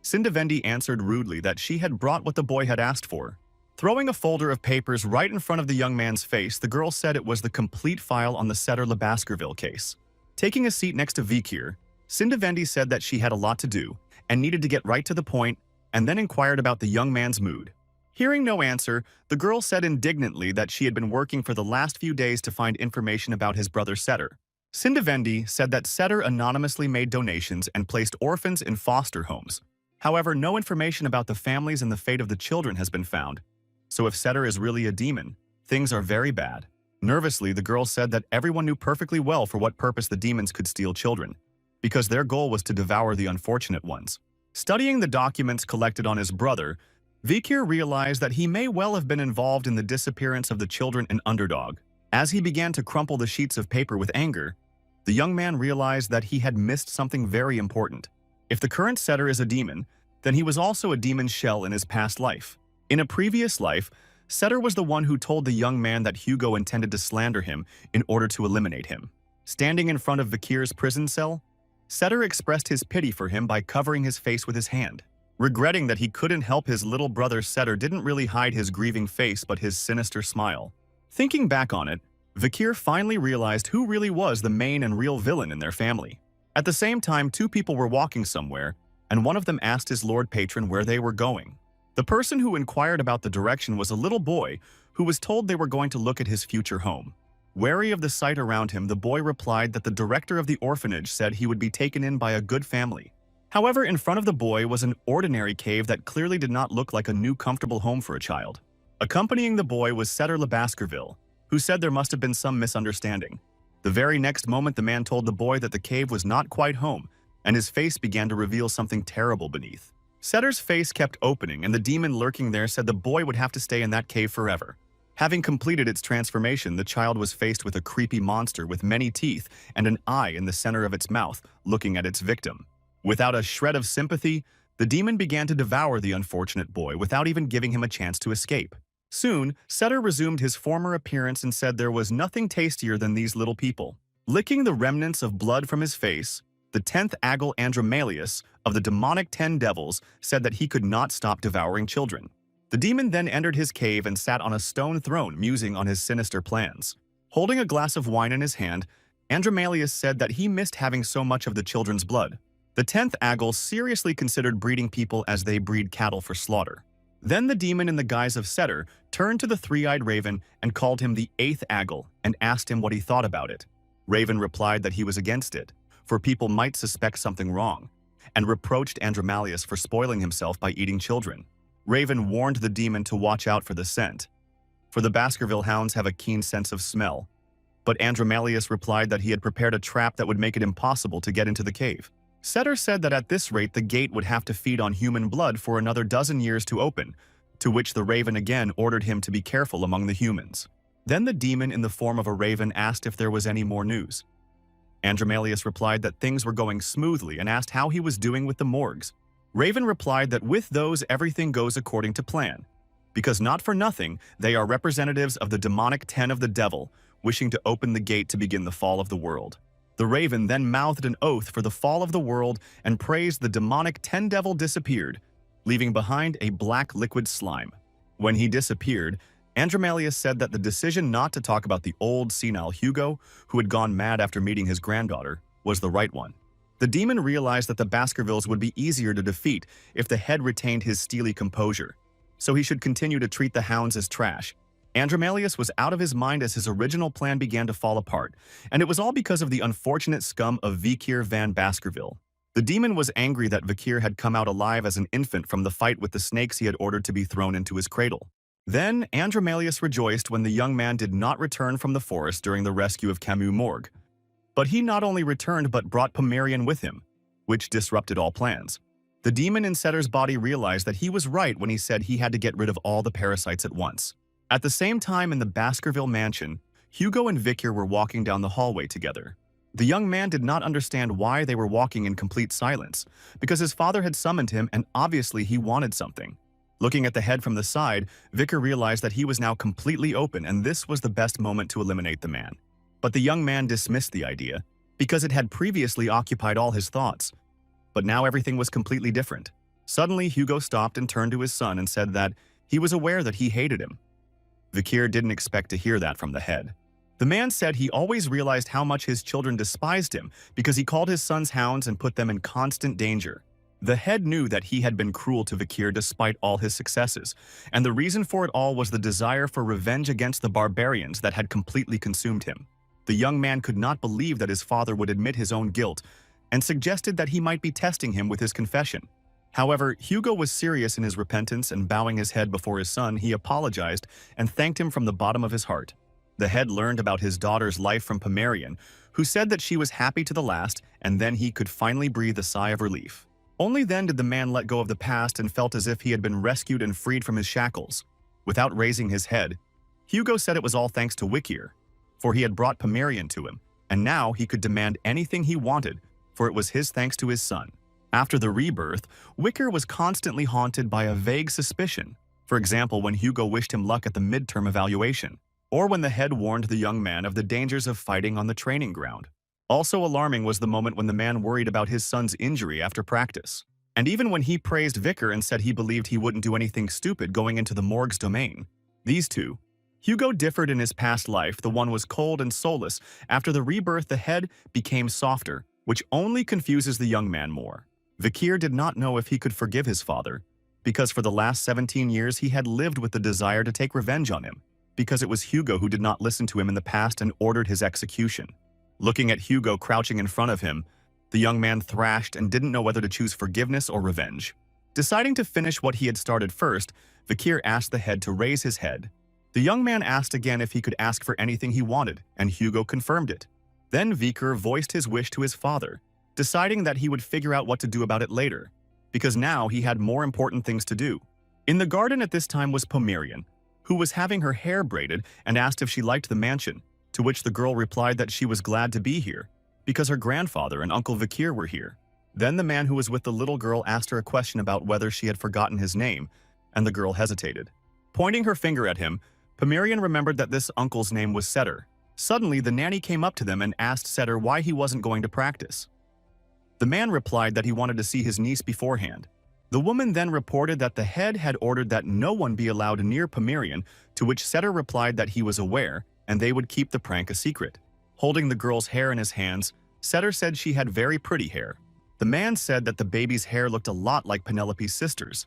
Sindavendi answered rudely that she had brought what the boy had asked for. Throwing a folder of papers right in front of the young man's face, the girl said it was the complete file on the Setter Le Baskerville case. Taking a seat next to Vikir, Sindavendi said that she had a lot to do and needed to get right to the point, and then inquired about the young man's mood. Hearing no answer, the girl said indignantly that she had been working for the last few days to find information about his brother Setter. Sindavendi said that Setter anonymously made donations and placed orphans in foster homes. However, no information about the families and the fate of the children has been found. So if Setter is really a demon, things are very bad. Nervously, the girl said that everyone knew perfectly well for what purpose the demons could steal children, because their goal was to devour the unfortunate ones. Studying the documents collected on his brother, Vikir realized that he may well have been involved in the disappearance of the children in Underdog. As he began to crumple the sheets of paper with anger, the young man realized that he had missed something very important. If the current setter is a demon, then he was also a demon shell in his past life. In a previous life, Setter was the one who told the young man that Hugo intended to slander him in order to eliminate him. Standing in front of Vikir's prison cell, Setter expressed his pity for him by covering his face with his hand. Regretting that he couldn't help his little brother, Setter didn't really hide his grieving face but his sinister smile. Thinking back on it, Vikir finally realized who really was the main and real villain in their family. At the same time, two people were walking somewhere, and one of them asked his lord patron where they were going. The person who inquired about the direction was a little boy who was told they were going to look at his future home. Wary of the sight around him, the boy replied that the director of the orphanage said he would be taken in by a good family. However, in front of the boy was an ordinary cave that clearly did not look like a new comfortable home for a child. Accompanying the boy was Setter Baskerville, who said there must have been some misunderstanding. The very next moment, the man told the boy that the cave was not quite home, and his face began to reveal something terrible beneath. Setter's face kept opening, and the demon lurking there said the boy would have to stay in that cave forever. Having completed its transformation, the child was faced with a creepy monster with many teeth and an eye in the center of its mouth, looking at its victim. Without a shred of sympathy, the demon began to devour the unfortunate boy without even giving him a chance to escape. Soon, Setter resumed his former appearance and said there was nothing tastier than these little people. Licking the remnants of blood from his face, the 10th Agil Andromalius of the demonic 10 devils said that he could not stop devouring children. The demon then entered his cave and sat on a stone throne, musing on his sinister plans. Holding a glass of wine in his hand, Andromalius said that he missed having so much of the children's blood. The 10th Agil seriously considered breeding people as they breed cattle for slaughter. Then the demon, in the guise of Setter, turned to the three-eyed raven and called him the 8th Agil and asked him what he thought about it. Raven replied that he was against it, for people might suspect something wrong, and reproached Andromalius for spoiling himself by eating children. Raven warned the demon to watch out for the scent, for the Baskerville hounds have a keen sense of smell. But Andromalius replied that he had prepared a trap that would make it impossible to get into the cave. Setter said that at this rate the gate would have to feed on human blood for another dozen years to open, to which the raven again ordered him to be careful among the humans. Then the demon in the form of a raven asked if there was any more news. Andromalius replied that things were going smoothly and asked how he was doing with the Morgs. Raven replied that with those everything goes according to plan, because not for nothing they are representatives of the demonic 10 of the devil, wishing to open the gate to begin the fall of the world. The raven then mouthed an oath for the fall of the world and praised the demonic 10 devil disappeared, leaving behind a black liquid slime. When he disappeared, Andromalius said that the decision not to talk about the old senile Hugo, who had gone mad after meeting his granddaughter, was the right one. The demon realized that the Baskervilles would be easier to defeat if the head retained his steely composure, so he should continue to treat the hounds as trash. Andromalius was out of his mind as his original plan began to fall apart, and it was all because of the unfortunate scum of Vikir van Baskerville. The demon was angry that Vikir had come out alive as an infant from the fight with the snakes he had ordered to be thrown into his cradle. Then Andromalius rejoiced when the young man did not return from the forest during the rescue of Kimu Morg. But he not only returned but brought Pomerian with him, which disrupted all plans. The demon in Setter's body realized that he was right when he said he had to get rid of all the parasites at once. At the same time in the Baskerville mansion, Hugo and Vikir were walking down the hallway together. The young man did not understand why they were walking in complete silence, because his father had summoned him and obviously he wanted something. Looking at the head from the side, Vikir realized that he was now completely open and this was the best moment to eliminate the man. But the young man dismissed the idea, because it had previously occupied all his thoughts. But now everything was completely different. Suddenly, Hugo stopped and turned to his son and said that he was aware that he hated him. Vikir didn't expect to hear that from the head. The man said he always realized how much his children despised him because he called his sons hounds and put them in constant danger. The head knew that he had been cruel to Vikir despite all his successes, and the reason for it all was the desire for revenge against the barbarians that had completely consumed him. The young man could not believe that his father would admit his own guilt and suggested that he might be testing him with his confession. However, Hugo was serious in his repentance and bowing his head before his son, he apologized and thanked him from the bottom of his heart. The head learned about his daughter's life from Pomerian, who said that she was happy to the last, and then he could finally breathe a sigh of relief. Only then did the man let go of the past and felt as if he had been rescued and freed from his shackles. Without raising his head, Hugo said it was all thanks to Vikir, for he had brought Pomerian to him, and now he could demand anything he wanted, for it was his thanks to his son. After the rebirth, Vikir was constantly haunted by a vague suspicion. For example, when Hugo wished him luck at the midterm evaluation, or when the head warned the young man of the dangers of fighting on the training ground. Also alarming was the moment when the man worried about his son's injury after practice. And even when he praised Vikir and said he believed he wouldn't do anything stupid going into the Morg's domain. These two. Hugo differed in his past life. The one was cold and soulless. After the rebirth, the head became softer, which only confuses the young man more. Vikir did not know if he could forgive his father, because for the last 17 years he had lived with the desire to take revenge on him, because it was Hugo who did not listen to him in the past and ordered his execution. Looking at Hugo crouching in front of him, the young man thrashed and didn't know whether to choose forgiveness or revenge. Deciding to finish what he had started first, Vikir asked the head to raise his head. The young man asked again if he could ask for anything he wanted, and Hugo confirmed it. Then Vikir voiced his wish to his father, deciding that he would figure out what to do about it later, because now he had more important things to do. In the garden at this time was Pomerian, who was having her hair braided and asked if she liked the mansion, to which the girl replied that she was glad to be here, because her grandfather and Uncle Vikir were here. Then the man who was with the little girl asked her a question about whether she had forgotten his name, and the girl hesitated. Pointing her finger at him, Pomerian remembered that this uncle's name was Setter. Suddenly, the nanny came up to them and asked Setter why he wasn't going to practice. The man replied that he wanted to see his niece beforehand. The woman then reported that the head had ordered that no one be allowed near Pomerian, to which Setter replied that he was aware, and they would keep the prank a secret. Holding the girl's hair in his hands, Setter said she had very pretty hair. The man said that the baby's hair looked a lot like Penelope's sister's.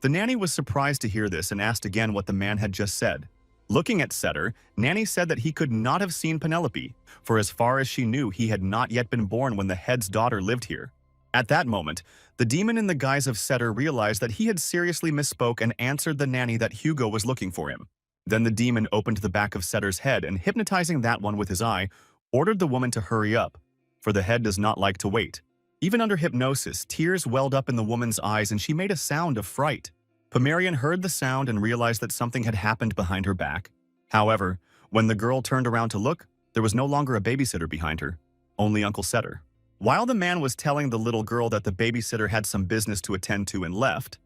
The nanny was surprised to hear this and asked again what the man had just said. Looking at Setter, Nanny said that he could not have seen Penelope, for as far as she knew, he had not yet been born when the head's daughter lived here. At that moment, the demon in the guise of Setter realized that he had seriously misspoke and answered the nanny that Hugo was looking for him. Then the demon opened the back of Setter's head and, hypnotizing that one with his eye, ordered the woman to hurry up, for the head does not like to wait. Even under hypnosis, tears welled up in the woman's eyes and she made a sound of fright. Pomerian heard the sound and realized that something had happened behind her back. However, when the girl turned around to look, there was no longer a babysitter behind her, only Uncle Setter. While the man was telling the little girl that the babysitter had some business to attend to and left,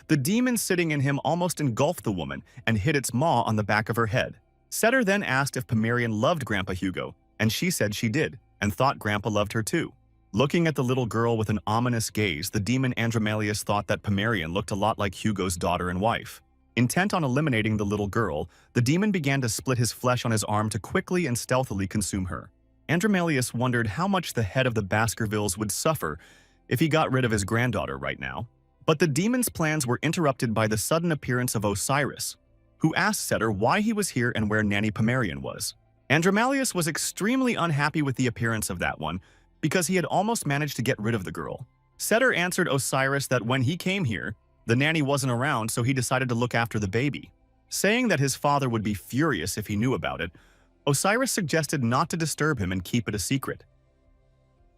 the demon sitting in him almost engulfed the woman and hit its maw on the back of her head. Setter then asked if Pomerian loved Grandpa Hugo, and she said she did, and thought Grandpa loved her too. Looking at the little girl with an ominous gaze, the demon Andromalius thought that Pomerian looked a lot like Hugo's daughter and wife. Intent on eliminating the little girl, the demon began to split his flesh on his arm to quickly and stealthily consume her. Andromalius wondered how much the head of the Baskervilles would suffer if he got rid of his granddaughter right now. But the demon's plans were interrupted by the sudden appearance of Osiris, who asked Setter why he was here and where Nanny Pomerian was. Andromalius was extremely unhappy with the appearance of that one, because he had almost managed to get rid of the girl. Setter answered Osiris that when he came here, the nanny wasn't around, so he decided to look after the baby. Saying that his father would be furious if he knew about it, Osiris suggested not to disturb him and keep it a secret.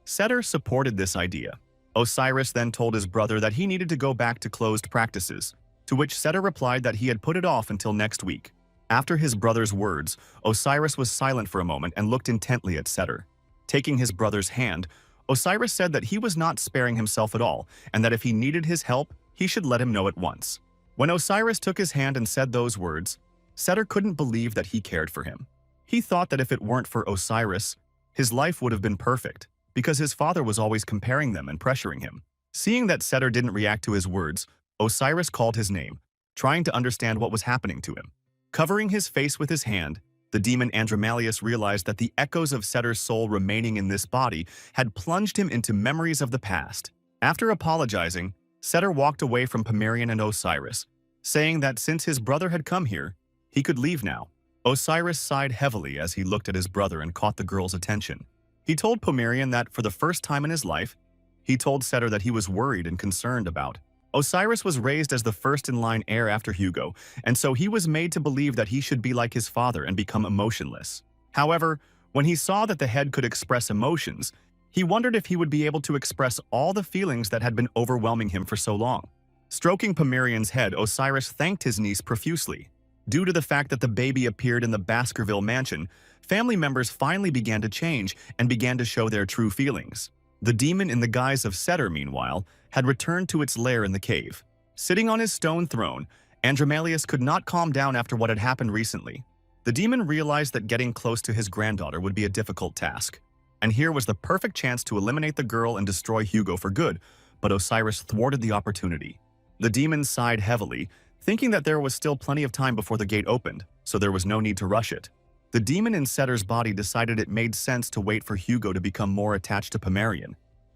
Setter supported this idea. Osiris then told his brother that he needed to go back to closed practices, to which Setter replied that he had put it off until next week. After his brother's words, Osiris was silent for a moment and looked intently at Setter. Taking his brother's hand, Osiris said that he was not sparing himself at all, and that if he needed his help, he should let him know at once. When Osiris took his hand and said those words, Setter couldn't believe that he cared for him. He thought that if it weren't for Osiris, his life would have been perfect, because his father was always comparing them and pressuring him. Seeing that Setter didn't react to his words, Osiris called his name, trying to understand what was happening to him. Covering his face with his hand, the demon Andromalius realized that the echoes of Setter's soul remaining in this body had plunged him into memories of the past. After apologizing, Setter walked away from Pomerian and Osiris, saying that since his brother had come here, he could leave now. Osiris sighed heavily as he looked at his brother and caught the girl's attention. He told Pomerian that for the first time in his life, he told Setter that he was worried and concerned about Osiris was raised as the first-in-line heir after Hugo, and so he was made to believe that he should be like his father and become emotionless. However, when he saw that the head could express emotions, he wondered if he would be able to express all the feelings that had been overwhelming him for so long. Stroking Pomerian's head, Osiris thanked his niece profusely. Due to the fact that the baby appeared in the Baskerville mansion, family members finally began to change and began to show their true feelings. The demon in the guise of Setter, meanwhile, had returned to its lair in the cave. Sitting on his stone throne, Andromalius could not calm down after what had happened recently. The demon realized that getting close to his granddaughter would be a difficult task. And here was the perfect chance to eliminate the girl and destroy Hugo for good, but Osiris thwarted the opportunity. The demon sighed heavily, thinking that there was still plenty of time before the gate opened, so there was no need to rush it. The demon in Setter's body decided it made sense to wait for Hugo to become more attached to Pomerian,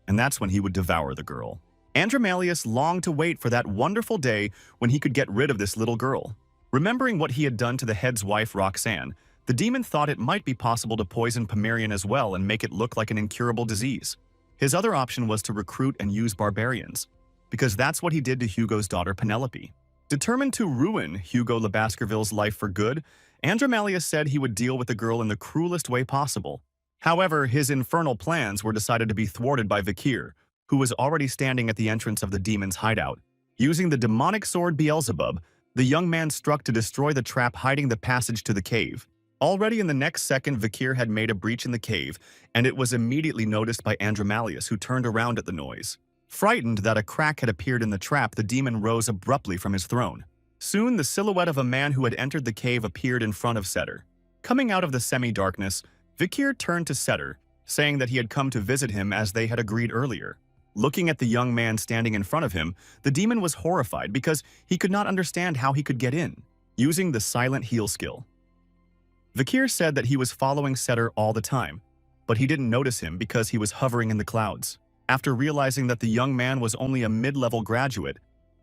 and that's when he would devour the girl. Andromalius longed to wait for that wonderful day when he could get rid of this little girl. Remembering what he had done to the head's wife, Roxanne, the demon thought it might be possible to poison Pomerian as well and make it look like an incurable disease. His other option was to recruit and use barbarians, because that's what he did to Hugo's daughter Penelope. Determined to ruin Hugo Le Baskerville's life for good, Andromalius said he would deal with the girl in the cruelest way possible. However, his infernal plans were decided to be thwarted by Vikir, who was already standing at the entrance of the demon's hideout. Using the demonic sword Beelzebub, the young man struck to destroy the trap hiding the passage to the cave. Already in the next second, Vikir had made a breach in the cave, and it was immediately noticed by Andromalius, who turned around at the noise. Frightened that a crack had appeared in the trap, the demon rose abruptly from his throne. Soon, the silhouette of a man who had entered the cave appeared in front of Setter. Coming out of the semi-darkness, Vikir turned to Setter, saying that he had come to visit him as they had agreed earlier. Looking at the young man standing in front of him, the demon was horrified because he could not understand how he could get in. Using the silent heal skill, Vikir said that he was following Setter all the time, but he didn't notice him because he was hovering in the clouds. After realizing that the young man was only a mid-level graduate,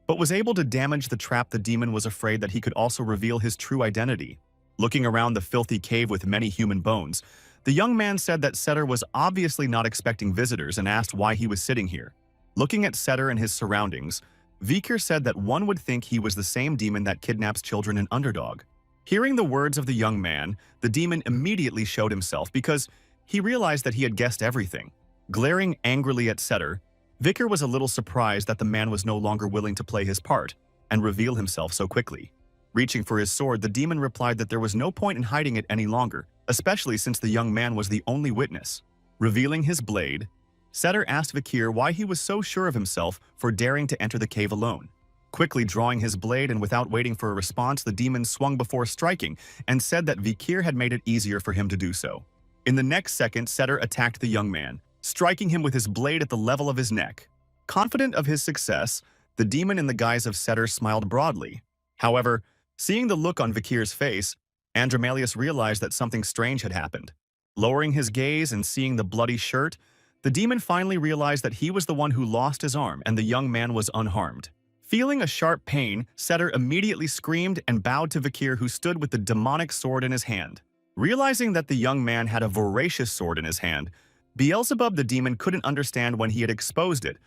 but was able to damage the trap, the demon was afraid that he could also reveal his true identity. Looking around the filthy cave with many human bones, the young man said that Setter was obviously not expecting visitors and asked why he was sitting here. Looking at Setter and his surroundings, Vikir said that one would think he was the same demon that kidnaps children in Underdog. Hearing the words of the young man, the demon immediately showed himself because he realized that he had guessed everything. Glaring angrily at Setter, Vikir was a little surprised that the man was no longer willing to play his part and reveal himself so quickly. Reaching for his sword, the demon replied that there was no point in hiding it any longer, especially since the young man was the only witness. Revealing his blade, Setter asked Vikir why he was so sure of himself for daring to enter the cave alone. Quickly drawing his blade and without waiting for a response, the demon swung before striking and said that Vikir had made it easier for him to do so. In the next second, Setter attacked the young man, striking him with his blade at the level of his neck. Confident of his success, the demon in the guise of Setter smiled broadly. However, seeing the look on Vikir's face, Andromalius realized that something strange had happened. Lowering his gaze and seeing the bloody shirt, the demon finally realized that he was the one who lost his arm and the young man was unharmed. Feeling a sharp pain, Setter immediately screamed and bowed to Vikir, who stood with the demonic sword in his hand. Realizing that the young man had a voracious sword in his hand, Beelzebub the demon couldn't understand when he had exposed it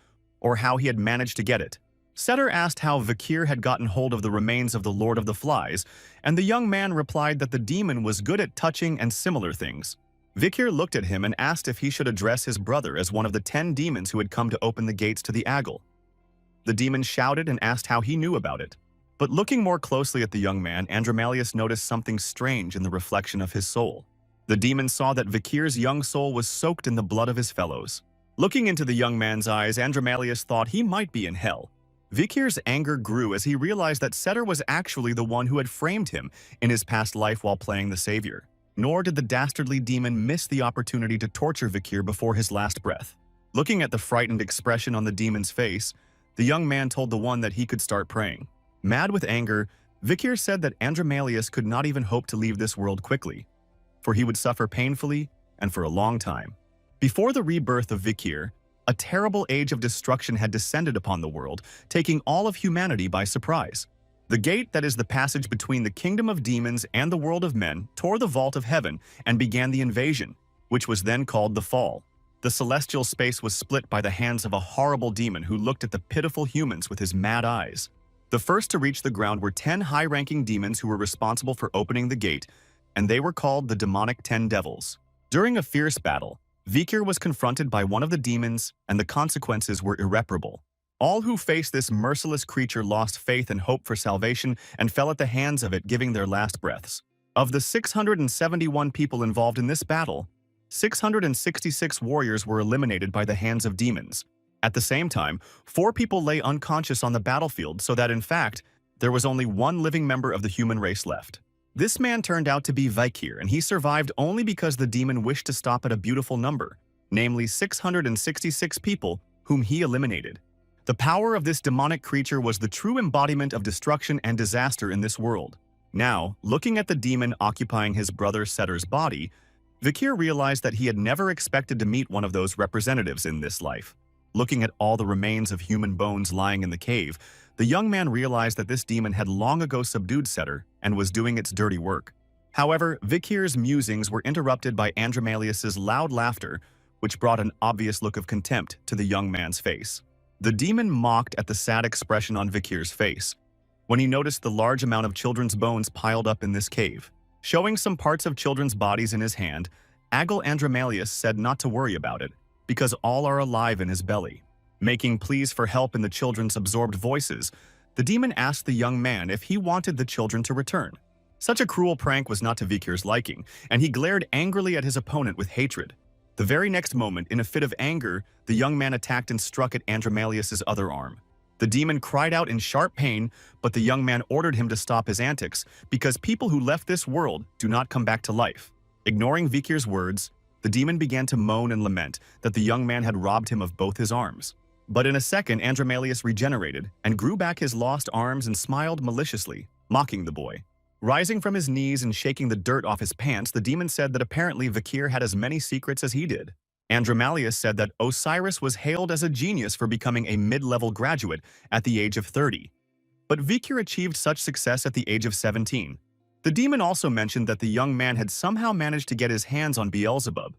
or how he had managed to get it. Setter asked how Vikir had gotten hold of the remains of the Lord of the Flies, and the young man replied that the demon was good at touching and similar things. Vikir looked at him and asked if he should address his brother as one of the 10 demons who had come to open the gates to the Aggle. The demon shouted and asked how he knew about it. But looking more closely at the young man, Andromalius noticed something strange in the reflection of his soul. The demon saw that Vikir's young soul was soaked in the blood of his fellows. Looking into the young man's eyes, Andromalius thought he might be in hell. Vikir's anger grew as he realized that Setter was actually the one who had framed him in his past life while playing the savior. Nor did the dastardly demon miss the opportunity to torture Vikir before his last breath. Looking at the frightened expression on the demon's face, the young man told the one that he could start praying. Mad with anger, Vikir said that Andromalius could not even hope to leave this world quickly, for he would suffer painfully and for a long time. Before the rebirth of Vikir, a terrible age of destruction had descended upon the world, taking all of humanity by surprise. The gate that is the passage between the kingdom of demons and the world of men tore the vault of heaven and began the invasion, which was then called the Fall. The celestial space was split by the hands of a horrible demon who looked at the pitiful humans with his mad eyes. The first to reach the ground were 10 high-ranking demons who were responsible for opening the gate, and they were called the demonic 10 devils. During a fierce battle, Vikir was confronted by one of the demons, and the consequences were irreparable. All who faced this merciless creature lost faith and hope for salvation and fell at the hands of it, giving their last breaths. Of the 671 people involved in this battle, 666 warriors were eliminated by the hands of demons. At the same time, 4 people lay unconscious on the battlefield, so that in fact, there was only one living member of the human race left. This man turned out to be Vikir, and he survived only because the demon wished to stop at a beautiful number, namely 666 people whom he eliminated. The power of this demonic creature was the true embodiment of destruction and disaster in this world. Now, looking at the demon occupying his brother Setter's body, Vikir realized that he had never expected to meet one of those representatives in this life. Looking at all the remains of human bones lying in the cave, the young man realized that this demon had long ago subdued Setter and was doing its dirty work. However, Vikir's musings were interrupted by Andromalius's loud laughter, which brought an obvious look of contempt to the young man's face. The demon mocked at the sad expression on Vikir's face when he noticed the large amount of children's bones piled up in this cave. Showing some parts of children's bodies in his hand, Andromalius said not to worry about it, because all are alive in his belly. Making pleas for help in the children's absorbed voices, the demon asked the young man if he wanted the children to return. Such a cruel prank was not to Vikir's liking, and he glared angrily at his opponent with hatred. The very next moment, in a fit of anger, the young man attacked and struck at Andromalius's other arm. The demon cried out in sharp pain, but the young man ordered him to stop his antics, because people who left this world do not come back to life. Ignoring Vikir's words, the demon began to moan and lament that the young man had robbed him of both his arms. But in a second, Andromalius regenerated and grew back his lost arms and smiled maliciously, mocking the boy. Rising from his knees and shaking the dirt off his pants, the demon said that apparently Vikir had as many secrets as he did. Andromalius said that Osiris was hailed as a genius for becoming a mid-level graduate at the age of 30. But Vikir achieved such success at the age of 17. The demon also mentioned that the young man had somehow managed to get his hands on Beelzebub,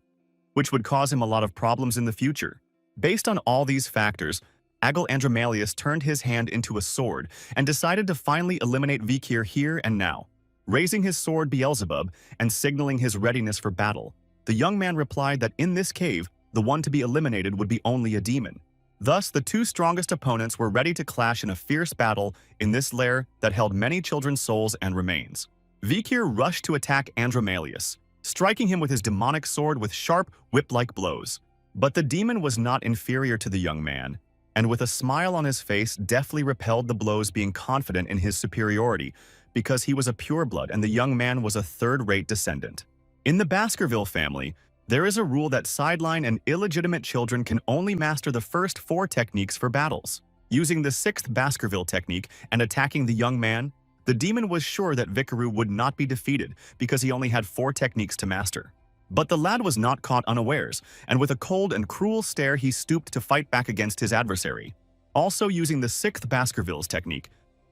which would cause him a lot of problems in the future. Based on all these factors, Andromalius turned his hand into a sword and decided to finally eliminate Vikir here and now. Raising his sword Beelzebub and signaling his readiness for battle, the young man replied that in this cave, the one to be eliminated would be only a demon. Thus, the two strongest opponents were ready to clash in a fierce battle in this lair that held many children's souls and remains. Vikir rushed to attack Andromalius, striking him with his demonic sword with sharp, whip-like blows. But the demon was not inferior to the young man, and with a smile on his face deftly repelled the blows, being confident in his superiority, because he was a pureblood and the young man was a third-rate descendant. In the Baskerville family, there is a rule that sideline and illegitimate children can only master the first 4 techniques for battles. Using the 6th Baskerville technique and attacking the young man, the demon was sure that Vikir would not be defeated because he only had 4 techniques to master. But the lad was not caught unawares, and with a cold and cruel stare he stooped to fight back against his adversary. Also using the 6th Baskerville's technique,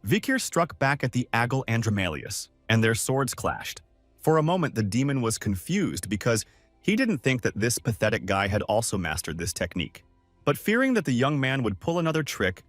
Vikir struck back at the Andromalius, and their swords clashed. For a moment the demon was confused because he didn't think that this pathetic guy had also mastered this technique. But fearing that the young man would pull another trick,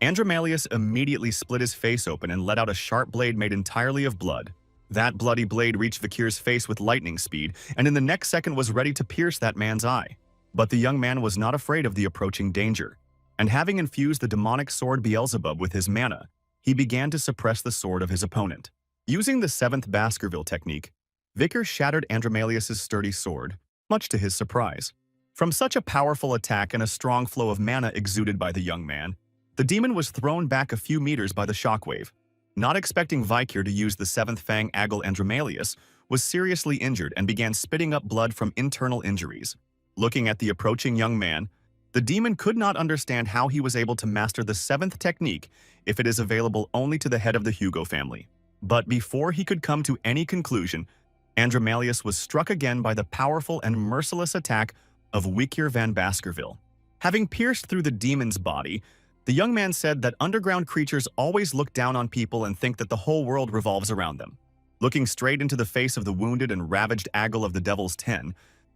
Andromalius immediately split his face open and let out a sharp blade made entirely of blood. That bloody blade reached Vikir's face with lightning speed, and in the next second was ready to pierce that man's eye. But the young man was not afraid of the approaching danger, and having infused the demonic sword Beelzebub with his mana, he began to suppress the sword of his opponent. Using the 7th Baskerville technique, Vikir shattered Andromalius's sturdy sword, much to his surprise. From such a powerful attack and a strong flow of mana exuded by the young man, the demon was thrown back a few meters by the shockwave. Not expecting Vikir to use the 7th Fang, Andromalius was seriously injured and began spitting up blood from internal injuries. Looking at the approaching young man, the demon could not understand how he was able to master the 7th technique if it is available only to the head of the Hugo family. But before he could come to any conclusion, Andromalius was struck again by the powerful and merciless attack of Vikir van Baskerville. Having pierced through the demon's body, the young man said that underground creatures always look down on people and think that the whole world revolves around them. Looking straight into the face of the wounded and ravaged Aggle of the Devil's 10,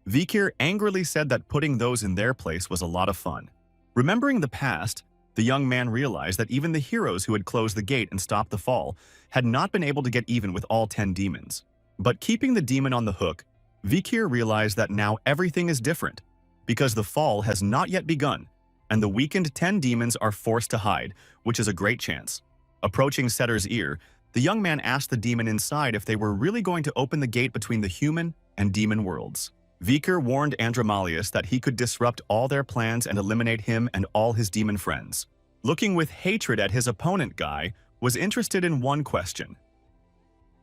Vikir angrily said that putting those in their place was a lot of fun. Remembering the past, the young man realized that even the heroes who had closed the gate and stopped the fall had not been able to get even with all 10 demons. But keeping the demon on the hook, Vikir realized that now everything is different, because the fall has not yet begun, and the weakened 10 demons are forced to hide, which is a great chance. Approaching Setter's ear, the young man asked the demon inside if they were really going to open the gate between the human and demon worlds. Vikir warned Andromalius that he could disrupt all their plans and eliminate him and all his demon friends. Looking with hatred at his opponent, Guy was interested in one question.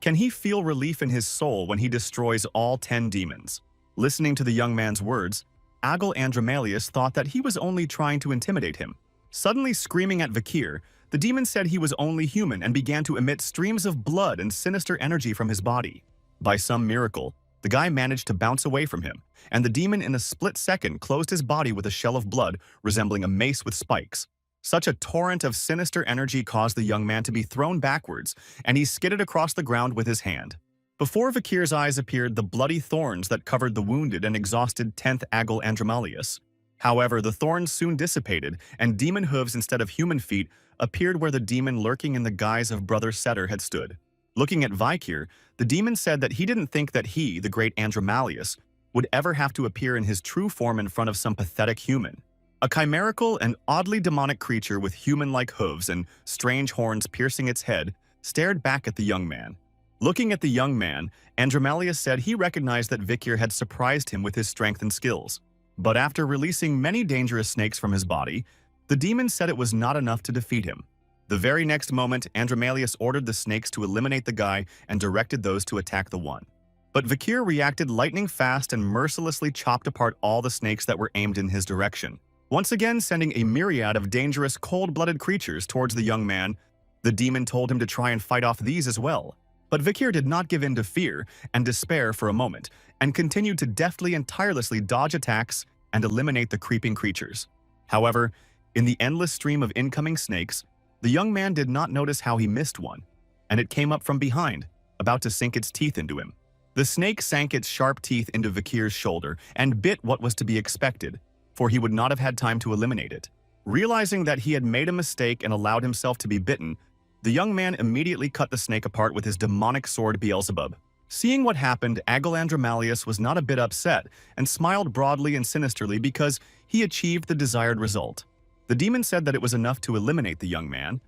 Can he feel relief in his soul when he destroys all 10 demons? Listening to the young man's words, Andromalius thought that he was only trying to intimidate him. Suddenly screaming at Vikir, the demon said he was only human and began to emit streams of blood and sinister energy from his body. By some miracle, the guy managed to bounce away from him, and the demon in a split second closed his body with a shell of blood resembling a mace with spikes. Such a torrent of sinister energy caused the young man to be thrown backwards, and he skidded across the ground with his hand. Before Vikir's eyes appeared the bloody thorns that covered the wounded and exhausted 10th Andromalius. However, the thorns soon dissipated, and demon hooves instead of human feet appeared where the demon lurking in the guise of Brother Setter had stood. Looking at Vikir, the demon said that he didn't think that he, the great Andromalius, would ever have to appear in his true form in front of some pathetic human. A chimerical and oddly demonic creature with human-like hooves and strange horns piercing its head stared back at the young man. Looking at the young man, Andromalius said he recognized that Vikir had surprised him with his strength and skills. But after releasing many dangerous snakes from his body, the demon said it was not enough to defeat him. The very next moment, Andromalius ordered the snakes to eliminate the guy and directed those to attack the one. But Vikir reacted lightning fast and mercilessly chopped apart all the snakes that were aimed in his direction. Once again sending a myriad of dangerous cold-blooded creatures towards the young man, the demon told him to try and fight off these as well. But Vikir did not give in to fear and despair for a moment, and continued to deftly and tirelessly dodge attacks and eliminate the creeping creatures. However, in the endless stream of incoming snakes, the young man did not notice how he missed one, and it came up from behind, about to sink its teeth into him. The snake sank its sharp teeth into Vikir's shoulder and bit what was to be expected, for he would not have had time to eliminate it. Realizing that he had made a mistake and allowed himself to be bitten, the young man immediately cut the snake apart with his demonic sword Beelzebub. Seeing what happened, Andromalius was not a bit upset and smiled broadly and sinisterly because he achieved the desired result. The demon said that it was enough to eliminate the young man,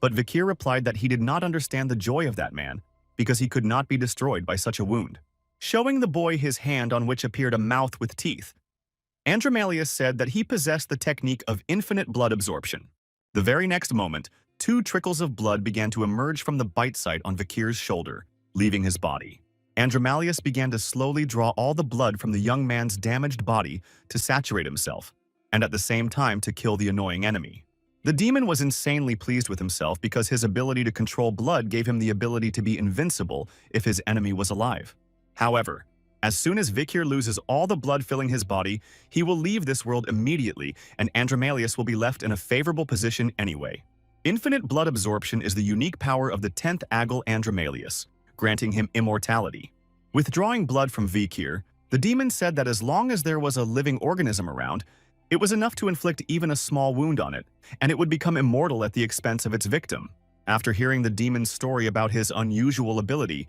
but Vikir replied that he did not understand the joy of that man because he could not be destroyed by such a wound. Showing the boy his hand on which appeared a mouth with teeth, Andromalius said that he possessed the technique of infinite blood absorption. The very next moment, 2 trickles of blood began to emerge from the bite site on Vikir's shoulder, leaving his body. Andromalius began to slowly draw all the blood from the young man's damaged body to saturate himself, and at the same time to kill the annoying enemy. The demon was insanely pleased with himself because his ability to control blood gave him the ability to be invincible if his enemy was alive. However, as soon as Vikir loses all the blood filling his body, he will leave this world immediately, and Andromalius will be left in a favorable position anyway. Infinite blood absorption is the unique power of the 10th Andromalius, granting him immortality. Withdrawing blood from Vikir, the demon said that as long as there was a living organism around, it was enough to inflict even a small wound on it, and it would become immortal at the expense of its victim. After hearing the demon's story about his unusual ability,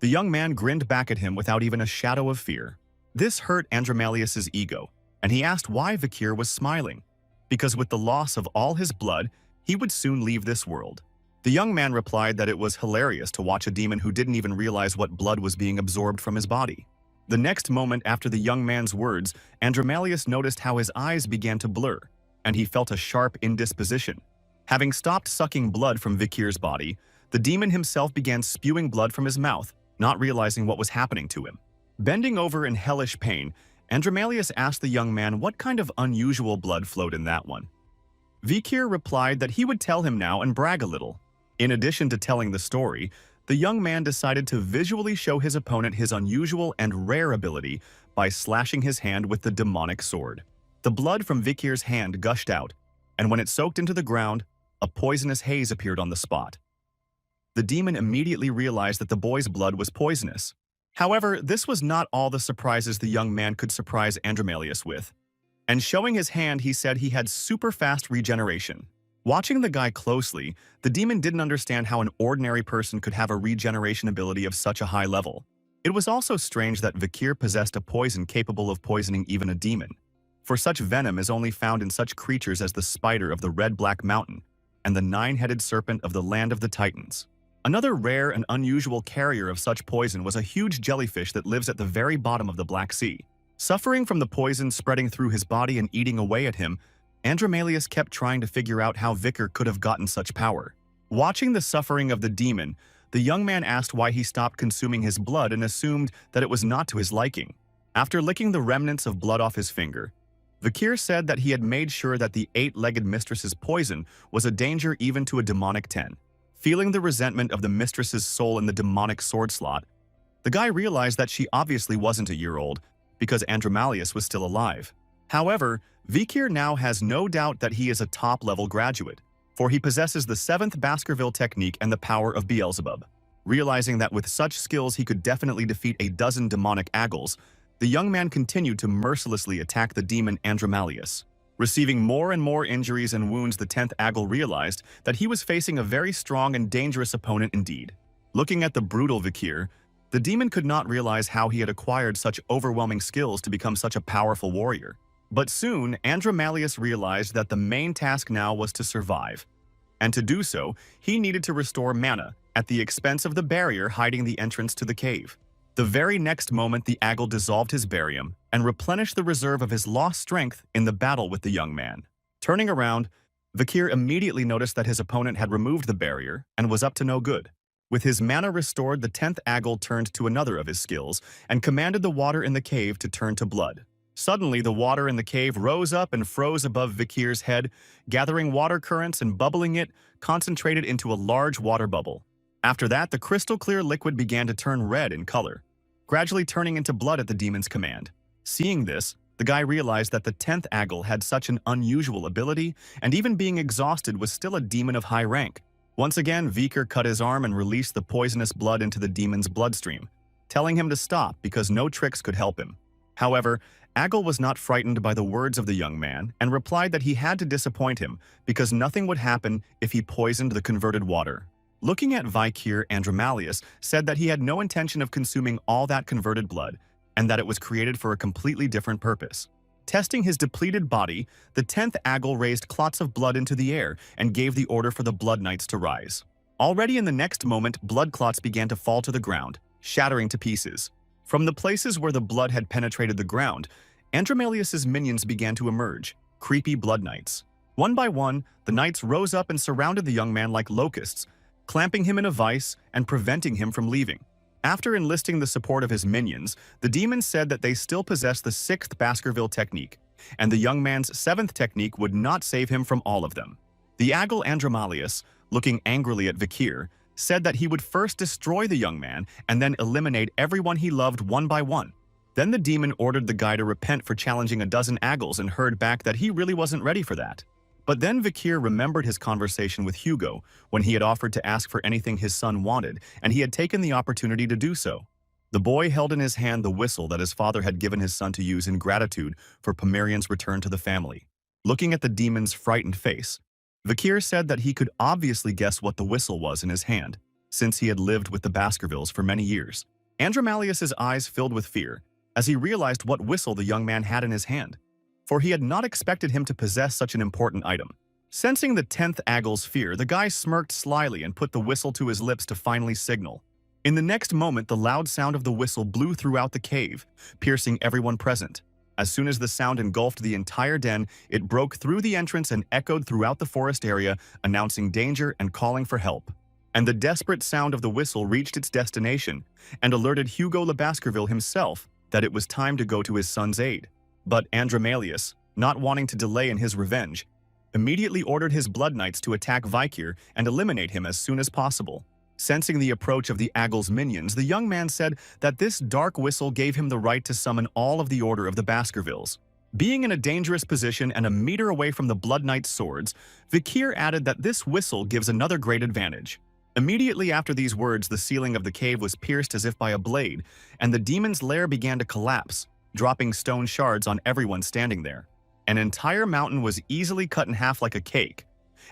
the young man grinned back at him without even a shadow of fear. This hurt Andromalius's ego, and he asked why Vikir was smiling, because with the loss of all his blood, he would soon leave this world. The young man replied that it was hilarious to watch a demon who didn't even realize what blood was being absorbed from his body. The next moment after the young man's words, Andromalius noticed how his eyes began to blur, and he felt a sharp indisposition. Having stopped sucking blood from Vikir's body, the demon himself began spewing blood from his mouth, not realizing what was happening to him. Bending over in hellish pain, Andromalius asked the young man what kind of unusual blood flowed in that one. Vikir replied that he would tell him now and brag a little. In addition to telling the story, the young man decided to visually show his opponent his unusual and rare ability by slashing his hand with the demonic sword. The blood from Vikir's hand gushed out, and when it soaked into the ground, a poisonous haze appeared on the spot. The demon immediately realized that the boy's blood was poisonous. However, this was not all the surprises the young man could surprise Andromalius with. And showing his hand, he said he had super fast regeneration. Watching the guy closely, the demon didn't understand how an ordinary person could have a regeneration ability of such a high level. It was also strange that Vikir possessed a poison capable of poisoning even a demon, for such venom is only found in such creatures as the spider of the red-black mountain and the nine-headed serpent of the land of the Titans. Another rare and unusual carrier of such poison was a huge jellyfish that lives at the very bottom of the Black Sea. Suffering from the poison spreading through his body and eating away at him, Andromalius kept trying to figure out how Vikir could have gotten such power. Watching the suffering of the demon, the young man asked why he stopped consuming his blood and assumed that it was not to his liking. After licking the remnants of blood off his finger, Vikir said that he had made sure that the eight-legged mistress's poison was a danger even to a demonic 10. Feeling the resentment of the mistress's soul in the demonic sword slot, the guy realized that she obviously wasn't a year old because Andromalius was still alive. However, Vikir now has no doubt that he is a top-level graduate, for he possesses the 7th Baskerville technique and the power of Beelzebub. Realizing that with such skills he could definitely defeat a dozen demonic agles, the young man continued to mercilessly attack the demon Andromalius. Receiving more and more injuries and wounds, the 10th Aggle realized that he was facing a very strong and dangerous opponent indeed. Looking at the brutal Vikir, the demon could not realize how he had acquired such overwhelming skills to become such a powerful warrior. But soon, Andromalius realized that the main task now was to survive. And to do so, he needed to restore mana at the expense of the barrier hiding the entrance to the cave. The very next moment, the Aggle dissolved his barium and replenished the reserve of his lost strength in the battle with the young man. Turning around, Vikir immediately noticed that his opponent had removed the barrier and was up to no good. With his mana restored, the 10th Aggle turned to another of his skills and commanded the water in the cave to turn to blood. Suddenly, the water in the cave rose up and froze above Vikir's head, gathering water currents and bubbling it, concentrated into a large water bubble. After that, the crystal-clear liquid began to turn red in color, gradually turning into blood at the demon's command. Seeing this, the guy realized that the 10th Aggle had such an unusual ability, and even being exhausted was still a demon of high rank. Once again, Vikir cut his arm and released the poisonous blood into the demon's bloodstream, telling him to stop because no tricks could help him. However, Aggle was not frightened by the words of the young man and replied that he had to disappoint him because nothing would happen if he poisoned the converted water. Looking at Vikir, Andromalius said that he had no intention of consuming all that converted blood and that it was created for a completely different purpose. Testing his depleted body, the 10th Aggle raised clots of blood into the air and gave the order for the Blood Knights to rise. Already in the next moment, blood clots began to fall to the ground, shattering to pieces. From the places where the blood had penetrated the ground, Andromalius's minions began to emerge, creepy Blood Knights. One by one, the knights rose up and surrounded the young man like locusts, clamping him in a vice and preventing him from leaving. After enlisting the support of his minions, the demon said that they still possessed the 6th Baskerville technique, and the young man's 7th technique would not save him from all of them. The Aggle Andromalius, looking angrily at Vikir, said that he would first destroy the young man and then eliminate everyone he loved one by one. Then the demon ordered the guy to repent for challenging a dozen Aggles and heard back that he really wasn't ready for that. But then Vikir remembered his conversation with Hugo when he had offered to ask for anything his son wanted, and he had taken the opportunity to do so. The boy held in his hand the whistle that his father had given his son to use in gratitude for Pomerian's return to the family. Looking at the demon's frightened face, Vikir said that he could obviously guess what the whistle was in his hand, since he had lived with the Baskervilles for many years. Andromalius's eyes filled with fear as he realized what whistle the young man had in his hand, for he had not expected him to possess such an important item. Sensing the 10th Aggle's fear, the guy smirked slyly and put the whistle to his lips to finally signal. In the next moment, the loud sound of the whistle blew throughout the cave, piercing everyone present. As soon as the sound engulfed the entire den, it broke through the entrance and echoed throughout the forest area, announcing danger and calling for help. And the desperate sound of the whistle reached its destination and alerted Hugo Le Baskerville himself that it was time to go to his son's aid. But Andromalius, not wanting to delay in his revenge, immediately ordered his Blood Knights to attack Vikir and eliminate him as soon as possible. Sensing the approach of the Aggle's minions, the young man said that this dark whistle gave him the right to summon all of the Order of the Baskervilles. Being in a dangerous position and a meter away from the Blood Knight's swords, Vikir added that this whistle gives another great advantage. Immediately after these words, the ceiling of the cave was pierced as if by a blade, and the demon's lair began to collapse, dropping stone shards on everyone standing there. An entire mountain was easily cut in half like a cake,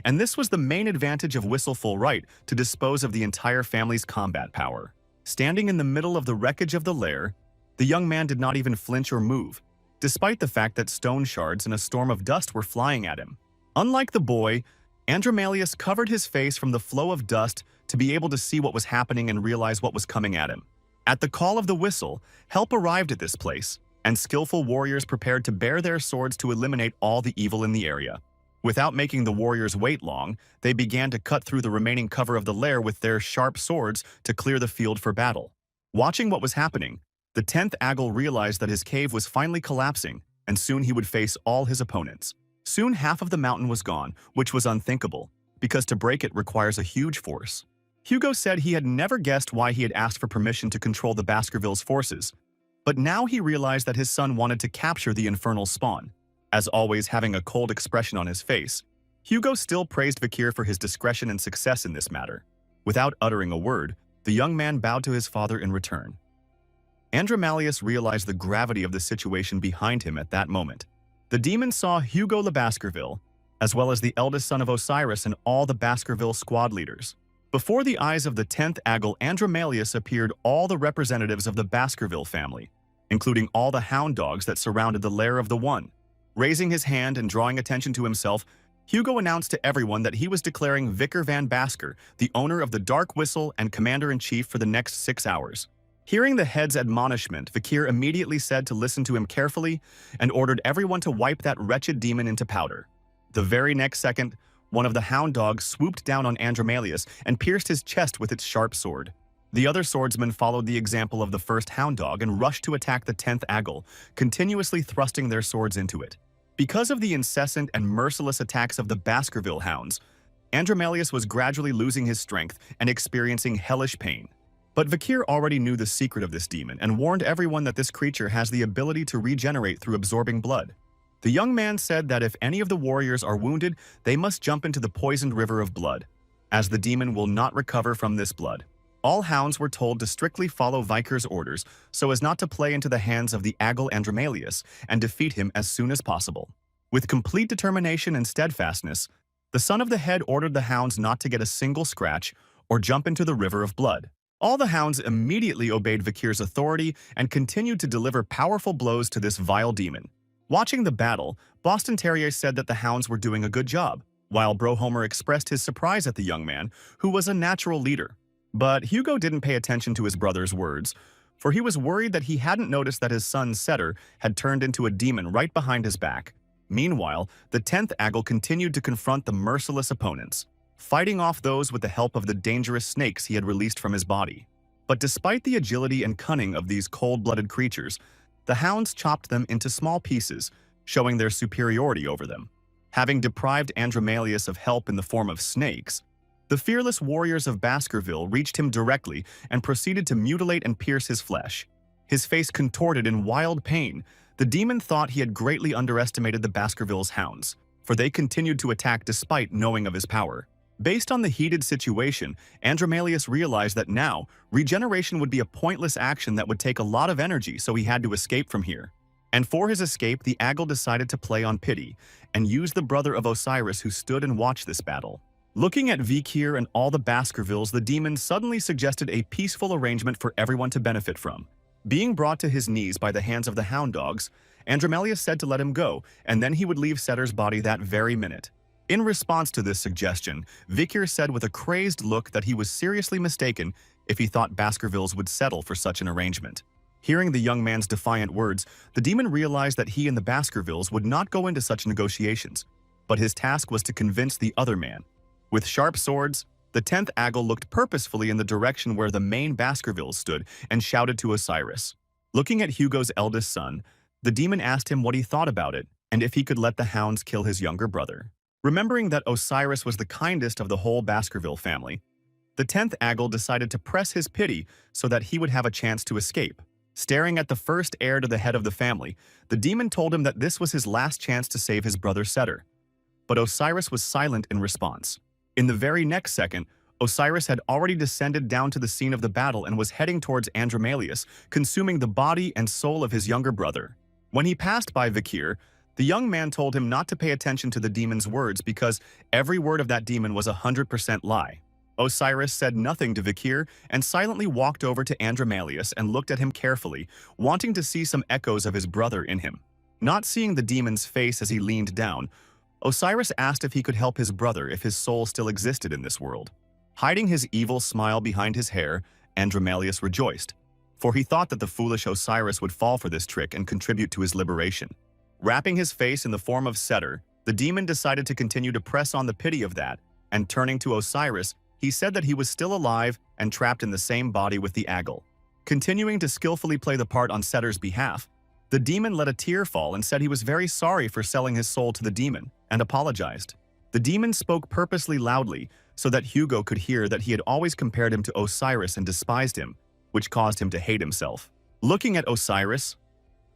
and this was the main advantage of Whistleful Right to dispose of the entire family's combat power. Standing in the middle of the wreckage of the lair, the young man did not even flinch or move, despite the fact that stone shards and a storm of dust were flying at him. Unlike the boy, Andromalius covered his face from the flow of dust to be able to see what was happening and realize what was coming at him. At the call of the whistle, help arrived at this place, and skillful warriors prepared to bare their swords to eliminate all the evil in the area. Without making the warriors wait long, they began to cut through the remaining cover of the lair with their sharp swords to clear the field for battle. Watching what was happening, the 10th Aggle realized that his cave was finally collapsing, and soon he would face all his opponents. Soon half of the mountain was gone, which was unthinkable, because to break it requires a huge force. Hugo said he had never guessed why he had asked for permission to control the Baskervilles' forces, but now he realized that his son wanted to capture the infernal spawn. As always, having a cold expression on his face, Hugo still praised Vikir for his discretion and success in this matter. Without uttering a word, the young man bowed to his father in return. Andromalius realized the gravity of the situation behind him at that moment. The demon saw Hugo le Baskerville, as well as the eldest son of Osiris and all the Baskerville squad leaders. Before the eyes of the 10th Aggle, Andromalius appeared all the representatives of the Baskerville family, including all the hound dogs that surrounded the lair of the One. Raising his hand and drawing attention to himself, Hugo announced to everyone that he was declaring Vikir van Basker the owner of the Dark Whistle and commander-in-chief for the next 6 hours. Hearing the head's admonishment, Vikir immediately said to listen to him carefully and ordered everyone to wipe that wretched demon into powder. The very next second, one of the hound dogs swooped down on Andromalius and pierced his chest with its sharp sword. The other swordsmen followed the example of the first hound dog and rushed to attack the 10th Aggle, continuously thrusting their swords into it. Because of the incessant and merciless attacks of the Baskerville hounds, Andromalius was gradually losing his strength and experiencing hellish pain. But Vikir already knew the secret of this demon and warned everyone that this creature has the ability to regenerate through absorbing blood. The young man said that if any of the warriors are wounded, they must jump into the poisoned river of blood, as the demon will not recover from this blood. All hounds were told to strictly follow Vikir's orders so as not to play into the hands of the Aggle Andromalius and defeat him as soon as possible. With complete determination and steadfastness, the son of the head ordered the hounds not to get a single scratch or jump into the river of blood. All the hounds immediately obeyed Vikir's authority and continued to deliver powerful blows to this vile demon. Watching the battle, Boston Terrier said that the hounds were doing a good job, while Bro Homer expressed his surprise at the young man, who was a natural leader. But Hugo didn't pay attention to his brother's words, for he was worried that he hadn't noticed that his son Setter had turned into a demon right behind his back. Meanwhile, the 10th Aggle continued to confront the merciless opponents, fighting off those with the help of the dangerous snakes he had released from his body. But despite the agility and cunning of these cold-blooded creatures, the hounds chopped them into small pieces, showing their superiority over them. Having deprived Andromalius of help in the form of snakes, the fearless warriors of Baskerville reached him directly and proceeded to mutilate and pierce his flesh. His face contorted in wild pain, the demon thought he had greatly underestimated the Baskerville's hounds, for they continued to attack despite knowing of his power. Based on the heated situation, Andromalius realized that now, regeneration would be a pointless action that would take a lot of energy, so he had to escape from here. And for his escape, the Aggle decided to play on pity and use the brother of Osiris who stood and watched this battle. Looking at Vikir and all the Baskervilles, the demon suddenly suggested a peaceful arrangement for everyone to benefit from. Being brought to his knees by the hands of the hound dogs, Andromalius said to let him go, and then he would leave Setter's body that very minute. In response to this suggestion, Vikir said with a crazed look that he was seriously mistaken if he thought Baskervilles would settle for such an arrangement. Hearing the young man's defiant words, the demon realized that he and the Baskervilles would not go into such negotiations, but his task was to convince the other man. With sharp swords, the 10th Aggle looked purposefully in the direction where the main Baskervilles stood and shouted to Osiris. Looking at Hugo's eldest son, the demon asked him what he thought about it and if he could let the hounds kill his younger brother. Remembering that Osiris was the kindest of the whole Baskerville family, the 10th Aggle decided to press his pity so that he would have a chance to escape. Staring at the first heir to the head of the family, the demon told him that this was his last chance to save his brother Setter. But Osiris was silent in response. In the very next second, Osiris had already descended down to the scene of the battle and was heading towards Andromalius, consuming the body and soul of his younger brother. When he passed by Vikir, the young man told him not to pay attention to the demon's words because every word of that demon was 100% lie. Osiris said nothing to Vikir and silently walked over to Andromalius and looked at him carefully, wanting to see some echoes of his brother in him. Not seeing the demon's face as he leaned down, Osiris asked if he could help his brother if his soul still existed in this world. Hiding his evil smile behind his hair, Andromalius rejoiced, for he thought that the foolish Osiris would fall for this trick and contribute to his liberation. Wrapping his face in the form of setter, the demon decided to continue to press on the pity of that, and turning to Osiris, he said that he was still alive and trapped in the same body with the Aggle. Continuing to skillfully play the part on Setter's behalf, the demon let a tear fall and said he was very sorry for selling his soul to the demon, and apologized. The demon spoke purposely loudly so that Hugo could hear that he had always compared him to Osiris and despised him, which caused him to hate himself. Looking at Osiris,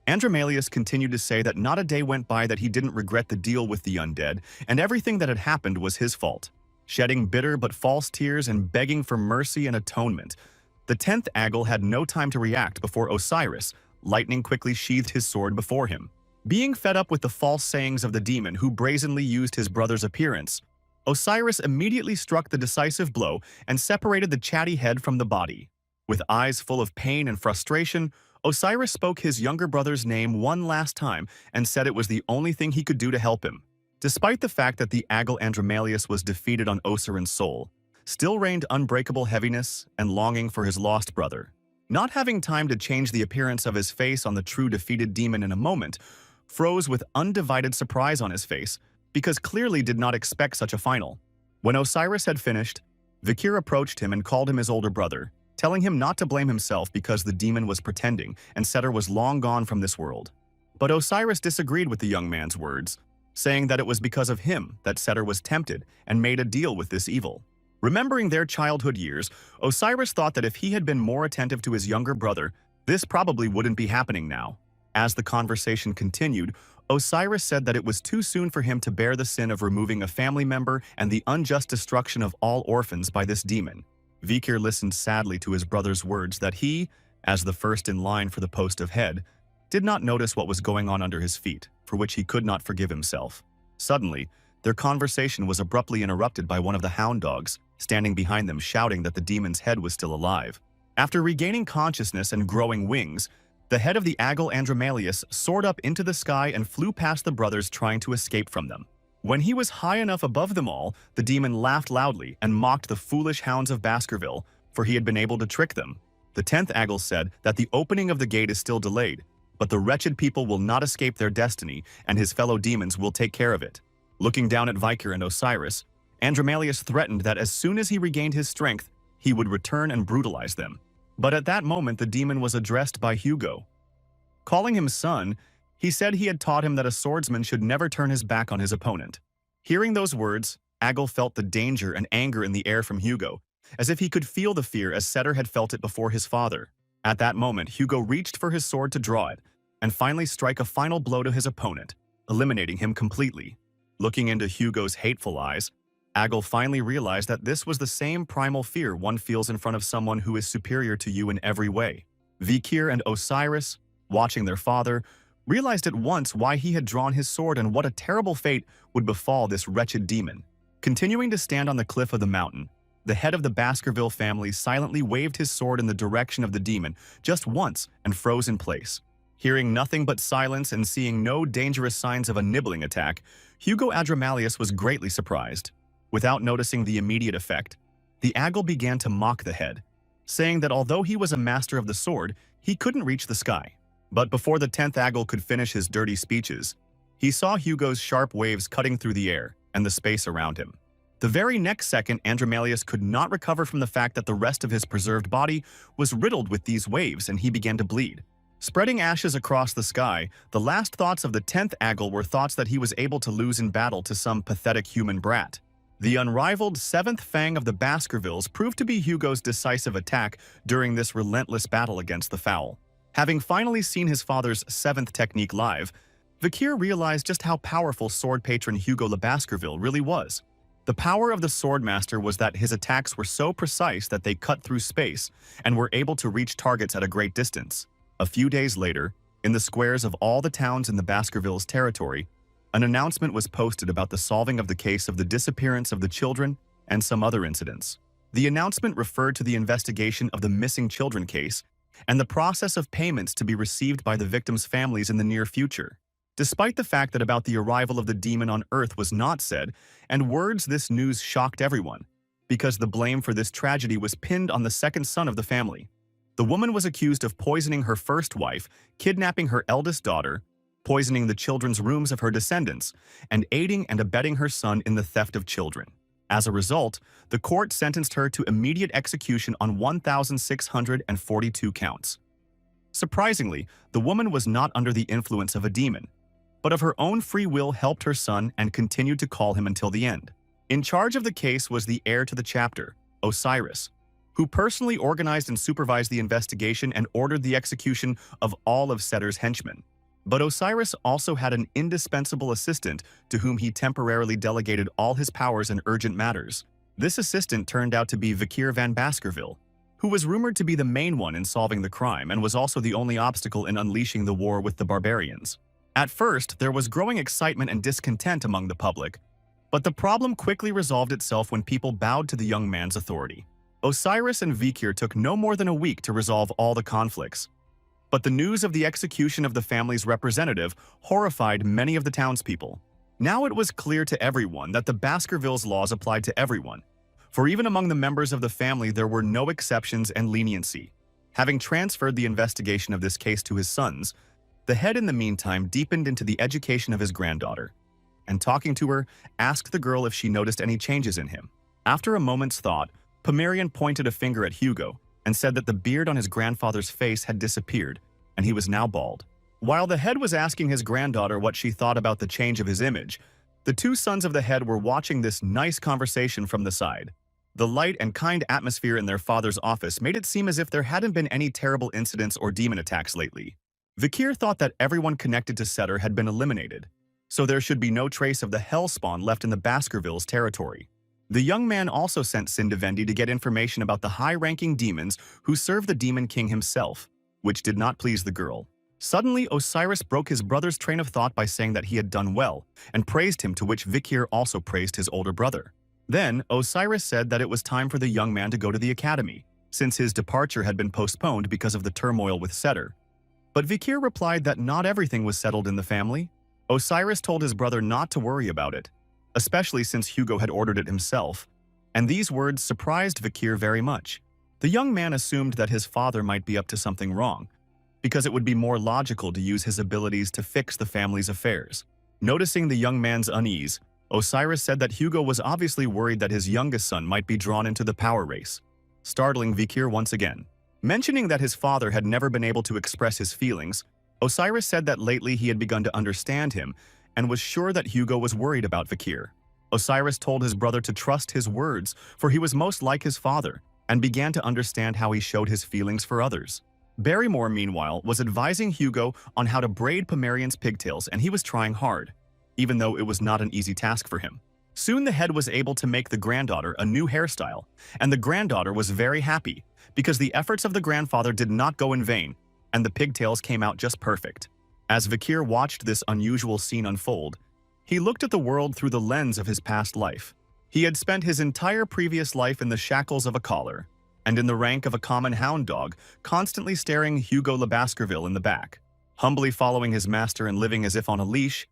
Andromalius continued to say that not a day went by that he didn't regret the deal with the undead, and everything that had happened was his fault. Shedding bitter but false tears and begging for mercy and atonement, the 10th Aggle had no time to react before Osiris, lightning quickly sheathed his sword before him. Being fed up with the false sayings of the demon who brazenly used his brother's appearance, Osiris immediately struck the decisive blow and separated the chatty head from the body. With eyes full of pain and frustration, Osiris spoke his younger brother's name one last time and said it was the only thing he could do to help him. Despite the fact that the Aggle Andromalius was defeated on Osirin's soul, still reigned unbreakable heaviness and longing for his lost brother. Not having time to change the appearance of his face on the true defeated demon in a moment, froze with undivided surprise on his face, because clearly did not expect such a final. When Osiris had finished, Vikir approached him and called him his older brother, telling him not to blame himself because the demon was pretending and Setter was long gone from this world. But Osiris disagreed with the young man's words, saying that it was because of him that Setter was tempted and made a deal with this evil. Remembering their childhood years, Osiris thought that if he had been more attentive to his younger brother, this probably wouldn't be happening now. As the conversation continued, Osiris said that it was too soon for him to bear the sin of removing a family member and the unjust destruction of all orphans by this demon. Vikir listened sadly to his brother's words that he, as the first in line for the post of head, did not notice what was going on under his feet, for which he could not forgive himself. Suddenly, their conversation was abruptly interrupted by one of the hound dogs, standing behind them shouting that the demon's head was still alive. After regaining consciousness and growing wings, the head of the Aggle Andromalius soared up into the sky and flew past the brothers trying to escape from them. When he was high enough above them all, the demon laughed loudly and mocked the foolish hounds of Baskerville, for he had been able to trick them. The 10th Aggle said that the opening of the gate is still delayed, but the wretched people will not escape their destiny, and his fellow demons will take care of it. Looking down at Vikir and Osiris, Andromalius threatened that as soon as he regained his strength, he would return and brutalize them. But at that moment, the demon was addressed by Hugo. Calling him son, he said he had taught him that a swordsman should never turn his back on his opponent. Hearing those words, Aggle felt the danger and anger in the air from Hugo, as if he could feel the fear as Setter had felt it before his father. At that moment, Hugo reached for his sword to draw it, and finally strike a final blow to his opponent, eliminating him completely. Looking into Hugo's hateful eyes, Aggle finally realized that this was the same primal fear one feels in front of someone who is superior to you in every way. Vikir and Osiris, watching their father, realized at once why he had drawn his sword and what a terrible fate would befall this wretched demon. Continuing to stand on the cliff of the mountain, the head of the Baskerville family silently waved his sword in the direction of the demon just once and froze in place. Hearing nothing but silence and seeing no dangerous signs of a nibbling attack, Hugo Andromalius was greatly surprised. Without noticing the immediate effect, the Aggle began to mock the head, saying that although he was a master of the sword, he couldn't reach the sky. But before the 10th Aggle could finish his dirty speeches, he saw Hugo's sharp waves cutting through the air and the space around him. The very next second, Andromalius could not recover from the fact that the rest of his preserved body was riddled with these waves and he began to bleed. Spreading ashes across the sky, the last thoughts of the 10th Aggle were thoughts that he was able to lose in battle to some pathetic human brat. The unrivaled 7th Fang of the Baskervilles proved to be Hugo's decisive attack during this relentless battle against the foul. Having finally seen his father's 7th technique live, Vikir realized just how powerful sword patron Hugo le Baskerville really was. The power of the Swordmaster was that his attacks were so precise that they cut through space and were able to reach targets at a great distance. A few days later, in the squares of all the towns in the Baskervilles territory, an announcement was posted about the solving of the case of the disappearance of the children and some other incidents. The announcement referred to the investigation of the missing children case and the process of payments to be received by the victims' families in the near future. Despite the fact that about the arrival of the demon on Earth was not said, and words, this news shocked everyone, because the blame for this tragedy was pinned on the second son of the family. The woman was accused of poisoning her first wife, kidnapping her eldest daughter, poisoning the children's rooms of her descendants, and aiding and abetting her son in the theft of children. As a result, the court sentenced her to immediate execution on 1,642 counts. Surprisingly, the woman was not under the influence of a demon, but of her own free will helped her son and continued to call him until the end. In charge of the case was the heir to the chapter, Osiris, who personally organized and supervised the investigation and ordered the execution of all of Setter's henchmen. But Osiris also had an indispensable assistant to whom he temporarily delegated all his powers in urgent matters. This assistant turned out to be Vikir van Baskerville, who was rumored to be the main one in solving the crime and was also the only obstacle in unleashing the war with the barbarians. At first, there was growing excitement and discontent among the public, but the problem quickly resolved itself when people bowed to the young man's authority. Osiris and Vikir took no more than a week to resolve all the conflicts. But the news of the execution of the family's representative horrified many of the townspeople. Now it was clear to everyone that the Baskervilles laws applied to everyone, for even among the members of the family there were no exceptions and leniency. Having transferred the investigation of this case to his sons, the head in the meantime deepened into the education of his granddaughter, and talking to her, asked the girl if she noticed any changes in him. After a moment's thought, Pomerian pointed a finger at Hugo and said that the beard on his grandfather's face had disappeared, and he was now bald. While the head was asking his granddaughter what she thought about the change of his image, the two sons of the head were watching this nice conversation from the side. The light and kind atmosphere in their father's office made it seem as if there hadn't been any terrible incidents or demon attacks lately. Vikir thought that everyone connected to Setter had been eliminated, so there should be no trace of the hellspawn left in the Baskervilles territory. The young man also sent Sindavendi to get information about the high-ranking demons who served the Demon King himself, which did not please the girl. Suddenly, Osiris broke his brother's train of thought by saying that he had done well, and praised him, to which Vikir also praised his older brother. Then, Osiris said that it was time for the young man to go to the academy, since his departure had been postponed because of the turmoil with Setter. But Vikir replied that not everything was settled in the family. Osiris told his brother not to worry about it, especially since Hugo had ordered it himself, and these words surprised Vikir very much. The young man assumed that his father might be up to something wrong, because it would be more logical to use his abilities to fix the family's affairs. Noticing the young man's unease, Osiris said that Hugo was obviously worried that his youngest son might be drawn into the power race, startling Vikir once again. Mentioning that his father had never been able to express his feelings, Osiris said that lately he had begun to understand him and was sure that Hugo was worried about Vikir. Osiris told his brother to trust his words, for he was most like his father, and began to understand how he showed his feelings for others. Barrymore, meanwhile, was advising Hugo on how to braid Pomerian's pigtails, and he was trying hard, even though it was not an easy task for him. Soon the head was able to make the granddaughter a new hairstyle, and the granddaughter was very happy, because the efforts of the grandfather did not go in vain, and the pigtails came out just perfect. As Vikir watched this unusual scene unfold, he looked at the world through the lens of his past life. He had spent his entire previous life in the shackles of a collar, and in the rank of a common hound dog, constantly staring Hugo Le Baskerville in the back. Humbly following his master and living as if on a leash,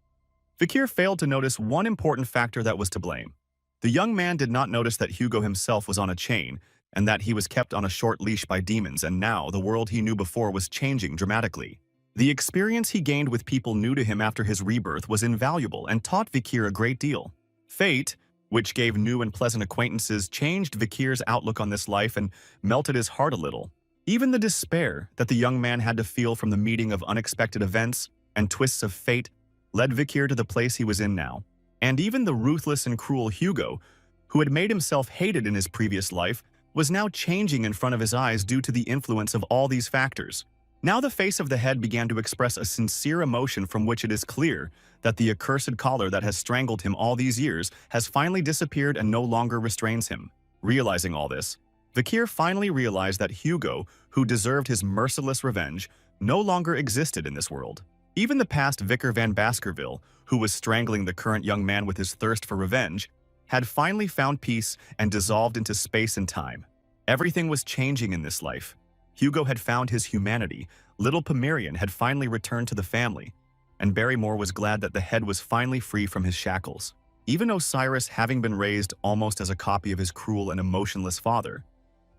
Vikir failed to notice one important factor that was to blame. The young man did not notice that Hugo himself was on a chain, and that he was kept on a short leash by demons, and now the world he knew before was changing dramatically. The experience he gained with people new to him after his rebirth was invaluable and taught Vikir a great deal. Fate, which gave new and pleasant acquaintances, changed Vikir's outlook on this life and melted his heart a little. Even the despair that the young man had to feel from the meeting of unexpected events and twists of fate led Vikir to the place he was in now. And even the ruthless and cruel Hugo, who had made himself hated in his previous life, was now changing in front of his eyes due to the influence of all these factors. Now the face of the head began to express a sincere emotion from which it is clear that the accursed collar that has strangled him all these years has finally disappeared and no longer restrains him. Realizing all this, Vikir finally realized that Hugo, who deserved his merciless revenge, no longer existed in this world. Even the past Vicar van Baskerville, who was strangling the current young man with his thirst for revenge, had finally found peace and dissolved into space and time. Everything was changing in this life. Hugo had found his humanity, little Pomerian had finally returned to the family, and Barrymore was glad that the head was finally free from his shackles. Even Osiris, having been raised almost as a copy of his cruel and emotionless father,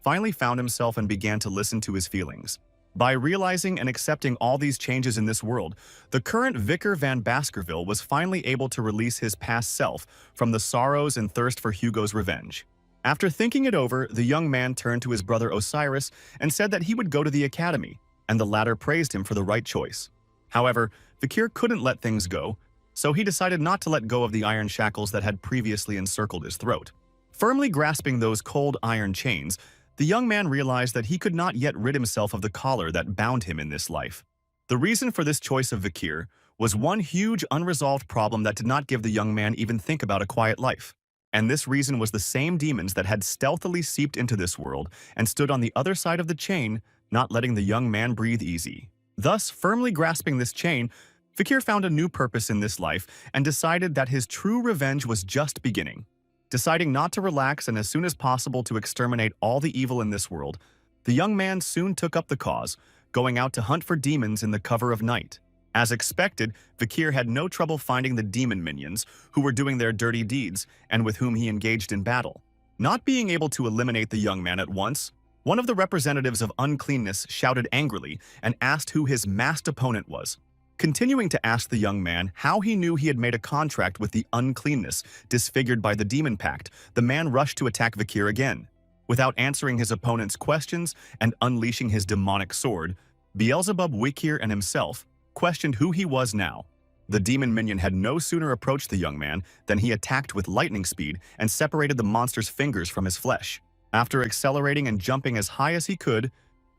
finally found himself and began to listen to his feelings. By realizing and accepting all these changes in this world, the current Vicar van Baskerville was finally able to release his past self from the sorrows and thirst for Hugo's revenge. After thinking it over, the young man turned to his brother Osiris and said that he would go to the academy, and the latter praised him for the right choice. However, Vikir couldn't let things go, so he decided not to let go of the iron shackles that had previously encircled his throat. Firmly grasping those cold iron chains, the young man realized that he could not yet rid himself of the collar that bound him in this life. The reason for this choice of Vikir was one huge unresolved problem that did not give the young man even think about a quiet life. And this reason was the same demons that had stealthily seeped into this world and stood on the other side of the chain, not letting the young man breathe easy. Thus, firmly grasping this chain, Vikir found a new purpose in this life and decided that his true revenge was just beginning. Deciding not to relax and as soon as possible to exterminate all the evil in this world, the young man soon took up the cause, going out to hunt for demons in the cover of night. As expected, Vikir had no trouble finding the demon minions who were doing their dirty deeds and with whom he engaged in battle. Not being able to eliminate the young man at once, one of the representatives of uncleanness shouted angrily and asked who his masked opponent was. Continuing to ask the young man how he knew he had made a contract with the uncleanness disfigured by the demon pact, the man rushed to attack Vikir again. Without answering his opponent's questions and unleashing his demonic sword, Beelzebub, Vikir, and himself questioned who he was now. The demon minion had no sooner approached the young man than he attacked with lightning speed and separated the monster's fingers from his flesh. After accelerating and jumping as high as he could,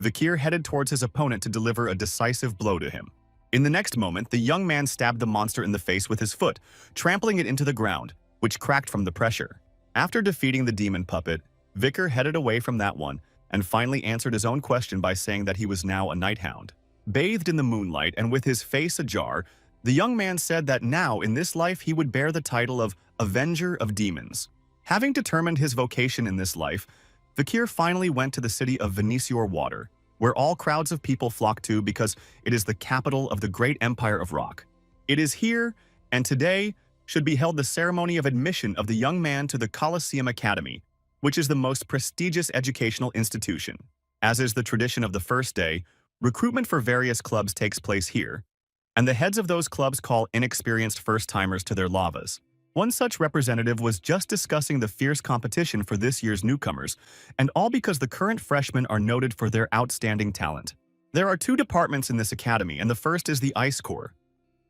Vikir headed towards his opponent to deliver a decisive blow to him. In the next moment, the young man stabbed the monster in the face with his foot, trampling it into the ground, which cracked from the pressure. After defeating the demon puppet, Vikir headed away from that one and finally answered his own question by saying that he was now a nighthound. Bathed in the moonlight and with his face ajar, the young man said that now in this life he would bear the title of Avenger of Demons. Having determined his vocation in this life, Vikir finally went to the city of Venesior Water, where all crowds of people flock to because it is the capital of the great empire of rock. It is here, and today, should be held the ceremony of admission of the young man to the Colosseum Academy, which is the most prestigious educational institution. As is the tradition of the first day, recruitment for various clubs takes place here, and the heads of those clubs call inexperienced first-timers to their lavas. One such representative was just discussing the fierce competition for this year's newcomers, and all because the current freshmen are noted for their outstanding talent. There are two departments in this academy, and the first is the Ice Corps,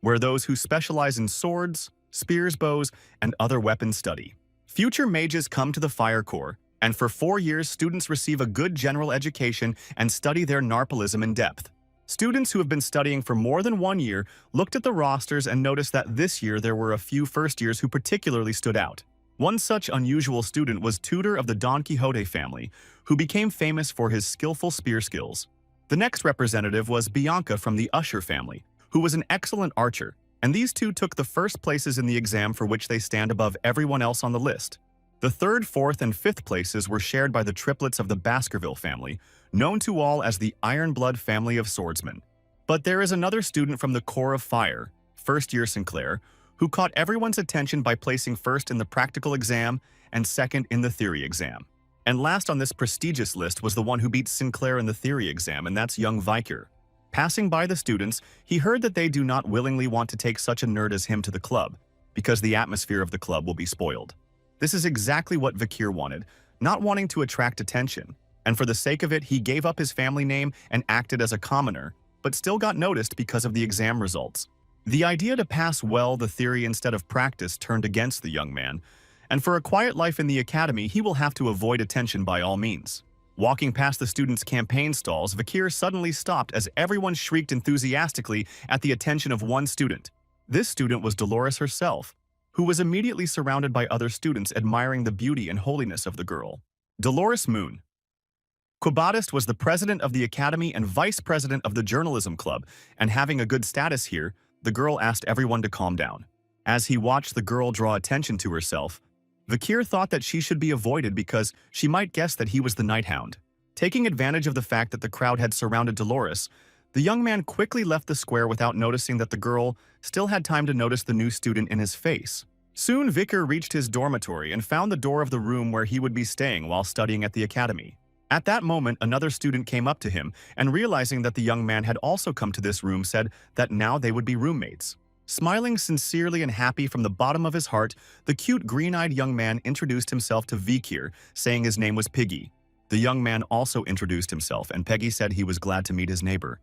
where those who specialize in swords, spears, bows, and other weapons study. Future mages come to the Fire Corps, and for 4 years students receive a good general education and study their narpalism in depth. Students who have been studying for more than 1 year looked at the rosters and noticed that this year there were a few first years who particularly stood out. One such unusual student was tutor of the Don Quixote family, who became famous for his skillful spear skills. The next representative was Bianca from the Usher family, who was an excellent archer, and these two took the first places in the exam for which they stand above everyone else on the list. The third, fourth, and fifth places were shared by the triplets of the Baskerville family, known to all as the Ironblood family of swordsmen. But there is another student from the Corps of Fire, first-year Sinclair, who caught everyone's attention by placing first in the practical exam and second in the theory exam. And last on this prestigious list was the one who beat Sinclair in the theory exam, and that's young Vikir. Passing by the students, he heard that they do not willingly want to take such a nerd as him to the club, because the atmosphere of the club will be spoiled. This is exactly what Vikir wanted, not wanting to attract attention, and for the sake of it, he gave up his family name and acted as a commoner, but still got noticed because of the exam results. The idea to pass well the theory instead of practice turned against the young man, and for a quiet life in the academy, he will have to avoid attention by all means. Walking past the students' campaign stalls, Vikir suddenly stopped as everyone shrieked enthusiastically at the attention of one student. This student was Dolores herself, who was immediately surrounded by other students admiring the beauty and holiness of the girl. Dolores Moon. Quabadist was the president of the academy and vice president of the journalism club, and having a good status here, the girl asked everyone to calm down. As he watched the girl draw attention to herself, Vikir thought that she should be avoided because she might guess that he was the night hound. Taking advantage of the fact that the crowd had surrounded Dolores, the young man quickly left the square without noticing that the girl still had time to notice the new student in his face. Soon Vikir reached his dormitory and found the door of the room where he would be staying while studying at the academy. At that moment, another student came up to him and, realizing that the young man had also come to this room, said that now they would be roommates. Smiling sincerely and happy from the bottom of his heart, the cute green-eyed young man introduced himself to Vikir, saying his name was Piggy. The young man also introduced himself, and Peggy said he was glad to meet his neighbor.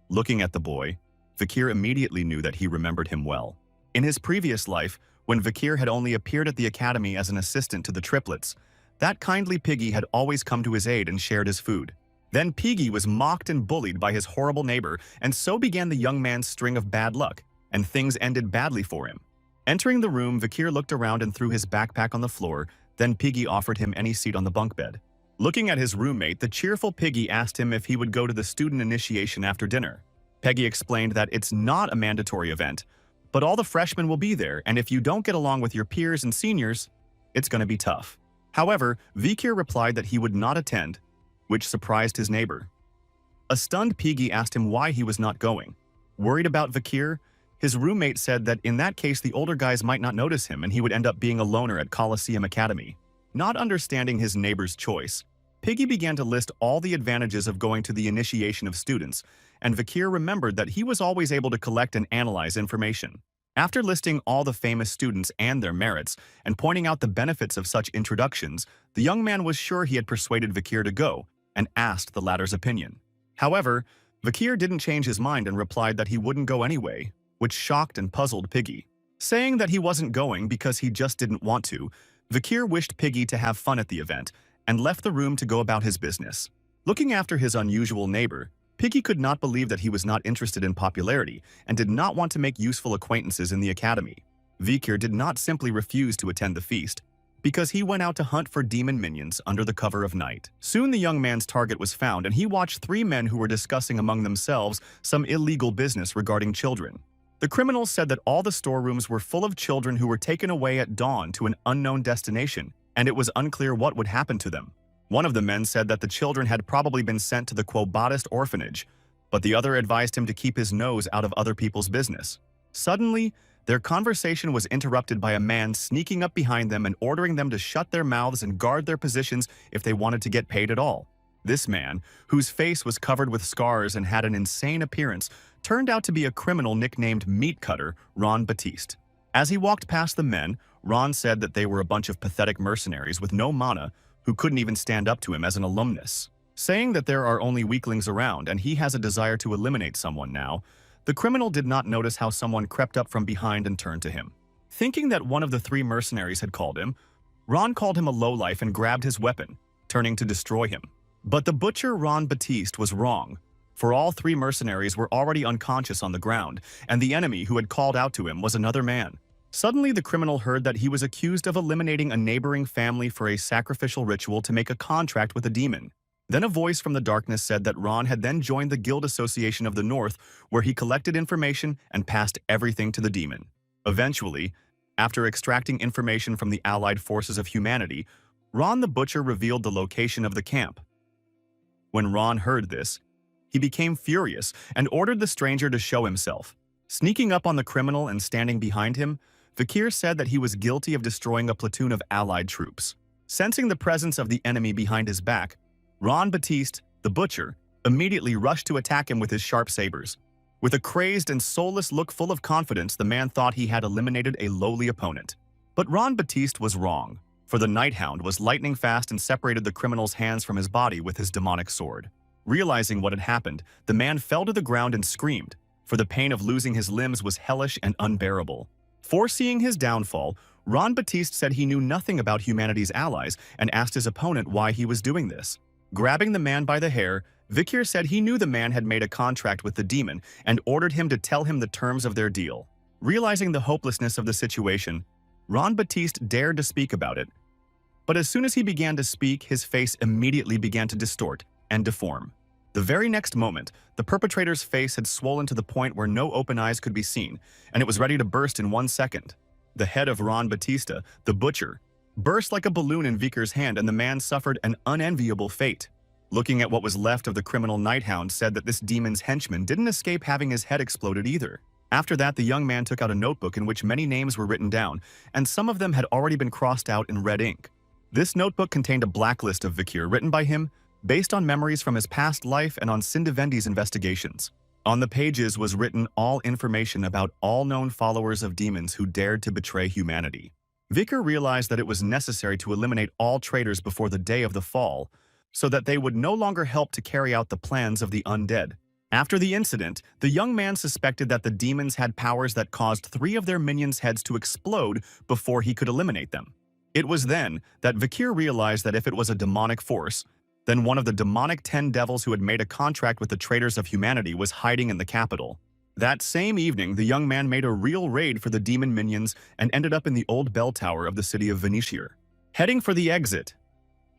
Looking at the boy, Vikir immediately knew that he remembered him well. In his previous life, when Vikir had only appeared at the academy as an assistant to the triplets, that kindly Piggy had always come to his aid and shared his food. Then Piggy was mocked and bullied by his horrible neighbor, and so began the young man's string of bad luck, and things ended badly for him. Entering the room, Vikir looked around and threw his backpack on the floor, then Piggy offered him any seat on the bunk bed. Looking at his roommate, the cheerful Piggy asked him if he would go to the student initiation after dinner. Peggy explained that it's not a mandatory event, but all the freshmen will be there, and if you don't get along with your peers and seniors, it's going to be tough. However, Vikir replied that he would not attend, which surprised his neighbor. A stunned Piggy asked him why he was not going. Worried about Vikir, his roommate said that in that case the older guys might not notice him and he would end up being a loner at Coliseum Academy. Not understanding his neighbor's choice, Piggy began to list all the advantages of going to the initiation of students, and Vikir remembered that he was always able to collect and analyze information. After listing all the famous students and their merits, and pointing out the benefits of such introductions, the young man was sure he had persuaded Vikir to go, and asked the latter's opinion. However, Vikir didn't change his mind and replied that he wouldn't go anyway, which shocked and puzzled Piggy. Saying that he wasn't going because he just didn't want to, Vikir wished Piggy to have fun at the event, and left the room to go about his business. Looking after his unusual neighbor, Piggy could not believe that he was not interested in popularity and did not want to make useful acquaintances in the academy. Vikir did not simply refuse to attend the feast, because he went out to hunt for demon minions under the cover of night. Soon the young man's target was found, and he watched three men who were discussing among themselves some illegal business regarding children. The criminals said that all the storerooms were full of children who were taken away at dawn to an unknown destination, and it was unclear what would happen to them. One of the men said that the children had probably been sent to the Quabadist orphanage, but the other advised him to keep his nose out of other people's business. Suddenly, their conversation was interrupted by a man sneaking up behind them and ordering them to shut their mouths and guard their positions if they wanted to get paid at all. This man, whose face was covered with scars and had an insane appearance, turned out to be a criminal nicknamed Meat Cutter, Ron Batiste. As he walked past the men, Ron said that they were a bunch of pathetic mercenaries with no mana who couldn't even stand up to him as an alumnus. Saying that there are only weaklings around and he has a desire to eliminate someone now, the criminal did not notice how someone crept up from behind and turned to him. Thinking that one of the three mercenaries had called him, Ron called him a lowlife and grabbed his weapon, turning to destroy him. But the butcher Ron Batiste was wrong, for all three mercenaries were already unconscious on the ground, and the enemy who had called out to him was another man. Suddenly, the criminal heard that he was accused of eliminating a neighboring family for a sacrificial ritual to make a contract with a demon. Then a voice from the darkness said that Ron had then joined the Guild Association of the North, where he collected information and passed everything to the demon. Eventually, after extracting information from the allied forces of humanity, Ron the Butcher revealed the location of the camp. When Ron heard this, he became furious and ordered the stranger to show himself. Sneaking up on the criminal and standing behind him, Vikir said that he was guilty of destroying a platoon of allied troops. Sensing the presence of the enemy behind his back, Ron Batiste, the Butcher, immediately rushed to attack him with his sharp sabers. With a crazed and soulless look full of confidence, the man thought he had eliminated a lowly opponent. But Ron Batiste was wrong, for the Night Hound was lightning fast and separated the criminal's hands from his body with his demonic sword. Realizing what had happened, the man fell to the ground and screamed, for the pain of losing his limbs was hellish and unbearable. Foreseeing his downfall, Ron Batiste said he knew nothing about humanity's allies and asked his opponent why he was doing this. Grabbing the man by the hair, Vikir said he knew the man had made a contract with the demon and ordered him to tell him the terms of their deal. Realizing the hopelessness of the situation, Ron Baptiste dared to speak about it. But as soon as he began to speak, his face immediately began to distort and deform. The very next moment, the perpetrator's face had swollen to the point where no open eyes could be seen, and it was ready to burst in 1 second. The head of Ron Batista, the butcher, burst like a balloon in Vikir's hand, and the man suffered an unenviable fate. Looking at what was left of the criminal Nighthound said that this demon's henchman didn't escape having his head exploded either. After that, the young man took out a notebook in which many names were written down, and some of them had already been crossed out in red ink. This notebook contained a blacklist of Vikir written by him, based on memories from his past life and on Cindevendi's investigations. On the pages was written all information about all known followers of demons who dared to betray humanity. Vikir realized that it was necessary to eliminate all traitors before the day of the fall, so that they would no longer help to carry out the plans of the undead. After the incident, the young man suspected that the demons had powers that caused 3 of their minions' heads to explode before he could eliminate them. It was then that Vikir realized that if it was a demonic force, then one of the demonic 10 devils who had made a contract with the traitors of humanity was hiding in the capital. That same evening, the young man made a real raid for the demon minions and ended up in the old bell tower of the city of Venetia. Heading for the exit,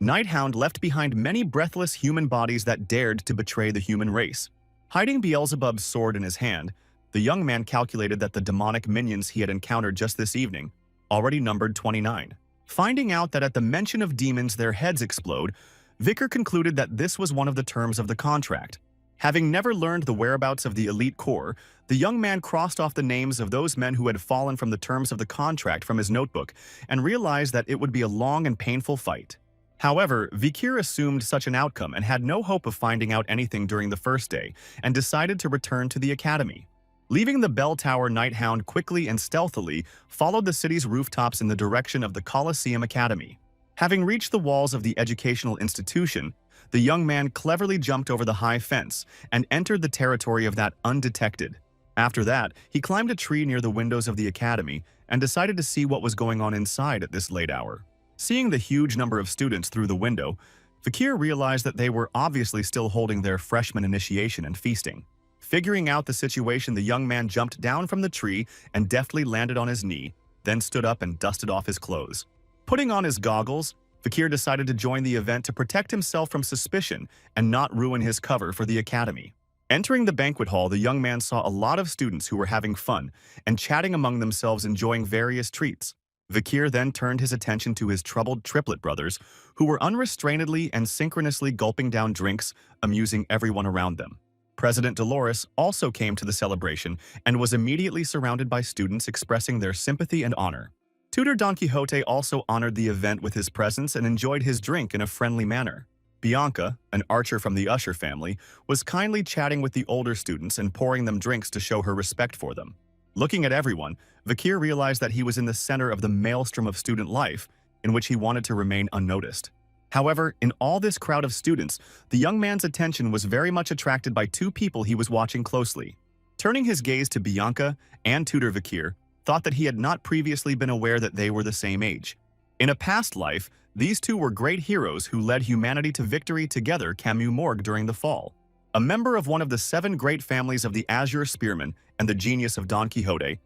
Nighthound left behind many breathless human bodies that dared to betray the human race. Hiding Beelzebub's sword in his hand, the young man calculated that the demonic minions he had encountered just this evening already numbered 29. Finding out that at the mention of demons their heads explode, Vikir concluded that this was one of the terms of the contract. Having never learned the whereabouts of the elite corps, the young man crossed off the names of those men who had fallen from the terms of the contract from his notebook and realized that it would be a long and painful fight. However, Vikir assumed such an outcome and had no hope of finding out anything during the first day and decided to return to the academy. Leaving the bell tower, Nighthound quickly and stealthily followed the city's rooftops in the direction of the Colosseum Academy. Having reached the walls of the educational institution, the young man cleverly jumped over the high fence and entered the territory of that undetected. After that, he climbed a tree near the windows of the academy and decided to see what was going on inside at this late hour. Seeing the huge number of students through the window, Vikir realized that they were obviously still holding their freshman initiation and feasting. Figuring out the situation, the young man jumped down from the tree and deftly landed on his knee, then stood up and dusted off his clothes. Putting on his goggles, Vikir decided to join the event to protect himself from suspicion and not ruin his cover for the academy. Entering the banquet hall, the young man saw a lot of students who were having fun and chatting among themselves, enjoying various treats. Vikir then turned his attention to his troubled triplet brothers, who were unrestrainedly and synchronously gulping down drinks, amusing everyone around them. President Dolores also came to the celebration and was immediately surrounded by students expressing their sympathy and honor. Tutor Don Quixote also honored the event with his presence and enjoyed his drink in a friendly manner. Bianca, an archer from the Usher family, was kindly chatting with the older students and pouring them drinks to show her respect for them. Looking at everyone, Vikir realized that he was in the center of the maelstrom of student life, in which he wanted to remain unnoticed. However, in all this crowd of students, the young man's attention was very much attracted by 2 people he was watching closely. Turning his gaze to Bianca and Tutor Vikir, thought that he had not previously been aware that they were the same age. In a past life, these 2 were great heroes who led humanity to victory together. Kimu Morg during the fall. A member of one of the 7 great families of the Azure Spearmen and the genius of Don Quixote,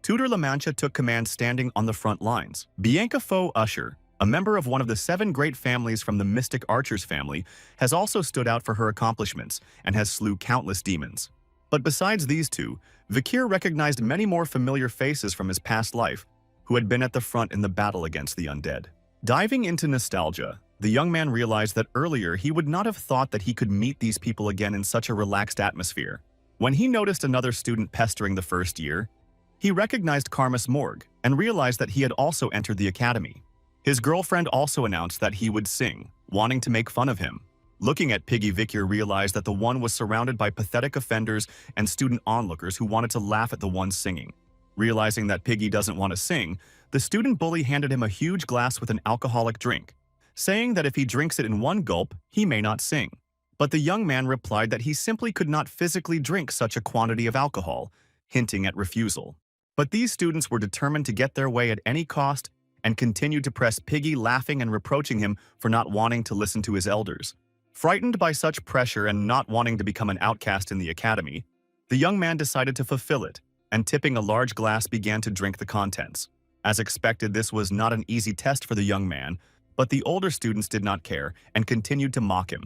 Tutor La Mancha took command standing on the front lines. Bianca Faux Usher, a member of one of the 7 great families from the Mystic Archers family, has also stood out for her accomplishments and has slew countless demons. But besides these 2, Vikir recognized many more familiar faces from his past life who had been at the front in the battle against the undead. Diving into nostalgia, the young man realized that earlier he would not have thought that he could meet these people again in such a relaxed atmosphere. When he noticed another student pestering the first year, he recognized Carmus Morg and realized that he had also entered the academy. His girlfriend also announced that he would sing, wanting to make fun of him. Looking at Piggy, Vikir realized that the one was surrounded by pathetic offenders and student onlookers who wanted to laugh at the one singing. Realizing that Piggy doesn't want to sing, the student bully handed him a huge glass with an alcoholic drink, saying that if he drinks it in one gulp, he may not sing. But the young man replied that he simply could not physically drink such a quantity of alcohol, hinting at refusal. But these students were determined to get their way at any cost and continued to press Piggy, laughing and reproaching him for not wanting to listen to his elders. Frightened by such pressure and not wanting to become an outcast in the academy, the young man decided to fulfill it, and tipping a large glass began to drink the contents. As expected, this was not an easy test for the young man, but the older students did not care and continued to mock him.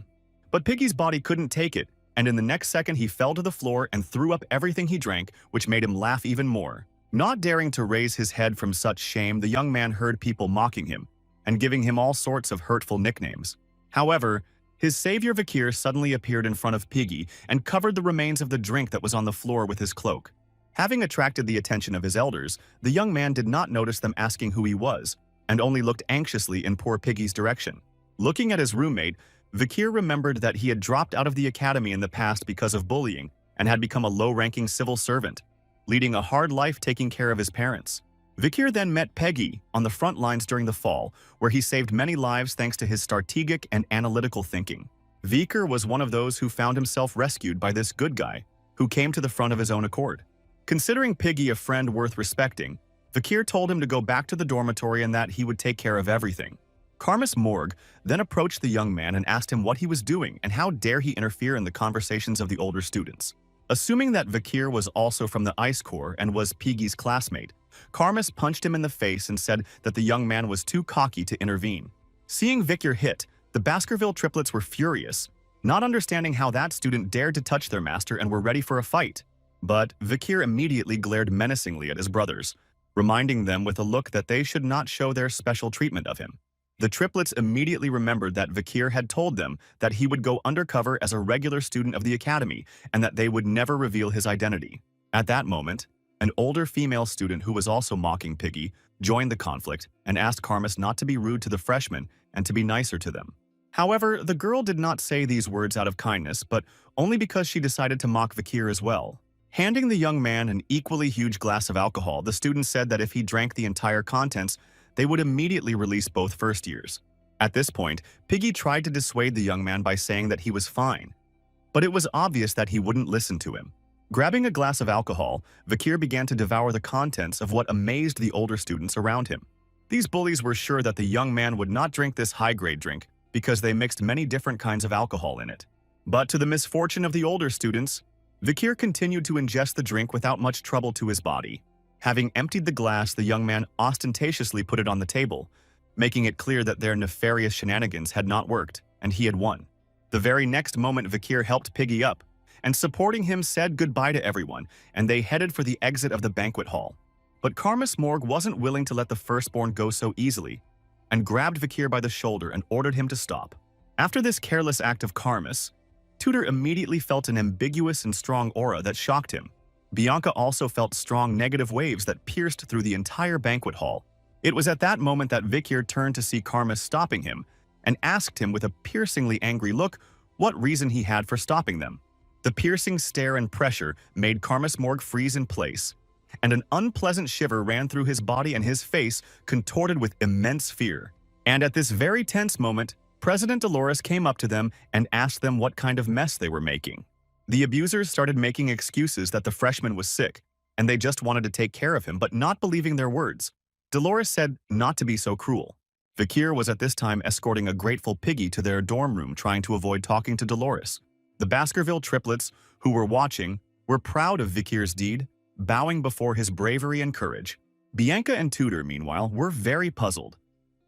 But Piggy's body couldn't take it, and in the next second he fell to the floor and threw up everything he drank, which made him laugh even more. Not daring to raise his head from such shame, the young man heard people mocking him and giving him all sorts of hurtful nicknames. However, his savior Vikir suddenly appeared in front of Piggy and covered the remains of the drink that was on the floor with his cloak. Having attracted the attention of his elders, the young man did not notice them asking who he was, and only looked anxiously in poor Piggy's direction. Looking at his roommate, Vikir remembered that he had dropped out of the academy in the past because of bullying and had become a low-ranking civil servant, leading a hard life taking care of his parents. Vikir then met Peggy on the front lines during the fall, where he saved many lives thanks to his strategic and analytical thinking. Vikir was one of those who found himself rescued by this good guy, who came to the front of his own accord. Considering Piggy a friend worth respecting, Vikir told him to go back to the dormitory and that he would take care of everything. Morg then approached the young man and asked him what he was doing and how dare he interfere in the conversations of the older students. Assuming that Vikir was also from the Ice Corps and was Piggy's classmate, Karmas punched him in the face and said that the young man was too cocky to intervene. Seeing Vikir hit, the Baskerville triplets were furious, not understanding how that student dared to touch their master and were ready for a fight. But Vikir immediately glared menacingly at his brothers, reminding them with a look that they should not show their special treatment of him. The triplets immediately remembered that Vikir had told them that he would go undercover as a regular student of the academy and that they would never reveal his identity. At that moment, an older female student who was also mocking Piggy joined the conflict and asked Karmas not to be rude to the freshmen and to be nicer to them. However, the girl did not say these words out of kindness, but only because she decided to mock Vikir as well. Handing the young man an equally huge glass of alcohol, the student said that if he drank the entire contents, they would immediately release both first years. At this point, Piggy tried to dissuade the young man by saying that he was fine, but it was obvious that he wouldn't listen to him. Grabbing a glass of alcohol, Vikir began to devour the contents of what amazed the older students around him. These bullies were sure that the young man would not drink this high-grade drink because they mixed many different kinds of alcohol in it. But to the misfortune of the older students, Vikir continued to ingest the drink without much trouble to his body. Having emptied the glass, the young man ostentatiously put it on the table, making it clear that their nefarious shenanigans had not worked, and he had won. The very next moment, Vikir helped Piggy up, and supporting him said goodbye to everyone, and they headed for the exit of the banquet hall. But Morg wasn't willing to let the firstborn go so easily, and grabbed Vikir by the shoulder and ordered him to stop. After this careless act of Karmas, Tudor immediately felt an ambiguous and strong aura that shocked him. Bianca also felt strong negative waves that pierced through the entire banquet hall. It was at that moment that Vikir turned to see Karmas stopping him and asked him with a piercingly angry look what reason he had for stopping them. The piercing stare and pressure made Morg freeze in place, and an unpleasant shiver ran through his body and his face contorted with immense fear. And at this very tense moment, President Dolores came up to them and asked them what kind of mess they were making. The abusers started making excuses that the freshman was sick, and they just wanted to take care of him, but not believing their words. Dolores said not to be so cruel. Vikir was at this time escorting a grateful Piggy to their dorm room, trying to avoid talking to Dolores. The Baskerville triplets, who were watching, were proud of Vikir's deed, bowing before his bravery and courage. Bianca and Tudor, meanwhile, were very puzzled,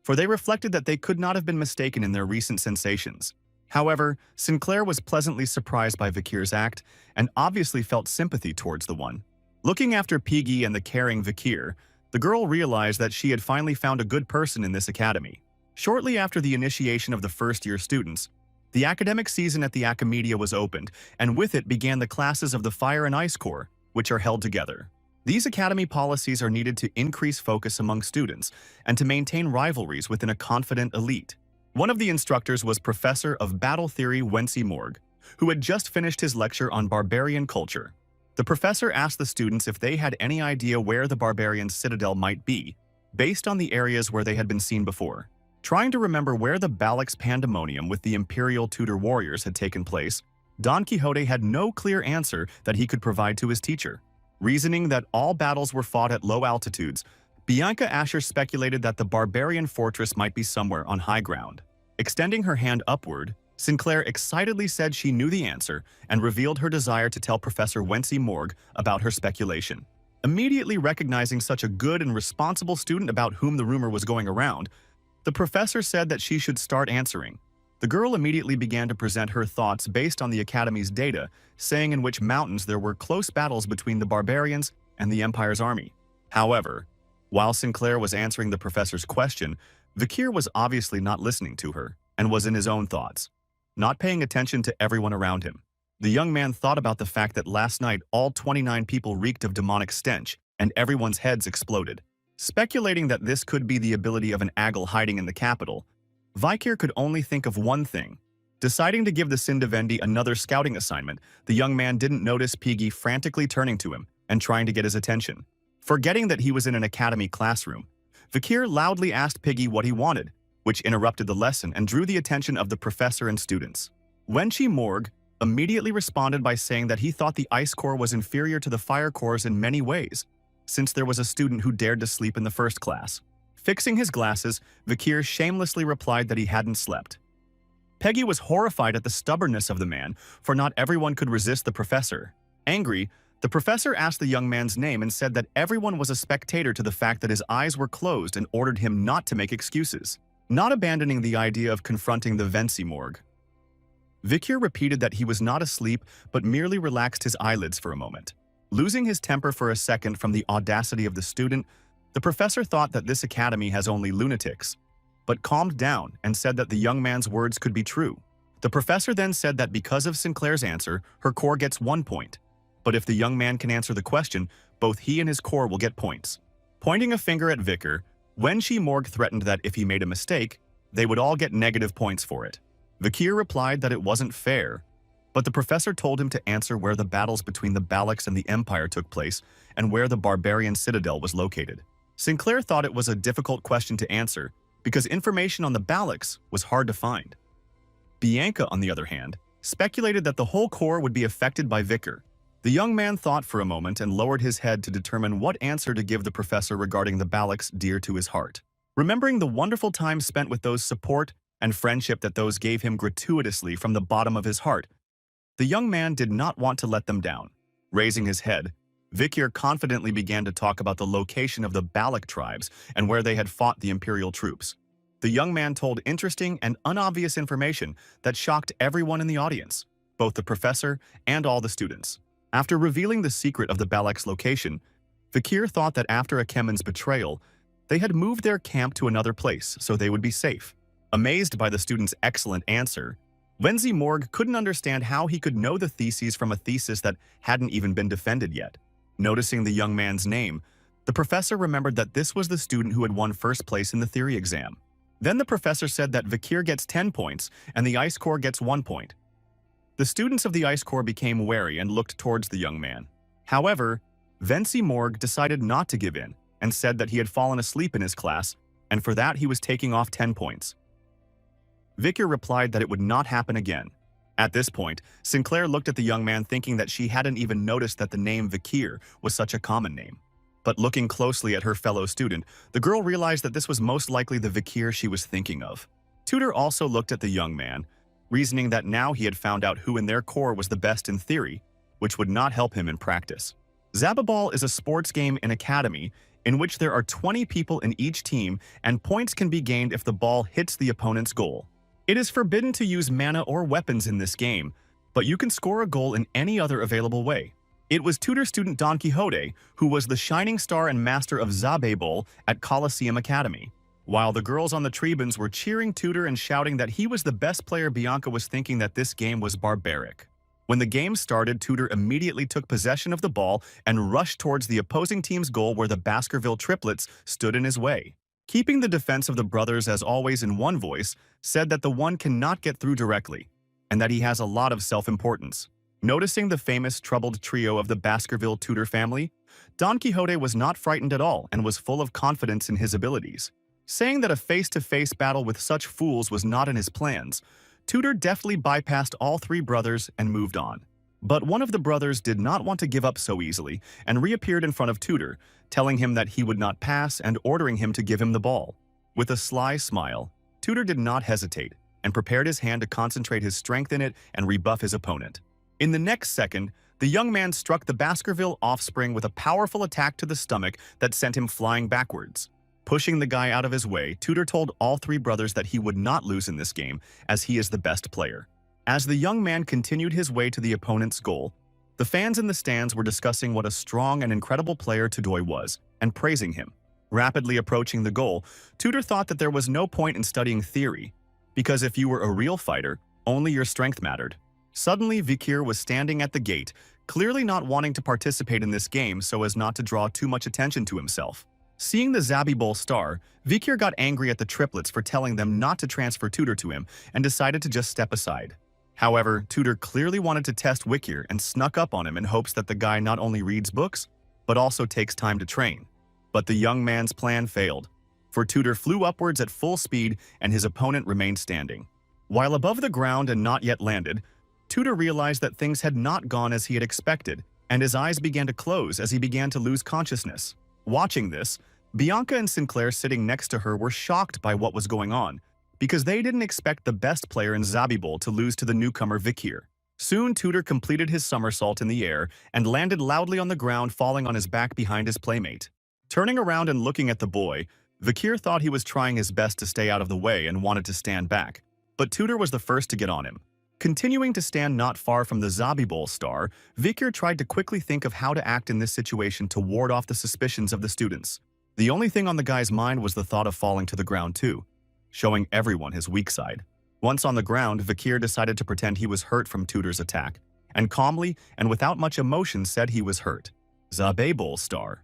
for they reflected that they could not have been mistaken in their recent sensations. However, Sinclair was pleasantly surprised by Vikir's act and obviously felt sympathy towards the one. Looking after Piggy and the caring Vikir, the girl realized that she had finally found a good person in this academy. Shortly after the initiation of the first-year students, the academic season at the Acamedia was opened, and with it began the classes of the Fire and Ice Corps, which are held together. These academy policies are needed to increase focus among students and to maintain rivalries within a confident elite. One of the instructors was Professor of Battle Theory Wency Morg, who had just finished his lecture on barbarian culture. The professor asked the students if they had any idea where the barbarians' citadel might be, based on the areas where they had been seen before. Trying to remember where the Balix pandemonium with the Imperial Tudor warriors had taken place, Don Quixote had no clear answer that he could provide to his teacher. Reasoning that all battles were fought at low altitudes, Bianca Asher speculated that the barbarian fortress might be somewhere on high ground. Extending her hand upward, Sinclair excitedly said she knew the answer and revealed her desire to tell Professor Wency Morg about her speculation. Immediately recognizing such a good and responsible student about whom the rumor was going around, the professor said that she should start answering. The girl immediately began to present her thoughts based on the Academy's data, saying in which mountains there were close battles between the barbarians and the Empire's army. However, while Sinclair was answering the professor's question, Vikir was obviously not listening to her and was in his own thoughts, not paying attention to everyone around him. The young man thought about the fact that last night all 29 people reeked of demonic stench and everyone's heads exploded. Speculating that this could be the ability of an Aggle hiding in the capital, Vikir could only think of one thing. Deciding to give the Sindavendi another scouting assignment, the young man didn't notice Piggy frantically turning to him and trying to get his attention. Forgetting that he was in an academy classroom, Vikir loudly asked Piggy what he wanted, which interrupted the lesson and drew the attention of the professor and students. Wency Morg immediately responded by saying that he thought the Ice Corps was inferior to the Fire Corps in many ways, since there was a student who dared to sleep in the first class. Fixing his glasses, Vikir shamelessly replied that he hadn't slept. Peggy was horrified at the stubbornness of the man, for not everyone could resist the professor. Angry, the professor asked the young man's name and said that everyone was a spectator to the fact that his eyes were closed and ordered him not to make excuses, not abandoning the idea of confronting the Wency Morg. Vikir repeated that he was not asleep but merely relaxed his eyelids for a moment. Losing his temper for a second from the audacity of the student, the professor thought that this academy has only lunatics, but calmed down and said that the young man's words could be true. The professor then said that because of Sinclair's answer, her corps gets 1 point. But if the young man can answer the question, both he and his corps will get points. Pointing a finger at Vikir, Wency Morg threatened that if he made a mistake, they would all get negative points for it. Vikir replied that it wasn't fair, but the professor told him to answer where the battles between the Balax and the Empire took place and where the barbarian citadel was located. Sinclair thought it was a difficult question to answer because information on the Balax was hard to find. Bianca, on the other hand, speculated that the whole corps would be affected by Vikir. The young man thought for a moment and lowered his head to determine what answer to give the professor regarding the Balax dear to his heart. Remembering the wonderful time spent with those support and friendship that those gave him gratuitously from the bottom of his heart, the young man did not want to let them down. Raising his head, Vikir confidently began to talk about the location of the Balak tribes and where they had fought the Imperial troops. The young man told interesting and unobvious information that shocked everyone in the audience, both the professor and all the students. After revealing the secret of the Balak's location, Vikir thought that after Akemen's betrayal, they had moved their camp to another place so they would be safe. Amazed by the student's excellent answer, Wency Morg couldn't understand how he could know the theses from a thesis that hadn't even been defended yet. Noticing the young man's name, the professor remembered that this was the student who had won first place in the theory exam. Then the professor said that Vikir gets 10 points and the Ice Corps gets 1 point. The students of the Ice Corps became wary and looked towards the young man. However, Wency Morg decided not to give in and said that he had fallen asleep in his class, and for that he was taking off 10 points. Vikir replied that it would not happen again. At this point, Sinclair looked at the young man thinking that she hadn't even noticed that the name Vikir was such a common name. But looking closely at her fellow student, the girl realized that this was most likely the Vikir she was thinking of. Tutor also looked at the young man, reasoning that now he had found out who in their corps was the best in theory, which would not help him in practice. Zababall is a sports game in Academy in which there are 20 people in each team and points can be gained if the ball hits the opponent's goal. It is forbidden to use mana or weapons in this game, but you can score a goal in any other available way. It was tutor student Don Quixote who was the shining star and master of Zababall at Coliseum Academy. While the girls on the tribunes were cheering Tutor and shouting that he was the best player, Bianca was thinking that this game was barbaric. When the game started, Tutor immediately took possession of the ball and rushed towards the opposing team's goal where the Baskerville triplets stood in his way. Keeping the defense of the brothers as always in one voice, said that the one cannot get through directly, and that he has a lot of self-importance. Noticing the famous troubled trio of the Baskerville Tutor family, Don Quixote was not frightened at all and was full of confidence in his abilities. Saying that a face-to-face battle with such fools was not in his plans, Tutor deftly bypassed all three brothers and moved on. But one of the brothers did not want to give up so easily and reappeared in front of Tutor, telling him that he would not pass and ordering him to give him the ball. With a sly smile, Tutor did not hesitate, and prepared his hand to concentrate his strength in it and rebuff his opponent. In the next second, the young man struck the Baskerville offspring with a powerful attack to the stomach that sent him flying backwards. Pushing the guy out of his way, Tutor told all three brothers that he would not lose in this game, as he is the best player. As the young man continued his way to the opponent's goal, the fans in the stands were discussing what a strong and incredible player Tudoy was, and praising him. Rapidly approaching the goal, Tutor thought that there was no point in studying theory, because if you were a real fighter, only your strength mattered. Suddenly, Vikir was standing at the gate, clearly not wanting to participate in this game so as not to draw too much attention to himself. Seeing the Zabibol star, Vikir got angry at the triplets for telling them not to transfer Tutor to him and decided to just step aside. However, Tutor clearly wanted to test Vikir and snuck up on him in hopes that the guy not only reads books, but also takes time to train. But the young man's plan failed, for Tutor flew upwards at full speed and his opponent remained standing. While above the ground and not yet landed, Tutor realized that things had not gone as he had expected, and his eyes began to close as he began to lose consciousness. Watching this, Bianca and Sinclair sitting next to her were shocked by what was going on, because they didn't expect the best player in Zabibol to lose to the newcomer Vikir. Soon, Tutor completed his somersault in the air and landed loudly on the ground, falling on his back behind his playmate. Turning around and looking at the boy, Vikir thought he was trying his best to stay out of the way and wanted to stand back, but Tutor was the first to get on him. Continuing to stand not far from the Zabibol star, Vikir tried to quickly think of how to act in this situation to ward off the suspicions of the students. The only thing on the guy's mind was the thought of falling to the ground too, showing everyone his weak side. Once on the ground, Vikir decided to pretend he was hurt from Tutor's attack, and calmly and without much emotion said he was hurt. Zabibol star.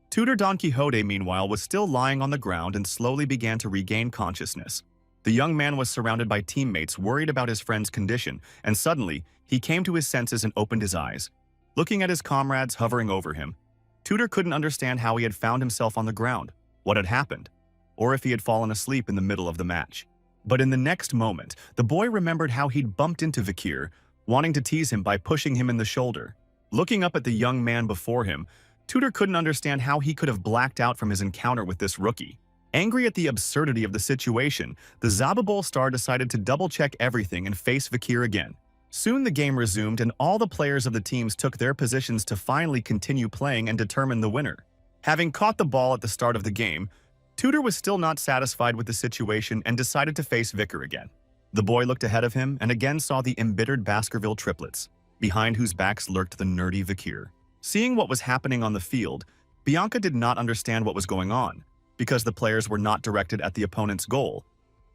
Tutor Don Quixote, meanwhile, was still lying on the ground and slowly began to regain consciousness. The young man was surrounded by teammates worried about his friend's condition, and suddenly, he came to his senses and opened his eyes. Looking at his comrades hovering over him, Tutor couldn't understand how he had found himself on the ground, what had happened, or if he had fallen asleep in the middle of the match. But in the next moment, the boy remembered how he'd bumped into Vikir, wanting to tease him by pushing him in the shoulder. Looking up at the young man before him, Tutor couldn't understand how he could have blacked out from his encounter with this rookie. Angry at the absurdity of the situation, the Zabibol star decided to double-check everything and face Vikir again. Soon the game resumed and all the players of the teams took their positions to finally continue playing and determine the winner. Having caught the ball at the start of the game, Tutor was still not satisfied with the situation and decided to face Vikir again. The boy looked ahead of him and again saw the embittered Baskerville triplets, behind whose backs lurked the nerdy Vikir. Seeing what was happening on the field, Bianca did not understand what was going on, because the players were not directed at the opponent's goal,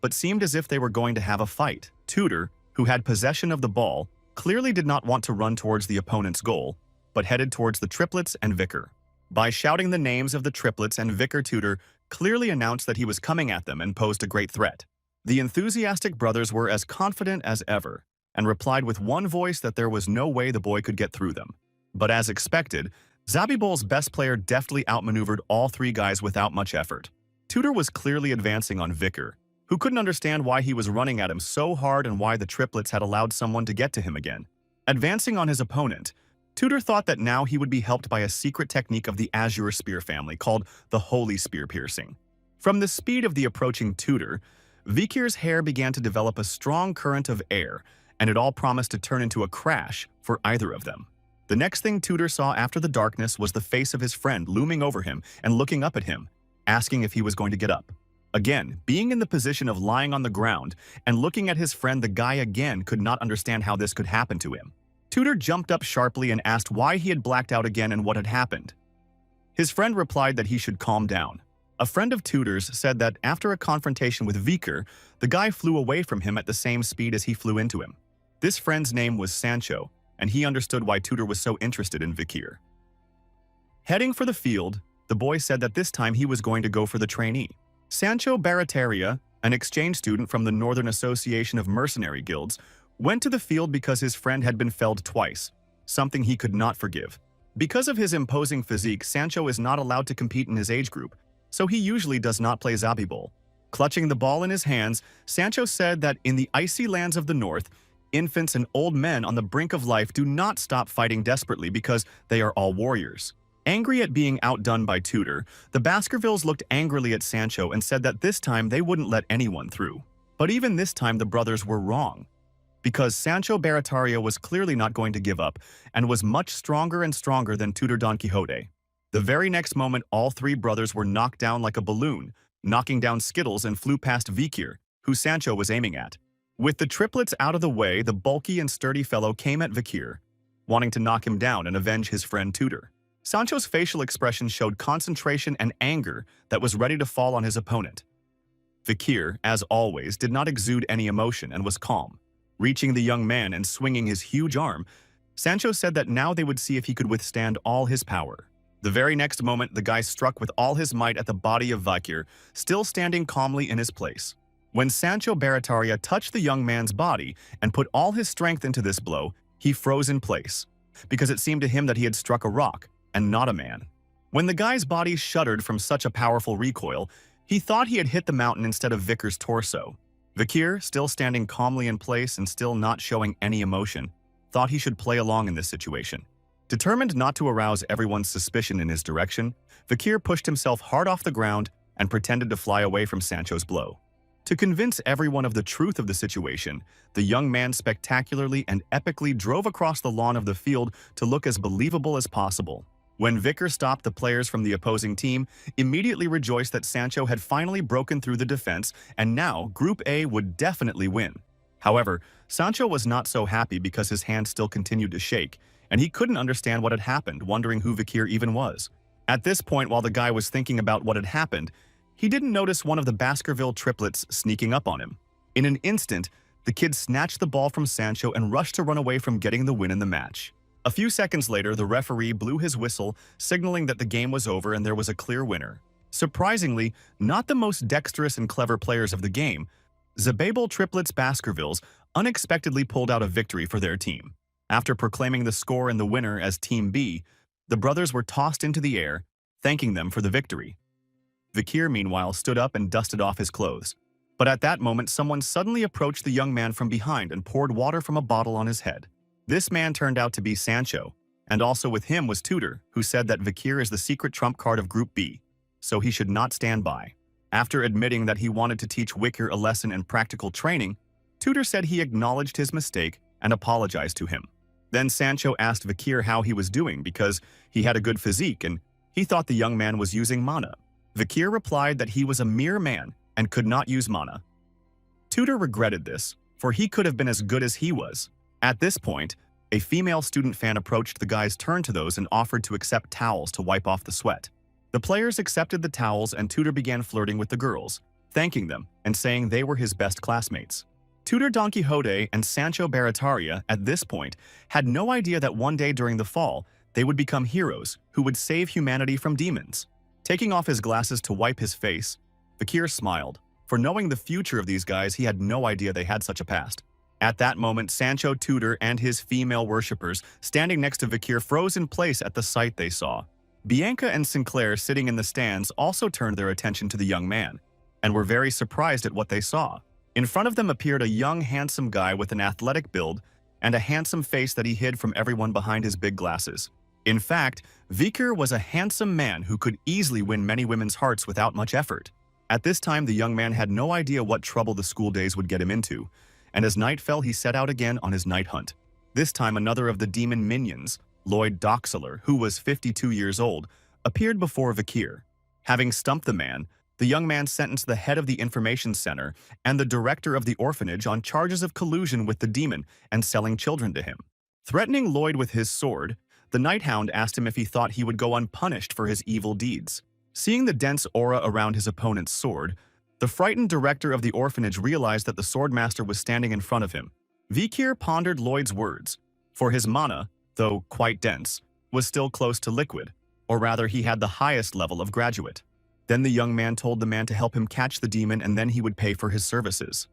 but seemed as if they were going to have a fight. Tutor, who had possession of the ball, clearly did not want to run towards the opponent's goal, but headed towards the triplets and Vikir. By shouting the names of the triplets and Vikir, Tutor clearly announced that he was coming at them and posed a great threat. The enthusiastic brothers were as confident as ever, and replied with one voice that there was no way the boy could get through them. But as expected, Zabibol's best player deftly outmaneuvered all three guys without much effort. Tutor was clearly advancing on Vikir, who couldn't understand why he was running at him so hard and why the triplets had allowed someone to get to him again. Advancing on his opponent, Tutor thought that now he would be helped by a secret technique of the Azure Spear family called the Holy Spear Piercing. From the speed of the approaching Tutor, Vikir's hair began to develop a strong current of air, and it all promised to turn into a crash for either of them. The next thing Tutor saw after the darkness was the face of his friend looming over him and looking up at him, asking if he was going to get up. Again, being in the position of lying on the ground and looking at his friend, the guy again could not understand how this could happen to him. Tutor jumped up sharply and asked why he had blacked out again and what had happened. His friend replied that he should calm down. A friend of Tutor's said that after a confrontation with Vikir, the guy flew away from him at the same speed as he flew into him. This friend's name was Sancho, and he understood why Tutor was so interested in Vikir. Heading for the field, the boy said that this time he was going to go for the trainee. Sancho Barataria, an exchange student from the Northern Association of Mercenary Guilds, went to the field because his friend had been felled twice, something he could not forgive. Because of his imposing physique, Sancho is not allowed to compete in his age group, so he usually does not play Zabibol. Clutching the ball in his hands, Sancho said that in the icy lands of the north, infants and old men on the brink of life do not stop fighting desperately because they are all warriors. Angry at being outdone by Tutor, the Baskervilles looked angrily at Sancho and said that this time they wouldn't let anyone through. But even this time the brothers were wrong, because Sancho Barataria was clearly not going to give up and was much stronger and stronger than Tutor Don Quixote. The very next moment, all three brothers were knocked down like a balloon, knocking down Skittles and flew past Vikir, who Sancho was aiming at. With the triplets out of the way, the bulky and sturdy fellow came at Vikir, wanting to knock him down and avenge his friend Tutor. Sancho's facial expression showed concentration and anger that was ready to fall on his opponent. Vikir, as always, did not exude any emotion and was calm. Reaching the young man and swinging his huge arm, Sancho said that now they would see if he could withstand all his power. The very next moment, the guy struck with all his might at the body of Vikir, still standing calmly in his place. When Sancho Barataria touched the young man's body and put all his strength into this blow, he froze in place, because it seemed to him that he had struck a rock and not a man. When the guy's body shuddered from such a powerful recoil, he thought he had hit the mountain instead of Vikir's torso. Vikir, still standing calmly in place and still not showing any emotion, thought he should play along in this situation. Determined not to arouse everyone's suspicion in his direction, Vikir pushed himself hard off the ground and pretended to fly away from Sancho's blow. To convince everyone of the truth of the situation, the young man spectacularly and epically drove across the lawn of the field to look as believable as possible. When Vikir stopped the players from the opposing team, immediately rejoiced that Sancho had finally broken through the defense and now Group A would definitely win. However, Sancho was not so happy because his hand still continued to shake, and he couldn't understand what had happened, wondering who Vikir even was. At this point, while the guy was thinking about what had happened, he didn't notice one of the Baskerville triplets sneaking up on him. In an instant, the kid snatched the ball from Sancho and rushed to run away from getting the win in the match. A few seconds later, the referee blew his whistle, signaling that the game was over and there was a clear winner. Surprisingly, not the most dexterous and clever players of the game, Zababel triplets Baskervilles unexpectedly pulled out a victory for their team. After proclaiming the score and the winner as Team B, the brothers were tossed into the air, thanking them for the victory. Vikir, meanwhile, stood up and dusted off his clothes. But at that moment, someone suddenly approached the young man from behind and poured water from a bottle on his head. This man turned out to be Sancho, and also with him was Tutor, who said that Vikir is the secret trump card of Group B, so he should not stand by. After admitting that he wanted to teach Vikir a lesson in practical training, Tutor said he acknowledged his mistake and apologized to him. Then Sancho asked Vikir how he was doing because he had a good physique and he thought the young man was using mana. Vikir replied that he was a mere man and could not use mana. Tutor regretted this, for he could have been as good as he was. At this point, a female student fan approached the guy's turn to those and offered to accept towels to wipe off the sweat. The players accepted the towels and Tutor began flirting with the girls, thanking them and saying they were his best classmates. Tutor Don Quixote and Sancho Barataria, at this point, had no idea that one day during the fall, they would become heroes who would save humanity from demons. Taking off his glasses to wipe his face, Vikir smiled, for knowing the future of these guys, he had no idea they had such a past. At that moment, Sancho, Tutor, and his female worshippers standing next to Vikir froze in place at the sight they saw. Bianca and Sinclair, sitting in the stands, also turned their attention to the young man, and were very surprised at what they saw. In front of them appeared a young, handsome guy with an athletic build and a handsome face that he hid from everyone behind his big glasses. In fact, Vikir was a handsome man who could easily win many women's hearts without much effort. At this time, the young man had no idea what trouble the school days would get him into, and as night fell, he set out again on his night hunt. This time, another of the demon minions, Lloyd Doxeler, who was 52 years old, appeared before Vikir. Having stumped the man, the young man sentenced the head of the information center and the director of the orphanage on charges of collusion with the demon and selling children to him. Threatening Lloyd with his sword, the Night Hound asked him if he thought he would go unpunished for his evil deeds. Seeing the dense aura around his opponent's sword, the frightened director of the orphanage realized that the swordmaster was standing in front of him. Vikir pondered Lloyd's words, for his mana, though quite dense, was still close to liquid, or rather he had the highest level of graduate. Then the young man told the man to help him catch the demon and then he would pay for his services.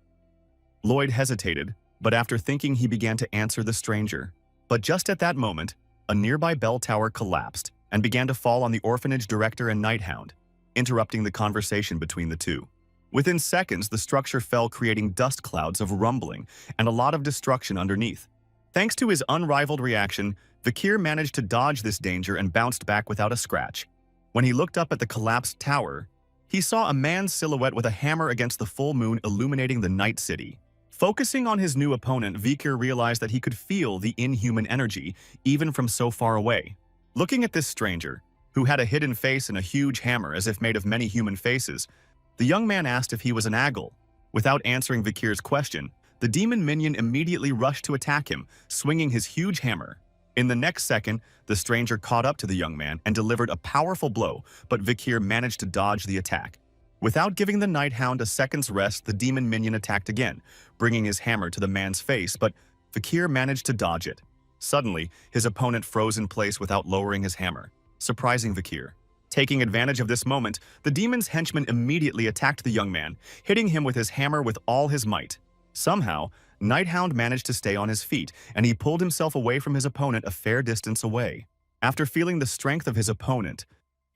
Lloyd hesitated, but after thinking he began to answer the stranger. But just at that moment, a nearby bell tower collapsed and began to fall on the orphanage director and Night Hound, interrupting the conversation between the two. Within seconds, the structure fell, creating dust clouds of rumbling and a lot of destruction underneath. Thanks to his unrivaled reaction, Vikir managed to dodge this danger and bounced back without a scratch. When he looked up at the collapsed tower, he saw a man's silhouette with a hammer against the full moon illuminating the night city. Focusing on his new opponent, Vikir realized that he could feel the inhuman energy, even from so far away. Looking at this stranger, who had a hidden face and a huge hammer as if made of many human faces, the young man asked if he was an aggle. Without answering Vikir's question, the demon minion immediately rushed to attack him, swinging his huge hammer. In the next second, the stranger caught up to the young man and delivered a powerful blow, but Vikir managed to dodge the attack. Without giving the night hound a second's rest, the demon minion attacked again, bringing his hammer to the man's face, but Vikir managed to dodge it. Suddenly, his opponent froze in place without lowering his hammer, surprising Vikir. Taking advantage of this moment, the demon's henchman immediately attacked the young man, hitting him with his hammer with all his might. Somehow, Nighthound managed to stay on his feet, and he pulled himself away from his opponent a fair distance away. After feeling the strength of his opponent,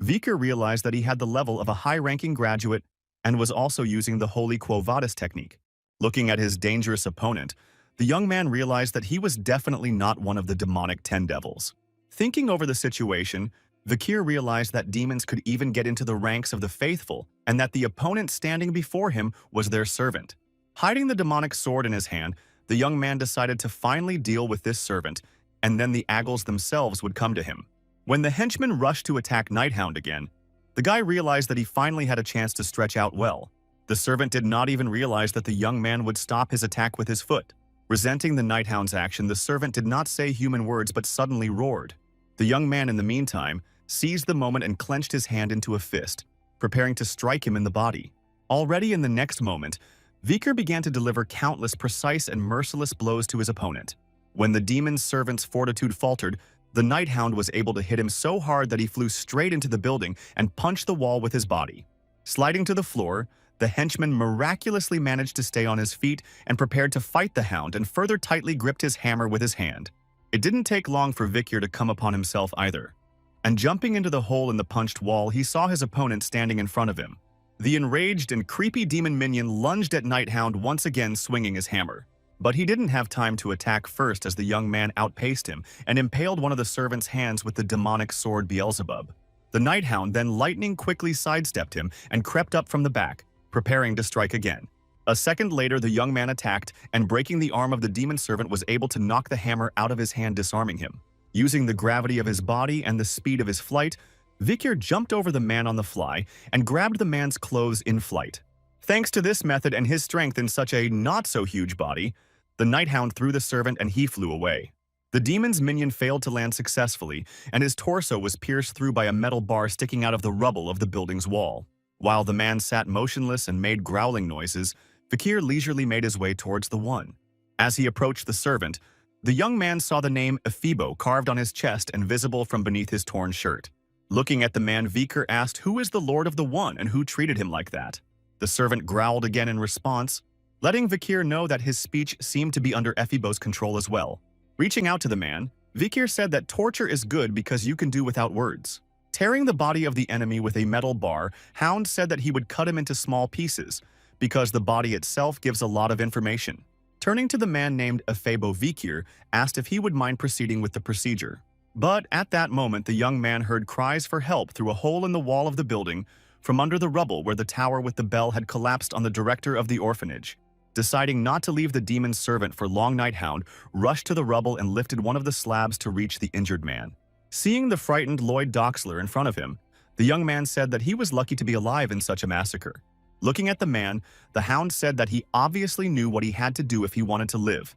Vikir realized that he had the level of a high-ranking graduate and was also using the Holy Quo Vadis technique. Looking at his dangerous opponent, the young man realized that he was definitely not one of the demonic 10 devils. Thinking over the situation, Vikir realized that demons could even get into the ranks of the faithful and that the opponent standing before him was their servant. Hiding the demonic sword in his hand, the young man decided to finally deal with this servant, and then the aggles themselves would come to him. When the henchman rushed to attack Nighthound again, the guy realized that he finally had a chance to stretch out well. The servant did not even realize that the young man would stop his attack with his foot. Resenting the Nighthound's action, the servant did not say human words but suddenly roared. The young man, in the meantime, seized the moment and clenched his hand into a fist, preparing to strike him in the body. Already in the next moment, Vikir began to deliver countless precise and merciless blows to his opponent. When the demon's servant's fortitude faltered, the Nighthound was able to hit him so hard that he flew straight into the building and punched the wall with his body. Sliding to the floor, the henchman miraculously managed to stay on his feet and prepared to fight the hound and further tightly gripped his hammer with his hand. It didn't take long for Vikir to come upon himself either. And jumping into the hole in the punched wall, he saw his opponent standing in front of him. The enraged and creepy demon minion lunged at Nighthound, once again swinging his hammer. But he didn't have time to attack first as the young man outpaced him and impaled one of the servant's hands with the demonic sword Beelzebub. The Nighthound then lightning quickly sidestepped him and crept up from the back, preparing to strike again. A second later, the young man attacked, and breaking the arm of the demon servant was able to knock the hammer out of his hand, disarming him. Using the gravity of his body and the speed of his flight, Vikir jumped over the man on the fly and grabbed the man's clothes in flight. Thanks to this method and his strength in such a not-so-huge body, the Nighthound threw the servant and he flew away. The demon's minion failed to land successfully, and his torso was pierced through by a metal bar sticking out of the rubble of the building's wall. While the man sat motionless and made growling noises, Vikir leisurely made his way towards the one. As he approached the servant, the young man saw the name Ephibo carved on his chest and visible from beneath his torn shirt. Looking at the man, Vikir asked who is the Lord of the One and who treated him like that. The servant growled again in response, letting Vikir know that his speech seemed to be under Ephibo's control as well. Reaching out to the man, Vikir said that torture is good because you can do without words. Tearing the body of the enemy with a metal bar, Hound said that he would cut him into small pieces, because the body itself gives a lot of information. Turning to the man named Ephibo, Vikir asked if he would mind proceeding with the procedure. But at that moment, the young man heard cries for help through a hole in the wall of the building from under the rubble where the tower with the bell had collapsed on the director of the orphanage. Deciding not to leave the demon's servant for long, Nighthound rushed to the rubble and lifted one of the slabs to reach the injured man. Seeing the frightened Lloyd Doxler in front of him, the young man said that he was lucky to be alive in such a massacre. Looking at the man, the Hound said that he obviously knew what he had to do if he wanted to live,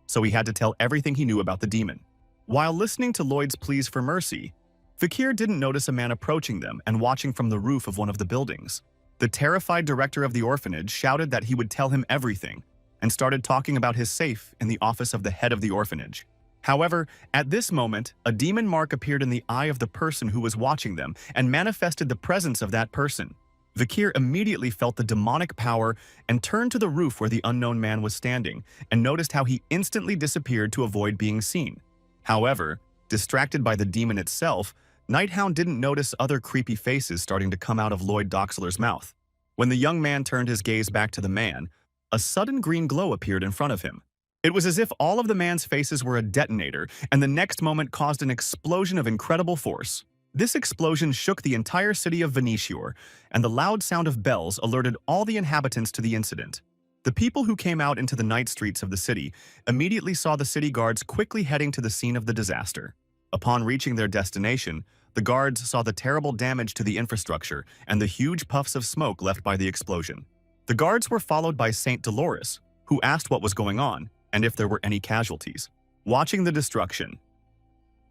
so he had to tell everything he knew about the demon. While listening to Lloyd's pleas for mercy, Vikir didn't notice a man approaching them and watching from the roof of one of the buildings. The terrified director of the orphanage shouted that he would tell him everything and started talking about his safe in the office of the head of the orphanage. However, at this moment, a demon mark appeared in the eye of the person who was watching them and manifested the presence of that person. Vikir immediately felt the demonic power and turned to the roof where the unknown man was standing and noticed how he instantly disappeared to avoid being seen. However, distracted by the demon itself, Nighthound didn't notice other creepy faces starting to come out of Lloyd Doxler's mouth. When the young man turned his gaze back to the man, a sudden green glow appeared in front of him. It was as if all of the man's faces were a detonator, and the next moment caused an explosion of incredible force. This explosion shook the entire city of Venetior, and the loud sound of bells alerted all the inhabitants to the incident. The people who came out into the night streets of the city immediately saw the city guards quickly heading to the scene of the disaster. Upon reaching their destination, the guards saw the terrible damage to the infrastructure and the huge puffs of smoke left by the explosion. The guards were followed by Saint Dolores, who asked what was going on and if there were any casualties. Watching the destruction,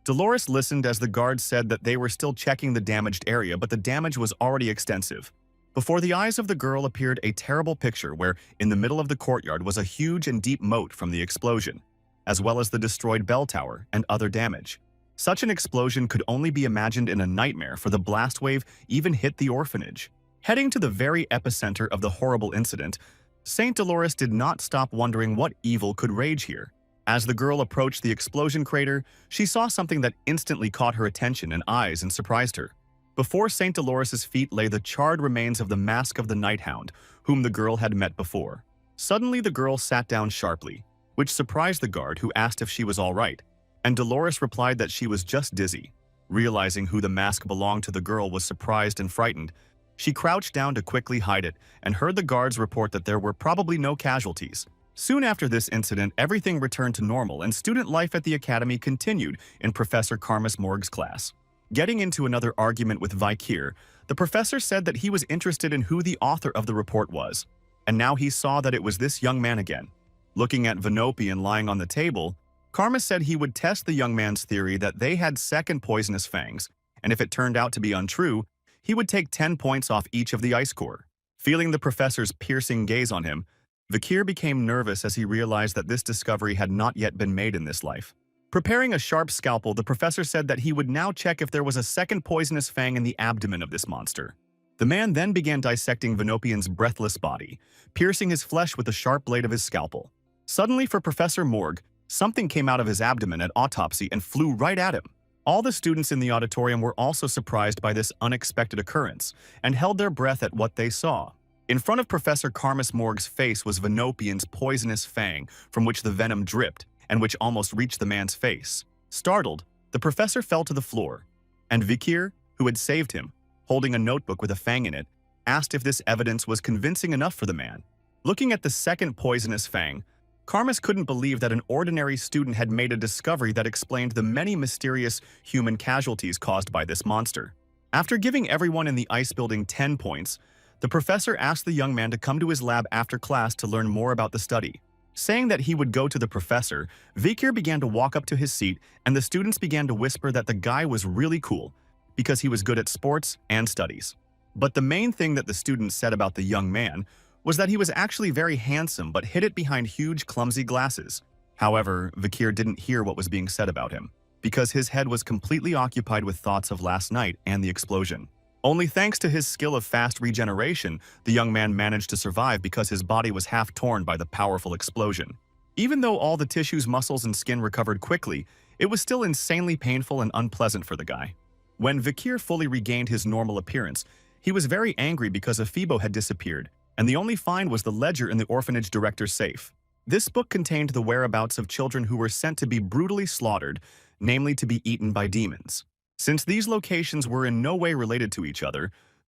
Dolores listened as the guards said that they were still checking the damaged area, but the damage was already extensive. Before the eyes of the girl appeared a terrible picture where, in the middle of the courtyard, was a huge and deep moat from the explosion, as well as the destroyed bell tower and other damage. Such an explosion could only be imagined in a nightmare, for the blast wave even hit the orphanage. Heading to the very epicenter of the horrible incident, Saint Dolores did not stop wondering what evil could rage here. As the girl approached the explosion crater, she saw something that instantly caught her attention and eyes and surprised her. Before Saint Dolores' feet lay the charred remains of the mask of the night hound, whom the girl had met before. Suddenly the girl sat down sharply, which surprised the guard, who asked if she was all right, and Dolores replied that she was just dizzy. Realizing who the mask belonged to, the girl was surprised and frightened. She crouched down to quickly hide it and heard the guards report that there were probably no casualties. Soon after this incident, everything returned to normal and student life at the academy continued in Professor Morg's class. Getting into another argument with Vikir, the professor said that he was interested in who the author of the report was, and now he saw that it was this young man again. Looking at Venopian lying on the table, Karma said he would test the young man's theory that they had second poisonous fangs, and if it turned out to be untrue, he would take 10 points off each of the ice core. Feeling the professor's piercing gaze on him, Vikir became nervous as he realized that this discovery had not yet been made in this life. Preparing a sharp scalpel, the professor said that he would now check if there was a second poisonous fang in the abdomen of this monster. The man then began dissecting Venopian's breathless body, piercing his flesh with the sharp blade of his scalpel. Suddenly, for Professor Morg, something came out of his abdomen at autopsy and flew right at him. All the students in the auditorium were also surprised by this unexpected occurrence and held their breath at what they saw. In front of Professor Morg's face was Venopian's poisonous fang, from which the venom dripped, and which almost reached the man's face. Startled, the professor fell to the floor, and Vikir, who had saved him, holding a notebook with a fang in it, asked if this evidence was convincing enough for the man. Looking at the second poisonous fang, Karmas couldn't believe that an ordinary student had made a discovery that explained the many mysterious human casualties caused by this monster. After giving everyone in the ice building 10 points, the professor asked the young man to come to his lab after class to learn more about the study. Saying that he would go to the professor, Vikir began to walk up to his seat, and the students began to whisper that the guy was really cool because he was good at sports and studies. But the main thing that the students said about the young man was that he was actually very handsome but hid it behind huge clumsy glasses. However, Vikir didn't hear what was being said about him because his head was completely occupied with thoughts of last night and the explosion. Only thanks to his skill of fast regeneration, the young man managed to survive because his body was half torn by the powerful explosion. Even though all the tissues, muscles, and skin recovered quickly, it was still insanely painful and unpleasant for the guy. When Vikir fully regained his normal appearance, he was very angry because Ephibo had disappeared, and the only find was the ledger in the orphanage director's safe. This book contained the whereabouts of children who were sent to be brutally slaughtered, namely to be eaten by demons. Since these locations were in no way related to each other,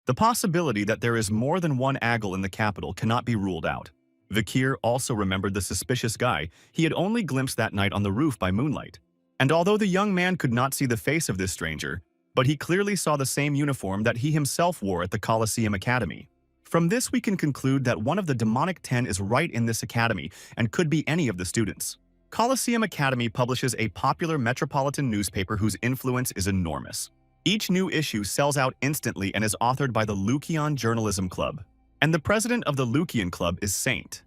the possibility that there is more than one Aggle in the capital cannot be ruled out. Vikir also remembered the suspicious guy he had only glimpsed that night on the roof by moonlight. And although the young man could not see the face of this stranger, but he clearly saw the same uniform that he himself wore at the Colosseum Academy. From this we can conclude that one of the demonic 10 is right in this academy and could be any of the students. Colosseum Academy publishes a popular metropolitan newspaper whose influence is enormous. Each new issue sells out instantly and is authored by the Lucian Journalism Club. And the president of the Lucian Club is Saint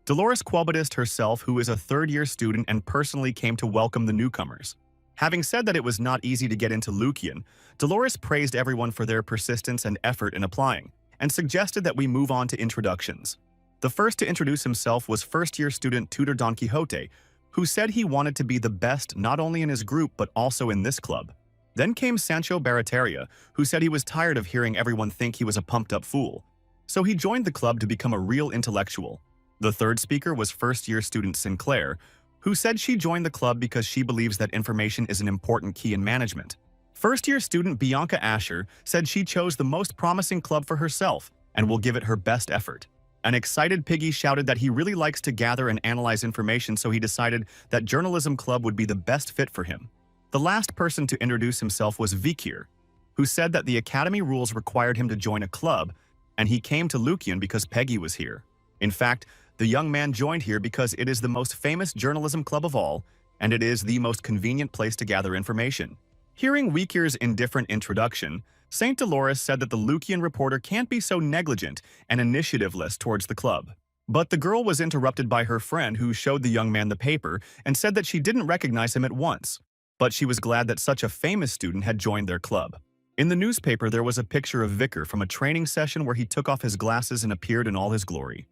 Dolores Quobadist herself, who is a third-year student and personally came to welcome the newcomers. Having said that it was not easy to get into Lucian, Dolores praised everyone for their persistence and effort in applying, and suggested that we move on to introductions. The first to introduce himself was first-year student tutor Don Quixote, who said he wanted to be the best not only in his group but also in this club. Then came Sancho Barataria, who said he was tired of hearing everyone think he was a pumped-up fool. So he joined the club to become a real intellectual. The third speaker was first-year student Sinclair, who said she joined the club because she believes that information is an important key in management. First-year student Bianca Asher said she chose the most promising club for herself and will give it her best effort. An excited Piggy shouted that he really likes to gather and analyze information, so he decided that journalism club would be the best fit for him. The last person to introduce himself was Vikir, who said that the academy rules required him to join a club, and he came to Lucian because Peggy was here. In fact, the young man joined here because it is the most famous journalism club of all, and it is the most convenient place to gather information. Hearing Vikir's indifferent introduction, St. Dolores said that the Lucian reporter can't be so negligent and initiativeless towards the club. But the girl was interrupted by her friend, who showed the young man the paper and said that she didn't recognize him at once, but she was glad that such a famous student had joined their club. In the newspaper, there was a picture of Vikir from a training session where he took off his glasses and appeared in all his glory.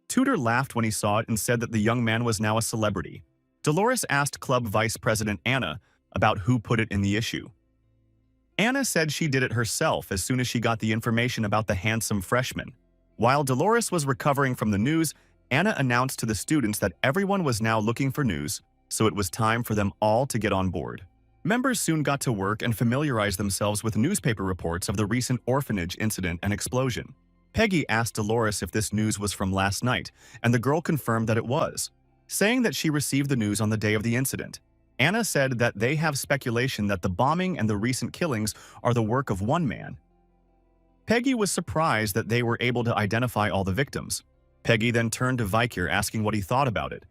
Tudor laughed when he saw it and said that the young man was now a celebrity. Dolores asked club vice president Anna about who put it in the issue. Anna said she did it herself as soon as she got the information about the handsome freshman. While Dolores was recovering from the news, Anna announced to the students that everyone was now looking for news, so it was time for them all to get on board. Members soon got to work and familiarized themselves with newspaper reports of the recent orphanage incident and explosion. Peggy asked Dolores if this news was from last night, and the girl confirmed that it was, saying that she received the news on the day of the incident. Anna said that they have speculation that the bombing and the recent killings are the work of one man. Peggy was surprised that they were able to identify all the victims. Peggy then turned to Vikir asking what he thought about it.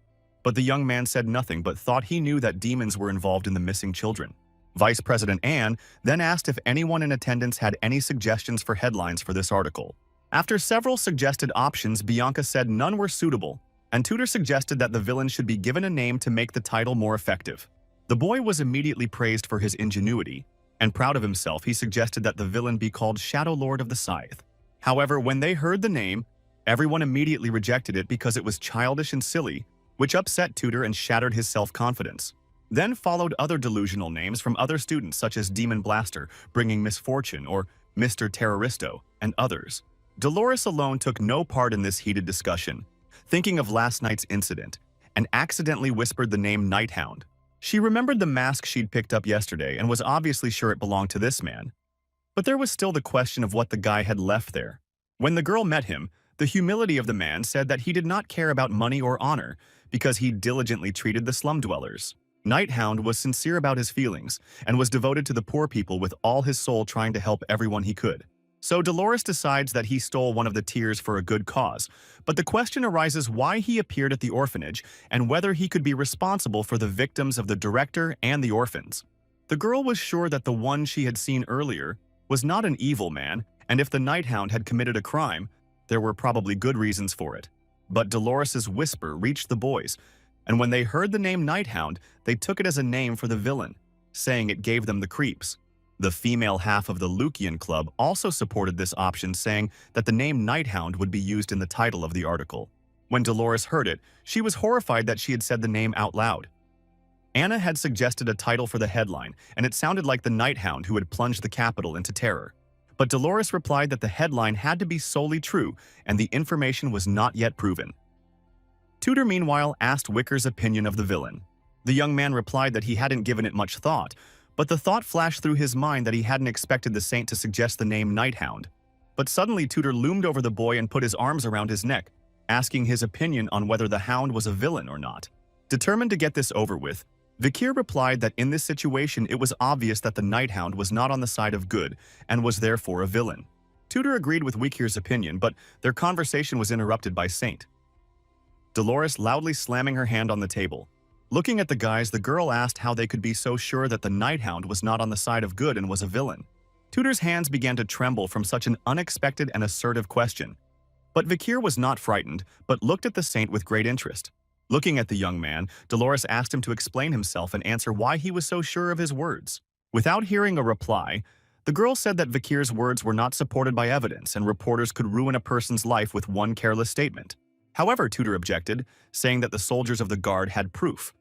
But the young man said nothing but thought he knew that demons were involved in the missing children. Vice President Anne then asked if anyone in attendance had any suggestions for headlines for this article. After several suggested options, Bianca said none were suitable, and Tudor suggested that the villain should be given a name to make the title more effective. The boy was immediately praised for his ingenuity, and proud of himself, he suggested that the villain be called Shadow Lord of the Scythe. However, when they heard the name, everyone immediately rejected it because it was childish and silly, which upset Tudor and shattered his self-confidence. Then followed other delusional names from other students such as Demon Blaster, Bringing Misfortune, or Mr. Terroristo, and others. Dolores alone took no part in this heated discussion, thinking of last night's incident, and accidentally whispered the name Nighthound. She remembered the mask she'd picked up yesterday and was obviously sure it belonged to this man. But there was still the question of what the guy had left there. When the girl met him, the humility of the man said that he did not care about money or honor because he diligently treated the slum dwellers. Nighthound was sincere about his feelings and was devoted to the poor people with all his soul, trying to help everyone he could. So Dolores decides that he stole one of the tears for a good cause, but the question arises why he appeared at the orphanage and whether he could be responsible for the victims of the director and the orphans. The girl was sure that the one she had seen earlier was not an evil man, and if the Nighthound had committed a crime, there were probably good reasons for it. But Dolores's whisper reached the boys, and when they heard the name Nighthound, they took it as a name for the villain, saying it gave them the creeps. The female half of the Lucian Club also supported this option, saying that the name Nighthound would be used in the title of the article. When Dolores heard it, she was horrified that she had said the name out loud. Anna had suggested a title for the headline, and it sounded like the Nighthound who had plunged the capital into terror. But Dolores replied that the headline had to be solely true, and the information was not yet proven. Tudor, meanwhile, asked Vikir's opinion of the villain. The young man replied that he hadn't given it much thought, but the thought flashed through his mind that he hadn't expected the saint to suggest the name Nighthound. But suddenly Tudor loomed over the boy and put his arms around his neck, asking his opinion on whether the hound was a villain or not. Determined to get this over with, Vikir replied that in this situation it was obvious that the Nighthound was not on the side of good and was therefore a villain. Tudor agreed with Vikir's opinion, but their conversation was interrupted by Saint. Dolores loudly slamming her hand on the table. Looking at the guys, the girl asked how they could be so sure that the Nighthound was not on the side of good and was a villain. Tudor's hands began to tremble from such an unexpected and assertive question. But Vikir was not frightened, but looked at the saint with great interest. Looking at the young man, Dolores asked him to explain himself and answer why he was so sure of his words. Without hearing a reply, the girl said that Vikir's words were not supported by evidence and reporters could ruin a person's life with one careless statement. However, Tudor objected, saying that the soldiers of the guard had proof.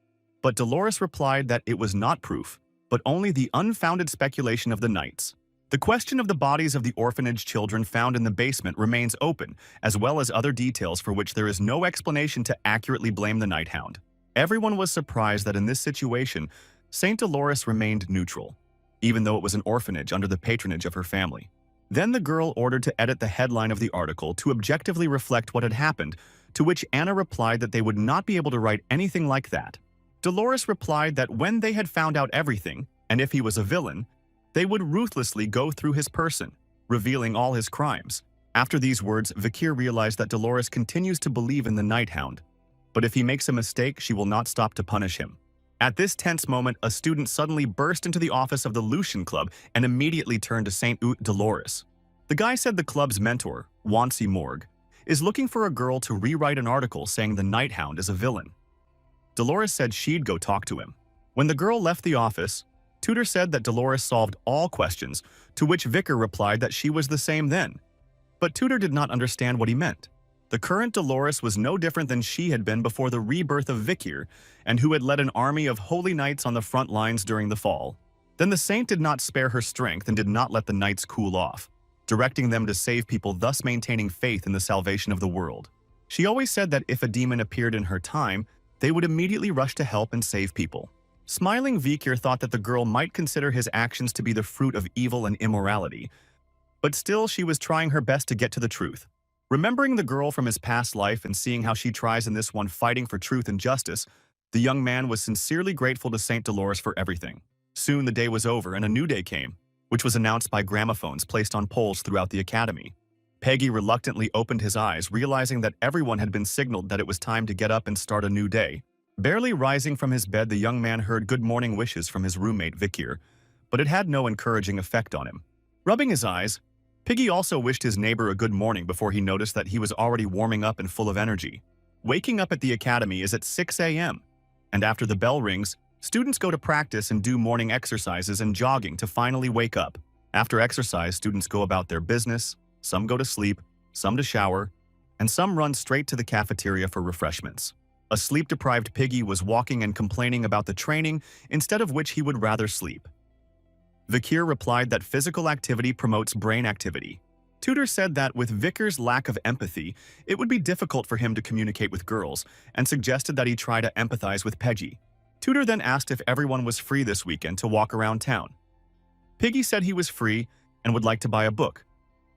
But Dolores replied that it was not proof, but only the unfounded speculation of the knights. The question of the bodies of the orphanage children found in the basement remains open, as well as other details for which there is no explanation to accurately blame the Nighthound. Everyone was surprised that in this situation, Saint Dolores remained neutral. even though it was an orphanage under the patronage of her family. Then the girl ordered to edit the headline of the article to objectively reflect what had happened, to which Anna replied that they would not be able to write anything like that. Dolores replied that when they had found out everything, and if he was a villain, they would ruthlessly go through his person, revealing all his crimes. After these words, Vikir realized that Dolores continues to believe in the Nighthound, but if he makes a mistake, she will not stop to punish him. At this tense moment, a student suddenly burst into the office of the Lucian Club and immediately turned to Saint Dolores. The guy said the club's mentor, Wansi Morg, is looking for a girl to rewrite an article saying the Nighthound is a villain. Dolores said she'd go talk to him. When the girl left the office, Tutor said that Dolores solved all questions, to which Vikir replied that she was the same then. But Tutor did not understand what he meant. The current Dolores was no different than she had been before the rebirth of Vikir, and who had led an army of holy knights on the front lines during the fall. Then the saint did not spare her strength and did not let the knights cool off, directing them to save people, thus maintaining faith in the salvation of the world. She always said that if a demon appeared in her time, they would immediately rush to help and save people. Smiling, Vikir thought that the girl might consider his actions to be the fruit of evil and immorality, but still she was trying her best to get to the truth. Remembering the girl from his past life and seeing how she tries in this one fighting for truth and justice, the young man was sincerely grateful to Saint Dolores for everything. Soon the day was over and a new day came, which was announced by gramophones placed on poles throughout the academy. Peggy reluctantly opened his eyes, realizing that everyone had been signaled that it was time to get up and start a new day. Barely rising from his bed, the young man heard good morning wishes from his roommate Vikir, but it had no encouraging effect on him. Rubbing his eyes, Piggy also wished his neighbor a good morning before he noticed that he was already warming up and full of energy. Waking up at the academy is at 6 a.m., and after the bell rings, students go to practice and do morning exercises and jogging to finally wake up. After exercise, students go about their business, some go to sleep, some to shower, and some run straight to the cafeteria for refreshments. A sleep-deprived Piggy was walking and complaining about the training, instead of which he would rather sleep. Vikir replied that physical activity promotes brain activity. Tutor said that with Vikir's lack of empathy, it would be difficult for him to communicate with girls, and suggested that he try to empathize with Peggy. Tutor then asked if everyone was free this weekend to walk around town. Piggy said he was free and would like to buy a book.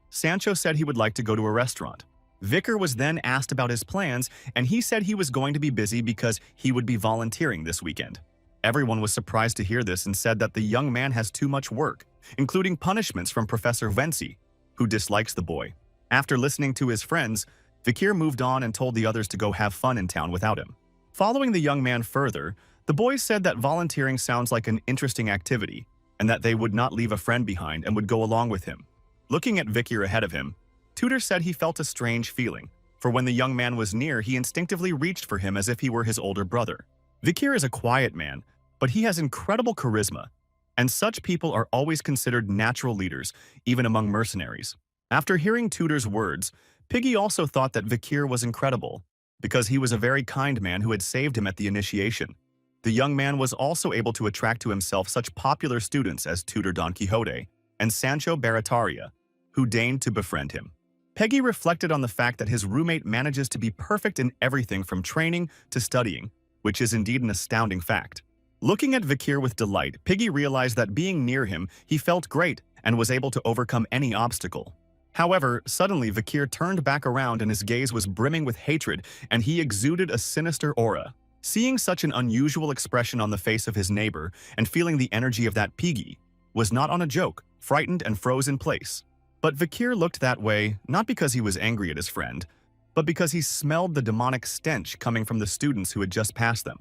Sancho said he would like to go to a restaurant. Vikir was then asked about his plans, and he said he was going to be busy because he would be volunteering this weekend. Everyone was surprised to hear this and said that the young man has too much work, including punishments from Professor Venci, who dislikes the boy. After listening to his friends, Vikir moved on and told the others to go have fun in town without him. Following the young man further, the boys said that volunteering sounds like an interesting activity, and that they would not leave a friend behind and would go along with him. Looking at Vikir ahead of him, Tutor said he felt a strange feeling, for when the young man was near, he instinctively reached for him as if he were his older brother. Vikir is a quiet man, but he has incredible charisma, and such people are always considered natural leaders, even among mercenaries. After hearing Tutor's words, Piggy also thought that Vikir was incredible, because he was a very kind man who had saved him at the initiation. The young man was also able to attract to himself such popular students as Tutor Don Quixote and Sancho Barataria, who deigned to befriend him. Peggy reflected on the fact that his roommate manages to be perfect in everything from training to studying, which is indeed an astounding fact. Looking at Vikir with delight, Piggy realized that being near him, he felt great and was able to overcome any obstacle. However, suddenly Vikir turned back around and his gaze was brimming with hatred, and he exuded a sinister aura. Seeing such an unusual expression on the face of his neighbor and feeling the energy of that Piggy was not on a joke, frightened and froze in place. But Vikir looked that way not because he was angry at his friend, but because he smelled the demonic stench coming from the students who had just passed them.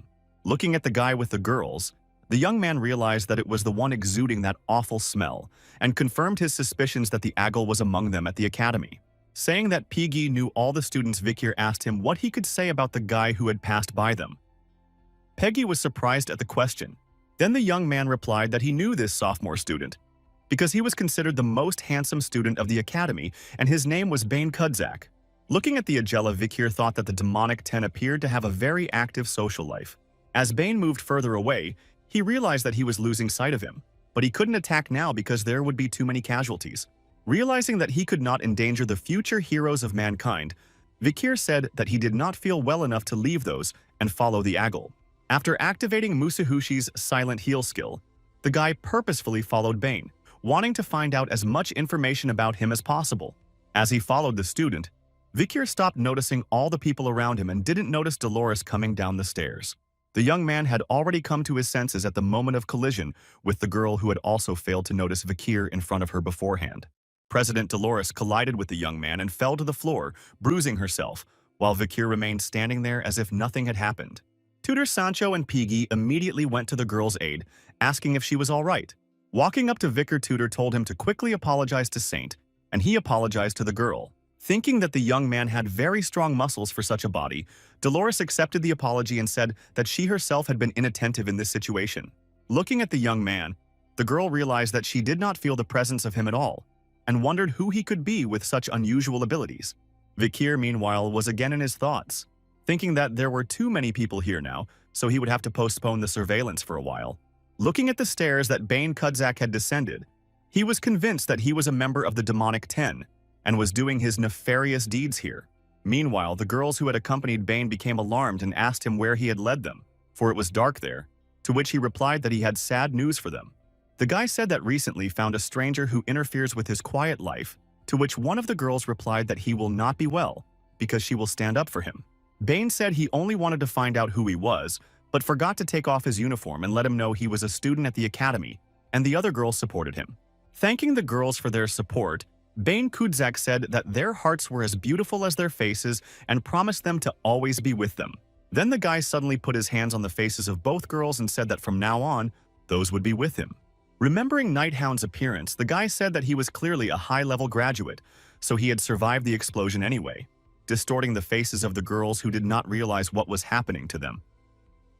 Looking at the guy with the girls, the young man realized that it was the one exuding that awful smell, and confirmed his suspicions that the Aggle was among them at the academy. Saying that Piggy knew all the students, Vikir asked him what he could say about the guy who had passed by them. Peggy was surprised at the question. Then the young man replied that he knew this sophomore student, because he was considered the most handsome student of the academy, and his name was Bane Kudzak. Looking at the Agella, Vikir thought that the demonic 10 appeared to have a very active social life. As Bane moved further away, he realized that he was losing sight of him, but he couldn't attack now because there would be too many casualties. Realizing that he could not endanger the future heroes of mankind, Vikir said that he did not feel well enough to leave those and follow the Aggle. After activating Musahushi's silent heal skill, The guy purposefully followed Bane, wanting to find out as much information about him as possible. As he followed the student, Vikir stopped noticing all the people around him and didn't notice Dolores coming down the stairs. The young man had already come to his senses at the moment of collision with the girl who had also failed to notice Vikir in front of her beforehand. President Dolores collided with the young man and fell to the floor, bruising herself, while Vikir remained standing there as if nothing had happened. Tutor Sancho and Piggy immediately went to the girl's aid, asking if she was all right. Walking up to Vikir, Tutor told him to quickly apologize to Saint, and he apologized to the girl. Thinking that the young man had very strong muscles for such a body, Dolores accepted the apology and said that she herself had been inattentive in this situation. Looking at the young man, the girl realized that she did not feel the presence of him at all, and wondered who he could be with such unusual abilities. Vikir, meanwhile, was again in his thoughts, thinking that there were too many people here now, so he would have to postpone the surveillance for a while. Looking at the stairs that Bane Kudzak had descended, he was convinced that he was a member of the Demonic 10, and was doing his nefarious deeds here. Meanwhile, the girls who had accompanied Bane became alarmed and asked him where he had led them, for it was dark there, to which he replied that he had sad news for them. The guy said that recently found a stranger who interferes with his quiet life, to which one of the girls replied that he will not be well, because she will stand up for him. Bane said he only wanted to find out who he was, but forgot to take off his uniform and let him know he was a student at the academy, and the other girls supported him. Thanking the girls for their support, Bane Kudzak said that their hearts were as beautiful as their faces and promised them to always be with them. Then the guy suddenly put his hands on the faces of both girls and said that from now on, those would be with him. Remembering Nighthound's appearance, the guy said that he was clearly a high-level graduate, so he had survived the explosion anyway, distorting the faces of the girls who did not realize what was happening to them.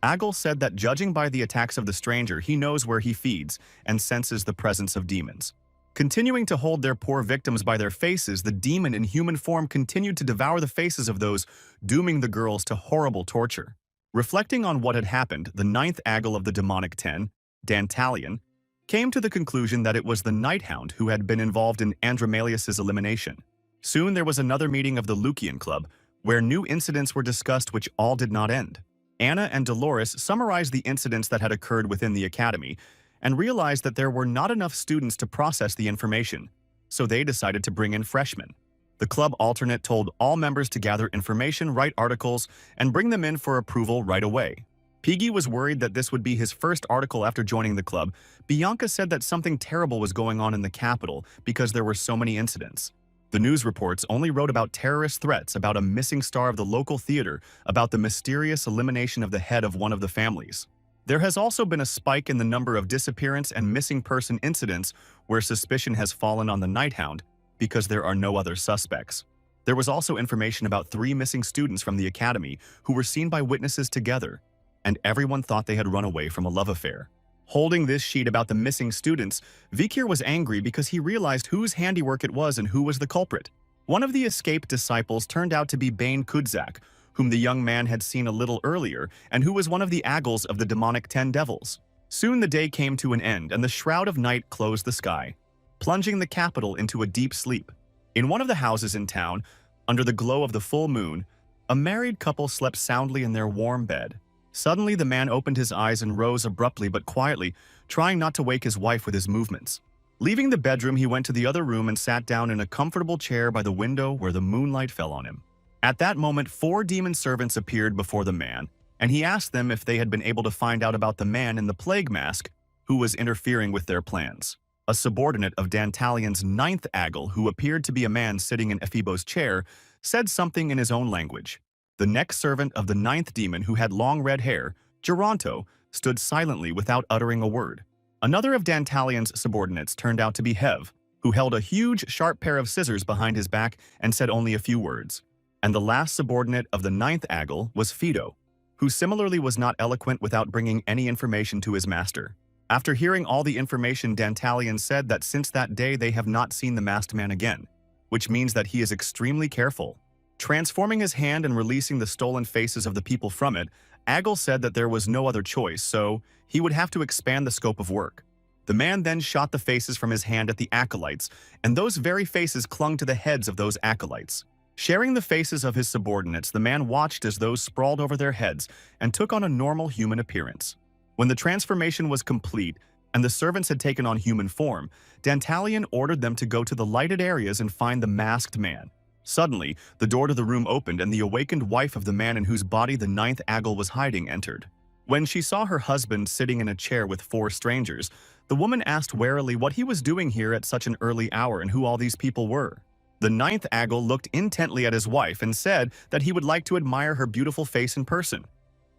Agel said that judging by the attacks of the stranger, he knows where he feeds and senses the presence of demons. Continuing to hold their poor victims by their faces, the demon in human form continued to devour the faces of those, dooming the girls to horrible torture. Reflecting on what had happened, the 9th Agel of the Demonic 10, Dantalion, came to the conclusion that it was the Nighthound who had been involved in Andromalius's elimination. Soon there was another meeting of the Lucian Club, where new incidents were discussed which all did not end. Anna and Dolores summarized the incidents that had occurred within the academy, and realized that there were not enough students to process the information, so they decided to bring in freshmen. The club alternate told all members to gather information, write articles, and bring them in for approval right away. Piggy was worried that this would be his first article after joining the club. Bianca said that something terrible was going on in the capital because there were so many incidents. The news reports only wrote about terrorist threats, about a missing star of the local theater, about the mysterious elimination of the head of one of the families. There has also been a spike in the number of disappearance and missing person incidents where suspicion has fallen on the Nighthound because there are no other suspects. There was also information about 3 missing students from the academy who were seen by witnesses together, and everyone thought they had run away from a love affair. Holding this sheet about the missing students, Vikir was angry because he realized whose handiwork it was and who was the culprit. One of the escaped disciples turned out to be Bane Kudzak, whom the young man had seen a little earlier and who was one of the Agels of the Demonic 10 Devils. Soon the day came to an end and the shroud of night closed the sky, plunging the capital into a deep sleep. In one of the houses in town, under the glow of the full moon, a married couple slept soundly in their warm bed. Suddenly the man opened his eyes and rose abruptly but quietly, trying not to wake his wife with his movements. Leaving the bedroom, he went to the other room and sat down in a comfortable chair by the window where the moonlight fell on him. At that moment, 4 demon servants appeared before the man, and he asked them if they had been able to find out about the man in the plague mask who was interfering with their plans. A subordinate of Dantalion's 9th Agel, who appeared to be a man sitting in Ephibo's chair, said something in his own language. The next servant of the 9th demon, who had long red hair, Geronto, stood silently without uttering a word. Another of Dantalion's subordinates turned out to be Hev, who held a huge, sharp pair of scissors behind his back and said only a few words. And the last subordinate of the 9th Agel was Fido, who similarly was not eloquent without bringing any information to his master. After hearing all the information, Dantalion said that since that day they have not seen the masked man again, which means that he is extremely careful. Transforming his hand and releasing the stolen faces of the people from it, Agel said that there was no other choice, so he would have to expand the scope of work. The man then shot the faces from his hand at the acolytes, and those very faces clung to the heads of those acolytes. Sharing the faces of his subordinates, the man watched as those sprawled over their heads and took on a normal human appearance. When the transformation was complete, and the servants had taken on human form, Dantalion ordered them to go to the lighted areas and find the masked man. Suddenly, the door to the room opened and the awakened wife of the man in whose body the ninth Aggle was hiding entered. When she saw her husband sitting in a chair with 4 strangers, the woman asked warily what he was doing here at such an early hour and who all these people were. The ninth Aggle looked intently at his wife and said that he would like to admire her beautiful face in person.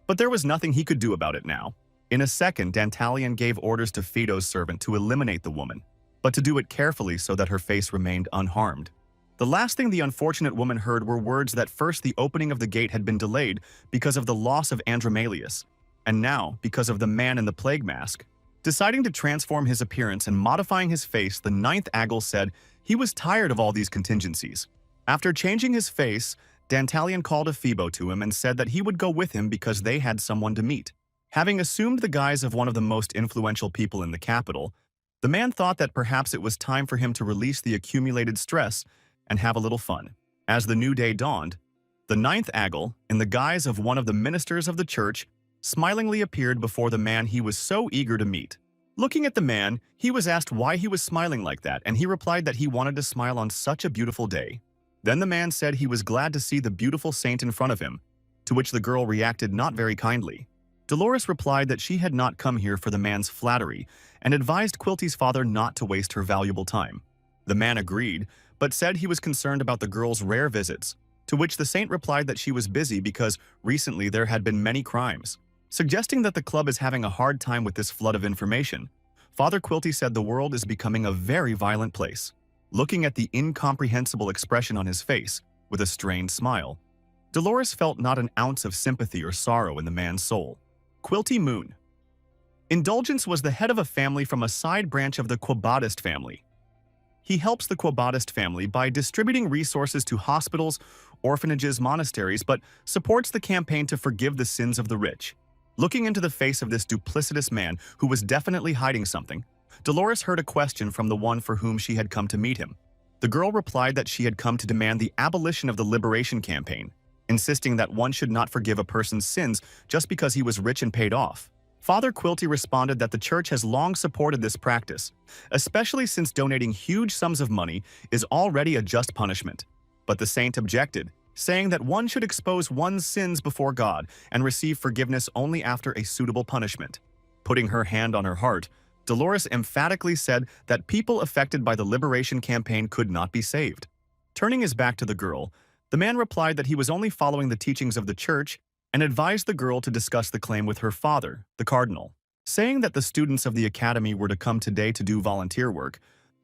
But there was nothing he could do about it now. In a second, Dantalion gave orders to Fido's servant to eliminate the woman, but to do it carefully so that her face remained unharmed. The last thing the unfortunate woman heard were words that first the opening of the gate had been delayed because of the loss of Andromalius, and now because of the man in the plague mask. Deciding to transform his appearance and modifying his face, the ninth Aggle said he was tired of all these contingencies. After changing his face, Dantalion called a Phoebo to him and said that he would go with him because they had someone to meet. Having assumed the guise of one of the most influential people in the capital, the man thought that perhaps it was time for him to release the accumulated stress and have a little fun. As the new day dawned, the ninth Aggle, in the guise of one of the ministers of the church, smilingly appeared before the man he was so eager to meet. Looking at the man, he was asked why he was smiling like that, and he replied that he wanted to smile on such a beautiful day. Then the man said he was glad to see the beautiful saint in front of him, to which the girl reacted not very kindly. Dolores replied that she had not come here for the man's flattery and advised Quilty's father not to waste her valuable time. The man agreed, but said he was concerned about the girl's rare visits, to which the saint replied that she was busy because recently there had been many crimes. Suggesting that the club is having a hard time with this flood of information, Father Quilty said the world is becoming a very violent place. Looking at the incomprehensible expression on his face, with a strained smile, Dolores felt not an ounce of sympathy or sorrow in the man's soul. Quilty Moon. Indulgence was the head of a family from a side branch of the Quabadist family. He helps the Quabadist family by distributing resources to hospitals, orphanages, monasteries, but supports the campaign to forgive the sins of the rich. Looking into the face of this duplicitous man who was definitely hiding something, Dolores heard a question from the one for whom she had come to meet him. The girl replied that she had come to demand the abolition of the liberation campaign, insisting that one should not forgive a person's sins just because he was rich and paid off. Father Quilty responded that the church has long supported this practice, especially since donating huge sums of money is already a just punishment. But the saint objected, saying that one should expose one's sins before God and receive forgiveness only after a suitable punishment. Putting her hand on her heart, Dolores emphatically said that people affected by the liberation campaign could not be saved. Turning his back to the girl, the man replied that he was only following the teachings of the church and advised the girl to discuss the claim with her father, the cardinal. Saying that the students of the academy were to come today to do volunteer work,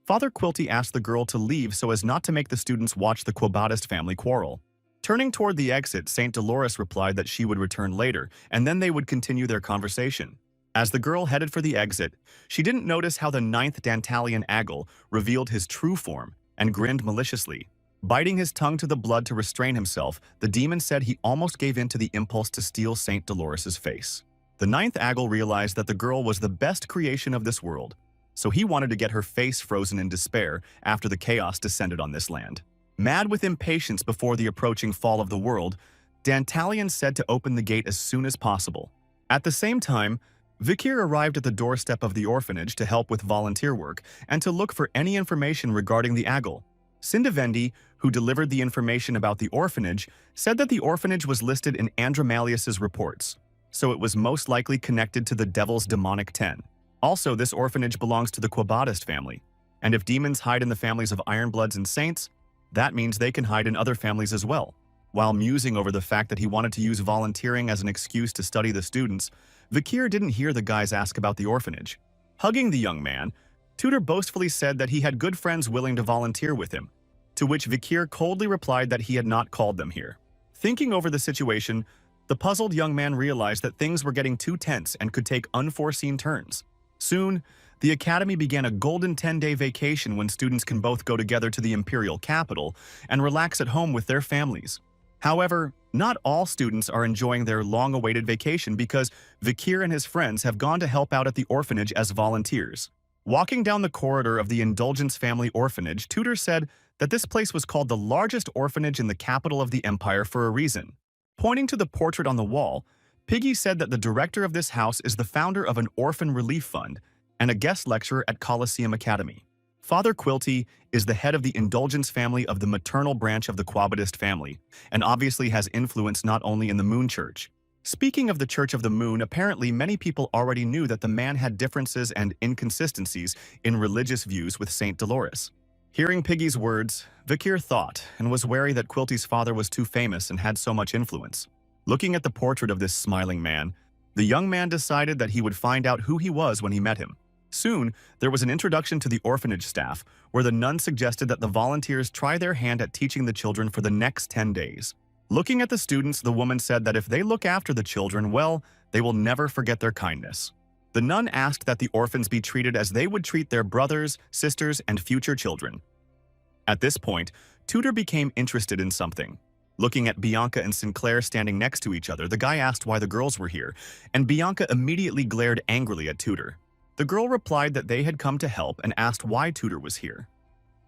Father Quilty asked the girl to leave so as not to make the students watch the Quabadist family quarrel. Turning toward the exit, St. Dolores replied that she would return later, and then they would continue their conversation. As the girl headed for the exit, she didn't notice how the ninth Dantalion Aggle revealed his true form and grinned maliciously. Biting his tongue to the blood to restrain himself, the demon said he almost gave in to the impulse to steal St. Dolores's face. The ninth Aggle realized that the girl was the best creation of this world, so he wanted to get her face frozen in despair after the chaos descended on this land. Mad with impatience before the approaching fall of the world, Dantalion said to open the gate as soon as possible. At the same time, Vikir arrived at the doorstep of the orphanage to help with volunteer work and to look for any information regarding the Aggle. Sindavendi, who delivered the information about the orphanage, said that the orphanage was listed in Andromalius's reports, so it was most likely connected to the Devil's demonic 10. Also, this orphanage belongs to the Quabadist family, and if demons hide in the families of Ironbloods and Saints, that means they can hide in other families as well. While musing over the fact that he wanted to use volunteering as an excuse to study the students, Vikir didn't hear the guys ask about the orphanage. Hugging the young man, Tudor boastfully said that he had good friends willing to volunteer with him, to which Vikir coldly replied that he had not called them here. Thinking over the situation, the puzzled young man realized that things were getting too tense and could take unforeseen turns. Soon, the academy began a golden 10-day vacation when students can both go together to the imperial capital and relax at home with their families. However, not all students are enjoying their long-awaited vacation because Vikir and his friends have gone to help out at the orphanage as volunteers. Walking down the corridor of the Indulgence family orphanage, Tudor said that this place was called the largest orphanage in the capital of the empire for a reason. Pointing to the portrait on the wall, Piggy said that the director of this house is the founder of an orphan relief fund and a guest lecturer at Colosseum Academy. Father Quilty is the head of the Indulgence family of the maternal branch of the Quabadist family, and obviously has influence not only in the Moon Church. Speaking of the Church of the Moon, apparently many people already knew that the man had differences and inconsistencies in religious views with Saint Dolores. Hearing Piggy's words, Vikir thought and was wary that Quilty's father was too famous and had so much influence. Looking at the portrait of this smiling man, the young man decided that he would find out who he was when he met him. Soon, there was an introduction to the orphanage staff, where the nun suggested that the volunteers try their hand at teaching the children for the next 10 days. Looking at the students, the woman said that if they look after the children well, they will never forget their kindness. The nun asked that the orphans be treated as they would treat their brothers, sisters, and future children. At this point, Tudor became interested in something. Looking at Bianca and Sinclair standing next to each other, the guy asked why the girls were here, and Bianca immediately glared angrily at Tudor. The girl replied that they had come to help and asked why Tudor was here.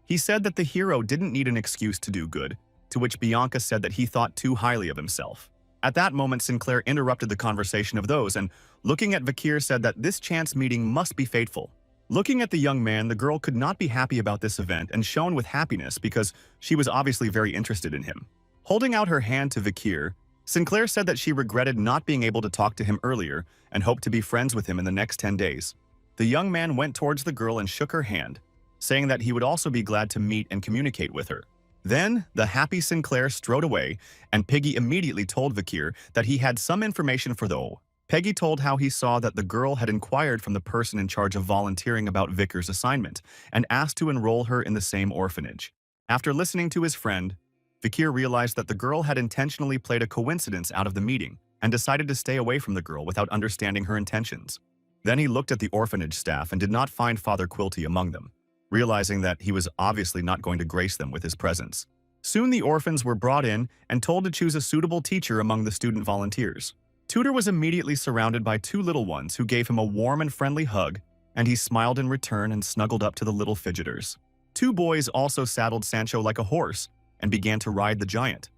He said that the hero didn't need an excuse to do good, to which Bianca said that he thought too highly of himself. At that moment, Sinclair interrupted the conversation of those and, looking at Vikir, said that this chance meeting must be fateful. Looking at the young man, the girl could not be happy about this event and shone with happiness because she was obviously very interested in him. Holding out her hand to Vikir, Sinclair said that she regretted not being able to talk to him earlier and hoped to be friends with him in the next 10 days. The young man went towards the girl and shook her hand, saying that he would also be glad to meet and communicate with her. Then, the happy Sinclair strode away, and Piggy immediately told Vikir that he had some information for the Peggy told how he saw that the girl had inquired from the person in charge of volunteering about Vikir's assignment and asked to enroll her in the same orphanage. After listening to his friend, Vikir realized that the girl had intentionally played a coincidence out of the meeting and decided to stay away from the girl without understanding her intentions. Then he looked at the orphanage staff and did not find Father Quilty among them, realizing that he was obviously not going to grace them with his presence. Soon the orphans were brought in and told to choose a suitable teacher among the student volunteers. Tudor was immediately surrounded by two little ones who gave him a warm and friendly hug, and he smiled in return and snuggled up to the little fidgeters. Two boys also saddled Sancho like a horse and began to ride the giant.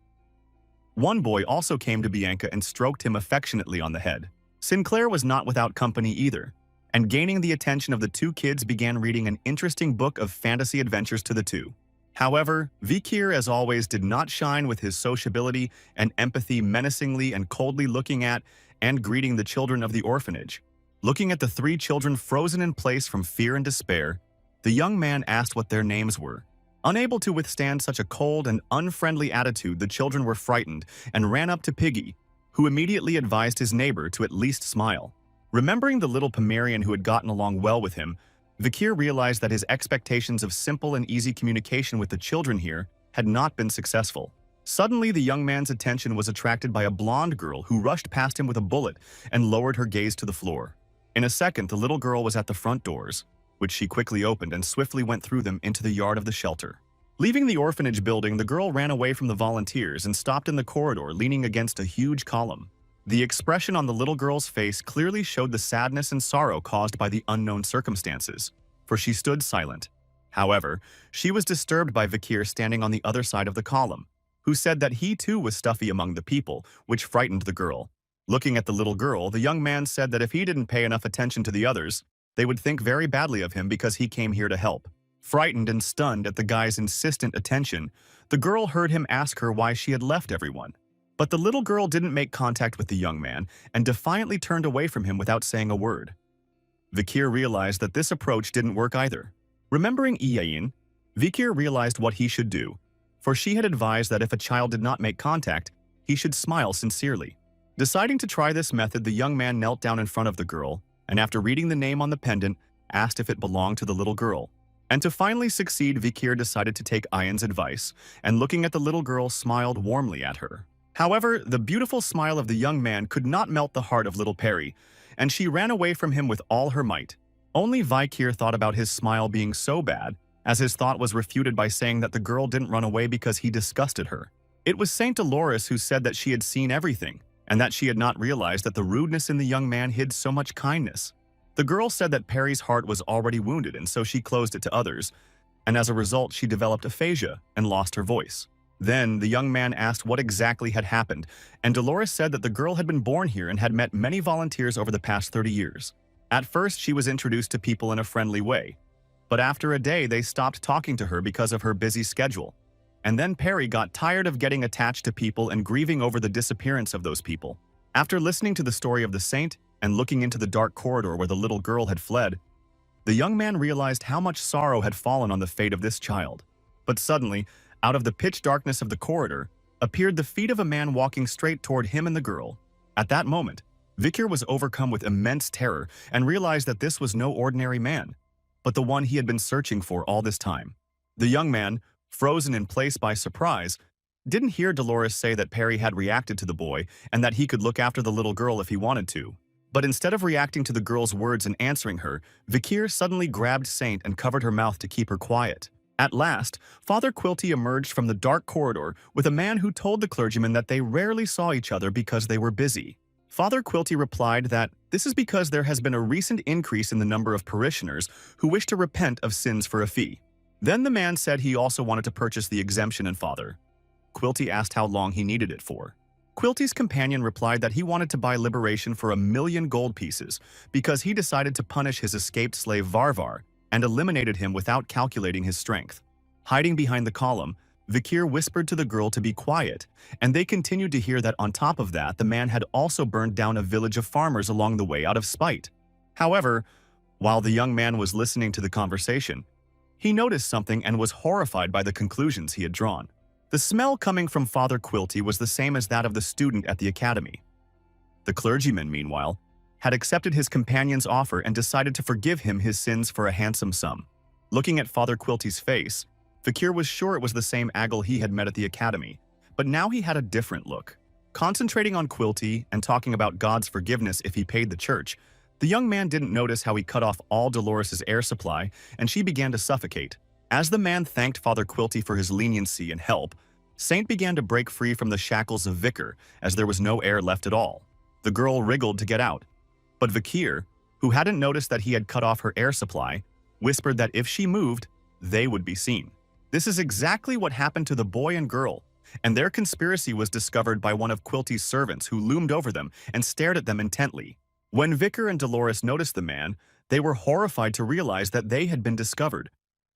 One boy also came to Bianca and stroked him affectionately on the head. Sinclair was not without company either, and gaining the attention of the two kids began reading an interesting book of fantasy adventures to the two. However, Vikir, as always, did not shine with his sociability and empathy, menacingly and coldly looking at and greeting the children of the orphanage. Looking at the three children frozen in place from fear and despair, the young man asked what their names were. Unable to withstand such a cold and unfriendly attitude, the children were frightened and ran up to Piggy, who immediately advised his neighbor to at least smile. Remembering the little Pomerian who had gotten along well with him, Vikir realized that his expectations of simple and easy communication with the children here had not been successful. Suddenly, the young man's attention was attracted by a blonde girl who rushed past him with a bullet and lowered her gaze to the floor. In a second, the little girl was at the front doors, which she quickly opened and swiftly went through them into the yard of the shelter. Leaving the orphanage building, the girl ran away from the volunteers and stopped in the corridor, leaning against a huge column. The expression on the little girl's face clearly showed the sadness and sorrow caused by the unknown circumstances, for she stood silent. However, she was disturbed by Vikir standing on the other side of the column, who said that he too was stuffy among the people, which frightened the girl. Looking at the little girl, the young man said that if he didn't pay enough attention to the others, they would think very badly of him because he came here to help. Frightened and stunned at the guy's insistent attention, the girl heard him ask her why she had left everyone. But the little girl didn't make contact with the young man and defiantly turned away from him without saying a word. Vikir realized that this approach didn't work either. Remembering Iyain, Vikir realized what he should do, for she had advised that if a child did not make contact, he should smile sincerely. Deciding to try this method, the young man knelt down in front of the girl and, after reading the name on the pendant, asked if it belonged to the little girl. And to finally succeed, Vikir decided to take Ian's advice, and looking at the little girl, smiled warmly at her. However, the beautiful smile of the young man could not melt the heart of little Perry, and she ran away from him with all her might. Only Vikir thought about his smile being so bad, as his thought was refuted by saying that the girl didn't run away because he disgusted her. It was Saint Dolores who said that she had seen everything, and that she had not realized that the rudeness in the young man hid so much kindness. The girl said that Perry's heart was already wounded, and so she closed it to others, and as a result she developed aphasia and lost her voice. Then the young man asked what exactly had happened, and Dolores said that the girl had been born here and had met many volunteers over the past 30 years. At first, she was introduced to people in a friendly way, but after a day, they stopped talking to her because of her busy schedule. And then Perry got tired of getting attached to people and grieving over the disappearance of those people. After listening to the story of the saint and looking into the dark corridor where the little girl had fled, the young man realized how much sorrow had fallen on the fate of this child. But suddenly, out of the pitch darkness of the corridor, appeared the feet of a man walking straight toward him and the girl. At that moment, Vikir was overcome with immense terror and realized that this was no ordinary man, but the one he had been searching for all this time. The young man, frozen in place by surprise, didn't hear Dolores say that Perry had reacted to the boy and that he could look after the little girl if he wanted to. But instead of reacting to the girl's words and answering her, Vikir suddenly grabbed Saint and covered her mouth to keep her quiet. At last, Father Quilty emerged from the dark corridor with a man who told the clergyman that they rarely saw each other because they were busy. Father Quilty replied that this is because there has been a recent increase in the number of parishioners who wish to repent of sins for a fee. Then the man said he also wanted to purchase the exemption, and Father Quilty asked how long he needed it for. Quilty's companion replied that he wanted to buy liberation for 1,000,000 gold pieces because he decided to punish his escaped slave Varvar and eliminated him without calculating his strength. Hiding behind the column, Vikir whispered to the girl to be quiet, and they continued to hear that on top of that, the man had also burned down a village of farmers along the way out of spite. However, while the young man was listening to the conversation, he noticed something and was horrified by the conclusions he had drawn. The smell coming from Father Quilty was the same as that of the student at the academy. The clergyman, meanwhile, had accepted his companion's offer and decided to forgive him his sins for a handsome sum. Looking at Father Quilty's face, Vikir was sure it was the same Aggle he had met at the academy, but now he had a different look. Concentrating on Quilty and talking about God's forgiveness if he paid the church, the young man didn't notice how he cut off all Dolores's air supply and she began to suffocate. As the man thanked Father Quilty for his leniency and help, Saint began to break free from the shackles of Vikir as there was no air left at all. The girl wriggled to get out, but Vikir, who hadn't noticed that he had cut off her air supply, whispered that if she moved, they would be seen. This is exactly what happened to the boy and girl, and their conspiracy was discovered by one of Quilty's servants who loomed over them and stared at them intently. When Vikir and Dolores noticed the man, they were horrified to realize that they had been discovered,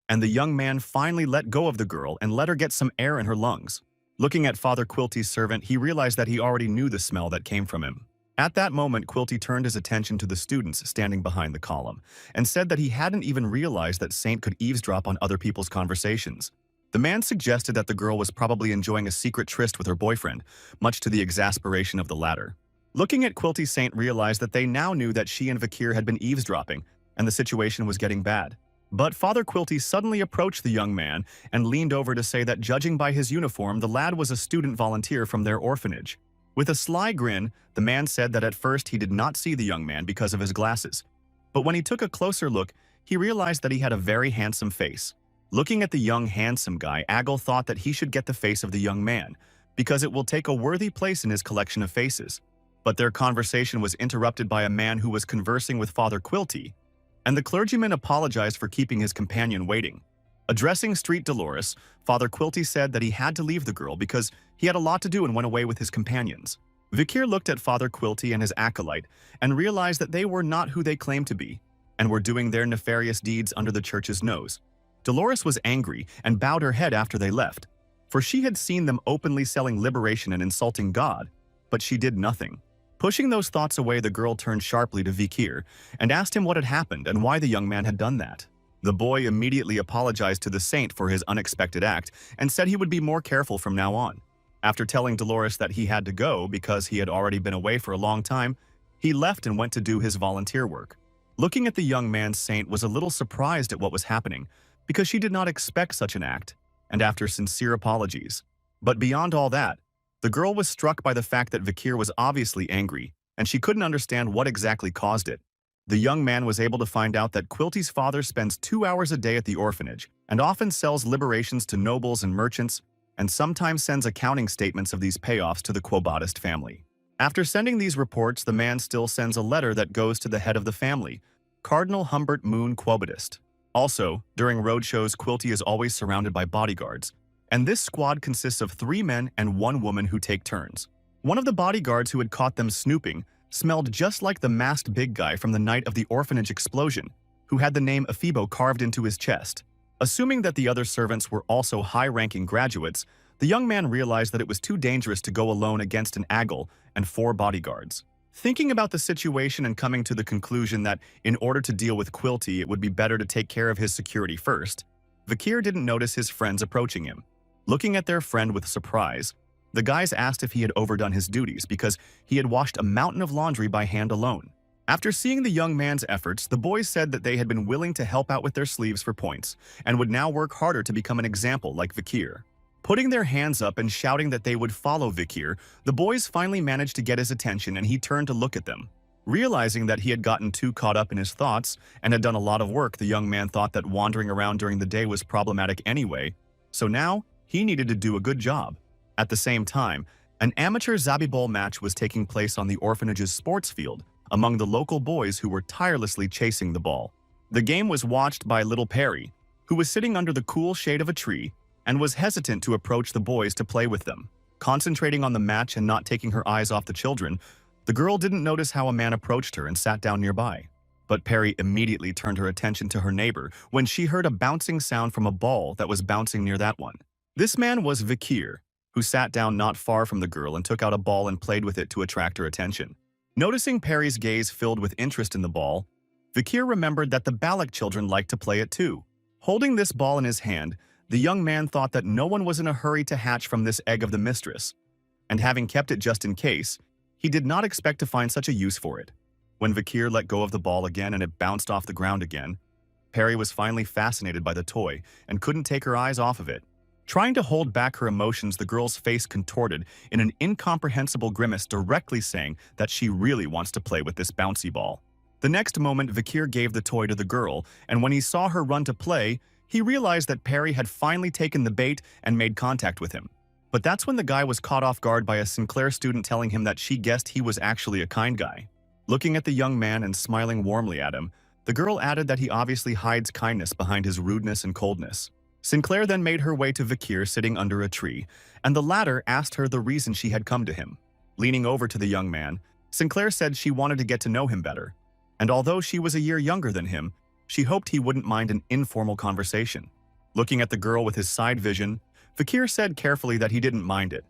and the young man finally let go of the girl and let her get some air in her lungs. Looking at Father Quilty's servant, he realized that he already knew the smell that came from him. At that moment, Quilty turned his attention to the students standing behind the column and said that he hadn't even realized that Saint could eavesdrop on other people's conversations. The man suggested that the girl was probably enjoying a secret tryst with her boyfriend, much to the exasperation of the latter. Looking at Quilty, Saint realized that they now knew that she and Vikir had been eavesdropping, and the situation was getting bad. But Father Quilty suddenly approached the young man and leaned over to say that judging by his uniform, the lad was a student volunteer from their orphanage. With a sly grin, the man said that at first he did not see the young man because of his glasses. But when he took a closer look, he realized that he had a very handsome face. Looking at the young handsome guy, Aggle thought that he should get the face of the young man, because it will take a worthy place in his collection of faces. But their conversation was interrupted by a man who was conversing with Father Quilty, and the clergyman apologized for keeping his companion waiting. Addressing Street Dolores, Father Quilty said that he had to leave the girl because he had a lot to do and went away with his companions. Vikir looked at Father Quilty and his acolyte and realized that they were not who they claimed to be and were doing their nefarious deeds under the church's nose. Dolores was angry and bowed her head after they left, for she had seen them openly selling liberation and insulting God, but she did nothing. Pushing those thoughts away, the girl turned sharply to Vikir and asked him what had happened and why the young man had done that. The boy immediately apologized to the saint for his unexpected act and said he would be more careful from now on. After telling Dolores that he had to go because he had already been away for a long time, he left and went to do his volunteer work. Looking at the young man, Saint was a little surprised at what was happening because she did not expect such an act, and after sincere apologies. But beyond all that, the girl was struck by the fact that Vikir was obviously angry, and she couldn't understand what exactly caused it. The young man was able to find out that Quilty's father spends 2 hours a day at the orphanage and often sells liberations to nobles and merchants, and sometimes sends accounting statements of these payoffs to the Quo Vadis family. After sending these reports, the man still sends a letter that goes to the head of the family, Cardinal Humbert Moon Quo Vadis. Also, during roadshows, Quilty is always surrounded by bodyguards, and this squad consists of 3 men and 1 woman who take turns. One of the bodyguards who had caught them snooping smelled just like the masked big guy from the night of the orphanage explosion, who had the name Ephibo carved into his chest. Assuming that the other servants were also high-ranking graduates, the young man realized that it was too dangerous to go alone against an Aggle and 4 bodyguards. Thinking about the situation and coming to the conclusion that in order to deal with Quilty, it would be better to take care of his security first, Vikir didn't notice his friends approaching him. Looking at their friend with surprise, the guys asked if he had overdone his duties because he had washed a mountain of laundry by hand alone. After seeing the young man's efforts, the boys said that they had been willing to help out with their sleeves for points and would now work harder to become an example like Vikir. Putting their hands up and shouting that they would follow Vikir, the boys finally managed to get his attention and he turned to look at them. Realizing that he had gotten too caught up in his thoughts and had done a lot of work, the young man thought that wandering around during the day was problematic anyway, so now he needed to do a good job. At the same time, an amateur zabibol match was taking place on the orphanage's sports field among the local boys who were tirelessly chasing the ball. The game was watched by little Perry, who was sitting under the cool shade of a tree and was hesitant to approach the boys to play with them. Concentrating on the match and not taking her eyes off the children, the girl didn't notice how a man approached her and sat down nearby. But Perry immediately turned her attention to her neighbor when she heard a bouncing sound from a ball that was bouncing near that one. This man was Vikir, who sat down not far from the girl and took out a ball and played with it to attract her attention. Noticing Perry's gaze filled with interest in the ball, Vikir remembered that the Balak children liked to play it too. Holding this ball in his hand, the young man thought that no one was in a hurry to hatch from this egg of the mistress, and having kept it just in case, he did not expect to find such a use for it. When Vikir let go of the ball again and it bounced off the ground again, Perry was finally fascinated by the toy and couldn't take her eyes off of it. Trying to hold back her emotions, the girl's face contorted in an incomprehensible grimace, directly saying that she really wants to play with this bouncy ball. The next moment, Vikir gave the toy to the girl, and when he saw her run to play, he realized that Perry had finally taken the bait and made contact with him. But that's when the guy was caught off guard by a Sinclair student telling him that she guessed he was actually a kind guy. Looking at the young man and smiling warmly at him, the girl added that he obviously hides kindness behind his rudeness and coldness. Sinclair then made her way to Vikir sitting under a tree, and the latter asked her the reason she had come to him. Leaning over to the young man, Sinclair said she wanted to get to know him better, and although she was a year younger than him, she hoped he wouldn't mind an informal conversation. Looking at the girl with his side vision, Vikir said carefully that he didn't mind it,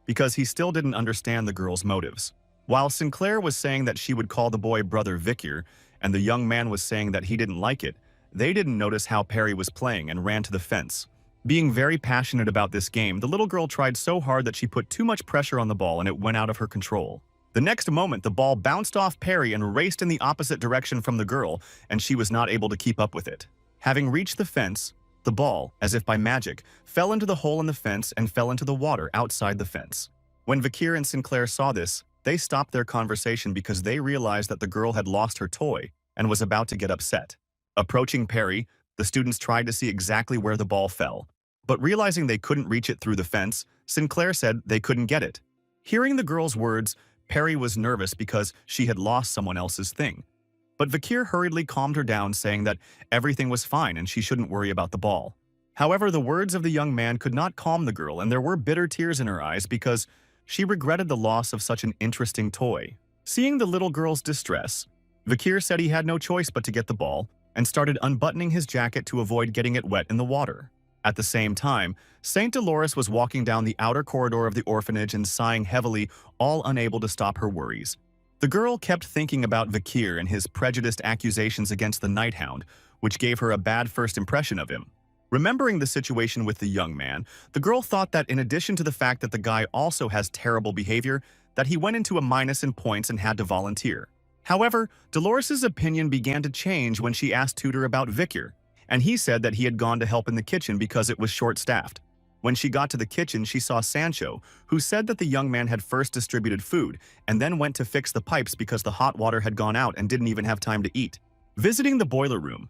because he still didn't understand the girl's motives. While Sinclair was saying that she would call the boy brother Vikir, and the young man was saying that he didn't like it, they didn't notice how Perry was playing and ran to the fence. Being very passionate about this game, the little girl tried so hard that she put too much pressure on the ball and it went out of her control. The next moment, the ball bounced off Perry and raced in the opposite direction from the girl, and she was not able to keep up with it. Having reached the fence, the ball, as if by magic, fell into the hole in the fence and fell into the water outside the fence. When Vikir and Sinclair saw this, they stopped their conversation because they realized that the girl had lost her toy and was about to get upset. Approaching Perry, the students tried to see exactly where the ball fell, but realizing they couldn't reach it through the fence, Sinclair said they couldn't get it. Hearing the girl's words, Perry was nervous because she had lost someone else's thing. But Vikir hurriedly calmed her down, saying that everything was fine and she shouldn't worry about the ball. However, the words of the young man could not calm the girl, and there were bitter tears in her eyes because she regretted the loss of such an interesting toy. Seeing the little girl's distress, Vikir said he had no choice but to get the ball, and started unbuttoning his jacket to avoid getting it wet in the water. At the same time, Saint Dolores was walking down the outer corridor of the orphanage and sighing heavily, all unable to stop her worries. The girl kept thinking about Vikir and his prejudiced accusations against the night hound, which gave her a bad first impression of him. Remembering the situation with the young man, the girl thought that in addition to the fact that the guy also has terrible behavior, that he went into a minus in points and had to volunteer. However, Dolores's opinion began to change when she asked Tutor about Vikir, and he said that he had gone to help in the kitchen because it was short-staffed. When she got to the kitchen, she saw Sancho, who said that the young man had first distributed food and then went to fix the pipes because the hot water had gone out and didn't even have time to eat. Visiting the boiler room,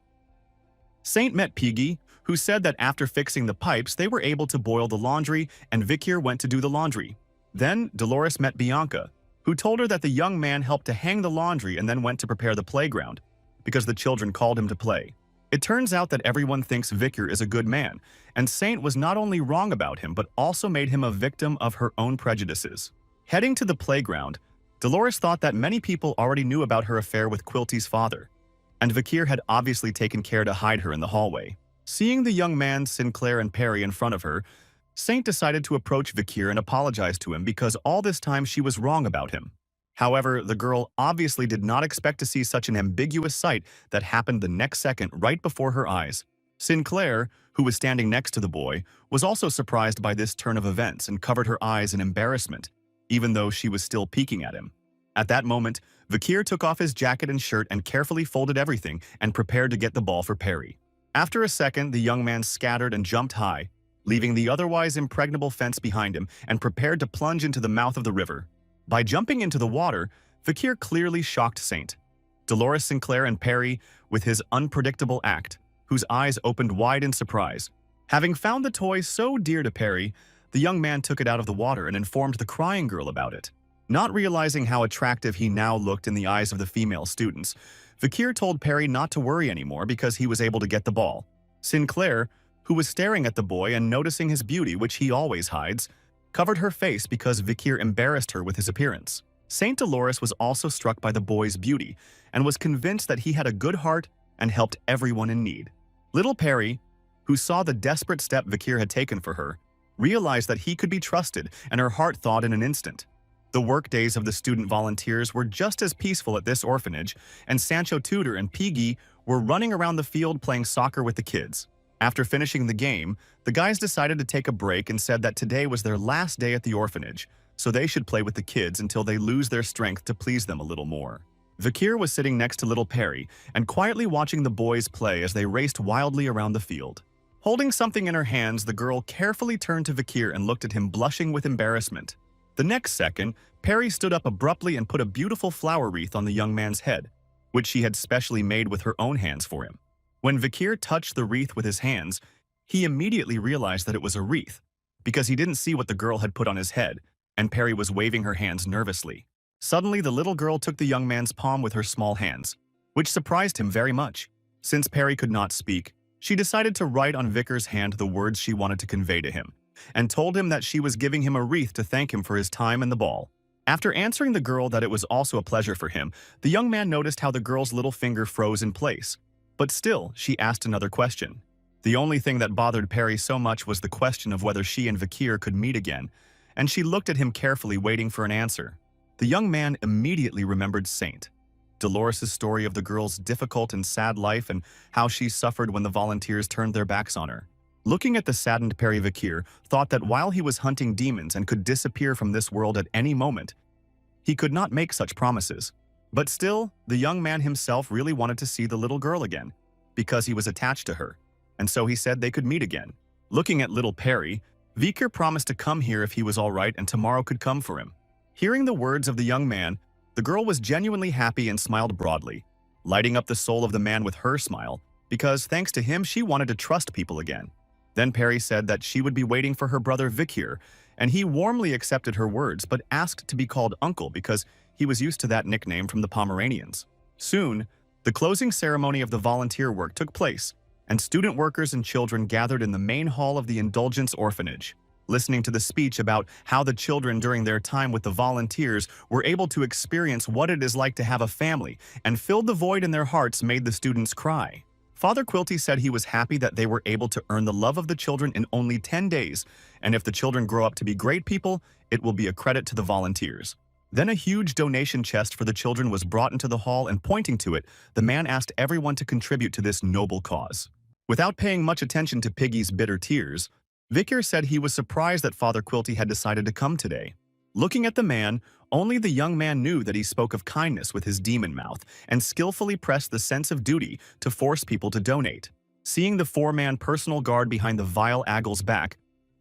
Saint met Piggy, who said that after fixing the pipes, they were able to boil the laundry, and Vikir went to do the laundry. Then Dolores met Bianca, who told her that the young man helped to hang the laundry and then went to prepare the playground, because the children called him to play. It turns out that everyone thinks Vikir is a good man, and Saint was not only wrong about him but also made him a victim of her own prejudices. Heading to the playground, Dolores thought that many people already knew about her affair with Quilty's father, and Vikir had obviously taken care to hide her in the hallway. Seeing the young man, Sinclair and Perry in front of her, Saint decided to approach Vikir and apologize to him because all this time she was wrong about him. However, the girl obviously did not expect to see such an ambiguous sight that happened the next second right before her eyes. Sinclair, who was standing next to the boy, was also surprised by this turn of events and covered her eyes in embarrassment, even though she was still peeking at him. At that moment, Vikir took off his jacket and shirt and carefully folded everything and prepared to get the ball for Perry. After a second, the young man scattered and jumped high, leaving the otherwise impregnable fence behind him and prepared to plunge into the mouth of the river. By jumping into the water, Vikir clearly shocked Saint, Dolores, Sinclair, and Perry with his unpredictable act, whose eyes opened wide in surprise. Having found the toy so dear to Perry, the young man took it out of the water and informed the crying girl about it. Not realizing how attractive he now looked in the eyes of the female students, Vikir told Perry not to worry anymore because he was able to get the ball. Sinclair, who was staring at the boy and noticing his beauty, which he always hides, covered her face because Vikir embarrassed her with his appearance. Saint Dolores was also struck by the boy's beauty and was convinced that he had a good heart and helped everyone in need. Little Perry, who saw the desperate step Vikir had taken for her, realized that he could be trusted, and her heart thawed in an instant. The work days of the student volunteers were just as peaceful at this orphanage, and Sancho Tudor and Piggy were running around the field playing soccer with the kids. After finishing the game, the guys decided to take a break and said that today was their last day at the orphanage, so they should play with the kids until they lose their strength to please them a little more. Vikir was sitting next to little Perry and quietly watching the boys play as they raced wildly around the field. Holding something in her hands, the girl carefully turned to Vikir and looked at him, blushing with embarrassment. The next second, Perry stood up abruptly and put a beautiful flower wreath on the young man's head, which she had specially made with her own hands for him. When Vikir touched the wreath with his hands, he immediately realized that it was a wreath, because he didn't see what the girl had put on his head, and Perry was waving her hands nervously. Suddenly, the little girl took the young man's palm with her small hands, which surprised him very much. Since Perry could not speak, she decided to write on Vikir's hand the words she wanted to convey to him, and told him that she was giving him a wreath to thank him for his time in the ball. After answering the girl that it was also a pleasure for him, the young man noticed how the girl's little finger froze in place. But still, she asked another question. The only thing that bothered Perry so much was the question of whether she and Vikir could meet again, and she looked at him carefully, waiting for an answer. The young man immediately remembered Saint, Dolores' story of the girl's difficult and sad life and how she suffered when the volunteers turned their backs on her. Looking at the saddened Perry, Vikir thought that while he was hunting demons and could disappear from this world at any moment, he could not make such promises. But still, the young man himself really wanted to see the little girl again, because he was attached to her, and so he said they could meet again. Looking at little Perry, Vikir promised to come here if he was all right and tomorrow could come for him. Hearing the words of the young man, the girl was genuinely happy and smiled broadly, lighting up the soul of the man with her smile, because thanks to him she wanted to trust people again. Then Perry said that she would be waiting for her brother Vikir, and he warmly accepted her words but asked to be called Uncle because he was used to that nickname from the Pomeranians. Soon, the closing ceremony of the volunteer work took place, and student workers and children gathered in the main hall of the Indulgence Orphanage. Listening to the speech about how the children during their time with the volunteers were able to experience what it is like to have a family and filled the void in their hearts made the students cry. Father Quilty said he was happy that they were able to earn the love of the children in only 10 days, and if the children grow up to be great people, it will be a credit to the volunteers. Then a huge donation chest for the children was brought into the hall, and pointing to it, the man asked everyone to contribute to this noble cause. Without paying much attention to Piggy's bitter tears, Vikir said he was surprised that Father Quilty had decided to come today. Looking at the man, only the young man knew that he spoke of kindness with his demon mouth and skillfully pressed the sense of duty to force people to donate. Seeing the four-man personal guard behind the vile Aggle's back,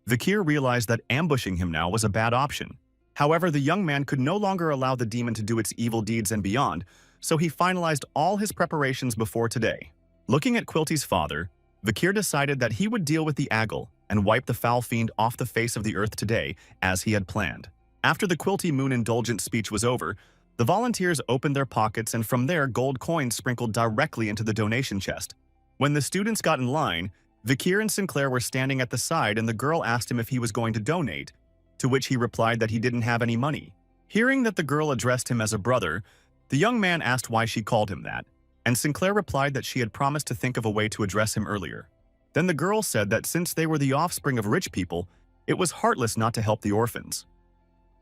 Vikir realized that ambushing him now was a bad option. However, the young man could no longer allow the demon to do its evil deeds and beyond, so he finalized all his preparations before today. Looking at Quilty's father, Vikir decided that he would deal with the Aggle and wipe the foul fiend off the face of the earth today, as he had planned. After the Quilty Moon indulgent speech was over, the volunteers opened their pockets, and from there gold coins sprinkled directly into the donation chest. When the students got in line, Vikir and Sinclair were standing at the side, and the girl asked him if he was going to donate, to which he replied that he didn't have any money. Hearing that the girl addressed him as a brother, the young man asked why she called him that, and Sinclair replied that she had promised to think of a way to address him earlier. Then the girl said that since they were the offspring of rich people, it was heartless not to help the orphans.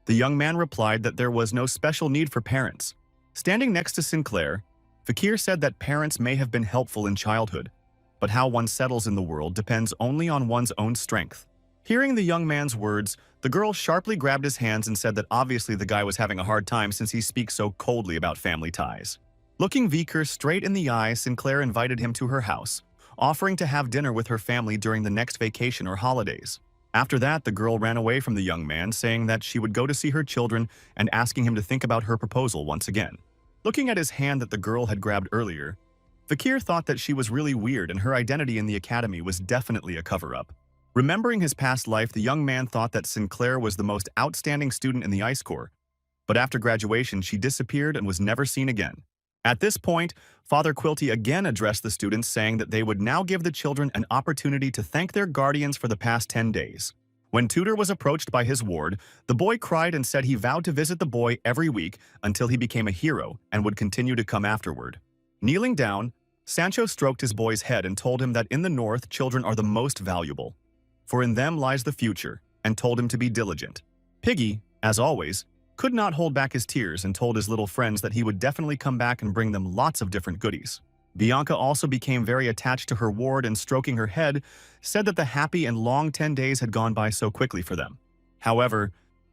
The young man replied that there was no special need for parents. Standing next to Sinclair, Vikir said that parents may have been helpful in childhood, but how one settles in the world depends only on one's own strength. Hearing the young man's words, the girl sharply grabbed his hands and said that obviously the guy was having a hard time since he speaks so coldly about family ties. Looking Vikir straight in the eye, Sinclair invited him to her house, offering to have dinner with her family during the next vacation or holidays. After that, the girl ran away from the young man, saying that she would go to see her children and asking him to think about her proposal once again. Looking at his hand that the girl had grabbed earlier, Vikir thought that she was really weird and her identity in the academy was definitely a cover-up. Remembering his past life, the young man thought that Sinclair was the most outstanding student in the Ice Corps, but after graduation she disappeared and was never seen again. At this point, Father Quilty again addressed the students, saying that they would now give the children an opportunity to thank their guardians for the past 10 days. When Tutor was approached by his ward, the boy cried and said he vowed to visit the boy every week until he became a hero and would continue to come afterward. Kneeling down, Sancho stroked his boy's head and told him that in the north, children are the most valuable, for in them lies the future, and told him to be diligent. Piggy, as always, could not hold back his tears and told his little friends that he would definitely come back and bring them lots of different goodies. Bianca also became very attached to her ward and, stroking her head, said that the happy and long 10 days had gone by so quickly for them. However,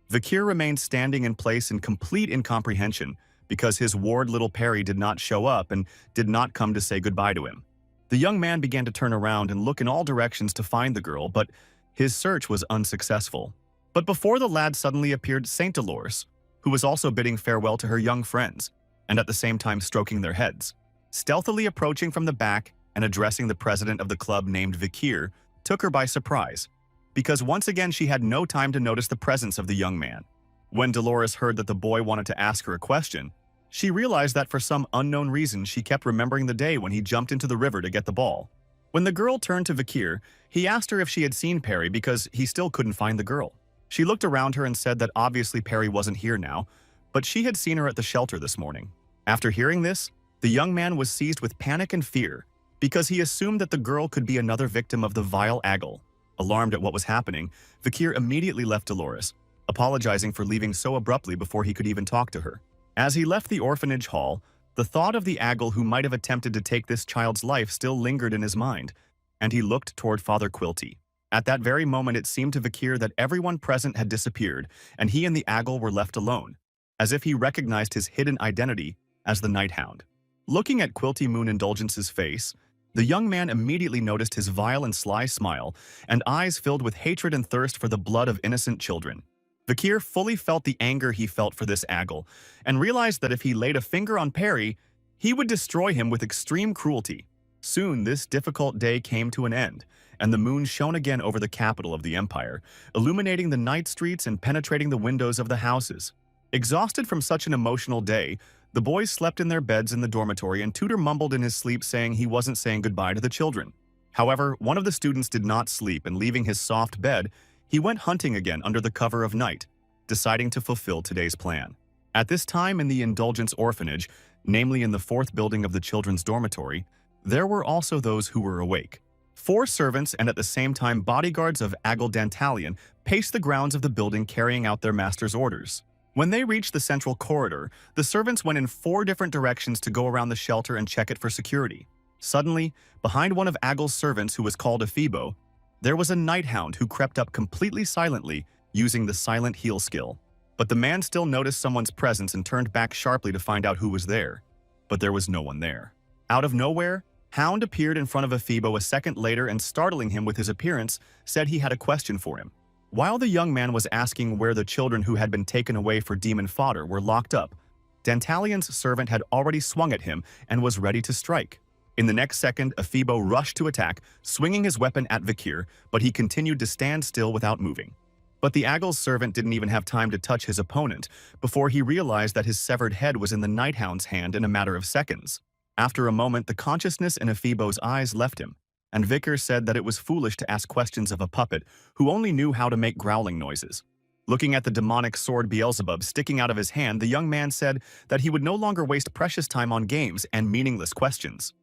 Vikir remained standing in place in complete incomprehension because his ward little Perry did not show up and did not come to say goodbye to him. The young man began to turn around and look in all directions to find the girl, but his search was unsuccessful. But before the lad suddenly appeared Saint Dolores, who was also bidding farewell to her young friends, and at the same time stroking their heads. Stealthily approaching from the back and addressing the president of the club named Vikir took her by surprise, because once again she had no time to notice the presence of the young man. When Dolores heard that the boy wanted to ask her a question, she realized that for some unknown reason she kept remembering the day when he jumped into the river to get the ball. When the girl turned to Vikir, he asked her if she had seen Perry because he still couldn't find the girl. She looked around her and said that obviously Perry wasn't here now, but she had seen her at the shelter this morning. After hearing this, the young man was seized with panic and fear because he assumed that the girl could be another victim of the vile Aggle. Alarmed at what was happening, Vikir immediately left Dolores, apologizing for leaving so abruptly before he could even talk to her. As he left the orphanage hall, the thought of the Aggle who might have attempted to take this child's life still lingered in his mind, and he looked toward Father Quilty. At that very moment, it seemed to Vikir that everyone present had disappeared, and he and the Aggle were left alone, as if he recognized his hidden identity as the Night Hound. Looking at Quilty Moon Indulgence's face, the young man immediately noticed his vile and sly smile and eyes filled with hatred and thirst for the blood of innocent children. Vikir fully felt the anger he felt for this Aggle, and realized that if he laid a finger on Perry, he would destroy him with extreme cruelty. Soon, this difficult day came to an end, and the moon shone again over the capital of the empire, illuminating the night streets and penetrating the windows of the houses. Exhausted from such an emotional day, the boys slept in their beds in the dormitory, and Tutor mumbled in his sleep saying he wasn't saying goodbye to the children. However, one of the students did not sleep, and leaving his soft bed, he went hunting again under the cover of night, deciding to fulfill today's plan. At this time in the Indulgence Orphanage, namely in the 4th building of the children's dormitory, there were also those who were awake. 4 servants and at the same time bodyguards of Aggle Dantalion paced the grounds of the building carrying out their master's orders. When they reached the central corridor, the servants went in 4 different directions to go around the shelter and check it for security. Suddenly, behind one of Aggle's servants who was called a Phoebo, there was a night hound who crept up completely silently using the silent heal skill. But the man still noticed someone's presence and turned back sharply to find out who was there. But there was no one there. Out of nowhere, Hound appeared in front of Phoebo a second later and, startling him with his appearance, said he had a question for him. While the young man was asking where the children who had been taken away for demon fodder were locked up, Dantalion's servant had already swung at him and was ready to strike. In the next second, Phoebo rushed to attack, swinging his weapon at Vikir, but he continued to stand still without moving. But the Aggle's servant didn't even have time to touch his opponent before he realized that his severed head was in the Night Hound's hand in a matter of seconds. After a moment, the consciousness in Phoebo's eyes left him, and Vikir said that it was foolish to ask questions of a puppet who only knew how to make growling noises. Looking at the demonic sword Beelzebub sticking out of his hand, the young man said that he would no longer waste precious time on games and meaningless questions.